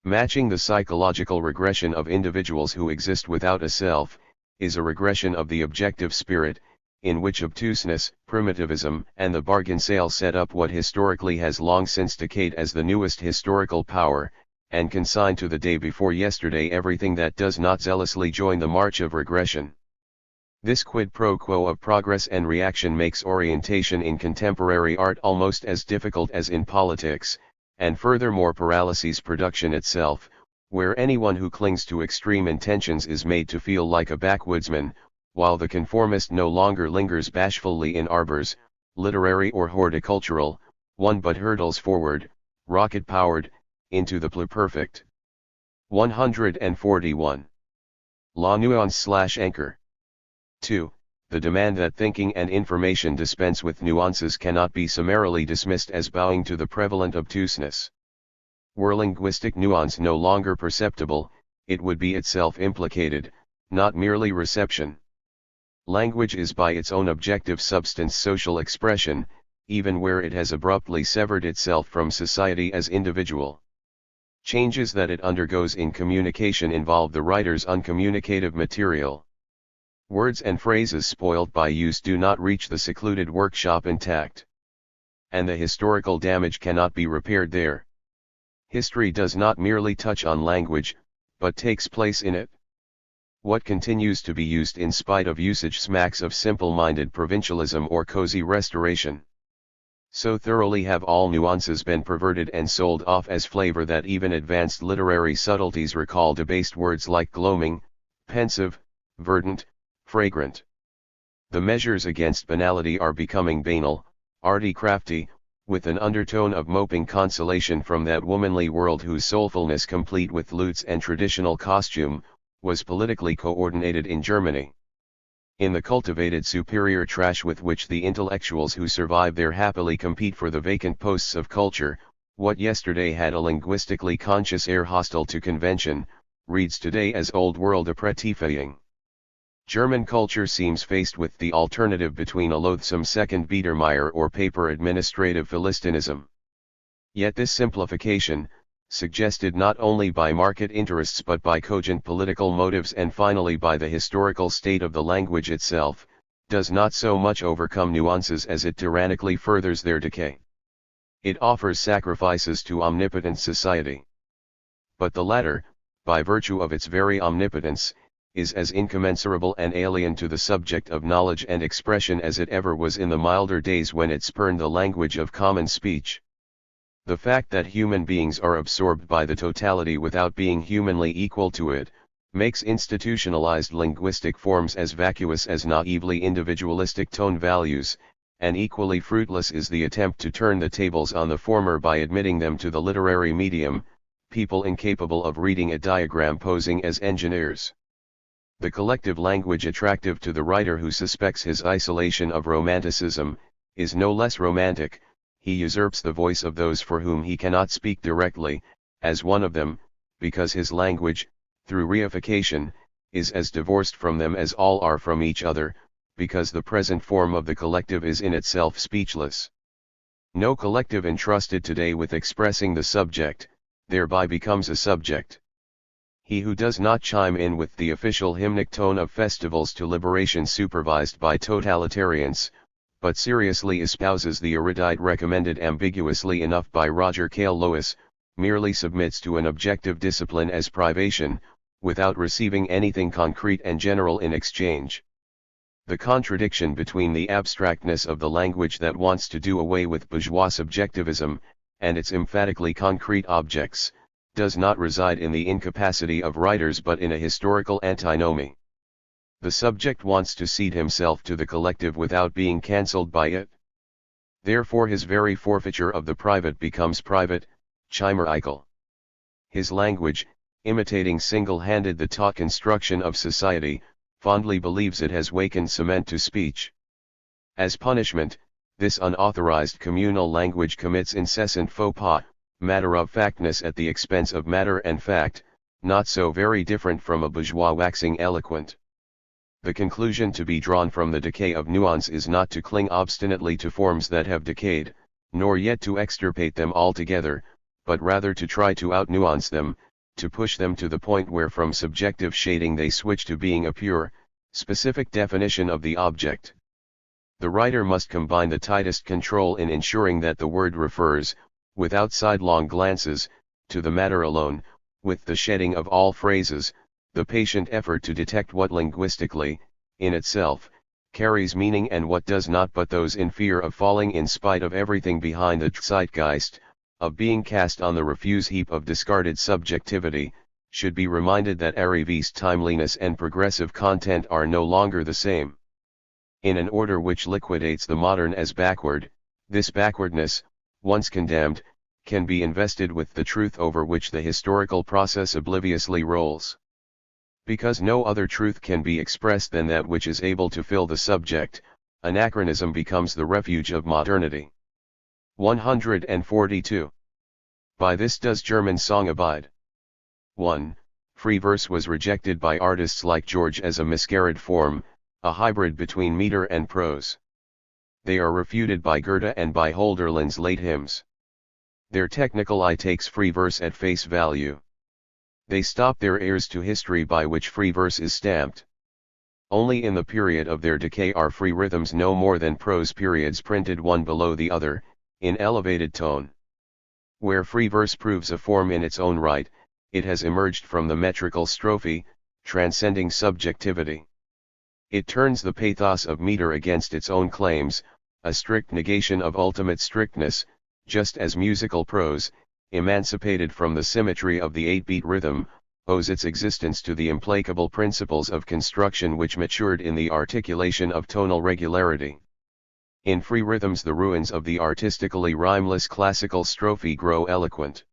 Matching the psychological regression of individuals who exist without a self, is a regression of the objective spirit, in which obtuseness, primitivism, and the bargain sale set up what historically has long since decayed as the newest historical power, and consign to the day before yesterday everything that does not zealously join the march of regression. This quid pro quo of progress and reaction makes orientation in contemporary art almost as difficult as in politics, and furthermore paralyses production itself, where anyone who clings to extreme intentions is made to feel like a backwoodsman, while the conformist no longer lingers bashfully in arbors, literary or horticultural, one but hurtles forward, rocket-powered, into the pluperfect. 141. La nuance/anchor. 2. The demand that thinking and information dispense with nuances cannot be summarily dismissed as bowing to the prevalent obtuseness. Were linguistic nuance no longer perceptible, it would be itself implicated, not merely reception. Language is by its own objective substance social expression, even where it has abruptly severed itself from society as individual. Changes that it undergoes in communication involve the writer's uncommunicative material. Words and phrases spoilt by use do not reach the secluded workshop intact. And the historical damage cannot be repaired there. History does not merely touch on language, but takes place in it. What continues to be used in spite of usage smacks of simple-minded provincialism or cozy restoration. So thoroughly have all nuances been perverted and sold off as flavor that even advanced literary subtleties recall debased words like gloaming, pensive, verdant, fragrant. The measures against banality are becoming banal, arty crafty, with an undertone of moping consolation from that womanly world whose soulfulness complete with lutes and traditional costume, was politically coordinated in Germany. In the cultivated superior trash with which the intellectuals who survive there happily compete for the vacant posts of culture, what yesterday had a linguistically conscious air hostile to convention, reads today as old world appretifying. German culture seems faced with the alternative between a loathsome second Biedermeier or paper administrative philistinism. Yet this simplification, suggested not only by market interests but by cogent political motives and finally by the historical state of the language itself, does not so much overcome nuances as it tyrannically furthers their decay. It offers sacrifices to omnipotent society. But the latter, by virtue of its very omnipotence, is as incommensurable and alien to the subject of knowledge and expression as it ever was in the milder days when it spurned the language of common speech. The fact that human beings are absorbed by the totality without being humanly equal to it, makes institutionalized linguistic forms as vacuous as naively individualistic tone values, and equally fruitless is the attempt to turn the tables on the former by admitting them to the literary medium, people incapable of reading a diagram posing as engineers. The collective language attractive to the writer who suspects his isolation of romanticism, is no less romantic. He usurps the voice of those for whom he cannot speak directly, as one of them, because his language, through reification, is as divorced from them as all are from each other, because the present form of the collective is in itself speechless. No collective entrusted today with expressing the subject, thereby becomes a subject. He who does not chime in with the official hymnic tone of festivals to liberation supervised by totalitarians, but seriously espouses the erudite recommended ambiguously enough by Roger Cale Lewis, merely submits to an objective discipline as privation, without receiving anything concrete and general in exchange. The contradiction between the abstractness of the language that wants to do away with bourgeois subjectivism, and its emphatically concrete objects, does not reside in the incapacity of writers but in a historical antinomy. The subject wants to cede himself to the collective without being cancelled by it. Therefore his very forfeiture of the private becomes private, chimerical. His language, imitating single-handed the taught construction of society, fondly believes it has wakened cement to speech. As punishment, this unauthorized communal language commits incessant faux pas, matter-of-factness at the expense of matter and fact, not so very different from a bourgeois waxing eloquent. The conclusion to be drawn from the decay of nuance is not to cling obstinately to forms that have decayed, nor yet to extirpate them altogether, but rather to try to out-nuance them, to push them to the point where from subjective shading they switch to being a pure, specific definition of the object. The writer must combine the tightest control in ensuring that the word refers, without sidelong glances, to the matter alone, with the shedding of all phrases, the patient effort to detect what linguistically, in itself, carries meaning and what does not, but those in fear of falling in spite of everything behind the zeitgeist, of being cast on the refuse heap of discarded subjectivity, should be reminded that arriviste timeliness and progressive content are no longer the same. In an order which liquidates the modern as backward, this backwardness, once condemned, can be invested with the truth over which the historical process obliviously rolls. Because no other truth can be expressed than that which is able to fill the subject, anachronism becomes the refuge of modernity. 142. By this does German song abide. 1. Free verse was rejected by artists like George as a miscarried form, a hybrid between meter and prose. They are refuted by Goethe and by Hölderlin's late hymns. Their technical eye takes free verse at face value. They stop their ears to history by which free verse is stamped. Only in the period of their decay are free rhythms no more than prose periods printed one below the other, in elevated tone. Where free verse proves a form in its own right, it has emerged from the metrical strophe, transcending subjectivity. It turns the pathos of meter against its own claims, a strict negation of ultimate strictness, just as musical prose, emancipated from the symmetry of the 8-beat rhythm, owes its existence to the implacable principles of construction which matured in the articulation of tonal regularity. In free rhythms the ruins of the artistically rhymeless classical strophe grow eloquent.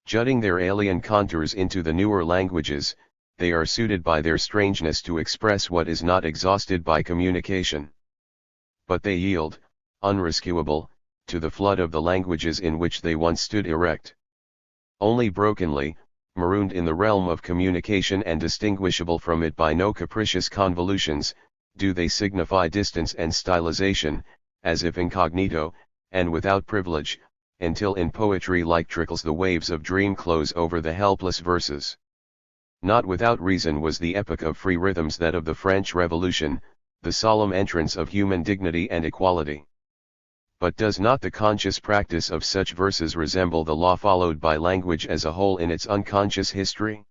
Jutting their alien contours into the newer languages, they are suited by their strangeness to express what is not exhausted by communication. But they yield, unrescuable, to the flood of the languages in which they once stood erect. Only brokenly, marooned in the realm of communication and distinguishable from it by no capricious convolutions, do they signify distance and stylization, as if incognito, and without privilege, until in poetry like trickles the waves of dream close over the helpless verses. Not without reason was the epoch of free rhythms that of the French Revolution, the solemn entrance of human dignity and equality. But does not the conscious practice of such verses resemble the law followed by language as a whole in its unconscious history?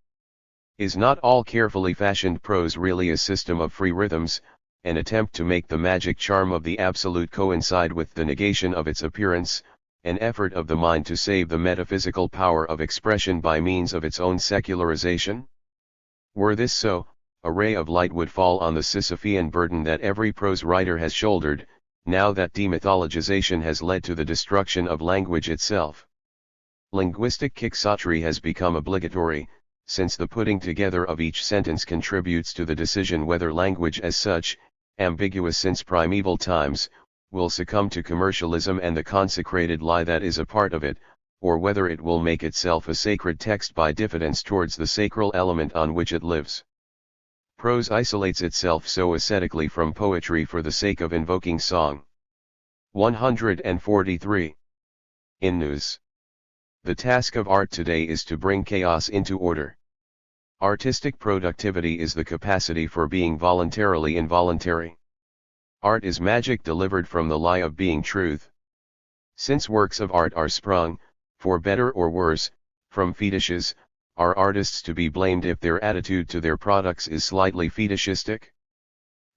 Is not all carefully fashioned prose really a system of free rhythms, an attempt to make the magic charm of the absolute coincide with the negation of its appearance, an effort of the mind to save the metaphysical power of expression by means of its own secularization? Were this so, a ray of light would fall on the Sisyphean burden that every prose writer has shouldered, now that demythologization has led to the destruction of language itself. Linguistic quixotry has become obligatory, since the putting together of each sentence contributes to the decision whether language as such, ambiguous since primeval times, will succumb to commercialism and the consecrated lie that is a part of it, or whether it will make itself a sacred text by diffidence towards the sacral element on which it lives. Prose isolates itself so ascetically from poetry for the sake of invoking song. 143. In news. The task of art today is to bring chaos into order. Artistic productivity is the capacity for being voluntarily involuntary. Art is magic delivered from the lie of being truth. Since works of art are sprung, for better or worse, from fetishes, are artists to be blamed if their attitude to their products is slightly fetishistic?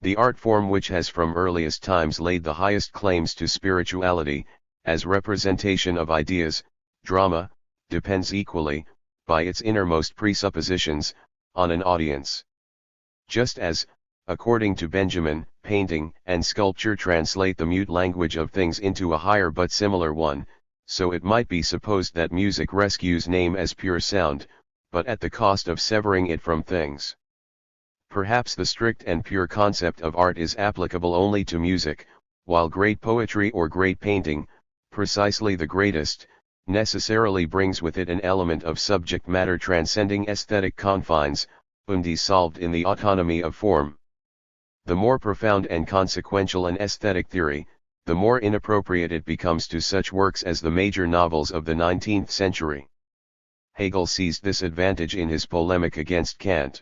The art form which has from earliest times laid the highest claims to spirituality, as representation of ideas, drama, depends equally, by its innermost presuppositions, on an audience. Just as, according to Benjamin, painting and sculpture translate the mute language of things into a higher but similar one, so it might be supposed that music rescues name as pure sound, but at the cost of severing it from things. Perhaps the strict and pure concept of art is applicable only to music, while great poetry or great painting, precisely the greatest, necessarily brings with it an element of subject matter transcending aesthetic confines, undissolved in the autonomy of form. The more profound and consequential an aesthetic theory, the more inappropriate it becomes to such works as the major novels of the 19th century. Hegel seized this advantage in his polemic against Kant.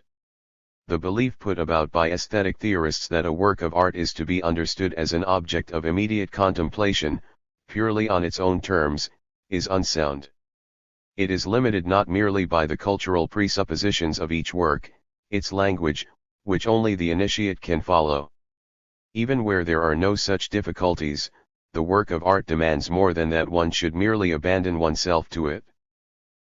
The belief put about by aesthetic theorists that a work of art is to be understood as an object of immediate contemplation, purely on its own terms, is unsound. It is limited not merely by the cultural presuppositions of each work, its language, which only the initiate can follow. Even where there are no such difficulties, the work of art demands more than that one should merely abandon oneself to it.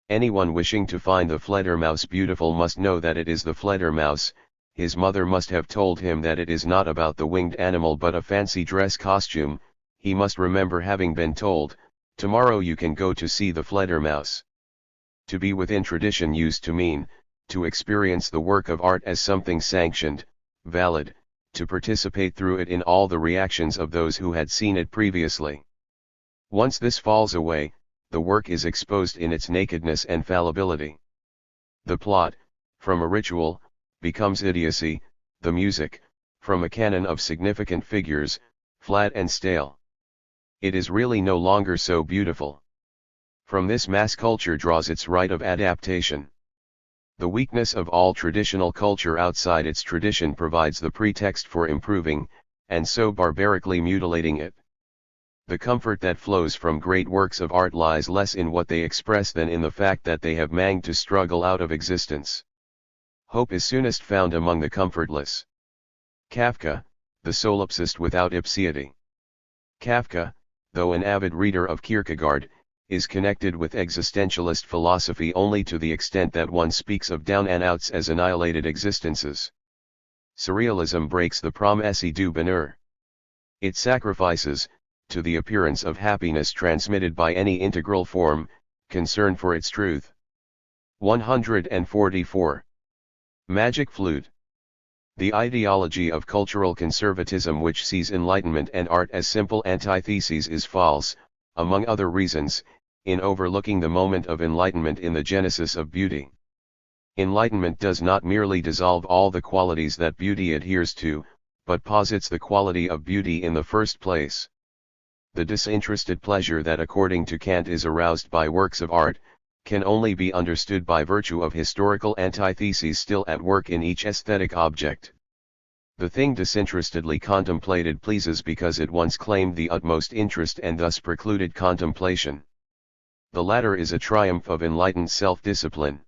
Anyone wishing to find the Fledermaus beautiful must know that it is the Fledermaus. His mother must have told him that it is not about the winged animal but a fancy dress costume. He must remember having been told, "Tomorrow you can go to see the Fledermaus." To be within tradition used to mean, to experience the work of art as something sanctioned, valid, to participate through it in all the reactions of those who had seen it previously. Once this falls away, the work is exposed in its nakedness and fallibility. The plot, from a ritual, becomes idiocy, the music, from a canon of significant figures, flat and stale. It is really no longer so beautiful. From this mass culture draws its right of adaptation. The weakness of all traditional culture outside its tradition provides the pretext for improving, and so barbarically mutilating it. The comfort that flows from great works of art lies less in what they express than in the fact that they have managed to struggle out of existence. Hope is soonest found among the comfortless. Kafka, the solipsist without ipsiety. Kafka, though an avid reader of Kierkegaard, is connected with existentialist philosophy only to the extent that one speaks of down and outs as annihilated existences. Surrealism breaks the promesse du bonheur. It sacrifices, to the appearance of happiness transmitted by any integral form, concern for its truth. 144. Magic flute. The ideology of cultural conservatism which sees enlightenment and art as simple antitheses is false, among other reasons, in overlooking the moment of enlightenment in the genesis of beauty. Enlightenment does not merely dissolve all the qualities that beauty adheres to, but posits the quality of beauty in the first place. The disinterested pleasure that according to Kant is aroused by works of art, can only be understood by virtue of historical antitheses still at work in each aesthetic object. The thing disinterestedly contemplated pleases because it once claimed the utmost interest and thus precluded contemplation. The latter is a triumph of enlightened self-discipline.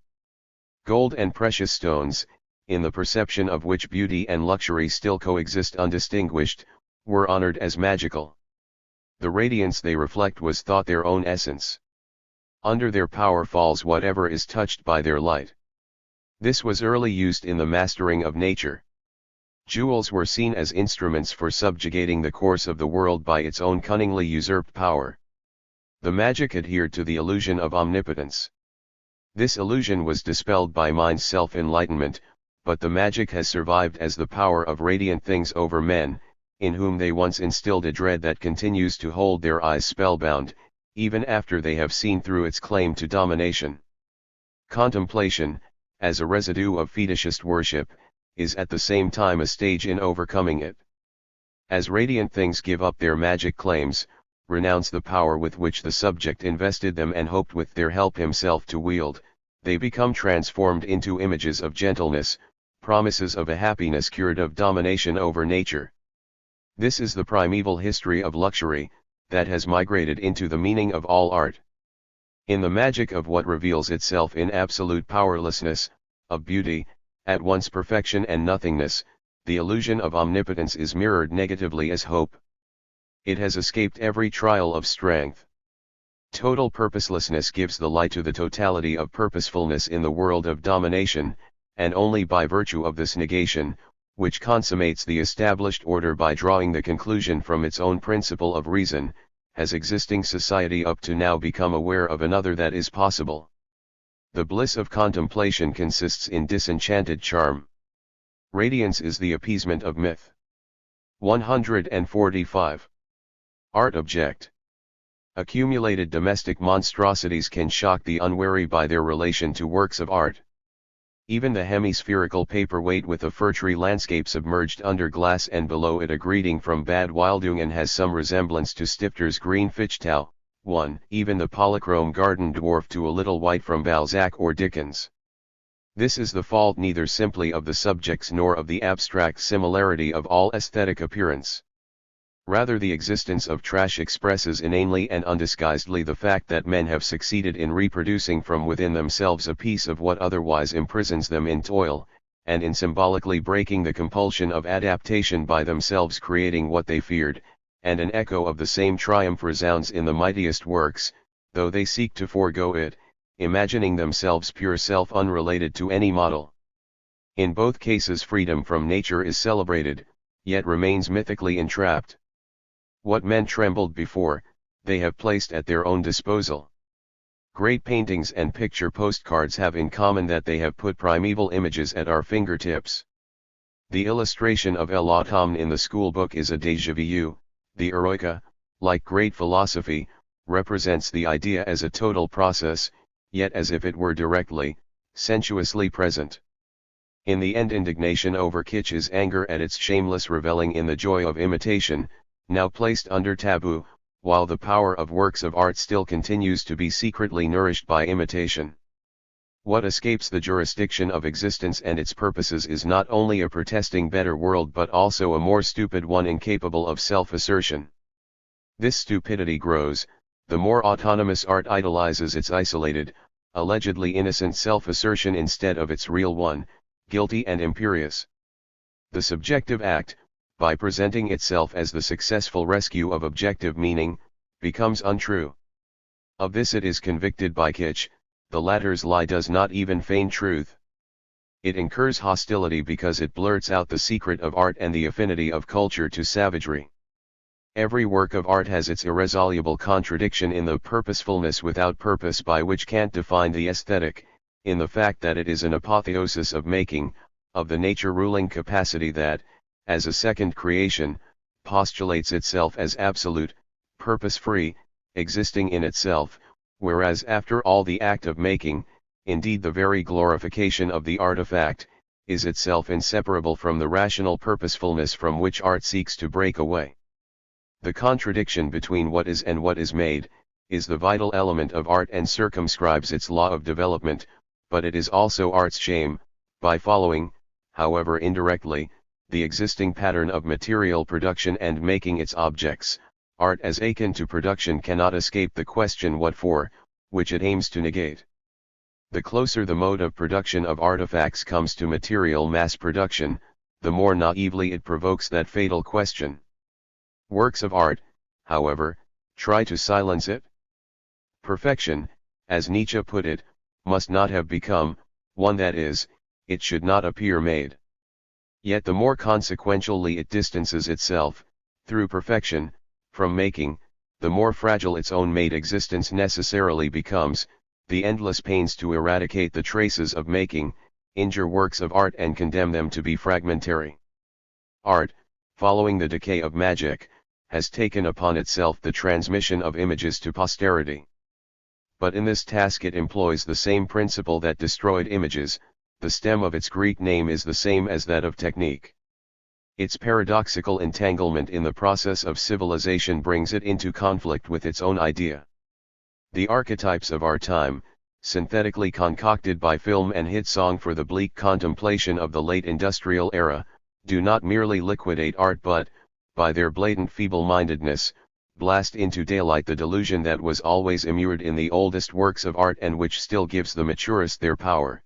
Gold and precious stones, in the perception of which beauty and luxury still coexist undistinguished, were honored as magical. The radiance they reflect was thought their own essence. Under their power falls whatever is touched by their light. This was early used in the mastering of nature. Jewels were seen as instruments for subjugating the course of the world by its own cunningly usurped power. The magic adhered to the illusion of omnipotence. This illusion was dispelled by mind's self-enlightenment, but the magic has survived as the power of radiant things over men, in whom they once instilled a dread that continues to hold their eyes spellbound, even after they have seen through its claim to domination. Contemplation, as a residue of fetishist worship, is at the same time a stage in overcoming it. As radiant things give up their magic claims, renounce the power with which the subject invested them and hoped with their help himself to wield, they become transformed into images of gentleness, promises of a happiness cured of domination over nature. This is the primeval history of luxury, that has migrated into the meaning of all art. In the magic of what reveals itself in absolute powerlessness, of beauty, at once perfection and nothingness, the illusion of omnipotence is mirrored negatively as hope. It has escaped every trial of strength. Total purposelessness gives the light to the totality of purposefulness in the world of domination, and only by virtue of this negation, which consummates the established order by drawing the conclusion from its own principle of reason, has existing society up to now become aware of another that is possible. The bliss of contemplation consists in disenchanted charm. Radiance is the appeasement of myth. 145. Art object. Accumulated domestic monstrosities can shock the unwary by their relation to works of art. Even the hemispherical paperweight with a fir tree landscape submerged under glass and below it a greeting from Bad Wildungen has some resemblance to Stifter's green Fichtau. 1. Even the polychrome garden dwarf to a little white from Balzac or Dickens. This is the fault neither simply of the subjects nor of the abstract similarity of all aesthetic appearance. Rather, the existence of trash expresses inanely and undisguisedly the fact that men have succeeded in reproducing from within themselves a piece of what otherwise imprisons them in toil, and in symbolically breaking the compulsion of adaptation by themselves creating what they feared, and an echo of the same triumph resounds in the mightiest works, though they seek to forego it, imagining themselves pure self unrelated to any model. In both cases freedom from nature is celebrated, yet remains mythically entrapped. What men trembled before, they have placed at their own disposal. Great paintings and picture postcards have in common that they have put primeval images at our fingertips. The illustration of El Automne in the schoolbook is a déjà vu. The Eroica, like great philosophy, represents the idea as a total process, yet as if it were directly, sensuously present. In the end, indignation over kitsch is anger at its shameless reveling in the joy of imitation, now placed under taboo, while the power of works of art still continues to be secretly nourished by imitation. What escapes the jurisdiction of existence and its purposes is not only a protesting better world but also a more stupid one incapable of self-assertion. This stupidity grows, the more autonomous art idolizes its isolated, allegedly innocent self-assertion instead of its real one, guilty and imperious. The subjective act, by presenting itself as the successful rescue of objective meaning, becomes untrue. Of this it is convicted by kitsch, the latter's lie does not even feign truth. It incurs hostility because it blurts out the secret of art and the affinity of culture to savagery. Every work of art has its irresoluble contradiction in the purposefulness without purpose by which Kant defined the aesthetic, in the fact that it is an apotheosis of making, of the nature-ruling capacity that, as a second creation, postulates itself as absolute, purpose-free, existing in itself, whereas after all the act of making, indeed the very glorification of the artifact, is itself inseparable from the rational purposefulness from which art seeks to break away. The contradiction between what is and what is made, is the vital element of art and circumscribes its law of development, but it is also art's shame, by following, however indirectly, the existing pattern of material production and making its objects. Art as akin to production cannot escape the question what for, which it aims to negate. The closer the mode of production of artifacts comes to material mass production, the more naively it provokes that fatal question. Works of art, however, try to silence it. Perfection, as Nietzsche put it, must not have become, one that is, it should not appear made. Yet the more consequentially it distances itself, through perfection, from making, the more fragile its own made existence necessarily becomes, the endless pains to eradicate the traces of making, injure works of art and condemn them to be fragmentary. Art, following the decay of magic, has taken upon itself the transmission of images to posterity. But in this task it employs the same principle that destroyed images. The stem of its Greek name is the same as that of technique. Its paradoxical entanglement in the process of civilization brings it into conflict with its own idea. The archetypes of our time, synthetically concocted by film and hit song for the bleak contemplation of the late industrial era, do not merely liquidate art but, by their blatant feeble-mindedness, blast into daylight the delusion that was always immured in the oldest works of art and which still gives the maturest their power.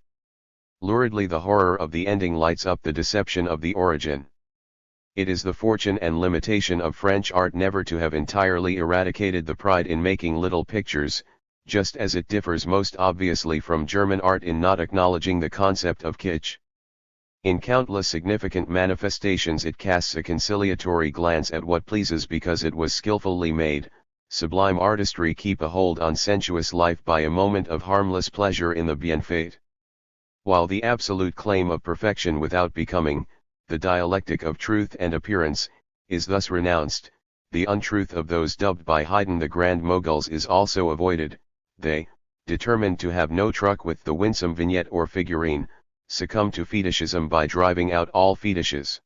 Luridly the horror of the ending lights up the deception of the origin. It is the fortune and limitation of French art never to have entirely eradicated the pride in making little pictures, just as it differs most obviously from German art in not acknowledging the concept of kitsch. In countless significant manifestations it casts a conciliatory glance at what pleases because it was skillfully made. Sublime artistry keep a hold on sensuous life by a moment of harmless pleasure in the bienfait. While the absolute claim of perfection without becoming, the dialectic of truth and appearance, is thus renounced, the untruth of those dubbed by Haydn the Grand Moguls is also avoided. They, determined to have no truck with the winsome vignette or figurine, succumb to fetishism by driving out all fetishes.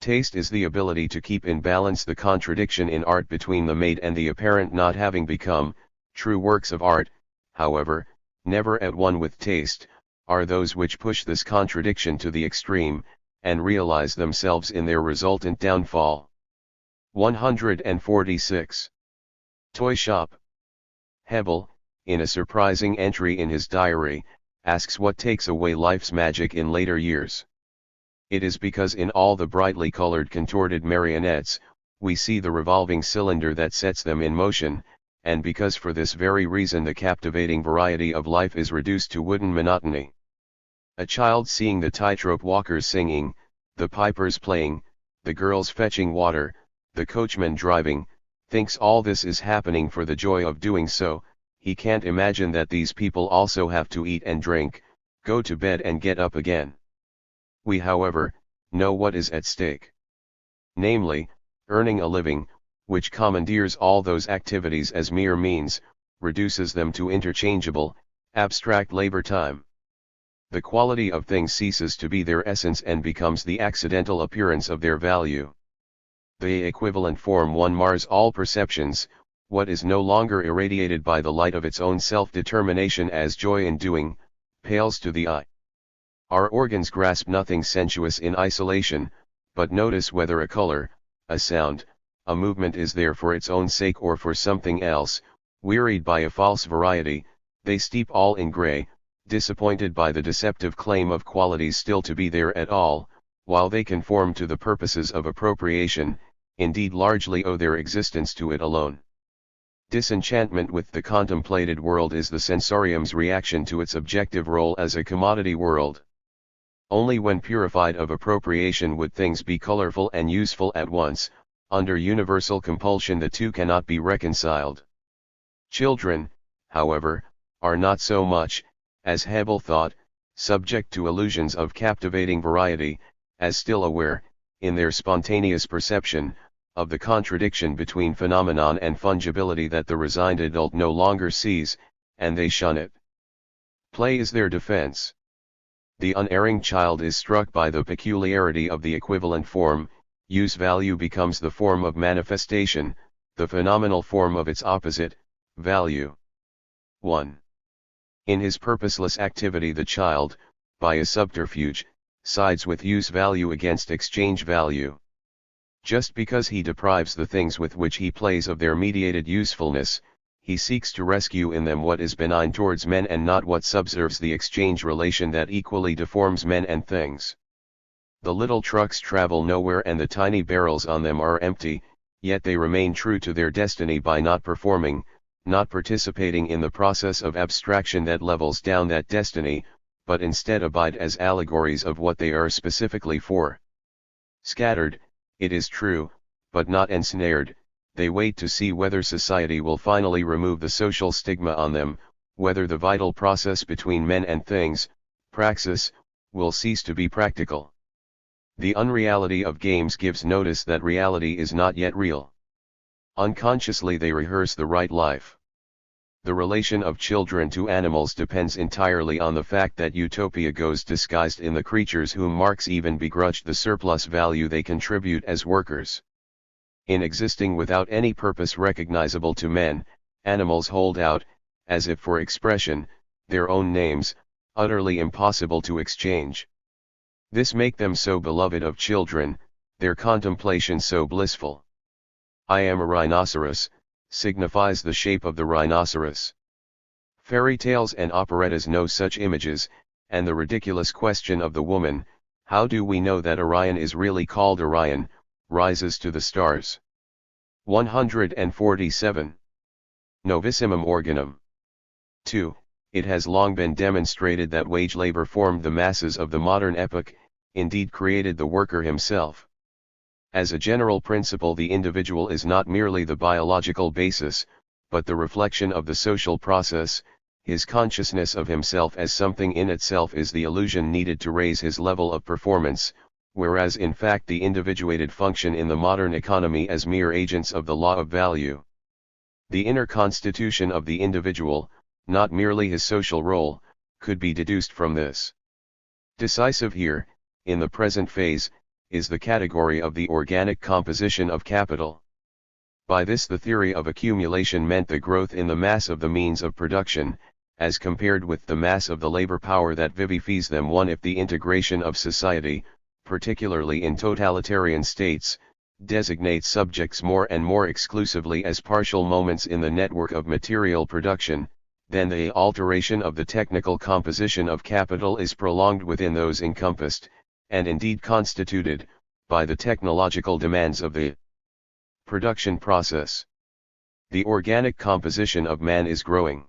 Taste is the ability to keep in balance the contradiction in art between the made and the apparent not having become. True works of art, however, never at one with taste, are those which push this contradiction to the extreme, and realize themselves in their resultant downfall. 146. Toy Shop. Hebel, in a surprising entry in his diary, asks what takes away life's magic in later years. It is because in all the brightly colored contorted marionettes, we see the revolving cylinder that sets them in motion, and because for this very reason the captivating variety of life is reduced to wooden monotony. A child seeing the tightrope walkers singing, the pipers playing, the girls fetching water, the coachman driving, thinks all this is happening for the joy of doing so. He can't imagine that these people also have to eat and drink, go to bed and get up again. We, however, know what is at stake. Namely, earning a living, which commandeers all those activities as mere means, reduces them to interchangeable, abstract labor time. The quality of things ceases to be their essence and becomes the accidental appearance of their value. The equivalent form one mars all perceptions. What is no longer irradiated by the light of its own self-determination as joy in doing, pales to the eye. Our organs grasp nothing sensuous in isolation, but notice whether a color, a sound, a movement is there for its own sake or for something else. Wearied by a false variety, they steep all in gray, disappointed by the deceptive claim of qualities still to be there at all, while they conform to the purposes of appropriation, indeed largely owe their existence to it alone. Disenchantment with the contemplated world is the sensorium's reaction to its objective role as a commodity world. Only when purified of appropriation would things be colorful and useful at once. Under universal compulsion the two cannot be reconciled. Children, however, are not so much, as Hebel thought, subject to illusions of captivating variety, as still aware, in their spontaneous perception, of the contradiction between phenomenon and fungibility that the resigned adult no longer sees, and they shun it. Play is their defense. The unerring child is struck by the peculiarity of the equivalent form. Use value becomes the form of manifestation, the phenomenal form of its opposite, value. 1. In his purposeless activity the child, by a subterfuge, sides with use value against exchange value. Just because he deprives the things with which he plays of their mediated usefulness, he seeks to rescue in them what is benign towards men and not what subserves the exchange relation that equally deforms men and things. The little trucks travel nowhere and the tiny barrels on them are empty, yet they remain true to their destiny by not performing, not participating in the process of abstraction that levels down that destiny, but instead abide as allegories of what they are specifically for. Scattered, it is true, but not ensnared, they wait to see whether society will finally remove the social stigma on them, whether the vital process between men and things, praxis, will cease to be practical. The unreality of games gives notice that reality is not yet real. Unconsciously they rehearse the right life. The relation of children to animals depends entirely on the fact that utopia goes disguised in the creatures whom Marx even begrudged the surplus value they contribute as workers. In existing without any purpose recognizable to men, animals hold out, as if for expression, their own names, utterly impossible to exchange. This make them so beloved of children, their contemplation so blissful. I am a rhinoceros, signifies the shape of the rhinoceros. Fairy tales and operettas know such images, and the ridiculous question of the woman, how do we know that Orion is really called Orion, rises to the stars. 147. Novissimum organum. 2. It has long been demonstrated that wage labor formed the masses of the modern epoch, indeed created the worker himself. As a general principle, the individual is not merely the biological basis, but the reflection of the social process. His consciousness of himself as something in itself is the illusion needed to raise his level of performance, whereas in fact the individuated function in the modern economy as mere agents of the law of value. The inner constitution of the individual, not merely his social role, could be deduced from this. Decisive here, in the present phase, is the category of the organic composition of capital. By this the theory of accumulation meant the growth in the mass of the means of production, as compared with the mass of the labor power that vivifies them. One, if the integration of society, particularly in totalitarian states, designates subjects more and more exclusively as partial moments in the network of material production, then the alteration of the technical composition of capital is prolonged within those encompassed, and indeed constituted, by the technological demands of the production process. The organic composition of man is growing.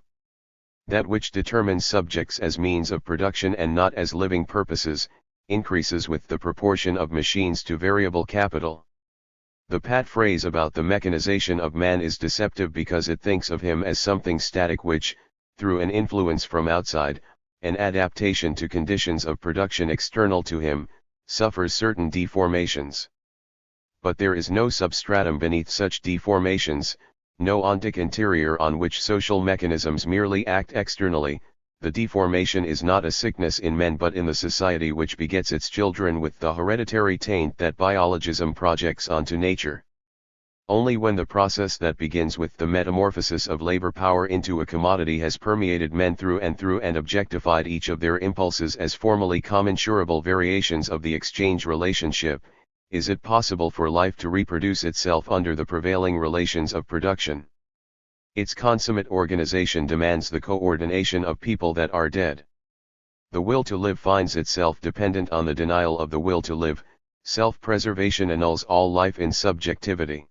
That which determines subjects as means of production and not as living purposes, increases with the proportion of machines to variable capital. The pat phrase about the mechanization of man is deceptive because it thinks of him as something static which, through an influence from outside, an adaptation to conditions of production external to him, suffers certain deformations. But there is no substratum beneath such deformations, no ontic interior on which social mechanisms merely act externally. The deformation is not a sickness in men but in the society which begets its children with the hereditary taint that biologism projects onto nature. Only when the process that begins with the metamorphosis of labor power into a commodity has permeated men through and objectified each of their impulses as formally commensurable variations of the exchange relationship, is it possible for life to reproduce itself under the prevailing relations of production. Its consummate organization demands the coordination of people that are dead. The will to live finds itself dependent on the denial of the will to live. Self-preservation annuls all life in subjectivity.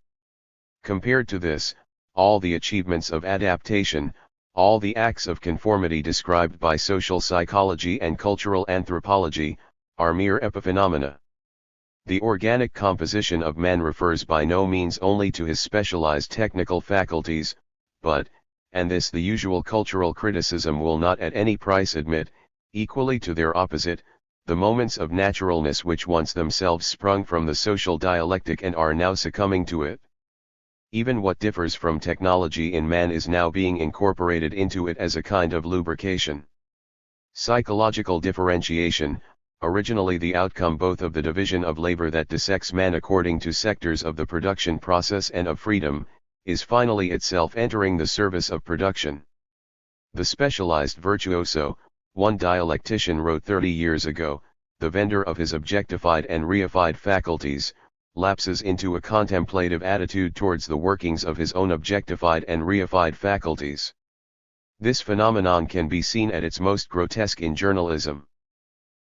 Compared to this, all the achievements of adaptation, all the acts of conformity described by social psychology and cultural anthropology, are mere epiphenomena. The organic composition of man refers by no means only to his specialized technical faculties, but, and this the usual cultural criticism will not at any price admit, equally to their opposite, the moments of naturalness which once themselves sprung from the social dialectic and are now succumbing to it. Even what differs from technology in man is now being incorporated into it as a kind of lubrication. Psychological differentiation, originally the outcome both of the division of labor that dissects man according to sectors of the production process and of freedom, is finally itself entering the service of production. The specialized virtuoso, one dialectician wrote 30 years ago, the vendor of his objectified and reified faculties, lapses into a contemplative attitude towards the workings of his own objectified and reified faculties. This phenomenon can be seen at its most grotesque in journalism.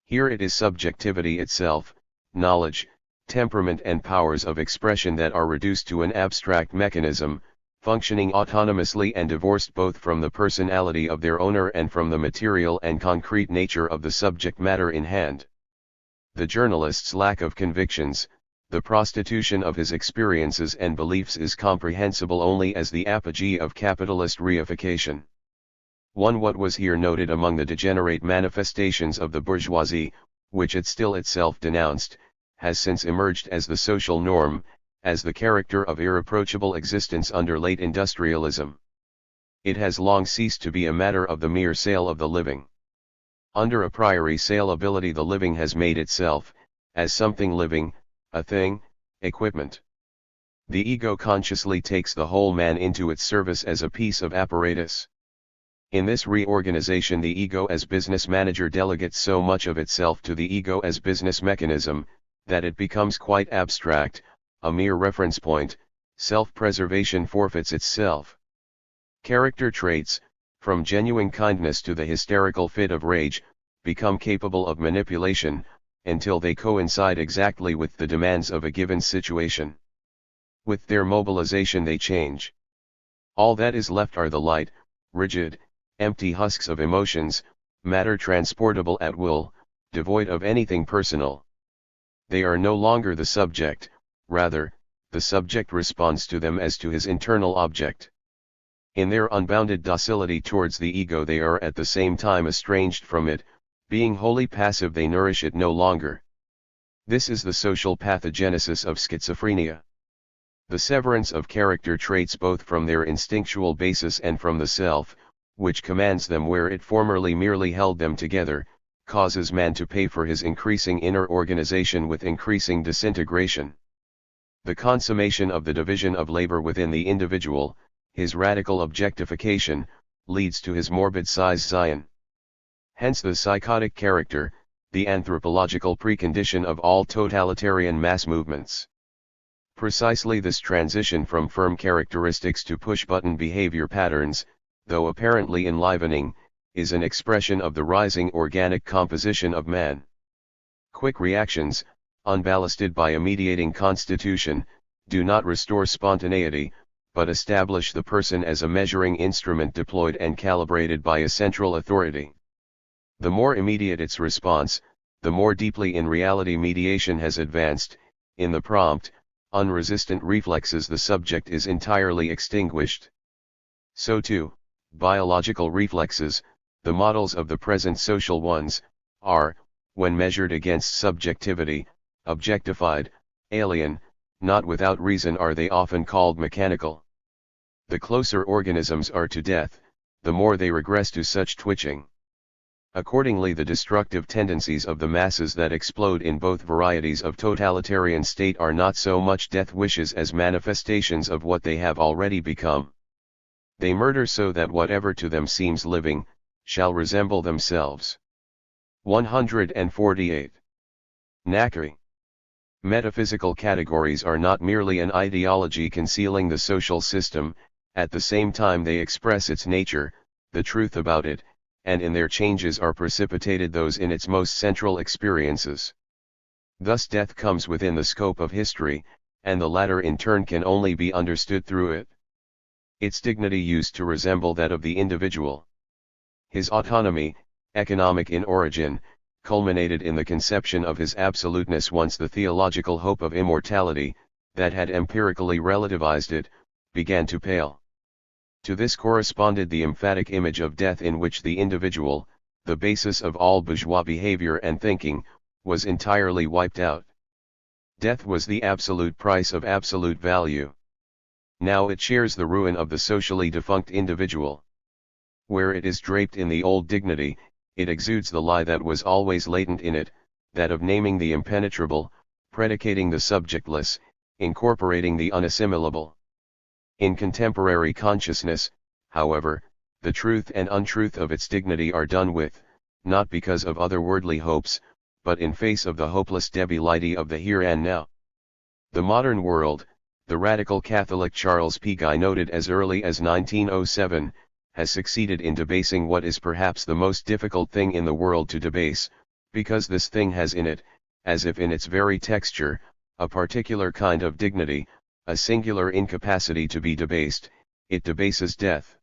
Here it is subjectivity itself, knowledge, temperament and powers of expression that are reduced to an abstract mechanism, functioning autonomously and divorced both from the personality of their owner and from the material and concrete nature of the subject matter in hand. The journalist's lack of convictions, the prostitution of his experiences and beliefs is comprehensible only as the apogee of capitalist reification. What was here noted among the degenerate manifestations of the bourgeoisie, which it still itself denounced, has since emerged as the social norm, as the character of irreproachable existence under late industrialism. It has long ceased to be a matter of the mere sale of the living. Under a priori saleability, the living has made itself, as something living, a thing, equipment. The ego consciously takes the whole man into its service as a piece of apparatus. In this reorganization, the ego as business manager delegates so much of itself to the ego as business mechanism, that it becomes quite abstract, a mere reference point. Self-preservation forfeits itself. Character traits, from genuine kindness to the hysterical fit of rage, become capable of manipulation, until they coincide exactly with the demands of a given situation. With their mobilization they change. All that is left are the light, rigid, empty husks of emotions, matter transportable at will, devoid of anything personal. They are no longer the subject, rather, the subject responds to them as to his internal object. In their unbounded docility towards the ego they are at the same time estranged from it, being wholly passive they nourish it no longer. This is the social pathogenesis of schizophrenia. The severance of character traits both from their instinctual basis and from the self, which commands them where it formerly merely held them together, causes man to pay for his increasing inner organization with increasing disintegration. The consummation of the division of labor within the individual, his radical objectification, leads to his morbid Zion. Hence the psychotic character, the anthropological precondition of all totalitarian mass movements. Precisely this transition from firm characteristics to push-button behavior patterns, though apparently enlivening, is an expression of the rising organic composition of man. Quick reactions, unballasted by a mediating constitution, do not restore spontaneity, but establish the person as a measuring instrument deployed and calibrated by a central authority. The more immediate its response, the more deeply in reality mediation has advanced. In the prompt, unresistant reflexes the subject is entirely extinguished. So too, biological reflexes, the models of the present social ones, are, when measured against subjectivity, objectified, alien. Not without reason are they often called mechanical. The closer organisms are to death, the more they regress to such twitching. Accordingly, the destructive tendencies of the masses that explode in both varieties of totalitarian state are not so much death wishes as manifestations of what they have already become. They murder so that whatever to them seems living, shall resemble themselves. 148. Knackery. Metaphysical categories are not merely an ideology concealing the social system, at the same time they express its nature, the truth about it, and in their changes are precipitated those in its most central experiences. Thus death comes within the scope of history, and the latter in turn can only be understood through it. Its dignity used to resemble that of the individual. His autonomy, economic in origin, culminated in the conception of his absoluteness once the theological hope of immortality, that had empirically relativized it, began to pale. To this corresponded the emphatic image of death in which the individual, the basis of all bourgeois behavior and thinking, was entirely wiped out. Death was the absolute price of absolute value. Now it shares the ruin of the socially defunct individual. Where it is draped in the old dignity, it exudes the lie that was always latent in it, that of naming the impenetrable, predicating the subjectless, incorporating the unassimilable. In contemporary consciousness, however, the truth and untruth of its dignity are done with, not because of otherworldly hopes, but in face of the hopeless debility of the here and now. The modern world, the radical Catholic Charles P. Guy noted as early as 1907, has succeeded in debasing what is perhaps the most difficult thing in the world to debase, because this thing has in it, as if in its very texture, a particular kind of dignity, a singular incapacity to be debased. It debases death.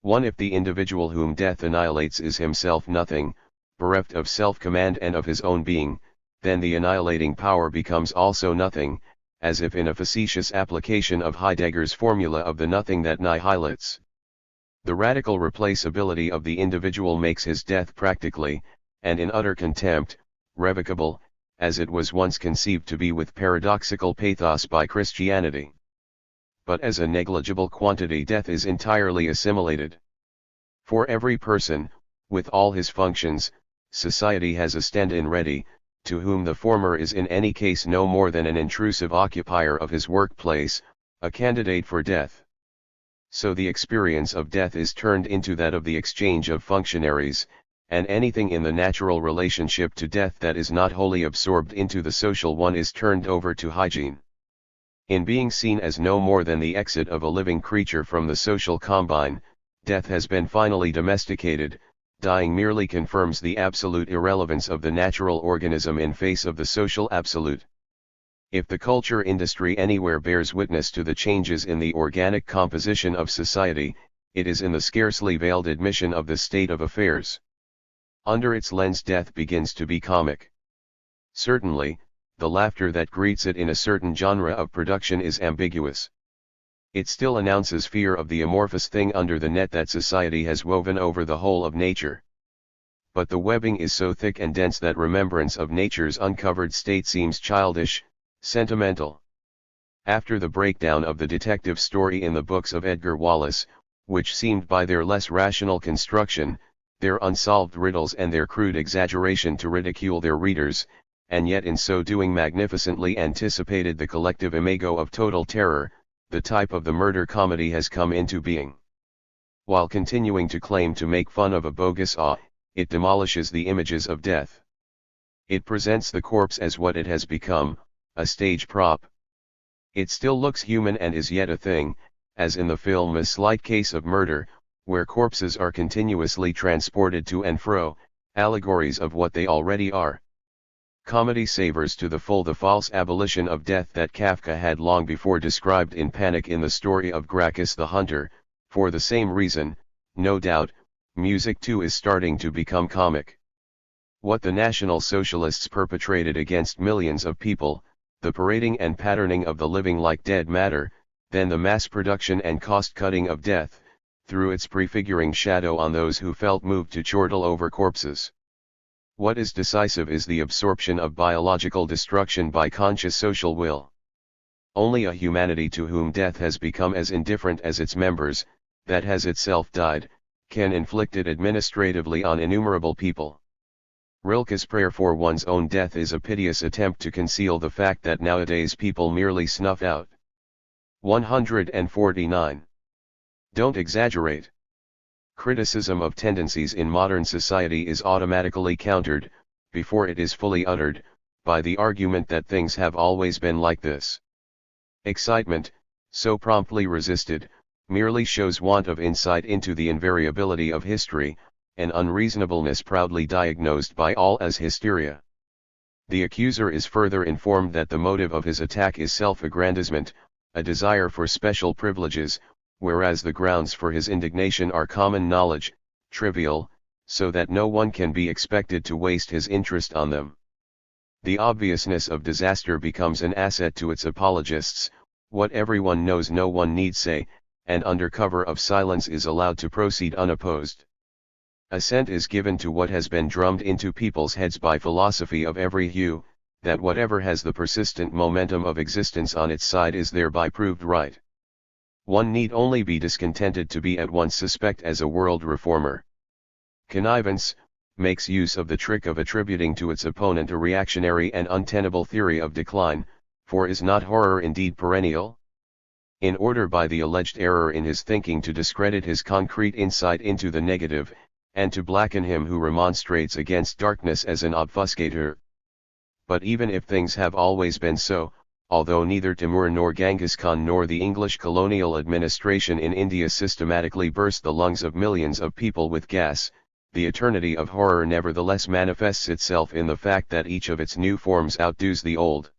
If the individual whom death annihilates is himself nothing, bereft of self-command and of his own being, then the annihilating power becomes also nothing, as if in a facetious application of Heidegger's formula of the nothing that annihilates. The radical replaceability of the individual makes his death practically, and in utter contempt, revocable, as it was once conceived to be with paradoxical pathos by Christianity. But as a negligible quantity, death is entirely assimilated. For every person, with all his functions, society has a stand-in ready, to whom the former is in any case no more than an intrusive occupier of his workplace, a candidate for death. So the experience of death is turned into that of the exchange of functionaries, and anything in the natural relationship to death that is not wholly absorbed into the social one is turned over to hygiene. In being seen as no more than the exit of a living creature from the social combine, death has been finally domesticated. Dying merely confirms the absolute irrelevance of the natural organism in face of the social absolute. If the culture industry anywhere bears witness to the changes in the organic composition of society, it is in the scarcely veiled admission of this state of affairs. Under its lens, death begins to be comic. Certainly, the laughter that greets it in a certain genre of production is ambiguous. It still announces fear of the amorphous thing under the net that society has woven over the whole of nature. But the webbing is so thick and dense that remembrance of nature's uncovered state seems childish, sentimental. After the breakdown of the detective story in the books of Edgar Wallace, which seemed by their less rational construction, their unsolved riddles and their crude exaggeration to ridicule their readers, and yet in so doing magnificently anticipated the collective imago of total terror, the type of the murder comedy has come into being. While continuing to claim to make fun of a bogus awe, it demolishes the images of death. It presents the corpse as what it has become, a stage prop. It still looks human and is yet a thing, as in the film A Slight Case of Murder, where corpses are continuously transported to and fro, allegories of what they already are. Comedy savors to the full the false abolition of death that Kafka had long before described in Panic in the story of Gracchus the Hunter. For the same reason, no doubt, music too is starting to become comic. What the National Socialists perpetrated against millions of people, the parading and patterning of the living like dead matter, then the mass production and cost-cutting of death, threw its prefiguring shadow on those who felt moved to chortle over corpses. What is decisive is the absorption of biological destruction by conscious social will. Only a humanity to whom death has become as indifferent as its members, that has itself died, can inflict it administratively on innumerable people. Rilke's prayer for one's own death is a piteous attempt to conceal the fact that nowadays people merely snuff out. 149. Don't exaggerate. Criticism of tendencies in modern society is automatically countered, before it is fully uttered, by the argument that things have always been like this. Excitement, so promptly resisted, merely shows want of insight into the invariability of history, an unreasonableness proudly diagnosed by all as hysteria. The accuser is further informed that the motive of his attack is self-aggrandizement, a desire for special privileges, whereas the grounds for his indignation are common knowledge, trivial, so that no one can be expected to waste his interest on them. The obviousness of disaster becomes an asset to its apologists. What everyone knows no one need say, and under cover of silence is allowed to proceed unopposed. Assent is given to what has been drummed into people's heads by philosophy of every hue, that whatever has the persistent momentum of existence on its side is thereby proved right. One need only be discontented to be at once suspect as a world reformer. Connivance makes use of the trick of attributing to its opponent a reactionary and untenable theory of decline, for is not horror indeed perennial? In order by the alleged error in his thinking to discredit his concrete insight into the negative, and to blacken him who remonstrates against darkness as an obfuscator. But even if things have always been so, although neither Timur nor Genghis Khan nor the English colonial administration in India systematically burst the lungs of millions of people with gas, the eternity of horror nevertheless manifests itself in the fact that each of its new forms outdoes the old.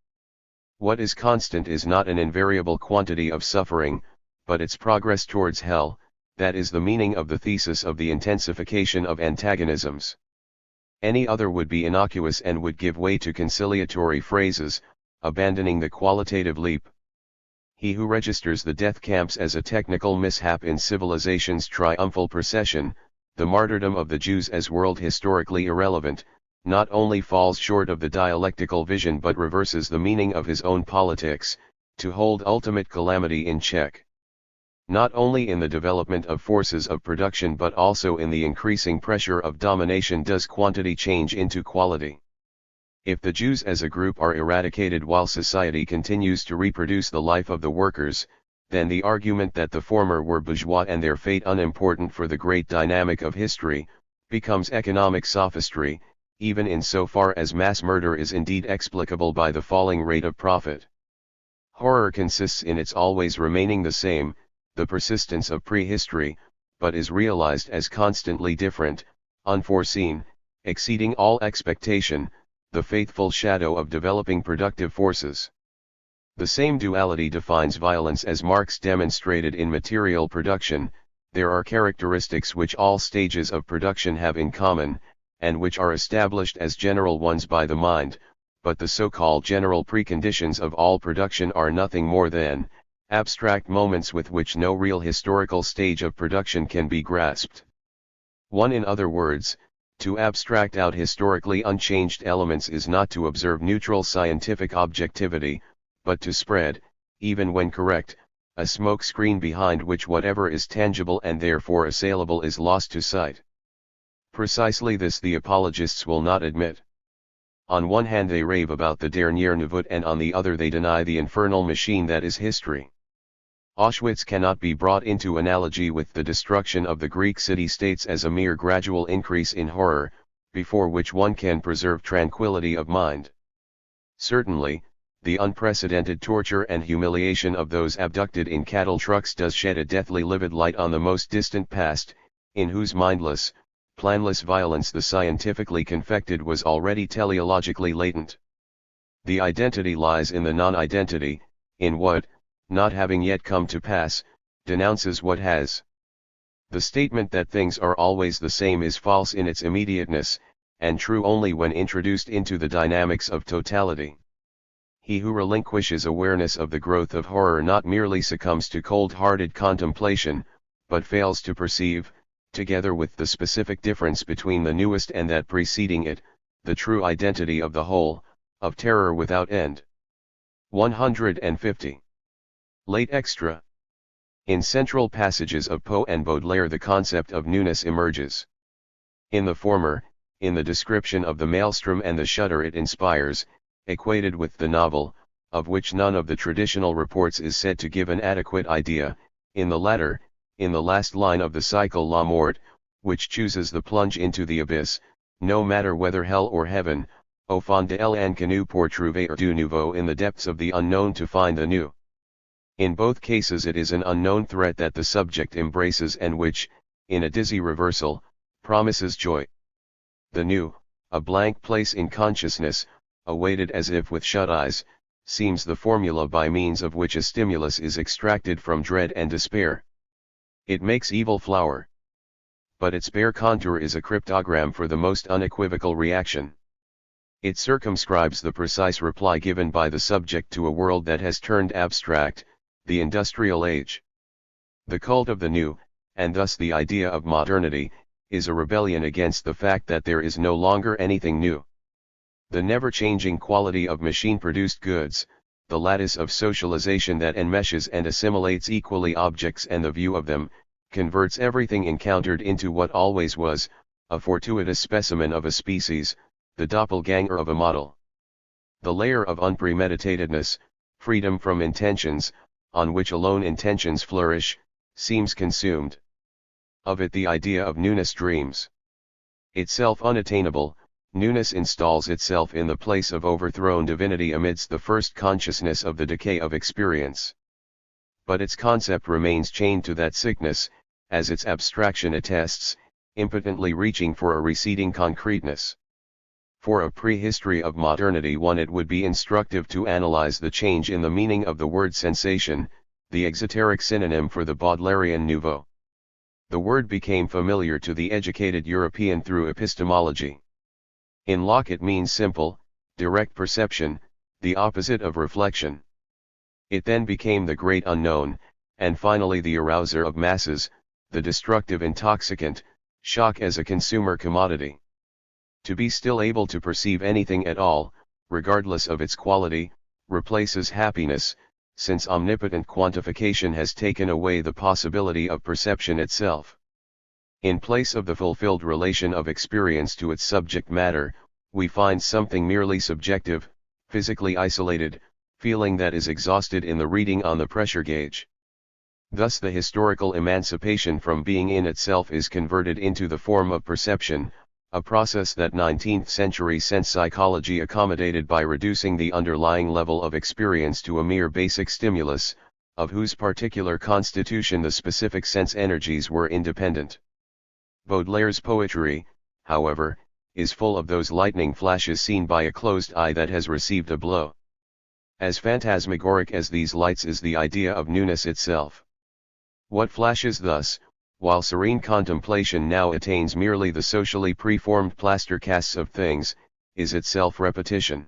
What is constant is not an invariable quantity of suffering, but its progress towards hell. That is the meaning of the thesis of the intensification of antagonisms. Any other would be innocuous and would give way to conciliatory phrases, abandoning the qualitative leap. He who registers the death camps as a technical mishap in civilization's triumphal procession, the martyrdom of the Jews as world historically irrelevant, not only falls short of the dialectical vision but reverses the meaning of his own politics, to hold ultimate calamity in check. Not only in the development of forces of production but also in the increasing pressure of domination does quantity change into quality. If the Jews as a group are eradicated while society continues to reproduce the life of the workers, then the argument that the former were bourgeois and their fate unimportant for the great dynamic of history, becomes economic sophistry, even in so far as mass murder is indeed explicable by the falling rate of profit. Horror consists in its always remaining the same, the persistence of prehistory, but is realized as constantly different, unforeseen, exceeding all expectation, the faithful shadow of developing productive forces. The same duality defines violence as Marx demonstrated in material production. There are characteristics which all stages of production have in common, and which are established as general ones by the mind, but the so-called general preconditions of all production are nothing more than abstract moments with which no real historical stage of production can be grasped. In other words, to abstract out historically unchanged elements is not to observe neutral scientific objectivity, but to spread, even when correct, a smoke screen behind which whatever is tangible and therefore assailable is lost to sight. Precisely this the apologists will not admit. On one hand they rave about the dernier nouveau and on the other they deny the infernal machine that is history. Auschwitz cannot be brought into analogy with the destruction of the Greek city-states as a mere gradual increase in horror, before which one can preserve tranquility of mind. Certainly, the unprecedented torture and humiliation of those abducted in cattle trucks does shed a deathly livid light on the most distant past, in whose mindless, planless violence the scientifically confected was already teleologically latent. The identity lies in the non-identity, in what, not having yet come to pass, denounces what has. The statement that things are always the same is false in its immediateness, and true only when introduced into the dynamics of totality. He who relinquishes awareness of the growth of horror not merely succumbs to cold-hearted contemplation, but fails to perceive, together with the specific difference between the newest and that preceding it, the true identity of the whole, of terror without end. 150. Late extra. In central passages of Poe and Baudelaire the concept of newness emerges. In the former, in the description of the maelstrom and the shudder it inspires, equated with the novel, of which none of the traditional reports is said to give an adequate idea, in the latter, in the last line of the cycle La Mort, which chooses the plunge into the abyss, no matter whether hell or heaven, au fond de l'inconnu pour trouver du nouveau in the depths of the unknown to find the new. In both cases it is an unknown threat that the subject embraces and which, in a dizzy reversal, promises joy. The new, a blank place in consciousness, awaited as if with shut eyes, seems the formula by means of which a stimulus is extracted from dread and despair. It makes evil flower. But its bare contour is a cryptogram for the most unequivocal reaction. It circumscribes the precise reply given by the subject to a world that has turned abstract, the industrial age. The cult of the new, and thus the idea of modernity, is a rebellion against the fact that there is no longer anything new. The never-changing quality of machine-produced goods, the lattice of socialization that enmeshes and assimilates equally objects and the view of them, converts everything encountered into what always was, a fortuitous specimen of a species, the doppelganger of a model. The layer of unpremeditatedness, freedom from intentions, on which alone intentions flourish, seems consumed. Of it the idea of newness dreams. Itself unattainable, newness installs itself in the place of overthrown divinity amidst the first consciousness of the decay of experience. But its concept remains chained to that sickness, as its abstraction attests, impotently reaching for a receding concreteness. For a prehistory of modernity it would be instructive to analyze the change in the meaning of the word sensation, the exoteric synonym for the Baudelarian nouveau. The word became familiar to the educated European through epistemology. In Locke it means simple, direct perception, the opposite of reflection. It then became the great unknown, and finally the arouser of masses, the destructive intoxicant, shock as a consumer commodity. To be still able to perceive anything at all, regardless of its quality, replaces happiness, since omnipotent quantification has taken away the possibility of perception itself. In place of the fulfilled relation of experience to its subject matter, we find something merely subjective, physically isolated, feeling that is exhausted in the reading on the pressure gauge. Thus the historical emancipation from being in itself is converted into the form of perception, a process that 19th-century sense psychology accommodated by reducing the underlying level of experience to a mere basic stimulus, of whose particular constitution the specific sense energies were independent. Baudelaire's poetry, however, is full of those lightning flashes seen by a closed eye that has received a blow. As phantasmagoric as these lights is the idea of newness itself. What flashes thus, while serene contemplation now attains merely the socially preformed plaster casts of things, is itself repetition.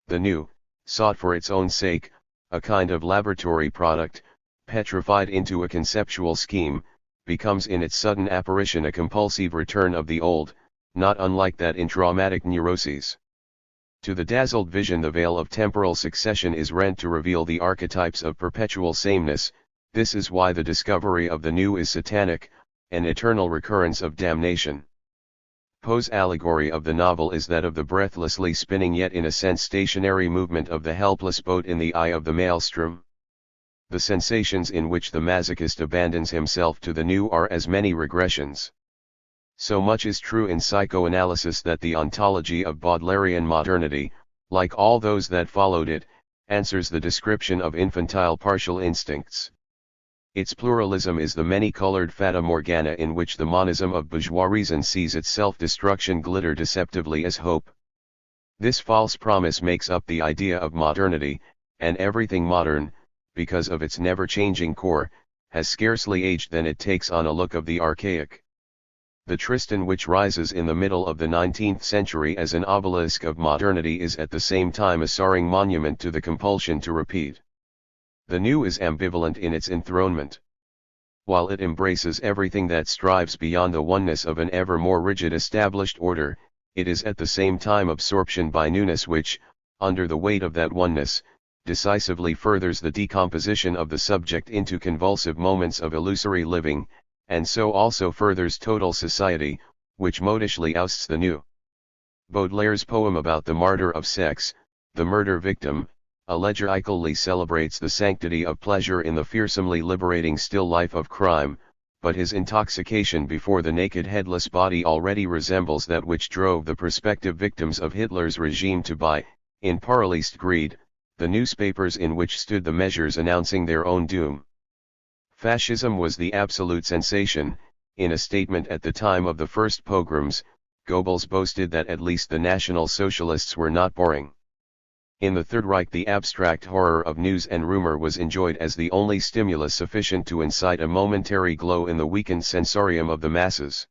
The new, sought for its own sake, a kind of laboratory product, petrified into a conceptual scheme, becomes in its sudden apparition a compulsive return of the old, not unlike that in traumatic neuroses. To the dazzled vision the veil of temporal succession is rent to reveal the archetypes of perpetual sameness. This is why the discovery of the new is satanic, an eternal recurrence of damnation. Poe's allegory of the novel is that of the breathlessly spinning yet in a sense stationary movement of the helpless boat in the eye of the maelstrom. The sensations in which the masochist abandons himself to the new are as many regressions. So much is true in psychoanalysis that the ontology of Baudelairean modernity, like all those that followed it, answers the description of infantile partial instincts. Its pluralism is the many-colored fata morgana in which the monism of bourgeois reason sees its self-destruction glitter deceptively as hope. This false promise makes up the idea of modernity, and everything modern, because of its never-changing core, has scarcely aged than it takes on a look of the archaic. The Tristan which rises in the middle of the 19th century as an obelisk of modernity is at the same time a soaring monument to the compulsion to repeat. The new is ambivalent in its enthronement. While it embraces everything that strives beyond the oneness of an ever more rigid established order, it is at the same time absorption by newness which, under the weight of that oneness, decisively furthers the decomposition of the subject into convulsive moments of illusory living, and so also furthers total society, which modishly ousts the new. Baudelaire's poem about the martyr of sex, the murder victim, elegically celebrates the sanctity of pleasure in the fearsomely liberating still life of crime, but his intoxication before the naked headless body already resembles that which drove the prospective victims of Hitler's regime to buy, in parleyist greed, the newspapers in which stood the measures announcing their own doom. Fascism was the absolute sensation. In a statement at the time of the first pogroms, Goebbels boasted that at least the National Socialists were not boring. In the Third Reich the abstract horror of news and rumor was enjoyed as the only stimulus sufficient to incite a momentary glow in the weakened sensorium of the masses.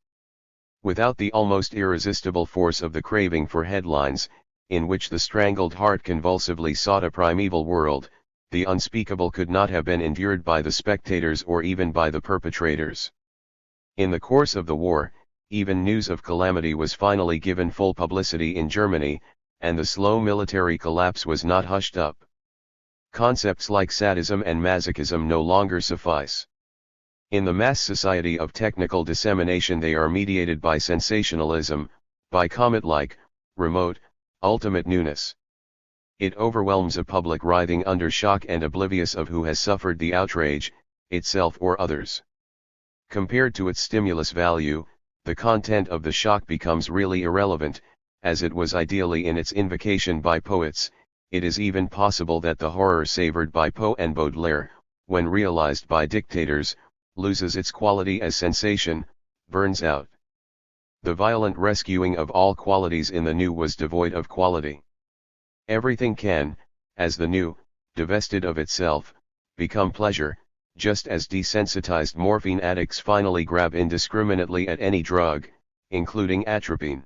Without the almost irresistible force of the craving for headlines, in which the strangled heart convulsively sought a primeval world, the unspeakable could not have been endured by the spectators or even by the perpetrators. In the course of the war, even news of calamity was finally given full publicity in Germany, and the slow military collapse was not hushed up. Concepts like sadism and masochism no longer suffice. In the mass society of technical dissemination they are mediated by sensationalism, by comet-like, remote, ultimate newness. It overwhelms a public writhing under shock and oblivious of who has suffered the outrage, itself or others. Compared to its stimulus value, the content of the shock becomes really irrelevant. As it was ideally in its invocation by poets, it is even possible that the horror savored by Poe and Baudelaire, when realized by dictators, loses its quality as sensation, burns out. The violent rescuing of all qualities in the new was devoid of quality. Everything can, as the new, divested of itself, become pleasure, just as desensitized morphine addicts finally grab indiscriminately at any drug, including atropine.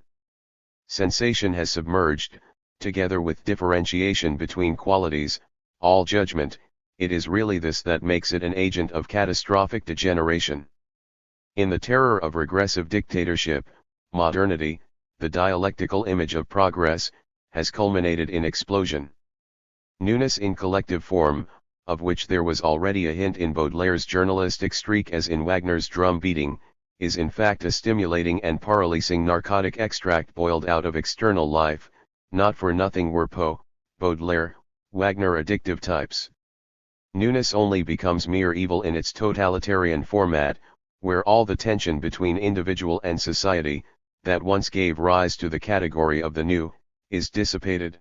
Sensation has submerged, together with differentiation between qualities, all judgment. It is really this that makes it an agent of catastrophic degeneration. In the terror of regressive dictatorship, modernity, the dialectical image of progress, has culminated in explosion. Newness in collective form, of which there was already a hint in Baudelaire's journalistic streak as in Wagner's drum beating, is in fact a stimulating and paralysing narcotic extract boiled out of external life. Not for nothing were Poe, Baudelaire, Wagner addictive types. Newness only becomes mere evil in its totalitarian format, where all the tension between individual and society, that once gave rise to the category of the new, is dissipated.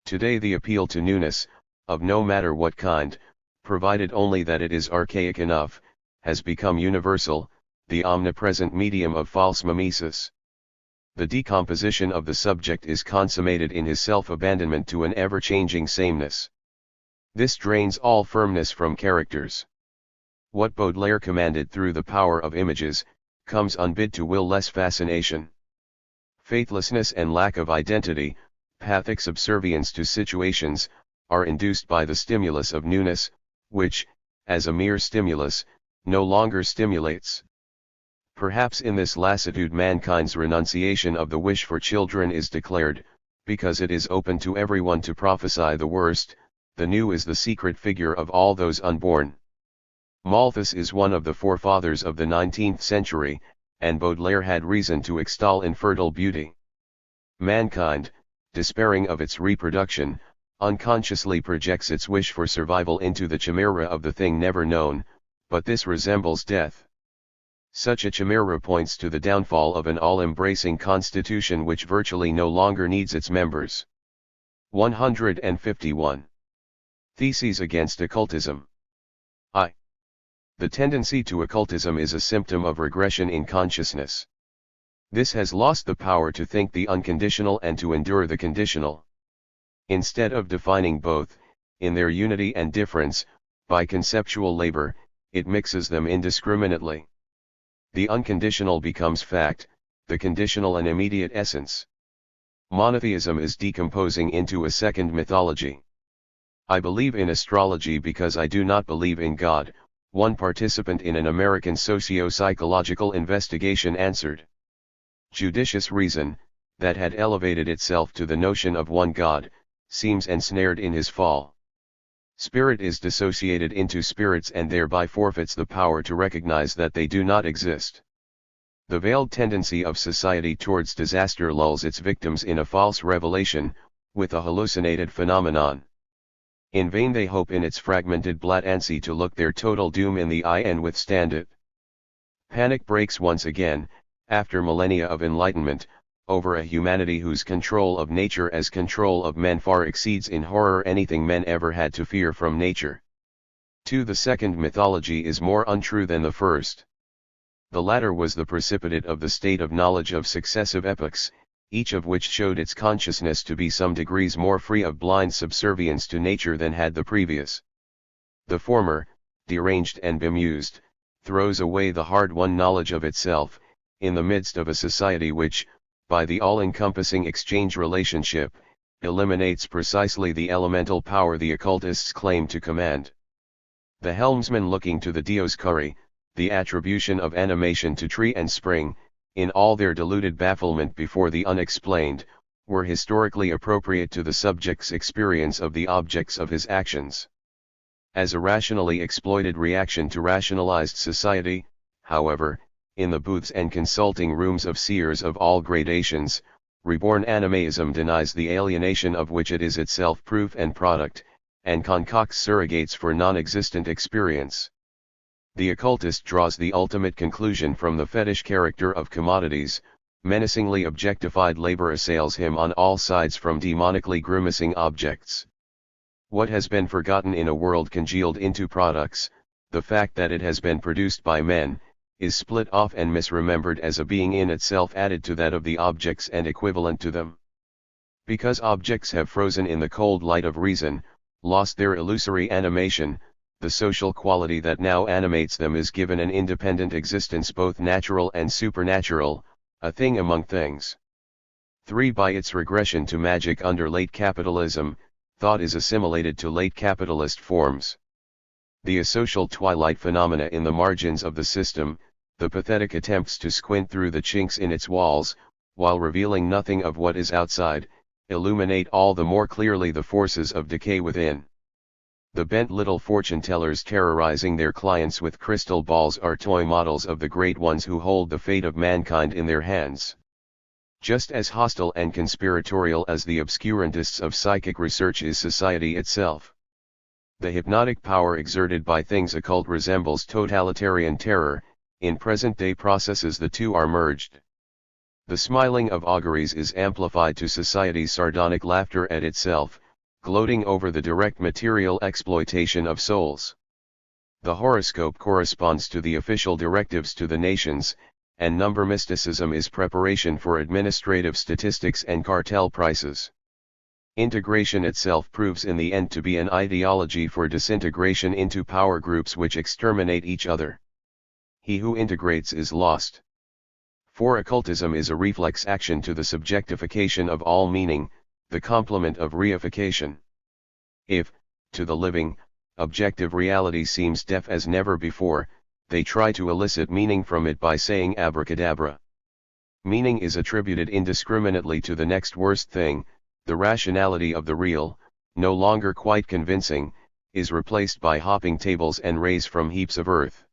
Today the appeal to newness, of no matter what kind, provided only that it is archaic enough, has become universal, the omnipresent medium of false mimesis. The decomposition of the subject is consummated in his self-abandonment to an ever-changing sameness. This drains all firmness from characters. What Baudelaire commanded through the power of images, comes unbid to will less fascination. Faithlessness and lack of identity, pathic subservience to situations, are induced by the stimulus of newness, which, as a mere stimulus, no longer stimulates. Perhaps in this lassitude mankind's renunciation of the wish for children is declared, because it is open to everyone to prophesy the worst. The new is the secret figure of all those unborn. Malthus is one of the forefathers of the 19th century, and Baudelaire had reason to extol infertile beauty. Mankind, despairing of its reproduction, unconsciously projects its wish for survival into the chimera of the thing never known, but this resembles death. Such a chimera points to the downfall of an all-embracing constitution which virtually no longer needs its members. 151. Theses against occultism. I. The tendency to occultism is a symptom of regression in consciousness. This has lost the power to think the unconditional and to endure the conditional. Instead of defining both, in their unity and difference, by conceptual labor, it mixes them indiscriminately. The unconditional becomes fact, the conditional an immediate essence. Monotheism is decomposing into a second mythology. I believe in astrology because I do not believe in God, one participant in an American socio-psychological investigation answered. Judicious reason, that had elevated itself to the notion of one God, seems ensnared in his fall. Spirit is dissociated into spirits and thereby forfeits the power to recognize that they do not exist. The veiled tendency of society towards disaster lulls its victims in a false revelation, with a hallucinated phenomenon. In vain they hope in its fragmented blatancy to look their total doom in the eye and withstand it. Panic breaks once again, after millennia of enlightenment, over a humanity whose control of nature as control of men far exceeds in horror anything men ever had to fear from nature. 2. The second mythology is more untrue than the first. The latter was the precipitate of the state of knowledge of successive epochs, each of which showed its consciousness to be some degrees more free of blind subservience to nature than had the previous. The former, deranged and bemused, throws away the hard-won knowledge of itself, in the midst of a society which, by the all-encompassing exchange relationship, eliminates precisely the elemental power the occultists claim to command. The helmsman looking to the Dioscuri, the attribution of animation to tree and spring, in all their deluded bafflement before the unexplained, were historically appropriate to the subject's experience of the objects of his actions. As a rationally exploited reaction to rationalized society, however, in the booths and consulting rooms of seers of all gradations, reborn animism denies the alienation of which it is itself proof and product, and concocts surrogates for non-existent experience. The occultist draws the ultimate conclusion from the fetish character of commodities. Menacingly objectified labor assails him on all sides from demonically grimacing objects. What has been forgotten in a world congealed into products, the fact that it has been produced by men, is split off and misremembered as a being in itself added to that of the objects and equivalent to them. Because objects have frozen in the cold light of reason, lost their illusory animation, the social quality that now animates them is given an independent existence both natural and supernatural, a thing among things. 3. By its regression to magic under late capitalism, thought is assimilated to late capitalist forms. The asocial twilight phenomena in the margins of the system, the pathetic attempts to squint through the chinks in its walls, while revealing nothing of what is outside, illuminate all the more clearly the forces of decay within. The bent little fortune-tellers terrorizing their clients with crystal balls are toy models of the great ones who hold the fate of mankind in their hands. Just as hostile and conspiratorial as the obscurantists of psychic research is society itself. The hypnotic power exerted by things occult resembles totalitarian terror. In present-day processes the two are merged. The smiling of auguries is amplified to society's sardonic laughter at itself, gloating over the direct material exploitation of souls. The horoscope corresponds to the official directives to the nations, and number mysticism is preparation for administrative statistics and cartel prices. Integration itself proves in the end to be an ideology for disintegration into power groups which exterminate each other. He who integrates is lost. For occultism is a reflex action to the subjectification of all meaning, the complement of reification. If, to the living, objective reality seems deaf as never before, they try to elicit meaning from it by saying abracadabra. Meaning is attributed indiscriminately to the next worst thing. The rationality of the real, no longer quite convincing, is replaced by hopping tables and rays from heaps of earth.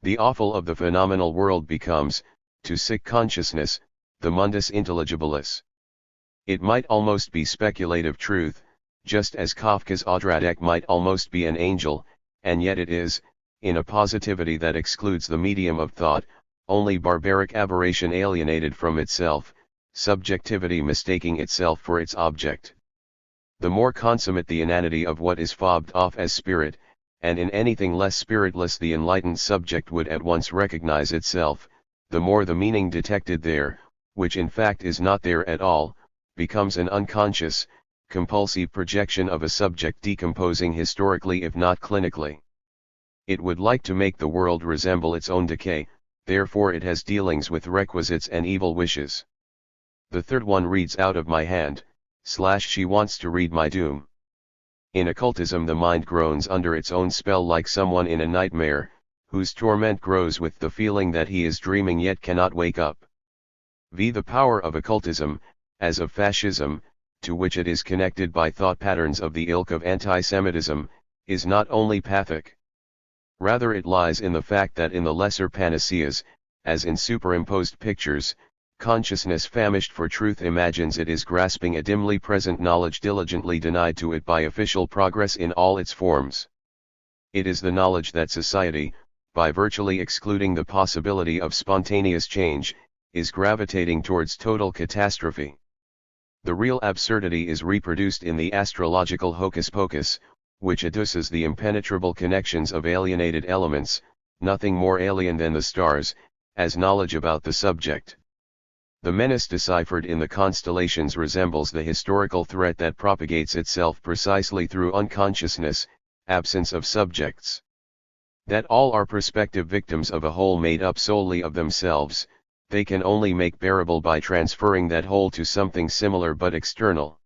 The offal of the phenomenal world becomes, to sick consciousness, the mundus intelligibilis. It might almost be speculative truth, just as Kafka's Odradek might almost be an angel, and yet it is, in a positivity that excludes the medium of thought, only barbaric aberration alienated from itself, subjectivity mistaking itself for its object. The more consummate the inanity of what is fobbed off as spirit, and in anything less spiritless the enlightened subject would at once recognize itself, the more the meaning detected there, which in fact is not there at all, becomes an unconscious, compulsive projection of a subject decomposing historically if not clinically. It would like to make the world resemble its own decay, therefore it has dealings with requisites and evil wishes. The third one reads out of my hand, she wants to read my doom. In occultism the mind groans under its own spell like someone in a nightmare, whose torment grows with the feeling that he is dreaming yet cannot wake up. The power of occultism, as of fascism, to which it is connected by thought patterns of the ilk of anti-Semitism, is not only pathic. Rather it lies in the fact that in the lesser panaceas, as in superimposed pictures, consciousness famished for truth imagines it is grasping a dimly present knowledge diligently denied to it by official progress in all its forms. It is the knowledge that society, by virtually excluding the possibility of spontaneous change, is gravitating towards total catastrophe. The real absurdity is reproduced in the astrological hocus-pocus, which adduces the impenetrable connections of alienated elements, nothing more alien than the stars, as knowledge about the subject. The menace deciphered in the constellations resembles the historical threat that propagates itself precisely through unconsciousness, absence of subjects. That all are prospective victims of a whole made up solely of themselves, they can only make bearable by transferring that whole to something similar but external.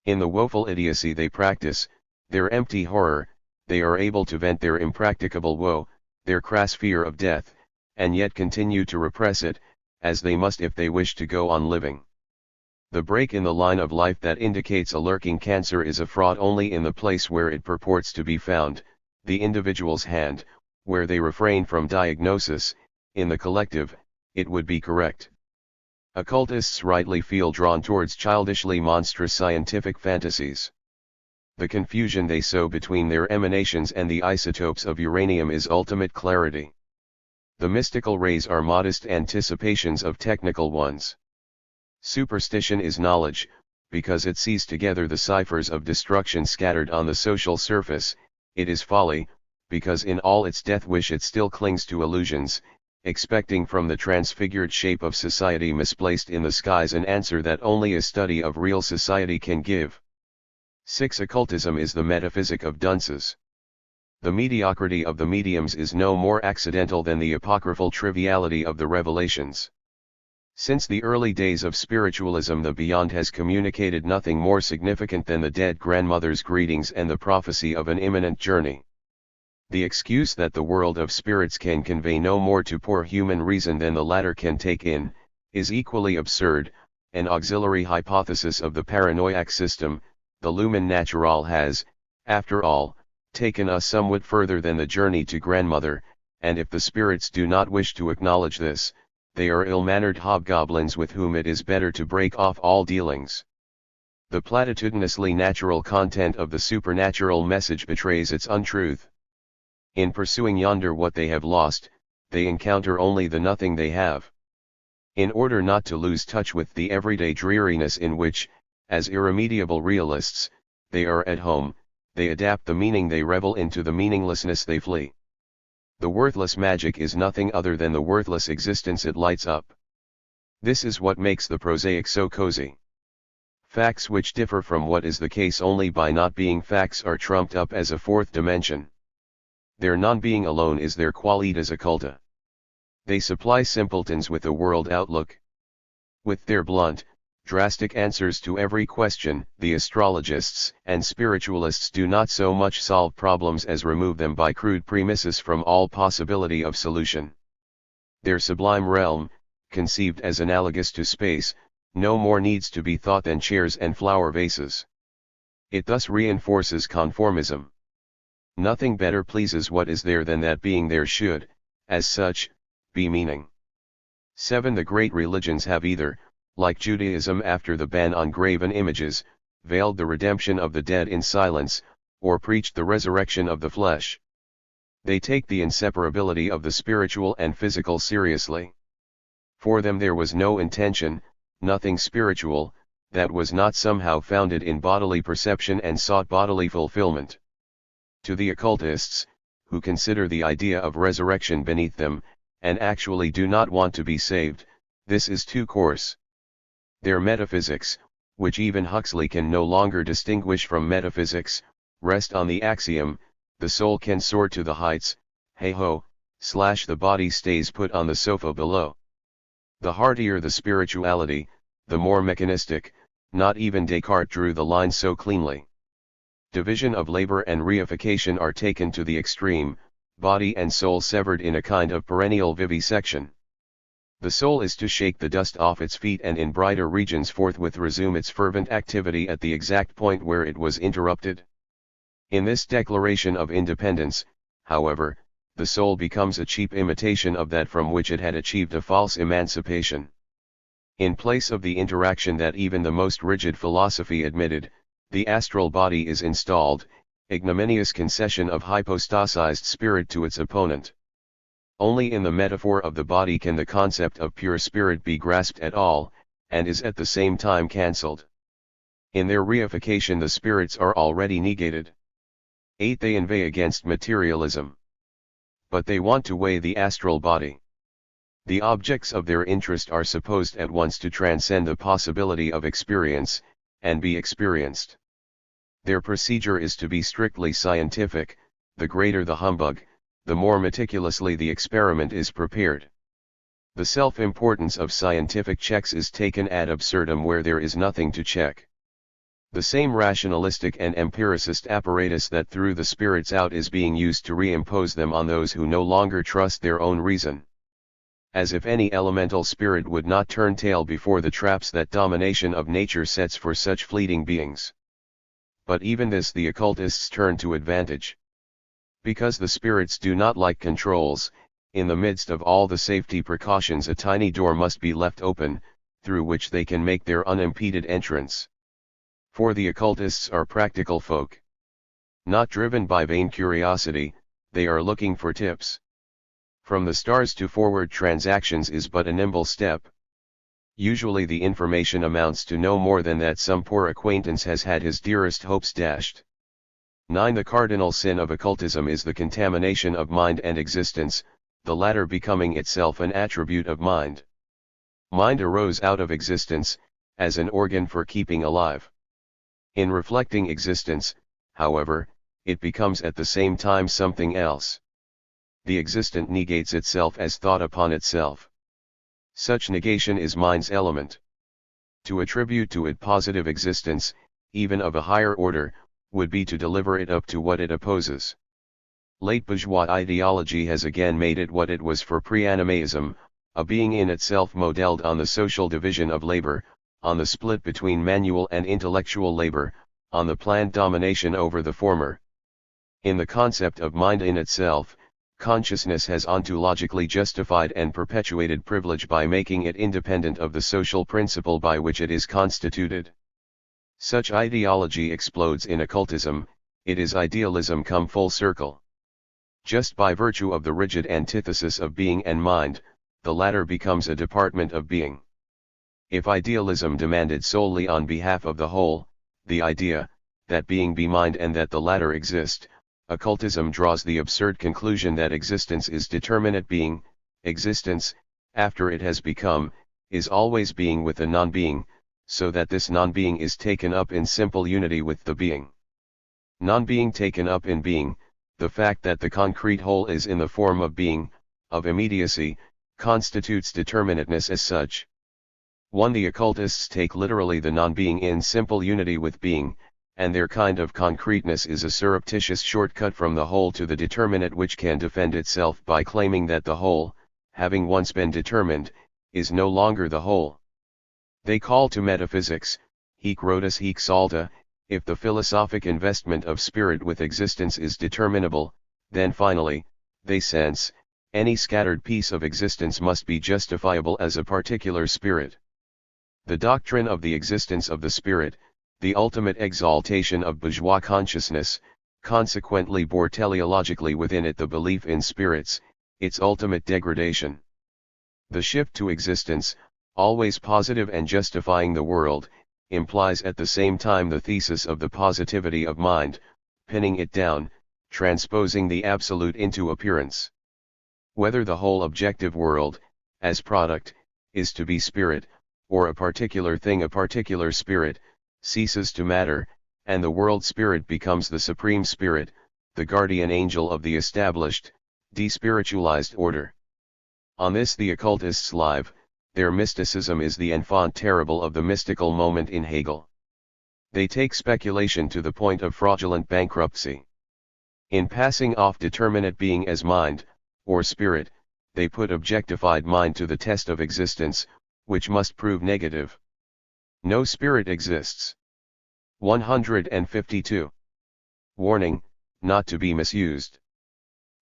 In the woeful idiocy they practice, their empty horror, they are able to vent their impracticable woe, their crass fear of death, and yet continue to repress it, as they must if they wish to go on living. The break in the line of life that indicates a lurking cancer is a fraud only in the place where it purports to be found, the individual's hand, where they refrain from diagnosis. In the collective, it would be correct. Occultists rightly feel drawn towards childishly monstrous scientific fantasies. The confusion they sow between their emanations and the isotopes of uranium is ultimate clarity. The mystical rays are modest anticipations of technical ones. Superstition is knowledge, because it sees together the ciphers of destruction scattered on the social surface. It is folly, because in all its death wish it still clings to illusions, expecting from the transfigured shape of society misplaced in the skies an answer that only a study of real society can give. 6. Occultism is the metaphysic of dunces. The mediocrity of the mediums is no more accidental than the apocryphal triviality of the revelations. Since the early days of spiritualism, the beyond has communicated nothing more significant than the dead grandmother's greetings and the prophecy of an imminent journey. The excuse that the world of spirits can convey no more to poor human reason than the latter can take in, is equally absurd. An auxiliary hypothesis of the paranoiac system, the lumen natural, has, after all, taken us somewhat further than the journey to grandmother, and if the spirits do not wish to acknowledge this, they are ill-mannered hobgoblins with whom it is better to break off all dealings. The platitudinously natural content of the supernatural message betrays its untruth. In pursuing yonder what they have lost, they encounter only the nothing they have. In order not to lose touch with the everyday dreariness in which, as irremediable realists, they are at home, they adapt the meaning they revel in to the meaninglessness they flee. The worthless magic is nothing other than the worthless existence it lights up. This is what makes the prosaic so cozy. Facts which differ from what is the case only by not being facts are trumped up as a fourth dimension. Their non-being alone is their qualitas occulta. They supply simpletons with a world outlook. With their blunt, drastic answers to every question, the astrologists and spiritualists do not so much solve problems as remove them by crude premises from all possibility of solution. Their sublime realm, conceived as analogous to space, no more needs to be thought than chairs and flower vases. It thus reinforces conformism. Nothing better pleases what is there than that being there should, as such, be meaning. 7. The great religions have either, like Judaism after the ban on graven images, veiled the redemption of the dead in silence, or preached the resurrection of the flesh. They take the inseparability of the spiritual and physical seriously. For them there was no intention, nothing spiritual, that was not somehow founded in bodily perception and sought bodily fulfillment. To the occultists, who consider the idea of resurrection beneath them, and actually do not want to be saved, this is too coarse. Their metaphysics, which even Huxley can no longer distinguish from metaphysics, rest on the axiom, the soul can soar to the heights, hey-ho, the body stays put on the sofa below. The heartier the spirituality, the more mechanistic, not even Descartes drew the line so cleanly. Division of labor and reification are taken to the extreme, body and soul severed in a kind of perennial vivisection. The soul is to shake the dust off its feet and in brighter regions forthwith resume its fervent activity at the exact point where it was interrupted. In this declaration of independence, however, the soul becomes a cheap imitation of that from which it had achieved a false emancipation. In place of the interaction that even the most rigid philosophy admitted, the astral body is installed, ignominious concession of hypostasized spirit to its opponent. Only in the metaphor of the body can the concept of pure spirit be grasped at all, and is at the same time cancelled. In their reification the spirits are already negated. 8. They inveigh against materialism. But they want to weigh the astral body. The objects of their interest are supposed at once to transcend the possibility of experience, and be experienced. Their procedure is to be strictly scientific. The greater the humbug, the more meticulously the experiment is prepared. The self-importance of scientific checks is taken ad absurdum where there is nothing to check. The same rationalistic and empiricist apparatus that threw the spirits out is being used to reimpose them on those who no longer trust their own reason. As if any elemental spirit would not turn tail before the traps that domination of nature sets for such fleeting beings. But even this the occultists turn to advantage. Because the spirits do not like controls, in the midst of all the safety precautions a tiny door must be left open, through which they can make their unimpeded entrance. For the occultists are practical folk. Not driven by vain curiosity, they are looking for tips. From the stars to forward transactions is but a nimble step. Usually the information amounts to no more than that some poor acquaintance has had his dearest hopes dashed. 9. The cardinal sin of occultism is the contamination of mind and existence, the latter becoming itself an attribute of mind. Mind arose out of existence, as an organ for keeping alive. In reflecting existence, however, it becomes at the same time something else. The existent negates itself as thought upon itself. Such negation is mind's element. To attribute to it positive existence, even of a higher order, would be to deliver it up to what it opposes. Late bourgeois ideology has again made it what it was for pre-animism, a being in itself modeled on the social division of labor, on the split between manual and intellectual labor, on the planned domination over the former. In the concept of mind in itself, consciousness has ontologically justified and perpetuated privilege by making it independent of the social principle by which it is constituted. Such ideology explodes in occultism, it is idealism come full circle. Just by virtue of the rigid antithesis of being and mind, the latter becomes a department of being. If idealism demanded solely on behalf of the whole, the idea, that being be mind and that the latter exist, occultism draws the absurd conclusion that existence is determinate being, existence, after it has become, is always being with the non-being, so that this non-being is taken up in simple unity with the being. Non-being taken up in being, the fact that the concrete whole is in the form of being, of immediacy, constitutes determinateness as such. 1. The occultists take literally the non-being in simple unity with being, and their kind of concreteness is a surreptitious shortcut from the whole to the determinate which can defend itself by claiming that the whole, having once been determined, is no longer the whole. They call to metaphysics, hic rotus hic salta, if the philosophic investment of spirit with existence is determinable, then finally, they sense, any scattered piece of existence must be justifiable as a particular spirit. The doctrine of the existence of the spirit, the ultimate exaltation of bourgeois consciousness, consequently bore teleologically within it the belief in spirits, its ultimate degradation. The shift to existence, always positive and justifying the world, implies at the same time the thesis of the positivity of mind, pinning it down, transposing the absolute into appearance. Whether the whole objective world, as product, is to be spirit, or a particular thing a particular spirit, ceases to matter, and the world spirit becomes the supreme spirit, the guardian angel of the established, despiritualized order. On this the occultists live, their mysticism is the enfant terrible of the mystical moment in Hegel. They take speculation to the point of fraudulent bankruptcy. In passing off determinate being as mind, or spirit, they put objectified mind to the test of existence, which must prove negative. No spirit exists. 152. Warning, not to be misused.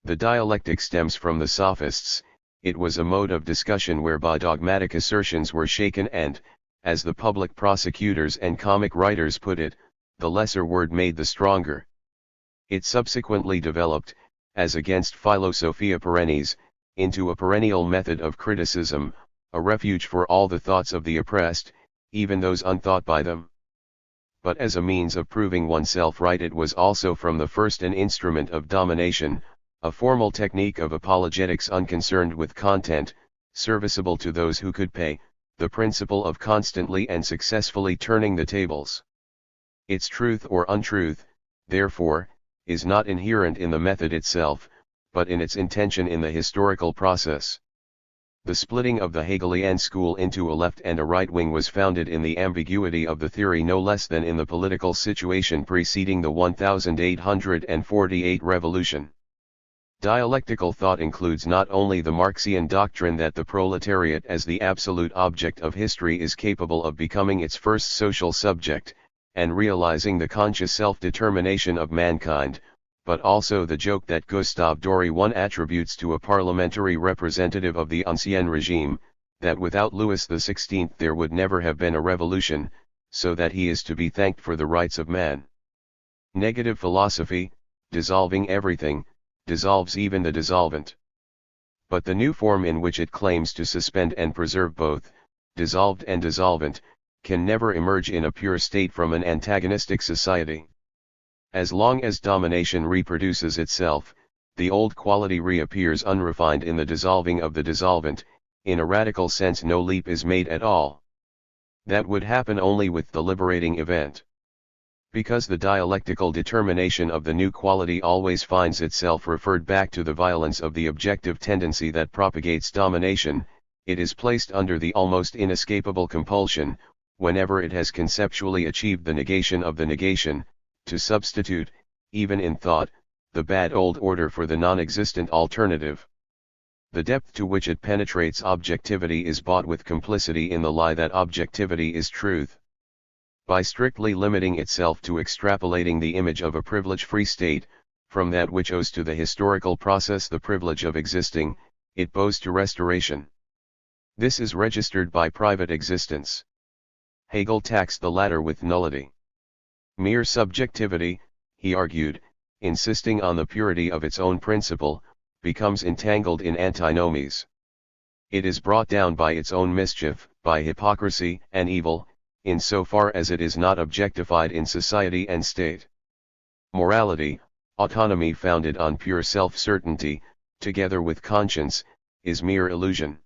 The dialectic stems from the Sophists. It was a mode of discussion whereby dogmatic assertions were shaken and, as the public prosecutors and comic writers put it, the lesser word made the stronger. It subsequently developed, as against Philosophia perennis, into a perennial method of criticism, a refuge for all the thoughts of the oppressed, even those unthought by them. But as a means of proving oneself right, it was also from the first an instrument of domination, a formal technique of apologetics unconcerned with content, serviceable to those who could pay, the principle of constantly and successfully turning the tables. Its truth or untruth, therefore, is not inherent in the method itself, but in its intention in the historical process. The splitting of the Hegelian school into a left and a right wing was founded in the ambiguity of the theory no less than in the political situation preceding the 1848 revolution. Dialectical thought includes not only the Marxian doctrine that the proletariat as the absolute object of history is capable of becoming its first social subject, and realizing the conscious self-determination of mankind, but also the joke that Gustave Doré one attributes to a parliamentary representative of the Ancien Regime, that without Louis XVI there would never have been a revolution, so that he is to be thanked for the rights of man. Negative philosophy, dissolving everything, dissolves even the dissolvent. But the new form in which it claims to suspend and preserve both, dissolved and dissolvent, can never emerge in a pure state from an antagonistic society. As long as domination reproduces itself, the old quality reappears unrefined in the dissolving of the dissolvent. In a radical sense no leap is made at all. That would happen only with the liberating event. Because the dialectical determination of the new quality always finds itself referred back to the violence of the objective tendency that propagates domination, it is placed under the almost inescapable compulsion, whenever it has conceptually achieved the negation of the negation, to substitute, even in thought, the bad old order for the non-existent alternative. The depth to which it penetrates objectivity is bought with complicity in the lie that objectivity is truth. By strictly limiting itself to extrapolating the image of a privilege-free state, from that which owes to the historical process the privilege of existing, it bows to restoration. This is registered by private existence. Hegel taxed the latter with nullity. Mere subjectivity, he argued, insisting on the purity of its own principle, becomes entangled in antinomies. It is brought down by its own mischief, by hypocrisy and evil, in so far as it is not objectified in society and state. Morality, autonomy founded on pure self-certainty, together with conscience, is mere illusion.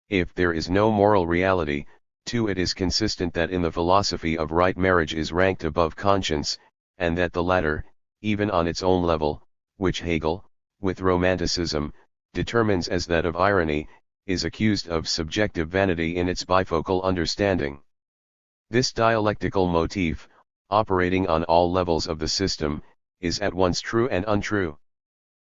If there is no moral reality, too, it is consistent that in the philosophy of right marriage is ranked above conscience, and that the latter, even on its own level, which Hegel, with romanticism, determines as that of irony, is accused of subjective vanity in its bifocal understanding. This dialectical motif, operating on all levels of the system, is at once true and untrue.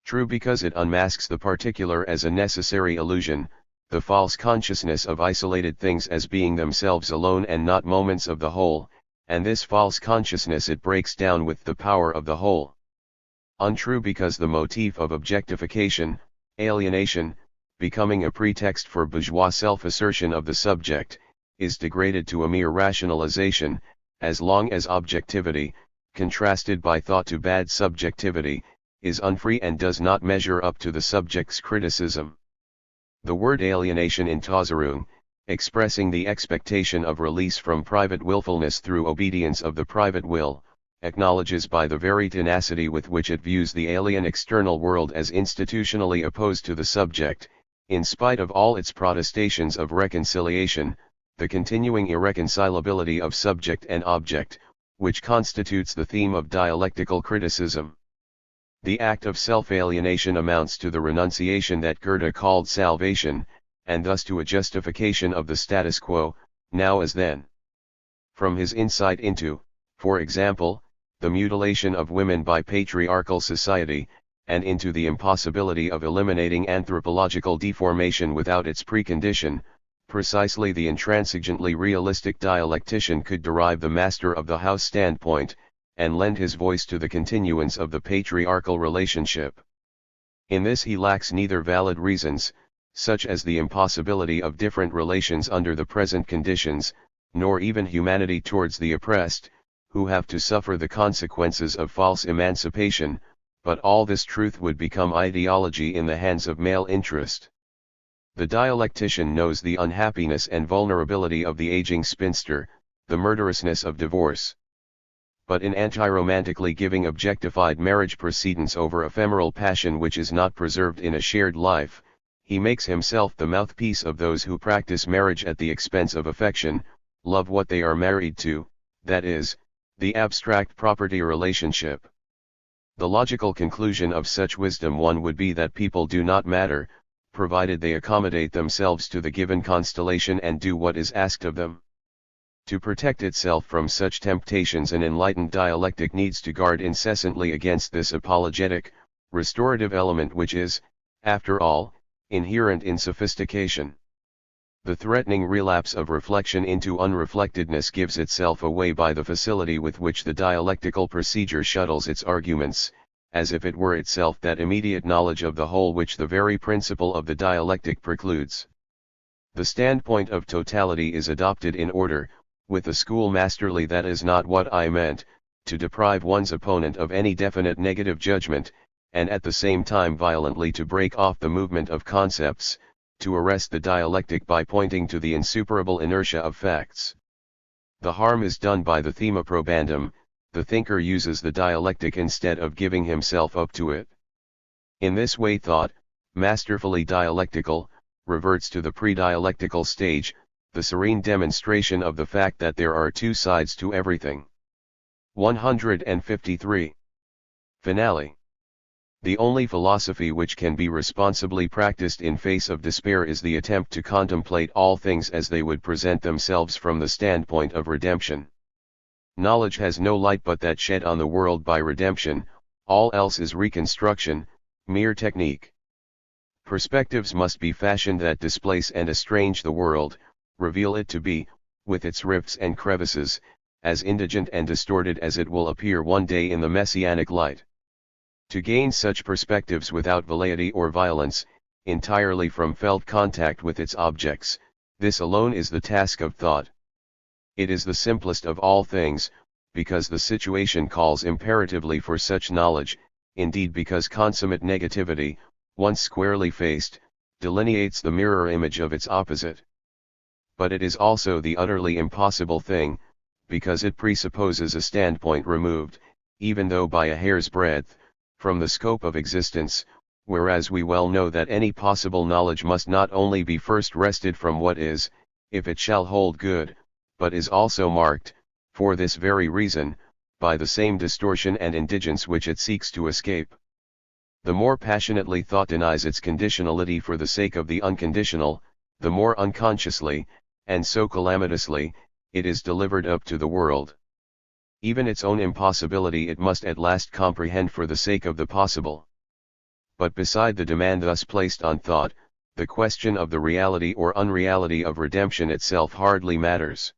True because it unmasks the particular as a necessary illusion, the false consciousness of isolated things as being themselves alone and not moments of the whole, and this false consciousness it breaks down with the power of the whole. Untrue because the motif of objectification, alienation, becoming a pretext for bourgeois self-assertion of the subject, is degraded to a mere rationalization, as long as objectivity, contrasted by thought to bad subjectivity, is unfree and does not measure up to the subject's criticism. The word alienation in Tauserung, expressing the expectation of release from private willfulness through obedience of the private will, acknowledges by the very tenacity with which it views the alien external world as institutionally opposed to the subject, in spite of all its protestations of reconciliation, the continuing irreconcilability of subject and object, which constitutes the theme of dialectical criticism. The act of self-alienation amounts to the renunciation that Goethe called salvation, and thus to a justification of the status quo, now as then. From his insight into, for example, the mutilation of women by patriarchal society, and into the impossibility of eliminating anthropological deformation without its precondition, precisely the intransigently realistic dialectician could derive the master of the house standpoint, and lend his voice to the continuance of the patriarchal relationship. In this he lacks neither valid reasons, such as the impossibility of different relations under the present conditions, nor even humanity towards the oppressed, who have to suffer the consequences of false emancipation, but all this truth would become ideology in the hands of male interest. The dialectician knows the unhappiness and vulnerability of the aging spinster, the murderousness of divorce. But in anti-romantically giving objectified marriage precedence over ephemeral passion which is not preserved in a shared life, he makes himself the mouthpiece of those who practice marriage at the expense of affection, love what they are married to, that is, the abstract property relationship. The logical conclusion of such wisdom one would be that people do not matter, provided they accommodate themselves to the given constellation and do what is asked of them. To protect itself from such temptations an enlightened dialectic needs to guard incessantly against this apologetic, restorative element which is, after all, inherent in sophistication. The threatening relapse of reflection into unreflectedness gives itself away by the facility with which the dialectical procedure shuttles its arguments, as if it were itself that immediate knowledge of the whole which the very principle of the dialectic precludes. The standpoint of totality is adopted in order, with the schoolmasterly "that is not what I meant," to deprive one's opponent of any definite negative judgment, and at the same time violently to break off the movement of concepts, to arrest the dialectic by pointing to the insuperable inertia of facts. The harm is done by the thema probandum, the thinker uses the dialectic instead of giving himself up to it. In this way thought, masterfully dialectical, reverts to the pre-dialectical stage, the serene demonstration of the fact that there are two sides to everything. 153. Finale. The only philosophy which can be responsibly practiced in face of despair is the attempt to contemplate all things as they would present themselves from the standpoint of redemption. Knowledge has no light but that shed on the world by redemption, all else is reconstruction, mere technique. Perspectives must be fashioned that displace and estrange the world, reveal it to be, with its rifts and crevices, as indigent and distorted as it will appear one day in the messianic light. To gain such perspectives without velleity or violence, entirely from felt contact with its objects, this alone is the task of thought. It is the simplest of all things, because the situation calls imperatively for such knowledge, indeed because consummate negativity, once squarely faced, delineates the mirror image of its opposite. But it is also the utterly impossible thing, because it presupposes a standpoint removed, even though by a hair's breadth, from the scope of existence, whereas we well know that any possible knowledge must not only be first wrested from what is, if it shall hold good, but is also marked, for this very reason, by the same distortion and indigence which it seeks to escape. The more passionately thought denies its conditionality for the sake of the unconditional, the more unconsciously, and so calamitously, it is delivered up to the world. Even its own impossibility it must at last comprehend for the sake of the possible. But beside the demand thus placed on thought, the question of the reality or unreality of redemption itself hardly matters.